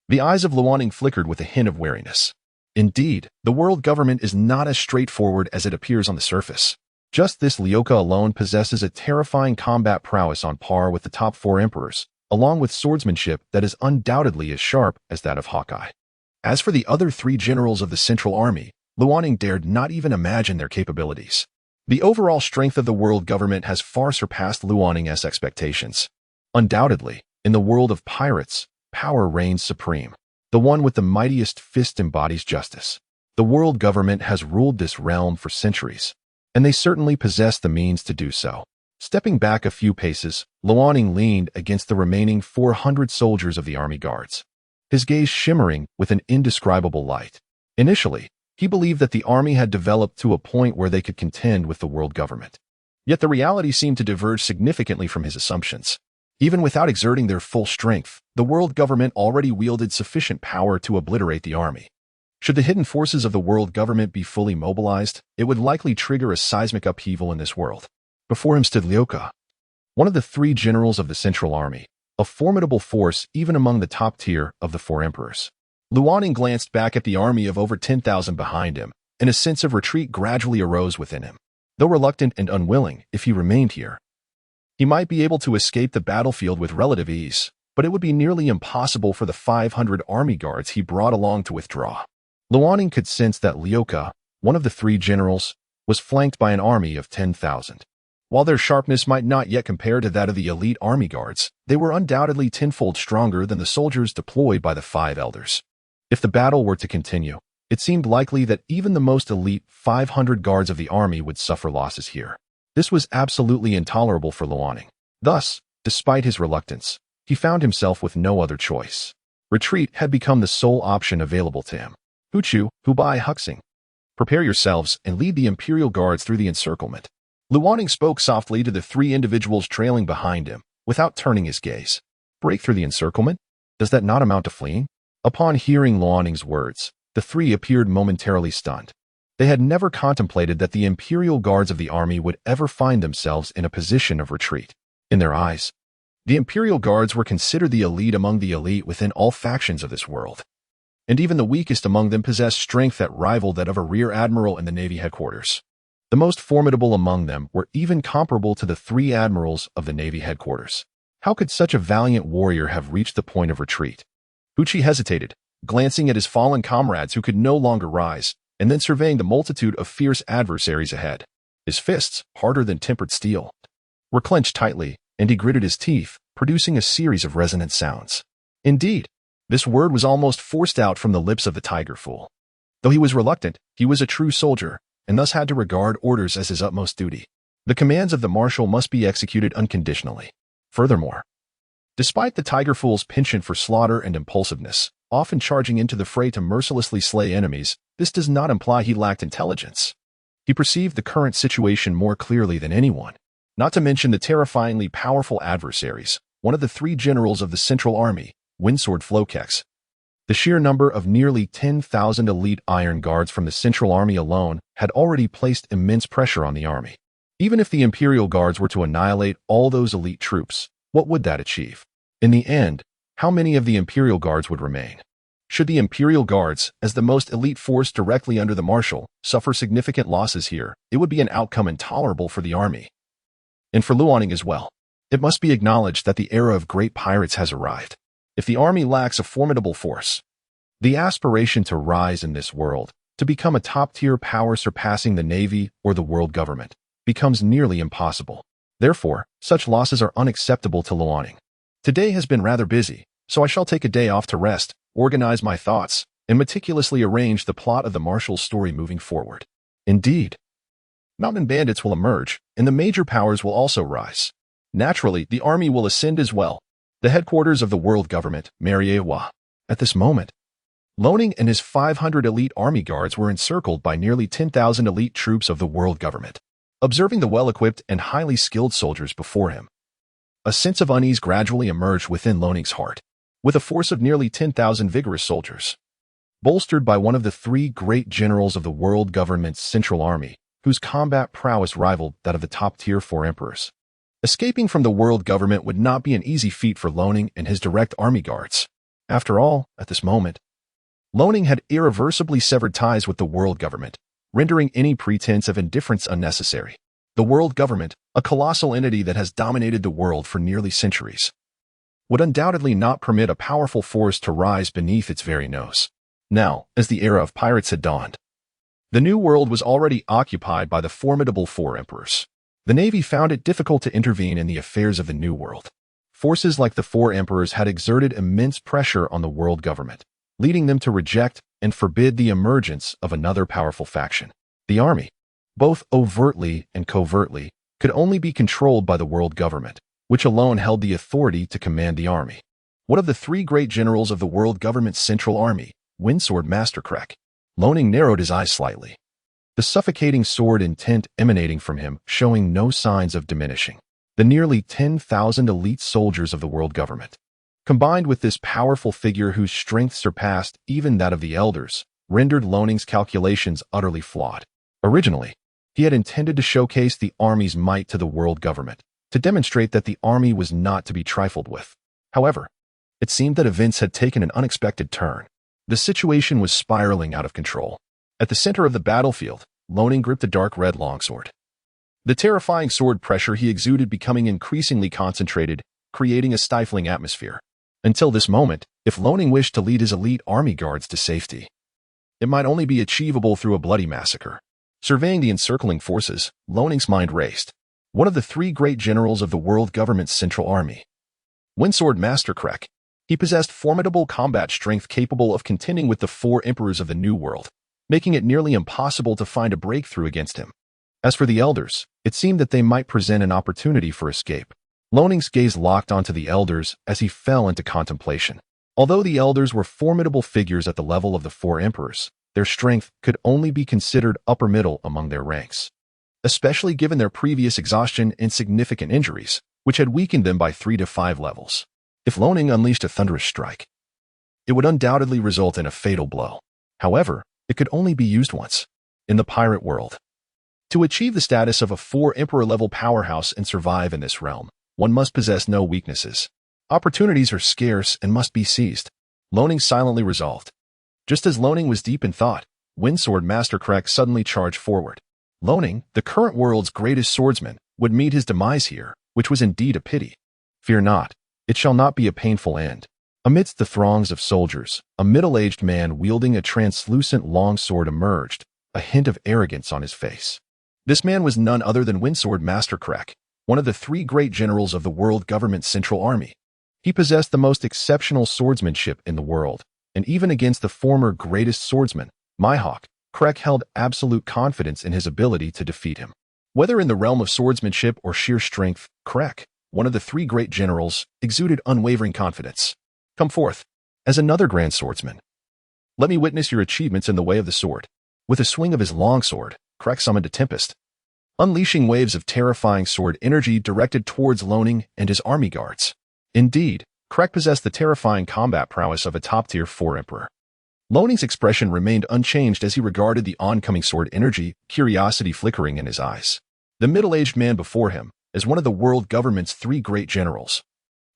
Speaker 1: The eyes of Luo Ning flickered with a hint of wariness. Indeed, the world government is not as straightforward as it appears on the surface. Just this Lyoka alone possesses a terrifying combat prowess on par with the top four emperors, along with swordsmanship that is undoubtedly as sharp as that of Hawkeye. As for the other three generals of the Central Army, Luo Ning dared not even imagine their capabilities. The overall strength of the world government has far surpassed Luo Ning's expectations. Undoubtedly, in the world of pirates, power reigns supreme. The one with the mightiest fist embodies justice. The world government has ruled this realm for centuries, and they certainly possess the means to do so. Stepping back a few paces, Luo Ning leaned against the remaining 400 soldiers of the army guards, his gaze shimmering with an indescribable light. Initially, he believed that the army had developed to a point where they could contend with the world government. Yet the reality seemed to diverge significantly from his assumptions. Even without exerting their full strength, the world government already wielded sufficient power to obliterate the army. Should the hidden forces of the world government be fully mobilized, it would likely trigger a seismic upheaval in this world. Before him stood Lyoka, one of the three generals of the Central Army, a formidable force even among the top tier of the four emperors. Luo Ning glanced back at the army of over 10,000 behind him, and a sense of retreat gradually arose within him. Though reluctant and unwilling, if he remained here, he might be able to escape the battlefield with relative ease, but it would be nearly impossible for the 500 army guards he brought along to withdraw. Luo Ning could sense that Lyoka, one of the three generals, was flanked by an army of 10,000. While their sharpness might not yet compare to that of the elite army guards, they were undoubtedly tenfold stronger than the soldiers deployed by the five elders. If the battle were to continue, it seemed likely that even the most elite 500 guards of the army would suffer losses here. This was absolutely intolerable for Luo Ning. Thus, despite his reluctance, he found himself with no other choice. Retreat had become the sole option available to him. Huchu, Hubai Huxing, prepare yourselves and lead the Imperial Guards through the encirclement. Luo Ning spoke softly to the three individuals trailing behind him, without turning his gaze. Break through the encirclement? Does that not amount to fleeing? Upon hearing Luo Ning's words, the three appeared momentarily stunned. They had never contemplated that the Imperial Guards of the army would ever find themselves in a position of retreat. In their eyes, the Imperial Guards were considered the elite among the elite within all factions of this world. And even the weakest among them possessed strength that rivaled that of a rear admiral in the Navy headquarters. The most formidable among them were even comparable to the three admirals of the Navy headquarters. How could such a valiant warrior have reached the point of retreat? Huchi hesitated, glancing at his fallen comrades who could no longer rise, and then surveying the multitude of fierce adversaries ahead. His fists, harder than tempered steel, were clenched tightly, and he gritted his teeth, producing a series of resonant sounds. Indeed, this word was almost forced out from the lips of the tiger fool. Though he was reluctant, he was a true soldier, and thus had to regard orders as his utmost duty. The commands of the Marshal must be executed unconditionally. Furthermore, despite the tiger fool's penchant for slaughter and impulsiveness, often charging into the fray to mercilessly slay enemies, this does not imply he lacked intelligence. He perceived the current situation more clearly than anyone, not to mention the terrifyingly powerful adversaries, one of the 3 generals of the Central Army, Windsword Flokex. The sheer number of nearly 10,000 elite Iron Guards from the Central Army alone had already placed immense pressure on the army. Even if the Imperial Guards were to annihilate all those elite troops, what would that achieve? In the end, how many of the Imperial Guards would remain? Should the Imperial Guards, as the most elite force directly under the Marshal, suffer significant losses here, it would be an outcome intolerable for the army. And for Luoning as well. It must be acknowledged that the era of great pirates has arrived. If the army lacks a formidable force, the aspiration to rise in this world, to become a top-tier power surpassing the Navy or the world government, becomes nearly impossible. Therefore, such losses are unacceptable to Luoning. Today has been rather busy, so I shall take a day off to rest, organize my thoughts, and meticulously arrange the plot of the Marshal's story moving forward. Indeed, mountain bandits will emerge, and the major powers will also rise. Naturally, the army will ascend as well. The headquarters of the world government, Marwa. At this moment, Luoning and his 500 elite army guards were encircled by nearly 10,000 elite troops of the world government. Observing the well-equipped and highly skilled soldiers before him, a sense of unease gradually emerged within Luoning's heart. With a force of nearly 10,000 vigorous soldiers, bolstered by one of the 3 great generals of the world government's Central Army, whose combat prowess rivaled that of the top-tier 4 emperors, escaping from the world government would not be an easy feat for Luoning and his direct army guards. After all, at this moment, Luoning had irreversibly severed ties with the world government, rendering any pretense of indifference unnecessary. The world government, a colossal entity that has dominated the world for nearly centuries, would undoubtedly not permit a powerful force to rise beneath its very nose. Now, as the era of pirates had dawned, the New World was already occupied by the formidable 4 emperors. The Navy found it difficult to intervene in the affairs of the New World. Forces like the 4 emperors had exerted immense pressure on the world government, leading them to reject and forbid the emergence of another powerful faction. The army, both overtly and covertly, could only be controlled by the world government, which alone held the authority to command the army. One of the 3 great generals of the world government's Central Army, Windsword Mastercrack. Luoning narrowed his eyes slightly, the suffocating sword intent emanating from him showing no signs of diminishing. The nearly 10,000 elite soldiers of the world government, combined with this powerful figure whose strength surpassed even that of the elders, rendered Luoning's calculations utterly flawed. Originally, he had intended to showcase the army's might to the world government, to demonstrate that the army was not to be trifled with. However, it seemed that events had taken an unexpected turn. The situation was spiraling out of control. At the center of the battlefield, Luoning gripped a dark red longsword. The terrifying sword pressure he exuded becoming increasingly concentrated, creating a stifling atmosphere. Until this moment, if Luoning wished to lead his elite army guards to safety, it might only be achievable through a bloody massacre. Surveying the encircling forces, Luoning's mind raced. One of the 3 great generals of the world government's Central Army, Windsword Mastercrack. He possessed formidable combat strength capable of contending with the 4 emperors of the New World, making it nearly impossible to find a breakthrough against him. As for the elders, it seemed that they might present an opportunity for escape. Luoning's gaze locked onto the elders as he fell into contemplation. Although the elders were formidable figures at the level of the 4 emperors, their strength could only be considered upper middle among their ranks, especially given their previous exhaustion and significant injuries, which had weakened them by 3 to 5 levels. If Luoning unleashed a thunderous strike, it would undoubtedly result in a fatal blow. However, it could only be used once. In the pirate world, to achieve the status of a 4 emperor-level powerhouse and survive in this realm, one must possess no weaknesses. Opportunities are scarce and must be seized. Luoning silently resolved. Just as Luoning was deep in thought, Windsword Mastercrack suddenly charged forward. Luoning, the current world's greatest swordsman, would meet his demise here, which was indeed a pity. Fear not. It shall not be a painful end. Amidst the throngs of soldiers, a middle-aged man wielding a translucent longsword emerged, a hint of arrogance on his face. This man was none other than Windsword Mastercrack, one of the 3 great generals of the world government's Central Army. He possessed the most exceptional swordsmanship in the world, and even against the former greatest swordsman, Mihawk, Krek held absolute confidence in his ability to defeat him. Whether in the realm of swordsmanship or sheer strength, Krek, one of the three great generals, exuded unwavering confidence. Come forth, as another grand swordsman. Let me witness your achievements in the way of the sword. With a swing of his longsword, Krek summoned a tempest, unleashing waves of terrifying sword energy directed towards Loning and his army guards. Indeed, Krek possessed the terrifying combat prowess of a top-tier 4 emperor. Loning's expression remained unchanged as he regarded the oncoming sword energy, curiosity flickering in his eyes. The middle-aged man before him, as one of the world government's 3 great generals,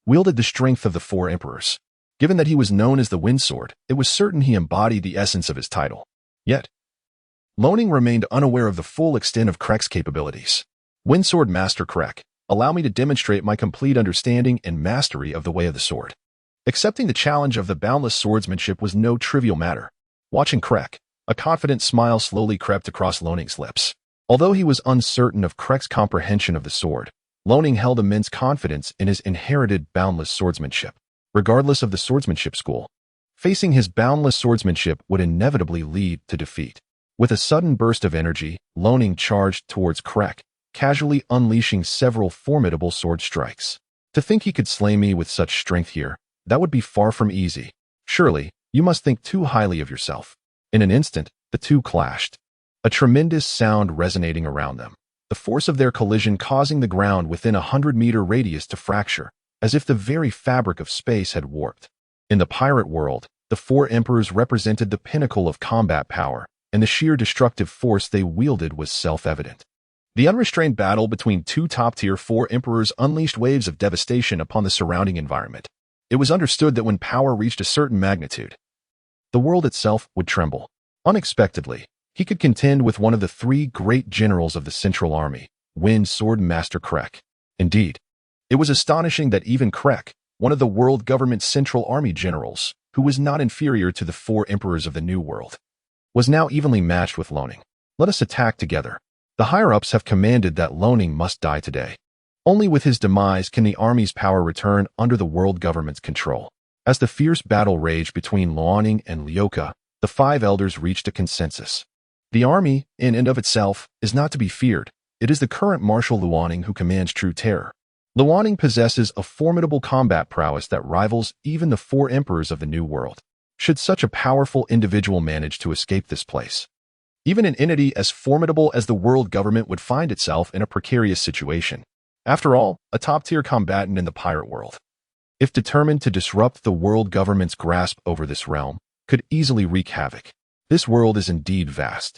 Speaker 1: wielded the strength of the 4 emperors. Given that he was known as the Wind Sword, it was certain he embodied the essence of his title. Yet, Loning remained unaware of the full extent of Krek's capabilities. Windsword Master Krek, allow me to demonstrate my complete understanding and mastery of the way of the sword. Accepting the challenge of the boundless swordsmanship was no trivial matter. Watching Krek, a confident smile slowly crept across Loning's lips. Although he was uncertain of Krek's comprehension of the sword, Loning held immense confidence in his inherited boundless swordsmanship. Regardless of the swordsmanship school, facing his boundless swordsmanship would inevitably lead to defeat. With a sudden burst of energy, Loning charged towards Krek, casually unleashing several formidable sword strikes. To think he could slay me with such strength here, that would be far from easy. Surely, you must think too highly of yourself. In an instant, the two clashed, a tremendous sound resonating around them, the force of their collision causing the ground within a 100-meter radius to fracture, as if the very fabric of space had warped. In the pirate world, the 4 emperors represented the pinnacle of combat power, and the sheer destructive force they wielded was self-evident. The unrestrained battle between 2 top-tier 4 emperors unleashed waves of devastation upon the surrounding environment. It was understood that when power reached a certain magnitude, the world itself would tremble. Unexpectedly, he could contend with one of the 3 great generals of the Central Army, Wind Sword Master Krek. Indeed, it was astonishing that even Krek, one of the world government's Central Army generals, who was not inferior to the 4 emperors of the New World, was now evenly matched with Loning. Let us attack together. The higher-ups have commanded that Loning must die today. Only with his demise can the army's power return under the world government's control. As the fierce battle raged between Loning and Lyoka, the 5 elders reached a consensus. The army, in and of itself, is not to be feared. It is the current Marshal Luoning who commands true terror. Luoning possesses a formidable combat prowess that rivals even the 4 emperors of the New World. Should such a powerful individual manage to escape this place, even an entity as formidable as the world government would find itself in a precarious situation. After all, a top-tier combatant in the pirate world, if determined to disrupt the world government's grasp over this realm, could easily wreak havoc. This world is indeed vast.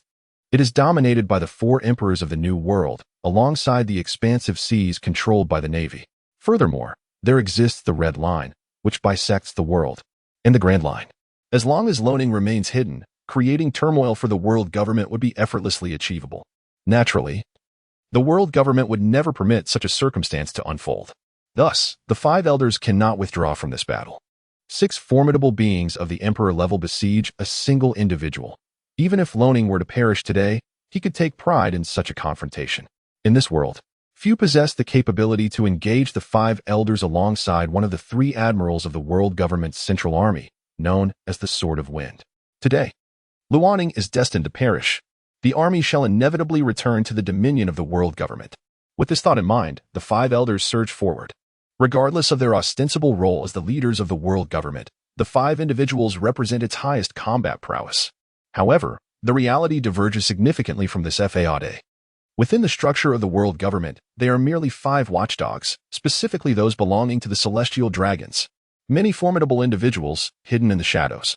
Speaker 1: It is dominated by the 4 emperors of the New World, alongside the expansive seas controlled by the Navy. Furthermore, there exists the Red Line, which bisects the world, and the Grand Line. As long as Loning remains hidden, creating turmoil for the world government would be effortlessly achievable. Naturally, the world government would never permit such a circumstance to unfold. Thus, the 5 elders cannot withdraw from this battle. 6 formidable beings of the Emperor level besiege a single individual. Even if Loning were to perish today, he could take pride in such a confrontation. In this world, few possess the capability to engage the 5 elders alongside one of the 3 admirals of the world government's Central Army, known as the Sword of Wind. Today, Luoning is destined to perish. The army shall inevitably return to the dominion of the world government. With this thought in mind, the 5 elders surged forward. Regardless of their ostensible role as the leaders of the world government, the 5 individuals represent its highest combat prowess. However, the reality diverges significantly from this facade. Within the structure of the world government, they are merely 5 watchdogs, specifically those belonging to the celestial dragons. Many formidable individuals, hidden in the shadows,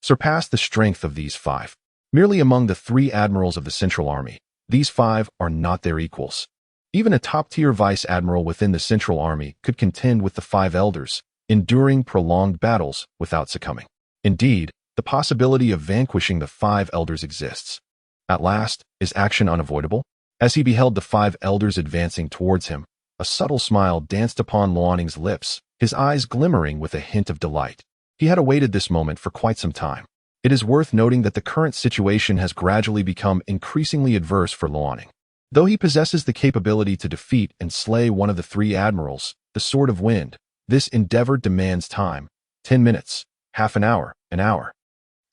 Speaker 1: surpass the strength of these 5. Merely among the 3 admirals of the Central Army, these 5 are not their equals. Even a top-tier vice admiral within the Central Army could contend with the 5 elders, enduring prolonged battles without succumbing. Indeed, the possibility of vanquishing the 5 elders exists. At last, is action unavoidable? As he beheld the 5 elders advancing towards him, a subtle smile danced upon Luoning's lips, his eyes glimmering with a hint of delight. He had awaited this moment for quite some time. It is worth noting that the current situation has gradually become increasingly adverse for Luoning. Though he possesses the capability to defeat and slay one of the 3 admirals, the Sword of Wind, This endeavor demands time. 10 minutes, half an hour, an hour.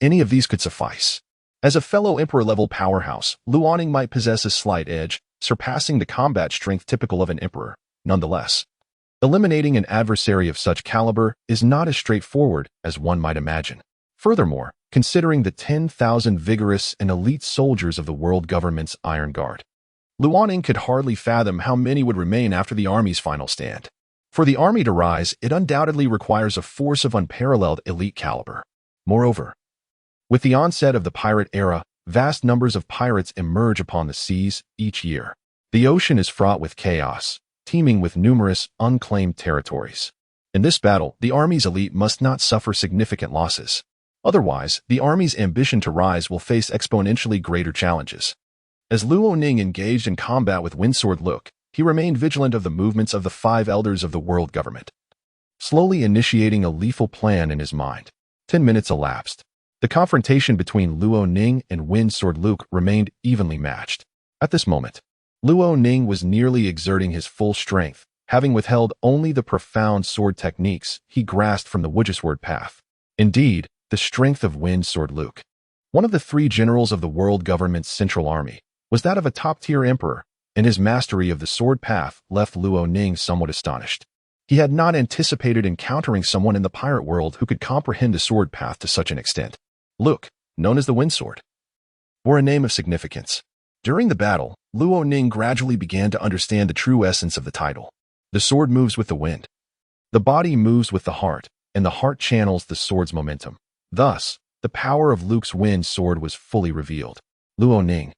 Speaker 1: Any of these could suffice. As a fellow emperor-level powerhouse, Luoning might possess a slight edge, surpassing the combat strength typical of an emperor. Nonetheless, eliminating an adversary of such caliber is not as straightforward as one might imagine. Furthermore, considering the 10,000 vigorous and elite soldiers of the world government's Iron Guard, Luoning could hardly fathom how many would remain after the army's final stand. For the army to rise, it undoubtedly requires a force of unparalleled elite caliber. Moreover, with the onset of the pirate era, vast numbers of pirates emerge upon the seas each year. The ocean is fraught with chaos, teeming with numerous unclaimed territories. In this battle, the army's elite must not suffer significant losses. Otherwise, the army's ambition to rise will face exponentially greater challenges. As Luoning engaged in combat with Windsword Luke, he remained vigilant of the movements of the 5 elders of the world government, slowly initiating a lethal plan in his mind. 10 minutes elapsed. The confrontation between Luoning and Windsword Luke remained evenly matched. At this moment, Luoning was nearly exerting his full strength, having withheld only the profound sword techniques he grasped from the Woodgesword path. Indeed, the strength of Windsword Luke, one of the 3 generals of the world government's central army, was that of a top-tier emperor, and his mastery of the sword path left Luoning somewhat astonished. He had not anticipated encountering someone in the pirate world who could comprehend the sword path to such an extent. Luke, known as the Windsword, bore a name of significance. During the battle, Luoning gradually began to understand the true essence of the title. The sword moves with the wind. The body moves with the heart, and the heart channels the sword's momentum. Thus, the power of Luke's wind sword was fully revealed. Luoning,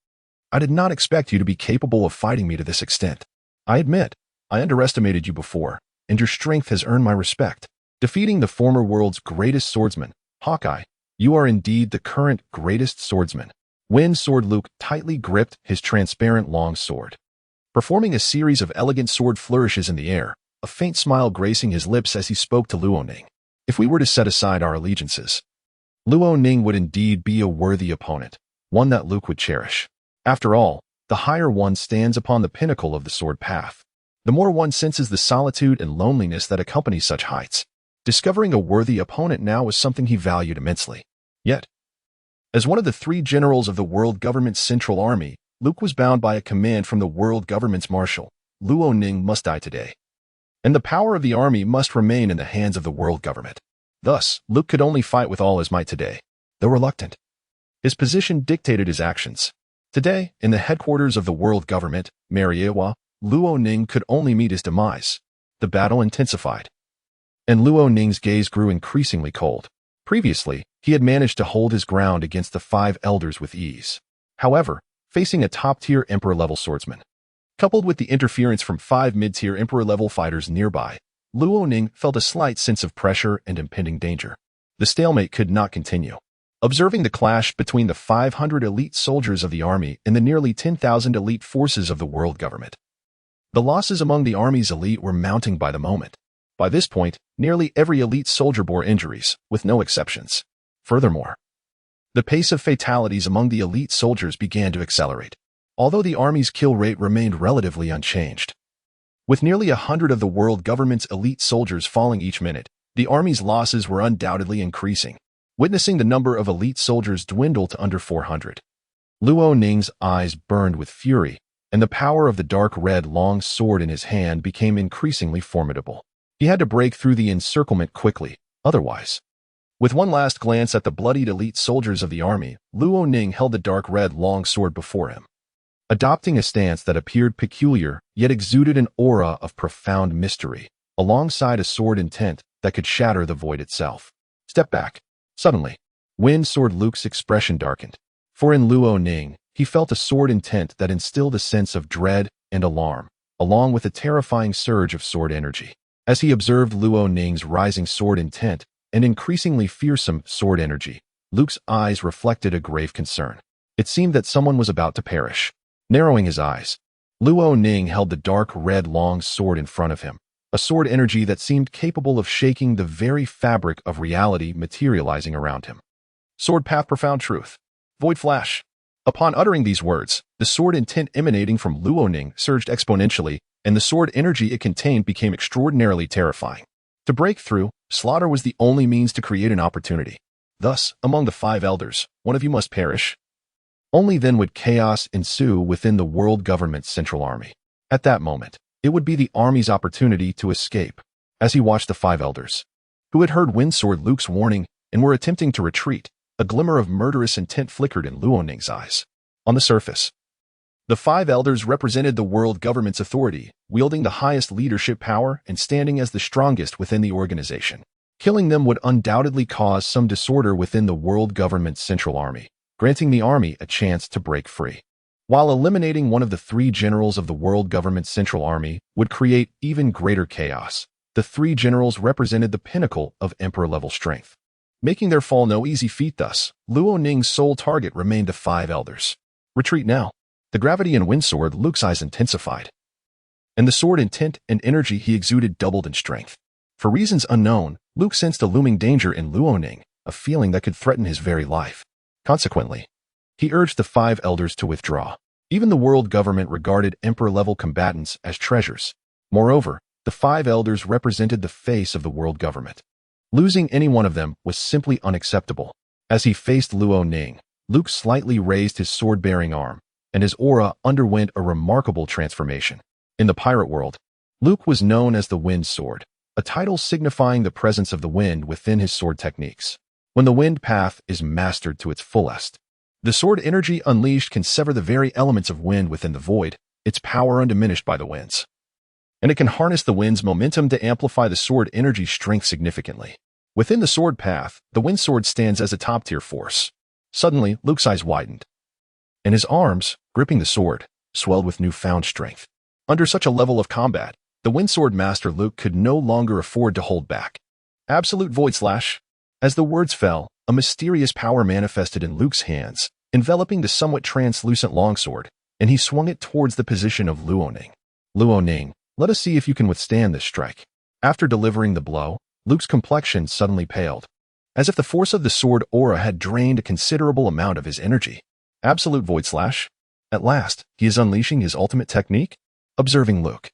Speaker 1: I did not expect you to be capable of fighting me to this extent. I admit, I underestimated you before, and your strength has earned my respect. Defeating the former world's greatest swordsman, Hawkeye, you are indeed the current greatest swordsman. Windsword Luke tightly gripped his transparent long sword, performing a series of elegant sword flourishes in the air, a faint smile gracing his lips as he spoke to Luoning. If we were to set aside our allegiances, Luoning would indeed be a worthy opponent, one that Luke would cherish. After all, the higher one stands upon the pinnacle of the sword path, the more one senses the solitude and loneliness that accompany such heights. Discovering a worthy opponent now was something he valued immensely. Yet, as one of the 3 generals of the world government's central army, Luke was bound by a command from the world government's Marshal. Luoning must die today, and the power of the army must remain in the hands of the world government. Thus, Luke could only fight with all his might today, though reluctant. His position dictated his actions. Today, in the headquarters of the world government, Marwa, Luoning could only meet his demise. The battle intensified, and Luoning's gaze grew increasingly cold. Previously, he had managed to hold his ground against the 5 elders with ease. However, facing a top-tier emperor-level swordsman, coupled with the interference from 5 mid-tier emperor-level fighters nearby, Luoning felt a slight sense of pressure and impending danger. The stalemate could not continue. Observing the clash between the 500 elite soldiers of the army and the nearly 10,000 elite forces of the world government, the losses among the army's elite were mounting by the moment. By this point, nearly every elite soldier bore injuries, with no exceptions. Furthermore, the pace of fatalities among the elite soldiers began to accelerate, although the army's kill rate remained relatively unchanged. With nearly 100 of the world government's elite soldiers falling each minute, the army's losses were undoubtedly increasing, witnessing the number of elite soldiers dwindle to under 400. Luoning's eyes burned with fury, and the power of the dark red long sword in his hand became increasingly formidable. He had to break through the encirclement quickly, otherwise. With one last glance at the bloodied elite soldiers of the army, Luoning held the dark red long sword before him, adopting a stance that appeared peculiar yet exuded an aura of profound mystery, alongside a sword intent that could shatter the void itself. Step back. Suddenly, Windsword Luke's expression darkened, for in Luoning, he felt a sword intent that instilled a sense of dread and alarm, along with a terrifying surge of sword energy. As he observed Luoning's rising sword intent and increasingly fearsome sword energy, Luke's eyes reflected a grave concern. It seemed that someone was about to perish. Narrowing his eyes, Luoning held the dark red long sword in front of him, a sword energy that seemed capable of shaking the very fabric of reality materializing around him. Sword path profound truth. Void flash. Upon uttering these words, the sword intent emanating from Luoning surged exponentially, and the sword energy it contained became extraordinarily terrifying. To break through, slaughter was the only means to create an opportunity. Thus, among the 5 elders, one of you must perish. Only then would chaos ensue within the world government's central army. At that moment, it would be the army's opportunity to escape. As he watched the 5 elders, who had heard Windsword Luke's warning and were attempting to retreat, a glimmer of murderous intent flickered in Luoning's eyes. On the surface, the 5 elders represented the world government's authority, wielding the highest leadership power and standing as the strongest within the organization. Killing them would undoubtedly cause some disorder within the world government's central army, granting the army a chance to break free. While eliminating one of the 3 generals of the world government's central army would create even greater chaos, the 3 generals represented the pinnacle of emperor-level strength. Making their fall no easy feat thus, Luoning's sole target remained the 5 elders. Retreat now. The gravity in Windsword Luke's eyes intensified, and the sword intent and energy he exuded doubled in strength. For reasons unknown, Luke sensed a looming danger in Luoning, a feeling that could threaten his very life. Consequently, he urged the 5 elders to withdraw. Even the world government regarded emperor-level combatants as treasures. Moreover, the 5 elders represented the face of the world government. Losing any one of them was simply unacceptable. As he faced Luoning, Luke slightly raised his sword-bearing arm, and his aura underwent a remarkable transformation. In the pirate world, Luke was known as the Wind Sword, a title signifying the presence of the wind within his sword techniques. When the wind path is mastered to its fullest, the sword energy unleashed can sever the very elements of wind within the void, its power undiminished by the winds. And it can harness the wind's momentum to amplify the sword energy strength significantly. Within the sword path, the wind sword stands as a top-tier force. Suddenly, Luke's eyes widened, and his arms, gripping the sword, swelled with newfound strength. Under such a level of combat, the Wind Sword Master Luke could no longer afford to hold back. Absolute Void Slash. As the words fell, a mysterious power manifested in Luke's hands, enveloping the somewhat translucent longsword, and he swung it towards the position of Luoning. Luoning, let us see if you can withstand this strike. After delivering the blow, Luke's complexion suddenly paled, as if the force of the sword aura had drained a considerable amount of his energy. Absolute Void Slash. At last, he is unleashing his ultimate technique? Observing Luke.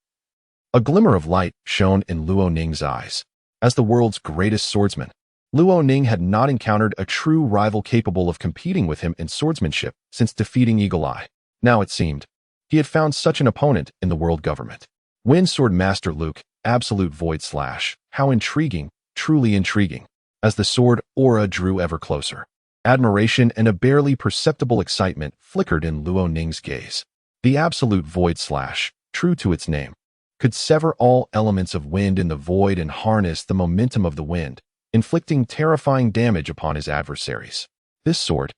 Speaker 1: A glimmer of light shone in Luoning's eyes. As the world's greatest swordsman, Luoning had not encountered a true rival capable of competing with him in swordsmanship since defeating Eagle Eye. Now it seemed, he had found such an opponent in the world government. Wind Sword Master Luke, Absolute Void Slash. How intriguing, truly intriguing. As the sword aura drew ever closer, admiration and a barely perceptible excitement flickered in Luoning's gaze. The Absolute Void Slash, true to its name, could sever all elements of wind in the void and harness the momentum of the wind, inflicting terrifying damage upon his adversaries. This sword,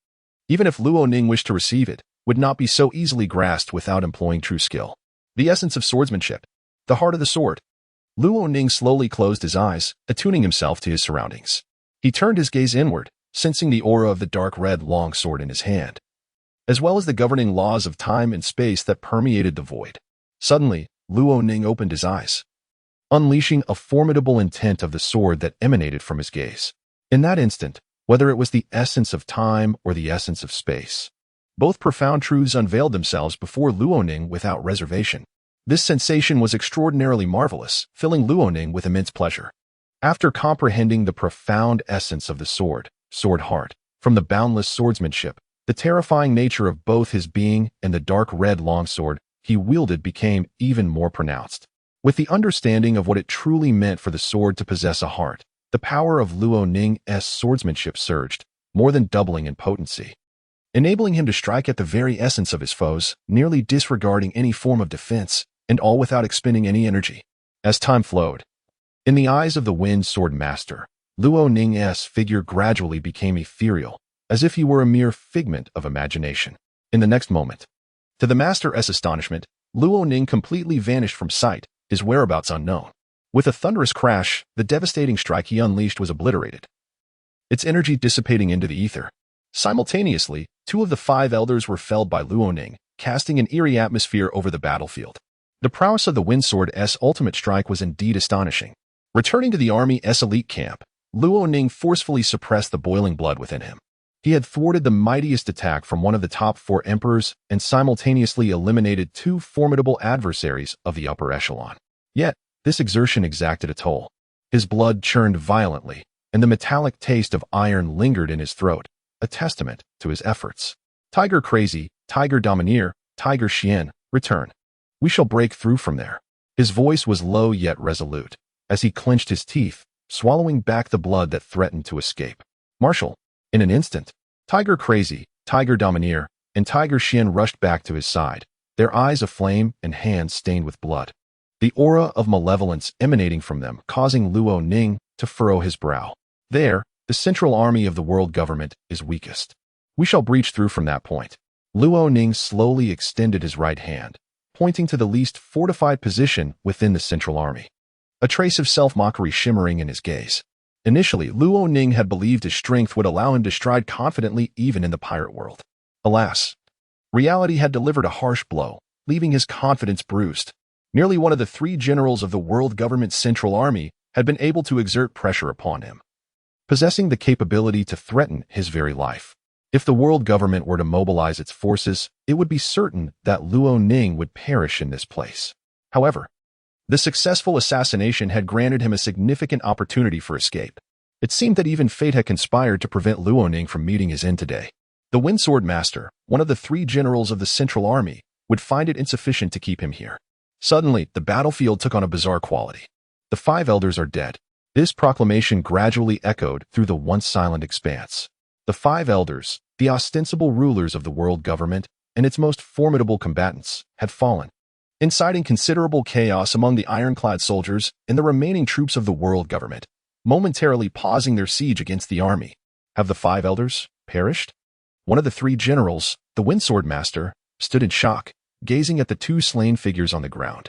Speaker 1: even if Luoning wished to receive it, would not be so easily grasped without employing true skill. The essence of swordsmanship, the heart of the sword. Luoning slowly closed his eyes, attuning himself to his surroundings. He turned his gaze inward, sensing the aura of the dark red long sword in his hand, as well as the governing laws of time and space that permeated the void. Suddenly, Luoning opened his eyes, unleashing a formidable intent of the sword that emanated from his gaze. In that instant, whether it was the essence of time or the essence of space, both profound truths unveiled themselves before Luoning without reservation. This sensation was extraordinarily marvelous, filling Luoning with immense pleasure. After comprehending the profound essence of the sword heart, from the boundless swordsmanship, the terrifying nature of both his being and the dark red longsword he wielded became even more pronounced. With the understanding of what it truly meant for the sword to possess a heart, the power of Luoning's swordsmanship surged, more than doubling in potency, enabling him to strike at the very essence of his foes, nearly disregarding any form of defense, and all without expending any energy. As time flowed, in the eyes of the Wind Sword Master, Luoning's figure gradually became ethereal, as if he were a mere figment of imagination. In the next moment, to the Master's astonishment, Luoning completely vanished from sight, his whereabouts unknown. With a thunderous crash, the devastating strike he unleashed was obliterated, its energy dissipating into the ether. Simultaneously, 2 of the 5 elders were felled by Luoning, casting an eerie atmosphere over the battlefield. The prowess of the Windsword's ultimate strike was indeed astonishing. Returning to the army's elite camp, Luoning forcefully suppressed the boiling blood within him. He had thwarted the mightiest attack from one of the top 4 emperors and simultaneously eliminated 2 formidable adversaries of the upper echelon. Yet, this exertion exacted a toll. His blood churned violently, and the metallic taste of iron lingered in his throat, a testament to his efforts. Tiger Crazy, Tiger Domineer, Tiger Xian, return. We shall break through from there. His voice was low yet resolute, as he clenched his teeth, swallowing back the blood that threatened to escape. Marshal, in an instant, Tiger Crazy, Tiger Domineer, and Tiger Xian rushed back to his side, their eyes aflame and hands stained with blood. The aura of malevolence emanating from them causing Luo Ning to furrow his brow. There, the central army of the world government is weakest. We shall breach through from that point. Luo Ning slowly extended his right hand, pointing to the least fortified position within the central army. A trace of self-mockery shimmering in his gaze. Initially, Luo Ning had believed his strength would allow him to stride confidently even in the pirate world. Alas, reality had delivered a harsh blow, leaving his confidence bruised. Nearly one of the 3 generals of the world government's central army had been able to exert pressure upon him, possessing the capability to threaten his very life. If the world government were to mobilize its forces, it would be certain that Luo Ning would perish in this place. However, the successful assassination had granted him a significant opportunity for escape. It seemed that even fate had conspired to prevent Luo Ning from meeting his end today. The Windsword Master, one of the 3 generals of the central army, would find it insufficient to keep him here. Suddenly, the battlefield took on a bizarre quality. The 5 elders are dead. This proclamation gradually echoed through the once silent expanse. The 5 elders, the ostensible rulers of the world government and its most formidable combatants, had fallen, inciting considerable chaos among the ironclad soldiers and the remaining troops of the world government, momentarily pausing their siege against the army. Have the 5 elders perished? One of the 3 generals, the Windsword Master, stood in shock, gazing at the 2 slain figures on the ground.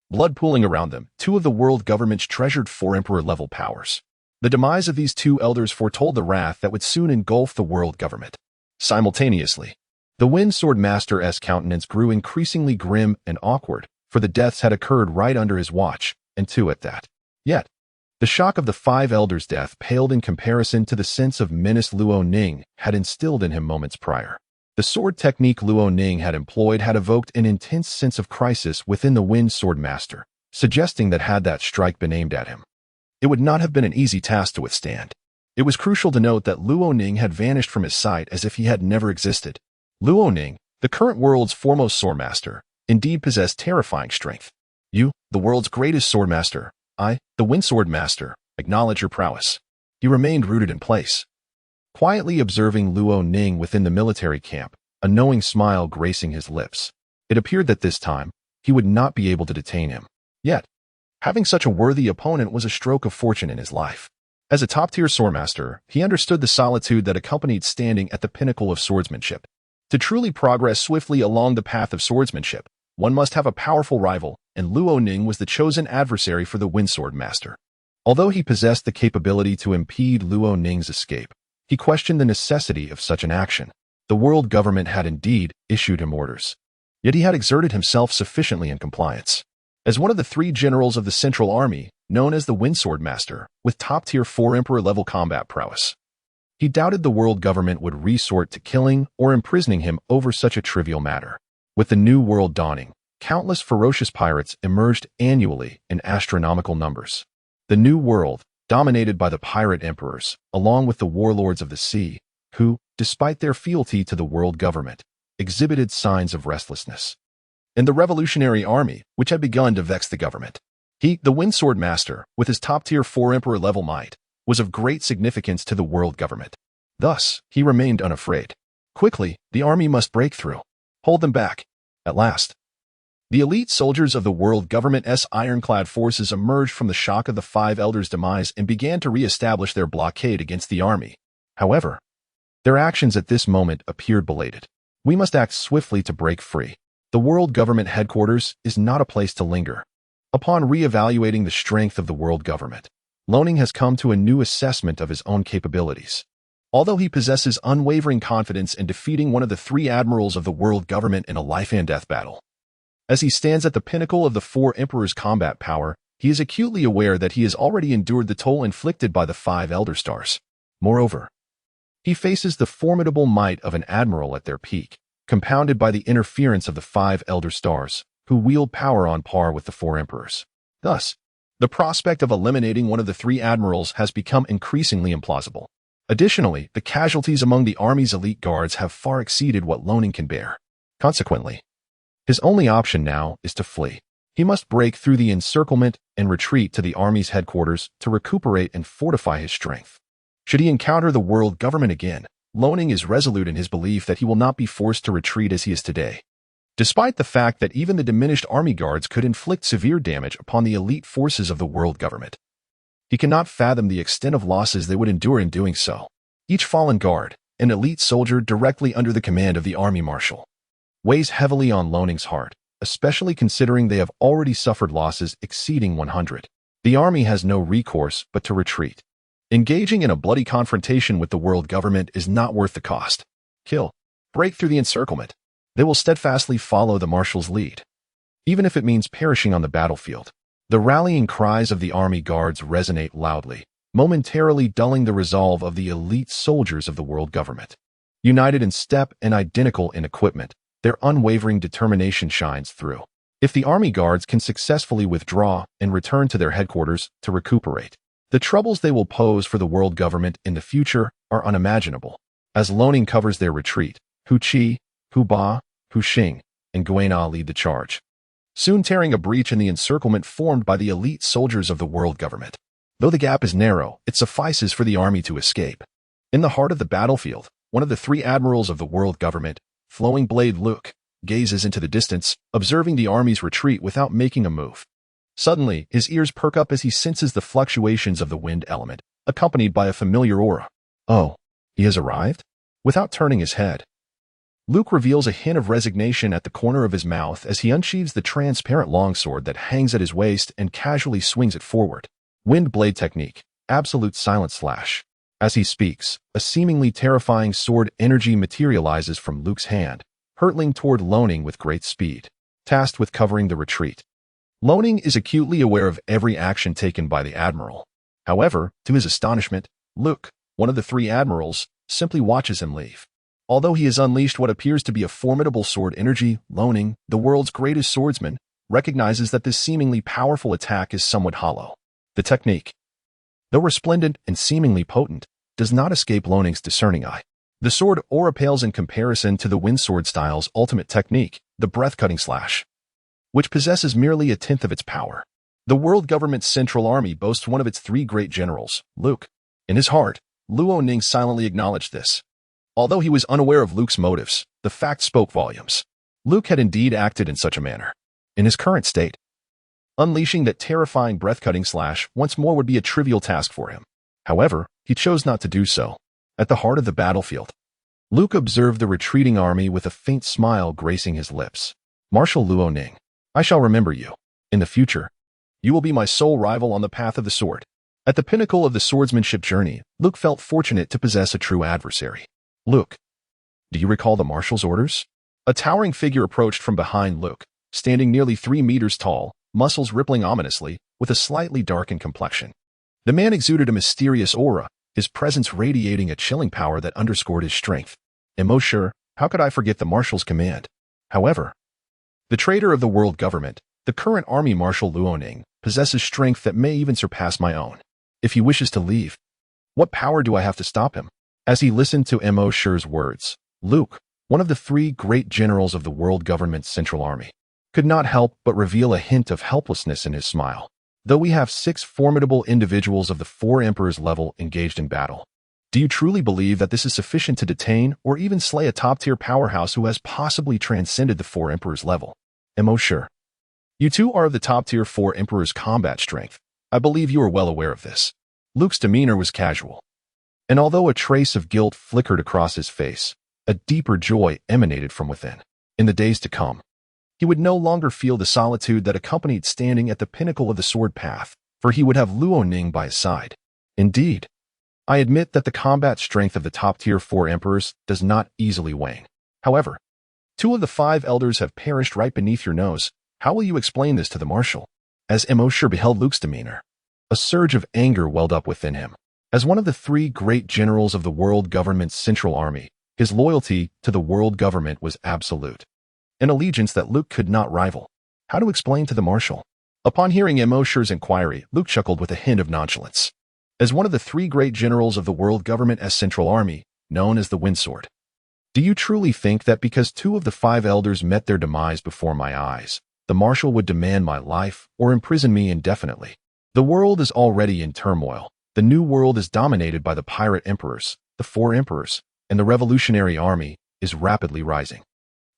Speaker 1: Blood pooling around them, 2 of the world government's treasured 4 emperor-level powers. The demise of these 2 elders foretold the wrath that would soon engulf the world government. Simultaneously, the Windsword Master's countenance grew increasingly grim and awkward, for the deaths had occurred right under his watch, and 2 at that. Yet, the shock of the 5 elders' death paled in comparison to the sense of menace Luo Ning had instilled in him moments prior. The sword technique Luo Ning had employed had evoked an intense sense of crisis within the Windsword Master, suggesting that had that strike been aimed at him, it would not have been an easy task to withstand. It was crucial to note that Luo Ning had vanished from his sight as if he had never existed. Luo Ning, the current world's foremost swordmaster, indeed possessed terrifying strength. You, the world's greatest swordmaster, I, the Windsword Master, acknowledge your prowess. He remained rooted in place, quietly observing Luo Ning within the military camp, a knowing smile gracing his lips. It appeared that this time, he would not be able to detain him. Yet, having such a worthy opponent was a stroke of fortune in his life. As a top-tier swordmaster, he understood the solitude that accompanied standing at the pinnacle of swordsmanship. To truly progress swiftly along the path of swordsmanship, one must have a powerful rival, and Luo Ning was the chosen adversary for the Windsword Master. Although he possessed the capability to impede Luo Ning's escape, he questioned the necessity of such an action. The world government had indeed issued him orders, yet he had exerted himself sufficiently in compliance. As one of the 3 generals of the Central Army, known as the Windsword Master, with top-tier 4 emperor-level combat prowess, he doubted the world government would resort to killing or imprisoning him over such a trivial matter. With the new world dawning, countless ferocious pirates emerged annually in astronomical numbers. The new world, dominated by the pirate emperors, along with the warlords of the sea, who, despite their fealty to the world government, exhibited signs of restlessness. And the revolutionary army, which had begun to vex the government. He, the Windsword Master, with his top-tier 4 emperor-level might, was of great significance to the world government. Thus, he remained unafraid. Quickly, the army must break through. Hold them back. At last, the elite soldiers of the world government's ironclad forces emerged from the shock of the 5 elders' demise and began to re-establish their blockade against the army. However, their actions at this moment appeared belated. We must act swiftly to break free. The world government headquarters is not a place to linger. Upon re-evaluating the strength of the world government, Loning has come to a new assessment of his own capabilities. Although he possesses unwavering confidence in defeating one of the 3 admirals of the world government in a life-and-death battle, as he stands at the pinnacle of the 4 emperors' combat power, he is acutely aware that he has already endured the toll inflicted by the 5 elder stars. Moreover, he faces the formidable might of an admiral at their peak, compounded by the interference of the 5 elder stars, who wield power on par with the 4 emperors. Thus, The prospect of eliminating one of the three admirals has become increasingly implausible. Additionally, the casualties among the army's elite guards have far exceeded what Loning can bear. Consequently, his only option now is to flee. He must break through the encirclement and retreat to the army's headquarters to recuperate and fortify his strength. Should he encounter the world government again, Loning is resolute in his belief that he will not be forced to retreat as he is today. Despite the fact that even the diminished army guards could inflict severe damage upon the elite forces of the world government, he cannot fathom the extent of losses they would endure in doing so. Each fallen guard, an elite soldier directly under the command of the army marshal, weighs heavily on Loning's heart, especially considering they have already suffered losses exceeding 100. The army has no recourse but to retreat. Engaging in a bloody confrontation with the world government is not worth the cost. Kill. Break through the encirclement. They will steadfastly follow the marshal's lead, even if it means perishing on the battlefield. The rallying cries of the army guards resonate loudly, momentarily dulling the resolve of the elite soldiers of the world government. United in step and identical in equipment, their unwavering determination shines through. If the army guards can successfully withdraw and return to their headquarters to recuperate, the troubles they will pose for the world government in the future are unimaginable. As Loning covers their retreat, Hu Qi, Hu Ba, Hu Xing, and Guina lead the charge, soon tearing a breach in the encirclement formed by the elite soldiers of the world government. Though the gap is narrow, it suffices for the army to escape. In the heart of the battlefield, one of the three admirals of the world government, Flowing Blade Luke, gazes into the distance, observing the army's retreat without making a move. Suddenly, his ears perk up as he senses the fluctuations of the wind element, accompanied by a familiar aura. Oh, he has arrived? Without turning his head, Luke reveals a hint of resignation at the corner of his mouth as he unsheathes the transparent longsword that hangs at his waist and casually swings it forward. Wind blade technique, absolute silent slash. As he speaks, a seemingly terrifying sword energy materializes from Luke's hand, hurtling toward Loning with great speed, tasked with covering the retreat. Loning is acutely aware of every action taken by the admiral. However, to his astonishment, Luke, one of the three admirals, simply watches him leave. Although he has unleashed what appears to be a formidable sword energy, Loning, the world's greatest swordsman, recognizes that this seemingly powerful attack is somewhat hollow. The technique, though resplendent and seemingly potent, does not escape Loning's discerning eye. The sword aura pales in comparison to the windsword style's ultimate technique, the breath-cutting slash, which possesses merely a tenth of its power. The world government's central army boasts one of its three great generals, Luke. In his heart, Luo Ning silently acknowledged this. Although he was unaware of Luke's motives, the fact spoke volumes. Luke had indeed acted in such a manner. In his current state, unleashing that terrifying breath-cutting slash once more would be a trivial task for him. However, he chose not to do so. At the heart of the battlefield, Luke observed the retreating army with a faint smile gracing his lips. Marshal Luo Ning, I shall remember you. In the future, you will be my sole rival on the path of the sword. At the pinnacle of the swordsmanship journey, Luke felt fortunate to possess a true adversary. Luke, do you recall the marshal's orders? A towering figure approached from behind Luke, standing nearly 3 meters tall, muscles rippling ominously, with a slightly darkened complexion. The man exuded a mysterious aura, his presence radiating a chilling power that underscored his strength. Monsieur, how could I forget the marshal's command? However, the traitor of the world government, the current army marshal Luo Ning, possesses strength that may even surpass my own. If he wishes to leave, what power do I have to stop him? As he listened to Monsieur's words, Luke, one of the three great generals of the world government's central army, could not help but reveal a hint of helplessness in his smile. Though we have 6 formidable individuals of the 4 emperors level engaged in battle, do you truly believe that this is sufficient to detain or even slay a top-tier powerhouse who has possibly transcended the 4 emperors level? Monsieur, you two are of the top-tier 4 emperors' combat strength. I believe you are well aware of this. Luke's demeanor was casual, and although a trace of guilt flickered across his face, a deeper joy emanated from within. In the days to come, he would no longer feel the solitude that accompanied standing at the pinnacle of the sword path, for he would have Luo Ning by his side. Indeed, I admit that the combat strength of the top-tier 4 emperors does not easily wane. However, 2 of the 5 elders have perished right beneath your nose. How will you explain this to the marshal? As Monsieur beheld Luke's demeanor, a surge of anger welled up within him. As one of the 3 great generals of the world government's central army, his loyalty to the world government was absolute, an allegiance that Luke could not rival. How to explain to the marshal? Upon hearing Mosher's inquiry, Luke chuckled with a hint of nonchalance. As one of the three great generals of the world government as Central Army, known as the Windsword, do you truly think that because 2 of the 5 elders met their demise before my eyes, the Marshal would demand my life or imprison me indefinitely? The world is already in turmoil. The New World is dominated by the pirate emperors, the 4 emperors, and the revolutionary army is rapidly rising.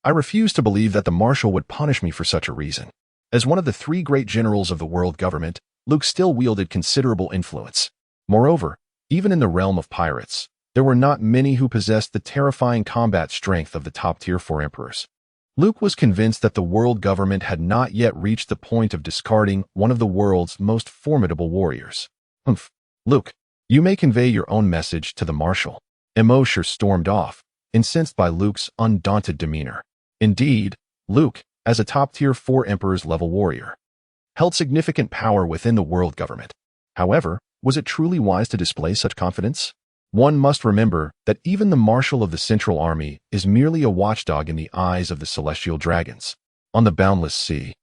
Speaker 1: I refuse to believe that the Marshal would punish me for such a reason. As one of the 3 great generals of the world government, Luke still wielded considerable influence. Moreover, even in the realm of pirates, there were not many who possessed the terrifying combat strength of the top-tier 4 emperors. Luke was convinced that the world government had not yet reached the point of discarding one of the world's most formidable warriors. Luke, you may convey your own message to the Marshal. Mosher stormed off, incensed by Luke's undaunted demeanor. Indeed, Luke, as a top-tier 4 emperors level warrior, held significant power within the world government. However, was it truly wise to display such confidence? One must remember that even the Marshal of the Central Army is merely a watchdog in the eyes of the celestial dragons. On the boundless sea,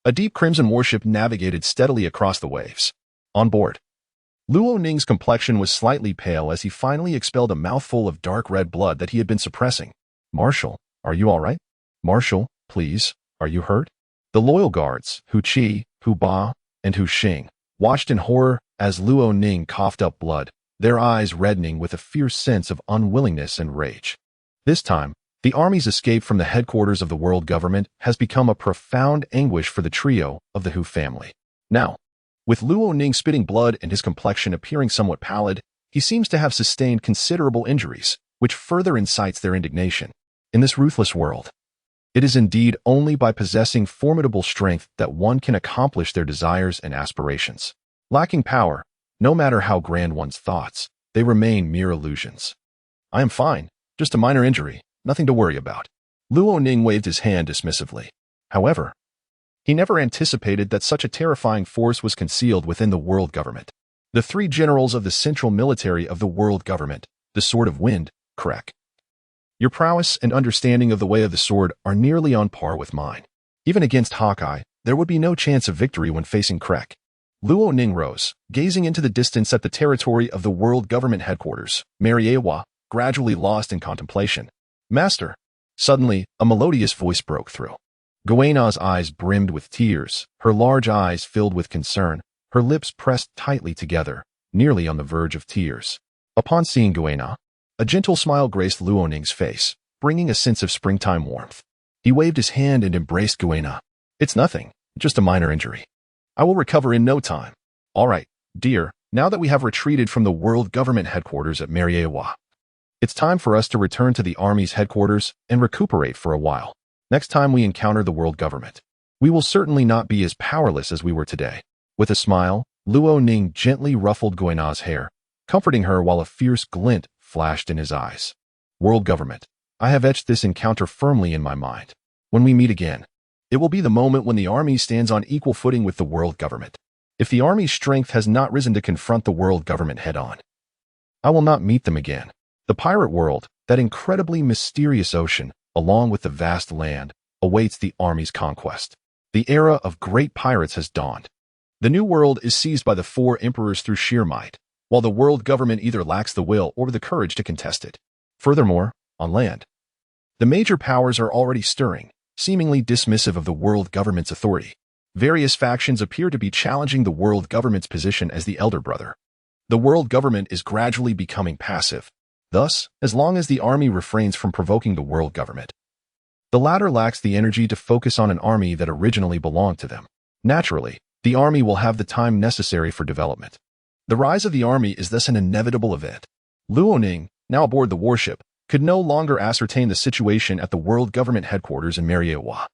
Speaker 1: a deep crimson warship navigated steadily across the waves. On board, Luo Ning's complexion was slightly pale as he finally expelled a mouthful of dark red blood that he had been suppressing. Marshal, are you all right? Marshal, please, are you hurt? The loyal guards, Hu Qi, Hu Ba, and Hu Xing, watched in horror as Luo Ning coughed up blood, their eyes reddening with a fierce sense of unwillingness and rage. This time, the army's escape from the headquarters of the world government has become a profound anguish for the trio of the Hu family. Now, with Luo Ning spitting blood and his complexion appearing somewhat pallid, he seems to have sustained considerable injuries, which further incites their indignation. In this ruthless world, it is indeed only by possessing formidable strength that one can accomplish their desires and aspirations. Lacking power, no matter how grand one's thoughts, they remain mere illusions. I am fine, just a minor injury, nothing to worry about. Luo Ning waved his hand dismissively. However, he never anticipated that such a terrifying force was concealed within the world government. The 3 generals of the central military of the world government, the Sword of Wind, Krek. Your prowess and understanding of the way of the sword are nearly on par with mine. Even against Hawkeye, there would be no chance of victory when facing Krek. Luo Ning rose, gazing into the distance at the territory of the world government headquarters, Marwa, gradually lost in contemplation. Master! Suddenly, a melodious voice broke through. Guina's eyes brimmed with tears, her large eyes filled with concern, her lips pressed tightly together, nearly on the verge of tears. Upon seeing Guina, a gentle smile graced Luo Ning's face, bringing a sense of springtime warmth. He waved his hand and embraced Guina. It's nothing, just a minor injury. I will recover in no time. All right, dear, now that we have retreated from the world government headquarters at Marwa, it's time for us to return to the army's headquarters and recuperate for a while. Next time we encounter the world government, we will certainly not be as powerless as we were today. With a smile, Luo Ning gently ruffled Guina's hair, comforting her while a fierce glint flashed in his eyes. World government, I have etched this encounter firmly in my mind. When we meet again, it will be the moment when the army stands on equal footing with the world government. If the army's strength has not risen to confront the world government head-on, I will not meet them again. The pirate world, that incredibly mysterious ocean, along with the vast land, awaits the army's conquest. The era of great pirates has dawned. The new world is seized by the 4 emperors through sheer might, while the world government either lacks the will or the courage to contest it. Furthermore, on land, the major powers are already stirring, seemingly dismissive of the world government's authority. Various factions appear to be challenging the world government's position as the elder brother. The world government is gradually becoming passive. Thus, as long as the army refrains from provoking the world government, the latter lacks the energy to focus on an army that originally belonged to them. Naturally, the army will have the time necessary for development. The rise of the army is thus an inevitable event. Luo Ning, now aboard the warship, could no longer ascertain the situation at the world government headquarters in Marwa.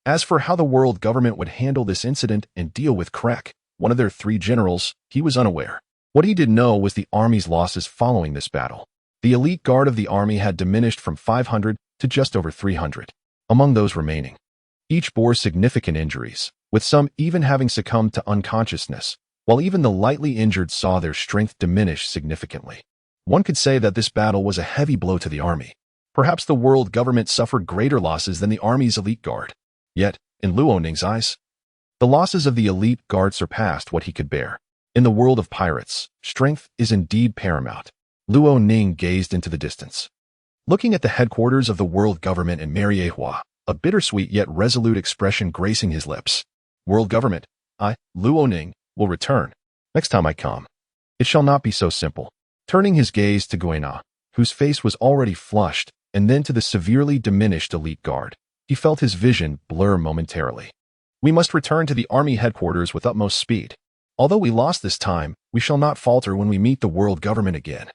Speaker 1: As for how the world government would handle this incident and deal with Krek, one of their 3 generals, he was unaware. What he did know was the army's losses following this battle. The elite guard of the army had diminished from 500 to just over 300. Among those remaining, each bore significant injuries, with some even having succumbed to unconsciousness, while even the lightly injured saw their strength diminish significantly. One could say that this battle was a heavy blow to the army. Perhaps the world government suffered greater losses than the army's elite guard. Yet, in Luo Ning's eyes, The losses of the elite guard surpassed what he could bear. In the world of pirates, strength is indeed paramount. Luo Ning gazed into the distance. Looking at the headquarters of the world government in Mariehua, a bittersweet yet resolute expression gracing his lips. World government, I, Luo Ning, will return. Next time I come. It shall not be so simple. Turning his gaze to Guina, whose face was already flushed, and then to the severely diminished elite guard, he felt his vision blur momentarily. We must return to the army headquarters with utmost speed. Although we lost this time, we shall not falter when we meet the world government again.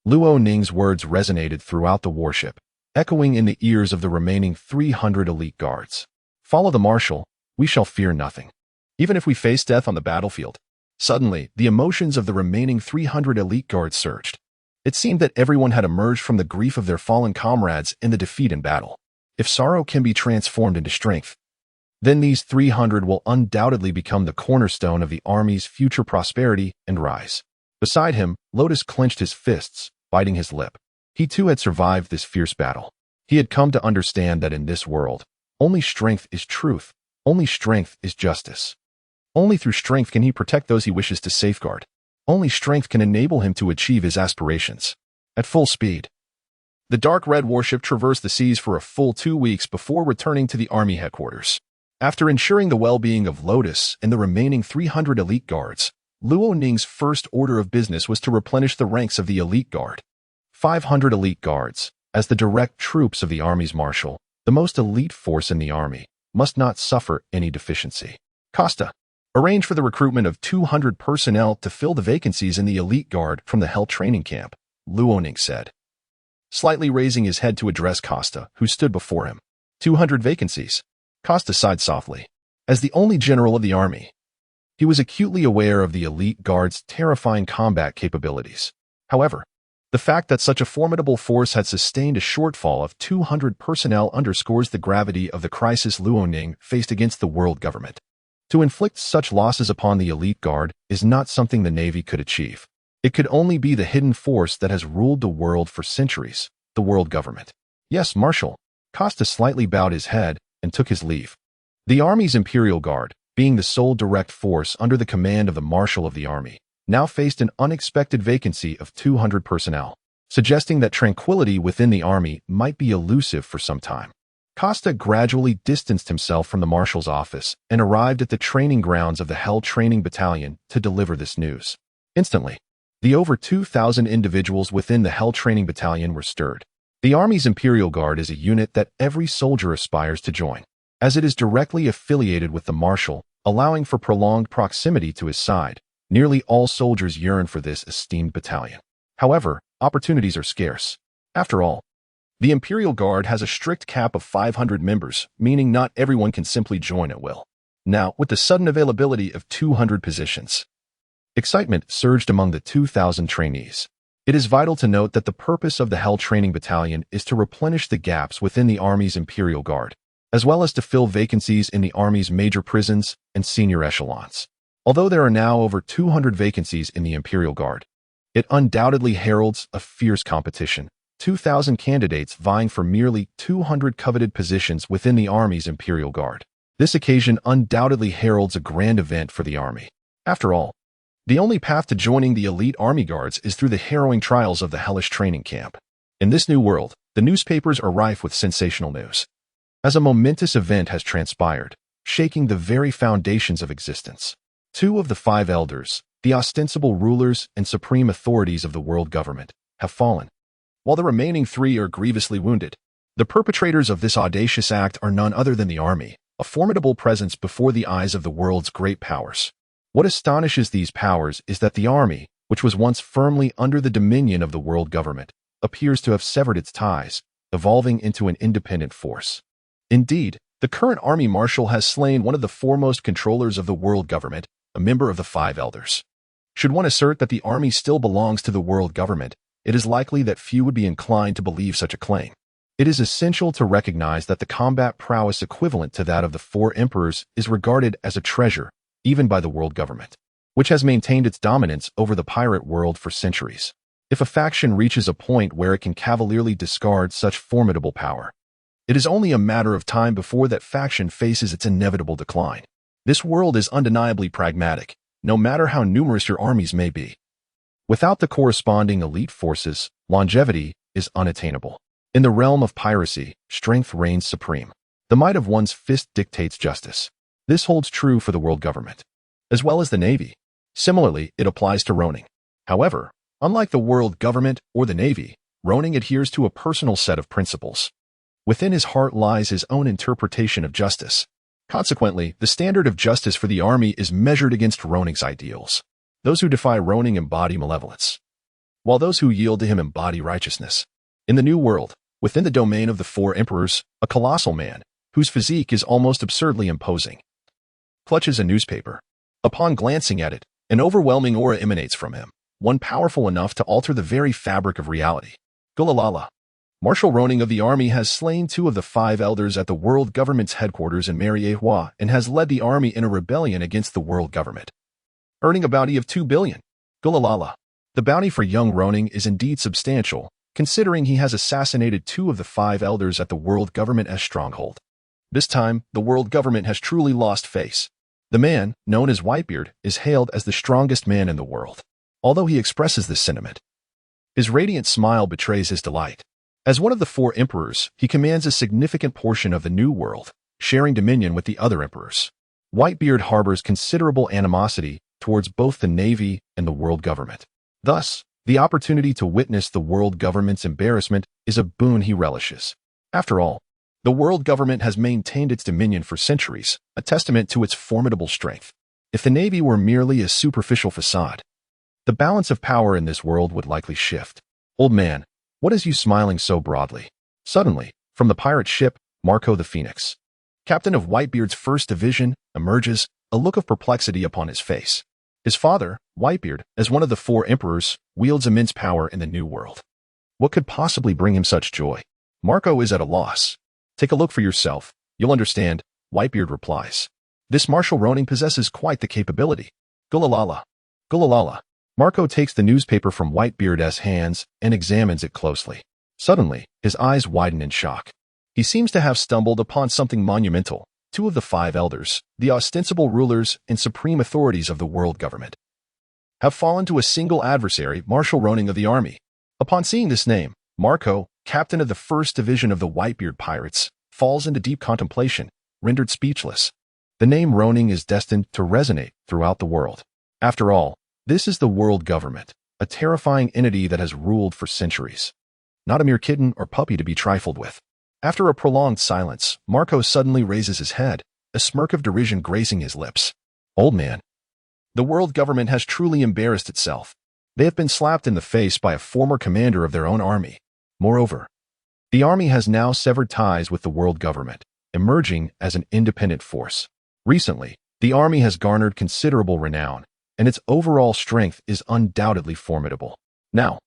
Speaker 1: Luo Ning's words resonated throughout the warship, echoing in the ears of the remaining 300 elite guards. Follow the Marshal, we shall fear nothing. Even if we face death on the battlefield. Suddenly, the emotions of the remaining 300 elite guards surged. It seemed that everyone had emerged from the grief of their fallen comrades in the defeat in battle. If sorrow can be transformed into strength, then these 300 will undoubtedly become the cornerstone of the army's future prosperity and rise. Beside him, Lotus clenched his fists, biting his lip. He too had survived this fierce battle. He had come to understand that in this world, only strength is truth, only strength is justice. Only through strength can he protect those he wishes to safeguard. Only strength can enable him to achieve his aspirations. At full speed, the dark red warship traversed the seas for a full 2 weeks before returning to the army headquarters. After ensuring the well-being of Lotus and the remaining 300 elite guards, Luo Ning's first order of business was to replenish the ranks of the elite guard. 500 elite guards, as the direct troops of the army's marshal, the most elite force in the army, must not suffer any deficiency. Costa, arrange for the recruitment of 200 personnel to fill the vacancies in the elite guard from the Hell training camp, Luo Ning said, slightly raising his head to address Costa, who stood before him. 200 vacancies. Costa sighed softly. As the only general of the army, he was acutely aware of the elite guard's terrifying combat capabilities. However, the fact that such a formidable force had sustained a shortfall of 200 personnel underscores the gravity of the crisis Luo Ning faced against the world government. To inflict such losses upon the elite guard is not something the Navy could achieve. It could only be the hidden force that has ruled the world for centuries, the world government. Yes, Marshal. Costa slightly bowed his head and took his leave. The Army's Imperial Guard, being the sole direct force under the command of the Marshal of the Army, now faced an unexpected vacancy of 200 personnel, suggesting that tranquility within the Army might be elusive for some time. Costa gradually distanced himself from the Marshal's office and arrived at the training grounds of the Hell Training Battalion to deliver this news. Instantly, the over 2,000 individuals within the Hell Training Battalion were stirred. The Army's Imperial Guard is a unit that every soldier aspires to join, as it is directly affiliated with the Marshal, allowing for prolonged proximity to his side. Nearly all soldiers yearn for this esteemed battalion. However, opportunities are scarce. After all, the Imperial Guard has a strict cap of 500 members, meaning not everyone can simply join at will. Now, with the sudden availability of 200 positions, excitement surged among the 2,000 trainees. It is vital to note that the purpose of the Hell Training Battalion is to replenish the gaps within the Army's Imperial Guard, as well as to fill vacancies in the Army's major prisons and senior echelons. Although there are now over 200 vacancies in the Imperial Guard, it undoubtedly heralds a fierce competition, 2,000 candidates vying for merely 200 coveted positions within the Army's Imperial Guard. This occasion undoubtedly heralds a grand event for the Army. After all, the only path to joining the elite Army Guards is through the harrowing trials of the hellish training camp. In this new world, the newspapers are rife with sensational news, as a momentous event has transpired, shaking the very foundations of existence. 2 of the 5 elders, the ostensible rulers and supreme authorities of the world government, have fallen, while the remaining 3 are grievously wounded. The perpetrators of this audacious act are none other than the Army, a formidable presence before the eyes of the world's great powers. What astonishes these powers is that the Army, which was once firmly under the dominion of the world government, appears to have severed its ties, evolving into an independent force. Indeed, the current Army Marshal has slain one of the foremost controllers of the world government, a member of the 5 elders. Should one assert that the Army still belongs to the world government, it is likely that few would be inclined to believe such a claim. It is essential to recognize that the combat prowess equivalent to that of the 4 emperors is regarded as a treasure, even by the world government, which has maintained its dominance over the pirate world for centuries. If a faction reaches a point where it can cavalierly discard such formidable power, it is only a matter of time before that faction faces its inevitable decline. This world is undeniably pragmatic, no matter how numerous your armies may be. Without the corresponding elite forces, longevity is unattainable. In the realm of piracy, strength reigns supreme. The might of one's fist dictates justice. This holds true for the world government, as well as the Navy. Similarly, it applies to Ronin. However, unlike the world government or the Navy, Ronin adheres to a personal set of principles. Within his heart lies his own interpretation of justice. Consequently, the standard of justice for the army is measured against Ronin's ideals. Those who defy Ronin embody malevolence, while those who yield to him embody righteousness. In the New World, within the domain of the four emperors, a colossal man, whose physique is almost absurdly imposing, clutches a newspaper. Upon glancing at it, an overwhelming aura emanates from him, one powerful enough to alter the very fabric of reality. Gulalala. Marshal Ronin of the army has slain 2 of the 5 elders at the world government's headquarters in Marwa and has led the army in a rebellion against the world government, earning a bounty of 2 billion. Gulalala. The bounty for young Ronin is indeed substantial, considering he has assassinated 2 of the 5 elders at the world government's stronghold. This time, the world government has truly lost face. The man, known as Whitebeard, is hailed as the strongest man in the world. Although he expresses this sentiment, his radiant smile betrays his delight. As one of the 4 emperors, he commands a significant portion of the New World, sharing dominion with the other emperors. Whitebeard harbors considerable animosity towards both the Navy and the world government. Thus, the opportunity to witness the world government's embarrassment is a boon he relishes. After all, the world government has maintained its dominion for centuries, a testament to its formidable strength. If the Navy were merely a superficial facade, the balance of power in this world would likely shift. Old man, what is you smiling so broadly? Suddenly, from the pirate ship, Marco the Phoenix, captain of Whitebeard's 1st Division, emerges, a look of perplexity upon his face. His father, Whitebeard, as one of the 4 emperors, wields immense power in the New World. What could possibly bring him such joy? Marco is at a loss. Take a look for yourself. You'll understand, Whitebeard replies. This Marshal Ronin possesses quite the capability. Gulalala. Gulalala. Marco takes the newspaper from Whitebeard's hands and examines it closely. Suddenly, his eyes widen in shock. He seems to have stumbled upon something monumental. 2 of the 5 elders, the ostensible rulers and supreme authorities of the world government, have fallen to a single adversary, Marshal Ronin of the army. Upon seeing this name, Marco, captain of the 1st Division of the Whitebeard pirates, falls into deep contemplation, rendered speechless. The name Ronin is destined to resonate throughout the world. After all, this is the world government, a terrifying entity that has ruled for centuries. Not a mere kitten or puppy to be trifled with. After a prolonged silence, Marco suddenly raises his head, a smirk of derision gracing his lips. Old man. The world government has truly embarrassed itself. They have been slapped in the face by a former commander of their own army. Moreover, the army has now severed ties with the world government, emerging as an independent force. Recently, the army has garnered considerable renown, and its overall strength is undoubtedly formidable. Now,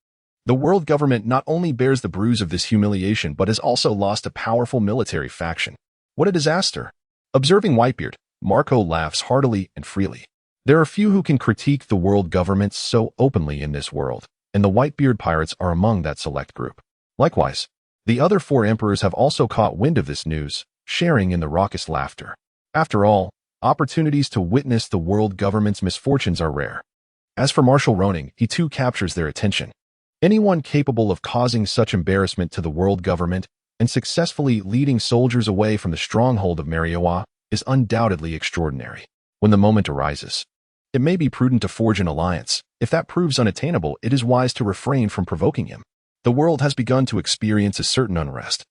Speaker 1: the world government not only bears the bruise of this humiliation but has also lost a powerful military faction. What a disaster! Observing Whitebeard, Marco laughs heartily and freely. There are few who can critique the world government so openly in this world, and the Whitebeard pirates are among that select group. Likewise, the other 4 emperors have also caught wind of this news, sharing in the raucous laughter. After all, opportunities to witness the world government's misfortunes are rare. As for Marshal Ronin, he too captures their attention. Anyone capable of causing such embarrassment to the world government and successfully leading soldiers away from the stronghold of Marwa is undoubtedly extraordinary. When the moment arises, it may be prudent to forge an alliance. If that proves unattainable, it is wise to refrain from provoking him. The world has begun to experience a certain unrest.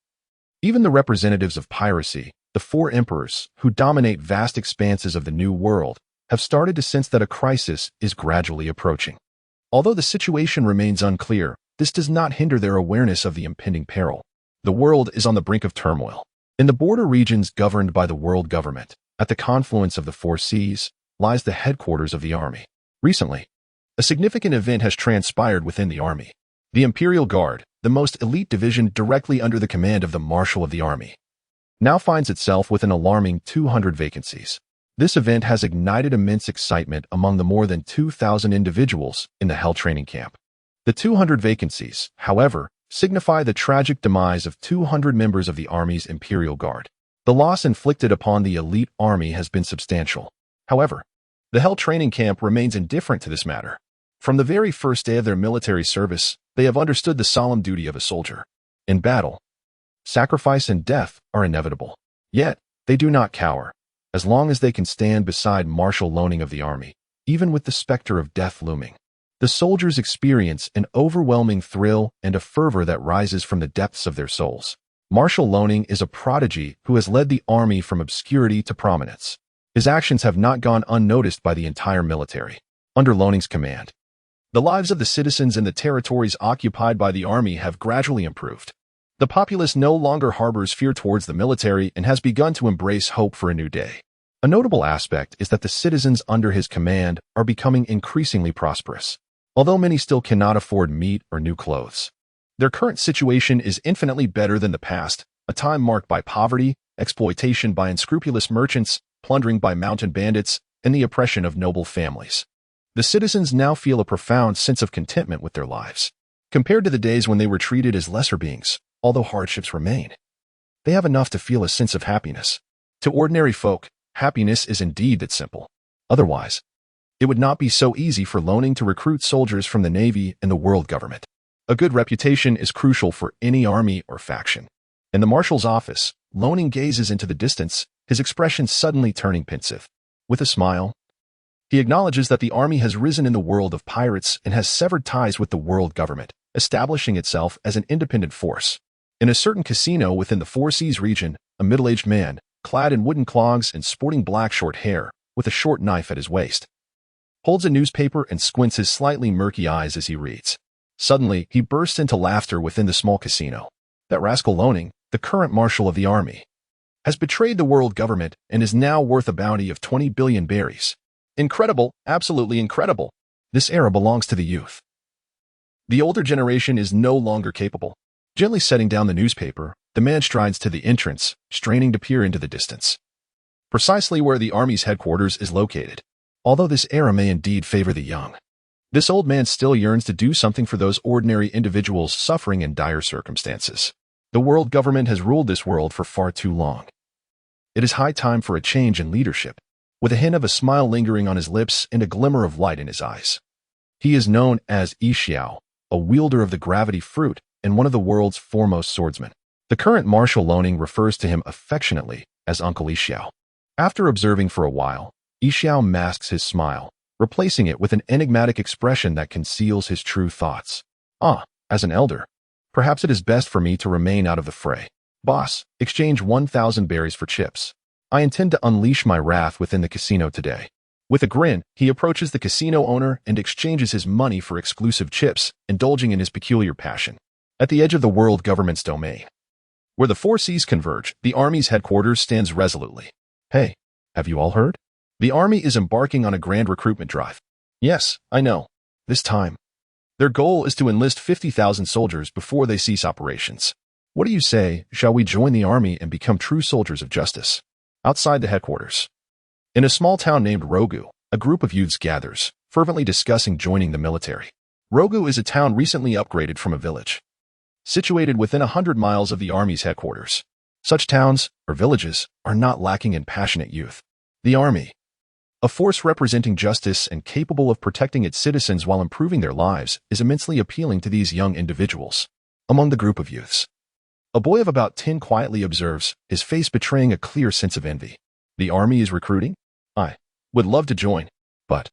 Speaker 1: Even the representatives of piracy, the 4 emperors, who dominate vast expanses of the New World, have started to sense that a crisis is gradually approaching. Although the situation remains unclear, this does not hinder their awareness of the impending peril. The world is on the brink of turmoil. In the border regions governed by the world government, at the confluence of the 4 seas, lies the headquarters of the army. Recently, a significant event has transpired within the army. The Imperial Guard, the most elite division directly under the command of the Marshal of the army, now finds itself with an alarming 200 vacancies. This event has ignited immense excitement among the more than 2,000 individuals in the Hell training camp. The 200 vacancies, however, signify the tragic demise of 200 members of the Army's Imperial Guard. The loss inflicted upon the elite army has been substantial. However, the Hell training camp remains indifferent to this matter. From the very first day of their military service, they have understood the solemn duty of a soldier. In battle, sacrifice and death are inevitable. Yet, they do not cower, as long as they can stand beside Marshal Loning of the army, even with the specter of death looming. The soldiers experience an overwhelming thrill and a fervor that rises from the depths of their souls. Marshal Loning is a prodigy who has led the army from obscurity to prominence. His actions have not gone unnoticed by the entire military. Under Loning's command, the lives of the citizens in the territories occupied by the army have gradually improved. The populace no longer harbors fear towards the military and has begun to embrace hope for a new day. A notable aspect is that the citizens under his command are becoming increasingly prosperous. Although many still cannot afford meat or new clothes, their current situation is infinitely better than the past, a time marked by poverty, exploitation by unscrupulous merchants, plundering by mountain bandits, and the oppression of noble families. The citizens now feel a profound sense of contentment with their lives. Compared to the days when they were treated as lesser beings, although hardships remain, they have enough to feel a sense of happiness. To ordinary folk, happiness is indeed that simple. Otherwise, it would not be so easy for Loning to recruit soldiers from the Navy and the world government. A good reputation is crucial for any army or faction. In the Marshal's office, Loning gazes into the distance, his expression suddenly turning pensive. With a smile, he acknowledges that the army has risen in the world of pirates and has severed ties with the world government, establishing itself as an independent force. In a certain casino within the Four Seas region, a middle-aged man, clad in wooden clogs and sporting black short hair, with a short knife at his waist, holds a newspaper and squints his slightly murky eyes as he reads. Suddenly, he bursts into laughter within the small casino. That rascal Loning, the current marshal of the army, has betrayed the world government and is now worth a bounty of 20 billion berries. Incredible, absolutely incredible. This era belongs to the youth. The older generation is no longer capable. Gently setting down the newspaper, the man strides to the entrance, straining to peer into the distance. Precisely where the army's headquarters is located. Although this era may indeed favor the young, this old man still yearns to do something for those ordinary individuals suffering in dire circumstances. The world government has ruled this world for far too long. It is high time for a change in leadership. With a hint of a smile lingering on his lips and a glimmer of light in his eyes, he is known as Yixiao, a wielder of the gravity fruit and one of the world's foremost swordsmen. The current Marshal Loning refers to him affectionately as Uncle Yixiao. After observing for a while, Yixiao masks his smile, replacing it with an enigmatic expression that conceals his true thoughts. As an elder, perhaps it is best for me to remain out of the fray. Boss, exchange 1,000 berries for chips. I intend to unleash my wrath within the casino today. With a grin, he approaches the casino owner and exchanges his money for exclusive chips, indulging in his peculiar passion. At the edge of the world government's domain, where the Four Seas converge, the army's headquarters stands resolutely. Hey, have you all heard? The army is embarking on a grand recruitment drive. Yes, I know. This time, their goal is to enlist 50,000 soldiers before they cease operations. What do you say, shall we join the army and become true soldiers of justice? Outside the headquarters, in a small town named Rogu, a group of youths gathers, fervently discussing joining the military. Rogu is a town recently upgraded from a village, situated within 100 miles of the army's headquarters. Such towns, or villages, are not lacking in passionate youth. The army, a force representing justice and capable of protecting its citizens while improving their lives, is immensely appealing to these young individuals. Among the group of youths, a boy of about 10 quietly observes, his face betraying a clear sense of envy. The army is recruiting? I would love to join, but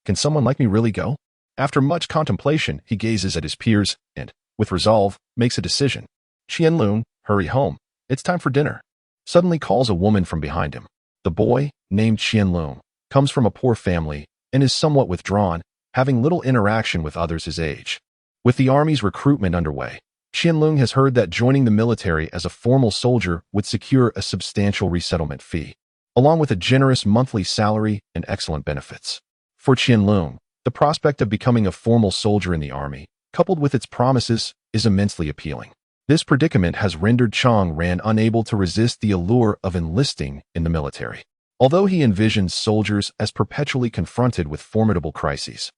Speaker 1: can someone like me really go? After much contemplation, he gazes at his peers and, with resolve, makes a decision. Qianlong, hurry home. It's time for dinner. Suddenly calls a woman from behind him. The boy, named Qianlong, comes from a poor family and is somewhat withdrawn, having little interaction with others his age. With the army's recruitment underway, Qianlong has heard that joining the military as a formal soldier would secure a substantial resettlement fee, along with a generous monthly salary and excellent benefits. For Qianlong, the prospect of becoming a formal soldier in the army, coupled with its promises, is immensely appealing. This predicament has rendered Chang Ran unable to resist the allure of enlisting in the military, although he envisions soldiers as perpetually confronted with formidable crises.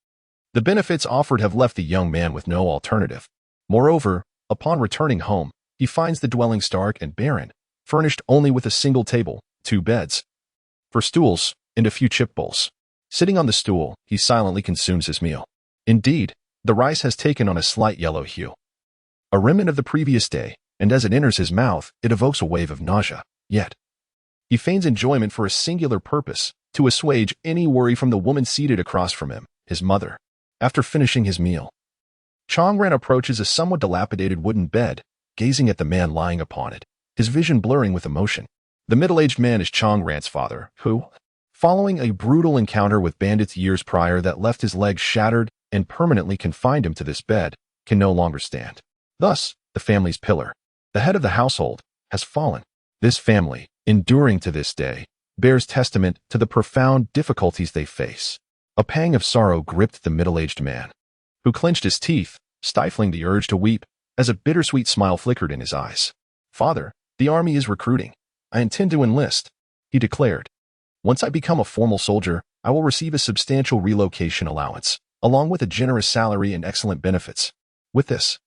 Speaker 1: The benefits offered have left the young man with no alternative. Moreover, upon returning home, he finds the dwelling stark and barren, furnished only with a single table, 2 beds. For stools, and a few chip bowls. Sitting on the stool, he silently consumes his meal. Indeed, the rice has taken on a slight yellow hue, a remnant of the previous day, and as it enters his mouth, it evokes a wave of nausea. Yet, he feigns enjoyment for a singular purpose, to assuage any worry from the woman seated across from him, his mother. After finishing his meal, Chongran approaches a somewhat dilapidated wooden bed, gazing at the man lying upon it, his vision blurring with emotion. The middle-aged man is Chongran's father, who, following a brutal encounter with bandits years prior that left his legs shattered and permanently confined him to this bed, can no longer stand. Thus, the family's pillar, the head of the household, has fallen. This family, enduring to this day, bears testament to the profound difficulties they face. A pang of sorrow gripped the middle-aged man, who clenched his teeth, stifling the urge to weep, as a bittersweet smile flickered in his eyes. "Father, the army is recruiting. I intend to enlist," he declared. "Once I become a formal soldier, I will receive a substantial relocation allowance, along with a generous salary and excellent benefits. With this,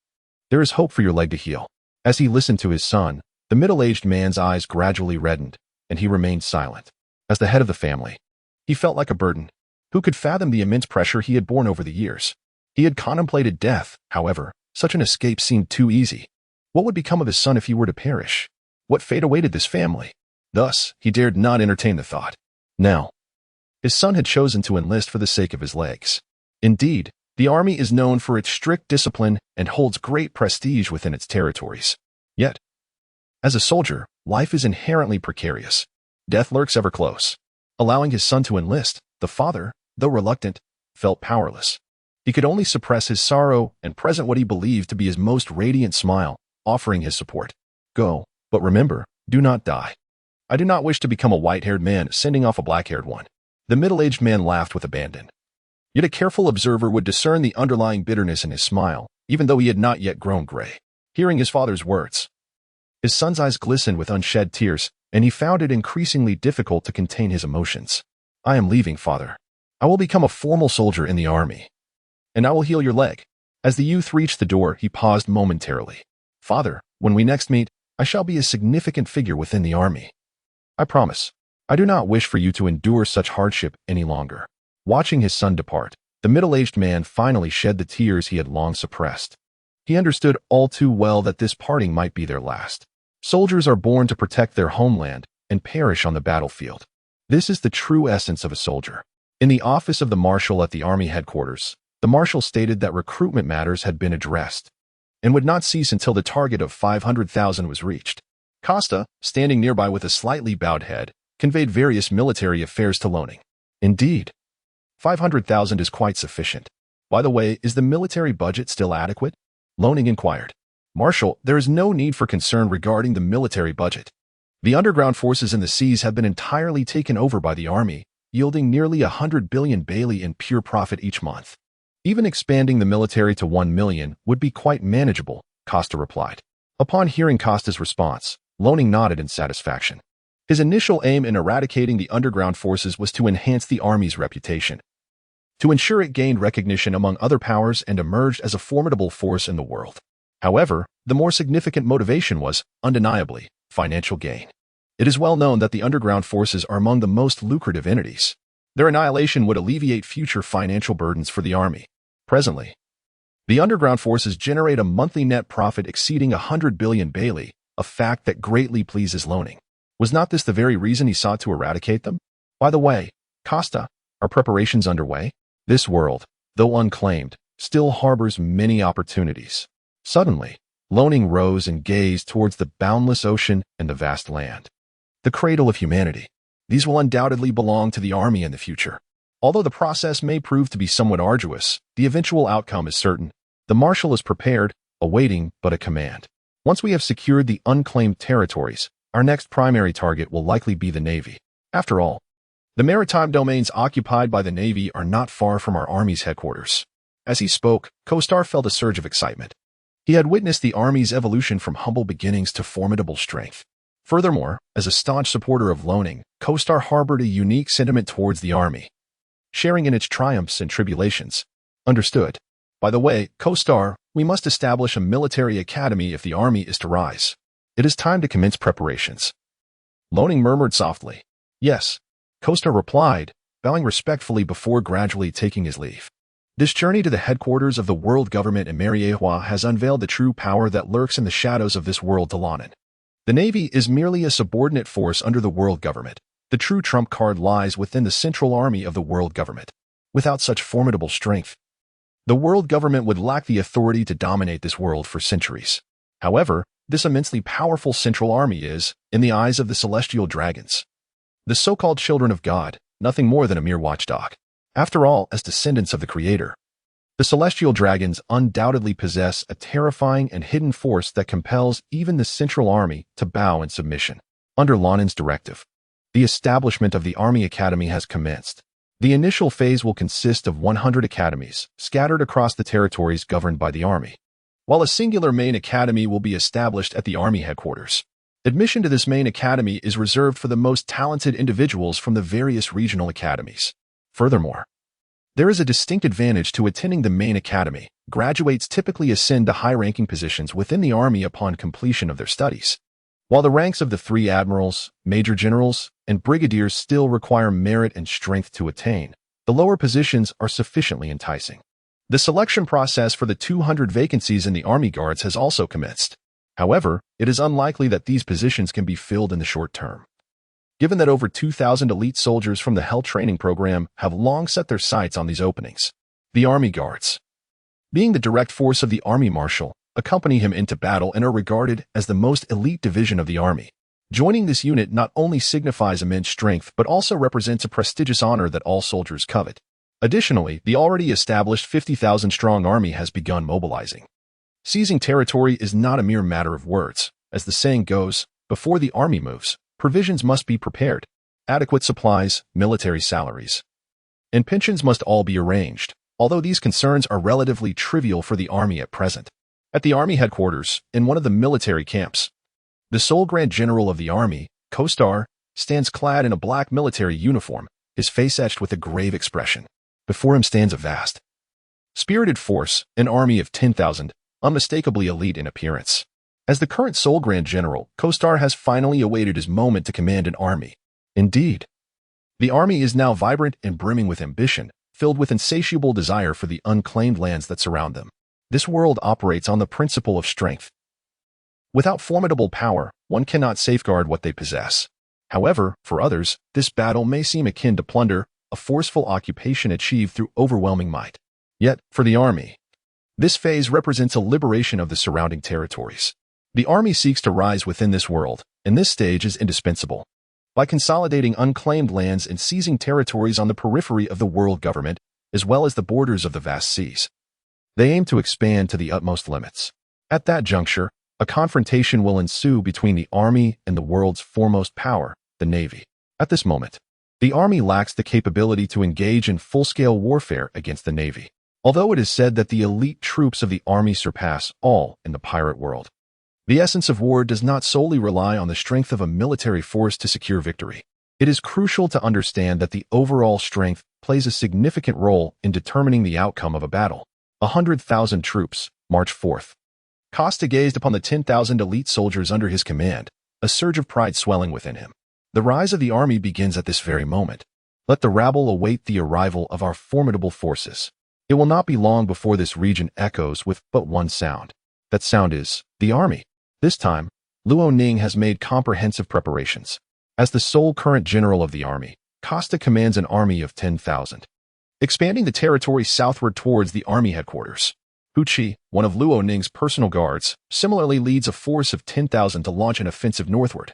Speaker 1: there is hope for your leg to heal." As he listened to his son, the middle-aged man's eyes gradually reddened, and he remained silent. As the head of the family, he felt like a burden. Who could fathom the immense pressure he had borne over the years? He had contemplated death, however. Such an escape seemed too easy. What would become of his son if he were to perish? What fate awaited this family? Thus, he dared not entertain the thought. Now, his son had chosen to enlist for the sake of his legs. Indeed, the army is known for its strict discipline and holds great prestige within its territories. Yet, as a soldier, life is inherently precarious. Death lurks ever close. Allowing his son to enlist, the father, though reluctant, felt powerless. He could only suppress his sorrow and present what he believed to be his most radiant smile, offering his support. "Go, but remember, do not die. I do not wish to become a white-haired man sending off a black-haired one." The middle-aged man laughed with abandon. Yet a careful observer would discern the underlying bitterness in his smile, even though he had not yet grown gray. Hearing his father's words, his son's eyes glistened with unshed tears, and he found it increasingly difficult to contain his emotions. "I am leaving, father. I will become a formal soldier in the army, and I will heal your leg." As the youth reached the door, he paused momentarily. "Father, when we next meet, I shall be a significant figure within the army. I promise. I do not wish for you to endure such hardship any longer." Watching his son depart, the middle-aged man finally shed the tears he had long suppressed. He understood all too well that this parting might be their last. Soldiers are born to protect their homeland and perish on the battlefield. This is the true essence of a soldier. In the office of the Marshal at the army headquarters, the Marshal stated that recruitment matters had been addressed and would not cease until the target of 500,000 was reached. Costa, standing nearby with a slightly bowed head, conveyed various military affairs to Loning. "Indeed, 500,000 is quite sufficient. By the way, is the military budget still adequate?" Loning inquired. "Marshal, there is no need for concern regarding the military budget. The underground forces in the seas have been entirely taken over by the army, yielding nearly 100 billion Bailey in pure profit each month. Even expanding the military to 1 million would be quite manageable," Costa replied. Upon hearing Costa's response, Loning nodded in satisfaction. His initial aim in eradicating the underground forces was to enhance the army's reputation, to ensure it gained recognition among other powers and emerged as a formidable force in the world. However, the more significant motivation was, undeniably, financial gain. It is well known that the underground forces are among the most lucrative entities. Their annihilation would alleviate future financial burdens for the army. Presently, the underground forces generate a monthly net profit exceeding 100 billion Bailey, a fact that greatly pleases Loning. Was not this the very reason he sought to eradicate them? By the way, Costa, are preparations underway? This world, though unclaimed, still harbors many opportunities. Suddenly, Loning rose and gazed towards the boundless ocean and the vast land. The cradle of humanity. These will undoubtedly belong to the army in the future. Although the process may prove to be somewhat arduous, the eventual outcome is certain. The Marshal is prepared, awaiting but a command. Once we have secured the unclaimed territories, our next primary target will likely be the Navy. After all, the maritime domains occupied by the Navy are not far from our Army's headquarters. As he spoke, Kostar felt a surge of excitement. He had witnessed the Army's evolution from humble beginnings to formidable strength. Furthermore, as a staunch supporter of Loning, Kostar harbored a unique sentiment towards the Army, sharing in its triumphs and tribulations. Understood. By the way, Kostar, we must establish a military academy if the Army is to rise. It is time to commence preparations. Loning murmured softly. Yes. Costa replied, bowing respectfully before gradually taking his leave. This journey to the headquarters of the world government in Mariehua has unveiled the true power that lurks in the shadows of this world to Lanin. The Navy is merely a subordinate force under the world government. The true trump card lies within the central army of the world government. Without such formidable strength, the world government would lack the authority to dominate this world for centuries. However, this immensely powerful central army is, in the eyes of the celestial dragons, the so-called children of God, nothing more than a mere watchdog. After all, as descendants of the Creator, the celestial dragons undoubtedly possess a terrifying and hidden force that compels even the central army to bow in submission. Under Lanin's directive, the establishment of the Army Academy has commenced. The initial phase will consist of 100 academies, scattered across the territories governed by the Army, while a singular main academy will be established at the Army headquarters. Admission to this main academy is reserved for the most talented individuals from the various regional academies. Furthermore, there is a distinct advantage to attending the main academy. Graduates typically ascend to high-ranking positions within the Army upon completion of their studies, while the ranks of the 3 admirals, major generals, and brigadiers still require merit and strength to attain. The lower positions are sufficiently enticing. The selection process for the 200 vacancies in the Army Guards has also commenced. However, it is unlikely that these positions can be filled in the short term, given that over 2,000 elite soldiers from the Hell training program have long set their sights on these openings. The Army Guards, being the direct force of the Army Marshal, accompany him into battle and are regarded as the most elite division of the Army. Joining this unit not only signifies immense strength but also represents a prestigious honor that all soldiers covet. Additionally, the already established 50,000-strong army has begun mobilizing. Seizing territory is not a mere matter of words. As the saying goes, before the army moves, provisions must be prepared. Adequate supplies, military salaries, and pensions must all be arranged, although these concerns are relatively trivial for the army at present. At the army headquarters, in one of the military camps, the sole Grand General of the army, Kostar, stands clad in a black military uniform, his face etched with a grave expression. Before him stands a vast, spirited force, an army of 10,000, unmistakably elite in appearance. As the current sole Grand General, Kostar has finally awaited his moment to command an army. Indeed, the army is now vibrant and brimming with ambition, filled with insatiable desire for the unclaimed lands that surround them. This world operates on the principle of strength. Without formidable power, one cannot safeguard what they possess. However, for others, this battle may seem akin to plunder, a forceful occupation achieved through overwhelming might. Yet, for the army, this phase represents a liberation of the surrounding territories. The army seeks to rise within this world, and this stage is indispensable. By consolidating unclaimed lands and seizing territories on the periphery of the world government, as well as the borders of the vast seas, they aim to expand to the utmost limits. At that juncture, a confrontation will ensue between the army and the world's foremost power, the Navy. At this moment, the army lacks the capability to engage in full-scale warfare against the Navy, although it is said that the elite troops of the army surpass all in the pirate world. The essence of war does not solely rely on the strength of a military force to secure victory. It is crucial to understand that the overall strength plays a significant role in determining the outcome of a battle. 100,000 troops, March 4th. Costa gazed upon the 10,000 elite soldiers under his command, a surge of pride swelling within him. The rise of the army begins at this very moment. Let the rabble await the arrival of our formidable forces. It will not be long before this region echoes with but one sound. That sound is the army. This time, Luo Ning has made comprehensive preparations. As the sole current general of the army, Costa commands an army of 10,000, expanding the territory southward towards the army headquarters. Huchi, one of Luo Ning's personal guards, similarly leads a force of 10,000 to launch an offensive northward,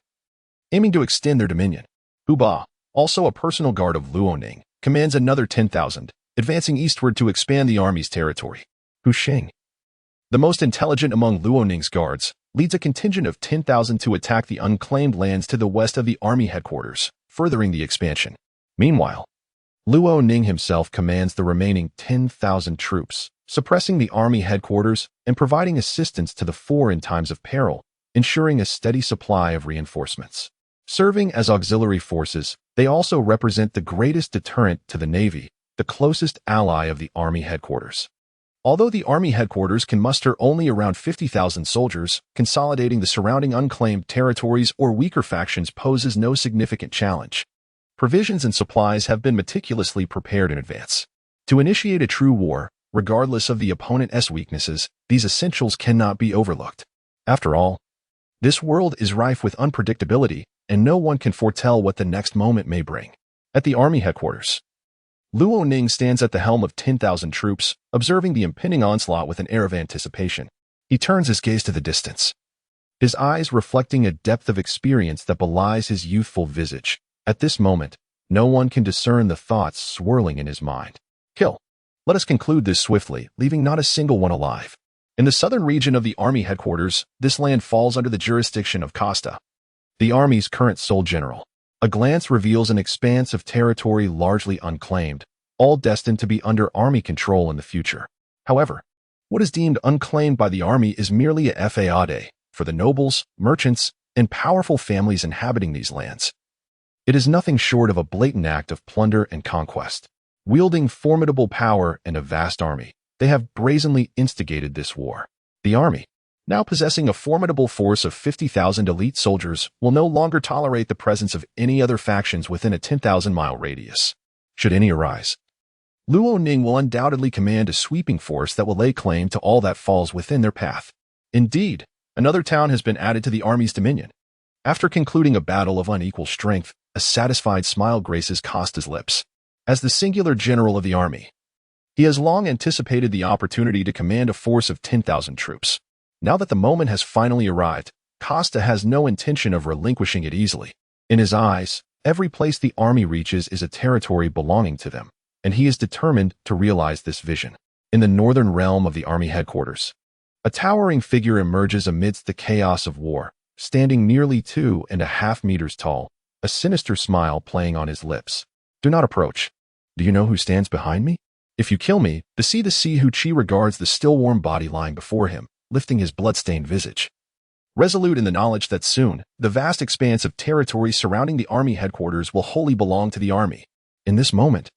Speaker 1: aiming to extend their dominion. Hu Ba, also a personal guard of Luo Ning, commands another 10,000, advancing eastward to expand the army's territory. Hu Xing, the most intelligent among Luo Ning's guards, leads a contingent of 10,000 to attack the unclaimed lands to the west of the army headquarters, furthering the expansion. Meanwhile, Luo Ning himself commands the remaining 10,000 troops, suppressing the army headquarters and providing assistance to the fore in times of peril, ensuring a steady supply of reinforcements. Serving as auxiliary forces, they also represent the greatest deterrent to the Navy, the closest ally of the army headquarters. Although the army headquarters can muster only around 50,000 soldiers, consolidating the surrounding unclaimed territories or weaker factions poses no significant challenge. Provisions and supplies have been meticulously prepared in advance. To initiate a true war, regardless of the opponent's weaknesses, these essentials cannot be overlooked. After all, this world is rife with unpredictability, and no one can foretell what the next moment may bring. At the army headquarters, Luo Ning stands at the helm of 10,000 troops, observing the impending onslaught with an air of anticipation. He turns his gaze to the distance, his eyes reflecting a depth of experience that belies his youthful visage. At this moment, no one can discern the thoughts swirling in his mind. Kill. Let us conclude this swiftly, leaving not a single one alive. In the southern region of the army headquarters, this land falls under the jurisdiction of Costa, the army's current sole general. A glance reveals an expanse of territory largely unclaimed, all destined to be under army control in the future. However, what is deemed unclaimed by the army is merely a fade for the nobles, merchants, and powerful families inhabiting these lands. It is nothing short of a blatant act of plunder and conquest. Wielding formidable power and a vast army, they have brazenly instigated this war. The army, now possessing a formidable force of 50,000 elite soldiers, will no longer tolerate the presence of any other factions within a 10,000-mile radius. Should any arise, Luo Ning will undoubtedly command a sweeping force that will lay claim to all that falls within their path. Indeed, another town has been added to the army's dominion. After concluding a battle of unequal strength, a satisfied smile graces Costa's lips. As the singular general of the army, he has long anticipated the opportunity to command a force of 10,000 troops. Now that the moment has finally arrived, Costa has no intention of relinquishing it easily. In his eyes, every place the army reaches is a territory belonging to them, and he is determined to realize this vision. In the northern realm of the army headquarters, a towering figure emerges amidst the chaos of war, standing nearly 2.5 meters tall, a sinister smile playing on his lips. Do not approach. Do you know who stands behind me? If you kill me, the see Hu Chi regards the still-warm body lying before him, lifting his blood-stained visage. Resolute in the knowledge that soon, the vast expanse of territory surrounding the army headquarters will wholly belong to the army. In this moment,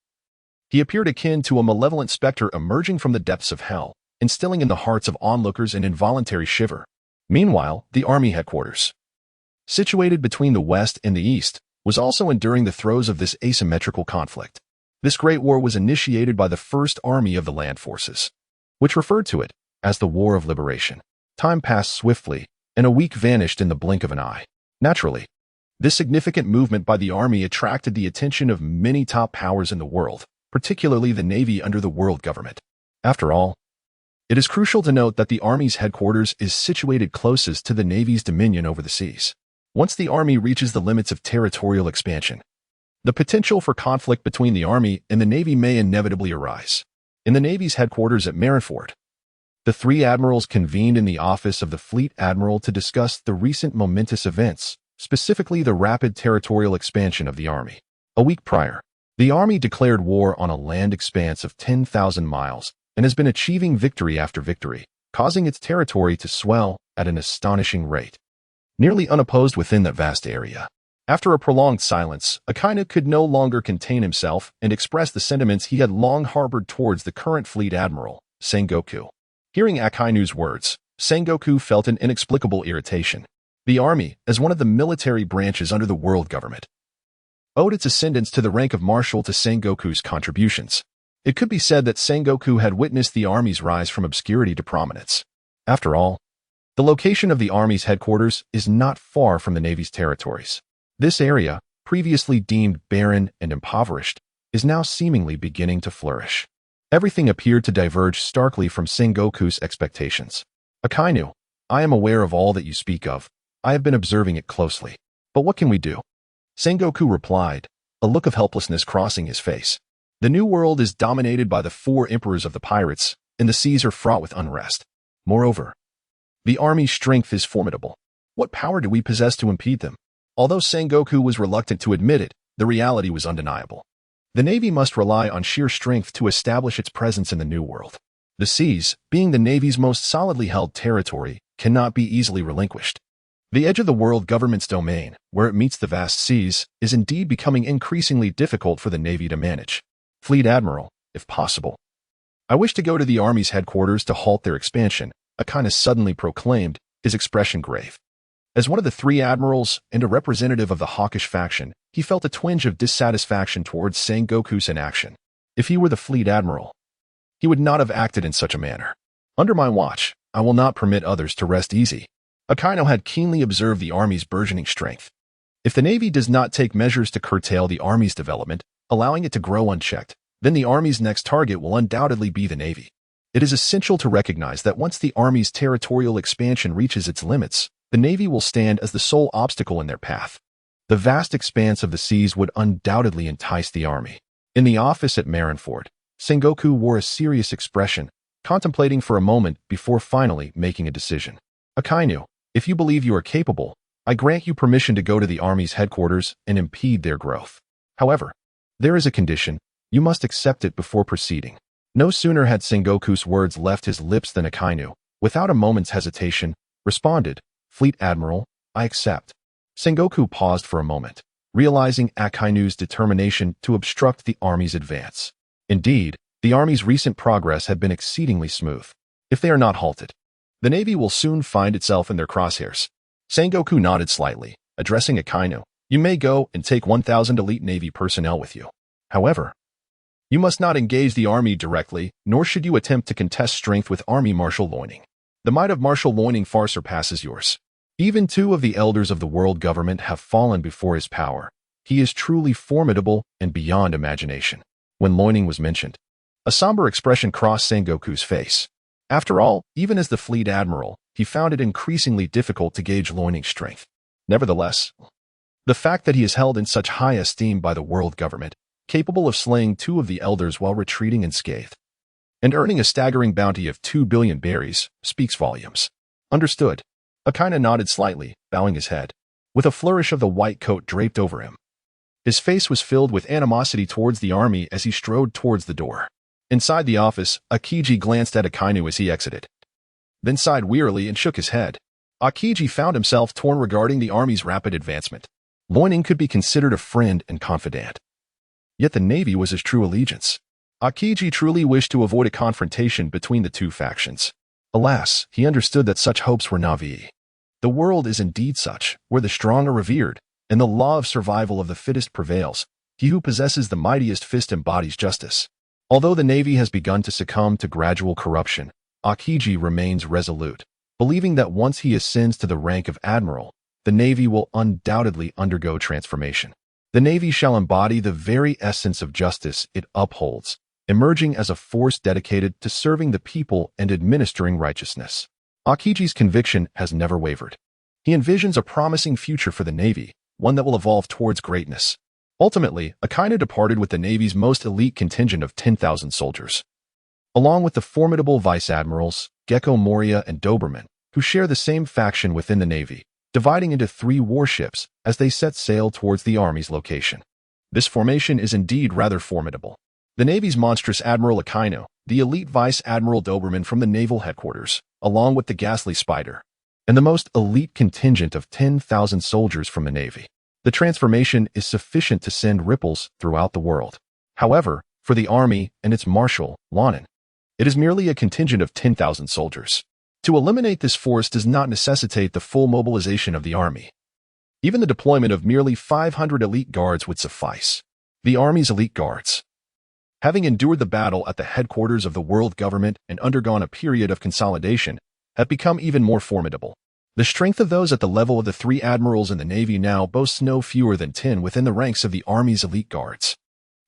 Speaker 1: he appeared akin to a malevolent specter emerging from the depths of hell, instilling in the hearts of onlookers an involuntary shiver. Meanwhile, the army headquarters, situated between the west and the east, was also enduring the throes of this asymmetrical conflict. This great war was initiated by the First Army of the Land Forces, which referred to it as the War of Liberation. Time passed swiftly, and a week vanished in the blink of an eye. Naturally, this significant movement by the army attracted the attention of many top powers in the world, particularly the Navy under the world government. After all, it is crucial to note that the Army's headquarters is situated closest to the Navy's dominion over the seas. Once the Army reaches the limits of territorial expansion, the potential for conflict between the Army and the Navy may inevitably arise. In the Navy's headquarters at Marineford, the three admirals convened in the office of the Fleet Admiral to discuss the recent momentous events, specifically the rapid territorial expansion of the Army. A week prior, the Army declared war on a land expanse of 10,000 miles and has been achieving victory after victory, causing its territory to swell at an astonishing rate, nearly unopposed within that vast area. After a prolonged silence, Akainu could no longer contain himself and expressed the sentiments he had long harbored towards the current Fleet Admiral, Sengoku. Hearing Akainu's words, Sengoku felt an inexplicable irritation. The army, as one of the military branches under the world government, owed its ascendance to the rank of Marshal to Sengoku's contributions. It could be said that Sengoku had witnessed the army's rise from obscurity to prominence. After all, the location of the army's headquarters is not far from the Navy's territories. This area, previously deemed barren and impoverished, is now seemingly beginning to flourish. Everything appeared to diverge starkly from Sengoku's expectations. Akainu, I am aware of all that you speak of. I have been observing it closely. But what can we do? Sengoku replied, a look of helplessness crossing his face. The New World is dominated by the four emperors of the pirates, and the seas are fraught with unrest. Moreover, the army's strength is formidable. What power do we possess to impede them? Although Sengoku was reluctant to admit it, the reality was undeniable. The Navy must rely on sheer strength to establish its presence in the New World. The seas, being the Navy's most solidly held territory, cannot be easily relinquished. The edge of the world government's domain, where it meets the vast seas, is indeed becoming increasingly difficult for the Navy to manage. Fleet Admiral, if possible, I wish to go to the Army's headquarters to halt their expansion, Akino suddenly proclaimed, his expression grave. As one of the three admirals and a representative of the hawkish faction, he felt a twinge of dissatisfaction towards Sengoku's inaction. If he were the fleet admiral, he would not have acted in such a manner. Under my watch, I will not permit others to rest easy. Akainu had keenly observed the army's burgeoning strength. If the Navy does not take measures to curtail the army's development, allowing it to grow unchecked, then the army's next target will undoubtedly be the Navy. It is essential to recognize that once the army's territorial expansion reaches its limits, the Navy will stand as the sole obstacle in their path. The vast expanse of the seas would undoubtedly entice the army. In the office at Marineford, Sengoku wore a serious expression, contemplating for a moment before finally making a decision. Akainu, if you believe you are capable, I grant you permission to go to the army's headquarters and impede their growth. However, there is a condition. You must accept it before proceeding. No sooner had Sengoku's words left his lips than Akainu, without a moment's hesitation, responded, Fleet Admiral, I accept. Sengoku paused for a moment, realizing Akainu's determination to obstruct the army's advance. Indeed, the army's recent progress had been exceedingly smooth. If they are not halted, the Navy will soon find itself in their crosshairs. Sengoku nodded slightly, addressing Akainu. You may go and take 1,000 elite Navy personnel with you. However, you must not engage the army directly, nor should you attempt to contest strength with Army Marshal Loining. The might of Marshal Loining far surpasses yours. Even two of the elders of the world government have fallen before his power. He is truly formidable and beyond imagination. When Loining was mentioned, a somber expression crossed Sengoku's face. After all, even as the fleet admiral, he found it increasingly difficult to gauge Loining's strength. Nevertheless, the fact that he is held in such high esteem by the world government, capable of slaying two of the elders while retreating unscathed, and earning a staggering bounty of 2 billion berries, speaks volumes. Understood. Akainu nodded slightly, bowing his head, with a flourish of the white coat draped over him. His face was filled with animosity towards the army as he strode towards the door. Inside the office, Akiji glanced at Akainu as he exited, then sighed wearily and shook his head. Akiji found himself torn regarding the army's rapid advancement. Loining could be considered a friend and confidant. Yet the Navy was his true allegiance. Akiji truly wished to avoid a confrontation between the two factions. Alas, he understood that such hopes were naive. The world is indeed such, where the strong are revered, and the law of survival of the fittest prevails. He who possesses the mightiest fist embodies justice. Although the Navy has begun to succumb to gradual corruption, Akiji remains resolute, believing that once he ascends to the rank of admiral, the Navy will undoubtedly undergo transformation. The Navy shall embody the very essence of justice it upholds, emerging as a force dedicated to serving the people and administering righteousness. Akiji's conviction has never wavered. He envisions a promising future for the Navy, one that will evolve towards greatness. Ultimately, Akainu departed with the Navy's most elite contingent of 10,000 soldiers, along with the formidable vice-admirals, Gecko Moria and Doberman, who share the same faction within the Navy, dividing into 3 warships as they set sail towards the Army's location. This formation is indeed rather formidable. The Navy's monstrous Admiral Akainu, the elite Vice-Admiral Doberman from the Naval Headquarters, along with the ghastly Spider, and the most elite contingent of 10,000 soldiers from the Navy. The transformation is sufficient to send ripples throughout the world. However, for the Army and its Marshal, Loining, it is merely a contingent of 10,000 soldiers. To eliminate this force does not necessitate the full mobilization of the Army. Even the deployment of merely 500 elite guards would suffice. The Army's elite guards, having endured the battle at the headquarters of the world government and undergone a period of consolidation, have become even more formidable. The strength of those at the level of the 3 admirals in the Navy now boasts no fewer than 10 within the ranks of the Army's elite guards.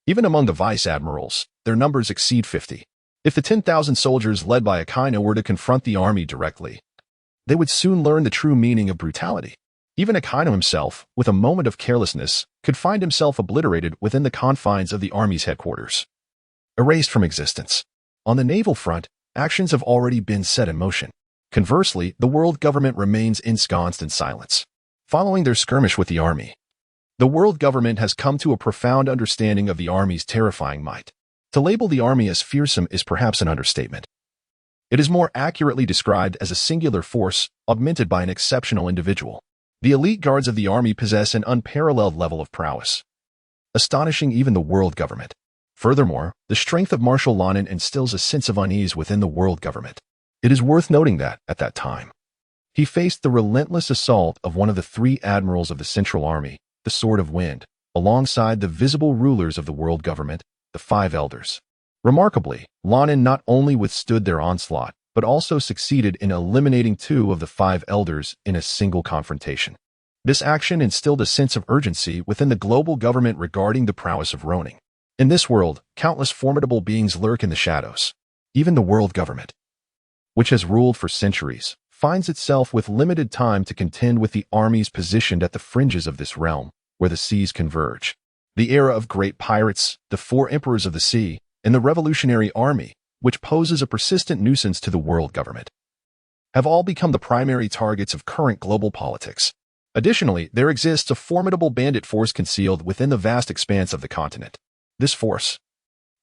Speaker 1: Even among the vice-admirals, their numbers exceed 50. If the 10,000 soldiers led by Akainu were to confront the Army directly, they would soon learn the true meaning of brutality. Even Akainu himself, with a moment of carelessness, could find himself obliterated within the confines of the Army's headquarters, erased from existence. On the naval front, actions have already been set in motion. Conversely, the world government remains ensconced in silence. Following their skirmish with the Army, the world government has come to a profound understanding of the Army's terrifying might. To label the Army as fearsome is perhaps an understatement. It is more accurately described as a singular force, augmented by an exceptional individual. The elite guards of the Army possess an unparalleled level of prowess, astonishing even the world government. Furthermore, the strength of Marshal Loining instills a sense of unease within the world government. It is worth noting that, at that time, He faced the relentless assault of one of the three admirals of the Central Army, the Sword of Wind, alongside the visible rulers of the world government, the Five Elders. Remarkably, Lonin not only withstood their onslaught, but also succeeded in eliminating two of the Five Elders in a single confrontation. This action instilled a sense of urgency within the global government regarding the prowess of Ronin. In this world, countless formidable beings lurk in the shadows. Even the world government, which has ruled for centuries, finds itself with limited time to contend with the armies positioned at the fringes of this realm, where the seas converge. The era of great pirates, the four emperors of the sea, and the revolutionary army, which poses a persistent nuisance to the world government, have all become the primary targets of current global politics. Additionally, there exists a formidable bandit force concealed within the vast expanse of the continent. This force,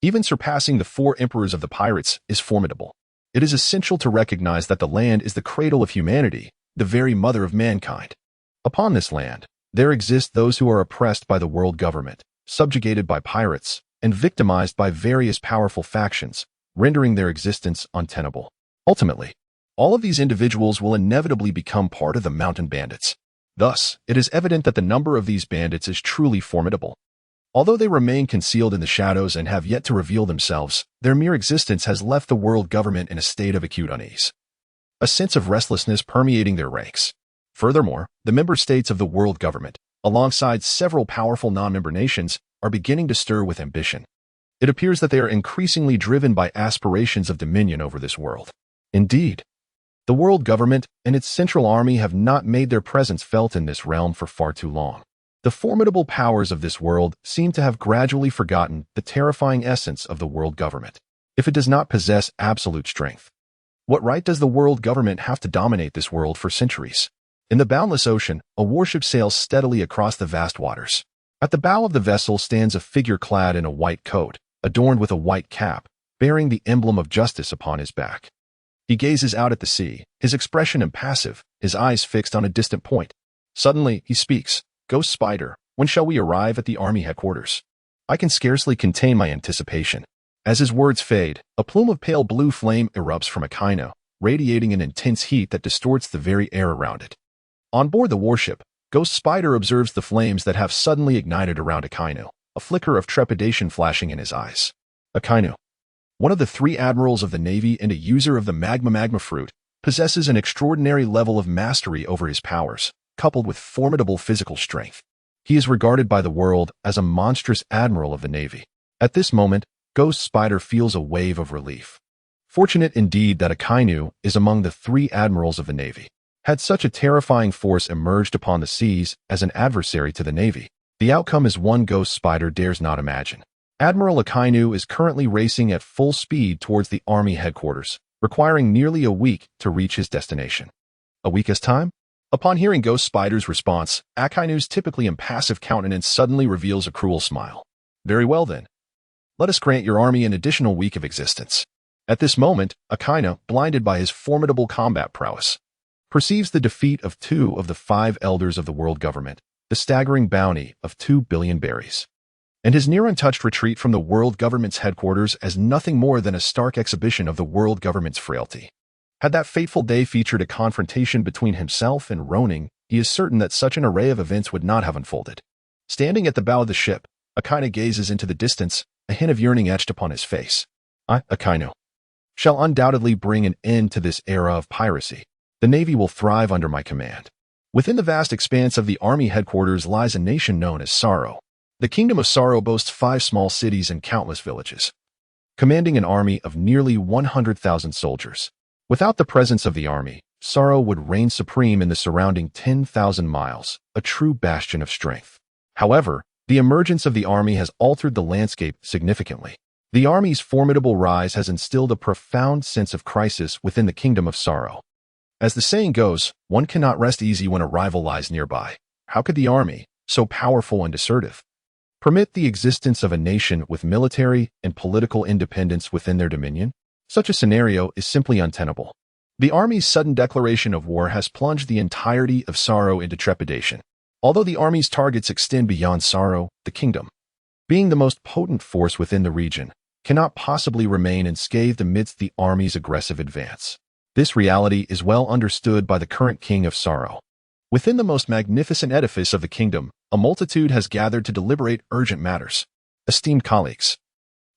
Speaker 1: even surpassing the four emperors of the pirates, is formidable. It is essential to recognize that the land is the cradle of humanity, the very mother of mankind. Upon this land, there exist those who are oppressed by the world government, subjugated by pirates, and victimized by various powerful factions, rendering their existence untenable. Ultimately, all of these individuals will inevitably become part of the mountain bandits. Thus, it is evident that the number of these bandits is truly formidable. Although they remain concealed in the shadows and have yet to reveal themselves, their mere existence has left the world government in a state of acute unease, a sense of restlessness permeating their ranks. Furthermore, the member states of the world government, alongside several powerful non-member nations, are beginning to stir with ambition. It appears that they are increasingly driven by aspirations of dominion over this world. Indeed, the world government and its central army have not made their presence felt in this realm for far too long. The formidable powers of this world seem to have gradually forgotten the terrifying essence of the world government. If it does not possess absolute strength, what right does the world government have to dominate this world for centuries? In the boundless ocean, a warship sails steadily across the vast waters. At the bow of the vessel stands a figure clad in a white coat, adorned with a white cap, bearing the emblem of justice upon his back. He gazes out at the sea, his expression impassive, his eyes fixed on a distant point. Suddenly, he speaks. "Ghost Spider, when shall we arrive at the army headquarters?" I can scarcely contain my anticipation. As his words fade, a plume of pale blue flame erupts from Akainu, radiating an intense heat that distorts the very air around it. On board the warship, Ghost Spider observes the flames that have suddenly ignited around Akainu, a flicker of trepidation flashing in his eyes. Akainu, one of the three admirals of the Navy and a user of the magma fruit, possesses an extraordinary level of mastery over his powers, coupled with formidable physical strength. He is regarded by the world as a monstrous admiral of the Navy. At this moment, Ghost Spider feels a wave of relief. Fortunate indeed that Akainu is among the three admirals of the Navy. Had such a terrifying force emerged upon the seas as an adversary to the Navy, the outcome is one Ghost Spider dares not imagine. Admiral Akainu is currently racing at full speed towards the Army headquarters, requiring nearly a week to reach his destination. A week's time? Upon hearing Ghost Spider's response, Akainu's typically impassive countenance suddenly reveals a cruel smile. Very well then. Let us grant your army an additional week of existence. At this moment, Akainu, blinded by his formidable combat prowess, perceives the defeat of two of the five elders of the world government, the staggering bounty of 2 billion berries, and his near-untouched retreat from the world government's headquarters as nothing more than a stark exhibition of the world government's frailty. Had that fateful day featured a confrontation between himself and Ronin, he is certain that such an array of events would not have unfolded. Standing at the bow of the ship, Akainu gazes into the distance, a hint of yearning etched upon his face. I, Akainu, shall undoubtedly bring an end to this era of piracy. The Navy will thrive under my command. Within the vast expanse of the Army headquarters lies a nation known as Sorrow. The Kingdom of Sorrow boasts 5 small cities and countless villages, commanding an army of nearly 100,000 soldiers. Without the presence of the army, Sorrow would reign supreme in the surrounding 10,000 miles, a true bastion of strength. However, the emergence of the army has altered the landscape significantly. The army's formidable rise has instilled a profound sense of crisis within the Kingdom of Sorrow. As the saying goes, one cannot rest easy when a rival lies nearby. How could the army, so powerful and assertive, permit the existence of a nation with military and political independence within their dominion? Such a scenario is simply untenable. The army's sudden declaration of war has plunged the entirety of Sorrow into trepidation. Although the army's targets extend beyond Sorrow, the kingdom, being the most potent force within the region, cannot possibly remain unscathed amidst the army's aggressive advance. This reality is well understood by the current king of sorrow. Within the most magnificent edifice of the kingdom, a multitude has gathered to deliberate urgent matters. Esteemed colleagues,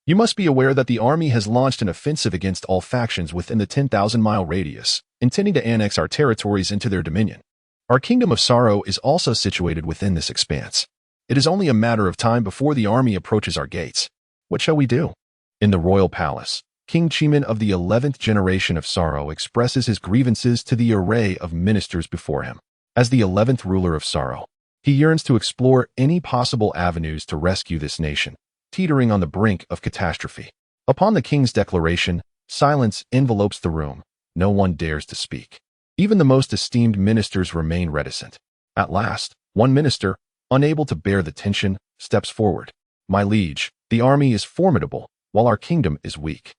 Speaker 1: you must be aware that the army has launched an offensive against all factions within the 10,000-mile radius, intending to annex our territories into their dominion. Our kingdom of sorrow is also situated within this expanse. It is only a matter of time before the army approaches our gates. What shall we do? In the royal palace, King Chiman of the 11th generation of sorrow expresses his grievances to the array of ministers before him. As the 11th ruler of sorrow, he yearns to explore any possible avenues to rescue this nation, teetering on the brink of catastrophe. Upon the king's declaration, silence envelopes the room. No one dares to speak. Even the most esteemed ministers remain reticent. At last, one minister, unable to bear the tension, steps forward. My liege, the army is formidable, while our kingdom is weak.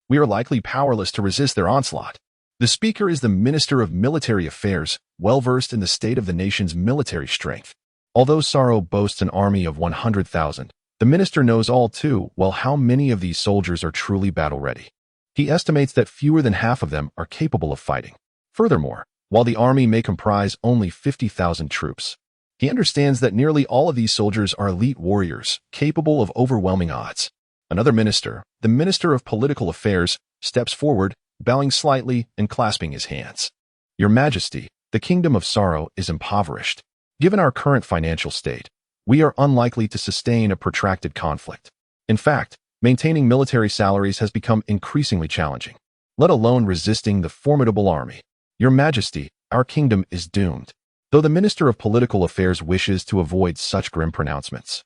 Speaker 1: We are likely powerless to resist their onslaught. The speaker is the Minister of Military Affairs, well-versed in the state of the nation's military strength. Although Sorrow boasts an army of 100,000, the minister knows all too well how many of these soldiers are truly battle-ready. He estimates that fewer than half of them are capable of fighting. Furthermore, while the army may comprise only 50,000 troops, he understands that nearly all of these soldiers are elite warriors, capable of overwhelming odds. Another minister, the Minister of Political Affairs, steps forward, bowing slightly and clasping his hands. Your Majesty, the Kingdom of Sorrow is impoverished. Given our current financial state, we are unlikely to sustain a protracted conflict. In fact, maintaining military salaries has become increasingly challenging, let alone resisting the formidable army. Your Majesty, our kingdom is doomed. Though the Minister of Political Affairs wishes to avoid such grim pronouncements,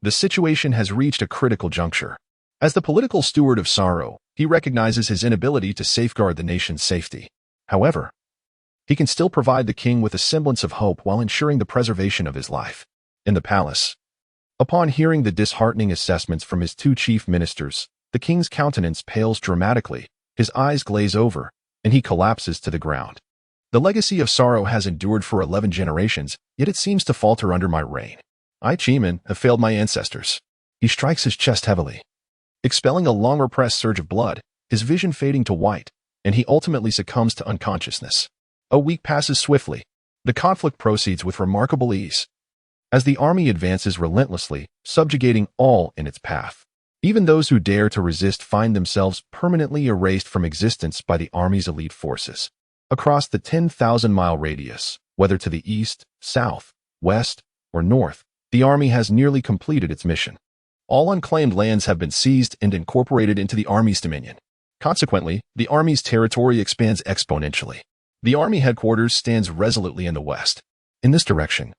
Speaker 1: the situation has reached a critical juncture. As the political steward of sorrow, he recognizes his inability to safeguard the nation's safety. However, he can still provide the king with a semblance of hope while ensuring the preservation of his life. In the palace, upon hearing the disheartening assessments from his two chief ministers, the king's countenance pales dramatically, his eyes glaze over, and he collapses to the ground. The legacy of sorrow has endured for 11 generations, yet it seems to falter under my reign. I, Chiman, have failed my ancestors. He strikes his chest heavily, expelling a long-repressed surge of blood, his vision fading to white, and he ultimately succumbs to unconsciousness. A week passes swiftly. The conflict proceeds with remarkable ease, as the army advances relentlessly, subjugating all in its path. Even those who dare to resist find themselves permanently erased from existence by the army's elite forces. Across the 10,000-mile radius, whether to the east, south, west, or north, the army has nearly completed its mission. All unclaimed lands have been seized and incorporated into the army's dominion. Consequently, the army's territory expands exponentially. The army headquarters stands resolutely in the west. In this direction,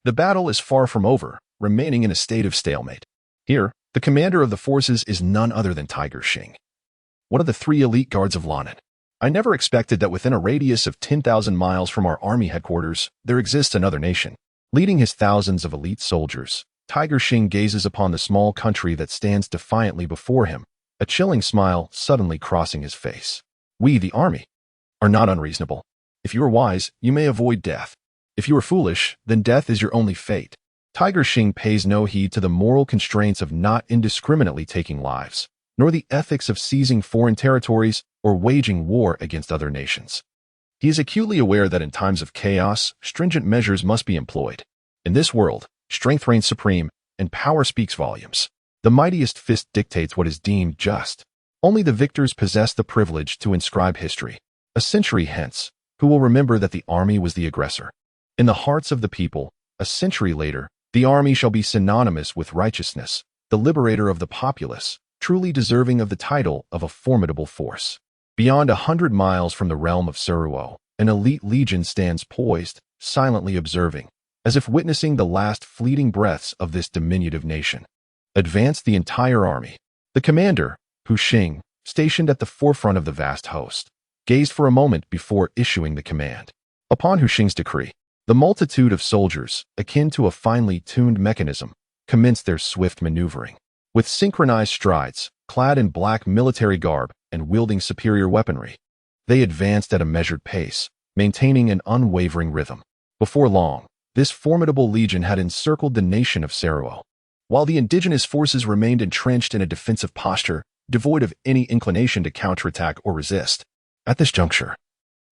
Speaker 1: the battle is far from over, remaining in a state of stalemate. Here, the commander of the forces is none other than Tiger Xing, one of the 3 elite guards of Lannan. I never expected that within a radius of 10,000 miles from our army headquarters, there exists another nation. Leading his thousands of elite soldiers, Tiger Xing gazes upon the small country that stands defiantly before him, a chilling smile suddenly crossing his face. We, the army, are not unreasonable. If you are wise, you may avoid death. If you are foolish, then death is your only fate. Tiger Xing pays no heed to the moral constraints of not indiscriminately taking lives, nor the ethics of seizing foreign territories or waging war against other nations. He is acutely aware that in times of chaos, stringent measures must be employed. In this world, strength reigns supreme, and power speaks volumes. The mightiest fist dictates what is deemed just. Only the victors possess the privilege to inscribe history. A century hence, who will remember that the army was the aggressor? In the hearts of the people, a century later, the army shall be synonymous with righteousness, the liberator of the populace, truly deserving of the title of a formidable force. Beyond 100 miles from the realm of Suruo, an elite legion stands poised, silently observing, as if witnessing the last fleeting breaths of this diminutive nation. Advanced the entire army. The commander, Hu Xing, stationed at the forefront of the vast host, gazed for a moment before issuing the command. Upon Hu Xing's decree, the multitude of soldiers, akin to a finely tuned mechanism, commenced their swift maneuvering. With synchronized strides, clad in black military garb and wielding superior weaponry, they advanced at a measured pace, maintaining an unwavering rhythm. Before long, this formidable legion had encircled the nation of Suruo, while the indigenous forces remained entrenched in a defensive posture, devoid of any inclination to counterattack or resist. At this juncture,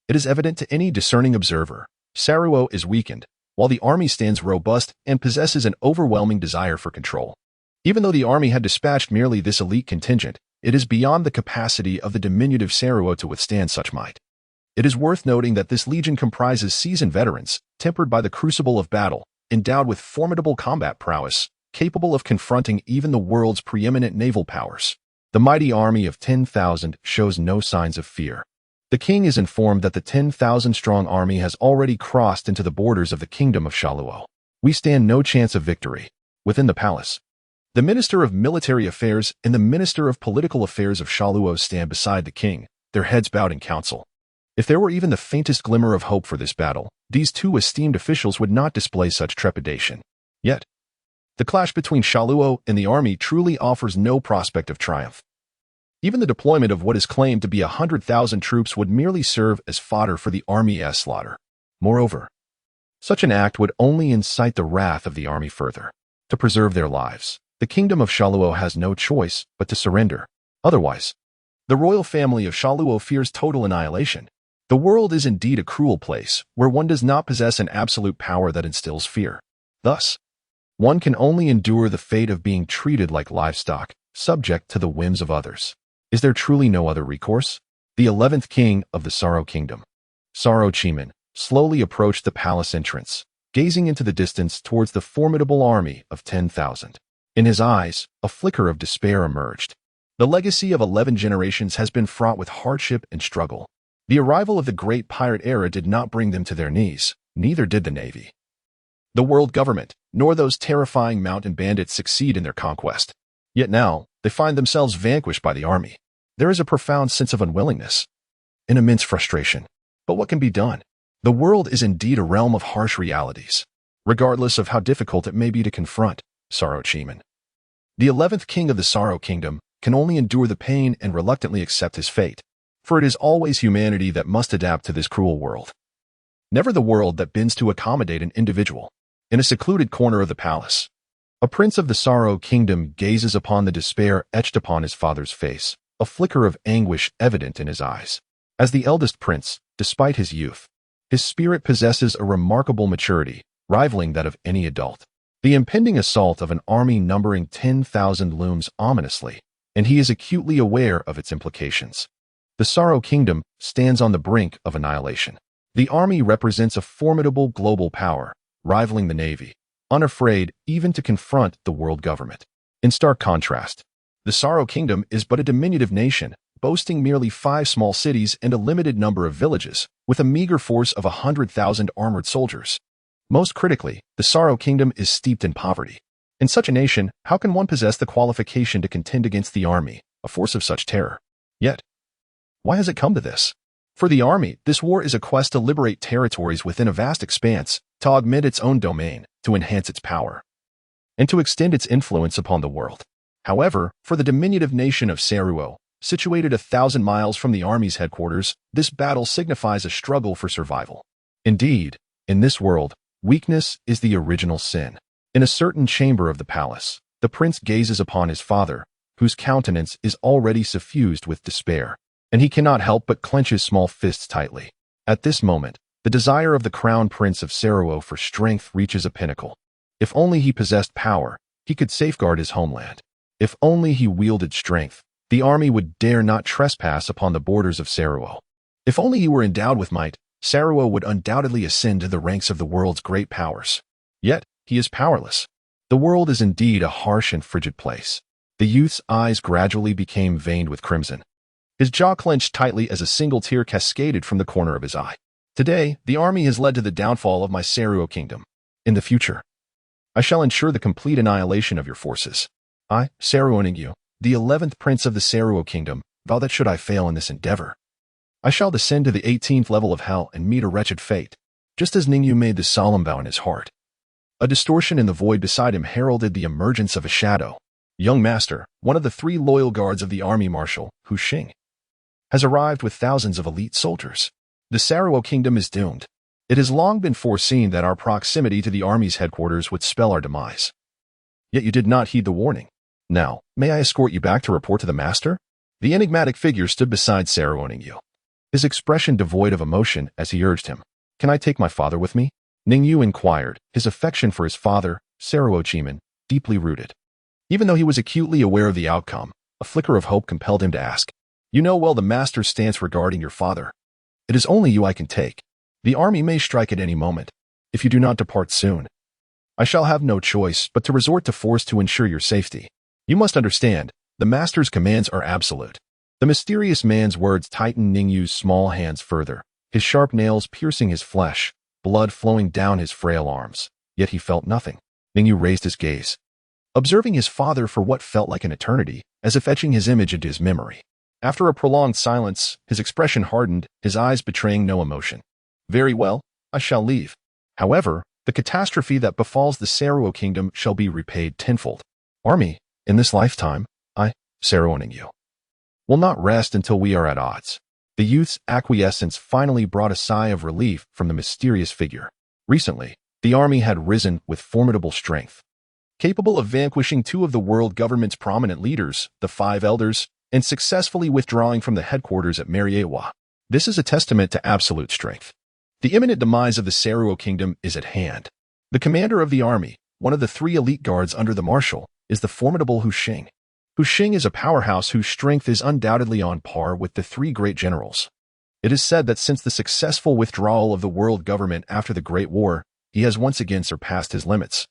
Speaker 1: it is evident to any discerning observer, Saruo is weakened, while the army stands robust and possesses an overwhelming desire for control. Even though the army had dispatched merely this elite contingent, it is beyond the capacity of the diminutive Saruo to withstand such might. It is worth noting that this legion comprises seasoned veterans, tempered by the crucible of battle, endowed with formidable combat prowess, capable of confronting even the world's preeminent naval powers. The mighty army of 10,000 shows no signs of fear. The king is informed that the 10,000-strong army has already crossed into the borders of the kingdom of Shaluo. We stand no chance of victory. Within the palace, the Minister of Military Affairs and the Minister of Political Affairs of Shaluo stand beside the king, their heads bowed in council. If there were even the faintest glimmer of hope for this battle, these two esteemed officials would not display such trepidation. Yet, the clash between Shaluo and the army truly offers no prospect of triumph. Even the deployment of what is claimed to be 100,000 troops would merely serve as fodder for the army's slaughter. Moreover, such an act would only incite the wrath of the army further. To preserve their lives, the kingdom of Shaluo has no choice but to surrender. Otherwise, the royal family of Shaluo fears total annihilation. The world is indeed a cruel place, where one does not possess an absolute power that instills fear. Thus, one can only endure the fate of being treated like livestock, subject to the whims of others. Is there truly no other recourse? The 11th king of the Sorrow Kingdom, Sorrow Chiman, slowly approached the palace entrance, gazing into the distance towards the formidable army of 10,000. In his eyes, a flicker of despair emerged. The legacy of 11 generations has been fraught with hardship and struggle. The arrival of the great pirate era did not bring them to their knees, neither did the navy, the world government, nor those terrifying mountain bandits succeed in their conquest. Yet now, they find themselves vanquished by the army. There is a profound sense of unwillingness, an immense frustration. But what can be done? The world is indeed a realm of harsh realities, regardless of how difficult it may be to confront. Sorrow Chiman, the 11th king of the Sorrow Kingdom, can only endure the pain and reluctantly accept his fate, for it is always humanity that must adapt to this cruel world. Never the world that bends to accommodate an individual. In a secluded corner of the palace, a prince of the Sorrow Kingdom gazes upon the despair etched upon his father's face, a flicker of anguish evident in his eyes. As the eldest prince, despite his youth, his spirit possesses a remarkable maturity, rivaling that of any adult. The impending assault of an army numbering 10,000 looms ominously, and he is acutely aware of its implications. The Sorrow Kingdom stands on the brink of annihilation. The army represents a formidable global power, rivaling the navy, unafraid even to confront the world government. In stark contrast, the Sorrow Kingdom is but a diminutive nation, boasting merely 5 small cities and a limited number of villages, with a meager force of 100,000 armored soldiers. Most critically, the Sorrow Kingdom is steeped in poverty. In such a nation, how can one possess the qualification to contend against the army, a force of such terror? Yet, why has it come to this? For the army, this war is a quest to liberate territories within a vast expanse, to augment its own domain, to enhance its power, and to extend its influence upon the world. However, for the diminutive nation of Saruo, situated 1,000 miles from the army's headquarters, this battle signifies a struggle for survival. Indeed, in this world, weakness is the original sin. In a certain chamber of the palace, the prince gazes upon his father, whose countenance is already suffused with despair, and he cannot help but clench his small fists tightly. At this moment, the desire of the crown prince of Saruo for strength reaches a pinnacle. If only he possessed power, he could safeguard his homeland. If only he wielded strength, the army would dare not trespass upon the borders of Saruo. If only he were endowed with might, Saruo would undoubtedly ascend to the ranks of the world's great powers. Yet, he is powerless. The world is indeed a harsh and frigid place. The youth's eyes gradually became veined with crimson. His jaw clenched tightly as a single tear cascaded from the corner of his eye. Today, the army has led to the downfall of my Saruo kingdom. In the future, I shall ensure the complete annihilation of your forces. I, Saruo Ningyu, the 11th prince of the Saruo kingdom, vow that should I fail in this endeavor, I shall descend to the 18th level of hell and meet a wretched fate, just as Ningyu made the solemn vow in his heart. A distortion in the void beside him heralded the emergence of a shadow. Young master, one of the 3 loyal guards of the army Marshal, Hu Xing, has arrived with thousands of elite soldiers. The Saruo kingdom is doomed. It has long been foreseen that our proximity to the army's headquarters would spell our demise. Yet you did not heed the warning. Now, may I escort you back to report to the master? The enigmatic figure stood beside Saruo Ningyu. his expression devoid of emotion as he urged him. "Can I take my father with me?" Ningyu inquired, his affection for his father, Saruo Chimin, deeply rooted. Even though he was acutely aware of the outcome, a flicker of hope compelled him to ask. "You know well the master's stance regarding your father. It is only you I can take. The army may strike at any moment. If you do not depart soon, I shall have no choice but to resort to force to ensure your safety. You must understand, the master's commands are absolute." The mysterious man's words tightened Ningyu's small hands further, his sharp nails piercing his flesh, blood flowing down his frail arms. Yet he felt nothing. Ningyu raised his gaze, observing his father for what felt like an eternity, as if etching his image into his memory. After a prolonged silence, his expression hardened, his eyes betraying no emotion. "Very well, I shall leave. However, the catastrophe that befalls the Saruo kingdom shall be repaid tenfold. Army, in this lifetime, I, Saruo Ningyu, will not rest until we are at odds." The youth's acquiescence finally brought a sigh of relief from the mysterious figure. Recently, the army had risen with formidable strength, capable of vanquishing two of the world government's prominent leaders, the Five Elders, and successfully withdrawing from the headquarters at Marwa. This is a testament to absolute strength. The imminent demise of the Saruo kingdom is at hand. The commander of the army, one of the three elite guards under the Marshal, is the formidable Hu Xing. Hu Xing is a powerhouse whose strength is undoubtedly on par with the three great generals. It is said that since the successful withdrawal of the world government after the Great War, he has once again surpassed his limits,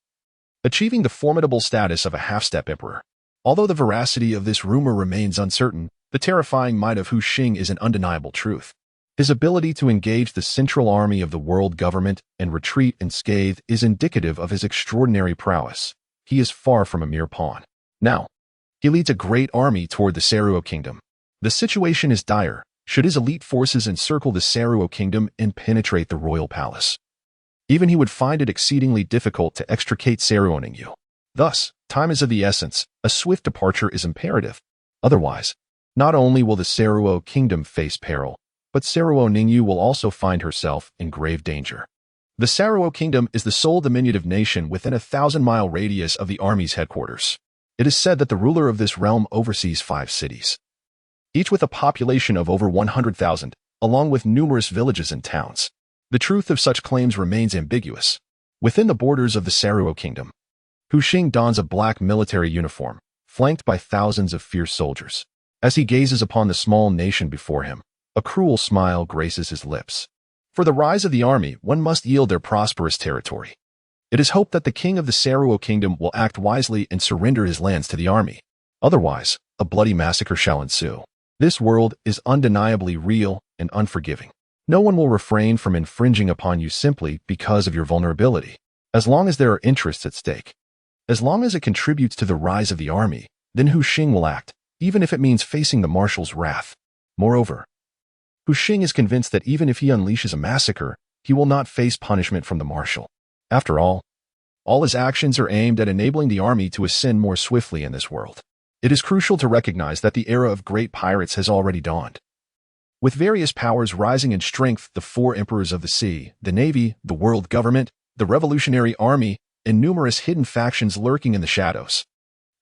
Speaker 1: achieving the formidable status of a half-step emperor. Although the veracity of this rumor remains uncertain, the terrifying might of Hu Xing is an undeniable truth. His ability to engage the central army of the world government and retreat unscathed is indicative of his extraordinary prowess. He is far from a mere pawn. Now, he leads a great army toward the Saruo kingdom. The situation is dire, should his elite forces encircle the Saruo kingdom and penetrate the royal palace. Even he would find it exceedingly difficult to extricate Saruo Ningyu. Thus, time is of the essence, a swift departure is imperative. Otherwise, not only will the Saruo kingdom face peril, but Saruo Ningyu will also find herself in grave danger. The Saruo kingdom is the sole diminutive nation within a 1,000-mile radius of the army's headquarters. It is said that the ruler of this realm oversees 5 cities, each with a population of over 100,000, along with numerous villages and towns. The truth of such claims remains ambiguous. Within the borders of the Saruo kingdom, Hu Xing dons a black military uniform, flanked by thousands of fierce soldiers. As he gazes upon the small nation before him, a cruel smile graces his lips. For the rise of the army, one must yield their prosperous territory. It is hoped that the king of the Saruo kingdom will act wisely and surrender his lands to the army. Otherwise, a bloody massacre shall ensue. This world is undeniably real and unforgiving. No one will refrain from infringing upon you simply because of your vulnerability, as long as there are interests at stake. As long as it contributes to the rise of the army, then Hu Xing will act, even if it means facing the Marshal's wrath. Moreover, Hu Xing is convinced that even if he unleashes a massacre, he will not face punishment from the Marshal. After all his actions are aimed at enabling the army to ascend more swiftly in this world. It is crucial to recognize that the era of great pirates has already dawned. With various powers rising in strength, the 4 emperors of the sea, the navy, the world government, the revolutionary army, and numerous hidden factions lurking in the shadows.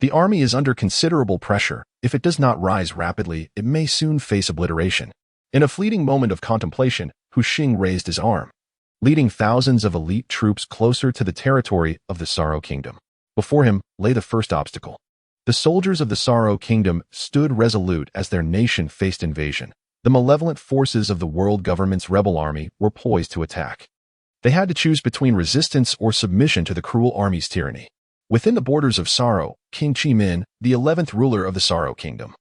Speaker 1: The army is under considerable pressure. If it does not rise rapidly, it may soon face obliteration. In a fleeting moment of contemplation, Hu Xing raised his arm, leading thousands of elite troops closer to the territory of the Saruo kingdom. Before him lay the first obstacle. The soldiers of the Saruo kingdom stood resolute as their nation faced invasion. The malevolent forces of the world government's rebel army were poised to attack. They had to choose between resistance or submission to the cruel army's tyranny. Within the borders of Saruo, King Chimin, the 11th ruler of the Saruo kingdom,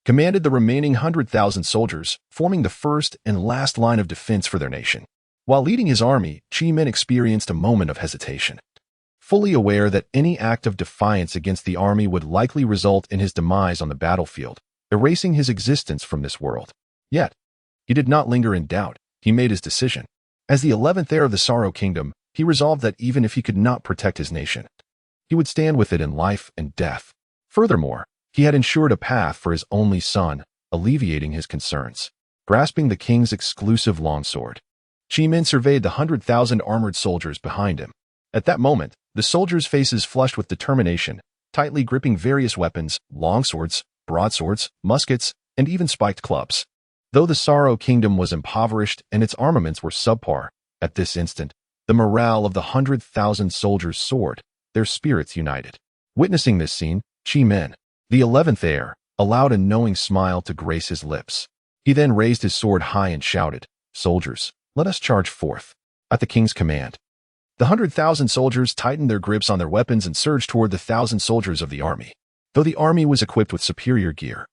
Speaker 1: commanded the remaining 100,000 soldiers, forming the first and last line of defense for their nation. While leading his army, Chimin experienced a moment of hesitation, fully aware that any act of defiance against the army would likely result in his demise on the battlefield, erasing his existence from this world. Yet, he did not linger in doubt. He made his decision. As the 11th heir of the Saruo kingdom, he resolved that even if he could not protect his nation, he would stand with it in life and death. Furthermore, he had ensured a path for his only son, alleviating his concerns. Grasping the king's exclusive longsword, Chimin surveyed the 100,000 armored soldiers behind him. At that moment, the soldiers' faces flushed with determination, tightly gripping various weapons, longswords, broadswords, muskets, and even spiked clubs. Though the Sorrow Kingdom was impoverished and its armaments were subpar, at this instant, the morale of the 100,000 soldiers soared, their spirits united. Witnessing this scene, Chi Men, the 11th heir, allowed a knowing smile to grace his lips. He then raised his sword high and shouted, "Soldiers, let us charge forth." At the king's command, the 100,000 soldiers tightened their grips on their weapons and surged toward the 1,000 soldiers of the army. Though the army was equipped with superior gear,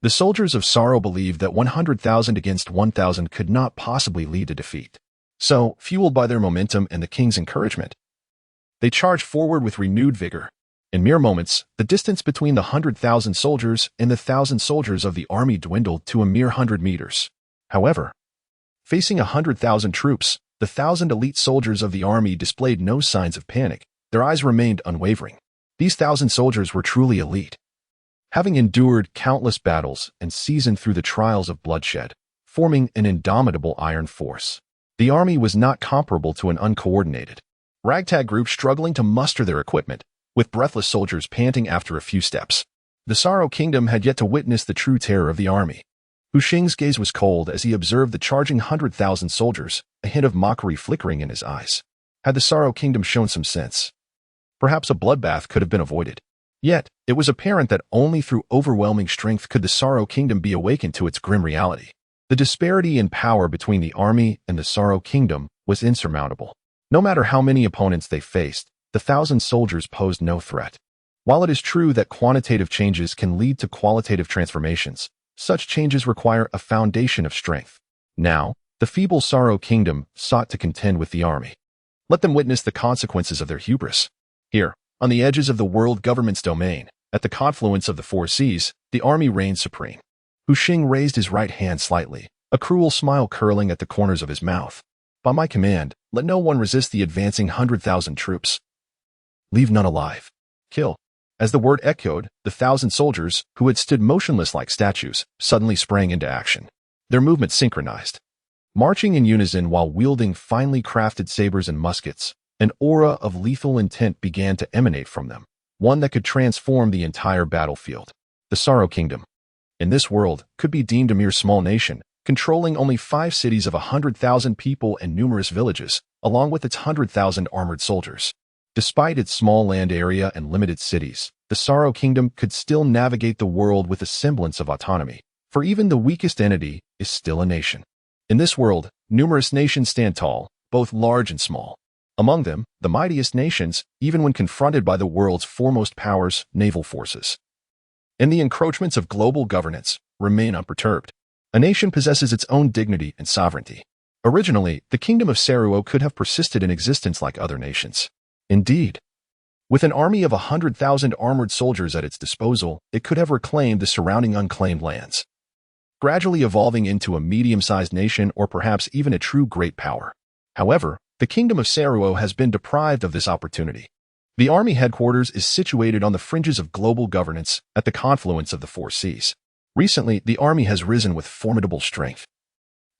Speaker 1: the soldiers of Sorrow believed that 100,000 against 1,000 could not possibly lead to defeat. So, fueled by their momentum and the king's encouragement, they charged forward with renewed vigor. In mere moments, the distance between the 100,000 soldiers and the 1,000 soldiers of the army dwindled to a mere 100 meters. However, facing 100,000 troops, the 1,000 elite soldiers of the army displayed no signs of panic. Their eyes remained unwavering. These 1,000 soldiers were truly elite, having endured countless battles and seasoned through the trials of bloodshed, forming an indomitable iron force. The army was not comparable to an uncoordinated ragtag group struggling to muster their equipment, with breathless soldiers panting after a few steps. The Sorrow Kingdom had yet to witness the true terror of the army. Hu Xing's gaze was cold as he observed the charging 100,000 soldiers, a hint of mockery flickering in his eyes. Had the Sorrow Kingdom shown some sense, perhaps a bloodbath could have been avoided. Yet, it was apparent that only through overwhelming strength could the Sorrow Kingdom be awakened to its grim reality. The disparity in power between the army and the Sorrow Kingdom was insurmountable. No matter how many opponents they faced, the 1,000 soldiers posed no threat. While it is true that quantitative changes can lead to qualitative transformations, such changes require a foundation of strength. Now, the feeble Sorrow Kingdom sought to contend with the army. Let them witness the consequences of their hubris. Here, on the edges of the world government's domain, at the confluence of the four seas, the army reigned supreme. Hu Xing raised his right hand slightly, a cruel smile curling at the corners of his mouth. By my command, let no one resist the advancing 100,000 troops. Leave none alive. Kill. As the word echoed, the 1,000 soldiers, who had stood motionless like statues, suddenly sprang into action. Their movements synchronized. Marching in unison while wielding finely crafted sabers and muskets, an aura of lethal intent began to emanate from them, one that could transform the entire battlefield. The Sorrow Kingdom, in this world, could be deemed a mere small nation, controlling only 5 cities of 100,000 people and numerous villages, along with its 100,000 armored soldiers. Despite its small land area and limited cities, the Sorrow Kingdom could still navigate the world with a semblance of autonomy, for even the weakest entity is still a nation. In this world, numerous nations stand tall, both large and small. Among them, the mightiest nations, even when confronted by the world's foremost powers, naval forces, and the encroachments of global governance, remain unperturbed. A nation possesses its own dignity and sovereignty. Originally, the Kingdom of Seruo could have persisted in existence like other nations. Indeed, with an army of 100,000 armored soldiers at its disposal, it could have reclaimed the surrounding unclaimed lands, gradually evolving into a medium-sized nation or perhaps even a true great power. However, the Kingdom of Seruo has been deprived of this opportunity. The army headquarters is situated on the fringes of global governance at the confluence of the four seas. Recently, the army has risen with formidable strength,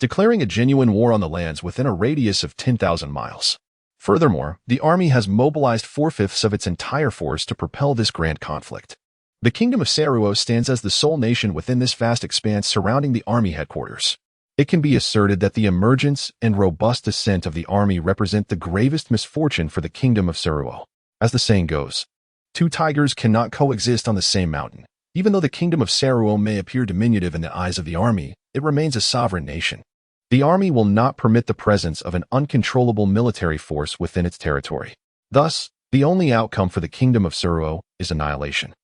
Speaker 1: declaring a genuine war on the lands within a radius of 10,000 miles. Furthermore, the army has mobilized 4/5 of its entire force to propel this grand conflict. The Kingdom of Seruo stands as the sole nation within this vast expanse surrounding the army headquarters. It can be asserted that the emergence and robust ascent of the army represent the gravest misfortune for the Kingdom of Seruo. As the saying goes, 2 tigers cannot coexist on the same mountain. Even though the Kingdom of Seruo may appear diminutive in the eyes of the army, it remains a sovereign nation. The army will not permit the presence of an uncontrollable military force within its territory. Thus, the only outcome for the Kingdom of Seruo is annihilation,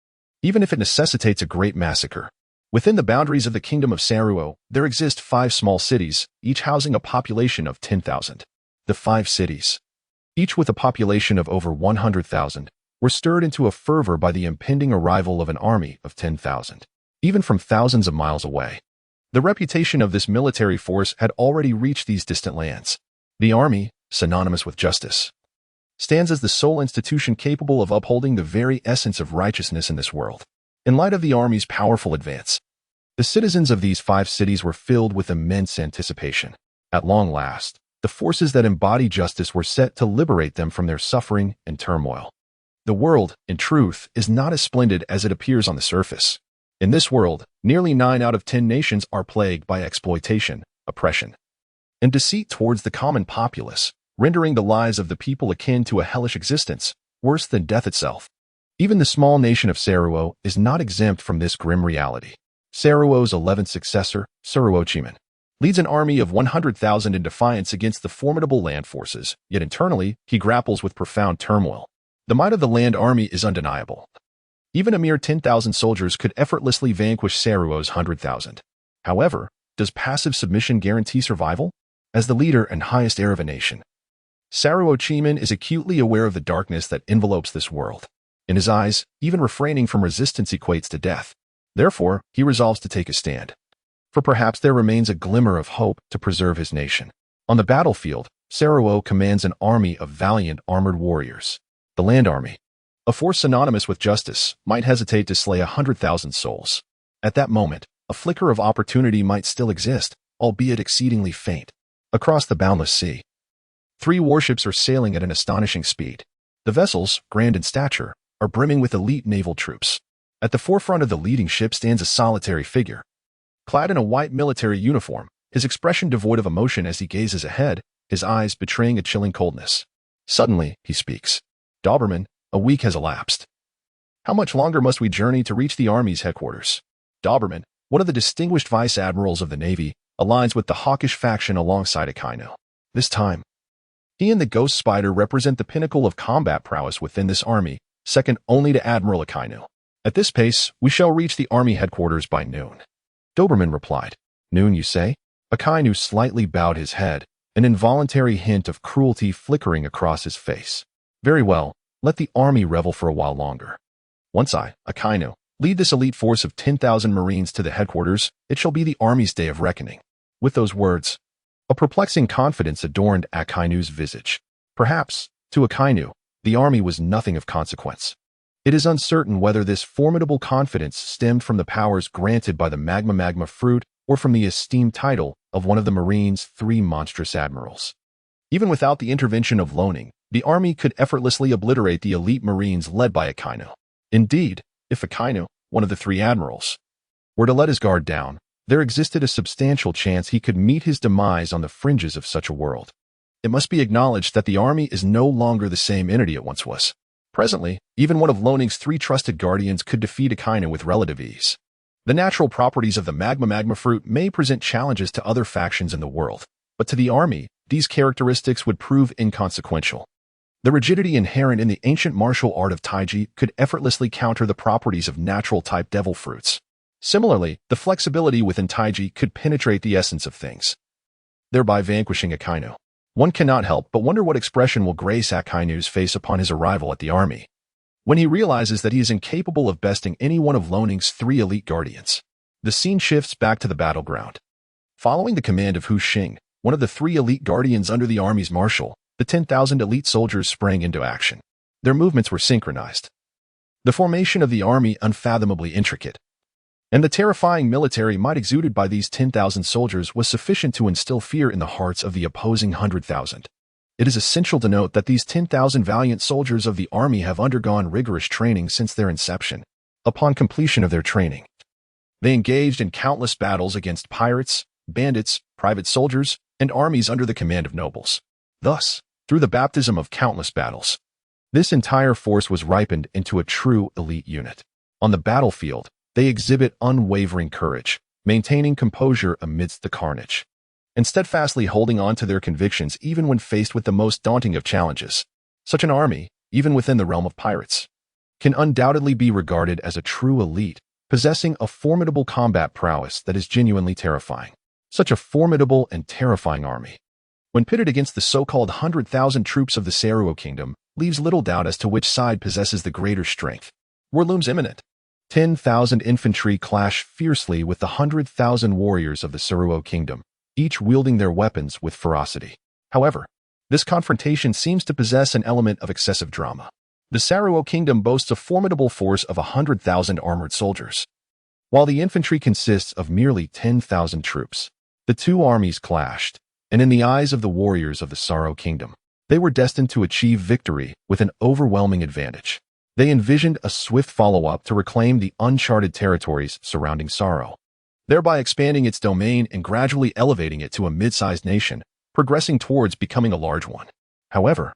Speaker 1: even if it necessitates a great massacre. Within the boundaries of the Kingdom of Seruo, there exist 5 small cities, each housing a population of 10,000. The 5 cities, each with a population of over 100,000, were stirred into a fervor by the impending arrival of an army of 10,000, even from thousands of miles away. The reputation of this military force had already reached these distant lands. The army, synonymous with justice, stands as the sole institution capable of upholding the very essence of righteousness in this world. In light of the army's powerful advance, the citizens of these 5 cities were filled with immense anticipation. At long last, the forces that embody justice were set to liberate them from their suffering and turmoil. The world, in truth, is not as splendid as it appears on the surface. In this world, nearly 9 out of 10 nations are plagued by exploitation, oppression, and deceit towards the common populace, rendering the lives of the people akin to a hellish existence, worse than death itself. Even the small nation of Saruo is not exempt from this grim reality. Saruo's 11th successor, Saruo Chiman, leads an army of 100,000 in defiance against the formidable land forces, yet internally, he grapples with profound turmoil. The might of the land army is undeniable. Even a mere 10,000 soldiers could effortlessly vanquish Saruo's 100,000. However, does passive submission guarantee survival? As the leader and highest heir of a nation, Saruo Chiman is acutely aware of the darkness that envelopes this world. In his eyes, even refraining from resistance equates to death. Therefore, he resolves to take a stand. For perhaps there remains a glimmer of hope to preserve his nation. On the battlefield, Saruo commands an army of valiant armored warriors. The land army, a force synonymous with justice, might hesitate to slay 100,000 souls. At that moment, a flicker of opportunity might still exist, albeit exceedingly faint. Across the boundless sea, 3 warships are sailing at an astonishing speed. The vessels, grand in stature, are brimming with elite naval troops. At the forefront of the leading ship stands a solitary figure. Clad in a white military uniform, his expression devoid of emotion as he gazes ahead, his eyes betraying a chilling coldness. Suddenly, he speaks. Doberman, a week has elapsed. How much longer must we journey to reach the Army's headquarters? Doberman, one of the distinguished vice admirals of the Navy, aligns with the hawkish faction alongside Akainu. This time, he and the Ghost Spider represent the pinnacle of combat prowess within this army, second only to Admiral Akainu. At this pace, we shall reach the army headquarters by noon. Doberman replied. Noon, you say? Akainu slightly bowed his head, an involuntary hint of cruelty flickering across his face. Very well, let the army revel for a while longer. Once I, Akainu, lead this elite force of 10,000 Marines to the headquarters, it shall be the army's day of reckoning. With those words, a perplexing confidence adorned Akainu's visage. Perhaps, to Akainu, the army was nothing of consequence. It is uncertain whether this formidable confidence stemmed from the powers granted by the magma fruit or from the esteemed title of one of the Marines' 3 monstrous admirals. Even without the intervention of loaning, the army could effortlessly obliterate the elite Marines led by Akainu. Indeed, if Akainu, one of the 3 admirals, were to let his guard down, there existed a substantial chance he could meet his demise on the fringes of such a world. It must be acknowledged that the army is no longer the same entity it once was. Presently, even one of Loaning's 3 trusted guardians could defeat Akainu with relative ease. The natural properties of the magma fruit may present challenges to other factions in the world, but to the army, these characteristics would prove inconsequential. The rigidity inherent in the ancient martial art of Taiji could effortlessly counter the properties of natural-type devil fruits. Similarly, the flexibility within Taiji could penetrate the essence of things, thereby vanquishing Akainu. One cannot help but wonder what expression will grace Akainu's face upon his arrival at the army, when he realizes that he is incapable of besting any one of Loaning's 3 elite guardians. The scene shifts back to the battleground. Following the command of Hu Xing, one of the 3 elite guardians under the army's marshal, the 10,000 elite soldiers sprang into action. Their movements were synchronized. The formation of the army unfathomably intricate, and the terrifying military might exuded by these 10,000 soldiers was sufficient to instill fear in the hearts of the opposing 100,000. It is essential to note that these 10,000 valiant soldiers of the army have undergone rigorous training since their inception. Upon completion of their training, they engaged in countless battles against pirates, bandits, private soldiers, and armies under the command of nobles. Thus, through the baptism of countless battles, this entire force was ripened into a true elite unit. On the battlefield, they exhibit unwavering courage, maintaining composure amidst the carnage, and steadfastly holding on to their convictions even when faced with the most daunting of challenges. Such an army, even within the realm of pirates, can undoubtedly be regarded as a true elite, possessing a formidable combat prowess that is genuinely terrifying. Such a formidable and terrifying army, when pitted against the so-called 100,000 troops of the Saruo kingdom, leaves little doubt as to which side possesses the greater strength. War looms imminent. 10,000 infantry clash fiercely with the 100,000 warriors of the Saruo kingdom, each wielding their weapons with ferocity. However, this confrontation seems to possess an element of excessive drama. The Saruo kingdom boasts a formidable force of 100,000 armored soldiers, while the infantry consists of merely 10,000 troops. The 2 armies clashed, and in the eyes of the warriors of the Saruo kingdom, they were destined to achieve victory with an overwhelming advantage. They envisioned a swift follow-up to reclaim the uncharted territories surrounding Sorrow, thereby expanding its domain and gradually elevating it to a mid-sized nation, progressing towards becoming a large one. However,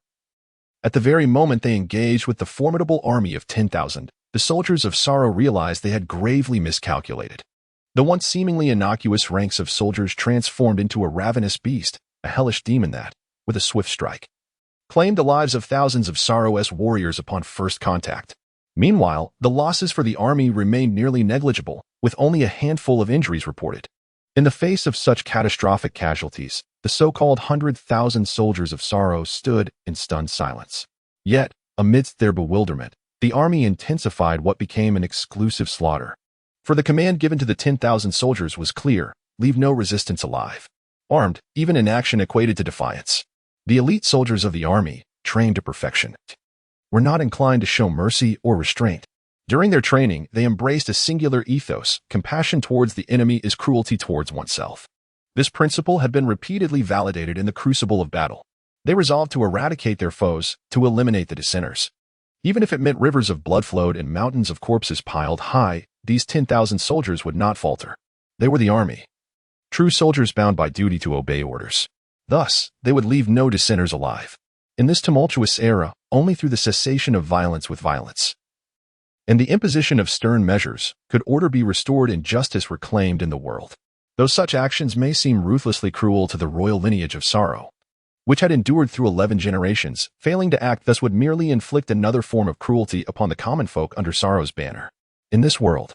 Speaker 1: at the very moment they engaged with the formidable army of 10,000, the soldiers of Sorrow realized they had gravely miscalculated. The once seemingly innocuous ranks of soldiers transformed into a ravenous beast, a hellish demon that, with a swift strike, claimed the lives of thousands of Sorrow-esque warriors upon first contact. Meanwhile, the losses for the army remained nearly negligible, with only a handful of injuries reported. In the face of such catastrophic casualties, the so-called 100,000 soldiers of Sorrow stood in stunned silence. Yet, amidst their bewilderment, the army intensified what became an exclusive slaughter. For the command given to the 10,000 soldiers was clear: leave no resistance alive. Armed, even inaction equated to defiance. The elite soldiers of the army, trained to perfection, were not inclined to show mercy or restraint. During their training, they embraced a singular ethos: compassion towards the enemy is cruelty towards oneself. This principle had been repeatedly validated in the crucible of battle. They resolved to eradicate their foes, to eliminate the dissenters. Even if it meant rivers of blood flowed and mountains of corpses piled high, these 10,000 soldiers would not falter. They were the army, true soldiers bound by duty to obey orders. Thus, they would leave no dissenters alive. In this tumultuous era, only through the cessation of violence with violence and the imposition of stern measures could order be restored and justice reclaimed in the world. Though such actions may seem ruthlessly cruel to the royal lineage of Sorrow, which had endured through 11 generations, failing to act thus would merely inflict another form of cruelty upon the common folk under Sorrow's banner. In this world,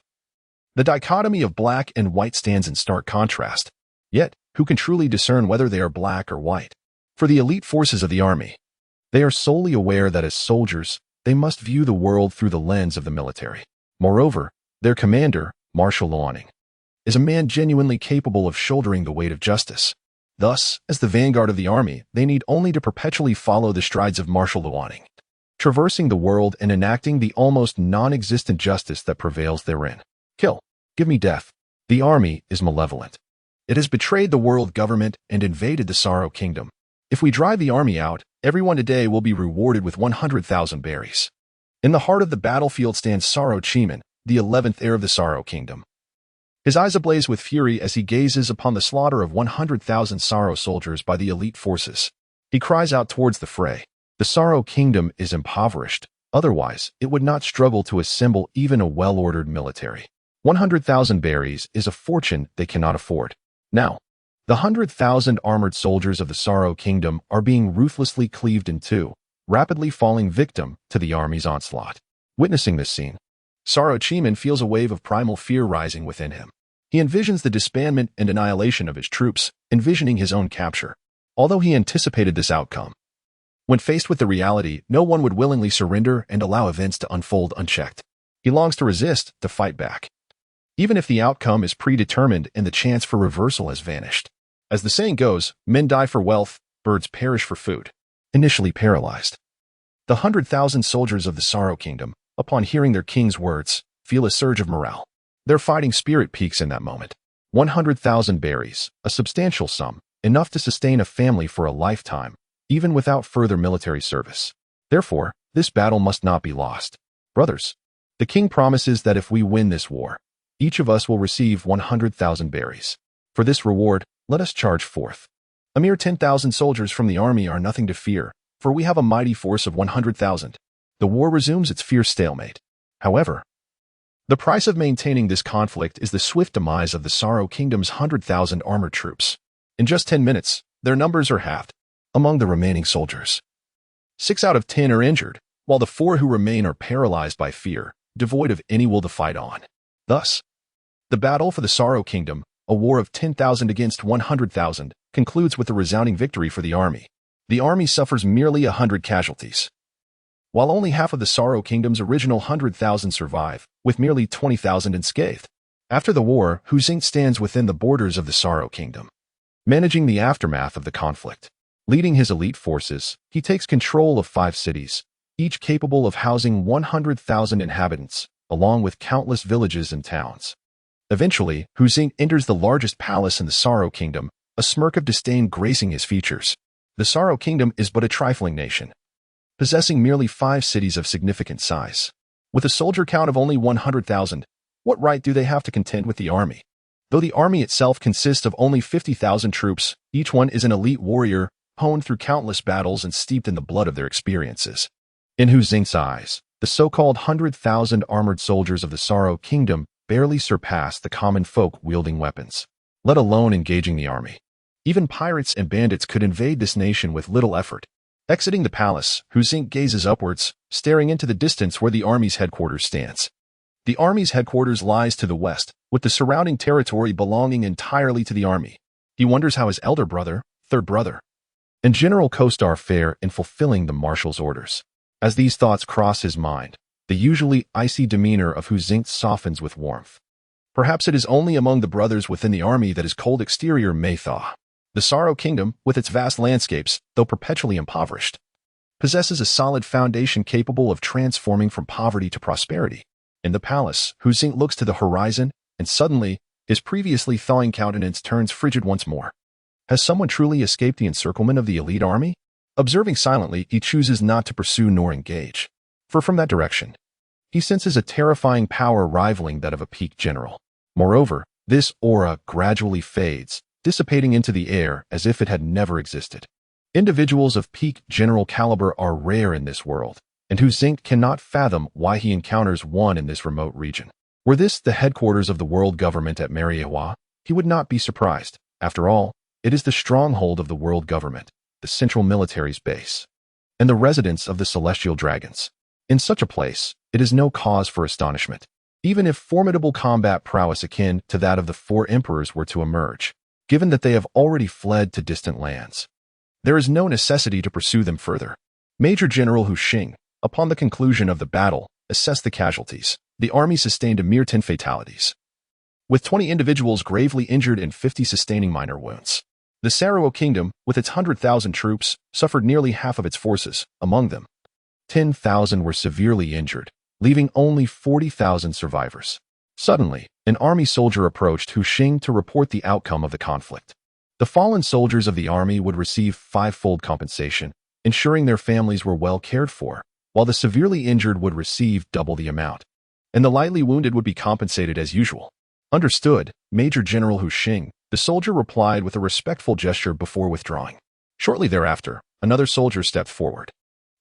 Speaker 1: the dichotomy of black and white stands in stark contrast. Yet, who can truly discern whether they are black or white? For the elite forces of the army, they are solely aware that as soldiers, they must view the world through the lens of the military. Moreover, their commander, Marshal, is a man genuinely capable of shouldering the weight of justice. Thus, as the vanguard of the army, they need only to perpetually follow the strides of Marshal, traversing the world and enacting the almost non-existent justice that prevails therein. Kill. Give me death. The army is malevolent. It has betrayed the world government and invaded the Sorrow Kingdom. If we drive the army out, everyone today will be rewarded with 100,000 berries. In the heart of the battlefield stands Sorrow Chiman, the 11th heir of the Sorrow Kingdom. His eyes ablaze with fury as he gazes upon the slaughter of 100,000 Sorrow soldiers by the elite forces. He cries out towards the fray. The Sorrow Kingdom is impoverished. Otherwise, it would not struggle to assemble even a well-ordered military. 100,000 berries is a fortune they cannot afford. Now, the 100,000 armored soldiers of the Sorrow Kingdom are being ruthlessly cleaved in two, rapidly falling victim to the army's onslaught. Witnessing this scene, Sorrow Chiman feels a wave of primal fear rising within him. He envisions the disbandment and annihilation of his troops, envisioning his own capture. Although he anticipated this outcome, when faced with the reality, no one would willingly surrender and allow events to unfold unchecked. He longs to resist, to fight back, even if the outcome is predetermined and the chance for reversal has vanished. As the saying goes, men die for wealth, birds perish for food. Initially paralyzed, the 100,000 soldiers of the Sorrow Kingdom, upon hearing their king's words, feel a surge of morale. Their fighting spirit peaks in that moment. 100,000 berries, a substantial sum, enough to sustain a family for a lifetime, even without further military service. Therefore, this battle must not be lost. Brothers, the king promises that if we win this war, each of us will receive 100,000 berries. For this reward, let us charge forth. A mere 10,000 soldiers from the army are nothing to fear, for we have a mighty force of 100,000. The war resumes its fierce stalemate. However, the price of maintaining this conflict is the swift demise of the Sorrow Kingdom's 100,000 armored troops. In just 10 minutes, their numbers are halved. Among the remaining soldiers, 6 out of 10 are injured, while the 4 who remain are paralyzed by fear, devoid of any will to fight on. Thus, the battle for the Sorrow Kingdom, a war of 10,000 against 100,000, concludes with a resounding victory for the army. The army suffers merely 100 casualties, while only half of the Sorrow Kingdom's original 100,000 survive, with merely 20,000 unscathed. After the war, Huzing stands within the borders of the Sorrow Kingdom, managing the aftermath of the conflict. Leading his elite forces, he takes control of 5 cities, each capable of housing 100,000 inhabitants, along with countless villages and towns. Eventually, Huzing enters the largest palace in the Sorrow Kingdom, a smirk of disdain gracing his features. The Sorrow Kingdom is but a trifling nation. possessing merely 5 cities of significant size. With a soldier count of only 100,000, what right do they have to contend with the army? Though the army itself consists of only 50,000 troops, each one is an elite warrior, honed through countless battles and steeped in the blood of their experiences. In Hu Xing's eyes, the so-called 100,000 armored soldiers of the Sorrow Kingdom barely surpass the common folk wielding weapons, let alone engaging the army. Even pirates and bandits could invade this nation with little effort. Exiting the palace, Hu Xing gazes upwards, staring into the distance where the army's headquarters stands. The army's headquarters lies to the west, with the surrounding territory belonging entirely to the army. He wonders how his elder brother, third brother, and general co-star fare in fulfilling the Marshal's orders. As these thoughts cross his mind, the usually icy demeanor of Hu Xing softens with warmth. Perhaps it is only among the brothers within the army that his cold exterior may thaw. The Sorrow Kingdom, with its vast landscapes, though perpetually impoverished, possesses a solid foundation capable of transforming from poverty to prosperity. In the palace, Hu Xing looks to the horizon, and suddenly, his previously thawing countenance turns frigid once more. Has someone truly escaped the encirclement of the elite army? Observing silently, he chooses not to pursue nor engage. For from that direction, he senses a terrifying power rivaling that of a peak general. Moreover, this aura gradually fades, dissipating into the air as if it had never existed. Individuals of peak general caliber are rare in this world, and Hu Xing cannot fathom why he encounters one in this remote region. Were this the headquarters of the world government at Marwa, he would not be surprised. After all, it is the stronghold of the world government, the central military's base, and the residence of the celestial dragons. In such a place, it is no cause for astonishment, even if formidable combat prowess akin to that of the 4 emperors were to emerge, given that they have already fled to distant lands. There is no necessity to pursue them further. Major General Hu Xing, upon the conclusion of the battle, assessed the casualties. The army sustained a mere 10 fatalities, with 20 individuals gravely injured and 50 sustaining minor wounds. The Sorrow Kingdom, with its 100,000 troops, suffered nearly half of its forces. Among them, 10,000 were severely injured, leaving only 40,000 survivors. Suddenly, an army soldier approached Hu Xing to report the outcome of the conflict. The fallen soldiers of the army would receive 5-fold compensation, ensuring their families were well cared for, while the severely injured would receive double the amount, and the lightly wounded would be compensated as usual. Understood, Major General Hu Xing. The soldier replied with a respectful gesture before withdrawing. Shortly thereafter, another soldier stepped forward.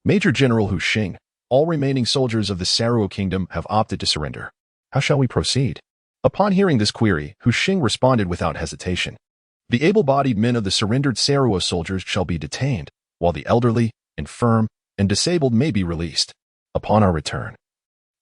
Speaker 1: Major General Hu Xing, all remaining soldiers of the Sorrow Kingdom have opted to surrender. How shall we proceed? Upon hearing this query, Hu Xing responded without hesitation. The able-bodied men of the surrendered Sorrow soldiers shall be detained, while the elderly, infirm, and disabled may be released. Upon our return,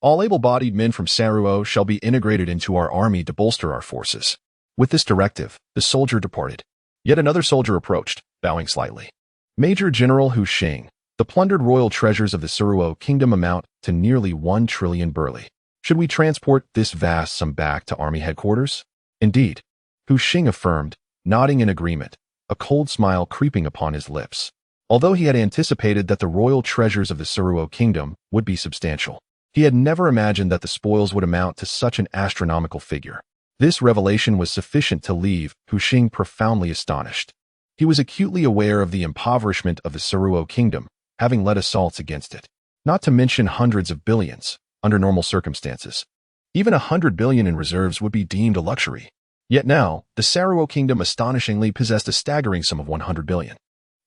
Speaker 1: all able-bodied men from Sorrow shall be integrated into our army to bolster our forces. With this directive, the soldier departed. Yet another soldier approached, bowing slightly. Major General Hu Xing, the plundered royal treasures of the Sorrow Kingdom amount to nearly 1 trillion burly. Should we transport this vast sum back to army headquarters? Indeed, Hu Xing affirmed, nodding in agreement, a cold smile creeping upon his lips. Although he had anticipated that the royal treasures of the Sorrow Kingdom would be substantial, he had never imagined that the spoils would amount to such an astronomical figure. This revelation was sufficient to leave Hu Xing profoundly astonished. He was acutely aware of the impoverishment of the Sorrow Kingdom, having led assaults against it, not to mention hundreds of billions, under normal circumstances. Even 100 billion in reserves would be deemed a luxury. Yet now, the Sorrow Kingdom astonishingly possessed a staggering sum of 100 billion.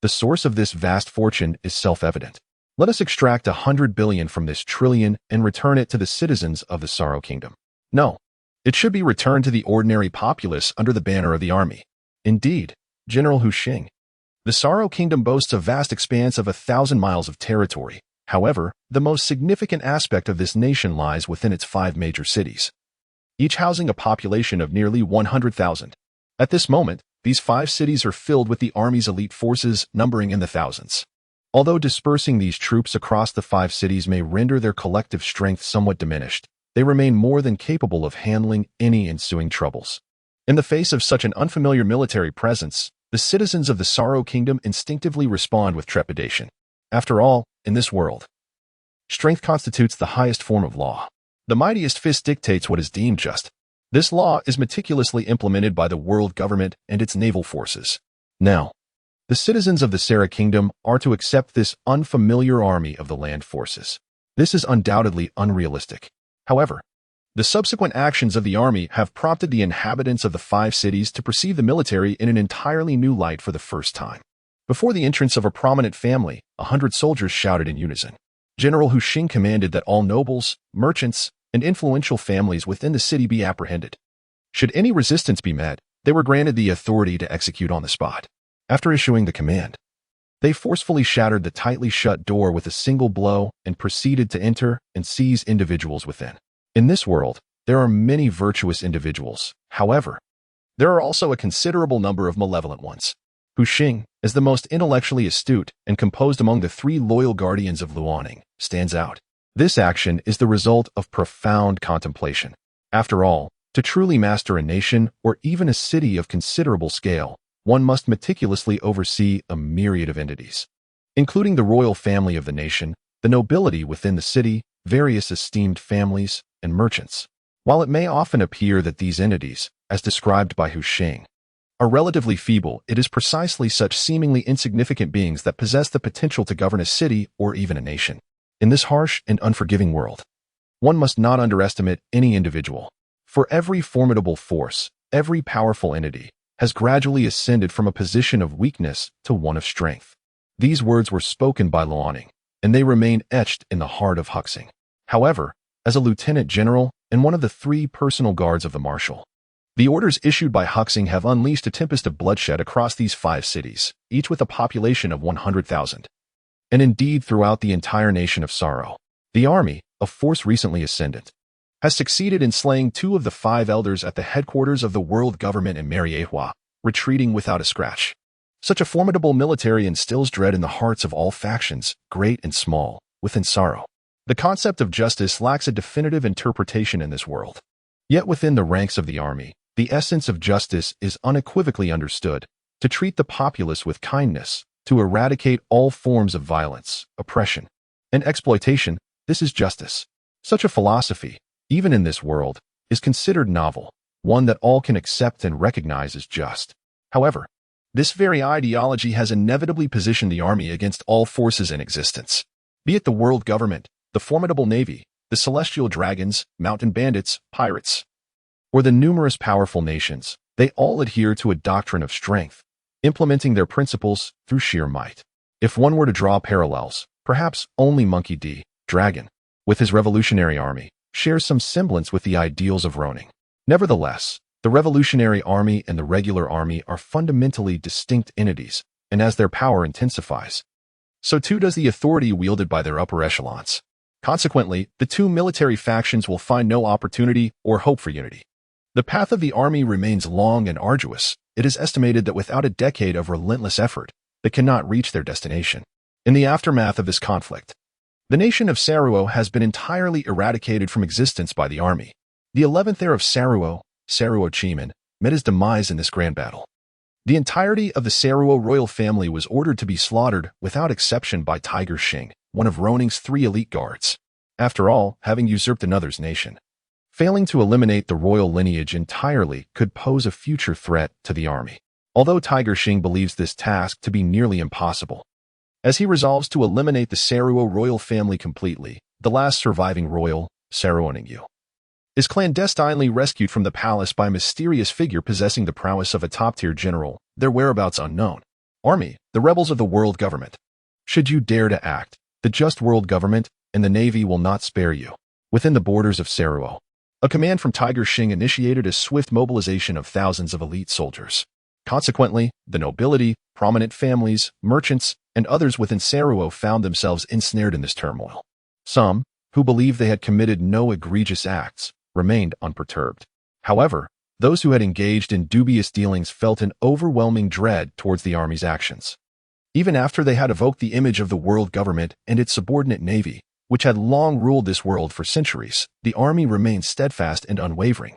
Speaker 1: The source of this vast fortune is self-evident. Let us extract 100 billion from this trillion and return it to the citizens of the Sorrow Kingdom. No. It should be returned to the ordinary populace under the banner of the army. Indeed, General Hu Xing. The Sorrow Kingdom boasts a vast expanse of 1,000 miles of territory. However, the most significant aspect of this nation lies within its 5 major cities, each housing a population of nearly 100,000. At this moment, these 5 cities are filled with the army's elite forces numbering in the thousands. Although dispersing these troops across the 5 cities may render their collective strength somewhat diminished, they remain more than capable of handling any ensuing troubles. In the face of such an unfamiliar military presence, the citizens of the Sorrow Kingdom instinctively respond with trepidation. After all, in this world, strength constitutes the highest form of law. The mightiest fist dictates what is deemed just. This law is meticulously implemented by the world government and its naval forces. Now, The citizens of the Sarah Kingdom are to accept this unfamiliar army of the land forces. This is undoubtedly unrealistic. However, the subsequent actions of the army have prompted the inhabitants of the 5 cities to perceive the military in an entirely new light for the first time. Before the entrance of a prominent family, 100 soldiers shouted in unison. General Hu Xing commanded that all nobles, merchants, and influential families within the city be apprehended. Should any resistance be met, they were granted the authority to execute on the spot. After issuing the command, they forcefully shattered the tightly shut door with a single blow and proceeded to enter and seize individuals within. In this world, there are many virtuous individuals. However, there are also a considerable number of malevolent ones. Hu Xing, as the most intellectually astute and composed among the 3 loyal guardians of Luoning, stands out. This action is the result of profound contemplation. After all, to truly master a nation or even a city of considerable scale, one must meticulously oversee a myriad of entities, including the royal family of the nation, the nobility within the city, various esteemed families, and merchants. While it may often appear that these entities, as described by Hu Xing, are relatively feeble, it is precisely such seemingly insignificant beings that possess the potential to govern a city or even a nation. In this harsh and unforgiving world, one must not underestimate any individual. For every formidable force, every powerful entity has gradually ascended from a position of weakness to one of strength. These words were spoken by Luoning, and they remain etched in the heart of Hu Xing. However, as a lieutenant general and one of the 3 personal guards of the Marshal, the orders issued by Hu Xing have unleashed a tempest of bloodshed across these 5 cities, each with a population of 100,000. And indeed throughout the entire nation of Sorrow. The army, a force recently ascendant, has succeeded in slaying 2 of the 5 elders at the headquarters of the world government in Mariehua, retreating without a scratch. Such a formidable military instills dread in the hearts of all factions, great and small, within Sorrow. The concept of justice lacks a definitive interpretation in this world. Yet within the ranks of the army, the essence of justice is unequivocally understood: to treat the populace with kindness, to eradicate all forms of violence, oppression, and exploitation. This is justice. Such a philosophy, even in this world, is considered novel, one that all can accept and recognize as just. However, this very ideology has inevitably positioned the army against all forces in existence. Be it the world government, the formidable navy, the celestial dragons, mountain bandits, pirates, or the numerous powerful nations, they all adhere to a doctrine of strength, implementing their principles through sheer might. If one were to draw parallels, perhaps only Monkey D. Dragon, with his revolutionary army, shares some semblance with the ideals of Ronin. Nevertheless, the revolutionary army and the regular army are fundamentally distinct entities, and as their power intensifies, so too does the authority wielded by their upper echelons. Consequently, the 2 military factions will find no opportunity or hope for unity. The path of the army remains long and arduous. It is estimated that without a decade of relentless effort, they cannot reach their destination. In the aftermath of this conflict, the nation of Saruo has been entirely eradicated from existence by the army. The 11th heir of Saruo, Saruo Chiman, met his demise in this grand battle. The entirety of the Saruo royal family was ordered to be slaughtered without exception by Tiger Xing, one of Roning's 3 elite guards. After all, having usurped another's nation, failing to eliminate the royal lineage entirely could pose a future threat to the army. Although Tiger Xing believes this task to be nearly impossible, as he resolves to eliminate the Saruo royal family completely, the last surviving royal, Saruo Ningyu, is clandestinely rescued from the palace by a mysterious figure possessing the prowess of a top-tier general, their whereabouts unknown. Army, the rebels of the world government. Should you dare to act, the just world government and the navy will not spare you. Within the borders of Saruo, a command from Tiger Xing initiated a swift mobilization of thousands of elite soldiers. Consequently, the nobility, prominent families, merchants, and others within Saruo found themselves ensnared in this turmoil. Some, who believed they had committed no egregious acts, remained unperturbed. However, those who had engaged in dubious dealings felt an overwhelming dread towards the army's actions. Even after they had evoked the image of the world government and its subordinate navy, which had long ruled this world for centuries, the army remained steadfast and unwavering.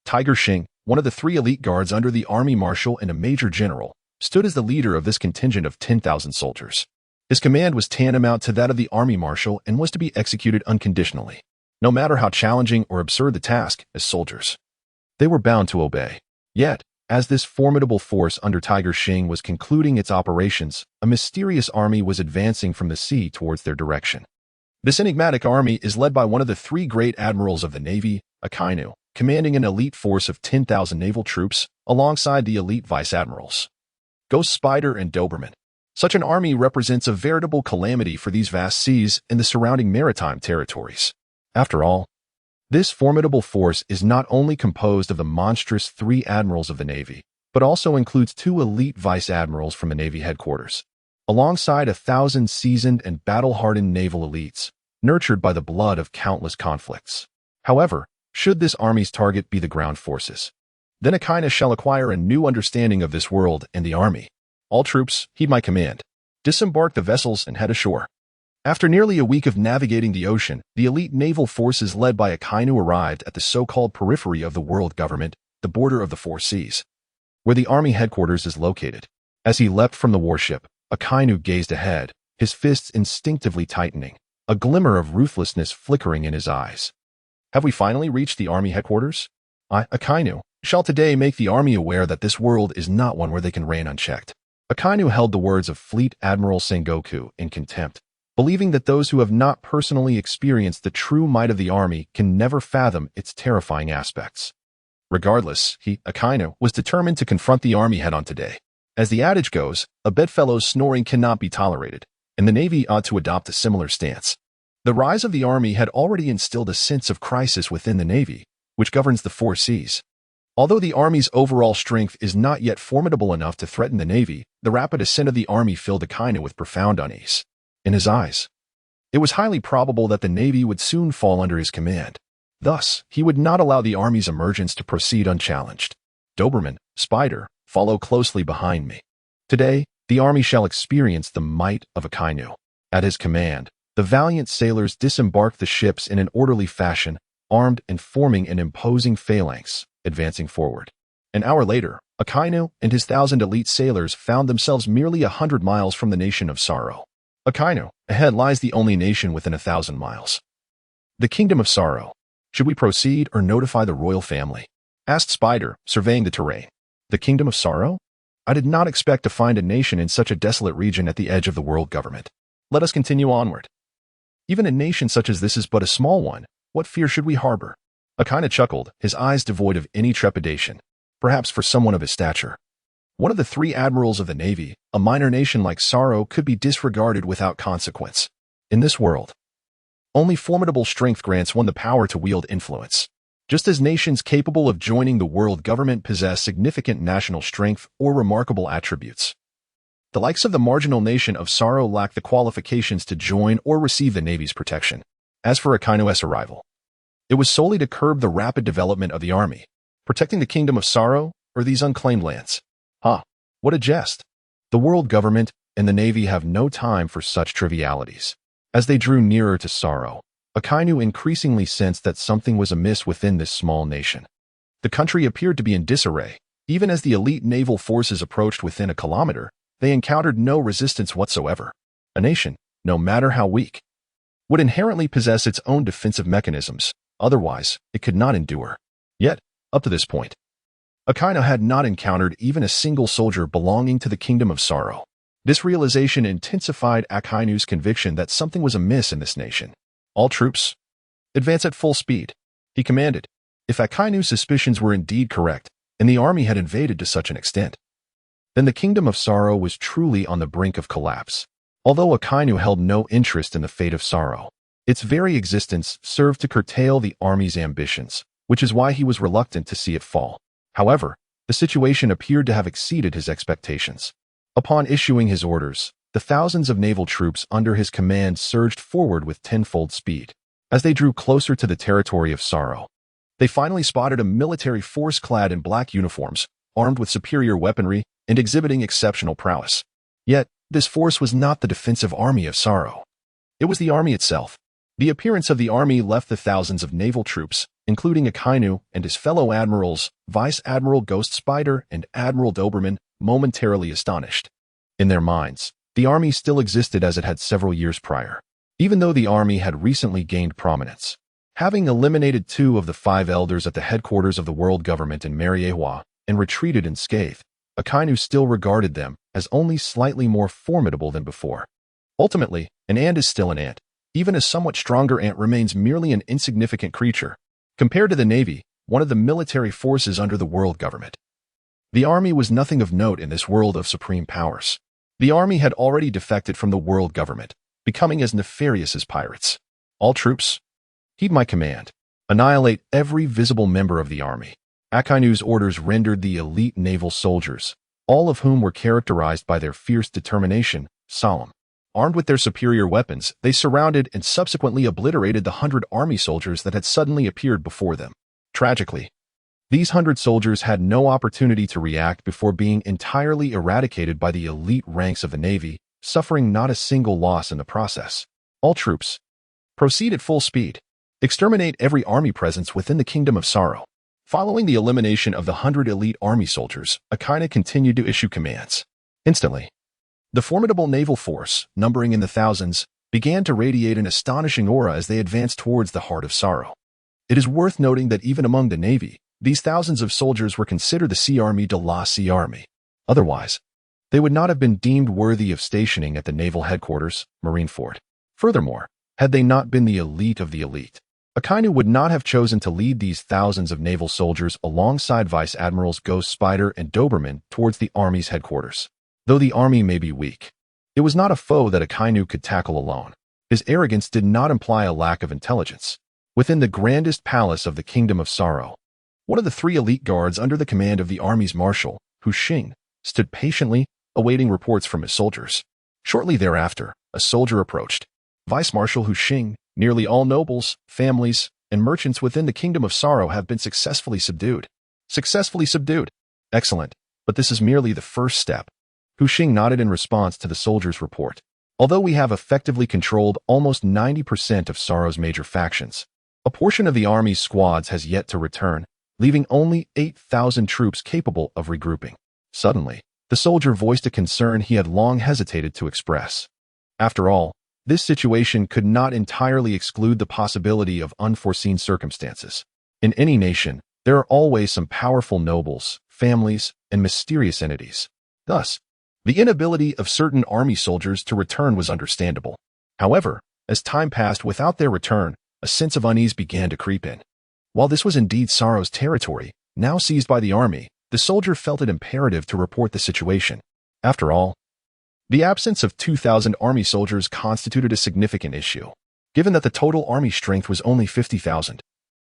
Speaker 1: Tiger Xing, one of the 3 elite guards under the army marshal and a major general, stood as the leader of this contingent of 10,000 soldiers. His command was tantamount to that of the army marshal and was to be executed unconditionally. No matter how challenging or absurd the task, as soldiers, they were bound to obey. Yet, As this formidable force under Tiger Xing was concluding its operations, a mysterious army was advancing from the sea towards their direction. This enigmatic army is led by one of the three great admirals of the Navy, Akainu, commanding an elite force of 10,000 naval troops, alongside the elite vice-admirals, Ghost Spider and Doberman. Such an army represents a veritable calamity for these vast seas and the surrounding maritime territories. After all, this formidable force is not only composed of the monstrous three admirals of the Navy, but also includes two elite vice-admirals from the Navy headquarters, alongside 1,000 seasoned and battle-hardened naval elites, nurtured by the blood of countless conflicts. However, should this army's target be the ground forces, then Akino shall acquire a new understanding of this world and the army. All troops, heed my command. Disembark the vessels and head ashore. After nearly a week of navigating the ocean, the elite naval forces led by Akainu arrived at the so-called periphery of the world government, the border of the four seas, where the army headquarters is located. As he leapt from the warship, Akainu gazed ahead, his fists instinctively tightening, a glimmer of ruthlessness flickering in his eyes. Have we finally reached the army headquarters? I, Akainu, shall today make the army aware that this world is not one where they can reign unchecked. Akainu held the words of Fleet Admiral Sengoku in contempt, believing that those who have not personally experienced the true might of the army can never fathom its terrifying aspects. Regardless, he, Akainu, was determined to confront the army head-on today. As the adage goes, a bedfellow's snoring cannot be tolerated, and the Navy ought to adopt a similar stance. The rise of the army had already instilled a sense of crisis within the Navy, which governs the four seas. Although the Army's overall strength is not yet formidable enough to threaten the Navy, the rapid ascent of the Army filled Akainu with profound unease. In his eyes, it was highly probable that the Navy would soon fall under his command. Thus, he would not allow the Army's emergence to proceed unchallenged. Doberman, Spider, follow closely behind me. Today, the Army shall experience the might of Akainu. At his command, the valiant sailors disembarked the ships in an orderly fashion, armed and forming an imposing phalanx, advancing forward. An hour later, Akainu and his 1,000 elite sailors found themselves merely 100 miles from the nation of Sorrow. Akainu, ahead lies the only nation within 1,000 miles. The Kingdom of Sorrow. Should we proceed or notify the royal family? Asked Spider, surveying the terrain. The Kingdom of Sorrow? I did not expect to find a nation in such a desolate region at the edge of the world government. Let us continue onward. Even a nation such as this is but a small one. What fear should we harbor? Akainu chuckled, his eyes devoid of any trepidation, perhaps for someone of his stature. One of the three admirals of the Navy, a minor nation like Sorrow, could be disregarded without consequence. In this world, only formidable strength grants one the power to wield influence. Just as nations capable of joining the world government possess significant national strength or remarkable attributes, the likes of the marginal nation of Sorrow lack the qualifications to join or receive the Navy's protection. As for Akainu's arrival, it was solely to curb the rapid development of the army, protecting the Kingdom of Sorrow or these unclaimed lands. What a jest. The world government and the Navy have no time for such trivialities. As they drew nearer to Sorrow, Akainu increasingly sensed that something was amiss within this small nation. The country appeared to be in disarray. Even as the elite naval forces approached within a kilometer, they encountered no resistance whatsoever. A nation, no matter how weak, would inherently possess its own defensive mechanisms, otherwise it could not endure. Yet, up to this point, Akainu had not encountered even a single soldier belonging to the Kingdom of Sorrow. This realization intensified Akainu's conviction that something was amiss in this nation. All troops, advance at full speed, he commanded. If Akainu's suspicions were indeed correct, and the army had invaded to such an extent, then the Kingdom of Sorrow was truly on the brink of collapse. Although Akainu held no interest in the fate of Sorrow, its very existence served to curtail the army's ambitions, which is why he was reluctant to see it fall. However, the situation appeared to have exceeded his expectations. Upon issuing his orders, the thousands of naval troops under his command surged forward with tenfold speed. As they drew closer to the territory of Sorrow, they finally spotted a military force clad in black uniforms, armed with superior weaponry and exhibiting exceptional prowess. Yet, this force was not the defensive army of Sorrow. It was the army itself. The appearance of the army left the thousands of naval troops, including Akainu and his fellow admirals, Vice Admiral Ghost Spider and Admiral Doberman, momentarily astonished. In their minds, the army still existed as it had several years prior, even though the army had recently gained prominence. Having eliminated 2 of the 5 elders at the headquarters of the world government in Marwa, and retreated unscathed, Akainu still regarded them as only slightly more formidable than before. Ultimately, an ant is still an ant. Even a somewhat stronger ant remains merely an insignificant creature, compared to the Navy, one of the military forces under the world government. The army was nothing of note in this world of supreme powers. The army had already defected from the world government, becoming as nefarious as pirates. All troops, heed my command. Annihilate every visible member of the army. Akainu's orders rendered the elite naval soldiers, all of whom were characterized by their fierce determination, solemn. Armed with their superior weapons, they surrounded and subsequently obliterated the 100 army soldiers that had suddenly appeared before them. Tragically, these 100 soldiers had no opportunity to react before being entirely eradicated by the elite ranks of the Navy, suffering not a single loss in the process. All troops, proceed at full speed. Exterminate every army presence within the Kingdom of Sorrow. Following the elimination of the 100 elite army soldiers, Akino continued to issue commands. Instantly, the formidable naval force, numbering in the thousands, began to radiate an astonishing aura as they advanced towards the heart of sorrow. It is worth noting that even among the Navy, these thousands of soldiers were considered the Sea Army de la Sea Army. Otherwise, they would not have been deemed worthy of stationing at the naval headquarters, Marine Fort. Furthermore, had they not been the elite of the elite, Akainu would not have chosen to lead these thousands of naval soldiers alongside Vice Admirals Ghost Spider and Doberman towards the Army's headquarters. Though the Army may be weak, it was not a foe that Akainu could tackle alone. His arrogance did not imply a lack of intelligence. Within the grandest palace of the Kingdom of Sorrow, one of the 3 elite guards under the command of the Army's Marshal, Hushing, stood patiently, awaiting reports from his soldiers. Shortly thereafter, a soldier approached. Vice Marshal Hushing, nearly all nobles, families, and merchants within the Kingdom of Sorrow have been successfully subdued. Successfully subdued. Excellent, but this is merely the first step. Hushing nodded in response to the soldier's report. Although we have effectively controlled almost 90% of Sorrow's major factions, a portion of the army's squads has yet to return, leaving only 8,000 troops capable of regrouping. Suddenly, the soldier voiced a concern he had long hesitated to express. After all, this situation could not entirely exclude the possibility of unforeseen circumstances. In any nation, there are always some powerful nobles, families, and mysterious entities. Thus, the inability of certain army soldiers to return was understandable. However, as time passed without their return, a sense of unease began to creep in. While this was indeed Sorrow's territory, now seized by the army, the soldier felt it imperative to report the situation. After all, the absence of 2,000 army soldiers constituted a significant issue. Given that the total army strength was only 50,000,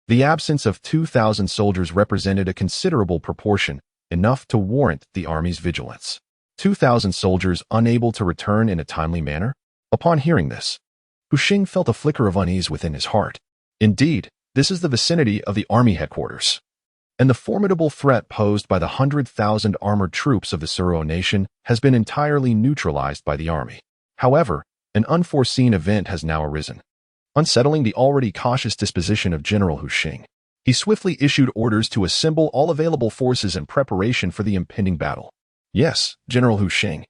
Speaker 1: the absence of 2,000 soldiers represented a considerable proportion, enough to warrant the army's vigilance. 2,000 soldiers unable to return in a timely manner? Upon hearing this, Hushing felt a flicker of unease within his heart. Indeed, this is the vicinity of the army headquarters, and the formidable threat posed by the 100,000 armored troops of the Suro nation has been entirely neutralized by the army. However, an unforeseen event has now arisen, unsettling the already cautious disposition of General Hushing. He swiftly issued orders to assemble all available forces in preparation for the impending battle. Yes, General Hushing.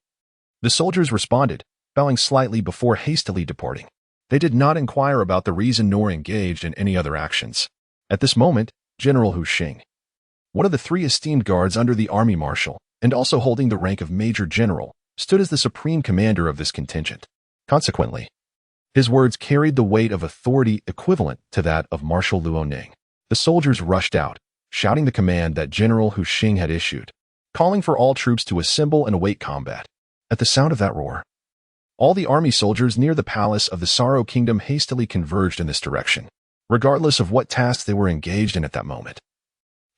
Speaker 1: The soldiers responded, bowing slightly before hastily departing. They did not inquire about the reason nor engaged in any other actions. At this moment, General Hushing, one of the 3 esteemed guards under the Army Marshal, and also holding the rank of Major General, stood as the supreme commander of this contingent. Consequently, his words carried the weight of authority equivalent to that of Marshal Luoning. The soldiers rushed out, shouting the command that General Hushing had issued, calling for all troops to assemble and await combat. At the sound of that roar, all the army soldiers near the palace of the Sorrow Kingdom hastily converged in this direction, regardless of what tasks they were engaged in at that moment.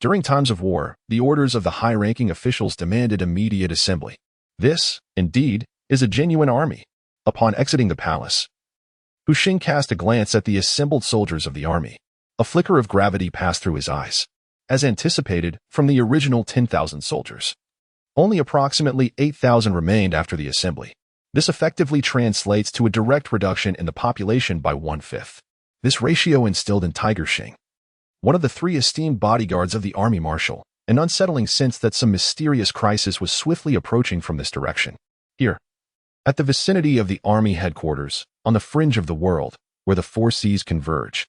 Speaker 1: During times of war, the orders of the high-ranking officials demanded immediate assembly. This, indeed, is a genuine army. Upon exiting the palace, Hushing cast a glance at the assembled soldiers of the army. A flicker of gravity passed through his eyes. As anticipated from the original 10,000 soldiers, only approximately 8,000 remained after the assembly. This effectively translates to a direct reduction in the population by 1/5. This ratio instilled in Tiger Shing, one of the 3 esteemed bodyguards of the Army Marshal, an unsettling sense that some mysterious crisis was swiftly approaching from this direction. Here, at the vicinity of the Army headquarters, on the fringe of the world, where the 4 seas converge,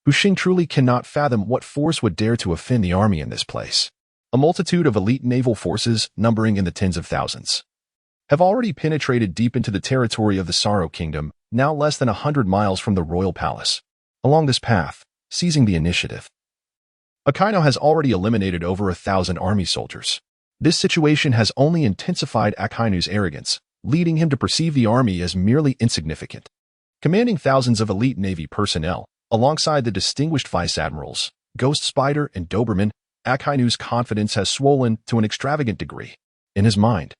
Speaker 1: Hushing truly cannot fathom what force would dare to offend the army in this place. A multitude of elite naval forces, numbering in the tens of thousands, have already penetrated deep into the territory of the Sorrow Kingdom, now less than 100 miles from the royal palace. Along this path, seizing the initiative, Akainu has already eliminated over 1,000 army soldiers. This situation has only intensified Akainu's arrogance, leading him to perceive the army as merely insignificant. Commanding thousands of elite navy personnel, alongside the distinguished vice admirals, Ghost Spider and Doberman, Akainu's confidence has swollen to an extravagant degree. In his mind,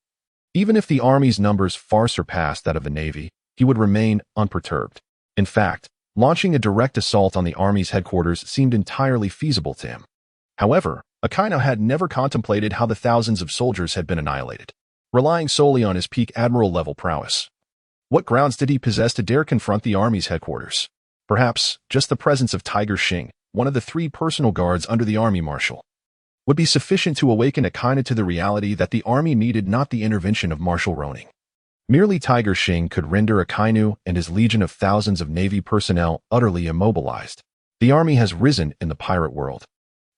Speaker 1: even if the army's numbers far surpassed that of the navy, he would remain unperturbed. In fact, launching a direct assault on the army's headquarters seemed entirely feasible to him. However, Akainu had never contemplated how the thousands of soldiers had been annihilated, relying solely on his peak admiral-level prowess. What grounds did he possess to dare confront the army's headquarters? Perhaps just the presence of Tiger Xing, one of the 3 personal guards under the army marshal, would be sufficient to awaken Akainu to the reality that the army needed not the intervention of Marshal Roning. Merely Tiger Xing could render Akainu and his legion of thousands of navy personnel utterly immobilized. The army has risen in the pirate world.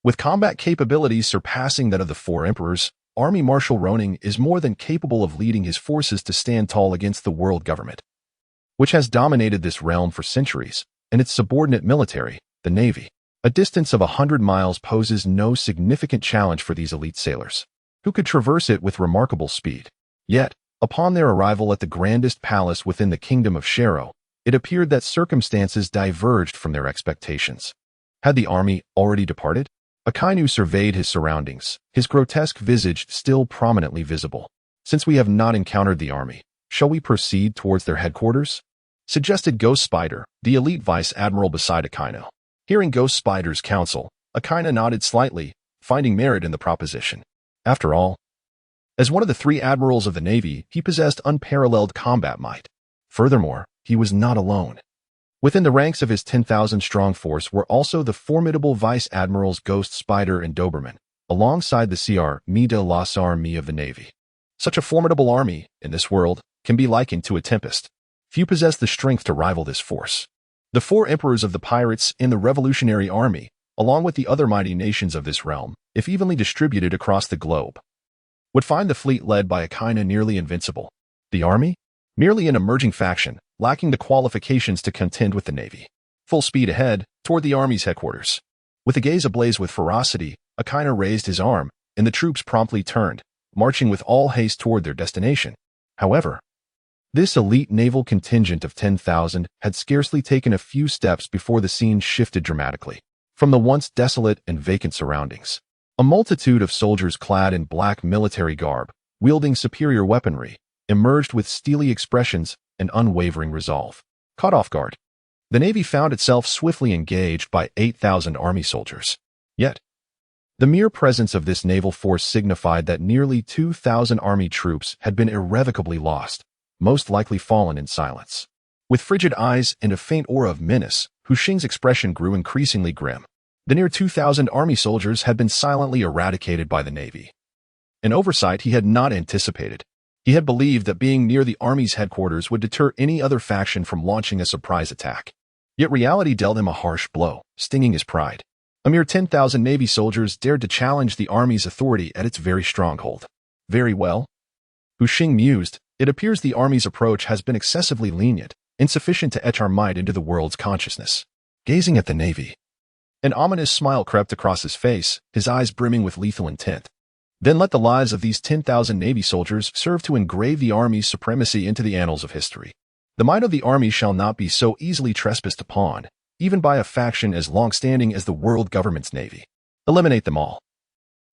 Speaker 1: With combat capabilities surpassing that of the 4 emperors, Army Marshal Roning is more than capable of leading his forces to stand tall against the world government, which has dominated this realm for centuries, and its subordinate military, the Navy. A distance of 100 miles poses no significant challenge for these elite sailors, who could traverse it with remarkable speed. Yet, upon their arrival at the grandest palace within the kingdom of Shero, it appeared that circumstances diverged from their expectations. Had the army already departed? Akainu surveyed his surroundings, his grotesque visage still prominently visible. Since we have not encountered the army, shall we proceed towards their headquarters? Suggested Ghost Spider, the elite vice admiral beside Akainu. Hearing Ghost Spider's counsel, Akainu nodded slightly, finding merit in the proposition. After all, as one of the 3 admirals of the Navy, he possessed unparalleled combat might. Furthermore, he was not alone. Within the ranks of his 10,000-strong force were also the formidable vice admirals Ghost Spider and Doberman, alongside the Cr. de las Armée of the Navy. Such a formidable army, in this world, can be likened to a tempest. Few possess the strength to rival this force. The 4 emperors of the pirates in the Revolutionary Army, along with the other mighty nations of this realm, if evenly distributed across the globe, would find the fleet led by Akainu nearly invincible. The army? Merely an emerging faction, lacking the qualifications to contend with the Navy. Full speed ahead, toward the army's headquarters. With a gaze ablaze with ferocity, Akainu raised his arm, and the troops promptly turned, marching with all haste toward their destination. However, this elite naval contingent of 10,000 had scarcely taken a few steps before the scene shifted dramatically. From the once desolate and vacant surroundings, a multitude of soldiers clad in black military garb, wielding superior weaponry, emerged with steely expressions and unwavering resolve. Caught off guard, the Navy found itself swiftly engaged by 8,000 army soldiers. Yet, the mere presence of this naval force signified that nearly 2,000 army troops had been irrevocably lost, most likely fallen in silence. With frigid eyes and a faint aura of menace, Hu Xing's expression grew increasingly grim. The near 2,000 army soldiers had been silently eradicated by the Navy. An oversight he had not anticipated. He had believed that being near the army's headquarters would deter any other faction from launching a surprise attack. Yet reality dealt him a harsh blow, stinging his pride. A mere 10,000 Navy soldiers dared to challenge the army's authority at its very stronghold. Very well, Hu Xing mused. It appears the army's approach has been excessively lenient, insufficient to etch our might into the world's consciousness. Gazing at the Navy, an ominous smile crept across his face, his eyes brimming with lethal intent. Then let the lives of these 10,000 Navy soldiers serve to engrave the army's supremacy into the annals of history. The might of the army shall not be so easily trespassed upon, even by a faction as long-standing as the world government's Navy. Eliminate them all.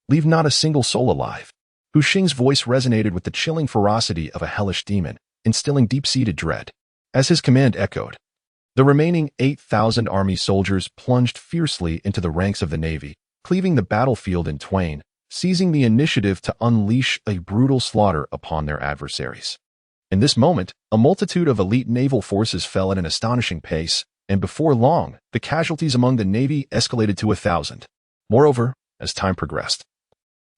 Speaker 1: Leave not a single soul alive. Hu Xing's voice resonated with the chilling ferocity of a hellish demon, instilling deep-seated dread. As his command echoed, the remaining 8,000 army soldiers plunged fiercely into the ranks of the Navy, cleaving the battlefield in twain, seizing the initiative to unleash a brutal slaughter upon their adversaries. In this moment, a multitude of elite naval forces fell at an astonishing pace, and before long, the casualties among the Navy escalated to 1,000. Moreover, as time progressed,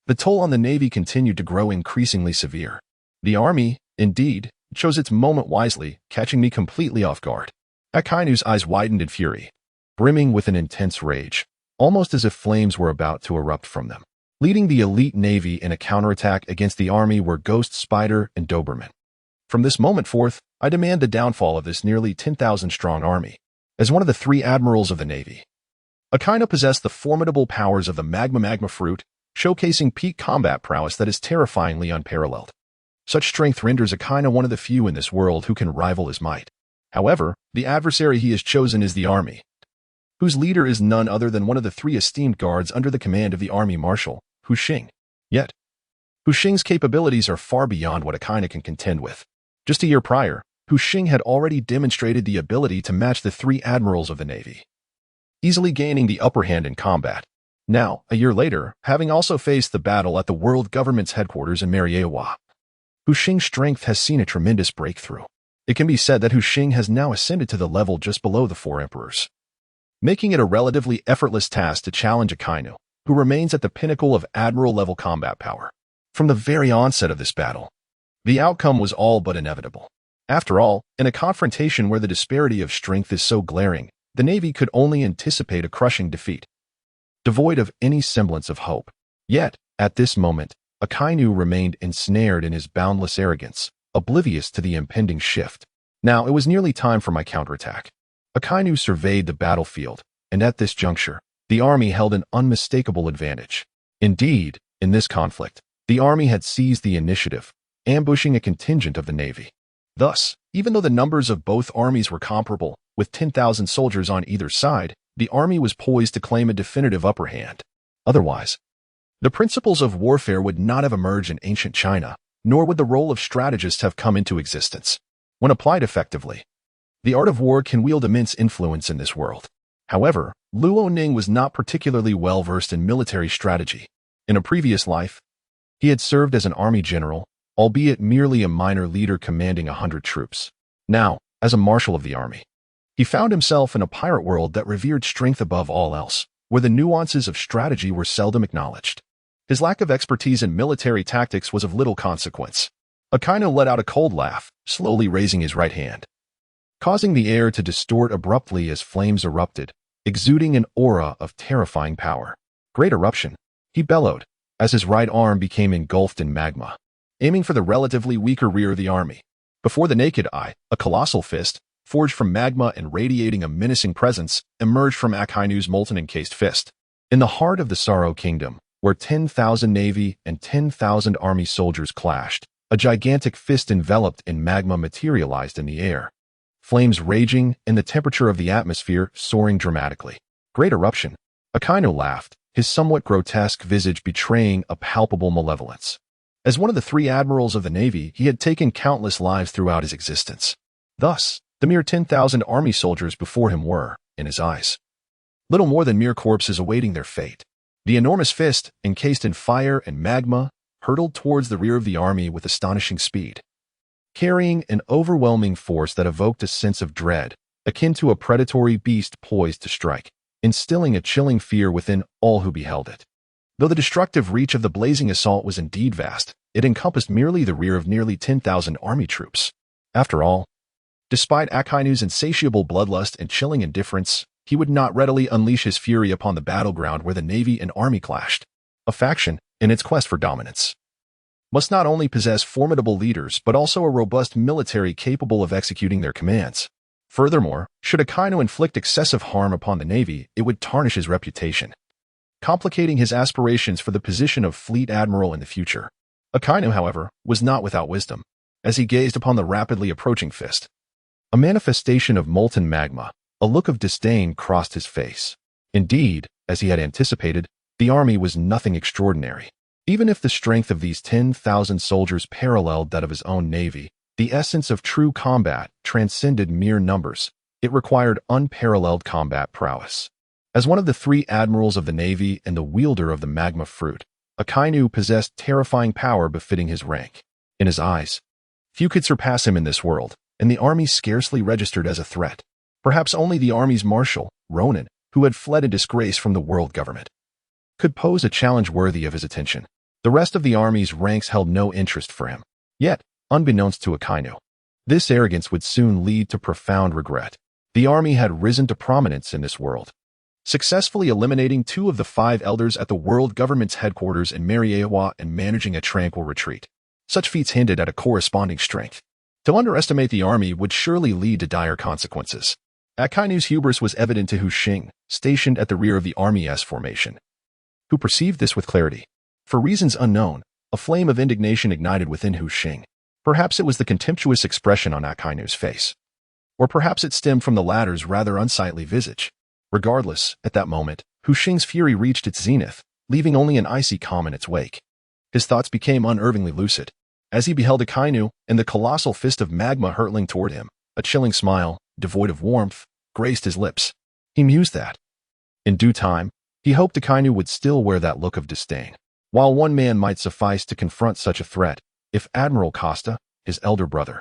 Speaker 1: the toll on the Navy continued to grow increasingly severe. The Army, indeed, chose its moment wisely, catching me completely off guard. Akainu's eyes widened in fury, brimming with an intense rage, almost as if flames were about to erupt from them. Leading the elite navy in a counterattack against the army were Ghost Spider and Doberman. From this moment forth, I demand the downfall of this nearly 10,000-strong army. As one of the 3 admirals of the navy, Akainu possessed the formidable powers of the magma fruit, showcasing peak combat prowess that is terrifyingly unparalleled. Such strength renders Akainu one of the few in this world who can rival his might. However, the adversary he has chosen is the army, whose leader is none other than one of the 3 esteemed guards under the command of the army marshal, Hu Xing. Yet, Hu Xing's capabilities are far beyond what Akainu can contend with. Just a year prior, Hu Xing had already demonstrated the ability to match the 3 admirals of the navy, easily gaining the upper hand in combat. Now, a year later, having also faced the battle at the world government's headquarters in Marwa, Hu Xing's strength has seen a tremendous breakthrough. It can be said that Hu Xing has now ascended to the level just below the 4 emperors, making it a relatively effortless task to challenge Akainu, who remains at the pinnacle of admiral-level combat power. From the very onset of this battle, the outcome was all but inevitable. After all, in a confrontation where the disparity of strength is so glaring, the Navy could only anticipate a crushing defeat, devoid of any semblance of hope. Yet, at this moment, Akainu remained ensnared in his boundless arrogance, oblivious to the impending shift. Now, it was nearly time for my counterattack. Akainu surveyed the battlefield, and at this juncture, the army held an unmistakable advantage. Indeed, in this conflict, the army had seized the initiative, ambushing a contingent of the navy. Thus, even though the numbers of both armies were comparable, with 10,000 soldiers on either side, the army was poised to claim a definitive upper hand. Otherwise, the principles of warfare would not have emerged in ancient China, nor would the role of strategist have come into existence. When applied effectively, the art of war can wield immense influence in this world. However, Luo Ning was not particularly well versed in military strategy. In a previous life, he had served as an army general, albeit merely a minor leader commanding 100 troops. Now, as a marshal of the army, he found himself in a pirate world that revered strength above all else, where the nuances of strategy were seldom acknowledged. His lack of expertise in military tactics was of little consequence. Akino let out a cold laugh, slowly raising his right hand, causing the air to distort abruptly as flames erupted, exuding an aura of terrifying power. Great eruption, he bellowed, as his right arm became engulfed in magma, aiming for the relatively weaker rear of the army. Before the naked eye, a colossal fist, forged from magma and radiating a menacing presence, emerged from Akainu's molten-encased fist. In the heart of the Sorrow Kingdom, where 10,000 navy and 10,000 army soldiers clashed, a gigantic fist enveloped in magma materialized in the air, flames raging and the temperature of the atmosphere soaring dramatically. Great eruption. Akainu laughed, his somewhat grotesque visage betraying a palpable malevolence. As one of the 3 admirals of the Navy, he had taken countless lives throughout his existence. Thus, the mere 10,000 army soldiers before him were, in his eyes, little more than mere corpses awaiting their fate. The enormous fist, encased in fire and magma, hurtled towards the rear of the army with astonishing speed, carrying an overwhelming force that evoked a sense of dread, akin to a predatory beast poised to strike, instilling a chilling fear within all who beheld it. Though the destructive reach of the blazing assault was indeed vast, it encompassed merely the rear of nearly 10,000 army troops. After all, despite Akainu's insatiable bloodlust and chilling indifference, he would not readily unleash his fury upon the battleground where the navy and army clashed. A faction, in its quest for dominance, must not only possess formidable leaders but also a robust military capable of executing their commands. Furthermore, should Akainu inflict excessive harm upon the navy, it would tarnish his reputation, complicating his aspirations for the position of fleet admiral in the future. Akainu, however, was not without wisdom. As he gazed upon the rapidly approaching fist, a manifestation of molten magma, a look of disdain crossed his face. Indeed, as he had anticipated, the army was nothing extraordinary. Even if the strength of these 10,000 soldiers paralleled that of his own navy, the essence of true combat transcended mere numbers. It required unparalleled combat prowess. As one of the 3 admirals of the navy and the wielder of the magma fruit, Akainu possessed terrifying power befitting his rank. In his eyes, few could surpass him in this world, and the army scarcely registered as a threat. Perhaps only the army's marshal, Ronan, who had fled in disgrace from the world government, could pose a challenge worthy of his attention. The rest of the army's ranks held no interest for him. Yet, unbeknownst to Akainu, this arrogance would soon lead to profound regret. The army had risen to prominence in this world, successfully eliminating 2 of the 5 elders at the world government's headquarters in Marwa and managing a tranquil retreat. Such feats hinted at a corresponding strength. To underestimate the army would surely lead to dire consequences. Akainu's hubris was evident to Hu Xing, stationed at the rear of the army-S formation, who perceived this with clarity. For reasons unknown, a flame of indignation ignited within Hu Xing. Perhaps it was the contemptuous expression on Akainu's face. Or perhaps it stemmed from the latter's rather unsightly visage. Regardless, at that moment, Hu Xing's fury reached its zenith, leaving only an icy calm in its wake. His thoughts became unervingly lucid. As he beheld Akainu and the colossal fist of magma hurtling toward him, a chilling smile, devoid of warmth, graced his lips. He mused that, in due time, he hoped Akainu would still wear that look of disdain. While one man might suffice to confront such a threat, if Admiral Costa, his elder brother,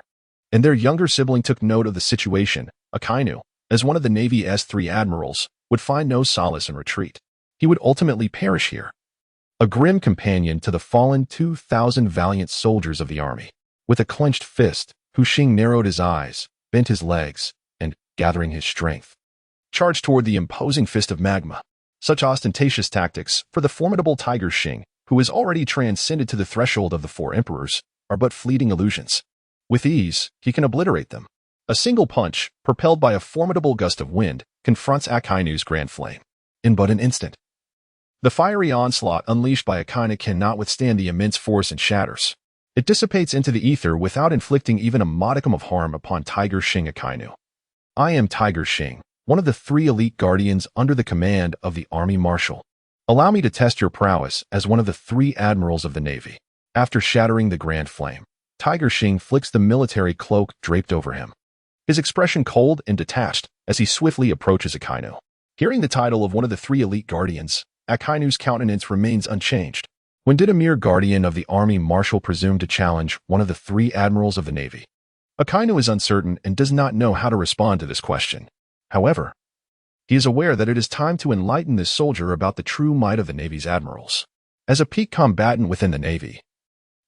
Speaker 1: and their younger sibling took note of the situation, Akainu, as one of the Navy's 3 admirals, would find no solace in retreat. He would ultimately perish here. A grim companion to the fallen 2,000 valiant soldiers of the army. With a clenched fist, Hu Xing narrowed his eyes, bent his legs, and, gathering his strength, charged toward the imposing fist of magma. Such ostentatious tactics, for the formidable Tiger Xing, who is already transcended to the threshold of the 4 emperors, are but fleeting illusions. With ease, he can obliterate them. A single punch, propelled by a formidable gust of wind, confronts Akainu's grand flame. In but an instant. The fiery onslaught unleashed by Akainu cannot withstand the immense force and shatters. It dissipates into the ether without inflicting even a modicum of harm upon Tiger Xing Akainu. I am Tiger Xing, one of the 3 elite guardians under the command of the Army Marshal. Allow me to test your prowess as one of the 3 admirals of the Navy. After shattering the grand flame, Tiger Xing flicks the military cloak draped over him. His expression cold and detached as he swiftly approaches Akainu. Hearing the title of one of the 3 elite guardians, Akainu's countenance remains unchanged. When did a mere guardian of the Army Marshal presume to challenge one of the 3 admirals of the Navy? Akainu is uncertain and does not know how to respond to this question. However, he is aware that it is time to enlighten this soldier about the true might of the Navy's admirals. As a peak combatant within the Navy,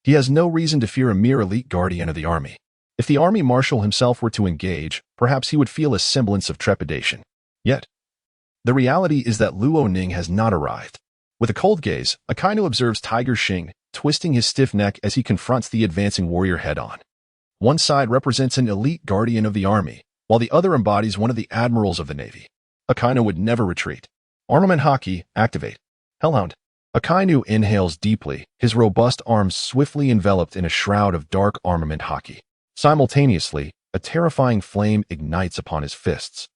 Speaker 1: he has no reason to fear a mere elite guardian of the Army. If the Army Marshal himself were to engage, perhaps he would feel a semblance of trepidation. Yet, the reality is that Luo Ning has not arrived. With a cold gaze, Akainu observes Tiger Xing, twisting his stiff neck as he confronts the advancing warrior head-on. One side represents an elite guardian of the Army, while the other embodies one of the admirals of the Navy. Akainu would never retreat. Armament Haki, activate. Hellhound. Akainu inhales deeply, his robust arms swiftly enveloped in a shroud of dark armament Haki. Simultaneously, a terrifying flame ignites upon his fists,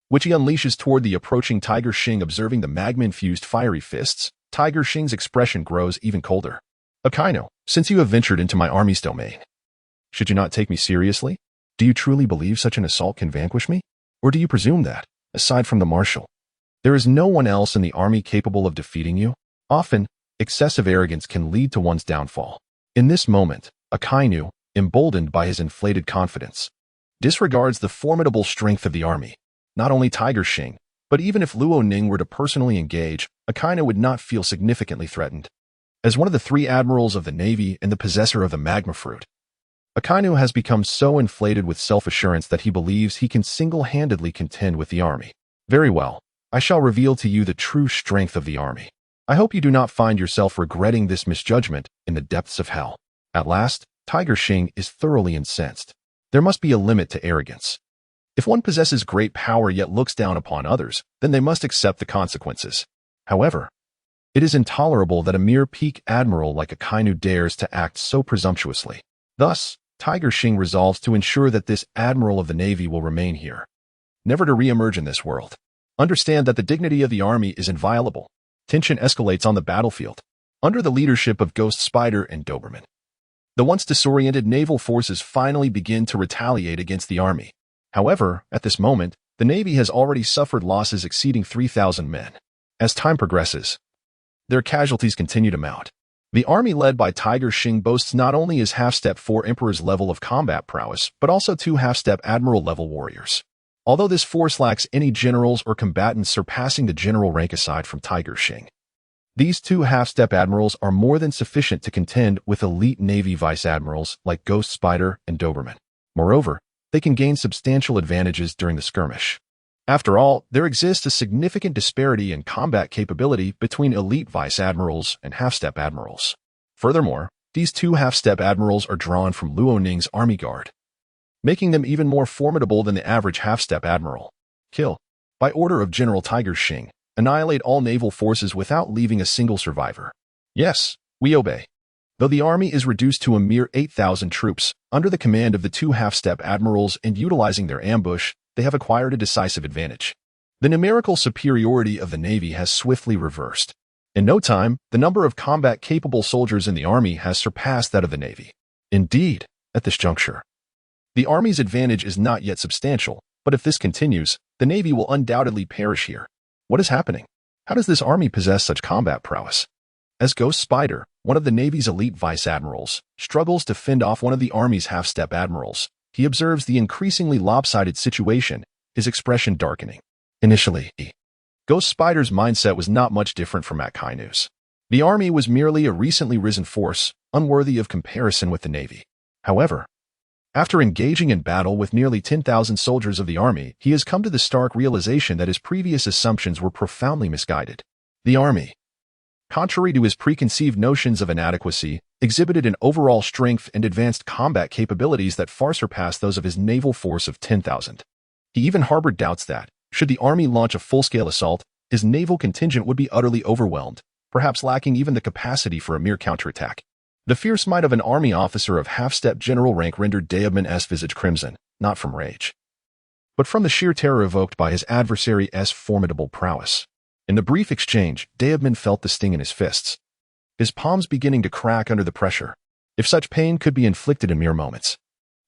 Speaker 1: which he unleashes toward the approaching Tiger Xing. Observing the magma-infused fiery fists, Tiger Xing's expression grows even colder. Akainu, since you have ventured into my army's domain, should you not take me seriously? Do you truly believe such an assault can vanquish me? Or do you presume that, aside from the Marshal, there is no one else in the army capable of defeating you? Often, excessive arrogance can lead to one's downfall. In this moment, Akainu, emboldened by his inflated confidence, disregards the formidable strength of the army. Not only Tiger Xing, but even if Luo Ning were to personally engage, Akainu would not feel significantly threatened. As one of the 3 admirals of the Navy and the possessor of the magma fruit, Akainu has become so inflated with self-assurance that he believes he can single-handedly contend with the army. Very well, I shall reveal to you the true strength of the army. I hope you do not find yourself regretting this misjudgment in the depths of hell. At last, Tiger Xing is thoroughly incensed. There must be a limit to arrogance. If one possesses great power yet looks down upon others, then they must accept the consequences. However, it is intolerable that a mere peak admiral like Akainu dares to act so presumptuously. Thus, Tiger Xing resolves to ensure that this admiral of the Navy will remain here, never to re-emerge in this world. Understand that the dignity of the army is inviolable. Tension escalates on the battlefield, under the leadership of Ghost Spider and Doberman. The once disoriented naval forces finally begin to retaliate against the army. However, at this moment, the Navy has already suffered losses exceeding 3,000 men. As time progresses, their casualties continue to mount. The army led by Tiger Xing boasts not only his half-step 4 Emperor's level of combat prowess, but also 2 half-step Admiral-level warriors. Although this force lacks any generals or combatants surpassing the general rank aside from Tiger Xing, these 2 half-step admirals are more than sufficient to contend with elite Navy vice-admirals like Ghost Spider and Doberman. Moreover, they can gain substantial advantages during the skirmish. After all, there exists a significant disparity in combat capability between elite vice admirals and half-step admirals. Furthermore, these two half-step admirals are drawn from Luo Ning's army guard, making them even more formidable than the average half-step admiral. Kill. By order of General Tiger Xing, annihilate all naval forces without leaving a single survivor. Yes, we obey. Though the army is reduced to a mere 8,000 troops, under the command of the two half-step admirals and utilizing their ambush, they have acquired a decisive advantage. The numerical superiority of the Navy has swiftly reversed. In no time, the number of combat-capable soldiers in the Army has surpassed that of the Navy. Indeed, at this juncture, the Army's advantage is not yet substantial, but if this continues, the Navy will undoubtedly perish here. What is happening? How does this Army possess such combat prowess? As Ghost Spider, one of the Navy's elite vice admirals, struggles to fend off one of the Army's half-step admirals, he observes the increasingly lopsided situation, his expression darkening. Initially, Ghost Spider's mindset was not much different from Akainu's. The Army was merely a recently risen force, unworthy of comparison with the Navy. However, after engaging in battle with nearly 10,000 soldiers of the Army, he has come to the stark realization that his previous assumptions were profoundly misguided. The Army, contrary to his preconceived notions of inadequacy, exhibited an overall strength and advanced combat capabilities that far surpassed those of his naval force of 10,000. He even harbored doubts that, should the Army launch a full-scale assault, his naval contingent would be utterly overwhelmed, perhaps lacking even the capacity for a mere counterattack. The fierce might of an Army officer of half-step general rank rendered Deobman's visage crimson, not from rage, but from the sheer terror evoked by his adversary's formidable prowess. In the brief exchange, Deobman felt the sting in his fists, his palms beginning to crack under the pressure. If such pain could be inflicted in mere moments,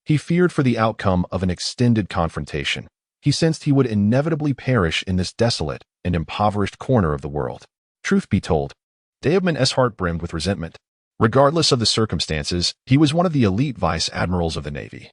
Speaker 1: he feared for the outcome of an extended confrontation. He sensed he would inevitably perish in this desolate and impoverished corner of the world. Truth be told, Deobman's heart brimmed with resentment. Regardless of the circumstances, he was one of the elite vice admirals of the Navy,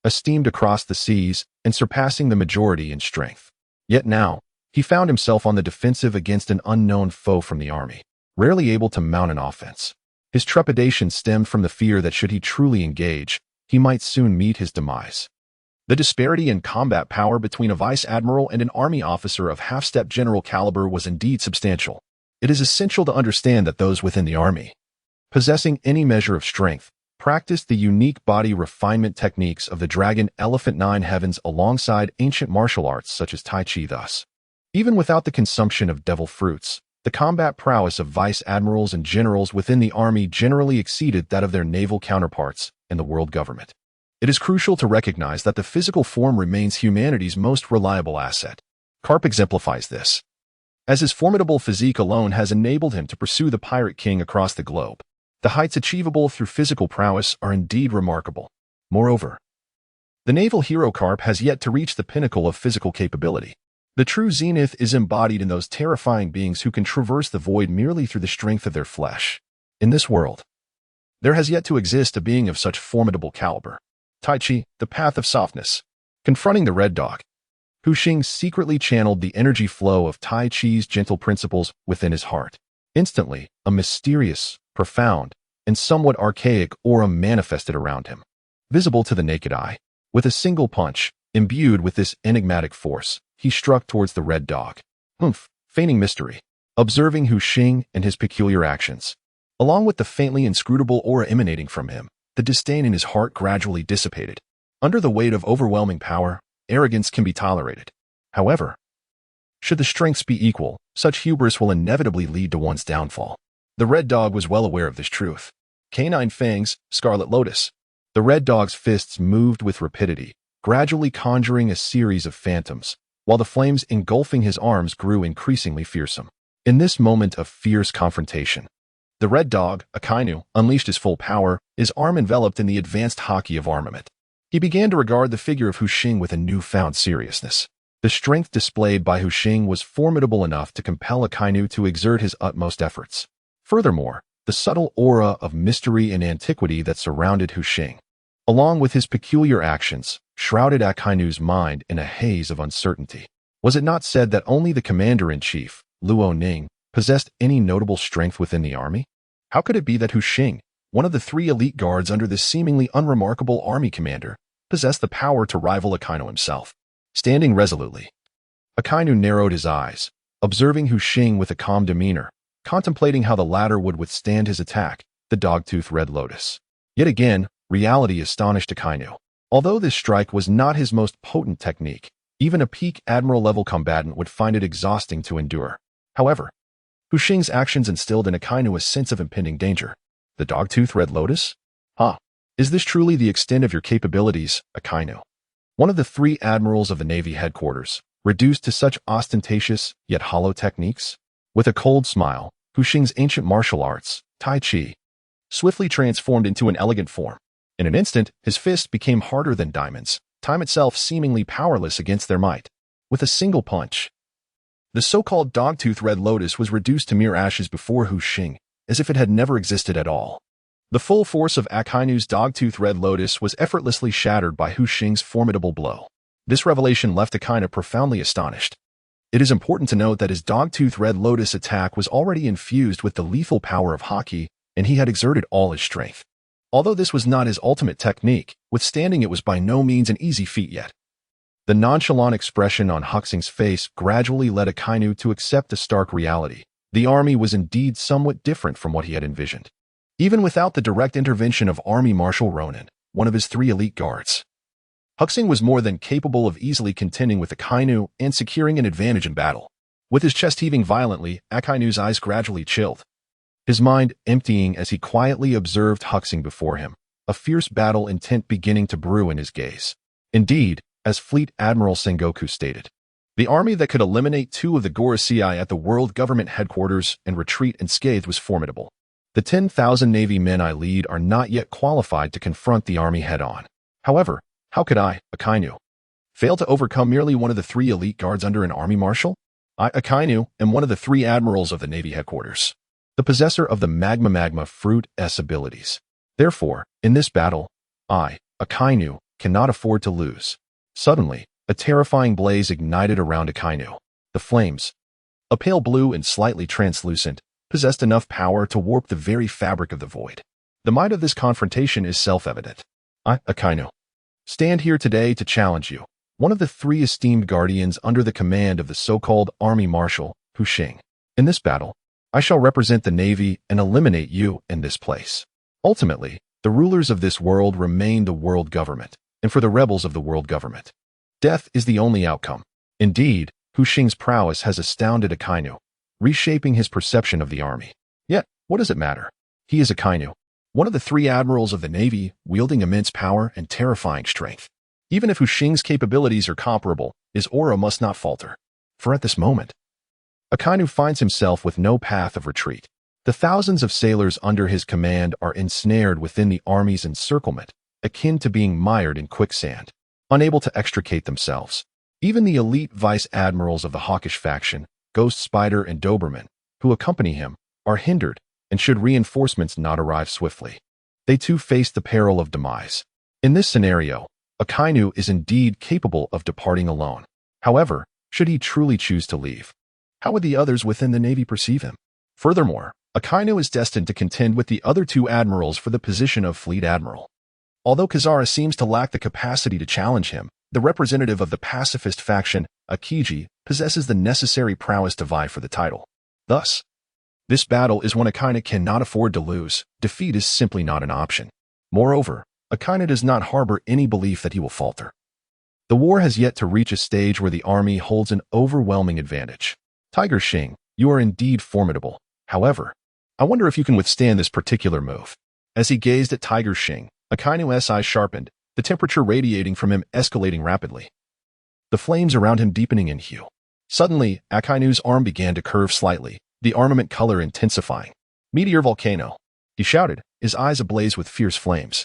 Speaker 1: esteemed across the seas and surpassing the majority in strength. Yet now, he found himself on the defensive against an unknown foe from the Army, rarely able to mount an offense. His trepidation stemmed from the fear that should he truly engage, he might soon meet his demise. The disparity in combat power between a vice admiral and an Army officer of half-step general caliber was indeed substantial. It is essential to understand that those within the Army, possessing any measure of strength, practiced the unique body refinement techniques of the Dragon Elephant Nine Heavens alongside ancient martial arts such as Tai Chi. Thus, even without the consumption of devil fruits, the combat prowess of vice admirals and generals within the Army generally exceeded that of their naval counterparts in the world government. It is crucial to recognize that the physical form remains humanity's most reliable asset. Karp exemplifies this, as his formidable physique alone has enabled him to pursue the Pirate King across the globe. The heights achievable through physical prowess are indeed remarkable. Moreover, the naval hero Karp has yet to reach the pinnacle of physical capability. The true zenith is embodied in those terrifying beings who can traverse the void merely through the strength of their flesh. In this world, there has yet to exist a being of such formidable caliber. Tai Chi, the path of softness. Confronting the Red Dog, Hu Xing secretly channeled the energy flow of Tai Chi's gentle principles within his heart. Instantly, a mysterious, profound, and somewhat archaic aura manifested around him, visible to the naked eye. With a single punch, imbued with this enigmatic force, he struck towards the Red Dog, feigning mystery, observing Hu Xing and his peculiar actions. Along with the faintly inscrutable aura emanating from him, the disdain in his heart gradually dissipated. Under the weight of overwhelming power, arrogance can be tolerated. However, should the strengths be equal, such hubris will inevitably lead to one's downfall. The Red Dog was well aware of this truth. Canine fangs, Scarlet Lotus. The Red Dog's fists moved with rapidity, gradually conjuring a series of phantoms, while the flames engulfing his arms grew increasingly fearsome. In this moment of fierce confrontation, the Red Dog, Akainu, unleashed his full power, his arm enveloped in the advanced hockey of armament. He began to regard the figure of Hu Xing with a newfound seriousness. The strength displayed by Hu Xing was formidable enough to compel Akainu to exert his utmost efforts. Furthermore, the subtle aura of mystery and antiquity that surrounded Hu Xing, along with his peculiar actions, shrouded Akainu's mind in a haze of uncertainty. Was it not said that only the commander-in-chief, Luo Ning, possessed any notable strength within the army? How could it be that Hu Xing, one of the 3 elite guards under this seemingly unremarkable army commander, possessed the power to rival Akino himself? Standing resolutely, Akainu narrowed his eyes, observing Hu Xing with a calm demeanor, contemplating how the latter would withstand his attack, the dog-toothed red lotus. Yet again, reality astonished Akainu. Although this strike was not his most potent technique, even a peak admiral-level combatant would find it exhausting to endure. However, Hu Xing's actions instilled in Akainu a sense of impending danger. The dog-toothed red lotus? Is this truly the extent of your capabilities, Akainu? One of the 3 admirals of the Navy headquarters, reduced to such ostentatious yet hollow techniques? With a cold smile, Hu Xing's ancient martial arts, Tai Chi, swiftly transformed into an elegant form. In an instant, his fists became harder than diamonds, time itself seemingly powerless against their might. With a single punch, the so-called dog-toothed red lotus was reduced to mere ashes before Hu Xing, as if it had never existed at all. The full force of Akainu's dog-toothed red lotus was effortlessly shattered by Hu Xing's formidable blow. This revelation left Akainu profoundly astonished. It is important to note that his dog-toothed red lotus attack was already infused with the lethal power of Haki, and he had exerted all his strength. Although this was not his ultimate technique, withstanding it was by no means an easy feat yet. The nonchalant expression on Hu Xing's face gradually led Akainu to accept the stark reality. The army was indeed somewhat different from what he had envisioned. Even without the direct intervention of Army Marshal Ronan, one of his 3 elite guards, Hu Xing was more than capable of easily contending with Akainu and securing an advantage in battle. With his chest heaving violently, Akainu's eyes gradually chilled, his mind emptying as he quietly observed Hu Xing before him, a fierce battle intent beginning to brew in his gaze. Indeed, as Fleet Admiral Sengoku stated, the army that could eliminate 2 of the Gorosei at the World Government Headquarters and retreat unscathed was formidable. The 10,000 Navy men I lead are not yet qualified to confront the army head-on. However, how could I, Akainu, fail to overcome merely one of the 3 elite guards under an army marshal? I, Akainu, am one of the 3 admirals of the Navy headquarters, the possessor of the magma fruit S abilities. Therefore, in this battle, I, Akainu, cannot afford to lose. Suddenly, a terrifying blaze ignited around Akainu. The flames, a pale blue and slightly translucent, possessed enough power to warp the very fabric of the void. The might of this confrontation is self-evident. I, Akainu, stand here today to challenge you, one of the 3 esteemed guardians under the command of the so-called Army Marshal, Hu Xing. In this battle, I shall represent the Navy and eliminate you in this place. Ultimately, the rulers of this world remain the world government, and for the rebels of the world government, death is the only outcome. Indeed, Hu Xing's prowess has astounded Akainu, reshaping his perception of the army. Yet, what does it matter? He is Akainu, one of the 3 admirals of the Navy, wielding immense power and terrifying strength. Even if Hu Xing's capabilities are comparable, his aura must not falter. For at this moment, Akainu finds himself with no path of retreat. The thousands of sailors under his command are ensnared within the army's encirclement, akin to being mired in quicksand, unable to extricate themselves. Even the elite vice admirals of the hawkish faction, Ghost Spider and Doberman, who accompany him, are hindered, and should reinforcements not arrive swiftly, they too face the peril of demise. In this scenario, Akainu is indeed capable of departing alone. However, should he truly choose to leave, how would the others within the Navy perceive him? Furthermore, Akainu is destined to contend with the other 2 admirals for the position of Fleet Admiral. Although Kazara seems to lack the capacity to challenge him, the representative of the pacifist faction, Akiji, possesses the necessary prowess to vie for the title. Thus, this battle is one Akainu cannot afford to lose. Defeat is simply not an option. Moreover, Akainu does not harbor any belief that he will falter. The war has yet to reach a stage where the army holds an overwhelming advantage. Tiger Xing, you are indeed formidable. However, I wonder if you can withstand this particular move. As he gazed at Tiger Xing, Akainu's eyes sharpened, the temperature radiating from him escalating rapidly, the flames around him deepening in hue. Suddenly, Akainu's arm began to curve slightly, the armament color intensifying. Meteor volcano, he shouted, his eyes ablaze with fierce flames.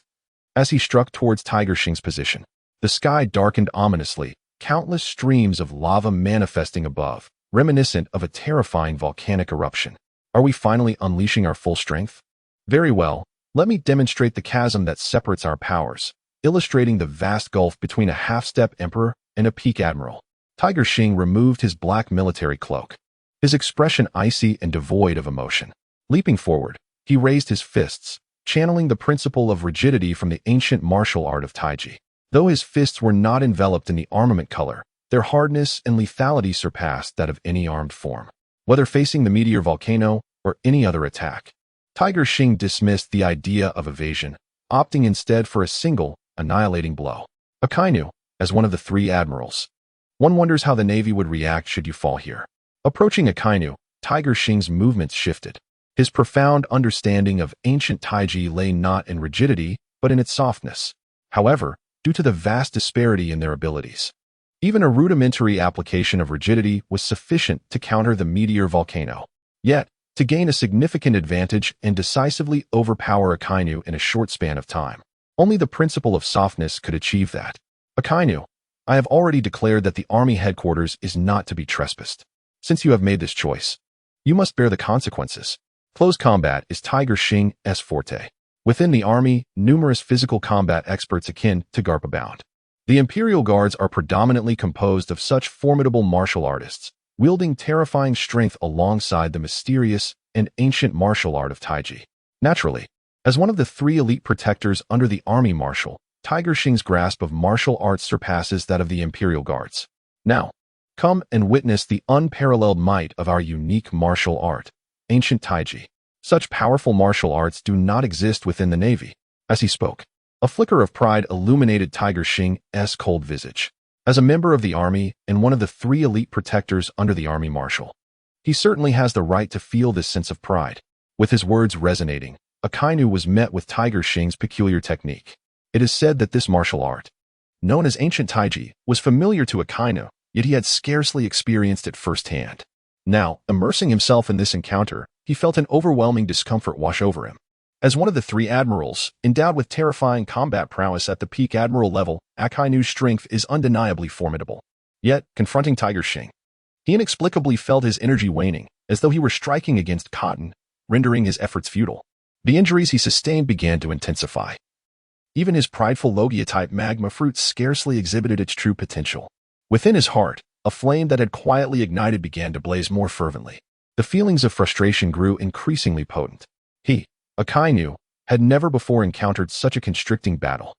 Speaker 1: As he struck towards Tiger Xing's position, the sky darkened ominously, countless streams of lava manifesting above, reminiscent of a terrifying volcanic eruption. Are we finally unleashing our full strength? Very well, let me demonstrate the chasm that separates our powers, illustrating the vast gulf between a half-step emperor and a peak admiral. Tiger Xing removed his black military cloak, his expression icy and devoid of emotion. Leaping forward, he raised his fists, channeling the principle of rigidity from the ancient martial art of Taiji. Though his fists were not enveloped in the armament color, Their hardness and lethality surpassed that of any armed form. Whether facing the meteor volcano or any other attack, Tiger Xing dismissed the idea of evasion, opting instead for a single, annihilating blow. Akainu, as one of the three admirals. One wonders how the Navy would react should you fall here. Approaching Akainu, Tiger Xing's movements shifted. His profound understanding of ancient Taiji lay not in rigidity, but in its softness. However, due to the vast disparity in their abilities, even a rudimentary application of rigidity was sufficient to counter the meteor volcano. Yet, to gain a significant advantage and decisively overpower Akainu in a short span of time, only the principle of softness could achieve that. Akainu, I have already declared that the army headquarters is not to be trespassed. Since you have made this choice, you must bear the consequences. Close combat is Tiger Xing's forte. Within the army, numerous physical combat experts akin to Garp abound. The Imperial Guards are predominantly composed of such formidable martial artists, wielding terrifying strength alongside the mysterious and ancient martial art of Taiji. Naturally, as one of the three elite protectors under the Army Marshal, Tiger Xing's grasp of martial arts surpasses that of the Imperial Guards. Now, come and witness the unparalleled might of our unique martial art, ancient Taiji. Such powerful martial arts do not exist within the Navy. As he spoke, a flicker of pride illuminated Tiger Xing's cold visage. As a member of the Army and one of the three elite protectors under the Army Marshal, he certainly has the right to feel this sense of pride. With his words resonating, Akainu was met with Tiger Xing's peculiar technique. It is said that this martial art, known as ancient Taiji, was familiar to Akainu, yet he had scarcely experienced it firsthand. Now, immersing himself in this encounter, he felt an overwhelming discomfort wash over him. As one of the three admirals, endowed with terrifying combat prowess at the peak admiral level, Akainu's strength is undeniably formidable. Yet, confronting Tiger Xing, he inexplicably felt his energy waning, as though he were striking against cotton, rendering his efforts futile. The injuries he sustained began to intensify. Even his prideful Logia-type magma fruit scarcely exhibited its true potential. Within his heart, a flame that had quietly ignited began to blaze more fervently. The feelings of frustration grew increasingly potent. He, Akainu, had never before encountered such a constricting battle.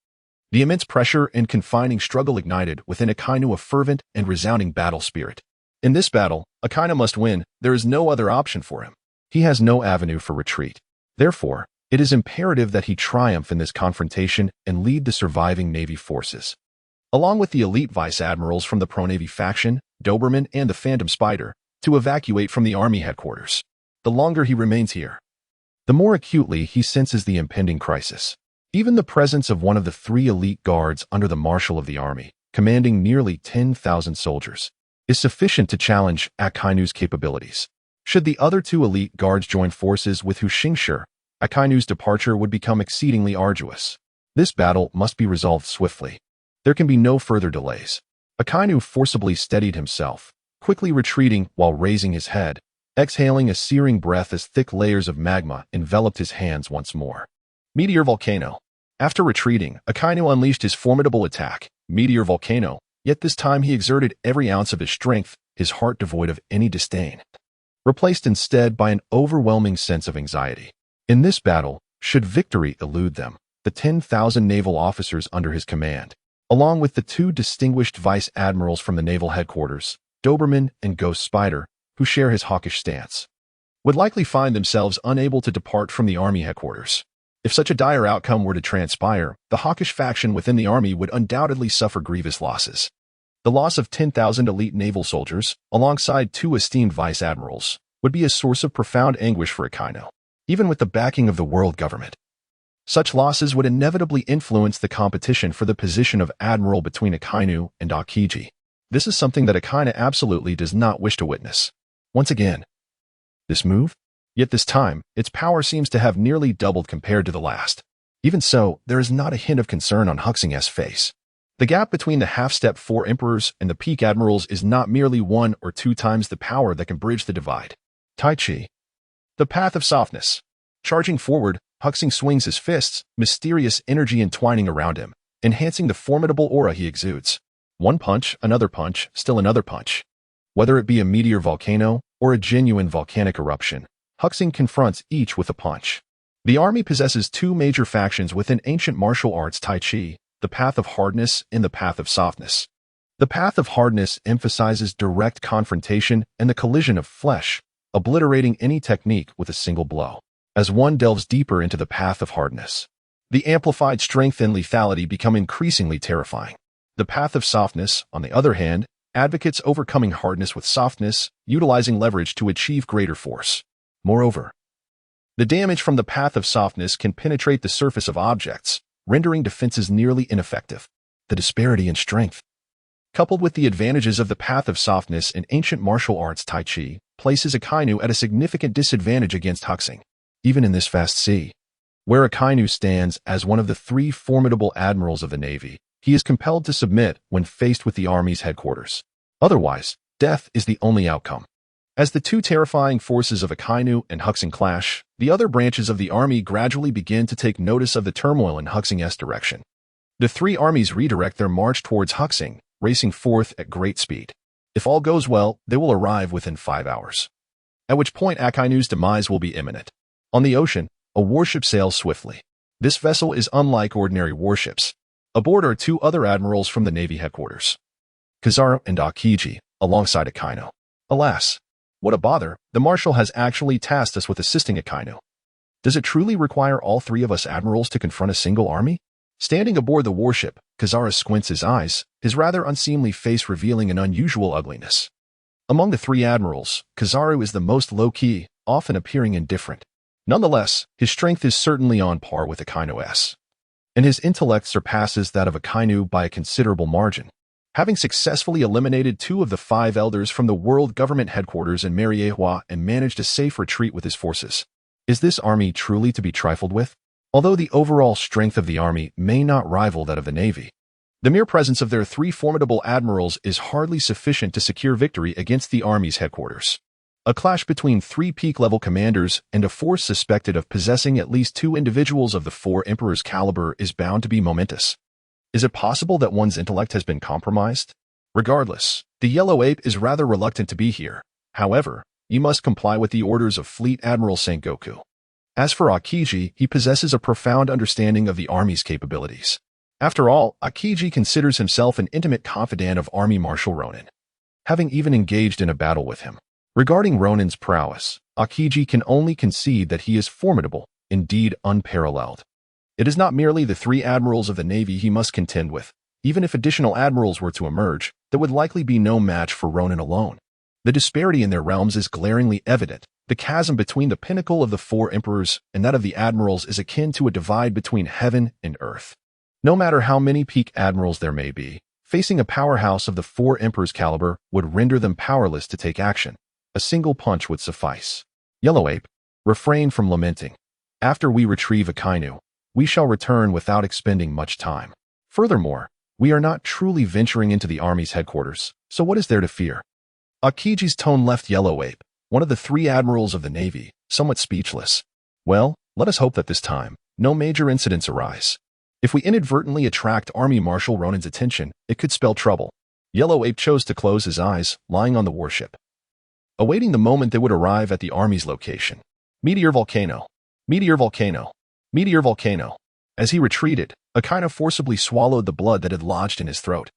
Speaker 1: The immense pressure and confining struggle ignited within Akainu a fervent and resounding battle spirit. In this battle, Akainu must win. There is no other option for him. He has no avenue for retreat. Therefore, it is imperative that he triumph in this confrontation and lead the surviving Navy forces. Along with the elite vice admirals from the pro-Navy faction, Doberman and the Phantom Spider, to evacuate from the Army headquarters. The longer he remains here, the more acutely he senses the impending crisis. Even the presence of one of the three elite guards under the Marshal of the Army, commanding nearly 10,000 soldiers, is sufficient to challenge Akainu's capabilities. Should the other two elite guards join forces with Hu Xingshi, Akainu's departure would become exceedingly arduous. This battle must be resolved swiftly. There can be no further delays. Akainu forcibly steadied himself, quickly retreating while raising his head, exhaling a searing breath as thick layers of magma enveloped his hands once more. Meteor Volcano. After retreating, Akainu unleashed his formidable attack, Meteor Volcano, yet this time he exerted every ounce of his strength, his heart devoid of any disdain, replaced instead by an overwhelming sense of anxiety. In this battle, should victory elude them, the 10,000 naval officers under his command, along with the two distinguished vice admirals from the naval headquarters, Doberman and Ghost Spider, who share his hawkish stance, would likely find themselves unable to depart from the Army headquarters. If such a dire outcome were to transpire, the hawkish faction within the Army would undoubtedly suffer grievous losses. The loss of 10,000 elite naval soldiers, alongside two esteemed vice admirals, would be a source of profound anguish for Akainu, even with the backing of the world government. Such losses would inevitably influence the competition for the position of admiral between Akainu and Akiji. This is something that Akainu absolutely does not wish to witness. Once again, this move? Yet this time, its power seems to have nearly doubled compared to the last. Even so, there is not a hint of concern on Hu Xing's face. The gap between the half-step 4 emperors and the peak admirals is not merely 1 or 2 times the power that can bridge the divide. Tai Chi. The path of softness. Charging forward, Hu Xing swings his fists, mysterious energy entwining around him, enhancing the formidable aura he exudes. One punch, still another punch. Whether it be a meteor volcano or a genuine volcanic eruption, Hu Xing confronts each with a punch. The army possesses two major factions within ancient martial arts Tai Chi, the path of hardness and the path of softness. The path of hardness emphasizes direct confrontation and the collision of flesh, obliterating any technique with a single blow. As one delves deeper into the path of hardness, the amplified strength and lethality become increasingly terrifying. The path of softness, on the other hand, advocates overcoming hardness with softness, utilizing leverage to achieve greater force. Moreover, the damage from the path of softness can penetrate the surface of objects, rendering defenses nearly ineffective. The disparity in strength, coupled with the advantages of the path of softness in ancient martial arts Tai Chi, places Akainu at a significant disadvantage against Huxing. Even in this vast sea, where Akainu stands as one of the 3 formidable admirals of the Navy, he is compelled to submit when faced with the Army's headquarters. Otherwise, death is the only outcome. As the 2 terrifying forces of Akainu and Huxing clash, the other branches of the Army gradually begin to take notice of the turmoil in Huxing's direction. The 3 armies redirect their march towards Huxing, racing forth at great speed. If all goes well, they will arrive within 5 hours, at which point Akainu's demise will be imminent. On the ocean, a warship sails swiftly. This vessel is unlike ordinary warships. Aboard are 2 other admirals from the Navy headquarters, Kizaru and Akiji, alongside Akainu. Alas, what a bother, the Marshal has actually tasked us with assisting Akainu. Does it truly require all 3 of us admirals to confront a single army? Standing aboard the warship, Kizaru squints his eyes, his rather unseemly face revealing an unusual ugliness. Among the 3 admirals, Kizaru is the most low-key, often appearing indifferent. Nonetheless, his strength is certainly on par with Akainu's, and his intellect surpasses that of Akainu by a considerable margin. Having successfully eliminated 2 of the 5 elders from the world government headquarters in Mariehua and managed a safe retreat with his forces, is this army truly to be trifled with? Although the overall strength of the army may not rival that of the Navy, the mere presence of their 3 formidable admirals is hardly sufficient to secure victory against the army's headquarters. A clash between 3 peak-level commanders and a force suspected of possessing at least 2 individuals of the 4 Emperors' caliber is bound to be momentous. Is it possible that one's intellect has been compromised? Regardless, the Yellow Ape is rather reluctant to be here. However, you must comply with the orders of Fleet Admiral Sengoku. As for Akiji, he possesses a profound understanding of the Army's capabilities. After all, Akiji considers himself an intimate confidant of Army Marshal Ronin, having even engaged in a battle with him. Regarding Ronin's prowess, Akiji can only concede that he is formidable, indeed unparalleled. It is not merely the 3 admirals of the Navy he must contend with. Even if additional admirals were to emerge, there would likely be no match for Ronin alone. The disparity in their realms is glaringly evident. The chasm between the pinnacle of the 4 emperors and that of the admirals is akin to a divide between heaven and earth. No matter how many peak admirals there may be, facing a powerhouse of the 4 emperors' caliber would render them powerless to take action. A single punch would suffice. Yellow Ape, refrain from lamenting. After we retrieve Akainu, we shall return without expending much time. Furthermore, we are not truly venturing into the Army's headquarters, so what is there to fear? Akiji's tone left Yellow Ape, one of the 3 admirals of the Navy, somewhat speechless. Well, let us hope that this time, no major incidents arise. If we inadvertently attract Army Marshal Ronin's attention, it could spell trouble. Yellow Ape chose to close his eyes, lying on the warship, awaiting the moment they would arrive at the Army's location. Meteor volcano. Meteor volcano. Meteor volcano. As he retreated, Akino forcibly swallowed the blood that had lodged in his throat.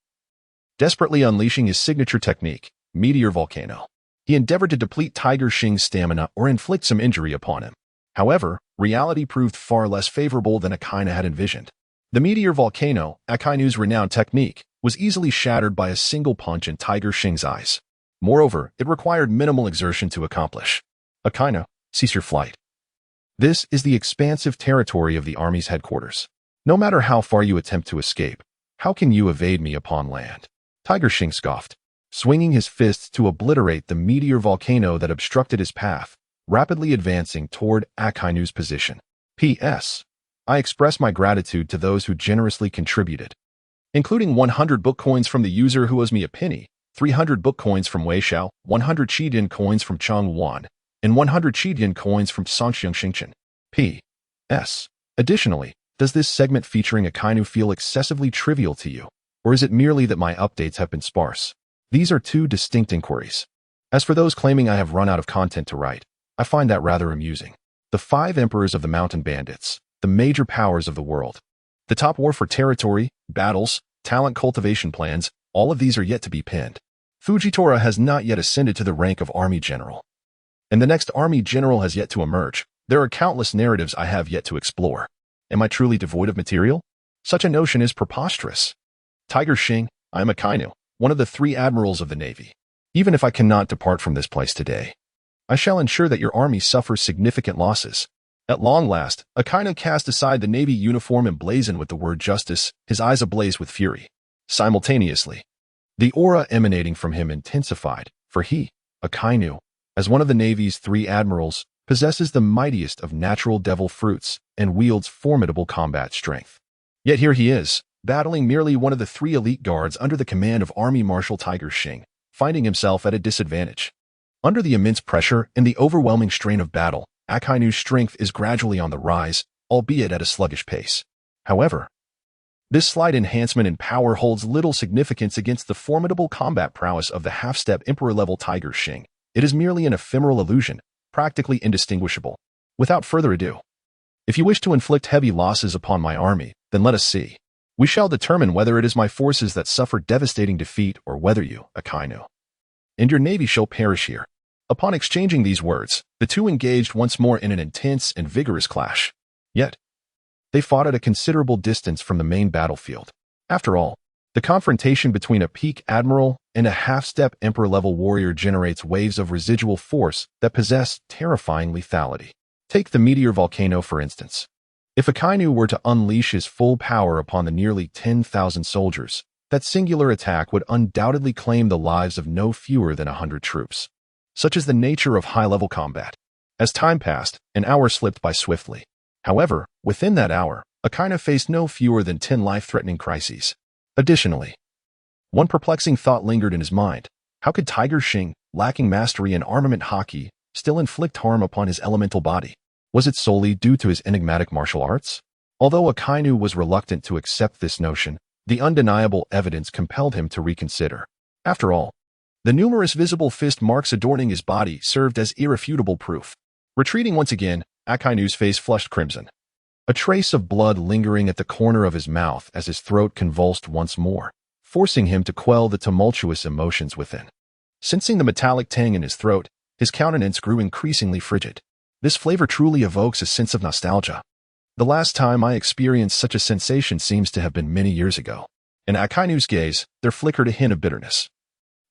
Speaker 1: Desperately unleashing his signature technique, Meteor volcano, he endeavored to deplete Tiger Xing's stamina or inflict some injury upon him. However, reality proved far less favorable than Akino had envisioned. The Meteor volcano, Akainu's renowned technique, was easily shattered by a single punch in Tiger Xing's eyes. Moreover, it required minimal exertion to accomplish. Akainu, cease your flight. This is the expansive territory of the Army's headquarters. No matter how far you attempt to escape, how can you evade me upon land? Tiger Xing scoffed, swinging his fists to obliterate the meteor volcano that obstructed his path, rapidly advancing toward Akainu's position. P.S. I express my gratitude to those who generously contributed, including 100 book coins from the user who owes me a penny, 300 book coins from Wei Xiao, 100 Qidian coins from Chong Wan, and 100 Qidian coins from Songxiang Xingchen. P.S. Additionally, does this segment featuring Akainu feel excessively trivial to you, or is it merely that my updates have been sparse? These are 2 distinct inquiries. As for those claiming I have run out of content to write, I find that rather amusing. The 5 emperors of the mountain bandits, the major powers of the world. The top war for territory, battles, talent cultivation plans, All of these are yet to be pinned. Fujitora has not yet ascended to the rank of army general. And the next army general has yet to emerge. There are countless narratives I have yet to explore. Am I truly devoid of material? Such a notion is preposterous. Tiger Xing, I am Akainu, one of the 3 admirals of the Navy. Even if I cannot depart from this place today, I shall ensure that your army suffers significant losses. At long last, Akainu cast aside the Navy uniform emblazoned with the word justice, his eyes ablaze with fury. Simultaneously, the aura emanating from him intensified, for he, Akainu, as one of the Navy's 3 admirals, possesses the mightiest of natural devil fruits and wields formidable combat strength. Yet here he is, battling merely one of the 3 elite guards under the command of Army Marshal Tiger Xing, finding himself at a disadvantage. Under the immense pressure and the overwhelming strain of battle, Akainu's strength is gradually on the rise, albeit at a sluggish pace. However, this slight enhancement in power holds little significance against the formidable combat prowess of the half-step Emperor-level Tiger Xing. It is merely an ephemeral illusion, practically indistinguishable. Without further ado, if you wish to inflict heavy losses upon my army, then let us see. We shall determine whether it is my forces that suffer devastating defeat or whether you, Akainu, and your navy shall perish here. Upon exchanging these words, the 2 engaged once more in an intense and vigorous clash. Yet, they fought at a considerable distance from the main battlefield. After all, the confrontation between a peak admiral and a half-step emperor-level warrior generates waves of residual force that possess terrifying lethality. Take the meteor volcano, for instance. If Akainu were to unleash his full power upon the nearly 10,000 soldiers, that singular attack would undoubtedly claim the lives of no fewer than 100 troops. Such is the nature of high-level combat. As time passed, an hour slipped by swiftly. However, within that hour, Akainu faced no fewer than 10 life-threatening crises. Additionally, one perplexing thought lingered in his mind. How could Tiger Xing, lacking mastery in armament hockey, still inflict harm upon his elemental body? Was it solely due to his enigmatic martial arts? Although Akainu was reluctant to accept this notion, the undeniable evidence compelled him to reconsider. After all, the numerous visible fist marks adorning his body served as irrefutable proof. Retreating once again, Akainu's face flushed crimson, a trace of blood lingering at the corner of his mouth as his throat convulsed once more, forcing him to quell the tumultuous emotions within. Sensing the metallic tang in his throat, his countenance grew increasingly frigid. This flavor truly evokes a sense of nostalgia. The last time I experienced such a sensation seems to have been many years ago. In Akainu's gaze, there flickered a hint of bitterness,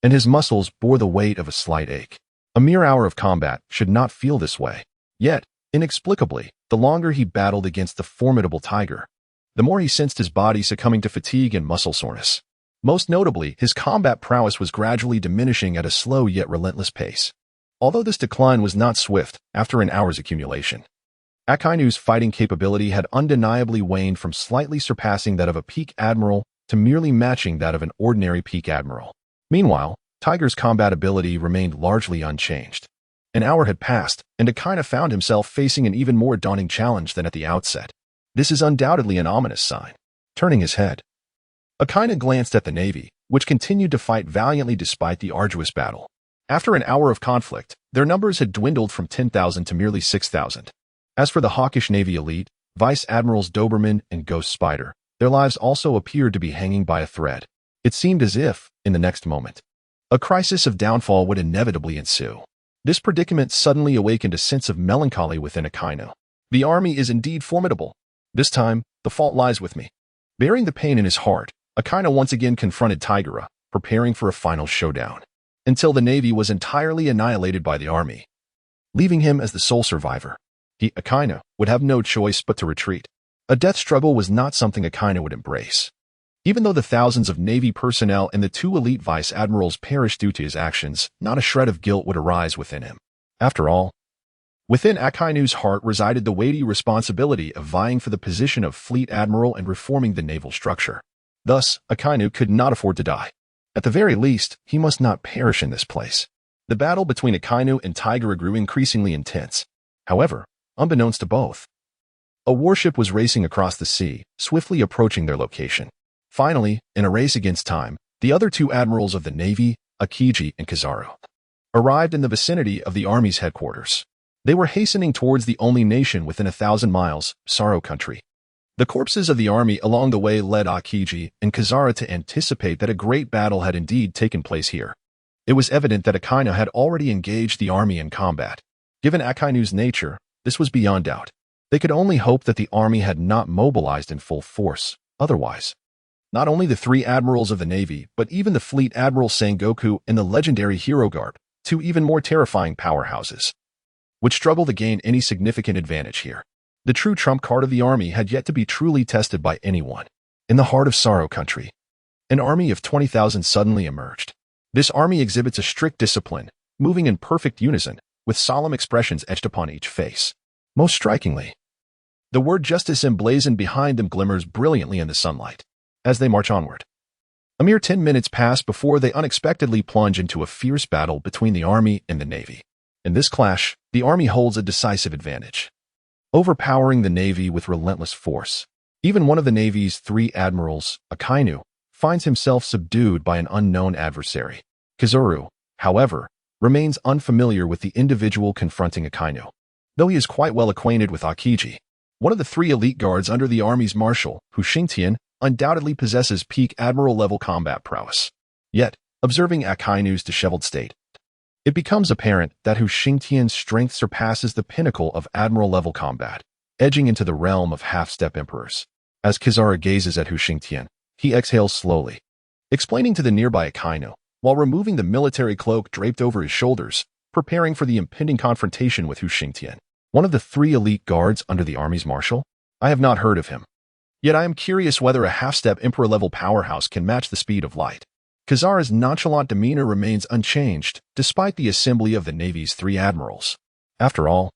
Speaker 1: and his muscles bore the weight of a slight ache. A mere hour of combat should not feel this way. Yet, inexplicably, the longer he battled against the formidable tiger, the more he sensed his body succumbing to fatigue and muscle soreness. Most notably, his combat prowess was gradually diminishing at a slow yet relentless pace. Although this decline was not swift, after an hour's accumulation, Akainu's fighting capability had undeniably waned from slightly surpassing that of a peak admiral to merely matching that of an ordinary peak admiral. Meanwhile, Tiger's combat ability remained largely unchanged. An hour had passed, and Akainu found himself facing an even more daunting challenge than at the outset. This is undoubtedly an ominous sign. Turning his head, Akainu glanced at the Navy, which continued to fight valiantly despite the arduous battle. After an hour of conflict, their numbers had dwindled from 10,000 to merely 6,000. As for the hawkish Navy elite, Vice Admirals Doberman and Ghost Spider, their lives also appeared to be hanging by a thread. It seemed as if, in the next moment, a crisis of downfall would inevitably ensue. This predicament suddenly awakened a sense of melancholy within Akainu. The army is indeed formidable. This time, the fault lies with me. Bearing the pain in his heart, Akainu once again confronted Tigera, preparing for a final showdown, until the Navy was entirely annihilated by the army, leaving him as the sole survivor. He, Akainu, would have no choice but to retreat. A death struggle was not something Akainu would embrace. Even though the thousands of Navy personnel and the 2 elite vice admirals perished due to his actions, not a shred of guilt would arise within him. After all, within Akainu's heart resided the weighty responsibility of vying for the position of fleet admiral and reforming the naval structure. Thus, Akainu could not afford to die. At the very least, he must not perish in this place. The battle between Akainu and Tigera grew increasingly intense. However, unbeknownst to both, a warship was racing across the sea, swiftly approaching their location. Finally, in a race against time, the other 2 admirals of the Navy, Akiji and Kizaru, arrived in the vicinity of the Army's headquarters. They were hastening towards the only nation within 1,000 miles, Saro country. The corpses of the army along the way led Akiji and Kazara to anticipate that a great battle had indeed taken place here. It was evident that Akainu had already engaged the army in combat. Given Akainu's nature, this was beyond doubt. They could only hope that the army had not mobilized in full force. Otherwise, not only the three admirals of the navy, but even the fleet Admiral Sengoku and the legendary Hero Guard, two even more terrifying powerhouses, would struggle to gain any significant advantage here. The true trump card of the army had yet to be truly tested by anyone. In the heart of Sorrow Country, an army of 20,000 suddenly emerged. This army exhibits a strict discipline, moving in perfect unison, with solemn expressions etched upon each face. Most strikingly, the word justice emblazoned behind them glimmers brilliantly in the sunlight. As they march onward, a mere 10 minutes pass before they unexpectedly plunge into a fierce battle between the army and the navy. In this clash, the army holds a decisive advantage, overpowering the navy with relentless force. Even one of the navy's three admirals, Akainu, finds himself subdued by an unknown adversary. Kizaru, however, remains unfamiliar with the individual confronting Akainu, though he is quite well acquainted with Akiji. One of the three elite guards under the army's Marshal, Hushingtian, undoubtedly possesses peak admiral-level combat prowess. Yet, observing Akainu's disheveled state, it becomes apparent that Hushingtian's strength surpasses the pinnacle of admiral-level combat, edging into the realm of half-step emperors. As Kizara gazes at Hushingtian, he exhales slowly, explaining to the nearby Akainu, while removing the military cloak draped over his shoulders, preparing for the impending confrontation with Hushingtian, one of the three elite guards under the army's Marshal. I have not heard of him. Yet I am curious whether a half-step emperor-level powerhouse can match the speed of light. Kazara's nonchalant demeanor remains unchanged, despite the assembly of the Navy's three admirals. After all,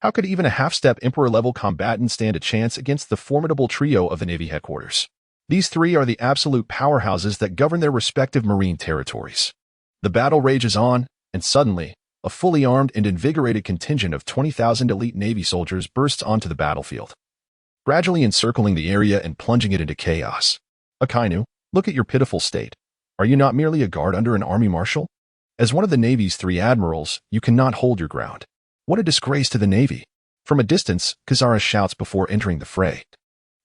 Speaker 1: how could even a half-step emperor-level combatant stand a chance against the formidable trio of the Navy headquarters? These three are the absolute powerhouses that govern their respective marine territories. The battle rages on, and suddenly, a fully armed and invigorated contingent of 20,000 elite Navy soldiers bursts onto the battlefield, gradually encircling the area and plunging it into chaos. Akainu, look at your pitiful state. Are you not merely a guard under an army marshal? As one of the Navy's three admirals, you cannot hold your ground. What a disgrace to the Navy! From a distance, Kazara shouts before entering the fray,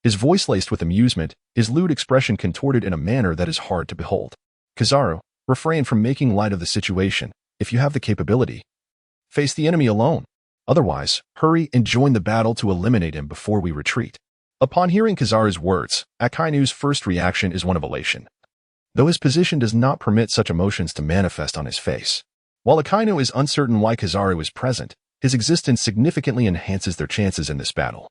Speaker 1: his voice laced with amusement, his lewd expression contorted in a manner that is hard to behold. Kazara, refrain from making light of the situation. If you have the capability, face the enemy alone. Otherwise, hurry and join the battle to eliminate him before we retreat. Upon hearing Kazara's words, Akainu's first reaction is one of elation, though his position does not permit such emotions to manifest on his face. While Akainu is uncertain why Kazara is present, his existence significantly enhances their chances in this battle,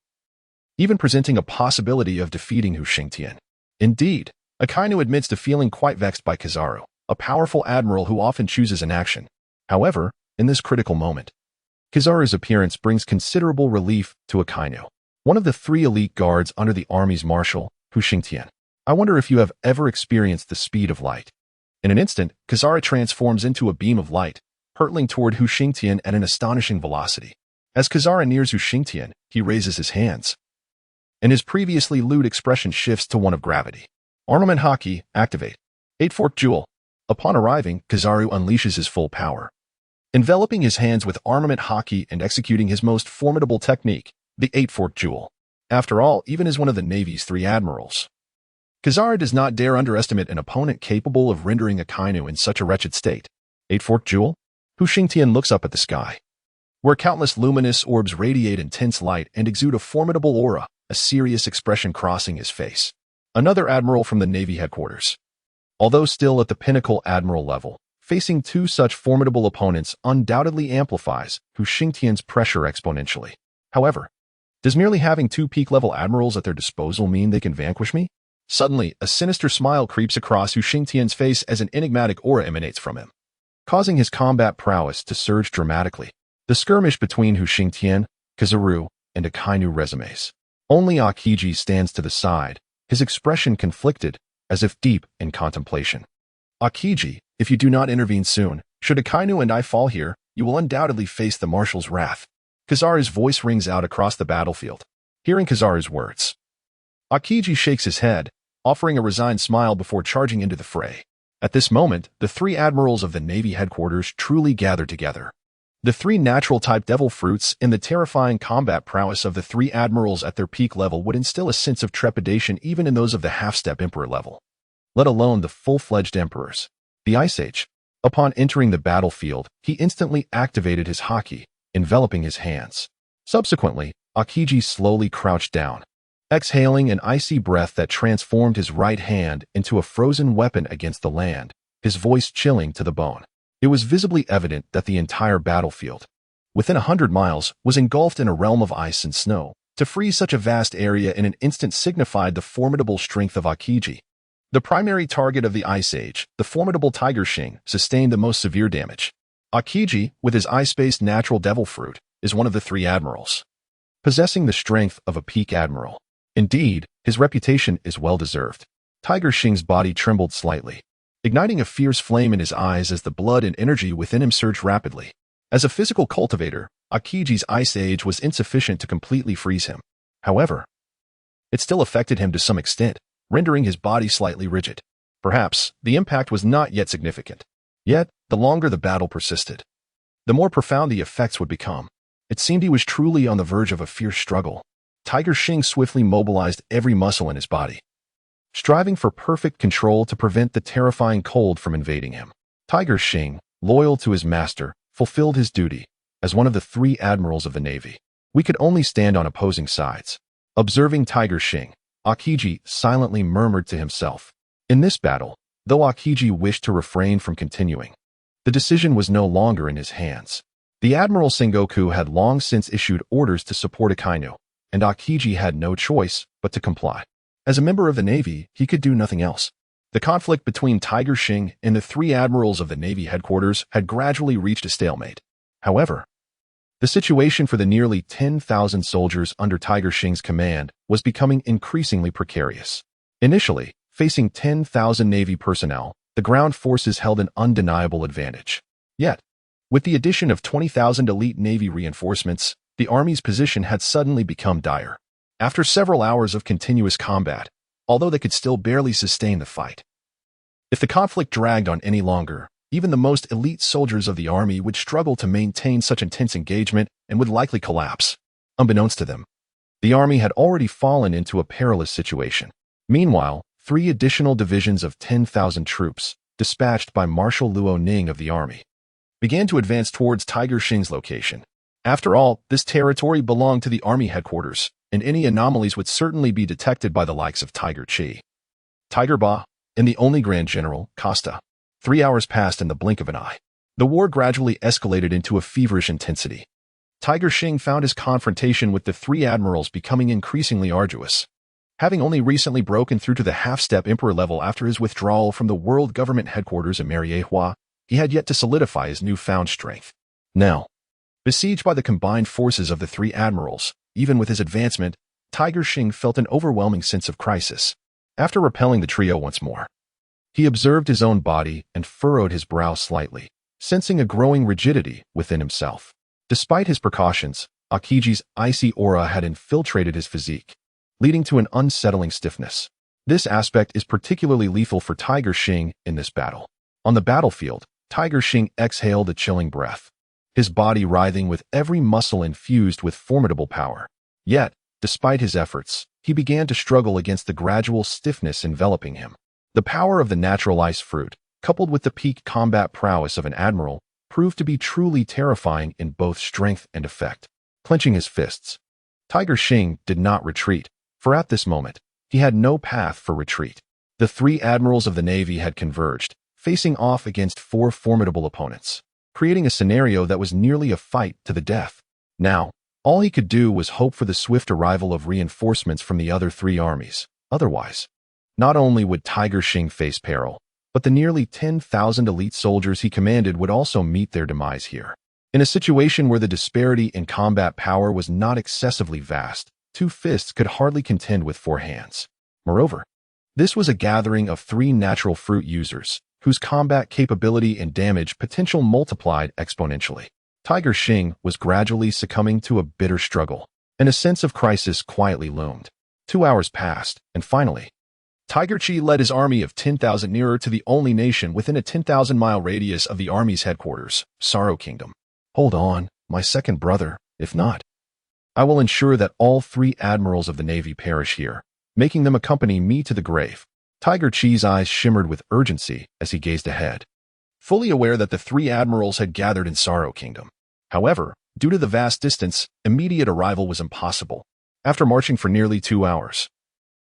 Speaker 1: even presenting a possibility of defeating Hushingtian. Indeed, Akainu admits to feeling quite vexed by Kazara, a powerful admiral who often chooses inaction. However, in this critical moment, Kazara's appearance brings considerable relief to Akainu, one of the three elite guards under the army's Marshal, Hushingtian. I wonder if you have ever experienced the speed of light. In an instant, Kazara transforms into a beam of light, hurtling toward Hushingtian at an astonishing velocity. As Kazara nears Hushingtian, he raises his hands, and his previously lewd expression shifts to one of gravity. Armament Haki, activate. Eight-forked jewel. Upon arriving, Kazara unleashes his full power, enveloping his hands with armament Haki and executing his most formidable technique, the eight-forked jewel. After all, even as one of the Navy's three admirals, Kazara does not dare underestimate an opponent capable of rendering Akainu in such a wretched state. Eight-forked jewel? Hushingtian looks up at the sky, where countless luminous orbs radiate intense light and exude a formidable aura, a serious expression crossing his face. Another admiral from the Navy headquarters, although still at the pinnacle admiral level, facing two such formidable opponents undoubtedly amplifies Hushingtian's pressure exponentially. However, does merely having two peak-level admirals at their disposal mean they can vanquish me? Suddenly, a sinister smile creeps across Hushingtian's face as an enigmatic aura emanates from him, causing his combat prowess to surge dramatically. The skirmish between Hushingtian, Kazara, and Akainu resumes. Only Akiji stands to the side, his expression conflicted, as if deep in contemplation. Akiji, if you do not intervene soon, should Akainu and I fall here, you will undoubtedly face the Marshal's wrath. Kazara's voice rings out across the battlefield. Hearing Kazara's words, Akiji shakes his head, offering a resigned smile before charging into the fray. At this moment, the three admirals of the Navy headquarters truly gather together. The three natural-type devil fruits and the terrifying combat prowess of the three admirals at their peak level would instill a sense of trepidation even in those of the half-step emperor level, let alone the full-fledged emperors. The Ice Age. Upon entering the battlefield, he instantly activated his haki, enveloping his hands. Subsequently, Akiji slowly crouched down, exhaling an icy breath that transformed his right hand into a frozen weapon against the land, his voice chilling to the bone. It was visibly evident that the entire battlefield, within 100 miles, was engulfed in a realm of ice and snow. To freeze such a vast area in an instant signified the formidable strength of Akiji. The primary target of the Ice Age, the formidable Tiger Shing, sustained the most severe damage. Akiji, with his ice-based natural devil fruit, is one of the three admirals, possessing the strength of a peak admiral. Indeed, his reputation is well-deserved. Tiger Shing's body trembled slightly, igniting a fierce flame in his eyes as the blood and energy within him surged rapidly. As a physical cultivator, Akiji's Ice Age was insufficient to completely freeze him. However, it still affected him to some extent, rendering his body slightly rigid. Perhaps, the impact was not yet significant. Yet, the longer the battle persisted, the more profound the effects would become. It seemed he was truly on the verge of a fierce struggle. Tiger Shing swiftly mobilized every muscle in his body, striving for perfect control to prevent the terrifying cold from invading him. Tiger Shing, loyal to his master, fulfilled his duty as one of the three admirals of the Navy. We could only stand on opposing sides. Observing Tiger Shing, Akiji silently murmured to himself. In this battle, though Akiji wished to refrain from continuing, the decision was no longer in his hands. The Admiral Sengoku had long since issued orders to support Akainu, and Akiji had no choice but to comply. As a member of the Navy, he could do nothing else. The conflict between Tiger Shing and the three admirals of the Navy headquarters had gradually reached a stalemate. However, the situation for the nearly 10,000 soldiers under Tiger Shing's command was becoming increasingly precarious. Initially, facing 10,000 Navy personnel, the ground forces held an undeniable advantage. Yet, with the addition of 20,000 elite Navy reinforcements, the Army's position had suddenly become dire. After several hours of continuous combat, although they could still barely sustain the fight, if the conflict dragged on any longer, even the most elite soldiers of the Army would struggle to maintain such intense engagement and would likely collapse. Unbeknownst to them, the Army had already fallen into a perilous situation. Meanwhile, 3 additional divisions of 10,000 troops, dispatched by Marshal Luo Ning of the Army, began to advance towards Tiger Shing's location. After all, this territory belonged to the Army headquarters, and any anomalies would certainly be detected by the likes of Tiger Chi, Tiger Ba, and the only Grand General, Costa. 3 hours passed in the blink of an eye. The war gradually escalated into a feverish intensity. Tiger Shing found his confrontation with the three admirals becoming increasingly arduous. Having only recently broken through to the half-step emperor level after his withdrawal from the world government headquarters in Mariehua, he had yet to solidify his newfound strength. Now, besieged by the combined forces of the three admirals, even with his advancement, Tiger Shing felt an overwhelming sense of crisis. After repelling the trio once more, he observed his own body and furrowed his brow slightly, sensing a growing rigidity within himself. Despite his precautions, Akiji's icy aura had infiltrated his physique, leading to an unsettling stiffness. This aspect is particularly lethal for Tiger Shing in this battle. On the battlefield, Tiger Shing exhaled a chilling breath, his body writhing with every muscle infused with formidable power. Yet, despite his efforts, he began to struggle against the gradual stiffness enveloping him. The power of the natural ice fruit, coupled with the peak combat prowess of an admiral, proved to be truly terrifying in both strength and effect. Clenching his fists, Tiger Shing did not retreat, for at this moment, he had no path for retreat. The three admirals of the Navy had converged, facing off against 4 formidable opponents, creating a scenario that was nearly a fight to the death. Now, all he could do was hope for the swift arrival of reinforcements from the other 3 armies. Otherwise, not only would Tiger Shing face peril, but the nearly 10,000 elite soldiers he commanded would also meet their demise here. In a situation where the disparity in combat power was not excessively vast, 2 fists could hardly contend with 4 hands. Moreover, this was a gathering of 3 natural fruit users, whose combat capability and damage potential multiplied exponentially. Tiger Shing was gradually succumbing to a bitter struggle, and a sense of crisis quietly loomed. 2 hours passed, and finally, Tiger Chi led his army of 10,000 nearer to the only nation within a 10,000-mile radius of the Army's headquarters, Sorrow Kingdom. Hold on, my second brother, if not, I will ensure that all 3 admirals of the Navy perish here, making them accompany me to the grave. Tiger Chi's eyes shimmered with urgency as he gazed ahead, fully aware that the 3 admirals had gathered in Sorrow Kingdom. However, due to the vast distance, immediate arrival was impossible. After marching for nearly 2 hours,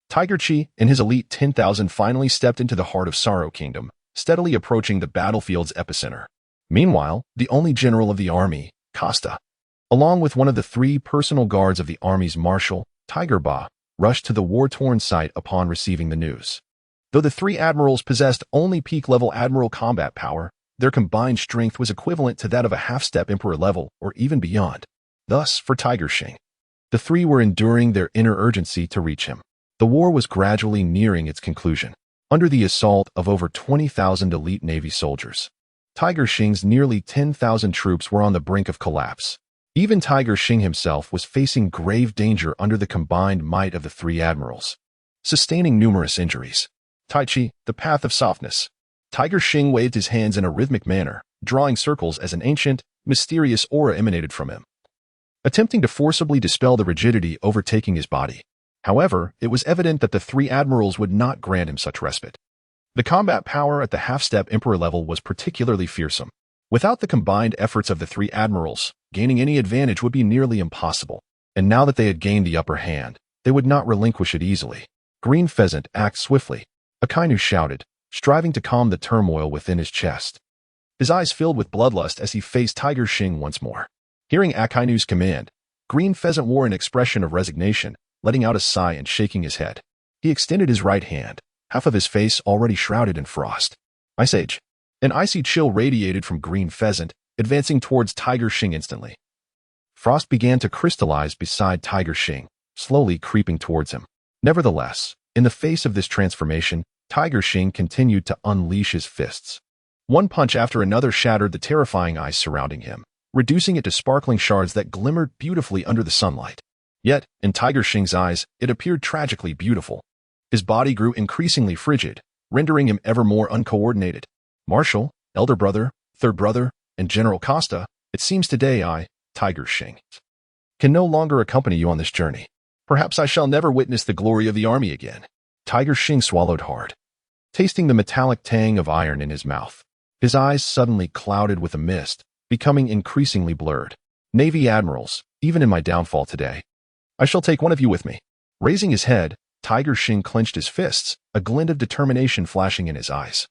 Speaker 1: Tiger Chi and his elite 10,000 finally stepped into the heart of Sorrow Kingdom, steadily approaching the battlefield's epicenter. Meanwhile, the only general of the army, Costa, along with one of the 3 personal guards of the army's Marshal, Tiger Ba, rushed to the war-torn site upon receiving the news. Though the 3 admirals possessed only peak-level admiral combat power, their combined strength was equivalent to that of a half-step emperor level or even beyond. Thus, for Tiger Xing, the 3 were enduring their inner urgency to reach him. The war was gradually nearing its conclusion. Under the assault of over 20,000 elite Navy soldiers, Tiger Xing's nearly 10,000 troops were on the brink of collapse. Even Tiger Xing himself was facing grave danger under the combined might of the 3 admirals, sustaining numerous injuries. Tai Chi, the path of softness. Tiger Xing waved his hands in a rhythmic manner, drawing circles as an ancient, mysterious aura emanated from him, attempting to forcibly dispel the rigidity overtaking his body. However, it was evident that the 3 admirals would not grant him such respite. The combat power at the half-step emperor level was particularly fearsome. Without the combined efforts of the 3 admirals, gaining any advantage would be nearly impossible. And now that they had gained the upper hand, they would not relinquish it easily. Green Pheasant, act swiftly, Akainu shouted, striving to calm the turmoil within his chest. His eyes filled with bloodlust as he faced Tiger Xing once more. Hearing Akainu's command, Green Pheasant wore an expression of resignation, letting out a sigh and shaking his head. He extended his right hand, half of his face already shrouded in frost. Ice Age. An icy chill radiated from Green Pheasant, advancing towards Tiger Xing instantly. Frost began to crystallize beside Tiger Xing, slowly creeping towards him. Nevertheless, in the face of this transformation, Tiger Xing continued to unleash his fists. One punch after another shattered the terrifying ice surrounding him, reducing it to sparkling shards that glimmered beautifully under the sunlight. Yet, in Tiger Xing's eyes, it appeared tragically beautiful. His body grew increasingly frigid, rendering him ever more uncoordinated. Marshal, elder brother, third brother, and General Costa, it seems today I, Tiger Xing, can no longer accompany you on this journey. Perhaps I shall never witness the glory of the army again. Tiger Xing swallowed hard, tasting the metallic tang of iron in his mouth. His eyes suddenly clouded with a mist, becoming increasingly blurred. Navy admirals, even in my downfall today, I shall take one of you with me. Raising his head, Tiger Xing clenched his fists, a glint of determination flashing in his eyes,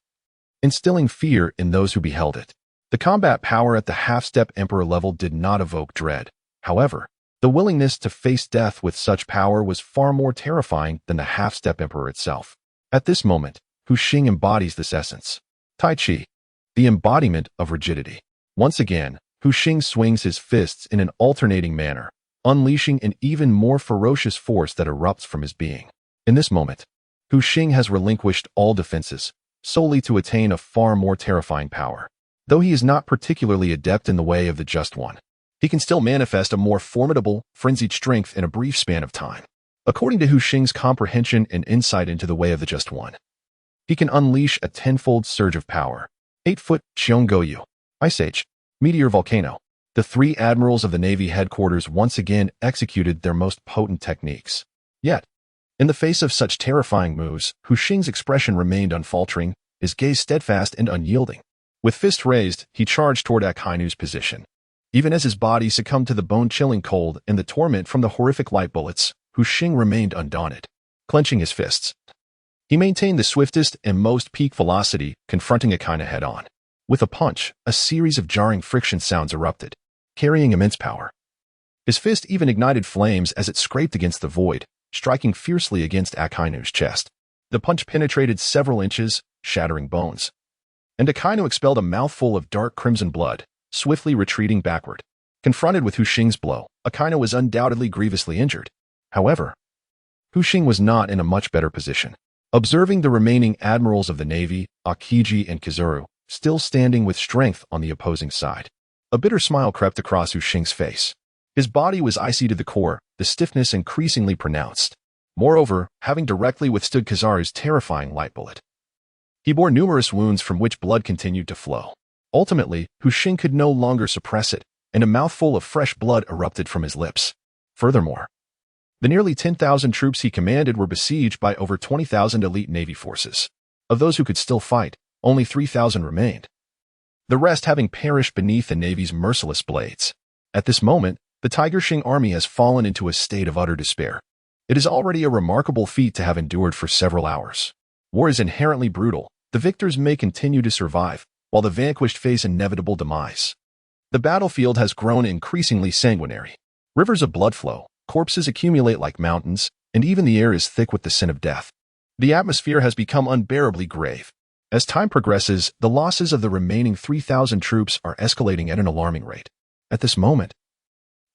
Speaker 1: instilling fear in those who beheld it. The combat power at the half-step emperor level did not evoke dread. However, the willingness to face death with such power was far more terrifying than the half-step emperor itself. At this moment, Hu Xing embodies this essence. Tai Chi, the embodiment of rigidity. Once again, Hu Xing swings his fists in an alternating manner, unleashing an even more ferocious force that erupts from his being. In this moment, Hu Xing has relinquished all defenses, solely to attain a far more terrifying power. Though he is not particularly adept in the way of the Just One, he can still manifest a more formidable, frenzied strength in a brief span of time. According to Hu Xing's comprehension and insight into the way of the Just One, he can unleash a tenfold surge of power. 8-foot Xionggoyu, Ice Age, Meteor Volcano. The 3 admirals of the Navy headquarters once again executed their most potent techniques. Yet, in the face of such terrifying moves, Hu Xing's expression remained unfaltering, his gaze steadfast and unyielding. With fist raised, he charged toward Akainu's position. Even as his body succumbed to the bone-chilling cold and the torment from the horrific light bullets, Hu Xing remained undaunted. Clenching his fists, he maintained the swiftest and most peak velocity, confronting Akainu head-on. With a punch, a series of jarring friction sounds erupted, carrying immense power. His fist even ignited flames as it scraped against the void, striking fiercely against Akainu's chest. The punch penetrated several inches, shattering bones, and Akainu expelled a mouthful of dark crimson blood, swiftly retreating backward. Confronted with Hu Xing's blow, Akainu was undoubtedly grievously injured. However, Hu Xing was not in a much better position. Observing the remaining admirals of the Navy, Akiji and Kizuru, still standing with strength on the opposing side, a bitter smile crept across Hu Xing's face. His body was icy to the core, the stiffness increasingly pronounced. Moreover, having directly withstood Kizaru's terrifying light bullet, he bore numerous wounds from which blood continued to flow. Ultimately, Hu Xing could no longer suppress it, and a mouthful of fresh blood erupted from his lips. Furthermore, the nearly 10,000 troops he commanded were besieged by over 20,000 elite Navy forces. Of those who could still fight, only 3,000 remained, the rest having perished beneath the Navy's merciless blades. At this moment, the Tiger Shing army has fallen into a state of utter despair. It is already a remarkable feat to have endured for several hours. War is inherently brutal. The victors may continue to survive, while the vanquished face inevitable demise. The battlefield has grown increasingly sanguinary. Rivers of blood flow, corpses accumulate like mountains, and even the air is thick with the scent of death. The atmosphere has become unbearably grave. As time progresses, the losses of the remaining 3,000 troops are escalating at an alarming rate. At this moment,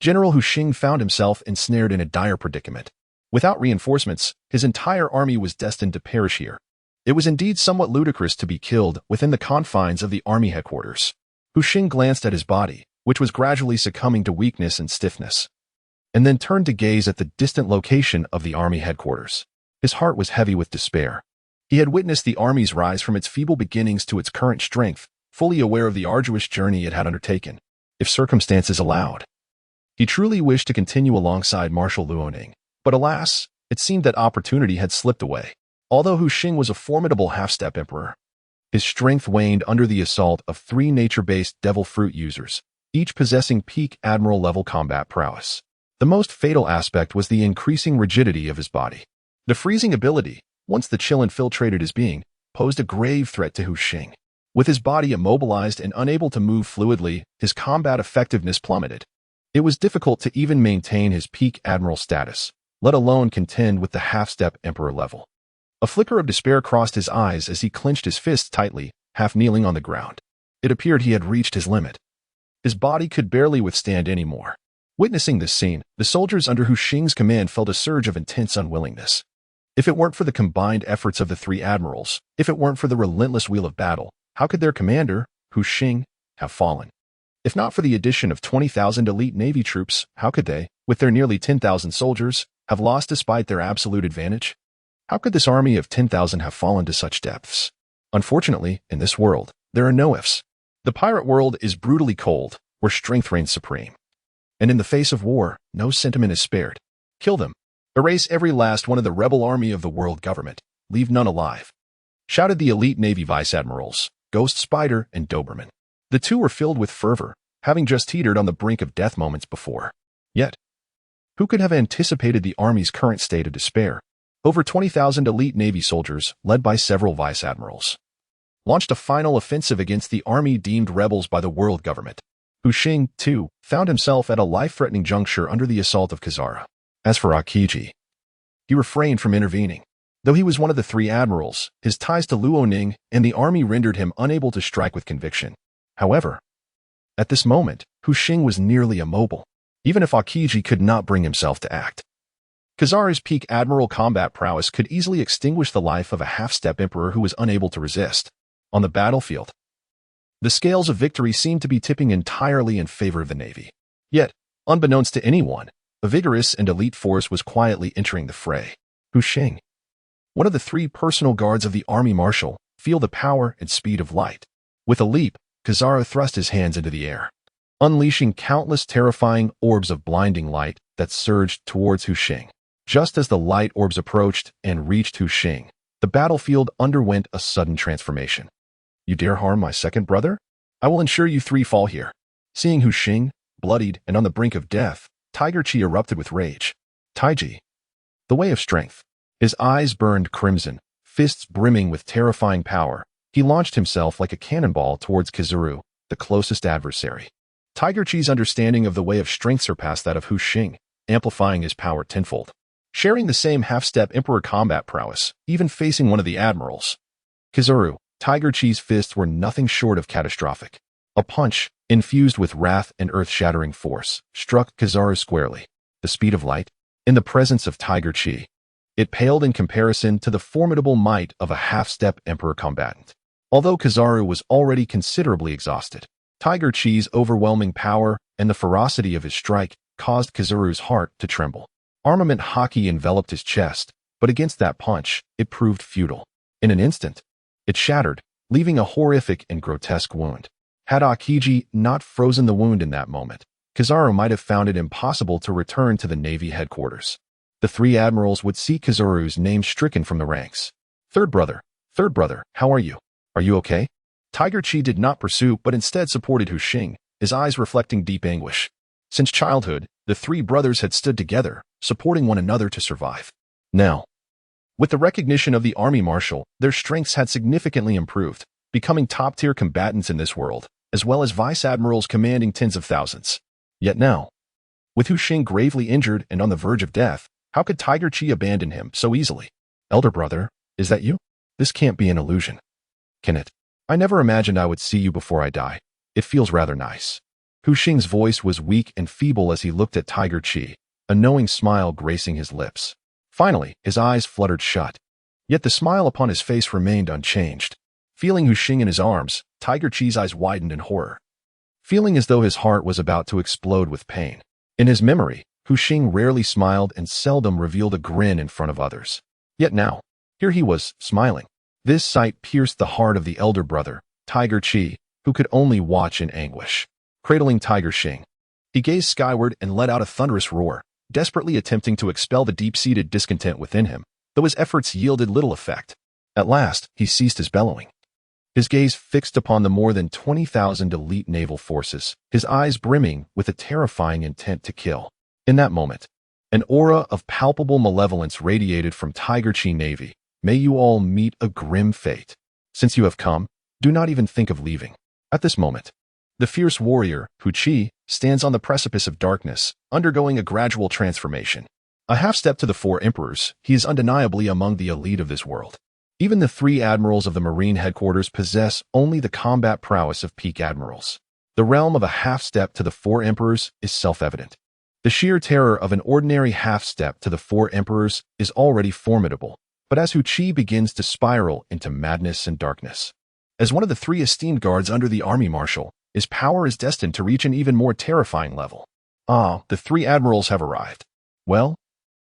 Speaker 1: General Hu Xing found himself ensnared in a dire predicament. Without reinforcements, his entire army was destined to perish here. It was indeed somewhat ludicrous to be killed within the confines of the army headquarters. Hu Xing glanced at his body, which was gradually succumbing to weakness and stiffness, and then turned to gaze at the distant location of the army headquarters. His heart was heavy with despair. He had witnessed the army's rise from its feeble beginnings to its current strength, fully aware of the arduous journey it had undertaken. If circumstances allowed, he truly wished to continue alongside Marshal Luoning. But alas, it seemed that opportunity had slipped away. Although Hu Xing was a formidable half-step emperor, his strength waned under the assault of 3 nature-based devil fruit users, each possessing peak admiral-level combat prowess. The most fatal aspect was the increasing rigidity of his body. The freezing ability, once the chill infiltrated his being, posed a grave threat to Hu Xing. With his body immobilized and unable to move fluidly, his combat effectiveness plummeted. It was difficult to even maintain his peak admiral status, let alone contend with the half-step emperor level. A flicker of despair crossed his eyes as he clenched his fists tightly, half kneeling on the ground. It appeared he had reached his limit. His body could barely withstand any more. Witnessing this scene, the soldiers under Hu Xing's command felt a surge of intense unwillingness. If it weren't for the combined efforts of the 3 admirals, if it weren't for the relentless wheel of battle, how could their commander, Hu Xing, have fallen? If not for the addition of 20,000 elite Navy troops, how could they, with their nearly 10,000 soldiers, have lost despite their absolute advantage? How could this army of 10,000 have fallen to such depths? Unfortunately, in this world, there are no ifs. The pirate world is brutally cold, where strength reigns supreme. And in the face of war, no sentiment is spared. Kill them. Erase every last one of the rebel army of the world government. Leave none alive, shouted the elite Navy vice admirals, Ghost Spider and Doberman. The two were filled with fervor, having just teetered on the brink of death moments before. Yet, who could have anticipated the army's current state of despair? Over 20,000 elite Navy soldiers, led by several vice admirals, launched a final offensive against the army deemed rebels by the world government. Hu Xing, too, found himself at a life-threatening juncture under the assault of Kazara. As for Akiji, he refrained from intervening. Though he was one of the 3 admirals, his ties to Luoning and the army rendered him unable to strike with conviction. However, at this moment, Hu Xing was nearly immobile, even if Akiji could not bring himself to act. Kazara's peak admiral combat prowess could easily extinguish the life of a half-step emperor who was unable to resist. On the battlefield, the scales of victory seemed to be tipping entirely in favor of the Navy. Yet, unbeknownst to anyone, a vigorous and elite force was quietly entering the fray. Hu Xing, one of the 3 personal guards of the army marshal, feel the power and speed of light. With a leap, Kazara thrust his hands into the air, unleashing countless terrifying orbs of blinding light that surged towards Hu Xing. Just as the light orbs approached and reached Hu Xing, the battlefield underwent a sudden transformation. You dare harm my second brother? I will ensure you 3 fall here. Seeing Hu Xing, bloodied and on the brink of death, Tiger Chi erupted with rage. Taiji, the way of strength. His eyes burned crimson, fists brimming with terrifying power. He launched himself like a cannonball towards Kizuru, the closest adversary. Tiger Chi's understanding of the way of strength surpassed that of Hu Xing, amplifying his power tenfold. Sharing the same half-step emperor combat prowess, even facing one of the admirals, Kizuru, Tiger Chi's fists were nothing short of catastrophic. A punch, infused with wrath and earth-shattering force, struck Kizaru squarely. The speed of light, in the presence of Tiger Chi, it paled in comparison to the formidable might of a half-step emperor combatant. Although Kizaru was already considerably exhausted, Tiger Chi's overwhelming power and the ferocity of his strike caused Kizaru's heart to tremble. Armament hockey enveloped his chest, but against that punch, it proved futile. In an instant, it shattered, leaving a horrific and grotesque wound. Had Akiji not frozen the wound in that moment, Kizaru might have found it impossible to return to the Navy headquarters. The three admirals would see Kizaru's name stricken from the ranks. Third brother, how are you? Are you okay? Tiger Chi did not pursue but instead supported Huxing, his eyes reflecting deep anguish. Since childhood, the three brothers had stood together, supporting one another to survive. Now, with the recognition of the Army Marshal, their strengths had significantly improved, becoming top-tier combatants in this world, as well as vice admirals commanding tens of thousands. Yet now, with Huxing gravely injured and on the verge of death, how could Tiger Chi abandon him so easily? Elder brother, is that you? This can't be an illusion. Can it? I never imagined I would see you before I die. It feels rather nice. Huxing's voice was weak and feeble as he looked at Tiger Chi, a knowing smile gracing his lips. Finally, his eyes fluttered shut. Yet the smile upon his face remained unchanged. Feeling Huxing in his arms, Tiger Chi's eyes widened in horror, feeling as though his heart was about to explode with pain. In his memory, Huxing rarely smiled and seldom revealed a grin in front of others. Yet now, here he was, smiling. This sight pierced the heart of the elder brother, Tiger Chi, who could only watch in anguish. Cradling Tiger Xing, he gazed skyward and let out a thunderous roar, desperately attempting to expel the deep-seated discontent within him, though his efforts yielded little effect. At last, he ceased his bellowing. His gaze fixed upon the more than 20,000 elite naval forces, his eyes brimming with a terrifying intent to kill. In that moment, an aura of palpable malevolence radiated from Tiger Chi Navy. May you all meet a grim fate. Since you have come, do not even think of leaving. At this moment, the fierce warrior, Hu Chi, stands on the precipice of darkness, undergoing a gradual transformation. A half-step to the four emperors, he is undeniably among the elite of this world. Even the three admirals of the Marine headquarters possess only the combat prowess of peak admirals. The realm of a half-step to the four emperors is self-evident. The sheer terror of an ordinary half-step to the four emperors is already formidable, but as Hu Chi begins to spiral into madness and darkness. As one of the three esteemed guards under the Army Marshal, his power is destined to reach an even more terrifying level. Ah, the three admirals have arrived. Well,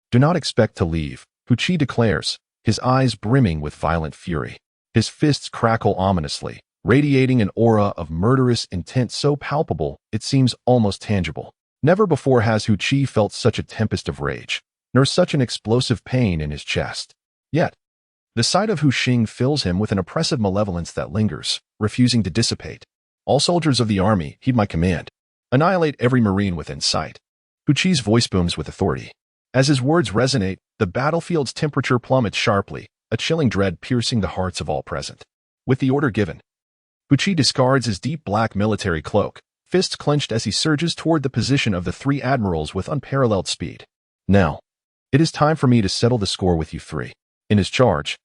Speaker 1: do not expect to leave, Hu Chi declares, his eyes brimming with violent fury. His fists crackle ominously, radiating an aura of murderous intent so palpable it seems almost tangible. Never before has Hu Chi felt such a tempest of rage, nor such an explosive pain in his chest. Yet, the sight of Huxing fills him with an oppressive malevolence that lingers, refusing to dissipate. All soldiers of the army, heed my command. Annihilate every Marine within sight. Hu Chi's voice booms with authority. As his words resonate, the battlefield's temperature plummets sharply, a chilling dread piercing the hearts of all present. With the order given, Hu Chi discards his deep black military cloak, fists clenched as he surges toward the position of the three admirals with unparalleled speed. Now, it is time for me to settle the score with you three. In his charge,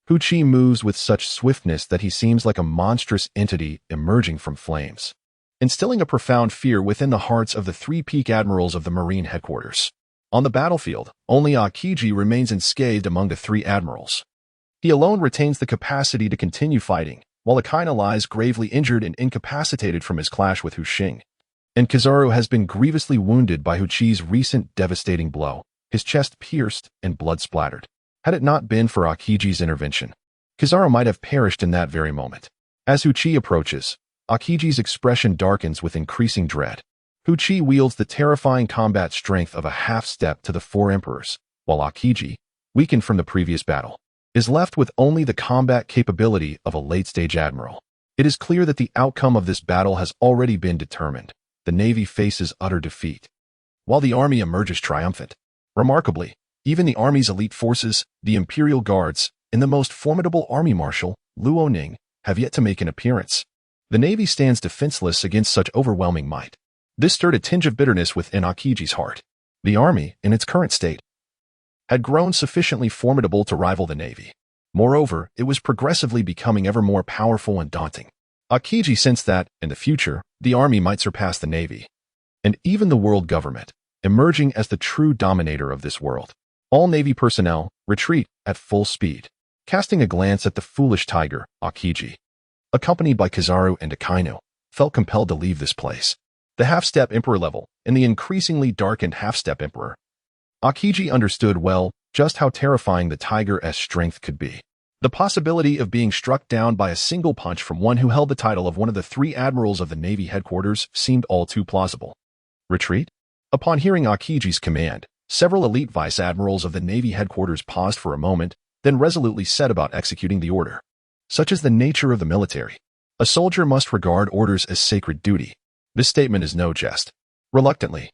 Speaker 1: Hu Chi moves with such swiftness that he seems like a monstrous entity emerging from flames, instilling a profound fear within the hearts of the three peak admirals of the Marine headquarters. On the battlefield, only Akiji remains unscathed among the three admirals. He alone retains the capacity to continue fighting, while Akainu lies gravely injured and incapacitated from his clash with Huxing. And Kizaru has been grievously wounded by Hu Chi's recent devastating blow, his chest pierced and blood splattered. Had it not been for Akiji's intervention, Kizaru might have perished in that very moment. As Hu Chi approaches, Akiji's expression darkens with increasing dread. Hu Chi wields the terrifying combat strength of a half-step to the four emperors, while Akiji, weakened from the previous battle, is left with only the combat capability of a late-stage admiral. It is clear that the outcome of this battle has already been determined. The Navy faces utter defeat, while the Army emerges triumphant. Remarkably, even the Army's elite forces, the Imperial Guards, and the most formidable Army Marshal, Luo Ning, have yet to make an appearance. The Navy stands defenseless against such overwhelming might. This stirred a tinge of bitterness within Akiji's heart. The Army, in its current state, had grown sufficiently formidable to rival the Navy. Moreover, it was progressively becoming ever more powerful and daunting. Akiji sensed that, in the future, the Army might surpass the Navy, and even the world government, emerging as the true dominator of this world. All Navy personnel retreat at full speed. Casting a glance at the foolish tiger, Akiji, accompanied by Kizaru and Akainu, felt compelled to leave this place. The half-step emperor level and the increasingly darkened half-step emperor. Akiji understood well just how terrifying the tiger's strength could be. The possibility of being struck down by a single punch from one who held the title of one of the 3 admirals of the Navy headquarters seemed all too plausible. Retreat? Upon hearing Akiji's command, several elite vice admirals of the Navy headquarters paused for a moment, then resolutely set about executing the order. Such is the nature of the military. A soldier must regard orders as sacred duty. This statement is no jest. Reluctantly,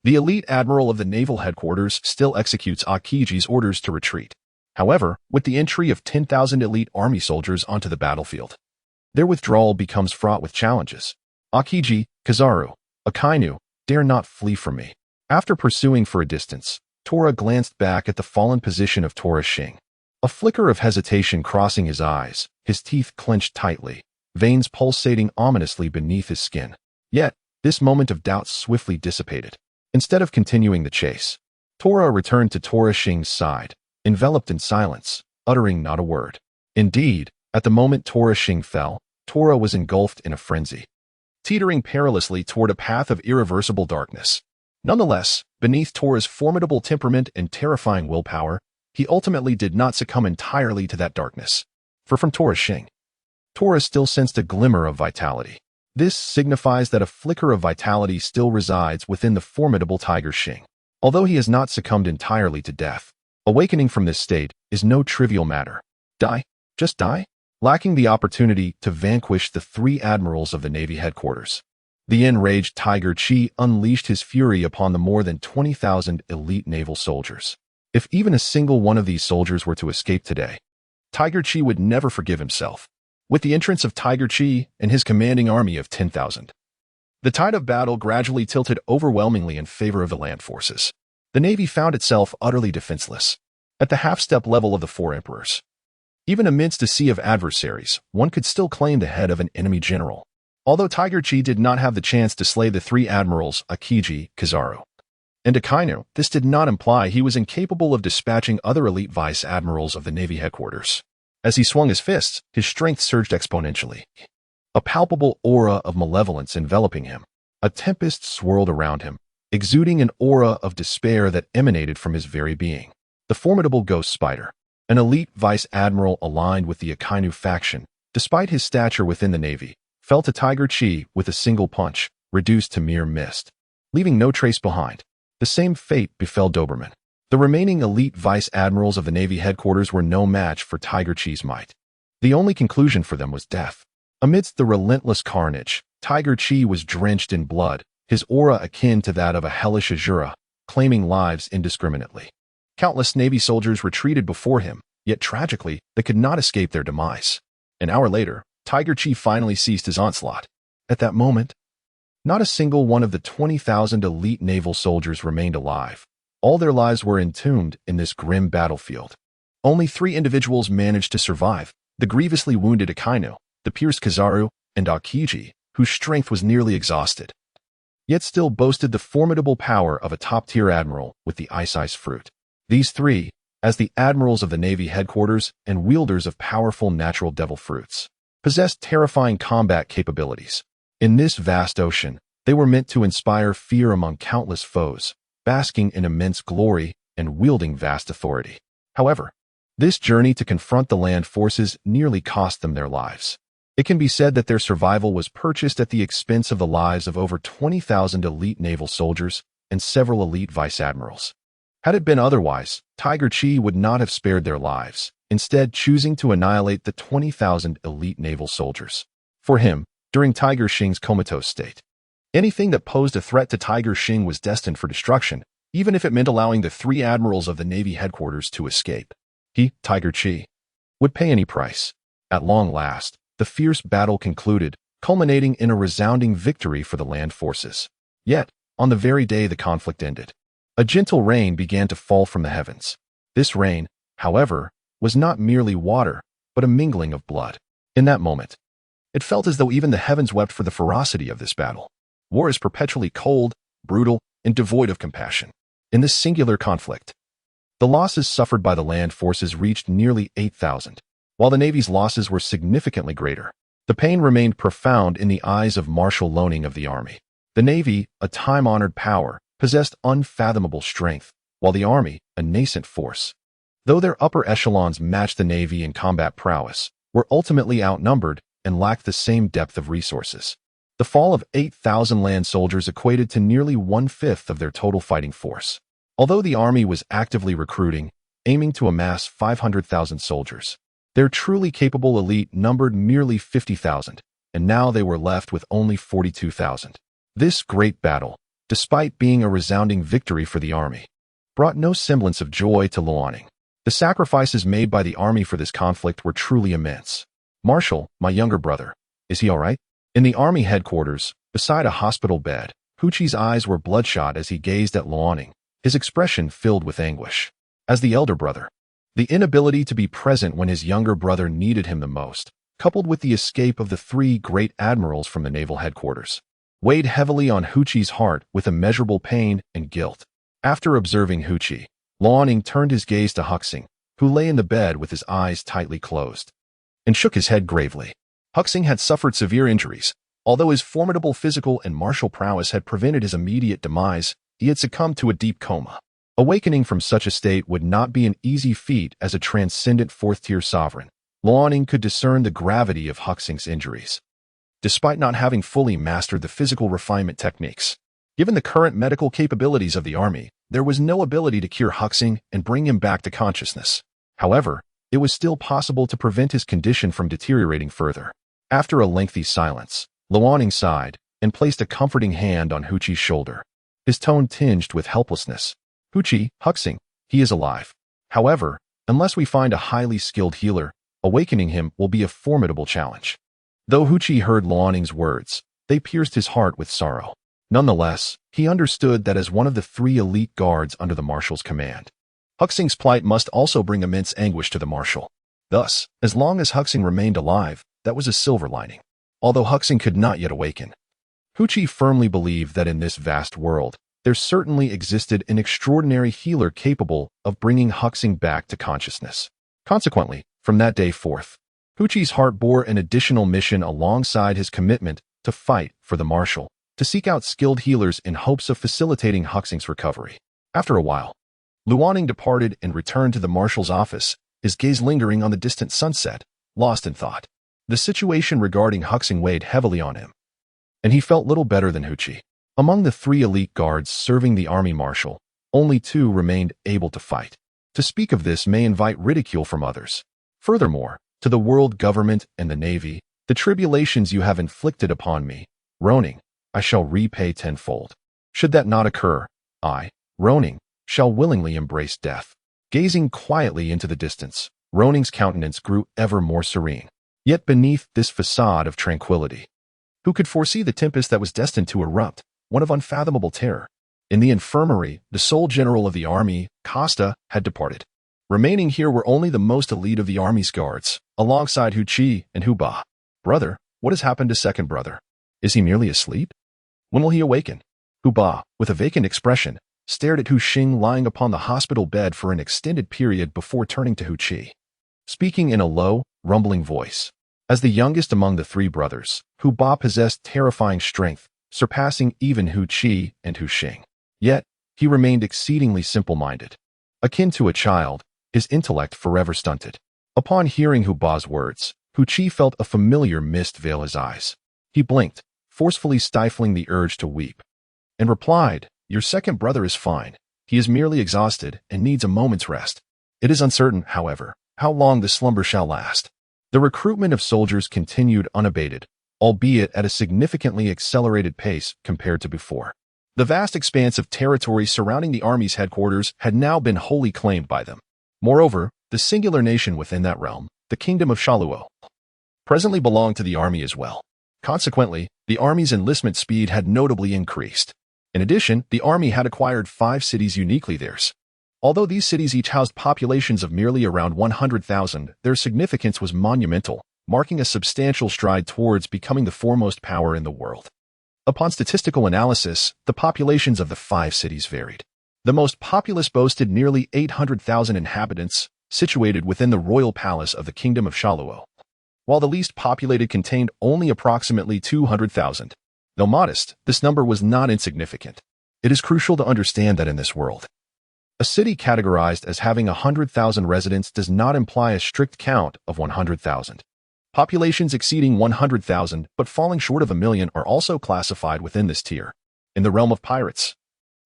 Speaker 1: the elite admiral of the naval headquarters still executes Akiji's orders to retreat. However, with the entry of 10,000 elite army soldiers onto the battlefield, their withdrawal becomes fraught with challenges. Akiji, Kizaru, Akainu, dare not flee from me. After pursuing for a distance, Tora glanced back at the fallen position of Tora Shing. A flicker of hesitation crossing his eyes, his teeth clenched tightly, veins pulsating ominously beneath his skin. Yet, this moment of doubt swiftly dissipated. Instead of continuing the chase, Tora returned to Tora Shing's side, enveloped in silence, uttering not a word. Indeed, at the moment Tora Shing fell, Tora was engulfed in a frenzy, teetering perilously toward a path of irreversible darkness. Nonetheless, beneath Tora's formidable temperament and terrifying willpower, he ultimately did not succumb entirely to that darkness. For from Tora Shing, Tora still sensed a glimmer of vitality. This signifies that a flicker of vitality still resides within the formidable Tiger Shing. Although he has not succumbed entirely to death, awakening from this state is no trivial matter. Die? Just die? Lacking the opportunity to vanquish the 3 admirals of the Navy headquarters, the enraged Tiger Chi unleashed his fury upon the more than 20,000 elite naval soldiers. If even a single one of these soldiers were to escape today, Tiger Chi would never forgive himself. With the entrance of Tiger Chi and his commanding army of 10,000, the tide of battle gradually tilted overwhelmingly in favor of the land forces. The Navy found itself utterly defenseless, at the half-step level of the 4 emperors. Even amidst a sea of adversaries, one could still claim the head of an enemy general. Although Tiger Chi did not have the chance to slay the 3 admirals Akiji, Kizaru, and Akainu, this did not imply he was incapable of dispatching other elite vice admirals of the Navy headquarters. As he swung his fists, his strength surged exponentially. A palpable aura of malevolence enveloping him. A tempest swirled around him, exuding an aura of despair that emanated from his very being. The formidable Ghost Spider, an elite vice admiral aligned with the Akainu faction, despite his stature within the Navy, fell to Tiger Chi with a single punch, reduced to mere mist, leaving no trace behind. The same fate befell Doberman. The remaining elite vice admirals of the Navy headquarters were no match for Tiger Chi's might. The only conclusion for them was death. Amidst the relentless carnage, Tiger Chi was drenched in blood, his aura akin to that of a hellish Azura, claiming lives indiscriminately. Countless Navy soldiers retreated before him, yet tragically, they could not escape their demise. An hour later, Tiger Chi finally ceased his onslaught. At that moment, not a single one of the 20,000 elite naval soldiers remained alive. All their lives were entombed in this grim battlefield. Only 3 individuals managed to survive: the grievously wounded Akainu, the pierced Kizaru, and Akiji, whose strength was nearly exhausted, yet still boasted the formidable power of a top-tier admiral with the ice fruit. These 3, as the admirals of the Navy headquarters and wielders of powerful natural devil fruits, possessed terrifying combat capabilities. In this vast ocean, they were meant to inspire fear among countless foes, basking in immense glory and wielding vast authority. However, this journey to confront the land forces nearly cost them their lives. It can be said that their survival was purchased at the expense of the lives of over 20,000 elite naval soldiers and several elite vice admirals. Had it been otherwise, Tiger Chi would not have spared their lives, instead choosing to annihilate the 20,000 elite naval soldiers. For him, during Tiger Shing's comatose state, anything that posed a threat to Tiger Shing was destined for destruction, even if it meant allowing the 3 admirals of the Navy headquarters to escape. He, Tiger Chi, would pay any price. At long last, the fierce battle concluded, culminating in a resounding victory for the land forces. Yet, on the very day the conflict ended, a gentle rain began to fall from the heavens. This rain, however, was not merely water, but a mingling of blood. In that moment, it felt as though even the heavens wept for the ferocity of this battle. War is perpetually cold, brutal, and devoid of compassion. In this singular conflict, the losses suffered by the land forces reached nearly 8,000, while the Navy's losses were significantly greater. The pain remained profound in the eyes of Marshal Loning of the Army. The Navy, a time-honored power, possessed unfathomable strength, while the Army, a nascent force, Though their upper echelons matched the Navy in combat prowess, were ultimately outnumbered and lacked the same depth of resources. The fall of 8,000 land soldiers equated to nearly one-fifth of their total fighting force. Although the army was actively recruiting, aiming to amass 500,000 soldiers, their truly capable elite numbered merely 50,000, and now they were left with only 42,000. This great battle, despite being a resounding victory for the army, brought no semblance of joy to Luoning. The sacrifices made by the army for this conflict were truly immense. Marshal, my younger brother, is he all right? In the army headquarters, beside a hospital bed, Huchi's eyes were bloodshot as he gazed at Luoning, his expression filled with anguish. As the elder brother, the inability to be present when his younger brother needed him the most, coupled with the escape of the three great admirals from the naval headquarters, weighed heavily on Huchi's heart with immeasurable pain and guilt. After observing Huchi, Luoning turned his gaze to Huxing, who lay in the bed with his eyes tightly closed, and shook his head gravely. Huxing had suffered severe injuries. Although his formidable physical and martial prowess had prevented his immediate demise, he had succumbed to a deep coma. Awakening from such a state would not be an easy feat as a transcendent fourth-tier sovereign. Luoning could discern the gravity of Huxing's injuries, despite not having fully mastered the physical refinement techniques. Given the current medical capabilities of the army, there was no ability to cure Huxing and bring him back to consciousness. However, it was still possible to prevent his condition from deteriorating further. After a lengthy silence, Luoning sighed and placed a comforting hand on Huchi's shoulder, his tone tinged with helplessness. Huchi, Huxing, he is alive. However, unless we find a highly skilled healer, awakening him will be a formidable challenge. Though Huchi heard Luoning's words, they pierced his heart with sorrow. Nonetheless, he understood that as one of the three elite guards under the Marshal's command, Huxing's plight must also bring immense anguish to the Marshal. Thus, as long as Huxing remained alive, that was a silver lining. Although Huxing could not yet awaken, Huchi firmly believed that in this vast world, there certainly existed an extraordinary healer capable of bringing Huxing back to consciousness. Consequently, from that day forth, Huchi's heart bore an additional mission alongside his commitment to fight for the Marshal, to seek out skilled healers in hopes of facilitating Huxing's recovery. After a while, Luoning departed and returned to the Marshal's office, his gaze lingering on the distant sunset, lost in thought. The situation regarding Huxing weighed heavily on him, and he felt little better than Huchi. Among the three elite guards serving the army marshal, only two remained able to fight. To speak of this may invite ridicule from others. Furthermore, to the world government and the Navy, the tribulations you have inflicted upon me, Roning, I shall repay tenfold. Should that not occur, I, Roning, shall willingly embrace death. Gazing quietly into the distance, Roning's countenance grew ever more serene. Yet beneath this facade of tranquility, who could foresee the tempest that was destined to erupt, one of unfathomable terror? In the infirmary, the sole general of the army, Costa, had departed. Remaining here were only the most elite of the army's guards, alongside Huchi and Huba. Brother, what has happened to second brother? Is he merely asleep? When will he awaken? Huba, with a vacant expression, stared at Huxing lying upon the hospital bed for an extended period before turning to Huchi, speaking in a low, rumbling voice. As the youngest among the three brothers, Huba possessed terrifying strength, surpassing even Huchi and Huxing. Yet, he remained exceedingly simple-minded. Akin to a child, his intellect forever stunted. Upon hearing Huba's words, Huchi felt a familiar mist veil his eyes. He blinked, forcefully stifling the urge to weep, and replied, "Your second brother is fine. He is merely exhausted and needs a moment's rest. It is uncertain, however, how long the slumber shall last." The recruitment of soldiers continued unabated, albeit at a significantly accelerated pace compared to before. The vast expanse of territory surrounding the army's headquarters had now been wholly claimed by them. Moreover, the singular nation within that realm, the kingdom of Shaluo, presently belonged to the army as well. Consequently, the army's enlistment speed had notably increased. In addition, the army had acquired 5 cities uniquely theirs. Although these cities each housed populations of merely around 100,000, their significance was monumental, marking a substantial stride towards becoming the foremost power in the world. Upon statistical analysis, the populations of the 5 cities varied. The most populous boasted nearly 800,000 inhabitants, situated within the royal palace of the Kingdom of Shaluo, while the least populated contained only approximately 200,000. Though modest, this number was not insignificant. It is crucial to understand that in this world, A city categorized as having 100,000 residents does not imply a strict count of 100,000. Populations exceeding 100,000 but falling short of 1,000,000 are also classified within this tier. In the realm of pirates,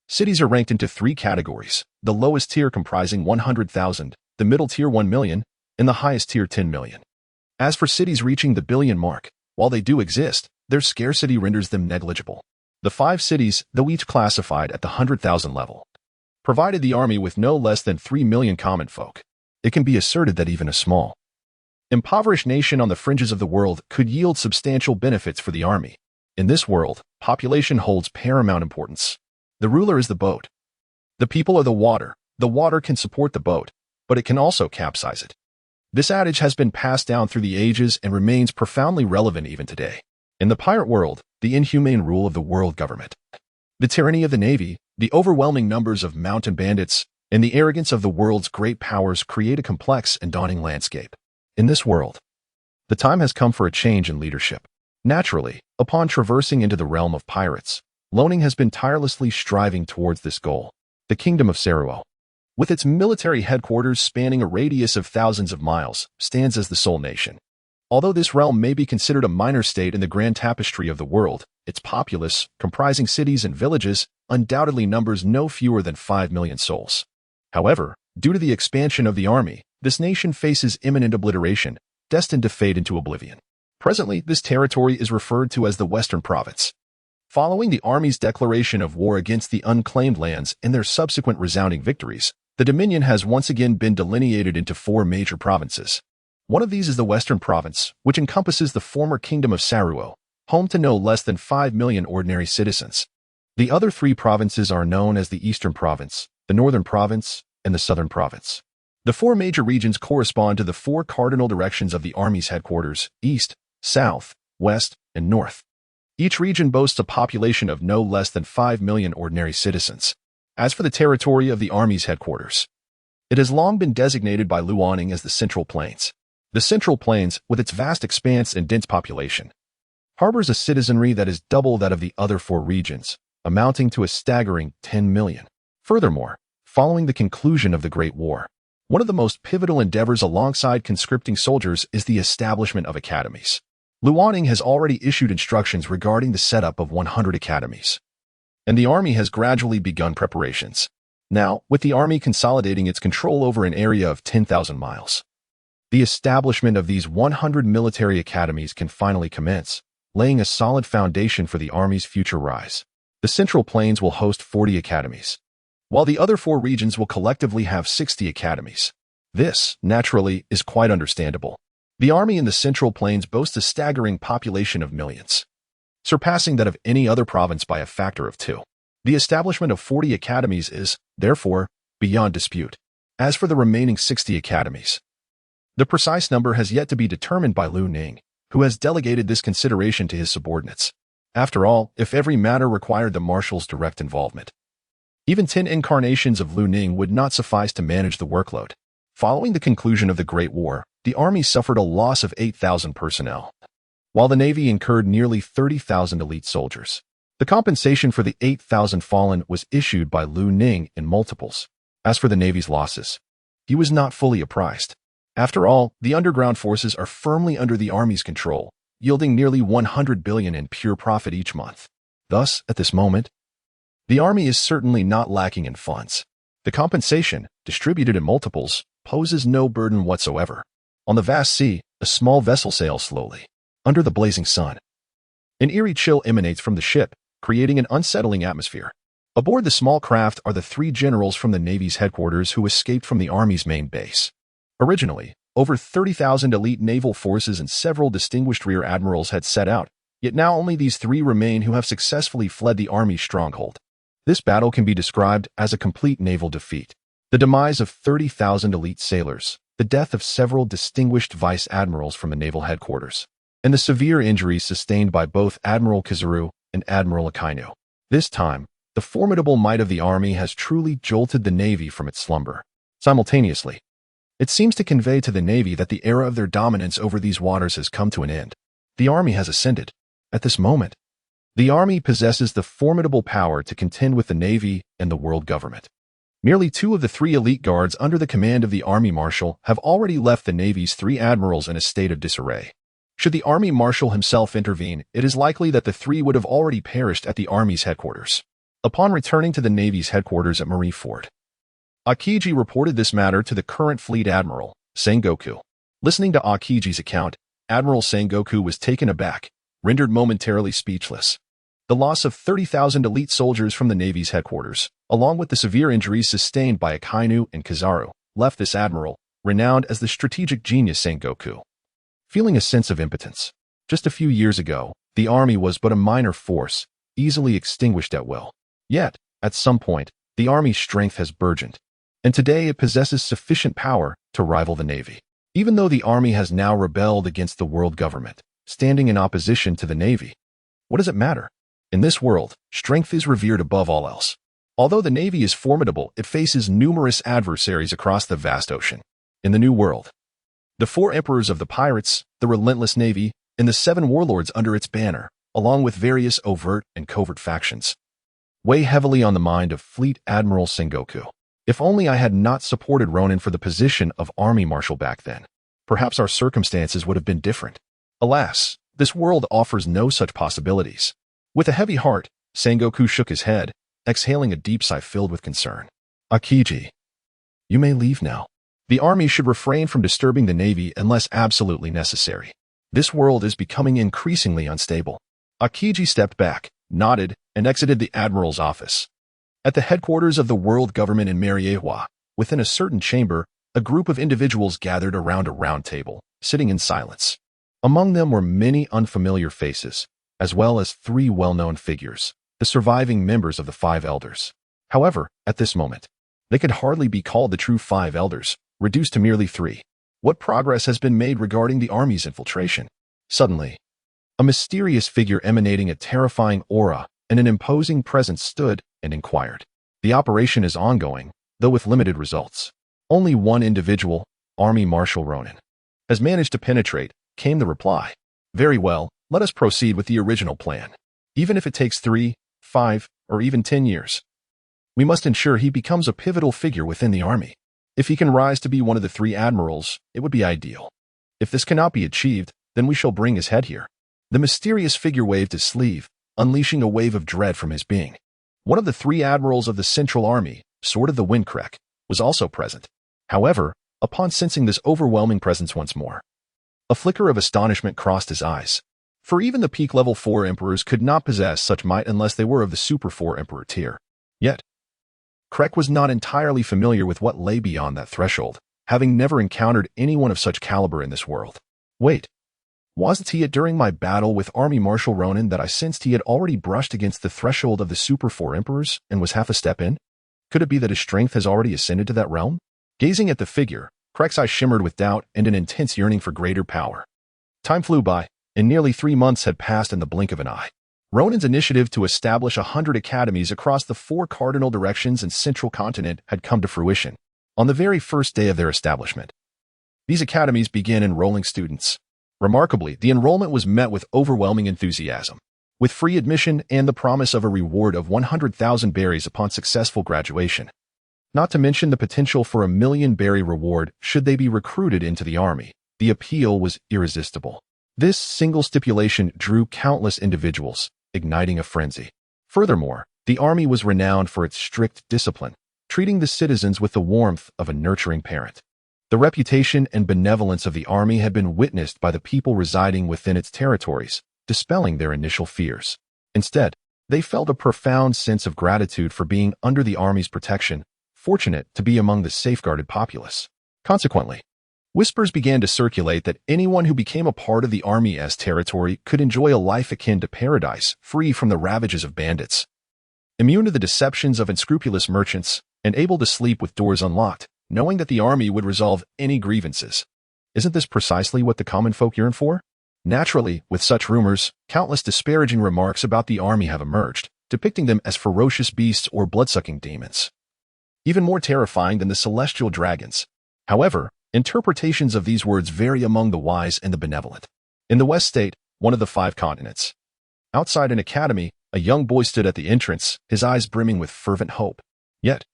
Speaker 1: cities are ranked into 3 categories, the lowest tier comprising 100,000, the middle tier 1,000,000, and the highest tier 10,000,000. As for cities reaching the billion mark, while they do exist, their scarcity renders them negligible. The 5 cities, though each classified at the 100,000 level, provided the army with no less than 3 million common folk. It can be asserted that even a small, impoverished nation on the fringes of the world could yield substantial benefits for the army. In this world, population holds paramount importance. The ruler is the boat. The people are the water. The water can support the boat, but it can also capsize it. This adage has been passed down through the ages and remains profoundly relevant even today. In the pirate world, the inhumane rule of the world government, the tyranny of the navy, the overwhelming numbers of mountain bandits, and the arrogance of the world's great powers create a complex and daunting landscape. In this world, the time has come for a change in leadership. Naturally, upon traversing into the realm of pirates, Loning has been tirelessly striving towards this goal. The Kingdom of Saruo, with its military headquarters spanning a radius of thousands of miles, stands as the sole nation. Although this realm may be considered a minor state in the grand tapestry of the world, its populace, comprising cities and villages, undoubtedly numbers no fewer than 5 million souls. However, due to the expansion of the army, this nation faces imminent obliteration, destined to fade into oblivion. Presently, this territory is referred to as the Western Province. Following the army's declaration of war against the unclaimed lands and their subsequent resounding victories, the Dominion has once again been delineated into 4 major provinces. One of these is the Western Province, which encompasses the former Kingdom of Saruo, home to no less than 5 million ordinary citizens. The other 3 provinces are known as the Eastern Province, the Northern Province, and the Southern Province. The 4 major regions correspond to the 4 cardinal directions of the Army's headquarters: East, South, West, and North. Each region boasts a population of no less than 5 million ordinary citizens. As for the territory of the Army's headquarters, it has long been designated by Luoning as the Central Plains. The Central Plains, with its vast expanse and dense population, harbors a citizenry that is double that of the other 4 regions, amounting to a staggering 10 million. Furthermore, following the conclusion of the Great War, one of the most pivotal endeavors alongside conscripting soldiers is the establishment of academies. Luoning has already issued instructions regarding the setup of 100 academies, and the army has gradually begun preparations. Now, with the army consolidating its control over an area of 10,000 miles, the establishment of these 100 military academies can finally commence, laying a solid foundation for the army's future rise. The Central Plains will host 40 academies, while the other 4 regions will collectively have 60 academies. This, naturally, is quite understandable. The army in the Central Plains boasts a staggering population of millions, surpassing that of any other province by a factor of 2. The establishment of 40 academies is, therefore, beyond dispute. As for the remaining 60 academies, the precise number has yet to be determined by Lu Ning, who has delegated this consideration to his subordinates. After all, if every matter required the Marshal's direct involvement, even 10 incarnations of Lu Ning would not suffice to manage the workload. Following the conclusion of the Great War, the army suffered a loss of 8,000 personnel, while the navy incurred nearly 30,000 elite soldiers. The compensation for the 8,000 fallen was issued by Lu Ning in multiples. As for the navy's losses, he was not fully apprised. After all, the underground forces are firmly under the army's control, yielding nearly 100 billion in pure profit each month. Thus, at this moment, the army is certainly not lacking in funds. The compensation, distributed in multiples, poses no burden whatsoever. On the vast sea, a small vessel sails slowly, under the blazing sun. An eerie chill emanates from the ship, creating an unsettling atmosphere. Aboard the small craft are the 3 generals from the Navy's headquarters who escaped from the Army's main base. Originally, over 30,000 elite naval forces and several distinguished rear admirals had set out, yet now only these 3 remain who have successfully fled the Army's stronghold. This battle can be described as a complete naval defeat. The demise of 30,000 elite sailors, the death of several distinguished vice admirals from the naval headquarters, and the severe injuries sustained by both Admiral Kizaru and Admiral Akainu. This time, the formidable might of the army has truly jolted the Navy from its slumber. Simultaneously, it seems to convey to the Navy that the era of their dominance over these waters has come to an end. The army has ascended. At this moment, the army possesses the formidable power to contend with the Navy and the world government. Merely 2 of the 3 elite guards under the command of the Army Marshal have already left the Navy's 3 admirals in a state of disarray. Should the Army Marshal himself intervene, it is likely that the 3 would have already perished at the Army's headquarters. Upon returning to the Navy's headquarters at Marineford, Akiji reported this matter to the current fleet admiral, Sengoku. Listening to Akiji's account, Admiral Sengoku was taken aback, rendered momentarily speechless. The loss of 30,000 elite soldiers from the Navy's headquarters, along with the severe injuries sustained by Akainu and Kizaru, left this admiral, renowned as the strategic genius Sengoku, feeling a sense of impotence. Just a few years ago, the army was but a minor force, easily extinguished at will. Yet, at some point, the army's strength has burgeoned, and today it possesses sufficient power to rival the Navy. Even though the army has now rebelled against the world government, standing in opposition to the Navy, what does it matter? In this world, strength is revered above all else. Although the Navy is formidable, it faces numerous adversaries across the vast ocean. In the New World, the 4 emperors of the pirates, the relentless Navy, and the 7 warlords under its banner, along with various overt and covert factions, weigh heavily on the mind of Fleet Admiral Sengoku. If only I had not supported Ronin for the position of Army Marshal back then, perhaps our circumstances would have been different. Alas, this world offers no such possibilities. With a heavy heart, Sengoku shook his head, exhaling a deep sigh filled with concern. Akiji, you may leave now. The army should refrain from disturbing the Navy unless absolutely necessary. This world is becoming increasingly unstable. Akiji stepped back, nodded, and exited the Admiral's office. At the headquarters of the world government in Marwa, within a certain chamber, a group of individuals gathered around a round table, sitting in silence. Among them were many unfamiliar faces, as well as 3 well-known figures, the surviving members of the 5 elders. However, at this moment, they could hardly be called the true 5 elders, reduced to merely 3. What progress has been made regarding the army's infiltration? Suddenly, a mysterious figure emanating a terrifying aura and an imposing presence stood and inquired. The operation is ongoing, though with limited results. Only one individual, Army Marshal Ronin, has managed to penetrate, came the reply. Very well. Let us proceed with the original plan. Even if it takes 3, 5, or even 10 years. We must ensure he becomes a pivotal figure within the army. If he can rise to be one of the 3 admirals, it would be ideal. If this cannot be achieved, then we shall bring his head here. The mysterious figure waved his sleeve, unleashing a wave of dread from his being. One of the 3 admirals of the Central Army, Sword of the Windcrack, was also present. However, upon sensing this overwhelming presence once more, a flicker of astonishment crossed his eyes. For even the peak level 4 emperors could not possess such might unless they were of the Super 4 emperor tier. Yet, Krek was not entirely familiar with what lay beyond that threshold, having never encountered anyone of such caliber in this world. Wait, wasn't it during my battle with Army Marshal Ronin that I sensed he had already brushed against the threshold of the Super 4 emperors and was half a step in? Could it be that his strength has already ascended to that realm? Gazing at the figure, Krek's eyes shimmered with doubt and an intense yearning for greater power. Time flew by, and nearly 3 months had passed in the blink of an eye. Ronin's initiative to establish 100 academies across the 4 cardinal directions and central continent had come to fruition. On the very first day of their establishment, these academies began enrolling students. Remarkably, the enrollment was met with overwhelming enthusiasm, with free admission and the promise of a reward of 100,000 berries upon successful graduation. Not to mention the potential for a 1,000,000 berry reward should they be recruited into the army. The appeal was irresistible. This single stipulation drew countless individuals, igniting a frenzy. Furthermore, the army was renowned for its strict discipline, treating the citizens with the warmth of a nurturing parent. The reputation and benevolence of the army had been witnessed by the people residing within its territories, dispelling their initial fears. Instead, they felt a profound sense of gratitude for being under the army's protection, fortunate to be among the safeguarded populace. Consequently, whispers began to circulate that anyone who became a part of the army's territory could enjoy a life akin to paradise, free from the ravages of bandits, immune to the deceptions of unscrupulous merchants, and able to sleep with doors unlocked, knowing that the army would resolve any grievances. Isn't this precisely what the common folk yearn for? Naturally, with such rumors, countless disparaging remarks about the army have emerged, depicting them as ferocious beasts or blood-sucking demons, even more terrifying than the celestial dragons. However, interpretations of these words vary among the wise and the benevolent. In the West State, one of the 5 continents, outside an academy, a young boy stood at the entrance, his eyes brimming with fervent hope. Yet,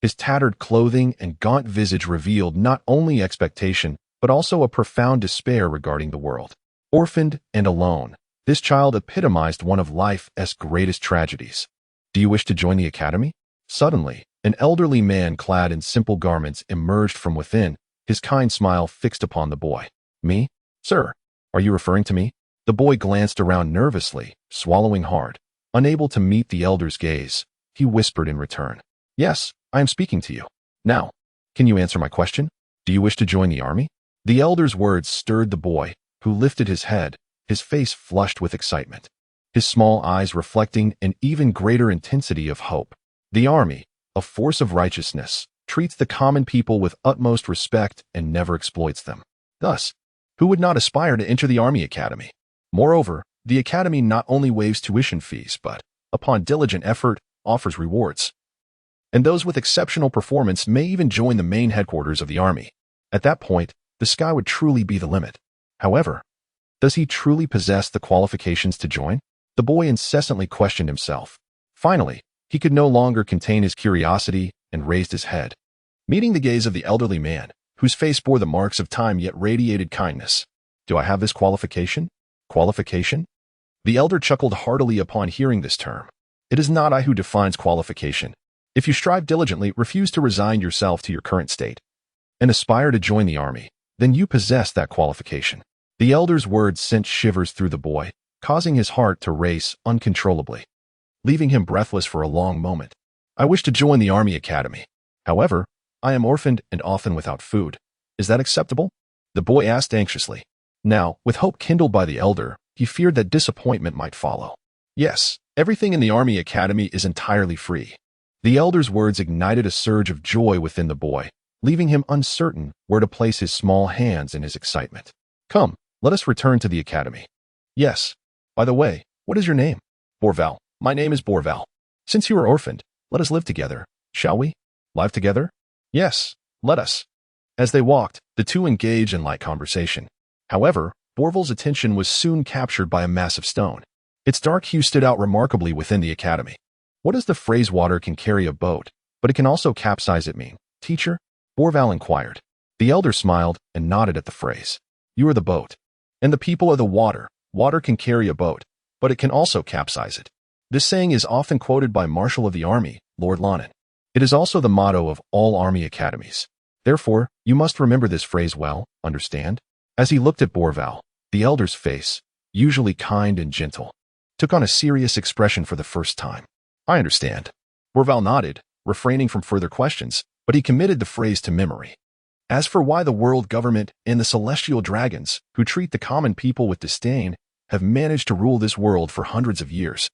Speaker 1: His tattered clothing and gaunt visage revealed not only expectation, but also a profound despair regarding the world. Orphaned and alone, this child epitomized one of life's greatest tragedies. Do you wish to join the academy? Suddenly, an elderly man clad in simple garments emerged from within, his kind smile fixed upon the boy. Me? Sir, are you referring to me? The boy glanced around nervously, swallowing hard. Unable to meet the elder's gaze, he whispered in return. Yes, I am speaking to you. Now, can you answer my question? Do you wish to join the army? The elder's words stirred the boy, who lifted his head, his face flushed with excitement, his small eyes reflecting an even greater intensity of hope. The army, a force of righteousness, treats the common people with utmost respect and never exploits them. Thus, who would not aspire to enter the Army Academy? Moreover, the Academy not only waives tuition fees, but, upon diligent effort, offers rewards. And those with exceptional performance may even join the main headquarters of the Army. At that point, the sky would truly be the limit. However, does he truly possess the qualifications to join? The boy incessantly questioned himself. Finally, he could no longer contain his curiosity and raised his head, meeting the gaze of the elderly man, whose face bore the marks of time yet radiated kindness. Do I have this qualification? Qualification? The elder chuckled heartily upon hearing this term. It is not I who defines qualification. If you strive diligently, refuse to resign yourself to your current state, and aspire to join the army, then you possess that qualification. The elder's words sent shivers through the boy, causing his heart to race uncontrollably, leaving him breathless for a long moment. I wish to join the Army Academy. However, I am orphaned and often without food. Is that acceptable? The boy asked anxiously. Now, with hope kindled by the elder, he feared that disappointment might follow. Yes, everything in the Army Academy is entirely free. The elder's words ignited a surge of joy within the boy, leaving him uncertain where to place his small hands in his excitement. Come, let us return to the academy. Yes. By the way, what is your name? Borval. My name is Borval. Since you are orphaned, let us live together, shall we? Live together? Yes, let us. As they walked, the two engaged in light conversation. However, Borval's attention was soon captured by a massive stone. Its dark hue stood out remarkably within the academy. What does the phrase water can carry a boat, but it can also capsize it mean, teacher? Borval inquired. The elder smiled and nodded at the phrase. You are the boat, and the people are the water. Water can carry a boat, but it can also capsize it. This saying is often quoted by Marshal of the Army, Lord Lonan. It is also the motto of all army academies. Therefore, you must remember this phrase well, understand? As he looked at Borval, the elder's face, usually kind and gentle, took on a serious expression for the first time. I understand. Borval nodded, refraining from further questions, but he committed the phrase to memory. As for why the world government and the celestial dragons, who treat the common people with disdain, have managed to rule this world for hundreds of years,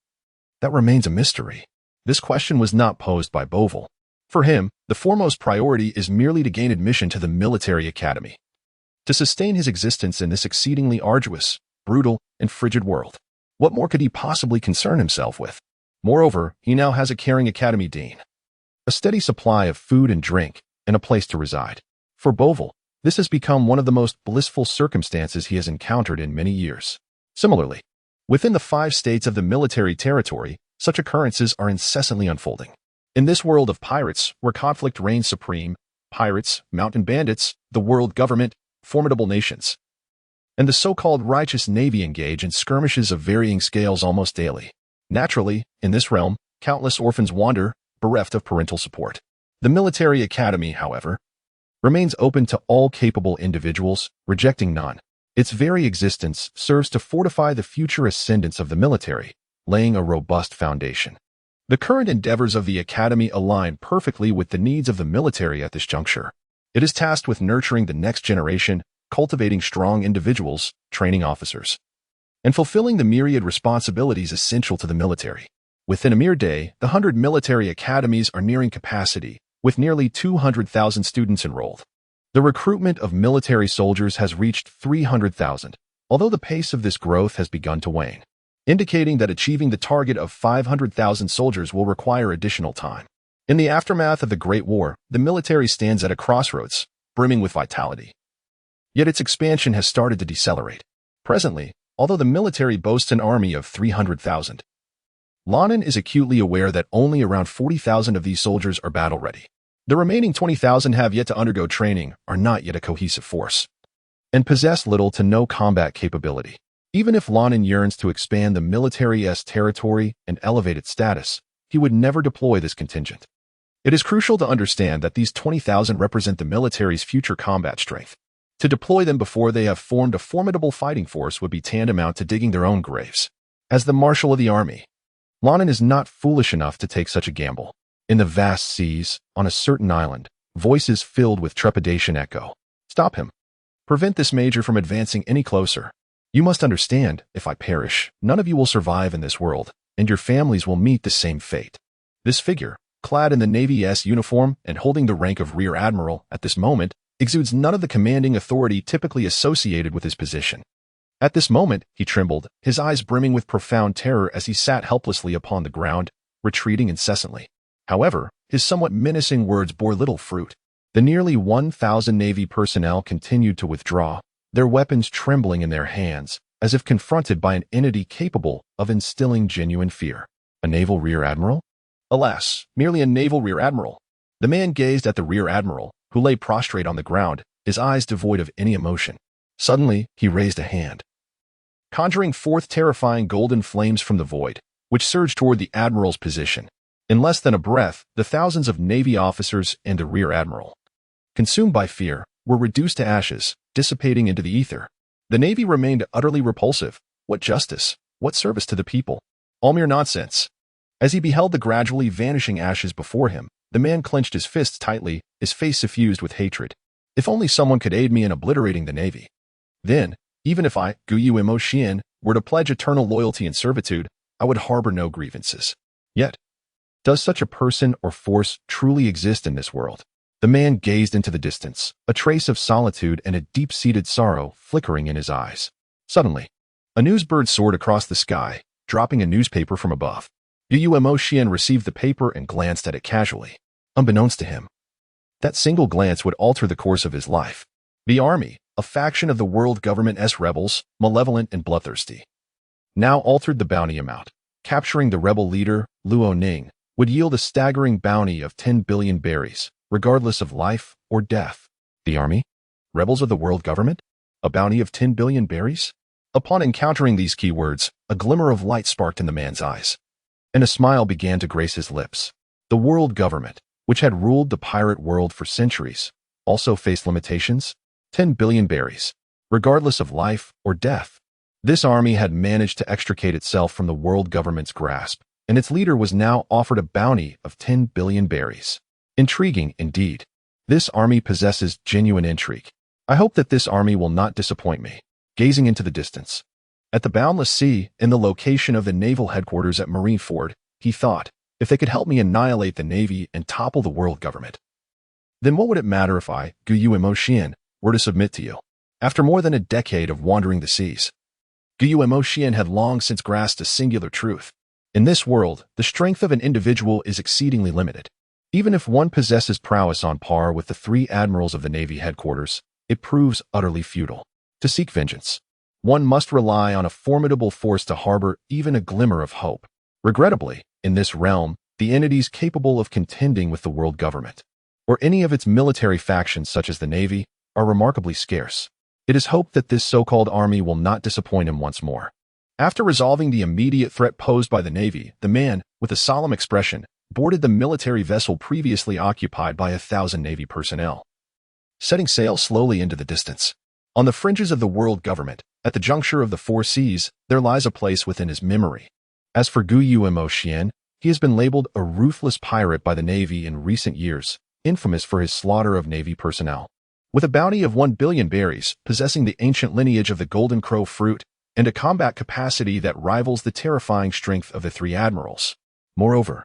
Speaker 1: that remains a mystery. This question was not posed by Borval. For him, the foremost priority is merely to gain admission to the military academy, to sustain his existence in this exceedingly arduous, brutal, and frigid world. What more could he possibly concern himself with? Moreover, he now has a caring academy dean, a steady supply of food and drink, and a place to reside. For Borval, this has become one of the most blissful circumstances he has encountered in many years. Similarly, within the 5 states of the military territory, such occurrences are incessantly unfolding. In this world of pirates, where conflict reigns supreme, pirates, mountain bandits, the world government, formidable nations, and the so-called righteous navy engage in skirmishes of varying scales almost daily. Naturally, in this realm, countless orphans wander, bereft of parental support. The military academy, however, remains open to all capable individuals, rejecting none. Its very existence serves to fortify the future ascendance of the military, laying a robust foundation. The current endeavors of the academy align perfectly with the needs of the military at this juncture. It is tasked with nurturing the next generation, cultivating strong individuals, training officers, and fulfilling the myriad responsibilities essential to the military. Within a mere day, the 100 military academies are nearing capacity, with nearly 200,000 students enrolled. The recruitment of military soldiers has reached 300,000, although the pace of this growth has begun to wane, indicating that achieving the target of 500,000 soldiers will require additional time. In the aftermath of the Great War, the military stands at a crossroads, brimming with vitality. Yet its expansion has started to decelerate. Presently, although the military boasts an army of 300,000, Lonan is acutely aware that only around 40,000 of these soldiers are battle-ready. The remaining 20,000 have yet to undergo training, are not yet a cohesive force, and possess little to no combat capability. Even if Lonin yearns to expand the military's territory and elevate its status, he would never deploy this contingent. It is crucial to understand that these 20,000 represent the military's future combat strength. To deploy them before they have formed a formidable fighting force would be tantamount to digging their own graves. As the Marshal of the army, Lonin is not foolish enough to take such a gamble. In the vast seas, on a certain island, voices filled with trepidation echo. Stop him. Prevent this major from advancing any closer. You must understand, if I perish, none of you will survive in this world, and your families will meet the same fate. This figure, clad in the Navy's uniform and holding the rank of Rear Admiral at this moment, exudes none of the commanding authority typically associated with his position. At this moment, he trembled, his eyes brimming with profound terror as he sat helplessly upon the ground, retreating incessantly. However, his somewhat menacing words bore little fruit. The nearly 1,000 Navy personnel continued to withdraw, their weapons trembling in their hands, as if confronted by an entity capable of instilling genuine fear. A naval Rear Admiral? Alas, merely a naval Rear Admiral. The man gazed at the Rear Admiral, who lay prostrate on the ground, his eyes devoid of any emotion. Suddenly, he raised a hand, conjuring forth terrifying golden flames from the void, which surged toward the Admiral's position. In less than a breath, the thousands of Navy officers and the Rear Admiral, consumed by fear, were reduced to ashes, dissipating into the ether. The Navy remained utterly repulsive. What justice? What service to the people? All mere nonsense. As he beheld the gradually vanishing ashes before him, the man clenched his fists tightly, his face suffused with hatred. If only someone could aid me in obliterating the Navy. Then, even if I, Guyu Imo, were to pledge eternal loyalty and servitude, I would harbor no grievances. Yet, does such a person or force truly exist in this world? The man gazed into the distance, a trace of solitude and a deep-seated sorrow flickering in his eyes. Suddenly, a newsbird soared across the sky, dropping a newspaper from above. Guyu Imo received the paper and glanced at it casually. Unbeknownst to him, that single glance would alter the course of his life. The army, a faction of the world government's rebels, malevolent and bloodthirsty, now altered the bounty amount. Capturing the rebel leader, Luo Ning, would yield a staggering bounty of 10 billion berries, regardless of life or death. The army? Rebels of the world government? A bounty of 10 billion berries? Upon encountering these keywords, a glimmer of light sparked in the man's eyes, and a smile began to grace his lips. The world government, which had ruled the pirate world for centuries, also faced limitations. 10 billion berries, regardless of life or death. This army had managed to extricate itself from the world government's grasp, and its leader was now offered a bounty of 10 billion berries. Intriguing, indeed. This army possesses genuine intrigue. I hope that this army will not disappoint me. Gazing into the distance, at the boundless sea, in the location of the naval headquarters at Marineford, he thought, if they could help me annihilate the Navy and topple the world government, then what would it matter if I, Guyu Imo, were to submit to you? After more than a decade of wandering the seas, Guyu Imo had long since grasped a singular truth. In this world, the strength of an individual is exceedingly limited. Even if one possesses prowess on par with the 3 admirals of the Navy headquarters, it proves utterly futile. To seek vengeance, one must rely on a formidable force to harbor even a glimmer of hope. Regrettably, in this realm, the entities capable of contending with the world government, or any of its military factions such as the Navy, are remarkably scarce. It is hoped that this so-called army will not disappoint him once more. After resolving the immediate threat posed by the Navy, the man, with a solemn expression, boarded the military vessel previously occupied by 1,000 Navy personnel. Setting sail slowly into the distance. On the fringes of the world government, at the juncture of the 4 seas, there lies a place within his memory. As for Guyu Imo, he has been labeled a ruthless pirate by the Navy in recent years, infamous for his slaughter of Navy personnel. With a bounty of 1 billion berries, possessing the ancient lineage of the Golden Crow fruit, and a combat capacity that rivals the terrifying strength of the 3 admirals. Moreover,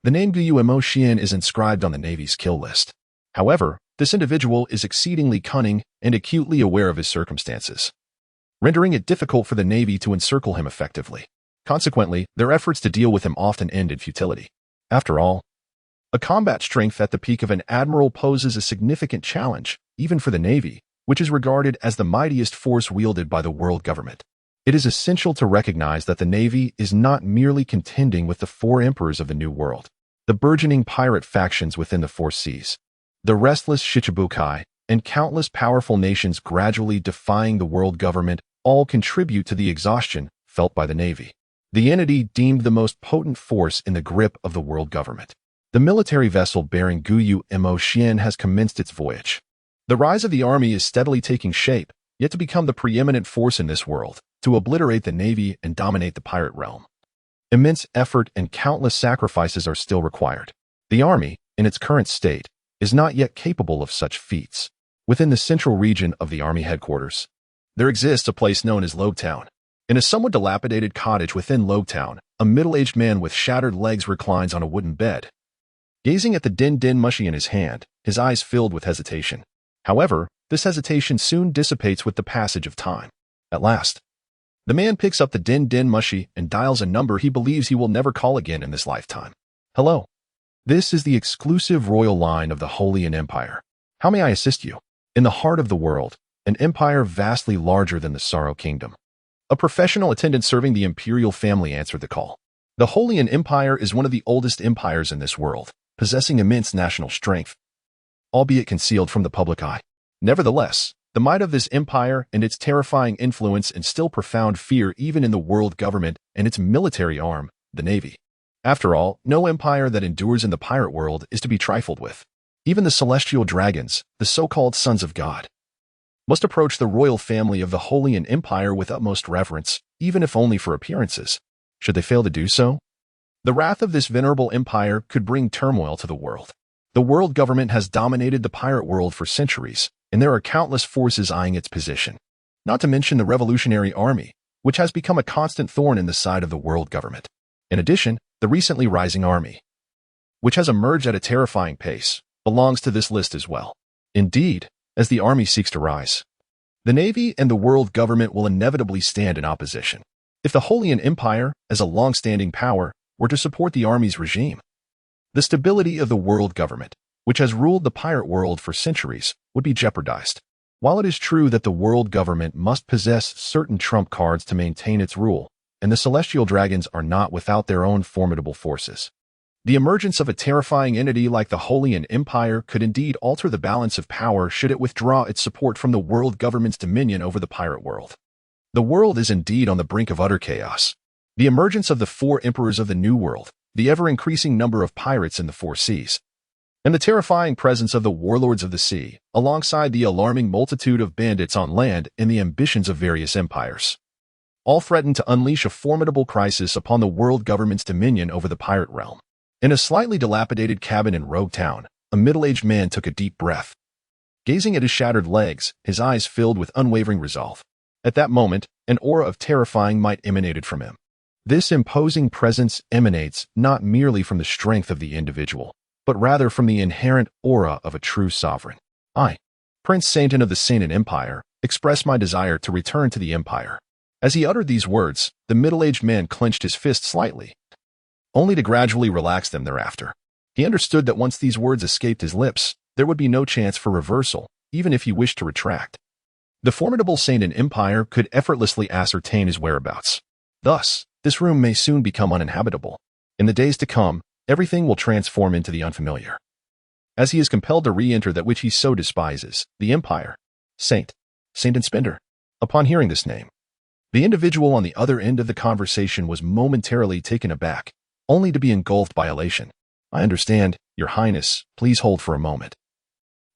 Speaker 1: the name Guyu Imo is inscribed on the Navy's kill list. However, this individual is exceedingly cunning and acutely aware of his circumstances, rendering it difficult for the Navy to encircle him effectively. Consequently, their efforts to deal with him often end in futility. After all, a combat strength at the peak of an admiral poses a significant challenge, even for the Navy, which is regarded as the mightiest force wielded by the world government. It is essential to recognize that the Navy is not merely contending with the 4 emperors of the New World. the burgeoning pirate factions within the four seas, the restless Shichibukai, and countless powerful nations gradually defying the world government all contribute to the exhaustion felt by the Navy, the entity deemed the most potent force in the grip of the world government. The military vessel bearing Guyu Mo Xian has commenced its voyage. The rise of the army is steadily taking shape, yet to become the preeminent force in this world, to obliterate the Navy and dominate the pirate realm. Immense effort and countless sacrifices are still required. The army, in its current state, is not yet capable of such feats. Within the central region of the army headquarters, there exists a place known as Logtown. In a somewhat dilapidated cottage within Logtown, a middle-aged man with shattered legs reclines on a wooden bed. Gazing at the din-din mushi in his hand, his eyes filled with hesitation. However, this hesitation soon dissipates with the passage of time. At last, the man picks up the din-din mushi and dials a number he believes he will never call again in this lifetime. Hello. This is the exclusive royal line of the Holy Empire. How may I assist you? In the heart of the world, an empire vastly larger than the Sorrow Kingdom. A professional attendant serving the imperial family answered the call. The Holy Empire is one of the oldest empires in this world, possessing immense national strength, albeit concealed from the public eye. Nevertheless, the might of this empire and its terrifying influence instill profound fear even in the world government and its military arm, the Navy. After all, no empire that endures in the pirate world is to be trifled with. Even the celestial dragons, the so-called sons of God, must approach the royal family of the Holy Empire with utmost reverence, even if only for appearances. Should they fail to do so, the wrath of this venerable empire could bring turmoil to the world. The world government has dominated the pirate world for centuries, and there are countless forces eyeing its position. Not to mention the Revolutionary Army, which has become a constant thorn in the side of the world government. In addition, the recently rising army, which has emerged at a terrifying pace, belongs to this list as well. Indeed, as the army seeks to rise, the Navy and the world government will inevitably stand in opposition. If the Holy Empire, as a long-standing power, were to support the army's regime, the stability of the world government, which has ruled the pirate world for centuries, would be jeopardized. While it is true that the world government must possess certain trump cards to maintain its rule, and the celestial dragons are not without their own formidable forces, the emergence of a terrifying entity like the Holy Empire could indeed alter the balance of power should it withdraw its support from the world government's dominion over the pirate world. The world is indeed on the brink of utter chaos. The emergence of the four emperors of the New World, the ever-increasing number of pirates in the four seas, and the terrifying presence of the warlords of the sea, alongside the alarming multitude of bandits on land and the ambitions of various empires, all threaten to unleash a formidable crisis upon the world government's dominion over the pirate realm. In a slightly dilapidated cabin in Rogue Town, a middle-aged man took a deep breath. Gazing at his shattered legs, his eyes filled with unwavering resolve. At that moment, an aura of terrifying might emanated from him. This imposing presence emanates not merely from the strength of the individual, but rather from the inherent aura of a true sovereign. I, Prince Sainton of the Sainton Empire, express my desire to return to the empire. As he uttered these words, the middle-aged man clenched his fist slightly, only to gradually relax them thereafter. He understood that once these words escaped his lips, there would be no chance for reversal, even if he wished to retract. The formidable Sainton Empire could effortlessly ascertain his whereabouts. Thus, this room may soon become uninhabitable. In the days to come, everything will transform into the unfamiliar. As he is compelled to re-enter that which he so despises, the Empire, Sainton Spender. Upon hearing this name, the individual on the other end of the conversation was momentarily taken aback, only to be engulfed by elation. I understand, Your Highness, please hold for a moment.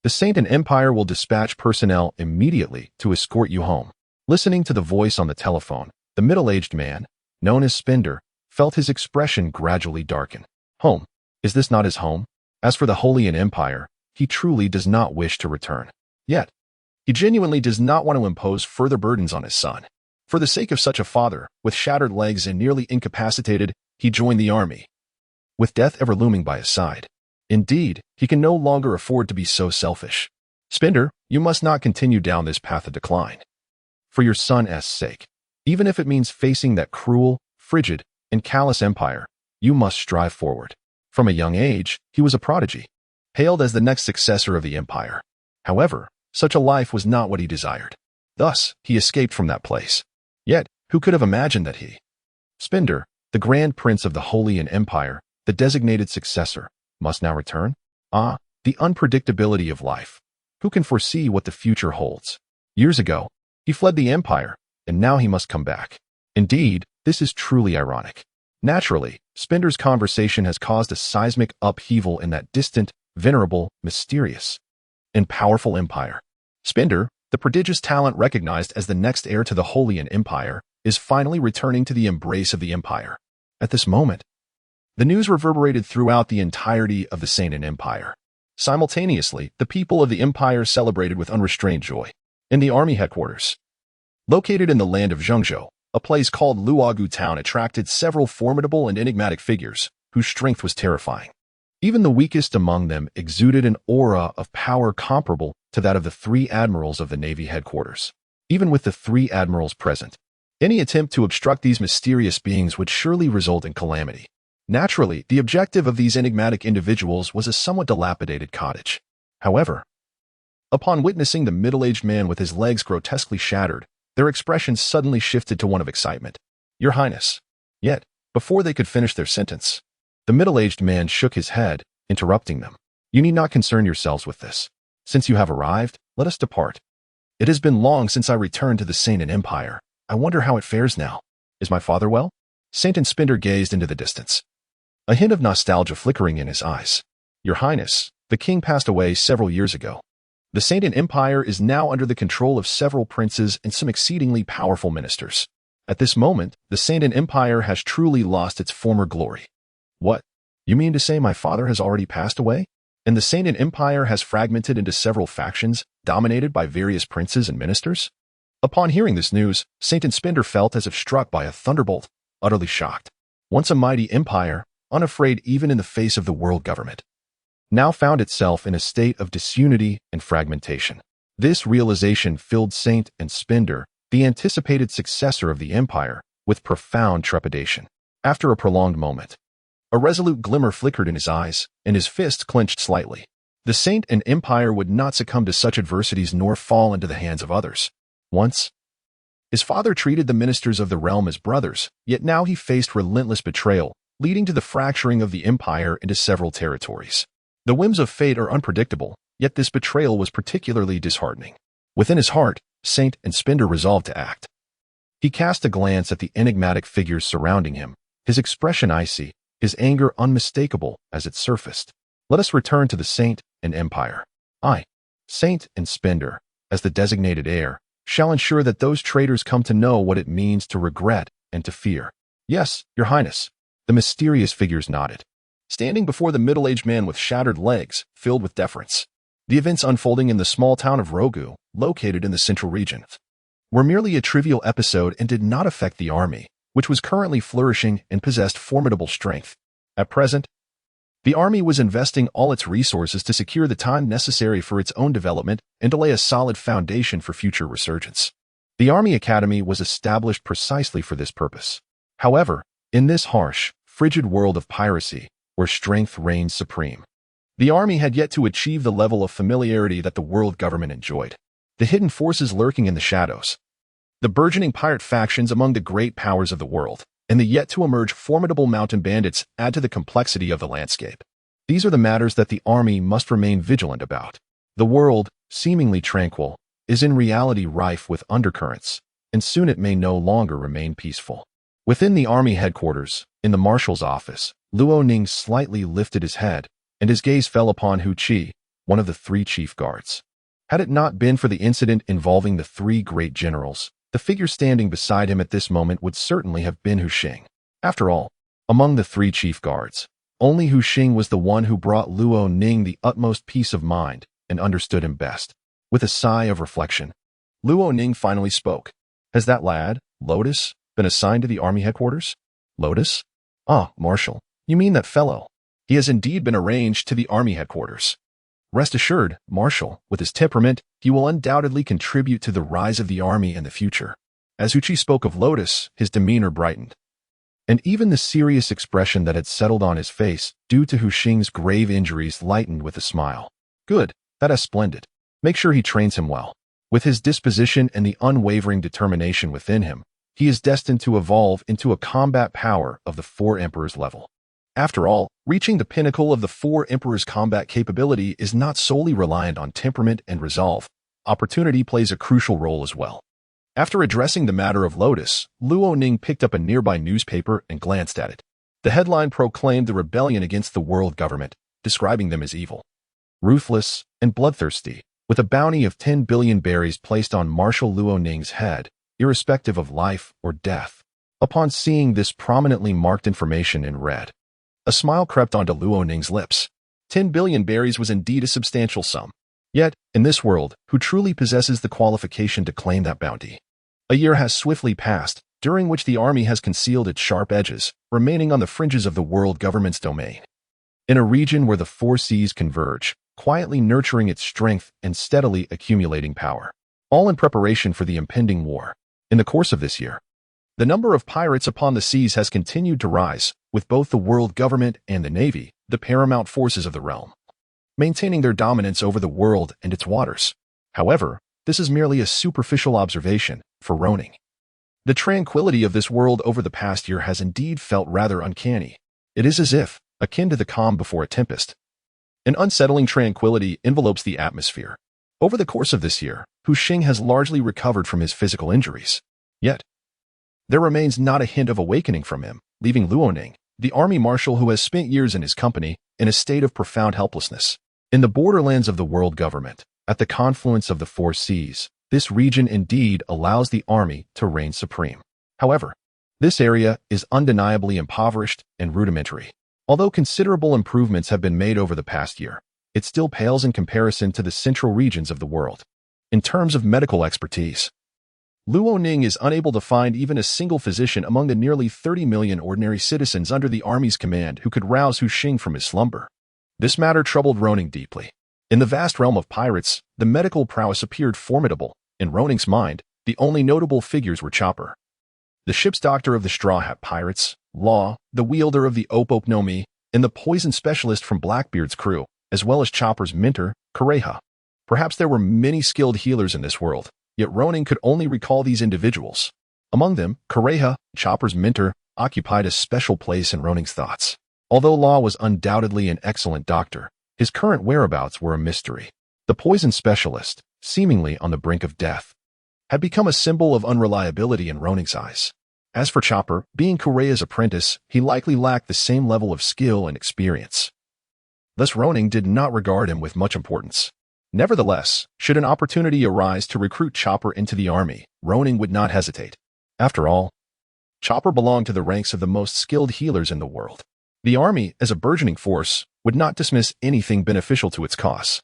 Speaker 1: The Sainton Empire will dispatch personnel immediately to escort you home. Listening to the voice on the telephone, the middle-aged man, known as Spender, felt his expression gradually darken. Home? Is this not his home? As for the Holy Empire, he truly does not wish to return. Yet, he genuinely does not want to impose further burdens on his son. For the sake of such a father, with shattered legs and nearly incapacitated, he joined the army, with death ever looming by his side. Indeed, he can no longer afford to be so selfish. Spender, you must not continue down this path of decline. For your son's sake, even if it means facing that cruel, frigid, and callous empire, you must strive forward. From a young age, he was a prodigy, hailed as the next successor of the empire. However, such a life was not what he desired. Thus, he escaped from that place. Yet, who could have imagined that he, Spender, the Grand Prince of the Holy Empire, the designated successor, must now return? Ah, the unpredictability of life. Who can foresee what the future holds? Years ago, he fled the empire, and now he must come back. Indeed, this is truly ironic. Naturally, Spender's conversation has caused a seismic upheaval in that distant, venerable, mysterious, and powerful empire. Spender, the prodigious talent recognized as the next heir to the Holian Empire, is finally returning to the embrace of the empire. At this moment, the news reverberated throughout the entirety of the Saiyan Empire. Simultaneously, the people of the empire celebrated with unrestrained joy. In the army headquarters, located in the land of Zhengzhou, a place called Luogu Town attracted several formidable and enigmatic figures whose strength was terrifying. Even the weakest among them exuded an aura of power comparable to that of the 3 admirals of the Navy headquarters. Even with the 3 admirals present, any attempt to obstruct these mysterious beings would surely result in calamity. Naturally, the objective of these enigmatic individuals was a somewhat dilapidated cottage. However, upon witnessing the middle-aged man with his legs grotesquely shattered, their expressions suddenly shifted to one of excitement. "Your Highness." Yet, before they could finish their sentence, the middle-aged man shook his head, interrupting them. "You need not concern yourselves with this. Since you have arrived, let us depart. It has been long since I returned to the Saiyan Empire. I wonder how it fares now. Is my father well?" Saint and Spender gazed into the distance, a hint of nostalgia flickering in his eyes. "Your Highness, the king passed away several years ago. The Saiyan Empire is now under the control of several princes and some exceedingly powerful ministers. At this moment, the Saiyan Empire has truly lost its former glory." "What? You mean to say my father has already passed away? And the Saiyan Empire has fragmented into several factions, dominated by various princes and ministers?" Upon hearing this news, Saint and Spender felt as if struck by a thunderbolt, utterly shocked. Once a mighty empire, unafraid even in the face of the world government, now found itself in a state of disunity and fragmentation. This realization filled Saint and Spender, the anticipated successor of the empire, with profound trepidation. After a prolonged moment, a resolute glimmer flickered in his eyes, and his fist clenched slightly. The Saint and empire would not succumb to such adversities nor fall into the hands of others. Once, his father treated the ministers of the realm as brothers, yet now he faced relentless betrayal, leading to the fracturing of the empire into several territories. The whims of fate are unpredictable, yet this betrayal was particularly disheartening. Within his heart, Saint and Spender resolved to act. He cast a glance at the enigmatic figures surrounding him, his expression icy, his anger unmistakable as it surfaced. "Let us return to the Saint and Empire. I, Saint and Spender, as the designated heir, shall ensure that those traitors come to know what it means to regret and to fear." "Yes, Your Highness." The mysterious figures nodded, standing before the middle-aged man with shattered legs, filled with deference. The events unfolding in the small town of Rogu, located in the central region, were merely a trivial episode and did not affect the army, which was currently flourishing and possessed formidable strength. At present, the army was investing all its resources to secure the time necessary for its own development and to lay a solid foundation for future resurgence. The Army Academy was established precisely for this purpose. However, in this harsh, frigid world of piracy, where strength reigns supreme, the army had yet to achieve the level of familiarity that the world government enjoyed. The hidden forces lurking in the shadows, the burgeoning pirate factions among the great powers of the world, and the yet-to-emerge formidable mountain bandits add to the complexity of the landscape. These are the matters that the army must remain vigilant about. The world, seemingly tranquil, is in reality rife with undercurrents, and soon it may no longer remain peaceful. Within the army headquarters, in the Marshal's office, Luo Ning slightly lifted his head, and his gaze fell upon Hu Qi, one of the 3 chief guards. Had it not been for the incident involving the 3 great generals, the figure standing beside him at this moment would certainly have been Hu Xing. After all, among the 3 chief guards, only Hu Xing was the one who brought Luo Ning the utmost peace of mind and understood him best. With a sigh of reflection, Luo Ning finally spoke. "Has that lad, Lotus, been assigned to the army headquarters?" "Lotus? Ah, Marshal, you mean that fellow. He has indeed been arranged to the army headquarters. Rest assured, Marshal, with his temperament, he will undoubtedly contribute to the rise of the army in the future." As Hu Qi spoke of Lotus, his demeanor brightened, and even the serious expression that had settled on his face due to Hu Xing's grave injuries lightened with a smile. "Good, that is splendid. Make sure he trains him well. With his disposition and the unwavering determination within him, he is destined to evolve into a combat power of the 4 emperors level." After all, reaching the pinnacle of the Four Emperors' combat capability is not solely reliant on temperament and resolve. Opportunity plays a crucial role as well. After addressing the matter of Lotus, Luo Ning picked up a nearby newspaper and glanced at it. The headline proclaimed the rebellion against the world government, describing them as evil, ruthless, and bloodthirsty, with a bounty of 10 billion berries placed on Marshal Luo Ning's head, irrespective of life or death. Upon seeing this prominently marked information in red, a smile crept onto Luo Ning's lips. 10 billion berries was indeed a substantial sum. Yet, in this world, who truly possesses the qualification to claim that bounty? A year has swiftly passed, during which the army has concealed its sharp edges, remaining on the fringes of the world government's domain. In a region where the four seas converge, quietly nurturing its strength and steadily accumulating power. All in preparation for the impending war. In the course of this year, the number of pirates upon the seas has continued to rise, with both the world government and the navy, the paramount forces of the realm, maintaining their dominance over the world and its waters. However, this is merely a superficial observation for Roning. The tranquility of this world over the past year has indeed felt rather uncanny. It is as if, akin to the calm before a tempest, an unsettling tranquility envelopes the atmosphere. Over the course of this year, Hu Xing has largely recovered from his physical injuries. Yet, there remains not a hint of awakening from him, leaving Luo Ning, the army marshal who has spent years in his company, in a state of profound helplessness. In the borderlands of the world government, at the confluence of the four seas, this region indeed allows the army to reign supreme. However, this area is undeniably impoverished and rudimentary. Although considerable improvements have been made over the past year, it still pales in comparison to the central regions of the world. In terms of medical expertise, Luo Ning is unable to find even a single physician among the nearly 30 million ordinary citizens under the army's command who could rouse Hu Xing from his slumber. This matter troubled Roning deeply. In the vast realm of pirates, the medical prowess appeared formidable. In Roning's mind, the only notable figures were Chopper, the ship's doctor of the Straw Hat Pirates, Law, the wielder of the Opop no Mi, and the poison specialist from Blackbeard's crew, as well as Chopper's mentor, Kureha. Perhaps there were many skilled healers in this world, yet Roning could only recall these individuals. Among them, Kureha, Chopper's mentor, occupied a special place in Roning's thoughts. Although Law was undoubtedly an excellent doctor, his current whereabouts were a mystery. The poison specialist, seemingly on the brink of death, had become a symbol of unreliability in Roning's eyes. As for Chopper, being Kureha's apprentice, he likely lacked the same level of skill and experience. Thus Roning did not regard him with much importance. Nevertheless, should an opportunity arise to recruit Chopper into the army, Roning would not hesitate. After all, Chopper belonged to the ranks of the most skilled healers in the world. The army, as a burgeoning force, would not dismiss anything beneficial to its cause.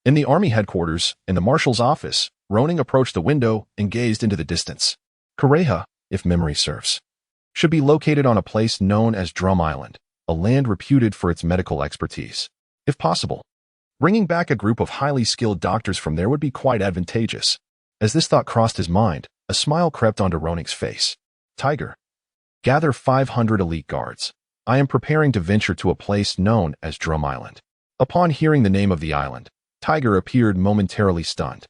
Speaker 1: In the army headquarters, in the marshal's office, Roning approached the window and gazed into the distance. Kureha, if memory serves, should be located on a place known as Drum Island, a land reputed for its medical expertise. If possible, bringing back a group of highly skilled doctors from there would be quite advantageous. As this thought crossed his mind, a smile crept onto Roning's face. Tiger, gather 500 elite guards. I am preparing to venture to a place known as Drum Island. Upon hearing the name of the island, Tiger appeared momentarily stunned.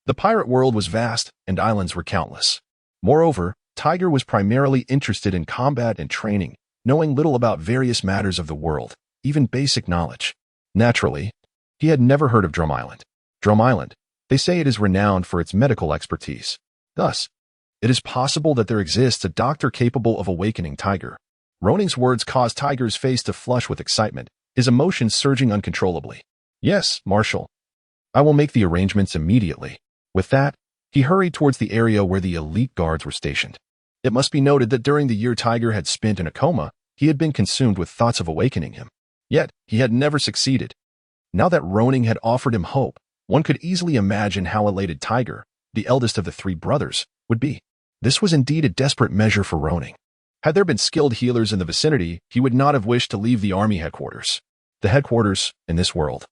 Speaker 1: The pirate world was vast, and islands were countless. Moreover, Tiger was primarily interested in combat and training, knowing little about various matters of the world, even basic knowledge. Naturally, he had never heard of Drum Island. Drum Island, they say it is renowned for its medical expertise. Thus, it is possible that there exists a doctor capable of awakening Tiger. Roning's words caused Tiger's face to flush with excitement, his emotions surging uncontrollably. Yes, Marshal. I will make the arrangements immediately. With that, he hurried towards the area where the elite guards were stationed. It must be noted that during the year Tiger had spent in a coma, he had been consumed with thoughts of awakening him. Yet, he had never succeeded. Now that Roning had offered him hope, one could easily imagine how elated Tiger, the eldest of the three brothers, would be. This was indeed a desperate measure for Roning. Had there been skilled healers in the vicinity, he would not have wished to leave the army headquarters. The headquarters, in this world,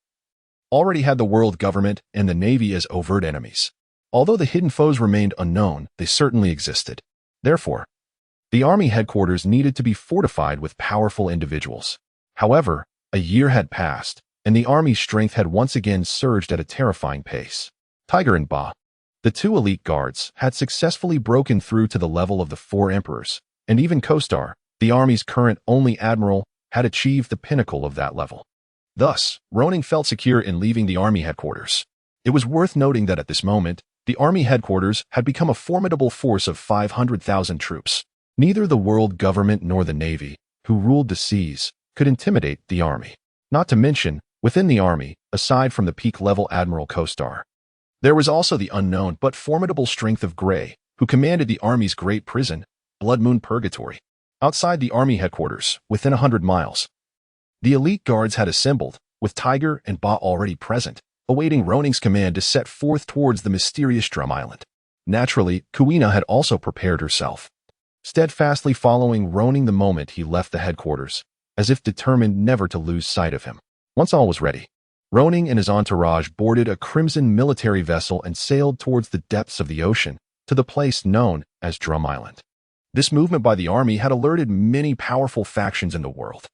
Speaker 1: already had the world government and the navy as overt enemies. Although the hidden foes remained unknown, they certainly existed. Therefore, the army headquarters needed to be fortified with powerful individuals. However, a year had passed, and the army's strength had once again surged at a terrifying pace. Tiger and Ba, the two elite guards, had successfully broken through to the level of the four emperors, and even Kostar, the army's current only admiral, had achieved the pinnacle of that level. Thus, Roning felt secure in leaving the army headquarters. It was worth noting that at this moment, the army headquarters had become a formidable force of 500,000 troops. Neither the world government nor the navy, who ruled the seas, could intimidate the army. Not to mention, within the army, aside from the peak-level Admiral co-star, there was also the unknown but formidable strength of Gray, who commanded the army's great prison, Blood Moon Purgatory. Outside the army headquarters, within 100 miles, the elite guards had assembled, with Tiger and Ba already present, awaiting Roning's command to set forth towards the mysterious Drum Island. Naturally, Guina had also prepared herself, steadfastly following Roning the moment he left the headquarters, as if determined never to lose sight of him. Once all was ready, Roning and his entourage boarded a crimson military vessel and sailed towards the depths of the ocean, to the place known as Drum Island. This movement by the army had alerted many powerful factions in the world.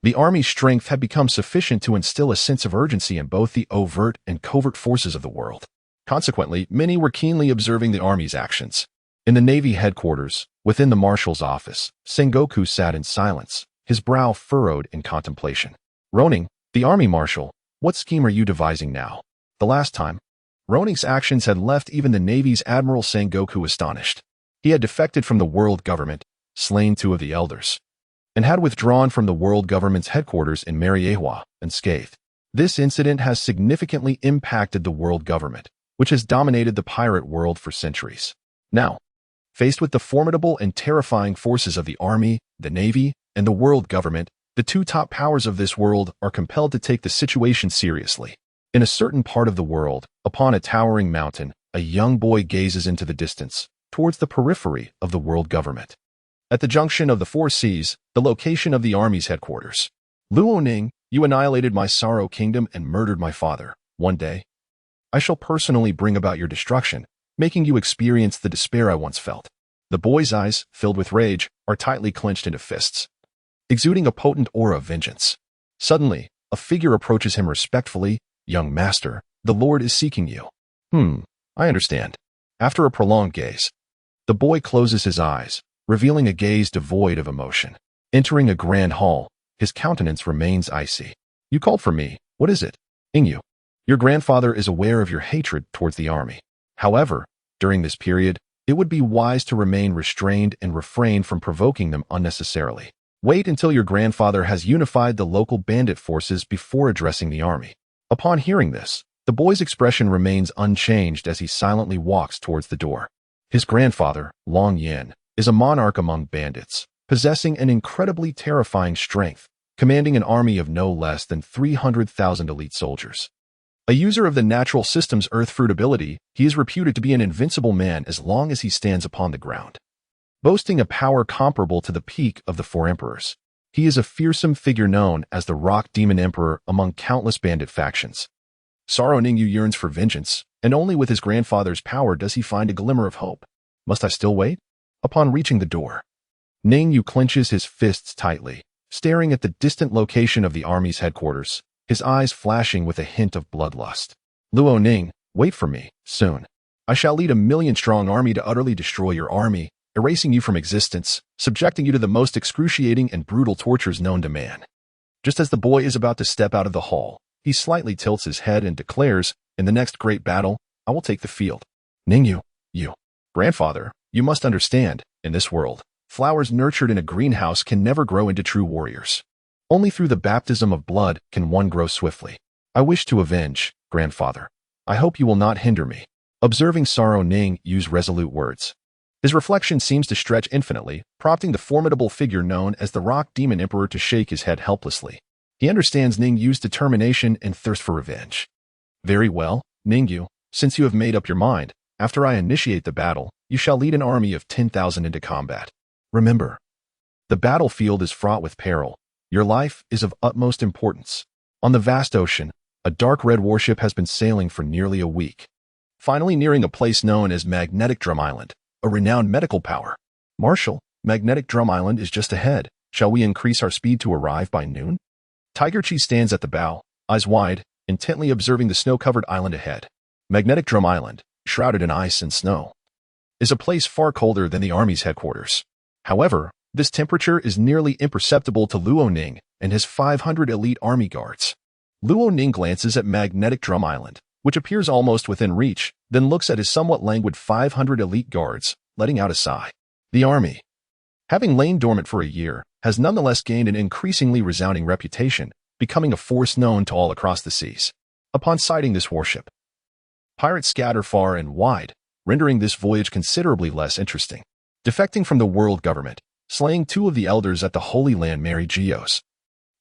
Speaker 1: The army's strength had become sufficient to instill a sense of urgency in both the overt and covert forces of the world. Consequently, many were keenly observing the army's actions. In the Navy headquarters, within the Marshal's office, Sengoku sat in silence, his brow furrowed in contemplation. Roning, the Army Marshal, what scheme are you devising now? The last time, Roning's actions had left even the Navy's Admiral Sengoku astonished. He had defected from the world government, slain 2 of the elders, and had withdrawn from the world government's headquarters in Mariewa, unscathed. This incident has significantly impacted the world government, which has dominated the pirate world for centuries. Now, faced with the formidable and terrifying forces of the army, the navy, and the world government, the 2 top powers of this world are compelled to take the situation seriously. In a certain part of the world, upon a towering mountain, a young boy gazes into the distance, towards the periphery of the world government. At the junction of the 4 seas, the location of the army's headquarters. Luoning, you annihilated my Sorrow Kingdom and murdered my father. One day, I shall personally bring about your destruction, making you experience the despair I once felt. The boy's eyes, filled with rage, are tightly clenched into fists, exuding a potent aura of vengeance. Suddenly, a figure approaches him respectfully. Young master, the Lord is seeking you. I understand. After a prolonged gaze, the boy closes his eyes, revealing a gaze devoid of emotion. Entering a grand hall, his countenance remains icy. You called for me. What is it? Ingyu. Your grandfather is aware of your hatred towards the army. However, during this period, it would be wise to remain restrained and refrain from provoking them unnecessarily. Wait until your grandfather has unified the local bandit forces before addressing the army. Upon hearing this, the boy's expression remains unchanged as he silently walks towards the door. His grandfather, Long Yin, is a monarch among bandits, possessing an incredibly terrifying strength, commanding an army of no less than 300,000 elite soldiers. A user of the natural system's earth fruit ability, he is reputed to be an invincible man as long as he stands upon the ground. Boasting a power comparable to the peak of the 4 emperors, he is a fearsome figure known as the Rock Demon Emperor among countless bandit factions. Sorrow Ningyu yearns for vengeance, and only with his grandfather's power does he find a glimmer of hope. Must I still wait? Upon reaching the door, Ningyu clenches his fists tightly, staring at the distant location of the army's headquarters, his eyes flashing with a hint of bloodlust. Luo Ning, wait for me, soon. I shall lead a 1,000,000-strong army to utterly destroy your army, erasing you from existence, subjecting you to the most excruciating and brutal tortures known to man. Just as the boy is about to step out of the hall, he slightly tilts his head and declares, in the next great battle, I will take the field. Ningyu, you. Grandfather, you must understand, in this world, flowers nurtured in a greenhouse can never grow into true warriors. Only through the baptism of blood can one grow swiftly. I wish to avenge, grandfather. I hope you will not hinder me. Observing Sorrow Ning use resolute words, his reflection seems to stretch infinitely, prompting the formidable figure known as the Rock Demon Emperor to shake his head helplessly. He understands Ningyu's determination and thirst for revenge. Very well, Ningyu, since you have made up your mind, after I initiate the battle, you shall lead an army of 10,000 into combat. Remember, the battlefield is fraught with peril. Your life is of utmost importance. On the vast ocean, a dark red warship has been sailing for nearly a week, finally nearing a place known as Magnetic Drum Island, a renowned medical power. Marshal, Magnetic Drum Island is just ahead. Shall we increase our speed to arrive by noon? Tiger Chi stands at the bow, eyes wide, intently observing the snow-covered island ahead. Magnetic Drum Island, shrouded in ice and snow, is a place far colder than the army's headquarters. However, this temperature is nearly imperceptible to Luo Ning, and his 500 elite army guards. Luo Ning glances at Magnetic Drum Island, which appears almost within reach, then looks at his somewhat languid 500 elite guards, letting out a sigh. The army, having lain dormant for a year, has nonetheless gained an increasingly resounding reputation, becoming a force known to all across the seas. Upon sighting this warship, pirates scatter far and wide, rendering this voyage considerably less interesting. Defecting from the world government, slaying 2 of the elders at the Holy Land Mary Geos,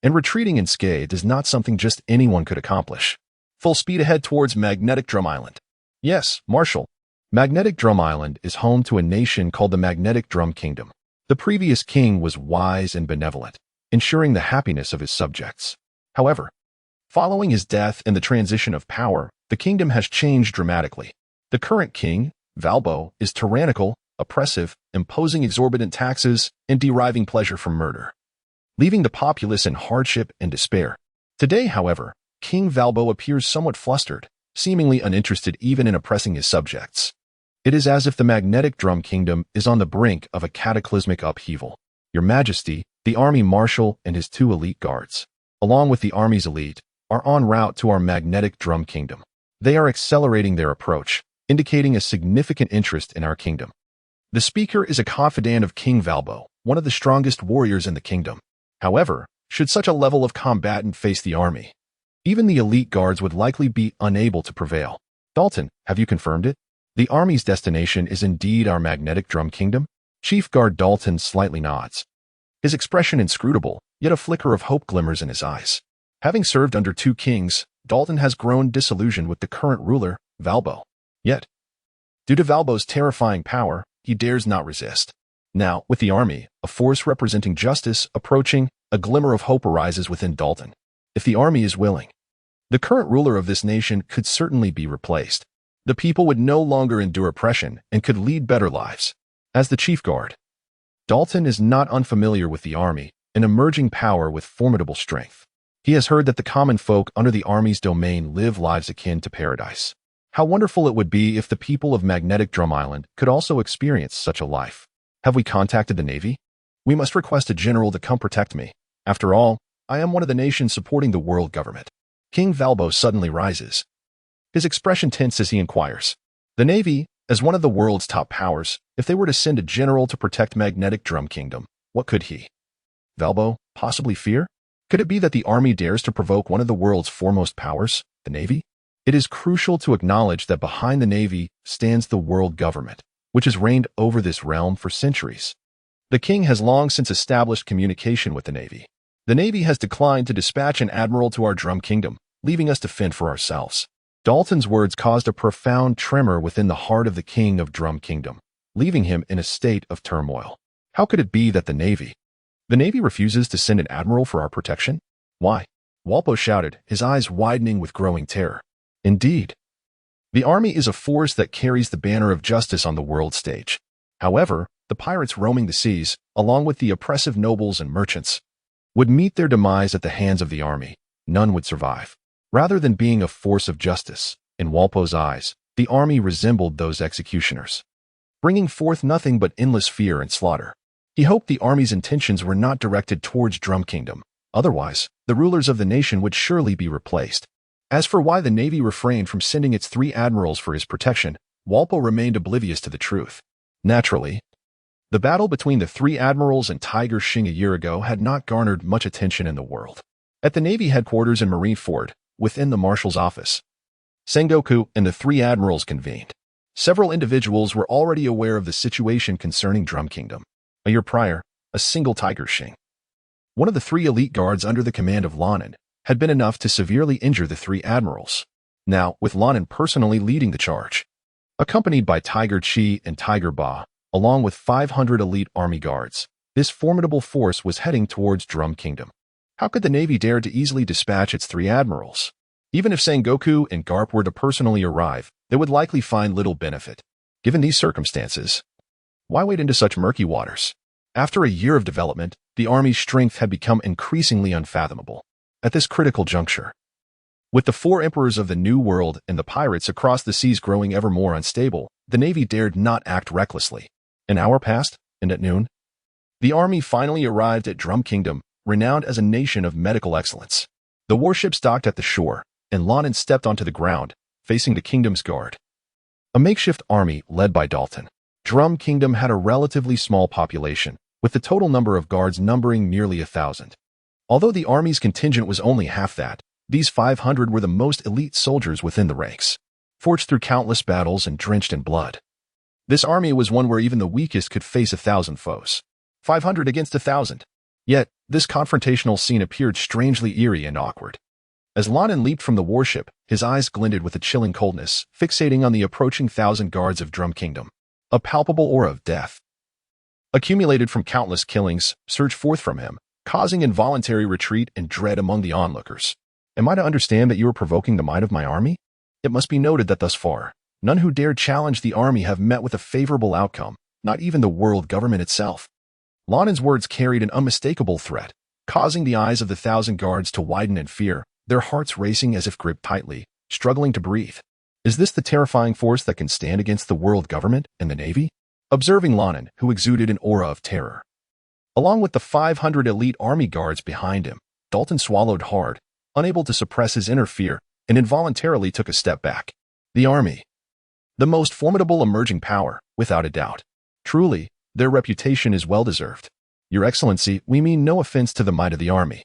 Speaker 1: and retreating unscathed is not something just anyone could accomplish. Full speed ahead towards Magnetic Drum Island. Yes, Marshal. Magnetic Drum Island is home to a nation called the Magnetic Drum Kingdom. The previous king was wise and benevolent, ensuring the happiness of his subjects. However, following his death and the transition of power, the kingdom has changed dramatically. The current king, Valbo, is tyrannical, oppressive, imposing exorbitant taxes, and deriving pleasure from murder, leaving the populace in hardship and despair. Today, however, King Valbo appears somewhat flustered, seemingly uninterested even in oppressing his subjects. It is as if the Magnetic Drum Kingdom is on the brink of a cataclysmic upheaval. Your Majesty, the Army Marshal and his 2 elite guards, along with the Army's elite, are en route to our Magnetic Drum Kingdom. They are accelerating their approach, indicating a significant interest in our kingdom. The speaker is a confidant of King Valbo, one of the strongest warriors in the kingdom. However, should such a level of combatant face the army, even the elite guards would likely be unable to prevail. Dalton, have you confirmed it? The army's destination is indeed our Magnetic Drum Kingdom? Chief Guard Dalton slightly nods. His expression inscrutable, yet a flicker of hope glimmers in his eyes. Having served under 2 kings, Dalton has grown disillusioned with the current ruler, Valbo. Yet, due to Valbo's terrifying power, he dares not resist. Now, with the army, a force representing justice, approaching, a glimmer of hope arises within Dalton. If the army is willing, the current ruler of this nation could certainly be replaced. The people would no longer endure oppression and could lead better lives. As the chief guard, Dalton is not unfamiliar with the army, an emerging power with formidable strength. He has heard that the common folk under the army's domain live lives akin to paradise. How wonderful it would be if the people of Magnetic Drum Island could also experience such a life. Have we contacted the Navy? We must request a general to come protect me. After all, I am one of the nations supporting the world government. King Valbo suddenly rises. His expression tense as he inquires. The Navy, as one of the world's top powers, if they were to send a general to protect Magnetic Drum Kingdom, what could he, Valbo, possibly fear? Could it be that the army dares to provoke one of the world's foremost powers, the Navy? It is crucial to acknowledge that behind the Navy stands the world government, which has reigned over this realm for centuries. The king has long since established communication with the Navy. The Navy has declined to dispatch an admiral to our Drum Kingdom, leaving us to fend for ourselves. Dalton's words caused a profound tremor within the heart of the king of Drum Kingdom, leaving him in a state of turmoil. How could it be that the Navy refuses to send an admiral for our protection? Why? Walpo shouted, his eyes widening with growing terror. Indeed, the army is a force that carries the banner of justice on the world stage. However, the pirates roaming the seas, along with the oppressive nobles and merchants, would meet their demise at the hands of the army. None would survive. Rather than being a force of justice, in Walpo's eyes, the army resembled those executioners, bringing forth nothing but endless fear and slaughter. He hoped the army's intentions were not directed towards Drum Kingdom. Otherwise, the rulers of the nation would surely be replaced. As for why the Navy refrained from sending its 3 admirals for his protection, Walpo remained oblivious to the truth. Naturally, the battle between the 3 admirals and Tiger Shing a year ago had not garnered much attention in the world. At the Navy headquarters in Marineford, within the Marshal's office, Sengoku and the 3 admirals convened. Several individuals were already aware of the situation concerning Drum Kingdom. A year prior, a single Tiger Shing, one of the 3 elite guards under the command of Lonan, had been enough to severely injure the 3 admirals. Now, with Lonan personally leading the charge, accompanied by Tiger Chi and Tiger Ba, along with 500 elite army guards, this formidable force was heading towards Drum Kingdom. How could the Navy dare to easily dispatch its 3 admirals? Even if Sengoku and Garp were to personally arrive, they would likely find little benefit. Given these circumstances, why wade into such murky waters? After a year of development, the army's strength had become increasingly unfathomable. At this critical juncture, with the 4 emperors of the New World and the pirates across the seas growing ever more unstable, the Navy dared not act recklessly. An hour passed, and at noon, the army finally arrived at Drum Kingdom, renowned as a nation of medical excellence. The warships docked at the shore, and Lonin stepped onto the ground, facing the kingdom's guard. A makeshift army led by Dalton. Drum Kingdom had a relatively small population, with the total number of guards numbering nearly 1,000. Although the army's contingent was only half that, these 500 were the most elite soldiers within the ranks, forged through countless battles and drenched in blood. This army was one where even the weakest could face 1,000 foes. 500 against 1,000. Yet, this confrontational scene appeared strangely eerie and awkward. As Lonin leaped from the warship, his eyes glinted with a chilling coldness, fixating on the approaching 1,000 guards of Drum Kingdom. A palpable aura of death, accumulated from countless killings, surged forth from him, causing involuntary retreat and dread among the onlookers. Am I to understand that you are provoking the might of my army? It must be noted that thus far, none who dared challenge the army have met with a favorable outcome, not even the world government itself. Lonin's words carried an unmistakable threat, causing the eyes of the 1,000 guards to widen in fear, their hearts racing as if gripped tightly, struggling to breathe. Is this the terrifying force that can stand against the world government and the Navy? Observing Lonin, who exuded an aura of terror. Along with the 500 elite army guards behind him, Dalton swallowed hard, unable to suppress his inner fear, and involuntarily took a step back. The army. The most formidable emerging power, without a doubt. Truly, their reputation is well-deserved. Your Excellency, we mean no offense to the might of the army.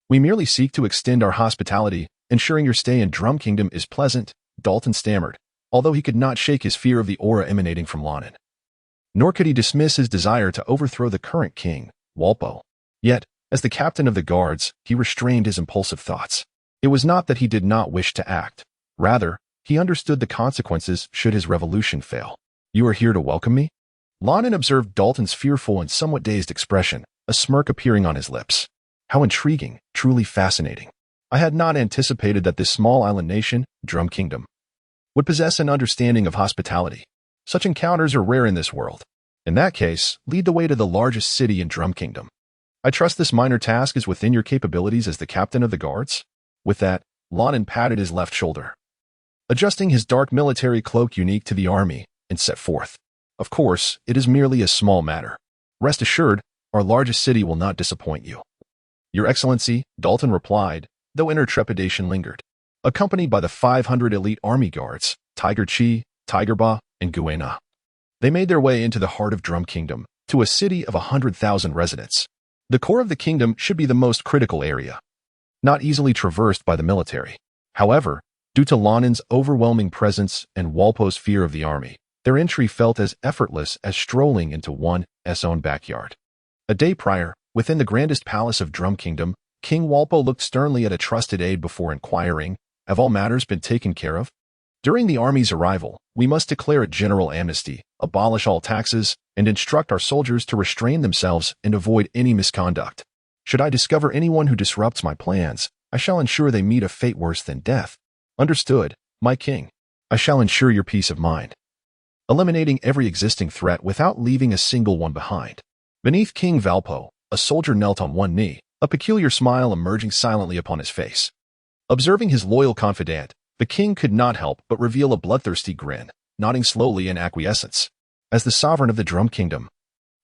Speaker 1: We merely seek to extend our hospitality, ensuring your stay in Drum Kingdom is pleasant, Dalton stammered, although he could not shake his fear of the aura emanating from Lonin. Nor could he dismiss his desire to overthrow the current king, Walpo. Yet, as the captain of the guards, he restrained his impulsive thoughts. It was not that he did not wish to act. Rather, he understood the consequences should his revolution fail. You are here to welcome me? Lonin observed Dalton's fearful and somewhat dazed expression, a smirk appearing on his lips. How intriguing, truly fascinating. I had not anticipated that this small island nation, Drum Kingdom, would possess an understanding of hospitality. Such encounters are rare in this world. In that case, lead the way to the largest city in Drum Kingdom. I trust this minor task is within your capabilities as the captain of the guards? With that, Lonin patted his left shoulder, adjusting his dark military cloak unique to the army, and set forth. Of course, it is merely a small matter. Rest assured, our largest city will not disappoint you. Your Excellency, Dalton replied, though inner trepidation lingered. Accompanied by the 500 elite army guards, Tiger Chi, Tiger Ba, and Guina, they made their way into the heart of Drum Kingdom, to a city of 100,000 residents. The core of the kingdom should be the most critical area, not easily traversed by the military. However, due to Lonin's overwhelming presence and Walpo's fear of the army, their entry felt as effortless as strolling into one's own backyard. A day prior, within the grandest palace of Drum Kingdom, King Walpo looked sternly at a trusted aide before inquiring, have all matters been taken care of? During the army's arrival, we must declare a general amnesty, abolish all taxes, and instruct our soldiers to restrain themselves and avoid any misconduct. Should I discover anyone who disrupts my plans, I shall ensure they meet a fate worse than death. Understood, my king. I shall ensure your peace of mind, eliminating every existing threat without leaving a single one behind. Beneath King Valpo, a soldier knelt on one knee, a peculiar smile emerging silently upon his face. Observing his loyal confidant, the king could not help but reveal a bloodthirsty grin, nodding slowly in acquiescence. As the sovereign of the Drum Kingdom,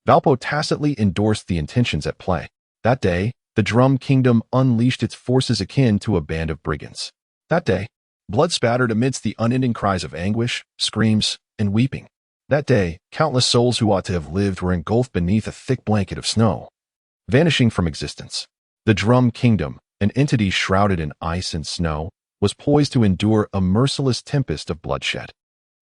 Speaker 1: Valpo tacitly endorsed the intentions at play. That day, the Drum Kingdom unleashed its forces akin to a band of brigands. That day, blood spattered amidst the unending cries of anguish, screams, and weeping. That day, countless souls who ought to have lived were engulfed beneath a thick blanket of snow, vanishing from existence. The Drum Kingdom, an entity shrouded in ice and snow, was poised to endure a merciless tempest of bloodshed.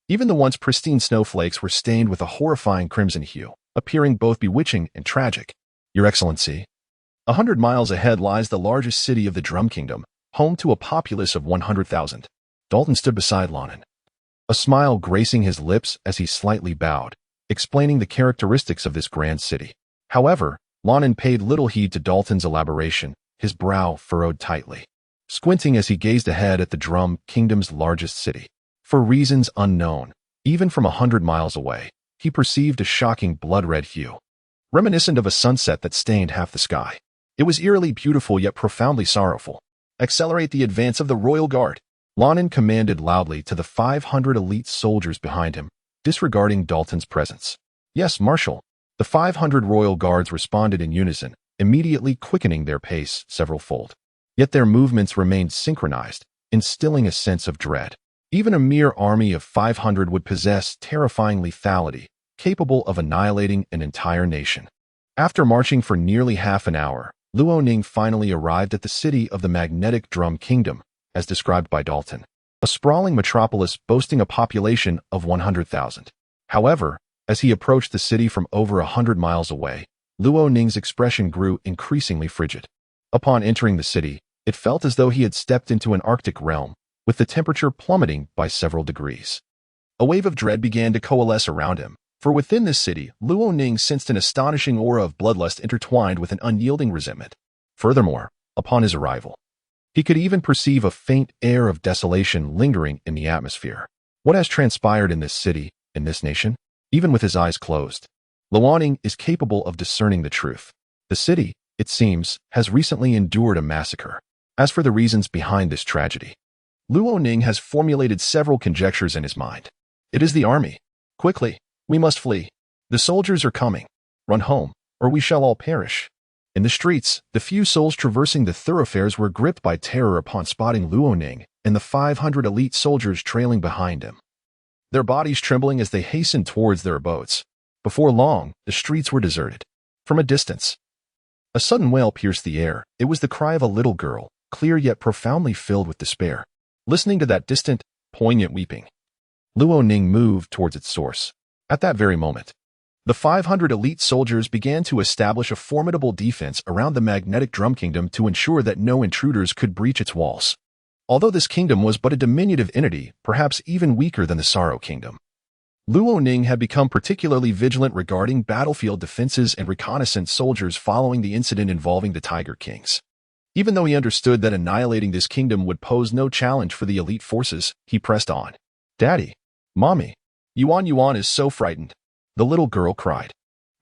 Speaker 1: Even the once pristine snowflakes were stained with a horrifying crimson hue, appearing both bewitching and tragic. Your Excellency, 100 miles ahead lies the largest city of the Drum Kingdom, home to a populace of 100,000. Dalton stood beside Lonin, a smile gracing his lips as he slightly bowed, explaining the characteristics of this grand city. However, Lonin paid little heed to Dalton's elaboration, his brow furrowed tightly, squinting as he gazed ahead at the Drum Kingdom's largest city. For reasons unknown, even from 100 miles away, he perceived a shocking blood-red hue, reminiscent of a sunset that stained half the sky. It was eerily beautiful yet profoundly sorrowful. Accelerate the advance of the Royal Guard, Lonin commanded loudly to the 500 elite soldiers behind him, disregarding Dalton's presence. Yes, Marshal. The 500 Royal Guards responded in unison, immediately quickening their pace several-fold. Yet their movements remained synchronized, instilling a sense of dread. Even a mere army of 500 would possess terrifying lethality, capable of annihilating an entire nation. After marching for nearly half an hour, Luoning finally arrived at the city of the Magnetic Drum Kingdom, as described by Dalton, a sprawling metropolis boasting a population of 100,000. However, as he approached the city from over 100 miles away, Luoning's expression grew increasingly frigid. Upon entering the city, it felt as though he had stepped into an Arctic realm, with the temperature plummeting by several degrees. A wave of dread began to coalesce around him, for within this city, Luoning sensed an astonishing aura of bloodlust intertwined with an unyielding resentment. Furthermore, upon his arrival, he could even perceive a faint air of desolation lingering in the atmosphere. What has transpired in this city, in this nation? Even with his eyes closed, Luoning is capable of discerning the truth. The city, it seems, has recently endured a massacre. As for the reasons behind this tragedy, Luoning has formulated several conjectures in his mind. It is the army. Quickly, we must flee. The soldiers are coming. Run home, or we shall all perish. In the streets, the few souls traversing the thoroughfares were gripped by terror upon spotting Luoning and the 500 elite soldiers trailing behind him, their bodies trembling as they hastened towards their abodes. Before long, the streets were deserted. From a distance, a sudden wail pierced the air. It was the cry of a little girl, clear yet profoundly filled with despair. Listening to that distant, poignant weeping, Luoning moved towards its source. At that very moment, the 500 elite soldiers began to establish a formidable defense around the Magnetic Drum Kingdom to ensure that no intruders could breach its walls. Although this kingdom was but a diminutive entity, perhaps even weaker than the Sorrow Kingdom, Luoning had become particularly vigilant regarding battlefield defenses and reconnaissance soldiers following the incident involving the Tiger Kings. Even though he understood that annihilating this kingdom would pose no challenge for the elite forces, he pressed on. "Daddy, Mommy, Yuan is so frightened," the little girl cried.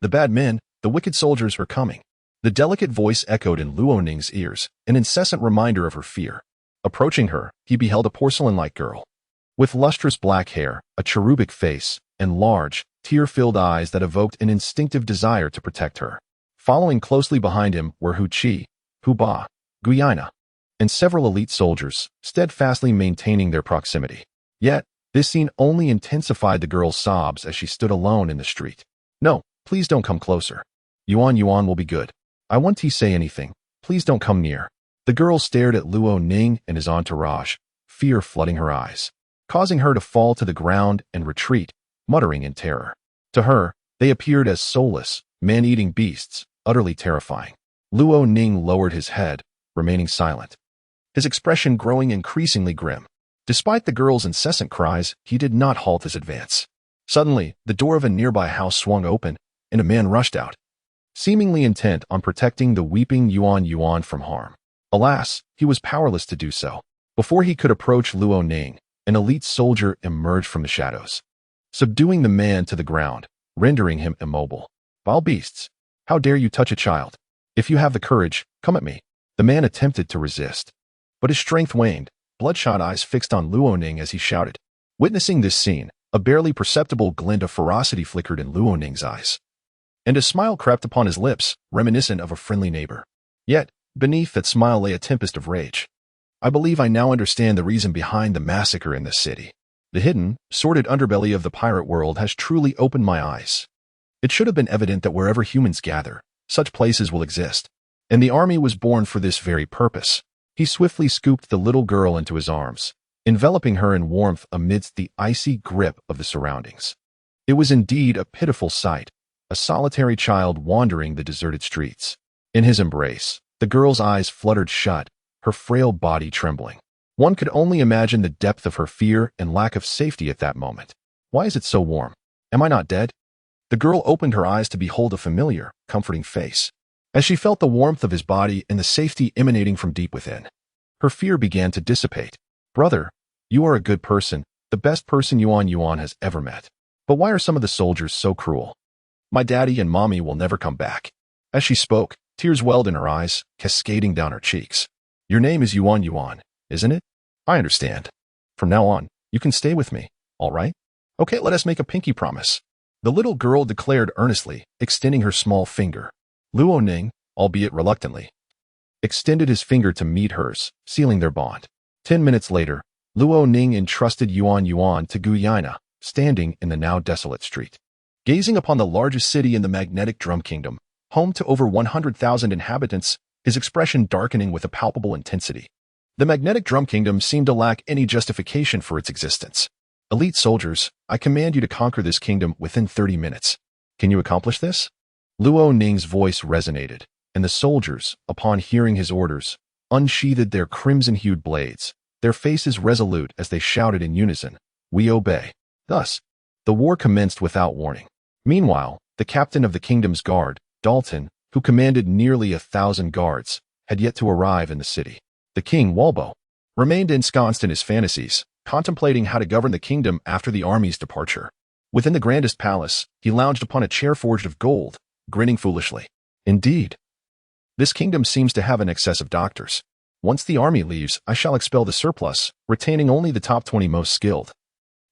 Speaker 1: "The bad men, the wicked soldiers are coming." The delicate voice echoed in Luoning's ears, an incessant reminder of her fear. Approaching her, he beheld a porcelain-like girl, with lustrous black hair, a cherubic face, and large, tear-filled eyes that evoked an instinctive desire to protect her. Following closely behind him were Hu Qi, Hu Ba, Guina, and several elite soldiers, steadfastly maintaining their proximity. Yet, this scene only intensified the girl's sobs as she stood alone in the street. "No, please don't come closer. Yuan will be good. I won't say anything. Please don't come near." The girl stared at Luoning and his entourage, fear flooding her eyes, causing her to fall to the ground and retreat, muttering in terror. To her, they appeared as soulless, man-eating beasts, utterly terrifying. Luoning lowered his head, remaining silent, his expression growing increasingly grim. Despite the girl's incessant cries, he did not halt his advance. Suddenly, the door of a nearby house swung open, and a man rushed out, seemingly intent on protecting the weeping Yuan from harm. Alas, he was powerless to do so. Before he could approach Luoning, an elite soldier emerged from the shadows, subduing the man to the ground, rendering him immobile. "Vile beasts, how dare you touch a child? If you have the courage, come at me." The man attempted to resist, but his strength waned, bloodshot eyes fixed on Luoning as he shouted. Witnessing this scene, a barely perceptible glint of ferocity flickered in Luoning's eyes, and a smile crept upon his lips, reminiscent of a friendly neighbor. Yet, beneath that smile lay a tempest of rage. "I believe I now understand the reason behind the massacre in this city. The hidden, sordid underbelly of the pirate world has truly opened my eyes. It should have been evident that wherever humans gather, such places will exist, and the army was born for this very purpose." He swiftly scooped the little girl into his arms, enveloping her in warmth amidst the icy grip of the surroundings. It was indeed a pitiful sight, a solitary child wandering the deserted streets. In his embrace, the girl's eyes fluttered shut, her frail body trembling. One could only imagine the depth of her fear and lack of safety at that moment. "Why is it so warm? Am I not dead?" The girl opened her eyes to behold a familiar, comforting face, as she felt the warmth of his body and the safety emanating from deep within. Her fear began to dissipate. "Brother, you are a good person, the best person Yuan has ever met. But why are some of the soldiers so cruel? My daddy and mommy will never come back." As she spoke, tears welled in her eyes, cascading down her cheeks. "Your name is Yuan, isn't it? I understand. From now on, you can stay with me, all right? Okay, let us make a pinky promise," the little girl declared earnestly, extending her small finger. Luoning, albeit reluctantly, extended his finger to meet hers, sealing their bond. 10 minutes later, Luo Ning entrusted Yuan to Guina, standing in the now desolate street. Gazing upon the largest city in the magnetic drum kingdom, home to over 100,000 inhabitants, his expression darkening with a palpable intensity. The magnetic drum kingdom seemed to lack any justification for its existence. Elite soldiers, I command you to conquer this kingdom within 30 minutes. Can you accomplish this? Luo Ning's voice resonated, and the soldiers, upon hearing his orders, unsheathed their crimson-hued blades, their faces resolute as they shouted in unison, "We obey." Thus, the war commenced without warning. Meanwhile, the captain of the kingdom's guard, Dalton, who commanded nearly 1,000 guards, had yet to arrive in the city. The king, Walbo, remained ensconced in his fantasies, contemplating how to govern the kingdom after the army's departure. Within the grandest palace, he lounged upon a chair forged of gold, grinning foolishly. Indeed, this kingdom seems to have an excess of doctors. Once the army leaves, I shall expel the surplus, retaining only the top 20 most skilled,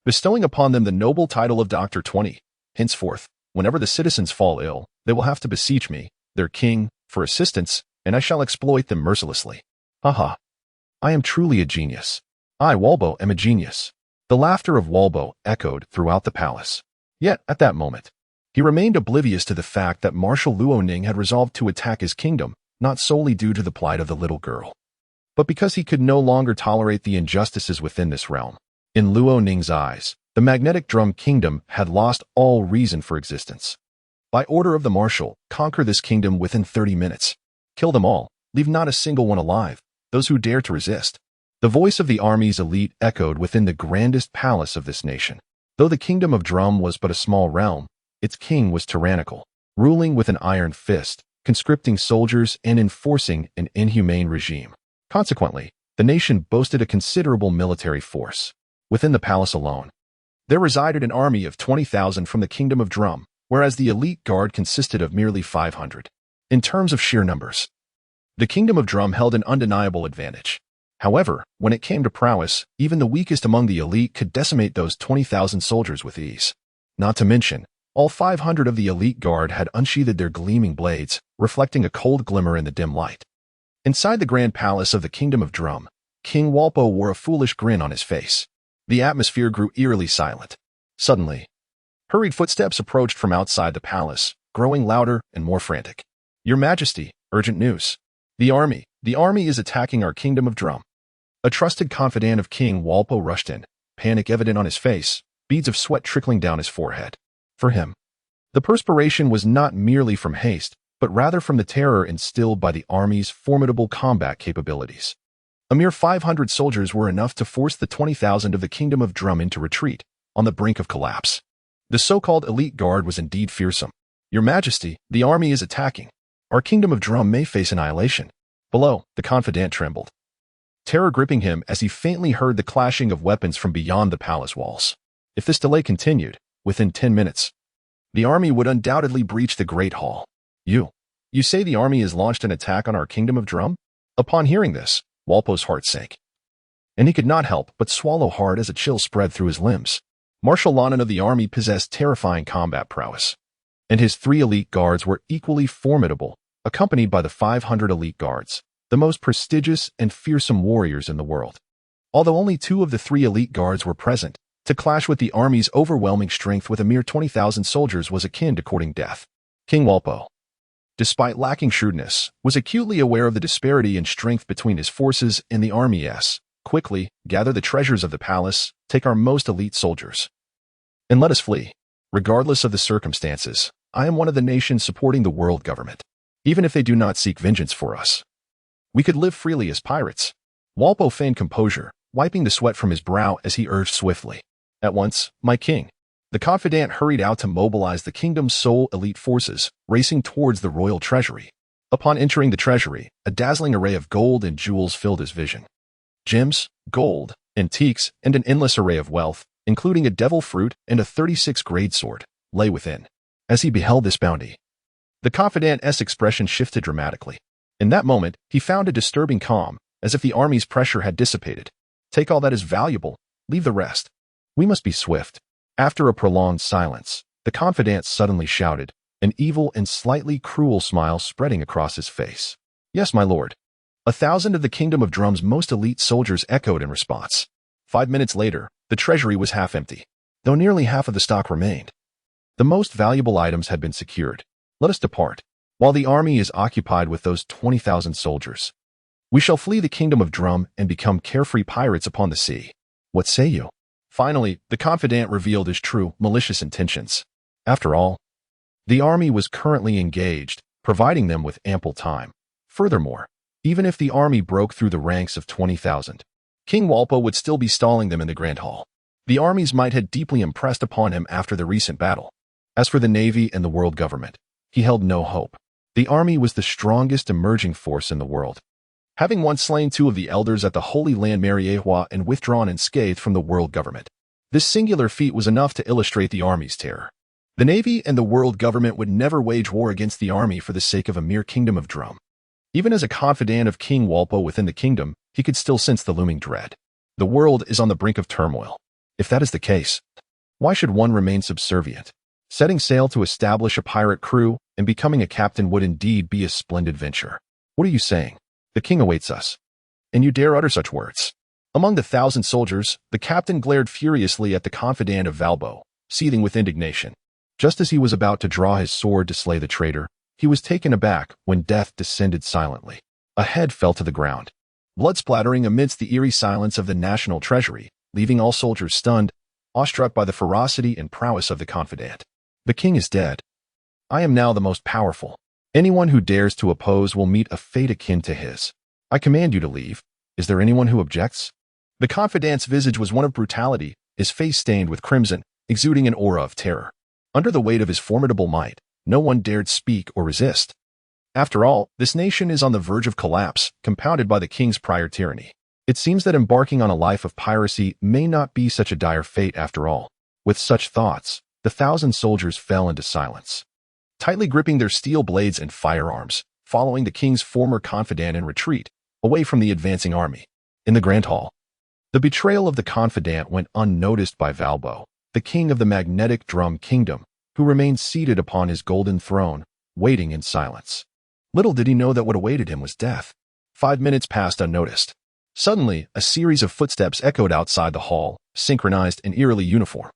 Speaker 1: bestowing upon them the noble title of Doctor 20. Henceforth, whenever the citizens fall ill, they will have to beseech me, their king, for assistance, and I shall exploit them mercilessly. Haha. I am truly a genius. I, Walbo, am a genius. The laughter of Walbo echoed throughout the palace. Yet, at that moment, he remained oblivious to the fact that Marshal Luo Ning had resolved to attack his kingdom, not solely due to the plight of the little girl, but because he could no longer tolerate the injustices within this realm. In Luo Ning's eyes, the magnetic drum kingdom had lost all reason for existence. By order of the Marshal, conquer this kingdom within 30 minutes. Kill them all, leave not a single one alive, those who dare to resist. The voice of the army's elite echoed within the grandest palace of this nation. Though the kingdom of Drum was but a small realm, its king was tyrannical, ruling with an iron fist, conscripting soldiers and enforcing an inhumane regime. Consequently, the nation boasted a considerable military force. Within the palace alone, there resided an army of 20,000 from the kingdom of Drum, whereas the elite guard consisted of merely 500. In terms of sheer numbers, the kingdom of Drum held an undeniable advantage. However, when it came to prowess, even the weakest among the elite could decimate those 20,000 soldiers with ease. Not to mention, all 500 of the elite guard had unsheathed their gleaming blades, reflecting a cold glimmer in the dim light. Inside the grand palace of the kingdom of Drum, King Walpo wore a foolish grin on his face. The atmosphere grew eerily silent. Suddenly, hurried footsteps approached from outside the palace, growing louder and more frantic. Your Majesty, urgent news. The army is attacking our kingdom of Drum. A trusted confidant of King Walpo rushed in, panic evident on his face, beads of sweat trickling down his forehead. For him, the perspiration was not merely from haste, but rather from the terror instilled by the army's formidable combat capabilities. A mere 500 soldiers were enough to force the 20,000 of the kingdom of Drum into retreat, on the brink of collapse. The so-called elite guard was indeed fearsome. Your Majesty, the army is attacking. Our kingdom of Drum may face annihilation. Below, the confidant trembled, terror gripping him as he faintly heard the clashing of weapons from beyond the palace walls. If this delay continued, within 10 minutes, the army would undoubtedly breach the Great Hall. You say the army has launched an attack on our kingdom of Drum? Upon hearing this, Walpo's heart sank, and he could not help but swallow hard as a chill spread through his limbs. Marshal Lannan of the army possessed terrifying combat prowess, and his 3 elite guards were equally formidable, accompanied by the 500 elite guards, the most prestigious and fearsome warriors in the world. Although only 2 of the 3 elite guards were present, to clash with the army's overwhelming strength with a mere 20,000 soldiers was akin to courting death. King Walpo, despite lacking shrewdness, was acutely aware of the disparity in strength between his forces and the army's. Quickly, gather the treasures of the palace, take our most elite soldiers, and let us flee. Regardless of the circumstances, I am one of the nations supporting the world government. Even if they do not seek vengeance for us, we could live freely as pirates. Walpo feigned composure, wiping the sweat from his brow as he urged swiftly. At once, my king. The confidant hurried out to mobilize the kingdom's sole elite forces, racing towards the royal treasury. Upon entering the treasury, a dazzling array of gold and jewels filled his vision. Gems, gold, antiques, and an endless array of wealth, including a devil fruit and a 36-grade sword, lay within. As he beheld this bounty, the confidant's expression shifted dramatically. In that moment, he found a disturbing calm, as if the army's pressure had dissipated. Take all that is valuable, leave the rest. We must be swift. After a prolonged silence, the confidant suddenly shouted, an evil and slightly cruel smile spreading across his face. "Yes, my lord." 1,000 of the Kingdom of Drum's most elite soldiers echoed in response. 5 minutes later, the treasury was half empty, though nearly half of the stock remained. The most valuable items had been secured. "Let us depart. While the army is occupied with those 20,000 soldiers, we shall flee the Kingdom of Drum and become carefree pirates upon the sea. What say you?" Finally, the confidant revealed his true, malicious intentions. After all, the army was currently engaged, providing them with ample time. Furthermore, even if the army broke through the ranks of 20,000, King Walpo would still be stalling them in the Grand Hall. The army's might had deeply impressed upon him after the recent battle. As for the navy and the world government, he held no hope. The army was the strongest emerging force in the world, having once slain 2 of the elders at the Holy Land Mariehua and withdrawn unscathed from the world government. This singular feat was enough to illustrate the army's terror. The navy and the world government would never wage war against the army for the sake of a mere Kingdom of Drum. Even as a confidant of King Walpo within the kingdom, he could still sense the looming dread. The world is on the brink of turmoil. If that is the case, why should one remain subservient? Setting sail to establish a pirate crew and becoming a captain would indeed be a splendid venture. What are you saying? The king awaits us. And you dare utter such words? Among the 1,000 soldiers, the captain glared furiously at the confidant of Valbo, seething with indignation. Just as he was about to draw his sword to slay the traitor, he was taken aback when death descended silently. A head fell to the ground, blood splattering amidst the eerie silence of the national treasury, leaving all soldiers stunned, awestruck by the ferocity and prowess of the confidant. The king is dead. I am now the most powerful. Anyone who dares to oppose will meet a fate akin to his. I command you to leave. Is there anyone who objects? The confidant's visage was one of brutality, his face stained with crimson, exuding an aura of terror. Under the weight of his formidable might, no one dared speak or resist. After all, this nation is on the verge of collapse, compounded by the king's prior tyranny. It seems that embarking on a life of piracy may not be such a dire fate after all. With such thoughts, the 1,000 soldiers fell into silence, tightly gripping their steel blades and firearms, following the king's former confidant in retreat, away from the advancing army. In the Grand Hall, the betrayal of the confidant went unnoticed by Valbo, the king of the magnetic drum kingdom, who remained seated upon his golden throne, waiting in silence. Little did he know that what awaited him was death. 5 minutes passed unnoticed. Suddenly, a series of footsteps echoed outside the hall, synchronized and eerily uniform.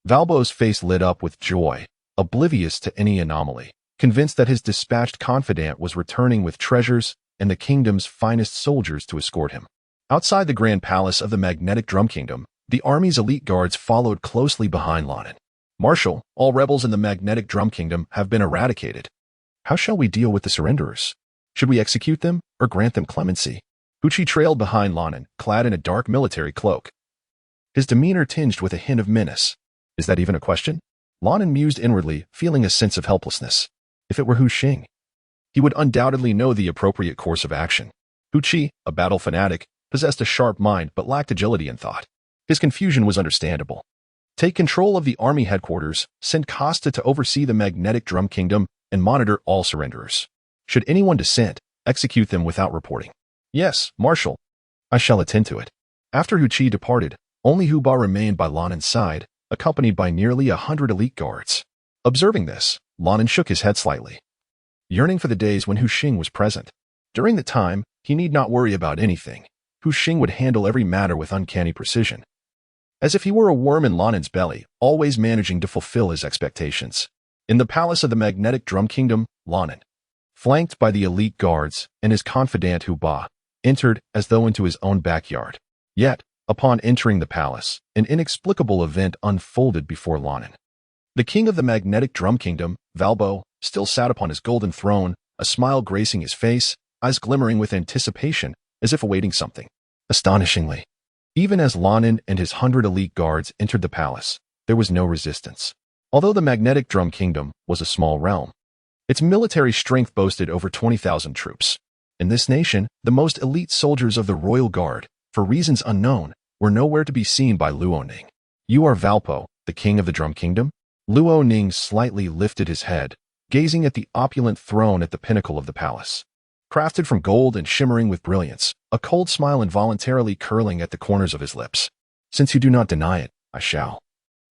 Speaker 1: Valbo's face lit up with joy, oblivious to any anomaly, convinced that his dispatched confidant was returning with treasures and the kingdom's finest soldiers to escort him. Outside the grand palace of the magnetic drum kingdom, the army's elite guards followed closely behind Lonin. "Marshal, all rebels in the magnetic drum kingdom have been eradicated. How shall we deal with the surrenderers? Should we execute them or grant them clemency?" Huchi trailed behind Lonin, clad in a dark military cloak, his demeanor tinged with a hint of menace. Is that even a question? Lonin mused inwardly, feeling a sense of helplessness. If it were Hu Xing, he would undoubtedly know the appropriate course of action. Huchi, a battle fanatic, possessed a sharp mind but lacked agility in thought. His confusion was understandable. Take control of the army headquarters, send Costa to oversee the magnetic drum kingdom, and monitor all surrenderers. Should anyone dissent, execute them without reporting. Yes, Marshal. I shall attend to it. After Huchi departed, only Huba remained by Lonin's side, accompanied by nearly 100 elite guards. Observing this, Lonin shook his head slightly, yearning for the days when Hu Xing was present. During the time, he need not worry about anything. Hu Xing would handle every matter with uncanny precision, as if he were a worm in Lonin's belly, always managing to fulfill his expectations. In the palace of the magnetic drum kingdom, Lonin, flanked by the elite guards and his confidant Huba, entered as though into his own backyard. Yet, upon entering the palace, an inexplicable event unfolded before Lonin. The king of the magnetic drum kingdom, Valbo, still sat upon his golden throne, a smile gracing his face, eyes glimmering with anticipation, as if awaiting something. Astonishingly, even as Lonin and his 100 elite guards entered the palace, there was no resistance. Although the magnetic drum kingdom was a small realm, its military strength boasted over 20,000 troops. In this nation, the most elite soldiers of the royal guard, for reasons unknown, were nowhere to be seen by Luo Ning. You are Valpo, the king of the drum kingdom? Luo Ning slightly lifted his head, gazing at the opulent throne at the pinnacle of the palace. Crafted from gold and shimmering with brilliance, a cold smile involuntarily curling at the corners of his lips. Since you do not deny it, I shall.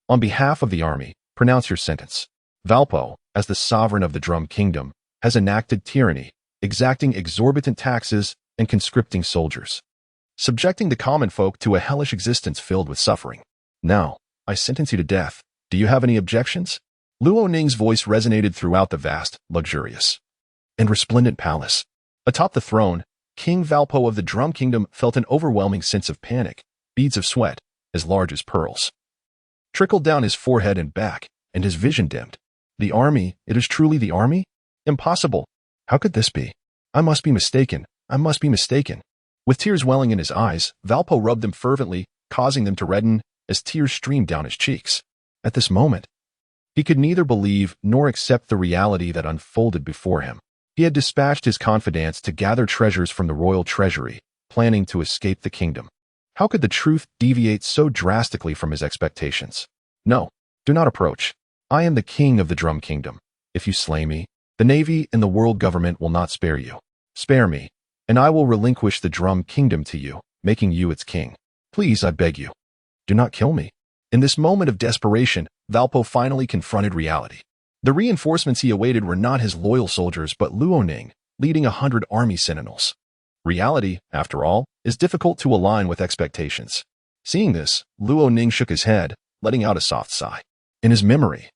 Speaker 1: On behalf of the army, pronounce your sentence. Valpo, as the sovereign of the Drum Kingdom, has enacted tyranny, exacting exorbitant taxes and conscripting soldiers, subjecting the common folk to a hellish existence filled with suffering. Now, I sentence you to death. Do you have any objections? Luo Ning's voice resonated throughout the vast, luxurious, and resplendent palace. Atop the throne, King Valpo of the Drum Kingdom felt an overwhelming sense of panic. Beads of sweat, as large as pearls, trickled down his forehead and back, and his vision dimmed. The army, it is truly the army? Impossible. How could this be? I must be mistaken. I must be mistaken. With tears welling in his eyes, Valpo rubbed them fervently, causing them to redden as tears streamed down his cheeks. At this moment, he could neither believe nor accept the reality that unfolded before him. He had dispatched his confidants to gather treasures from the royal treasury, planning to escape the kingdom. How could the truth deviate so drastically from his expectations? No, do not approach. I am the king of the Drum Kingdom. If you slay me, the navy and the world government will not spare you. Spare me, and I will relinquish the Drum Kingdom to you, making you its king. Please, I beg you, do not kill me. In this moment of desperation, Valpo finally confronted reality. The reinforcements he awaited were not his loyal soldiers but Luo Ning, leading 100 army sentinels. Reality, after all, is difficult to align with expectations. Seeing this, Luo Ning shook his head, letting out a soft sigh. In his memory,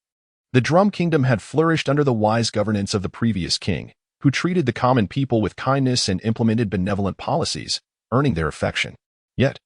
Speaker 1: the Drum Kingdom had flourished under the wise governance of the previous king, who treated the common people with kindness and implemented benevolent policies, earning their affection. Yet,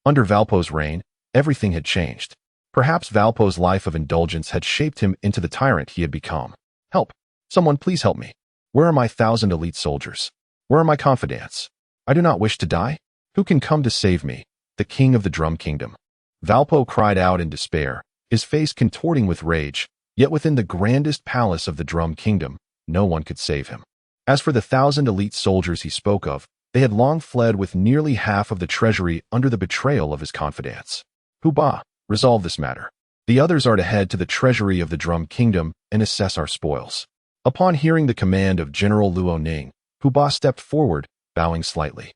Speaker 1: under Valpo's reign, everything had changed. Perhaps Valpo's life of indulgence had shaped him into the tyrant he had become. Help! Someone please help me. Where are my 1,000 elite soldiers? Where are my confidants? I do not wish to die. Who can come to save me, the king of the Drum Kingdom? Valpo cried out in despair, his face contorting with rage, yet within the grandest palace of the Drum Kingdom, no one could save him. As for the 1,000 elite soldiers he spoke of, they had long fled with nearly half of the treasury under the betrayal of his confidants. Huba, resolve this matter. The others are to head to the treasury of the Drum Kingdom and assess our spoils. Upon hearing the command of General Luo Ning, Huba stepped forward, bowing slightly,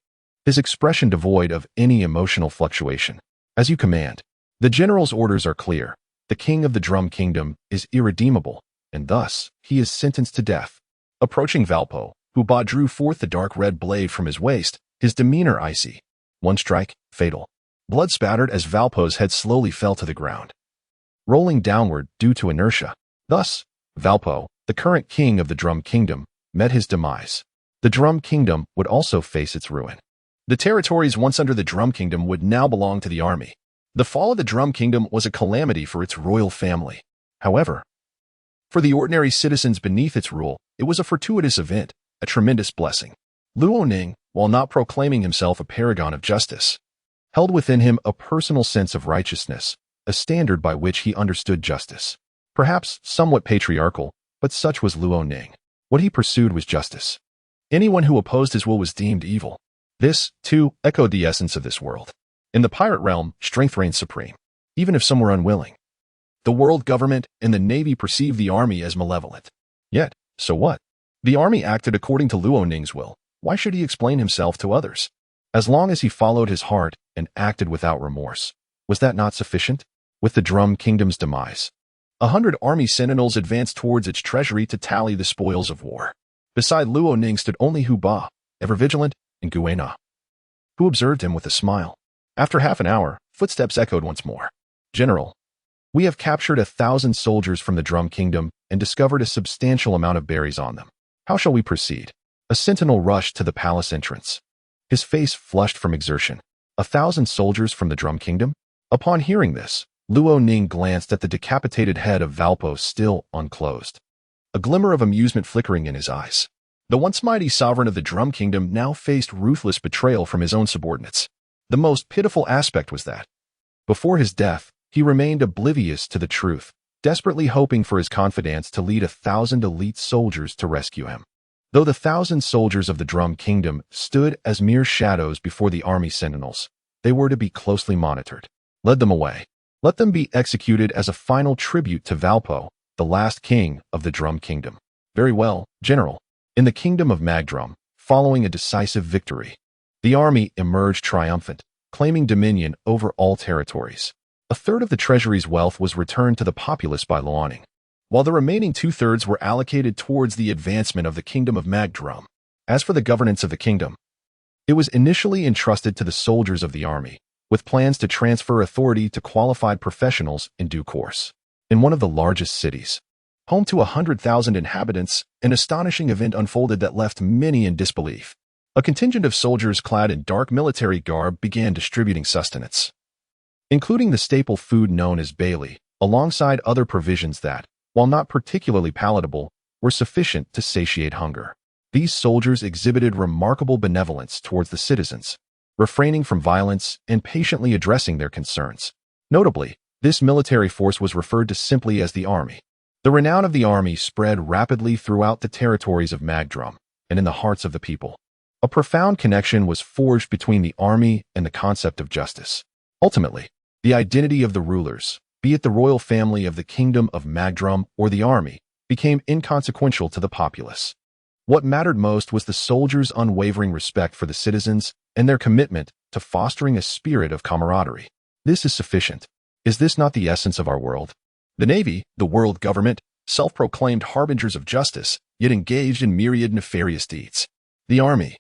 Speaker 1: his expression devoid of any emotional fluctuation. As you command. The general's orders are clear. The king of the Drum Kingdom is irredeemable, and thus he is sentenced to death. Approaching Valpo, Huba drew forth the dark red blade from his waist, his demeanor icy. One strike, fatal. Blood spattered as Valpo's head slowly fell to the ground, rolling downward due to inertia. Thus, Valpo, the current king of the Drum Kingdom, met his demise. The Drum Kingdom would also face its ruin. The territories once under the Drum Kingdom would now belong to the army. The fall of the Drum Kingdom was a calamity for its royal family. However, for the ordinary citizens beneath its rule, it was a fortuitous event, a tremendous blessing. Luo Ning, while not proclaiming himself a paragon of justice, held within him a personal sense of righteousness, a standard by which he understood justice. Perhaps somewhat patriarchal, but such was Luo Ning. What he pursued was justice. Anyone who opposed his will was deemed evil. This, too, echoed the essence of this world. In the pirate realm, strength reigned supreme, even if some were unwilling. The world government and the navy perceived the army as malevolent. Yet, so what? The army acted according to Luo Ning's will. Why should he explain himself to others? As long as he followed his heart and acted without remorse, was that not sufficient? With the Drum Kingdom's demise, 100 army sentinels advanced towards its treasury to tally the spoils of war. Beside Luo Ning stood only Huba, ever vigilant, and Guina, who observed him with a smile. After half an hour, footsteps echoed once more. General, we have captured 1,000 soldiers from the Drum Kingdom and discovered a substantial amount of berries on them. How shall we proceed? A sentinel rushed to the palace entrance, his face flushed from exertion. 1,000 soldiers from the Drum Kingdom? Upon hearing this, Luo Ning glanced at the decapitated head of Valpo still unclosed, a glimmer of amusement flickering in his eyes. The once mighty sovereign of the Drum Kingdom now faced ruthless betrayal from his own subordinates. The most pitiful aspect was that, before his death, he remained oblivious to the truth, desperately hoping for his confidants to lead 1,000 elite soldiers to rescue him. Though the 1,000 soldiers of the Drum Kingdom stood as mere shadows before the army sentinels, they were to be closely monitored. Lead them away. Let them be executed as a final tribute to Valpo, the last king of the Drum Kingdom. Very well, General. In the kingdom of Magdrum, following a decisive victory, the army emerged triumphant, claiming dominion over all territories. A third of the treasury's wealth was returned to the populace by Luoning. while the remaining two-thirds were allocated towards the advancement of the Kingdom of Magdrum. As for the governance of the kingdom, it was initially entrusted to the soldiers of the army, with plans to transfer authority to qualified professionals in due course. In one of the largest cities, home to 100,000 inhabitants, an astonishing event unfolded that left many in disbelief. A contingent of soldiers clad in dark military garb began distributing sustenance, including the staple food known as Bailey, alongside other provisions that, while not particularly palatable, were sufficient to satiate hunger. These soldiers exhibited remarkable benevolence towards the citizens, refraining from violence and patiently addressing their concerns. Notably, this military force was referred to simply as the army. The renown of the army spread rapidly throughout the territories of Magdrum and in the hearts of the people. A profound connection was forged between the army and the concept of justice. Ultimately, the identity of the rulers, be it the royal family of the Kingdom of Magdrum or the army, became inconsequential to the populace. What mattered most was the soldiers' unwavering respect for the citizens and their commitment to fostering a spirit of camaraderie. This is sufficient. Is this not the essence of our world? The Navy, the world government, self-proclaimed harbingers of justice, yet engaged in myriad nefarious deeds. The army,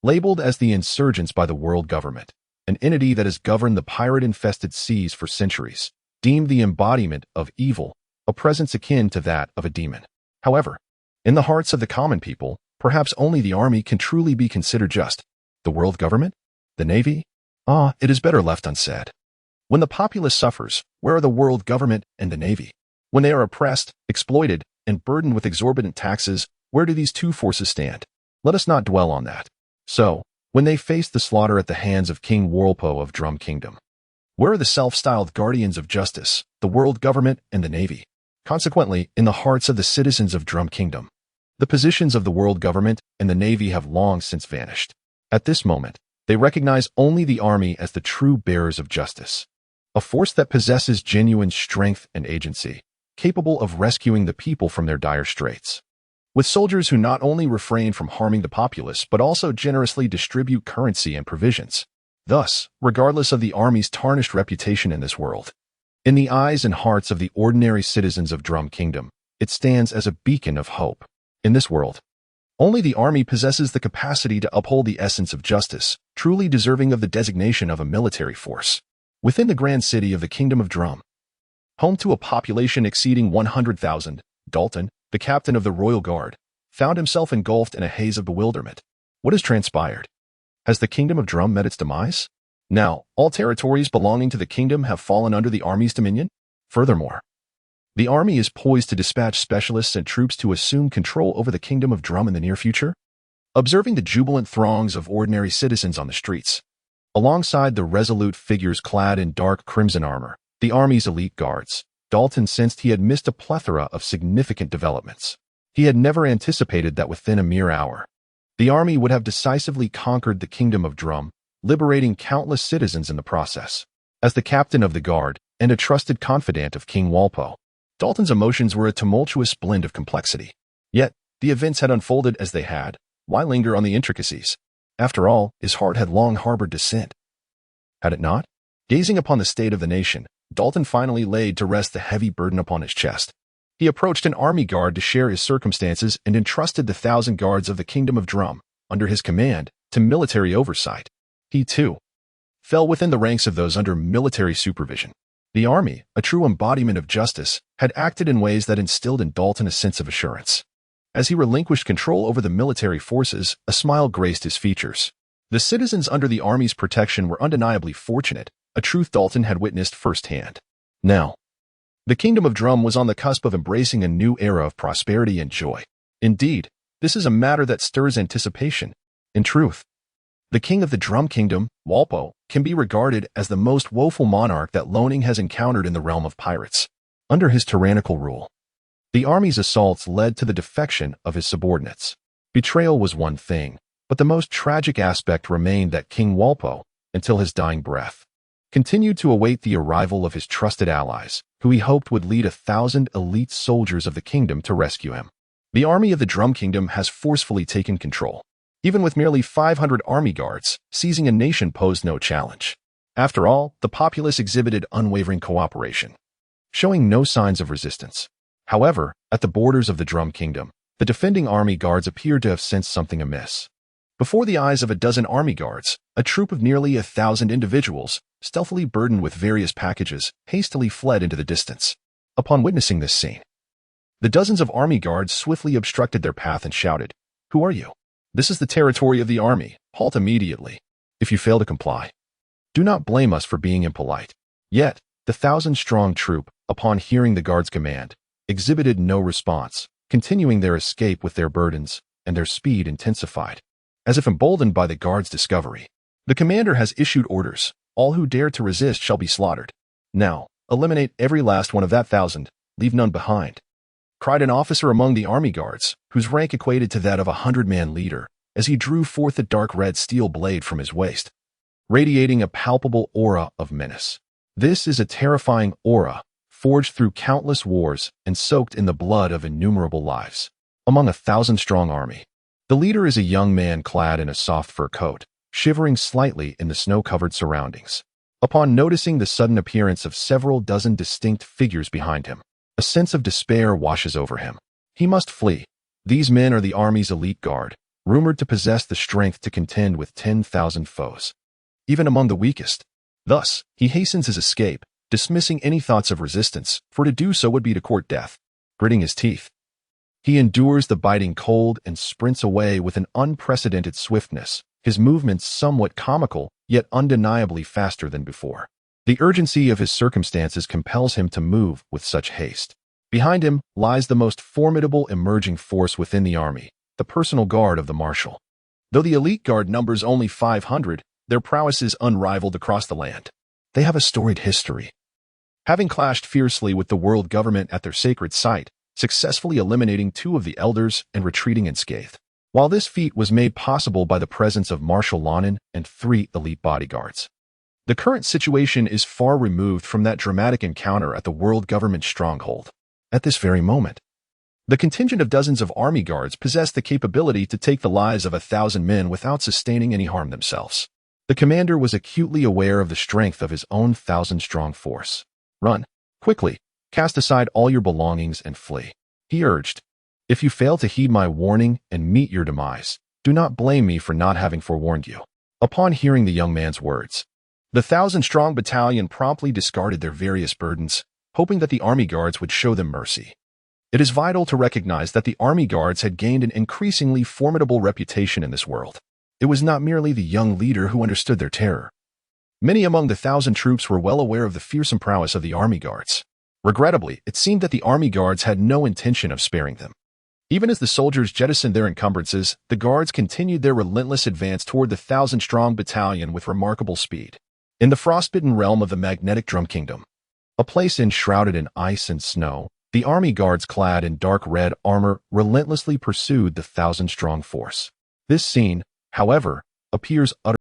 Speaker 1: labeled as the insurgents by the world government, an entity that has governed the pirate-infested seas for centuries, deemed the embodiment of evil, a presence akin to that of a demon. However, in the hearts of the common people, perhaps only the army can truly be considered just. The world government? The Navy? It is better left unsaid. When the populace suffers, where are the world government and the Navy? When they are oppressed, exploited, and burdened with exorbitant taxes, where do these two forces stand? Let us not dwell on that. So, when they faced the slaughter at the hands of King Walpo of Drum Kingdom, where are the self-styled guardians of justice, the world government and the Navy? Consequently, in the hearts of the citizens of Drum Kingdom, the positions of the world government and the Navy have long since vanished. At this moment, they recognize only the army as the true bearers of justice, a force that possesses genuine strength and agency, capable of rescuing the people from their dire straits. With soldiers who not only refrain from harming the populace but also generously distribute currency and provisions. Thus, regardless of the army's tarnished reputation in this world, in the eyes and hearts of the ordinary citizens of Drum Kingdom, it stands as a beacon of hope. In this world, only the army possesses the capacity to uphold the essence of justice, truly deserving of the designation of a military force. Within the grand city of the Kingdom of Drum, home to a population exceeding 100,000, Dalton, the captain of the Royal Guard, found himself engulfed in a haze of bewilderment. What has transpired? Has the Kingdom of Drum met its demise? Now, all territories belonging to the kingdom have fallen under the army's dominion? Furthermore, the army is poised to dispatch specialists and troops to assume control over the Kingdom of Drum in the near future? Observing the jubilant throngs of ordinary citizens on the streets, alongside the resolute figures clad in dark crimson armor, the army's elite guards, Dalton sensed he had missed a plethora of significant developments. He had never anticipated that within a mere hour, the army would have decisively conquered the Kingdom of Drum, liberating countless citizens in the process. As the captain of the guard and a trusted confidant of King Walpo, Dalton's emotions were a tumultuous blend of complexity. Yet, the events had unfolded as they had. Why linger on the intricacies? After all, his heart had long harbored dissent. Had it not? Gazing upon the state of the nation, Dalton finally laid to rest the heavy burden upon his chest. He approached an army guard to share his circumstances and entrusted the 1,000 guards of the Kingdom of Drum, under his command, to military oversight. He, too, fell within the ranks of those under military supervision. The army, a true embodiment of justice, had acted in ways that instilled in Dalton a sense of assurance. As he relinquished control over the military forces, a smile graced his features. The citizens under the army's protection were undeniably fortunate, a truth Dalton had witnessed firsthand. Now, the Kingdom of Drum was on the cusp of embracing a new era of prosperity and joy. Indeed, this is a matter that stirs anticipation. In truth, the king of the Drum Kingdom, Walpo, can be regarded as the most woeful monarch that Loning has encountered in the realm of pirates. Under his tyrannical rule, the army's assaults led to the defection of his subordinates. Betrayal was one thing, but the most tragic aspect remained that King Walpo, until his dying breath, continued to await the arrival of his trusted allies, who he hoped would lead 1,000 elite soldiers of the kingdom to rescue him. The army of the Drum Kingdom has forcefully taken control. Even with merely 500 army guards, seizing a nation posed no challenge. After all, the populace exhibited unwavering cooperation, showing no signs of resistance. However, at the borders of the Drum Kingdom, the defending army guards appeared to have sensed something amiss. Before the eyes of a dozen army guards, a troop of nearly 1,000 individuals, stealthily burdened with various packages, hastily fled into the distance. Upon witnessing this scene, the dozens of army guards swiftly obstructed their path and shouted, "Who are you? This is the territory of the army. Halt immediately. If you fail to comply, do not blame us for being impolite." Yet, the 1,000-strong troop, upon hearing the guards' command, exhibited no response, continuing their escape with their burdens, and their speed intensified. As if emboldened by the guards' discovery, the commander has issued orders. All who dare to resist shall be slaughtered. Now, eliminate every last one of that 1,000, leave none behind, cried an officer among the army guards, whose rank equated to that of a 100-man leader, as he drew forth a dark red steel blade from his waist, radiating a palpable aura of menace. This is a terrifying aura, forged through countless wars and soaked in the blood of innumerable lives. Among a 1,000-strong army, the leader is a young man clad in a soft fur coat, shivering slightly in the snow-covered surroundings. Upon noticing the sudden appearance of several dozen distinct figures behind him, a sense of despair washes over him. He must flee. These men are the army's elite guard, rumored to possess the strength to contend with 10,000 foes, even among the weakest. Thus, he hastens his escape, dismissing any thoughts of resistance, for to do so would be to court death. Gritting his teeth, he endures the biting cold and sprints away with an unprecedented swiftness, his movements somewhat comical, yet undeniably faster than before. The urgency of his circumstances compels him to move with such haste. Behind him lies the most formidable emerging force within the army, the personal guard of the Marshal. Though the elite guard numbers only 500, their prowess is unrivaled across the land. They have a storied history, having clashed fiercely with the world government at their sacred site, successfully eliminating 2 of the elders and retreating unscathed. While this feat was made possible by the presence of Marshal and 3 elite bodyguards, the current situation is far removed from that dramatic encounter at the world government stronghold. At this very moment, the contingent of dozens of army guards possessed the capability to take the lives of 1,000 men without sustaining any harm themselves. The commander was acutely aware of the strength of his own 1,000-strong force. "Run, quickly, cast aside all your belongings and flee," he urged. "If you fail to heed my warning and meet your demise, do not blame me for not having forewarned you." Upon hearing the young man's words, the 1,000-strong battalion promptly discarded their various burdens, hoping that the army guards would show them mercy. It is vital to recognize that the army guards had gained an increasingly formidable reputation in this world. It was not merely the young leader who understood their terror. Many among the 1,000 troops were well aware of the fearsome prowess of the army guards. Regrettably, it seemed that the army guards had no intention of sparing them. Even as the soldiers jettisoned their encumbrances, the guards continued their relentless advance toward the 1,000-strong battalion with remarkable speed. In the frostbitten realm of the magnetic Drum Kingdom, a place enshrouded in ice and snow, the army guards clad in dark red armor relentlessly pursued the 1,000-strong force. This scene, however, appears utterly